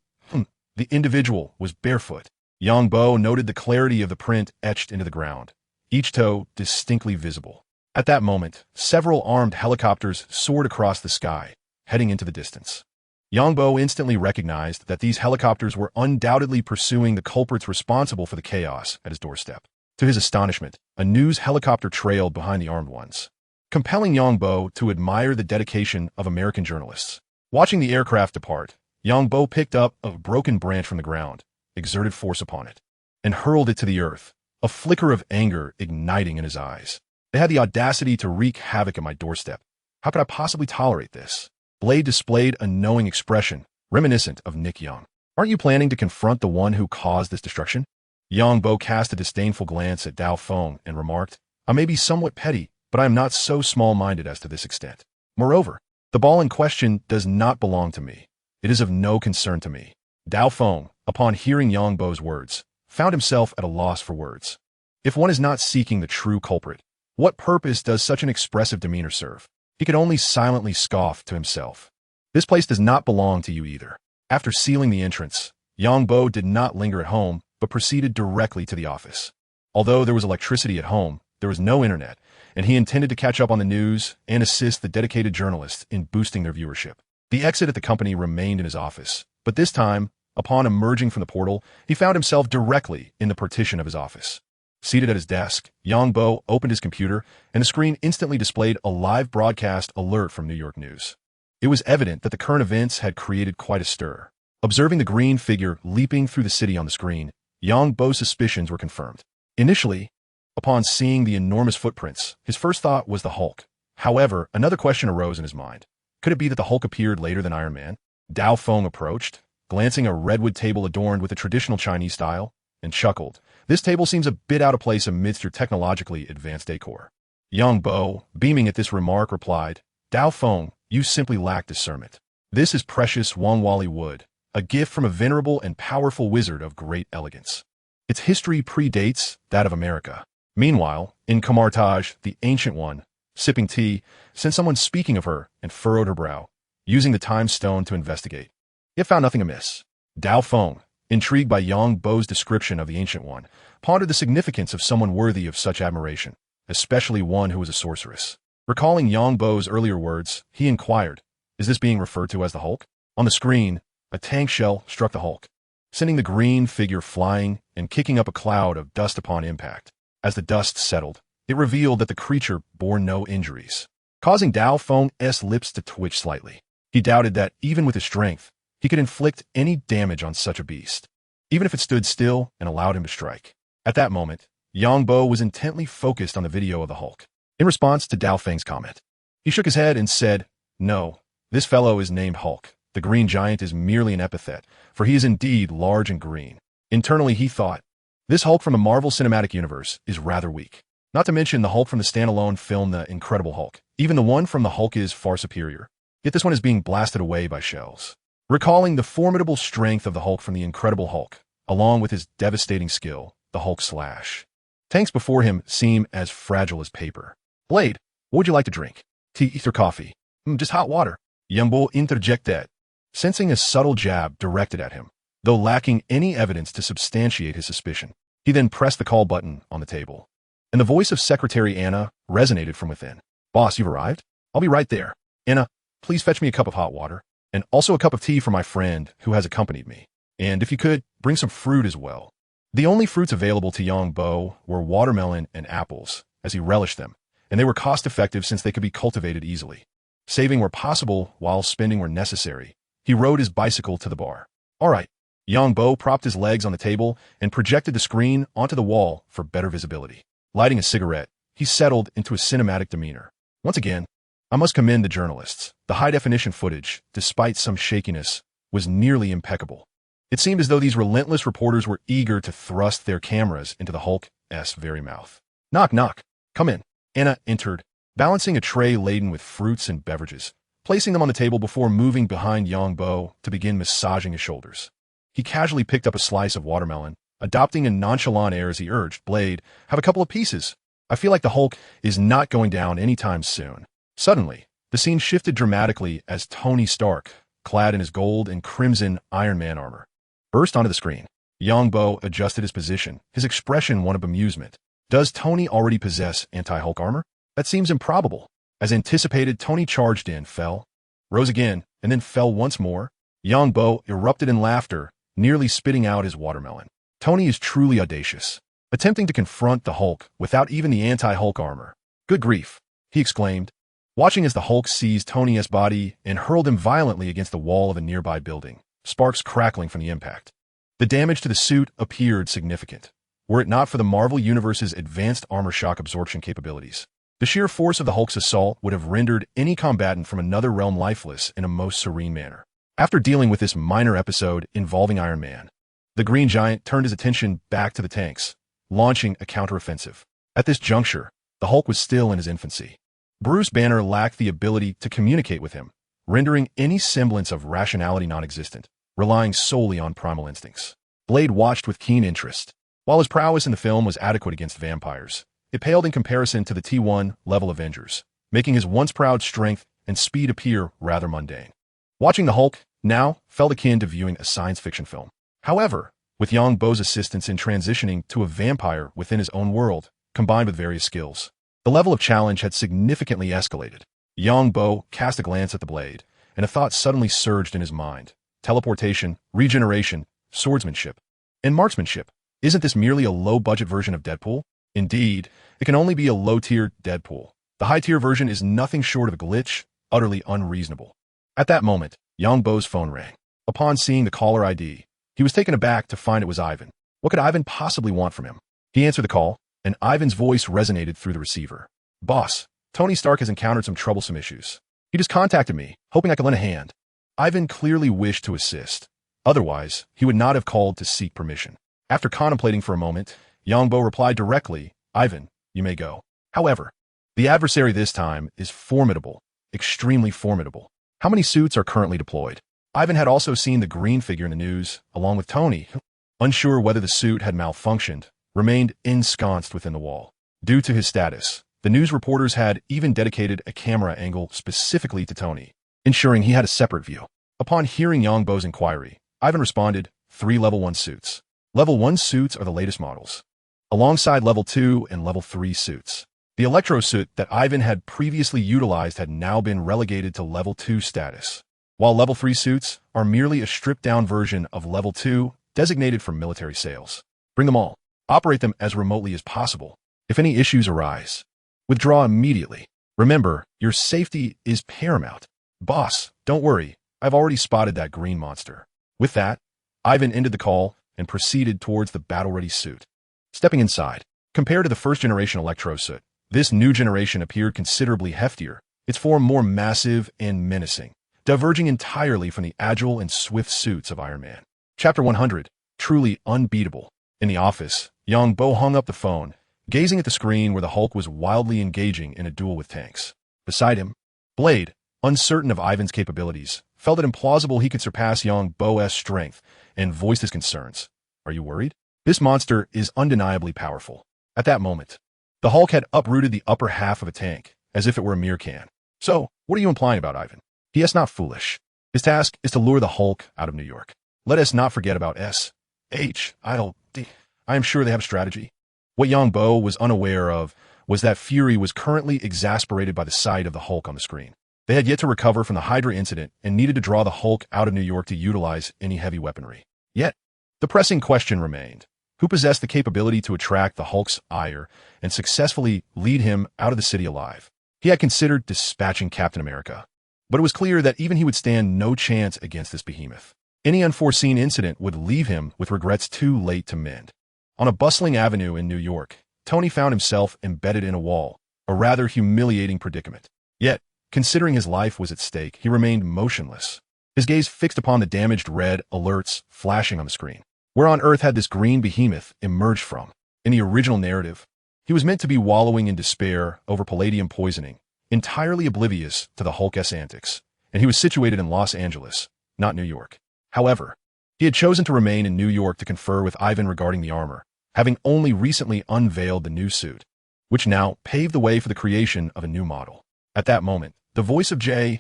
The individual was barefoot. Yongbo noted the clarity of the print etched into the ground, each toe distinctly visible. At that moment, several armed helicopters soared across the sky, heading into the distance. Yongbo instantly recognized that these helicopters were undoubtedly pursuing the culprits responsible for the chaos at his doorstep. To his astonishment, a news helicopter trailed behind the armed ones, compelling Yongbo to admire the dedication of American journalists. Watching the aircraft depart, Yongbo picked up a broken branch from the ground, exerted force upon it, and hurled it to the earth, a flicker of anger igniting in his eyes. They had the audacity to wreak havoc at my doorstep. How could I possibly tolerate this? Blade displayed a knowing expression, reminiscent of Nick Young. Aren't you planning to confront the one who caused this destruction? Yongbo cast a disdainful glance at Dao Feng and remarked, I may be somewhat petty, but I am not so small-minded as to this extent. Moreover, the ball in question does not belong to me. It is of no concern to me. Dao Feng, upon hearing Yongbo's words, found himself at a loss for words. If one is not seeking the true culprit, what purpose does such an expressive demeanor serve? He could only silently scoff to himself. This place does not belong to you either. After sealing the entrance, Yongbo did not linger at home, but proceeded directly to the office. Although there was electricity at home, there was no internet, and he intended to catch up on the news and assist the dedicated journalists in boosting their viewership. The exit at the company remained in his office, but this time, upon emerging from the portal, he found himself directly in the partition of his office. Seated at his desk, Yongbo opened his computer, and the screen instantly displayed a live broadcast alert from New York News. It was evident that the current events had created quite a stir. Observing the green figure leaping through the city on the screen, Yongbo's suspicions were confirmed. Initially, upon seeing the enormous footprints, his first thought was the Hulk. However, another question arose in his mind. Could it be that the Hulk appeared later than Iron Man? Dao Feng approached, glancing a redwood table adorned with the traditional Chinese style, and chuckled. This table seems a bit out of place amidst your technologically advanced decor. Yongbo, beaming at this remark, replied, Dao Feng, you simply lack discernment. This is precious Wangwali wood, a gift from a venerable and powerful wizard of great elegance. Its history predates that of America. Meanwhile, in Kamartaj, the Ancient One, sipping tea, sent someone speaking of her and furrowed her brow, using the time stone to investigate. It found nothing amiss. Dao Feng, intrigued by Yang Bo's description of the Ancient One, pondered the significance of someone worthy of such admiration, especially one who was a sorceress. Recalling Yang Bo's earlier words, he inquired, "Is this being referred to as the Hulk?" On the screen, a tank shell struck the Hulk, sending the green figure flying and kicking up a cloud of dust upon impact. As the dust settled, it revealed that the creature bore no injuries, causing Dao Feng's lips to twitch slightly. He doubted that, even with his strength, he could inflict any damage on such a beast, even if it stood still and allowed him to strike. At that moment, Yang Bo was intently focused on the video of the Hulk. In response to Dao Feng's comment, he shook his head and said, "No, this fellow is named Hulk. The green giant is merely an epithet, for he is indeed large and green." Internally, he thought, "This Hulk from the Marvel Cinematic Universe is rather weak. Not to mention the Hulk from the standalone film The Incredible Hulk. Even the one from the Hulk is far superior. Yet this one is being blasted away by shells." Recalling the formidable strength of the Hulk from the Incredible Hulk, along with his devastating skill, the Hulk slash. Tanks before him seem as fragile as paper. "Blade, what would you like to drink? Tea or coffee?" Just hot water," Yang Bo interjected, sensing a subtle jab directed at him, though lacking any evidence to substantiate his suspicion. He then pressed the call button on the table, and the voice of Secretary Anna resonated from within. "Boss, you've arrived? I'll be right there. Anna, please fetch me a cup of hot water, and also a cup of tea for my friend who has accompanied me. And if you could, bring some fruit as well." The only fruits available to Yang Bo were watermelon and apples, as he relished them, and they were cost-effective since they could be cultivated easily. Saving where possible while spending where necessary, he rode his bicycle to the bar. "All right." Yang Bo propped his legs on the table and projected the screen onto the wall for better visibility. Lighting a cigarette, he settled into a cinematic demeanor. "Once again, I must commend the journalists. The high-definition footage, despite some shakiness, was nearly impeccable. It seemed as though these relentless reporters were eager to thrust their cameras into the Hulk's very mouth. Knock, knock. Come in." Anna entered, balancing a tray laden with fruits and beverages, placing them on the table before moving behind Yang Bo to begin massaging his shoulders. He casually picked up a slice of watermelon, adopting a nonchalant air as he urged, "Blade, have a couple of pieces. I feel like the Hulk is not going down anytime soon." Suddenly, the scene shifted dramatically as Tony Stark, clad in his gold and crimson Iron Man armor, burst onto the screen. Yang Bo adjusted his position, his expression one of amusement. Does Tony already possess anti-Hulk armor? That seems improbable. As anticipated, Tony charged in, fell, rose again, and then fell once more. Yang Bo erupted in laughter, nearly spitting out his watermelon. Tony is truly audacious, attempting to confront the Hulk without even the anti-Hulk armor. "Good grief," he exclaimed, watching as the Hulk seized Tony's body and hurled him violently against the wall of a nearby building, sparks crackling from the impact. The damage to the suit appeared significant, were it not for the Marvel Universe's advanced armor shock absorption capabilities. The sheer force of the Hulk's assault would have rendered any combatant from another realm lifeless in a most serene manner. After dealing with this minor episode involving Iron Man, the Green Giant turned his attention back to the tanks, launching a counteroffensive. At this juncture, the Hulk was still in his infancy. Bruce Banner lacked the ability to communicate with him, rendering any semblance of rationality non-existent, relying solely on primal instincts. Blade watched with keen interest. While his prowess in the film was adequate against vampires, it paled in comparison to the T1-level Avengers, making his once proud strength and speed appear rather mundane. Watching the Hulk now felt akin to viewing a science fiction film. However, with Yang Bo's assistance in transitioning to a vampire within his own world, combined with various skills, the level of challenge had significantly escalated. Yang Bo cast a glance at the blade, and a thought suddenly surged in his mind. Teleportation, regeneration, swordsmanship, and marksmanship. Isn't this merely a low-budget version of Deadpool? Indeed, it can only be a low-tier Deadpool. The high-tier version is nothing short of a glitch, utterly unreasonable. At that moment, Yang Bo's phone rang. Upon seeing the caller ID, he was taken aback to find it was Ivan. What could Ivan possibly want from him? He answered the call, and Ivan's voice resonated through the receiver. "Boss, Tony Stark has encountered some troublesome issues. He just contacted me, hoping I could lend a hand." Ivan clearly wished to assist. Otherwise, he would not have called to seek permission. After contemplating for a moment, Yang Bo replied directly, "Ivan, you may go. However, the adversary this time is formidable, extremely formidable. How many suits are currently deployed?" Ivan had also seen the green figure in the news, along with Tony, who, unsure whether the suit had malfunctioned, remained ensconced within the wall. Due to his status, the news reporters had even dedicated a camera angle specifically to Tony, ensuring he had a separate view. Upon hearing Yang Bo's inquiry, Ivan responded, 3 Level 1 suits. Level 1 suits are the latest models, alongside Level 2 and Level 3 suits. The Electro suit that Ivan had previously utilized had now been relegated to Level 2 status, while Level 3 suits are merely a stripped-down version of Level 2 designated for military sales. Bring them all. Operate them as remotely as possible. If any issues arise, withdraw immediately. Remember, your safety is paramount. Boss, don't worry. I've already spotted that green monster. With that, Ivan ended the call and proceeded towards the battle-ready suit. Stepping inside, compared to the first-generation Electro suit, this new generation appeared considerably heftier, its form more massive and menacing, diverging entirely from the agile and swift suits of Iron Man. Chapter 100, Truly Unbeatable. In the office, Yang-Bo hung up the phone, gazing at the screen where the Hulk was wildly engaging in a duel with tanks. Beside him, Blade, uncertain of Ivan's capabilities, felt it implausible he could surpass Yang-Bo's strength and voiced his concerns. Are you worried? This monster is undeniably powerful. At that moment, the Hulk had uprooted the upper half of a tank, as if it were a mere can. So, what are you implying about Ivan? He is not foolish. His task is to lure the Hulk out of New York. Let us not forget about S.H.I.E.L.D. I am sure they have a strategy. What Yang-Bo was unaware of was that Fury was currently exasperated by the sight of the Hulk on the screen. They had yet to recover from the Hydra incident and needed to draw the Hulk out of New York to utilize any heavy weaponry. Yet, the pressing question remained. Who possessed the capability to attract the Hulk's ire and successfully lead him out of the city alive? He had considered dispatching Captain America, but it was clear that even he would stand no chance against this behemoth. Any unforeseen incident would leave him with regrets too late to mend. On a bustling avenue in New York, Tony found himself embedded in a wall, a rather humiliating predicament. Yet, considering his life was at stake, he remained motionless, his gaze fixed upon the damaged red alerts flashing on the screen. Where on earth had this green behemoth emerged from? In the original narrative, he was meant to be wallowing in despair over palladium poisoning, entirely oblivious to the Hulk's antics, and he was situated in Los Angeles, not New York. However, he had chosen to remain in New York to confer with Ivan regarding the armor, having only recently unveiled the new suit, which now paved the way for the creation of a new model. At that moment, the voice of J.A.R.V.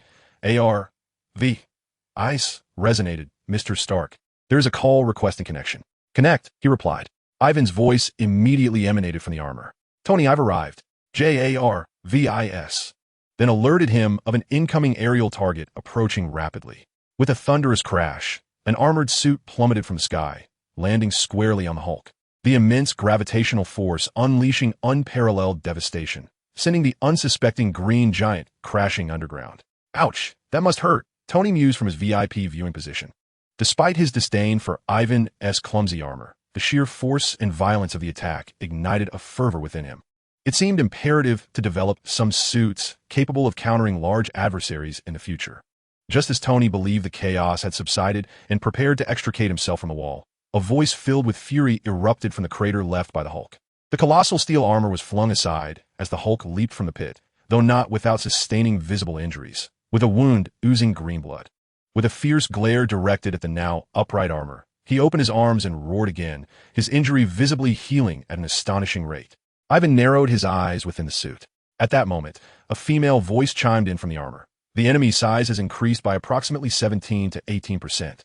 Ice resonated. Mr. Stark, there is a call requesting connection. Connect, he replied. Ivan's voice immediately emanated from the armor. Tony, I've arrived. J.A.R.V.I.S. Then alerted him of an incoming aerial target approaching rapidly. With a thunderous crash, an armored suit plummeted from the sky, landing squarely on the Hulk. The immense gravitational force unleashing unparalleled devastation, sending the unsuspecting green giant crashing underground. Ouch, that must hurt, Tony mused from his VIP viewing position. Despite his disdain for Ivan's clumsy armor, the sheer force and violence of the attack ignited a fervor within him. It seemed imperative to develop some suits capable of countering large adversaries in the future. Just as Tony believed the chaos had subsided and prepared to extricate himself from the wall, a voice filled with fury erupted from the crater left by the Hulk. The colossal steel armor was flung aside as the Hulk leaped from the pit, though not without sustaining visible injuries, with a wound oozing green blood. With a fierce glare directed at the now upright armor, he opened his arms and roared again, his injury visibly healing at an astonishing rate. Ivan narrowed his eyes within the suit. At that moment, a female voice chimed in from the armor. The enemy's size has increased by approximately 17 to 18%.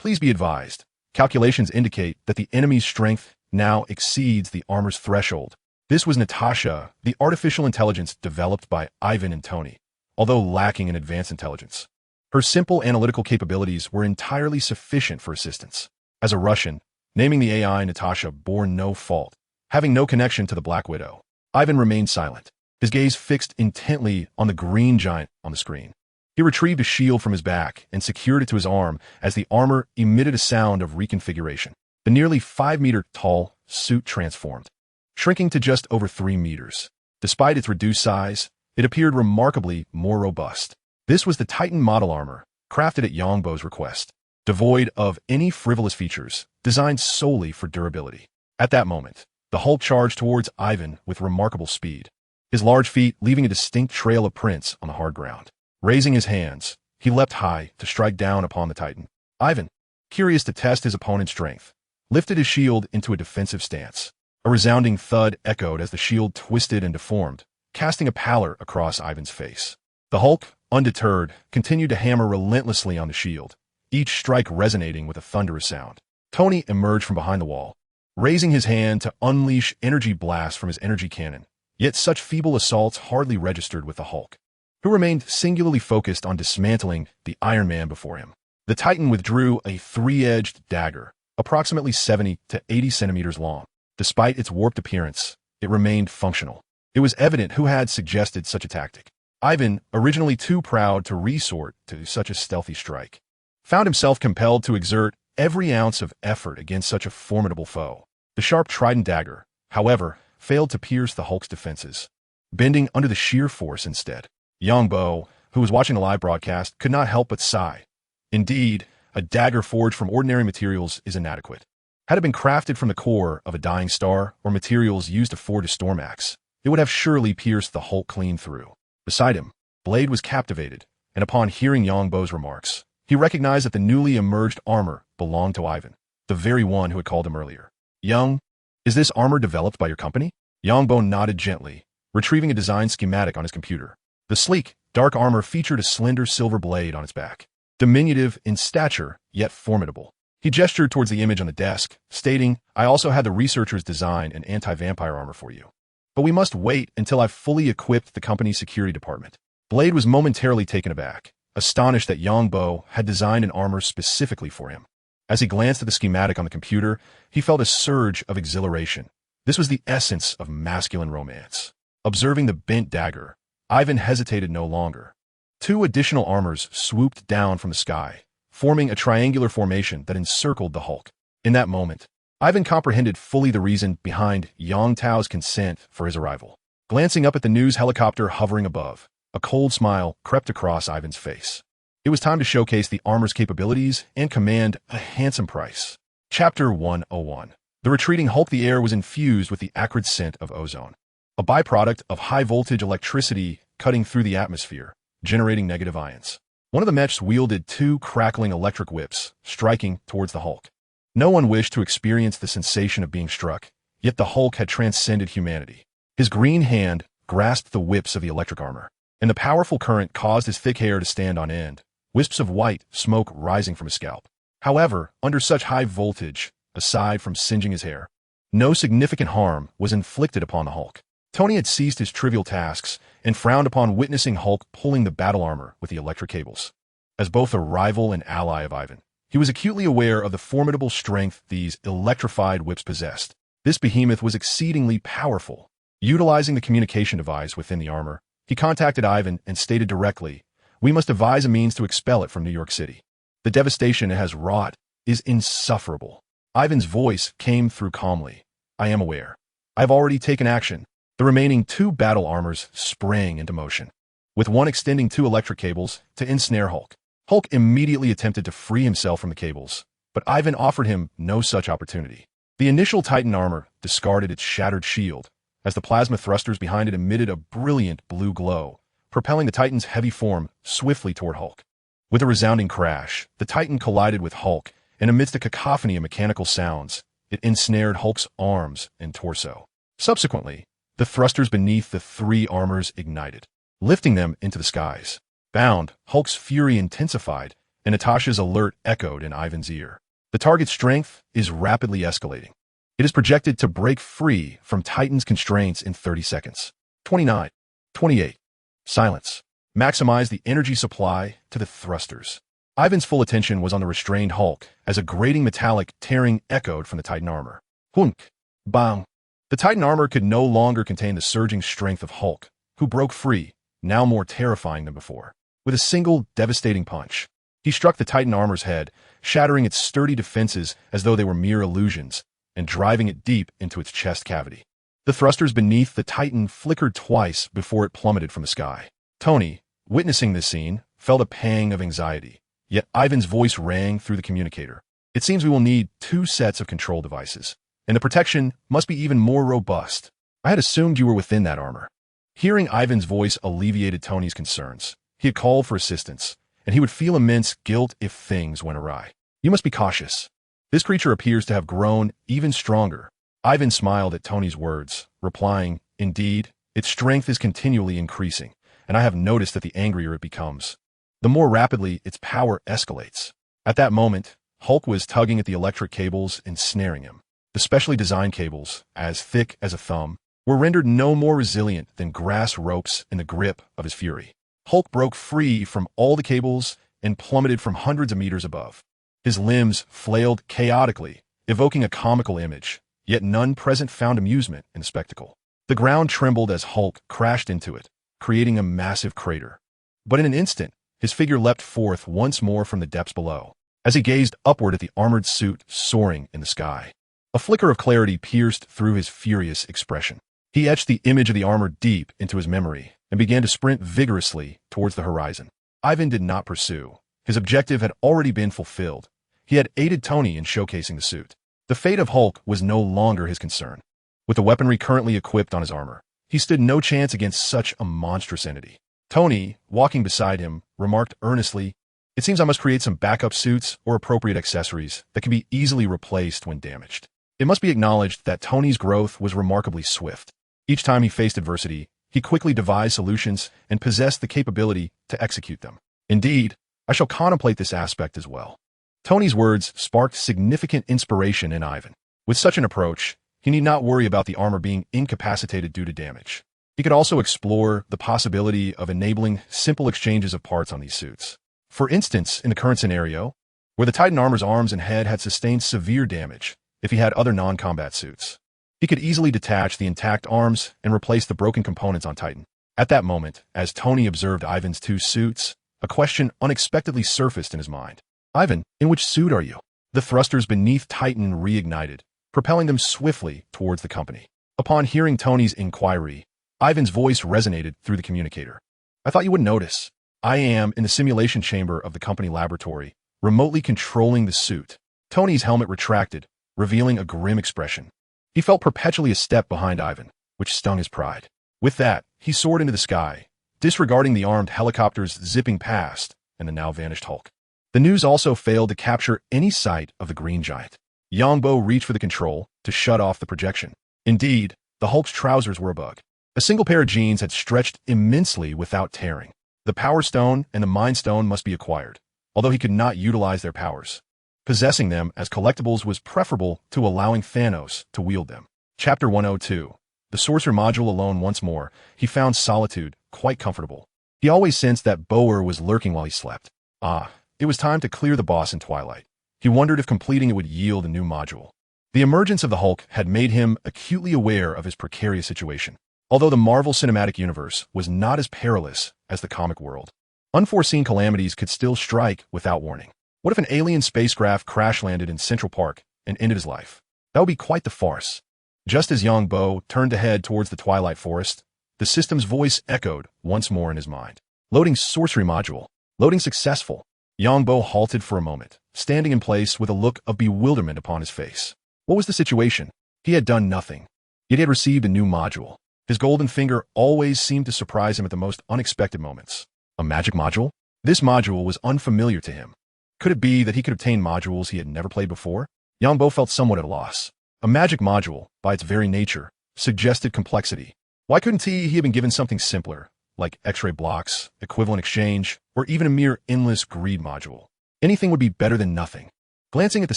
Please be advised, calculations indicate that the enemy's strength now exceeds the armor's threshold. This was Natasha, the artificial intelligence developed by Ivan and Tony, although lacking in advanced intelligence. Her simple analytical capabilities were entirely sufficient for assistance. As a Russian, naming the AI Natasha bore no fault. Having no connection to the Black Widow, Ivan remained silent, his gaze fixed intently on the green giant on the screen. He retrieved a shield from his back and secured it to his arm as the armor emitted a sound of reconfiguration. The nearly 5-meter-tall suit transformed, shrinking to just over 3 meters. Despite its reduced size, it appeared remarkably more robust. This was the Titan model armor, crafted at Yang-Bo's request, devoid of any frivolous features, designed solely for durability. At that moment, the Hulk charged towards Ivan with remarkable speed, his large feet leaving a distinct trail of prints on the hard ground. Raising his hands, he leapt high to strike down upon the Titan. Ivan, curious to test his opponent's strength, lifted his shield into a defensive stance. A resounding thud echoed as the shield twisted and deformed, casting a pallor across Ivan's face. The Hulk, undeterred, continued to hammer relentlessly on the shield, each strike resonating with a thunderous sound. Tony emerged from behind the wall, raising his hand to unleash energy blasts from his energy cannon. Yet such feeble assaults hardly registered with the Hulk, who remained singularly focused on dismantling the Iron Man before him. The Titan withdrew a three-edged dagger, approximately 70 to 80 centimeters long. Despite its warped appearance, it remained functional. It was evident who had suggested such a tactic. Ivan, originally too proud to resort to such a stealthy strike, found himself compelled to exert every ounce of effort against such a formidable foe. The sharp trident dagger, however, failed to pierce the Hulk's defenses, bending under the sheer force instead. Yongbo, who was watching the live broadcast, could not help but sigh. Indeed, a dagger forged from ordinary materials is inadequate. Had it been crafted from the core of a dying star or materials used to forge a storm axe, it would have surely pierced the Hulk clean through. Beside him, Blade was captivated, and upon hearing Yongbo's remarks, he recognized that the newly emerged armor belonged to Ivan, the very one who had called him earlier. Young, is this armor developed by your company? Yongbo nodded gently, retrieving a design schematic on his computer. The sleek, dark armor featured a slender silver blade on its back, diminutive in stature, yet formidable. He gestured towards the image on the desk, stating, "I also had the researchers design an anti-vampire armor for you. But we must wait until I've fully equipped the company's security department." Blade was momentarily taken aback, astonished that Yongbo had designed an armor specifically for him. As he glanced at the schematic on the computer, he felt a surge of exhilaration. This was the essence of masculine romance. Observing the bent dagger, Ivan hesitated no longer. Two additional armors swooped down from the sky, forming a triangular formation that encircled the Hulk. In that moment, Ivan comprehended fully the reason behind Yang Tao's consent for his arrival. Glancing up at the news helicopter hovering above, a cold smile crept across Ivan's face. It was time to showcase the armor's capabilities and command a handsome price. Chapter 101. The retreating Hulk. The air was infused with the acrid scent of ozone, a byproduct of high-voltage electricity cutting through the atmosphere, generating negative ions. One of the mechs wielded two crackling electric whips, striking towards the Hulk. No one wished to experience the sensation of being struck, yet the Hulk had transcended humanity. His green hand grasped the whips of the electric armor, and the powerful current caused his thick hair to stand on end, wisps of white smoke rising from his scalp. However, under such high voltage, aside from singeing his hair, no significant harm was inflicted upon the Hulk. Tony had ceased his trivial tasks and frowned upon witnessing Hulk pulling the battle armor with the electric cables. As both a rival and ally of Ivan, he was acutely aware of the formidable strength these electrified whips possessed. This behemoth was exceedingly powerful. Utilizing the communication device within the armor, he contacted Ivan and stated directly, "We must devise a means to expel it from New York City. The devastation it has wrought is insufferable." Ivan's voice came through calmly. "I am aware. I have already taken action." The remaining two battle armors sprang into motion, with one extending two electric cables to ensnare Hulk. Hulk immediately attempted to free himself from the cables, but Ivan offered him no such opportunity. The initial Titan armor discarded its shattered shield, as the plasma thrusters behind it emitted a brilliant blue glow, propelling the Titan's heavy form swiftly toward Hulk. With a resounding crash, the Titan collided with Hulk, and amidst a cacophony of mechanical sounds, it ensnared Hulk's arms and torso. Subsequently, the thrusters beneath the three armors ignited, lifting them into the skies. Bound, Hulk's fury intensified, and Natasha's alert echoed in Ivan's ear. The target's strength is rapidly escalating. It is projected to break free from Titan's constraints in 30 seconds. 29. 28. Silence. Maximize the energy supply to the thrusters. Ivan's full attention was on the restrained Hulk as a grating metallic tearing echoed from the Titan armor. Hunk. Bang. The Titan armor could no longer contain the surging strength of Hulk, who broke free, now more terrifying than before. With a single devastating punch, he struck the Titan armor's head, shattering its sturdy defenses as though they were mere illusions, and driving it deep into its chest cavity. The thrusters beneath the Titan flickered twice before it plummeted from the sky. Tony, witnessing this scene, felt a pang of anxiety, yet Ivan's voice rang through the communicator. "It seems we will need 2 sets of control devices, and the protection must be even more robust. I had assumed you were within that armor." Hearing Ivan's voice alleviated Tony's concerns. He had called for assistance, and he would feel immense guilt if things went awry. "You must be cautious. This creature appears to have grown even stronger." Ivan smiled at Tony's words, replying, "Indeed, its strength is continually increasing, and I have noticed that the angrier it becomes, the more rapidly its power escalates." At that moment, Hulk was tugging at the electric cables and snaring him. The specially designed cables, as thick as a thumb, were rendered no more resilient than grass ropes in the grip of his fury. Hulk broke free from all the cables and plummeted from hundreds of meters above. His limbs flailed chaotically, evoking a comical image, yet none present found amusement in the spectacle. The ground trembled as Hulk crashed into it, creating a massive crater. But in an instant, his figure leapt forth once more from the depths below, as he gazed upward at the armored suit soaring in the sky. A flicker of clarity pierced through his furious expression. He etched the image of the armor deep into his memory and began to sprint vigorously towards the horizon. Ivan did not pursue. His objective had already been fulfilled. He had aided Tony in showcasing the suit. The fate of Hulk was no longer his concern. With the weaponry currently equipped on his armor, he stood no chance against such a monstrous entity. Tony, walking beside him, remarked earnestly, "It seems I must create some backup suits or appropriate accessories that can be easily replaced when damaged." It must be acknowledged that Tony's growth was remarkably swift. Each time he faced adversity, he quickly devised solutions and possessed the capability to execute them. Indeed, I shall contemplate this aspect as well. Tony's words sparked significant inspiration in Ivan. With such an approach, he need not worry about the armor being incapacitated due to damage. He could also explore the possibility of enabling simple exchanges of parts on these suits. For instance, in the current scenario, where the Titan armor's arms and head had sustained severe damage, if he had other non-combat suits, he could easily detach the intact arms and replace the broken components on Titan. At that moment, as Tony observed Ivan's two suits, a question unexpectedly surfaced in his mind. "Ivan, in which suit are you?" The thrusters beneath Titan reignited, propelling them swiftly towards the company. Upon hearing Tony's inquiry, Ivan's voice resonated through the communicator. "I thought you would notice. I am in the simulation chamber of the company laboratory, remotely controlling the suit." Tony's helmet retracted, revealing a grim expression. He felt perpetually a step behind Ivan, which stung his pride. With that, he soared into the sky, disregarding the armed helicopters zipping past and the now vanished Hulk. The news also failed to capture any sight of the green giant. Yongbo reached for the control to shut off the projection. Indeed, the Hulk's trousers were a bug. A single pair of jeans had stretched immensely without tearing. The Power Stone and the Mind Stone must be acquired, although he could not utilize their powers. Possessing them as collectibles was preferable to allowing Thanos to wield them. Chapter 102. The Sorcerer Module alone once more, he found solitude quite comfortable. He always sensed that Boer was lurking while he slept. It was time to clear the boss in Twilight. He wondered if completing it would yield a new module. The emergence of the Hulk had made him acutely aware of his precarious situation. Although the Marvel Cinematic Universe was not as perilous as the comic world, unforeseen calamities could still strike without warning. What if an alien spacecraft crash-landed in Central Park and ended his life? That would be quite the farce. Just as Yongbo turned to head towards the Twilight Forest, the system's voice echoed once more in his mind. "Loading sorcery module. Loading successful." Yongbo halted for a moment, standing in place with a look of bewilderment upon his face. What was the situation? He had done nothing, yet he had received a new module. His golden finger always seemed to surprise him at the most unexpected moments. A magic module? This module was unfamiliar to him. Could it be that he could obtain modules he had never played before? Yongbo felt somewhat at a loss. A magic module, by its very nature, suggested complexity. Why couldn't he have been given something simpler, like X-ray blocks, equivalent exchange, or even a mere endless greed module? Anything would be better than nothing. Glancing at the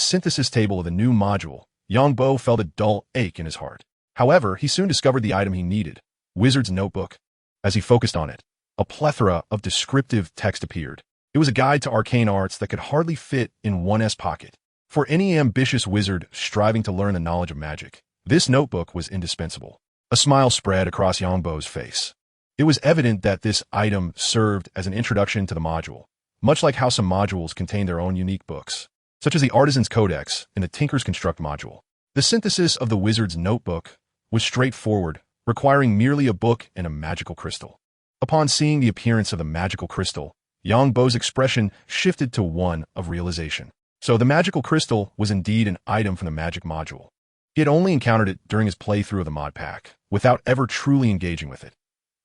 synthesis table of the new module, Yongbo felt a dull ache in his heart. However, he soon discovered the item he needed, Wizard's Notebook. As he focused on it, a plethora of descriptive text appeared. It was a guide to arcane arts that could hardly fit in one's pocket. For any ambitious wizard striving to learn the knowledge of magic, this notebook was indispensable. A smile spread across Yongbo's face. It was evident that this item served as an introduction to the module, much like how some modules contain their own unique books, such as the Artisan's Codex and the Tinker's Construct module. The synthesis of the wizard's notebook was straightforward, requiring merely a book and a magical crystal. Upon seeing the appearance of the magical crystal, Yongbo's expression shifted to one of realization. So the magical crystal was indeed an item from the magic module. He had only encountered it during his playthrough of the mod pack, without ever truly engaging with it.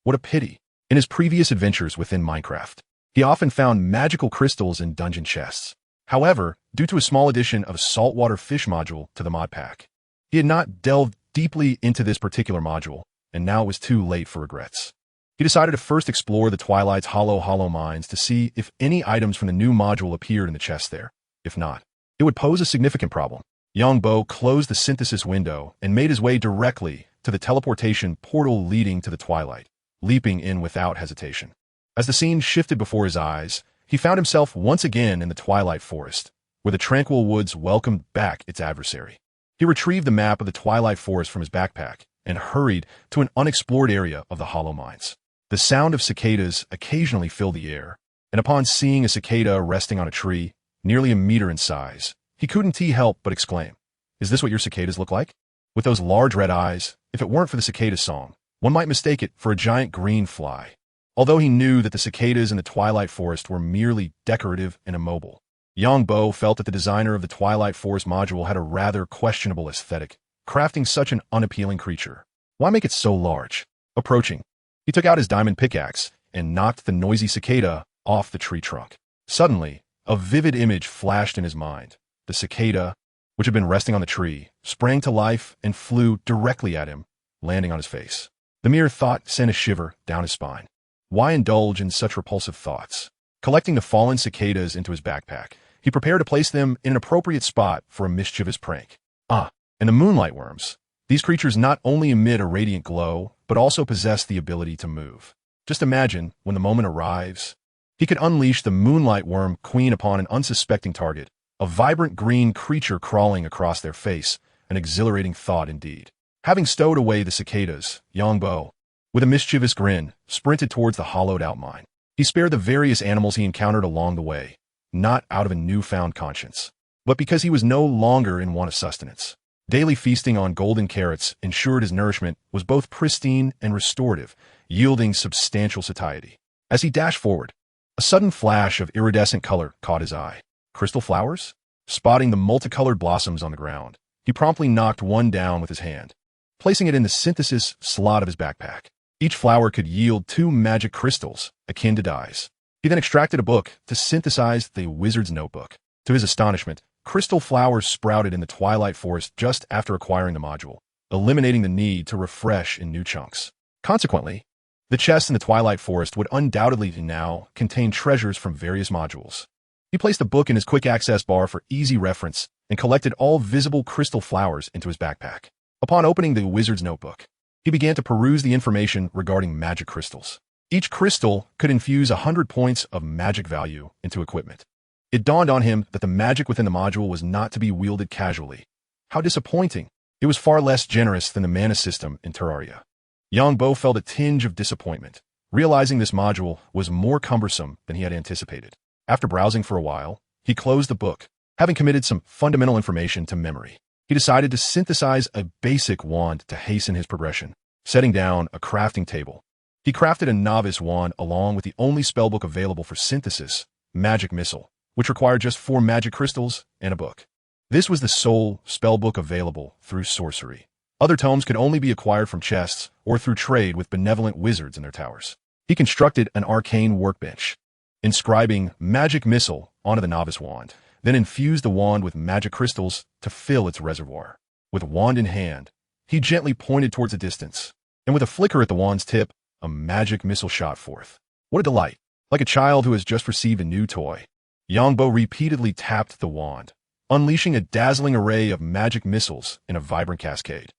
What a pity. In his previous adventures within Minecraft, he often found magical crystals in dungeon chests. However, due to a small addition of a saltwater fish module to the mod pack, he had not delved deeply into this particular module, and now it was too late for regrets. He decided to first explore the Twilight's hollow mines to see if any items from the new module appeared in the chest there. If not, it would pose a significant problem. Yongbo closed the synthesis window and made his way directly to the teleportation portal leading to the twilight, leaping in without hesitation. As the scene shifted before his eyes, he found himself once again in the twilight forest, where the tranquil woods welcomed back its adversary. He retrieved the map of the twilight forest from his backpack and hurried to an unexplored area of the hollow mines. The sound of cicadas occasionally filled the air, and upon seeing a cicada resting on a tree, nearly a meter in size, he couldn't help but exclaim, "Is this what your cicadas look like?" With those large red eyes, if it weren't for the cicada song, one might mistake it for a giant green fly. Although he knew that the cicadas in the twilight forest were merely decorative and immobile, Yongbo felt that the designer of the Twilight Forest module had a rather questionable aesthetic, crafting such an unappealing creature. Why make it so large? Approaching, he took out his diamond pickaxe and knocked the noisy cicada off the tree trunk. Suddenly, a vivid image flashed in his mind. The cicada, which had been resting on the tree, sprang to life and flew directly at him, landing on his face. The mere thought sent a shiver down his spine. Why indulge in such repulsive thoughts? Collecting the fallen cicadas into his backpack, he prepared to place them in an appropriate spot for a mischievous prank. And the moonlight worms. These creatures not only emit a radiant glow, but also possess the ability to move. Just imagine, when the moment arrives, he could unleash the moonlight worm queen upon an unsuspecting target, a vibrant green creature crawling across their face, an exhilarating thought indeed. Having stowed away the cicadas, Yongbo, with a mischievous grin, sprinted towards the hollowed-out mine. He spared the various animals he encountered along the way, not out of a newfound conscience, but because he was no longer in want of sustenance. Daily feasting on golden carrots ensured his nourishment was both pristine and restorative, yielding substantial satiety. As he dashed forward, a sudden flash of iridescent color caught his eye. Crystal flowers? Spotting the multicolored blossoms on the ground, he promptly knocked one down with his hand, placing it in the synthesis slot of his backpack. Each flower could yield 2 magic crystals, akin to dyes. He then extracted a book to synthesize the wizard's notebook. To his astonishment, crystal flowers sprouted in the twilight forest just after acquiring the module, eliminating the need to refresh in new chunks. Consequently, the chest in the twilight forest would undoubtedly now contain treasures from various modules. He placed the book in his quick access bar for easy reference and collected all visible crystal flowers into his backpack. Upon opening the wizard's notebook, he began to peruse the information regarding magic crystals. Each crystal could infuse 100 points of magic value into equipment. It dawned on him that the magic within the module was not to be wielded casually. How disappointing! It was far less generous than the mana system in Terraria. Yongbo felt a tinge of disappointment, realizing this module was more cumbersome than he had anticipated. After browsing for a while, he closed the book, having committed some fundamental information to memory. He decided to synthesize a basic wand to hasten his progression. Setting down a crafting table, he crafted a novice wand along with the only spellbook available for synthesis, Magic Missile, which required just 4 magic crystals and a book. This was the sole spellbook available through sorcery. Other tomes could only be acquired from chests or through trade with benevolent wizards in their towers. He constructed an arcane workbench, inscribing Magic Missile onto the novice wand, then infused the wand with magic crystals to fill its reservoir. With wand in hand, he gently pointed towards the distance, and with a flicker at the wand's tip, a magic missile shot forth. What a delight! Like a child who has just received a new toy, Yongbo repeatedly tapped the wand, unleashing a dazzling array of magic missiles in a vibrant cascade.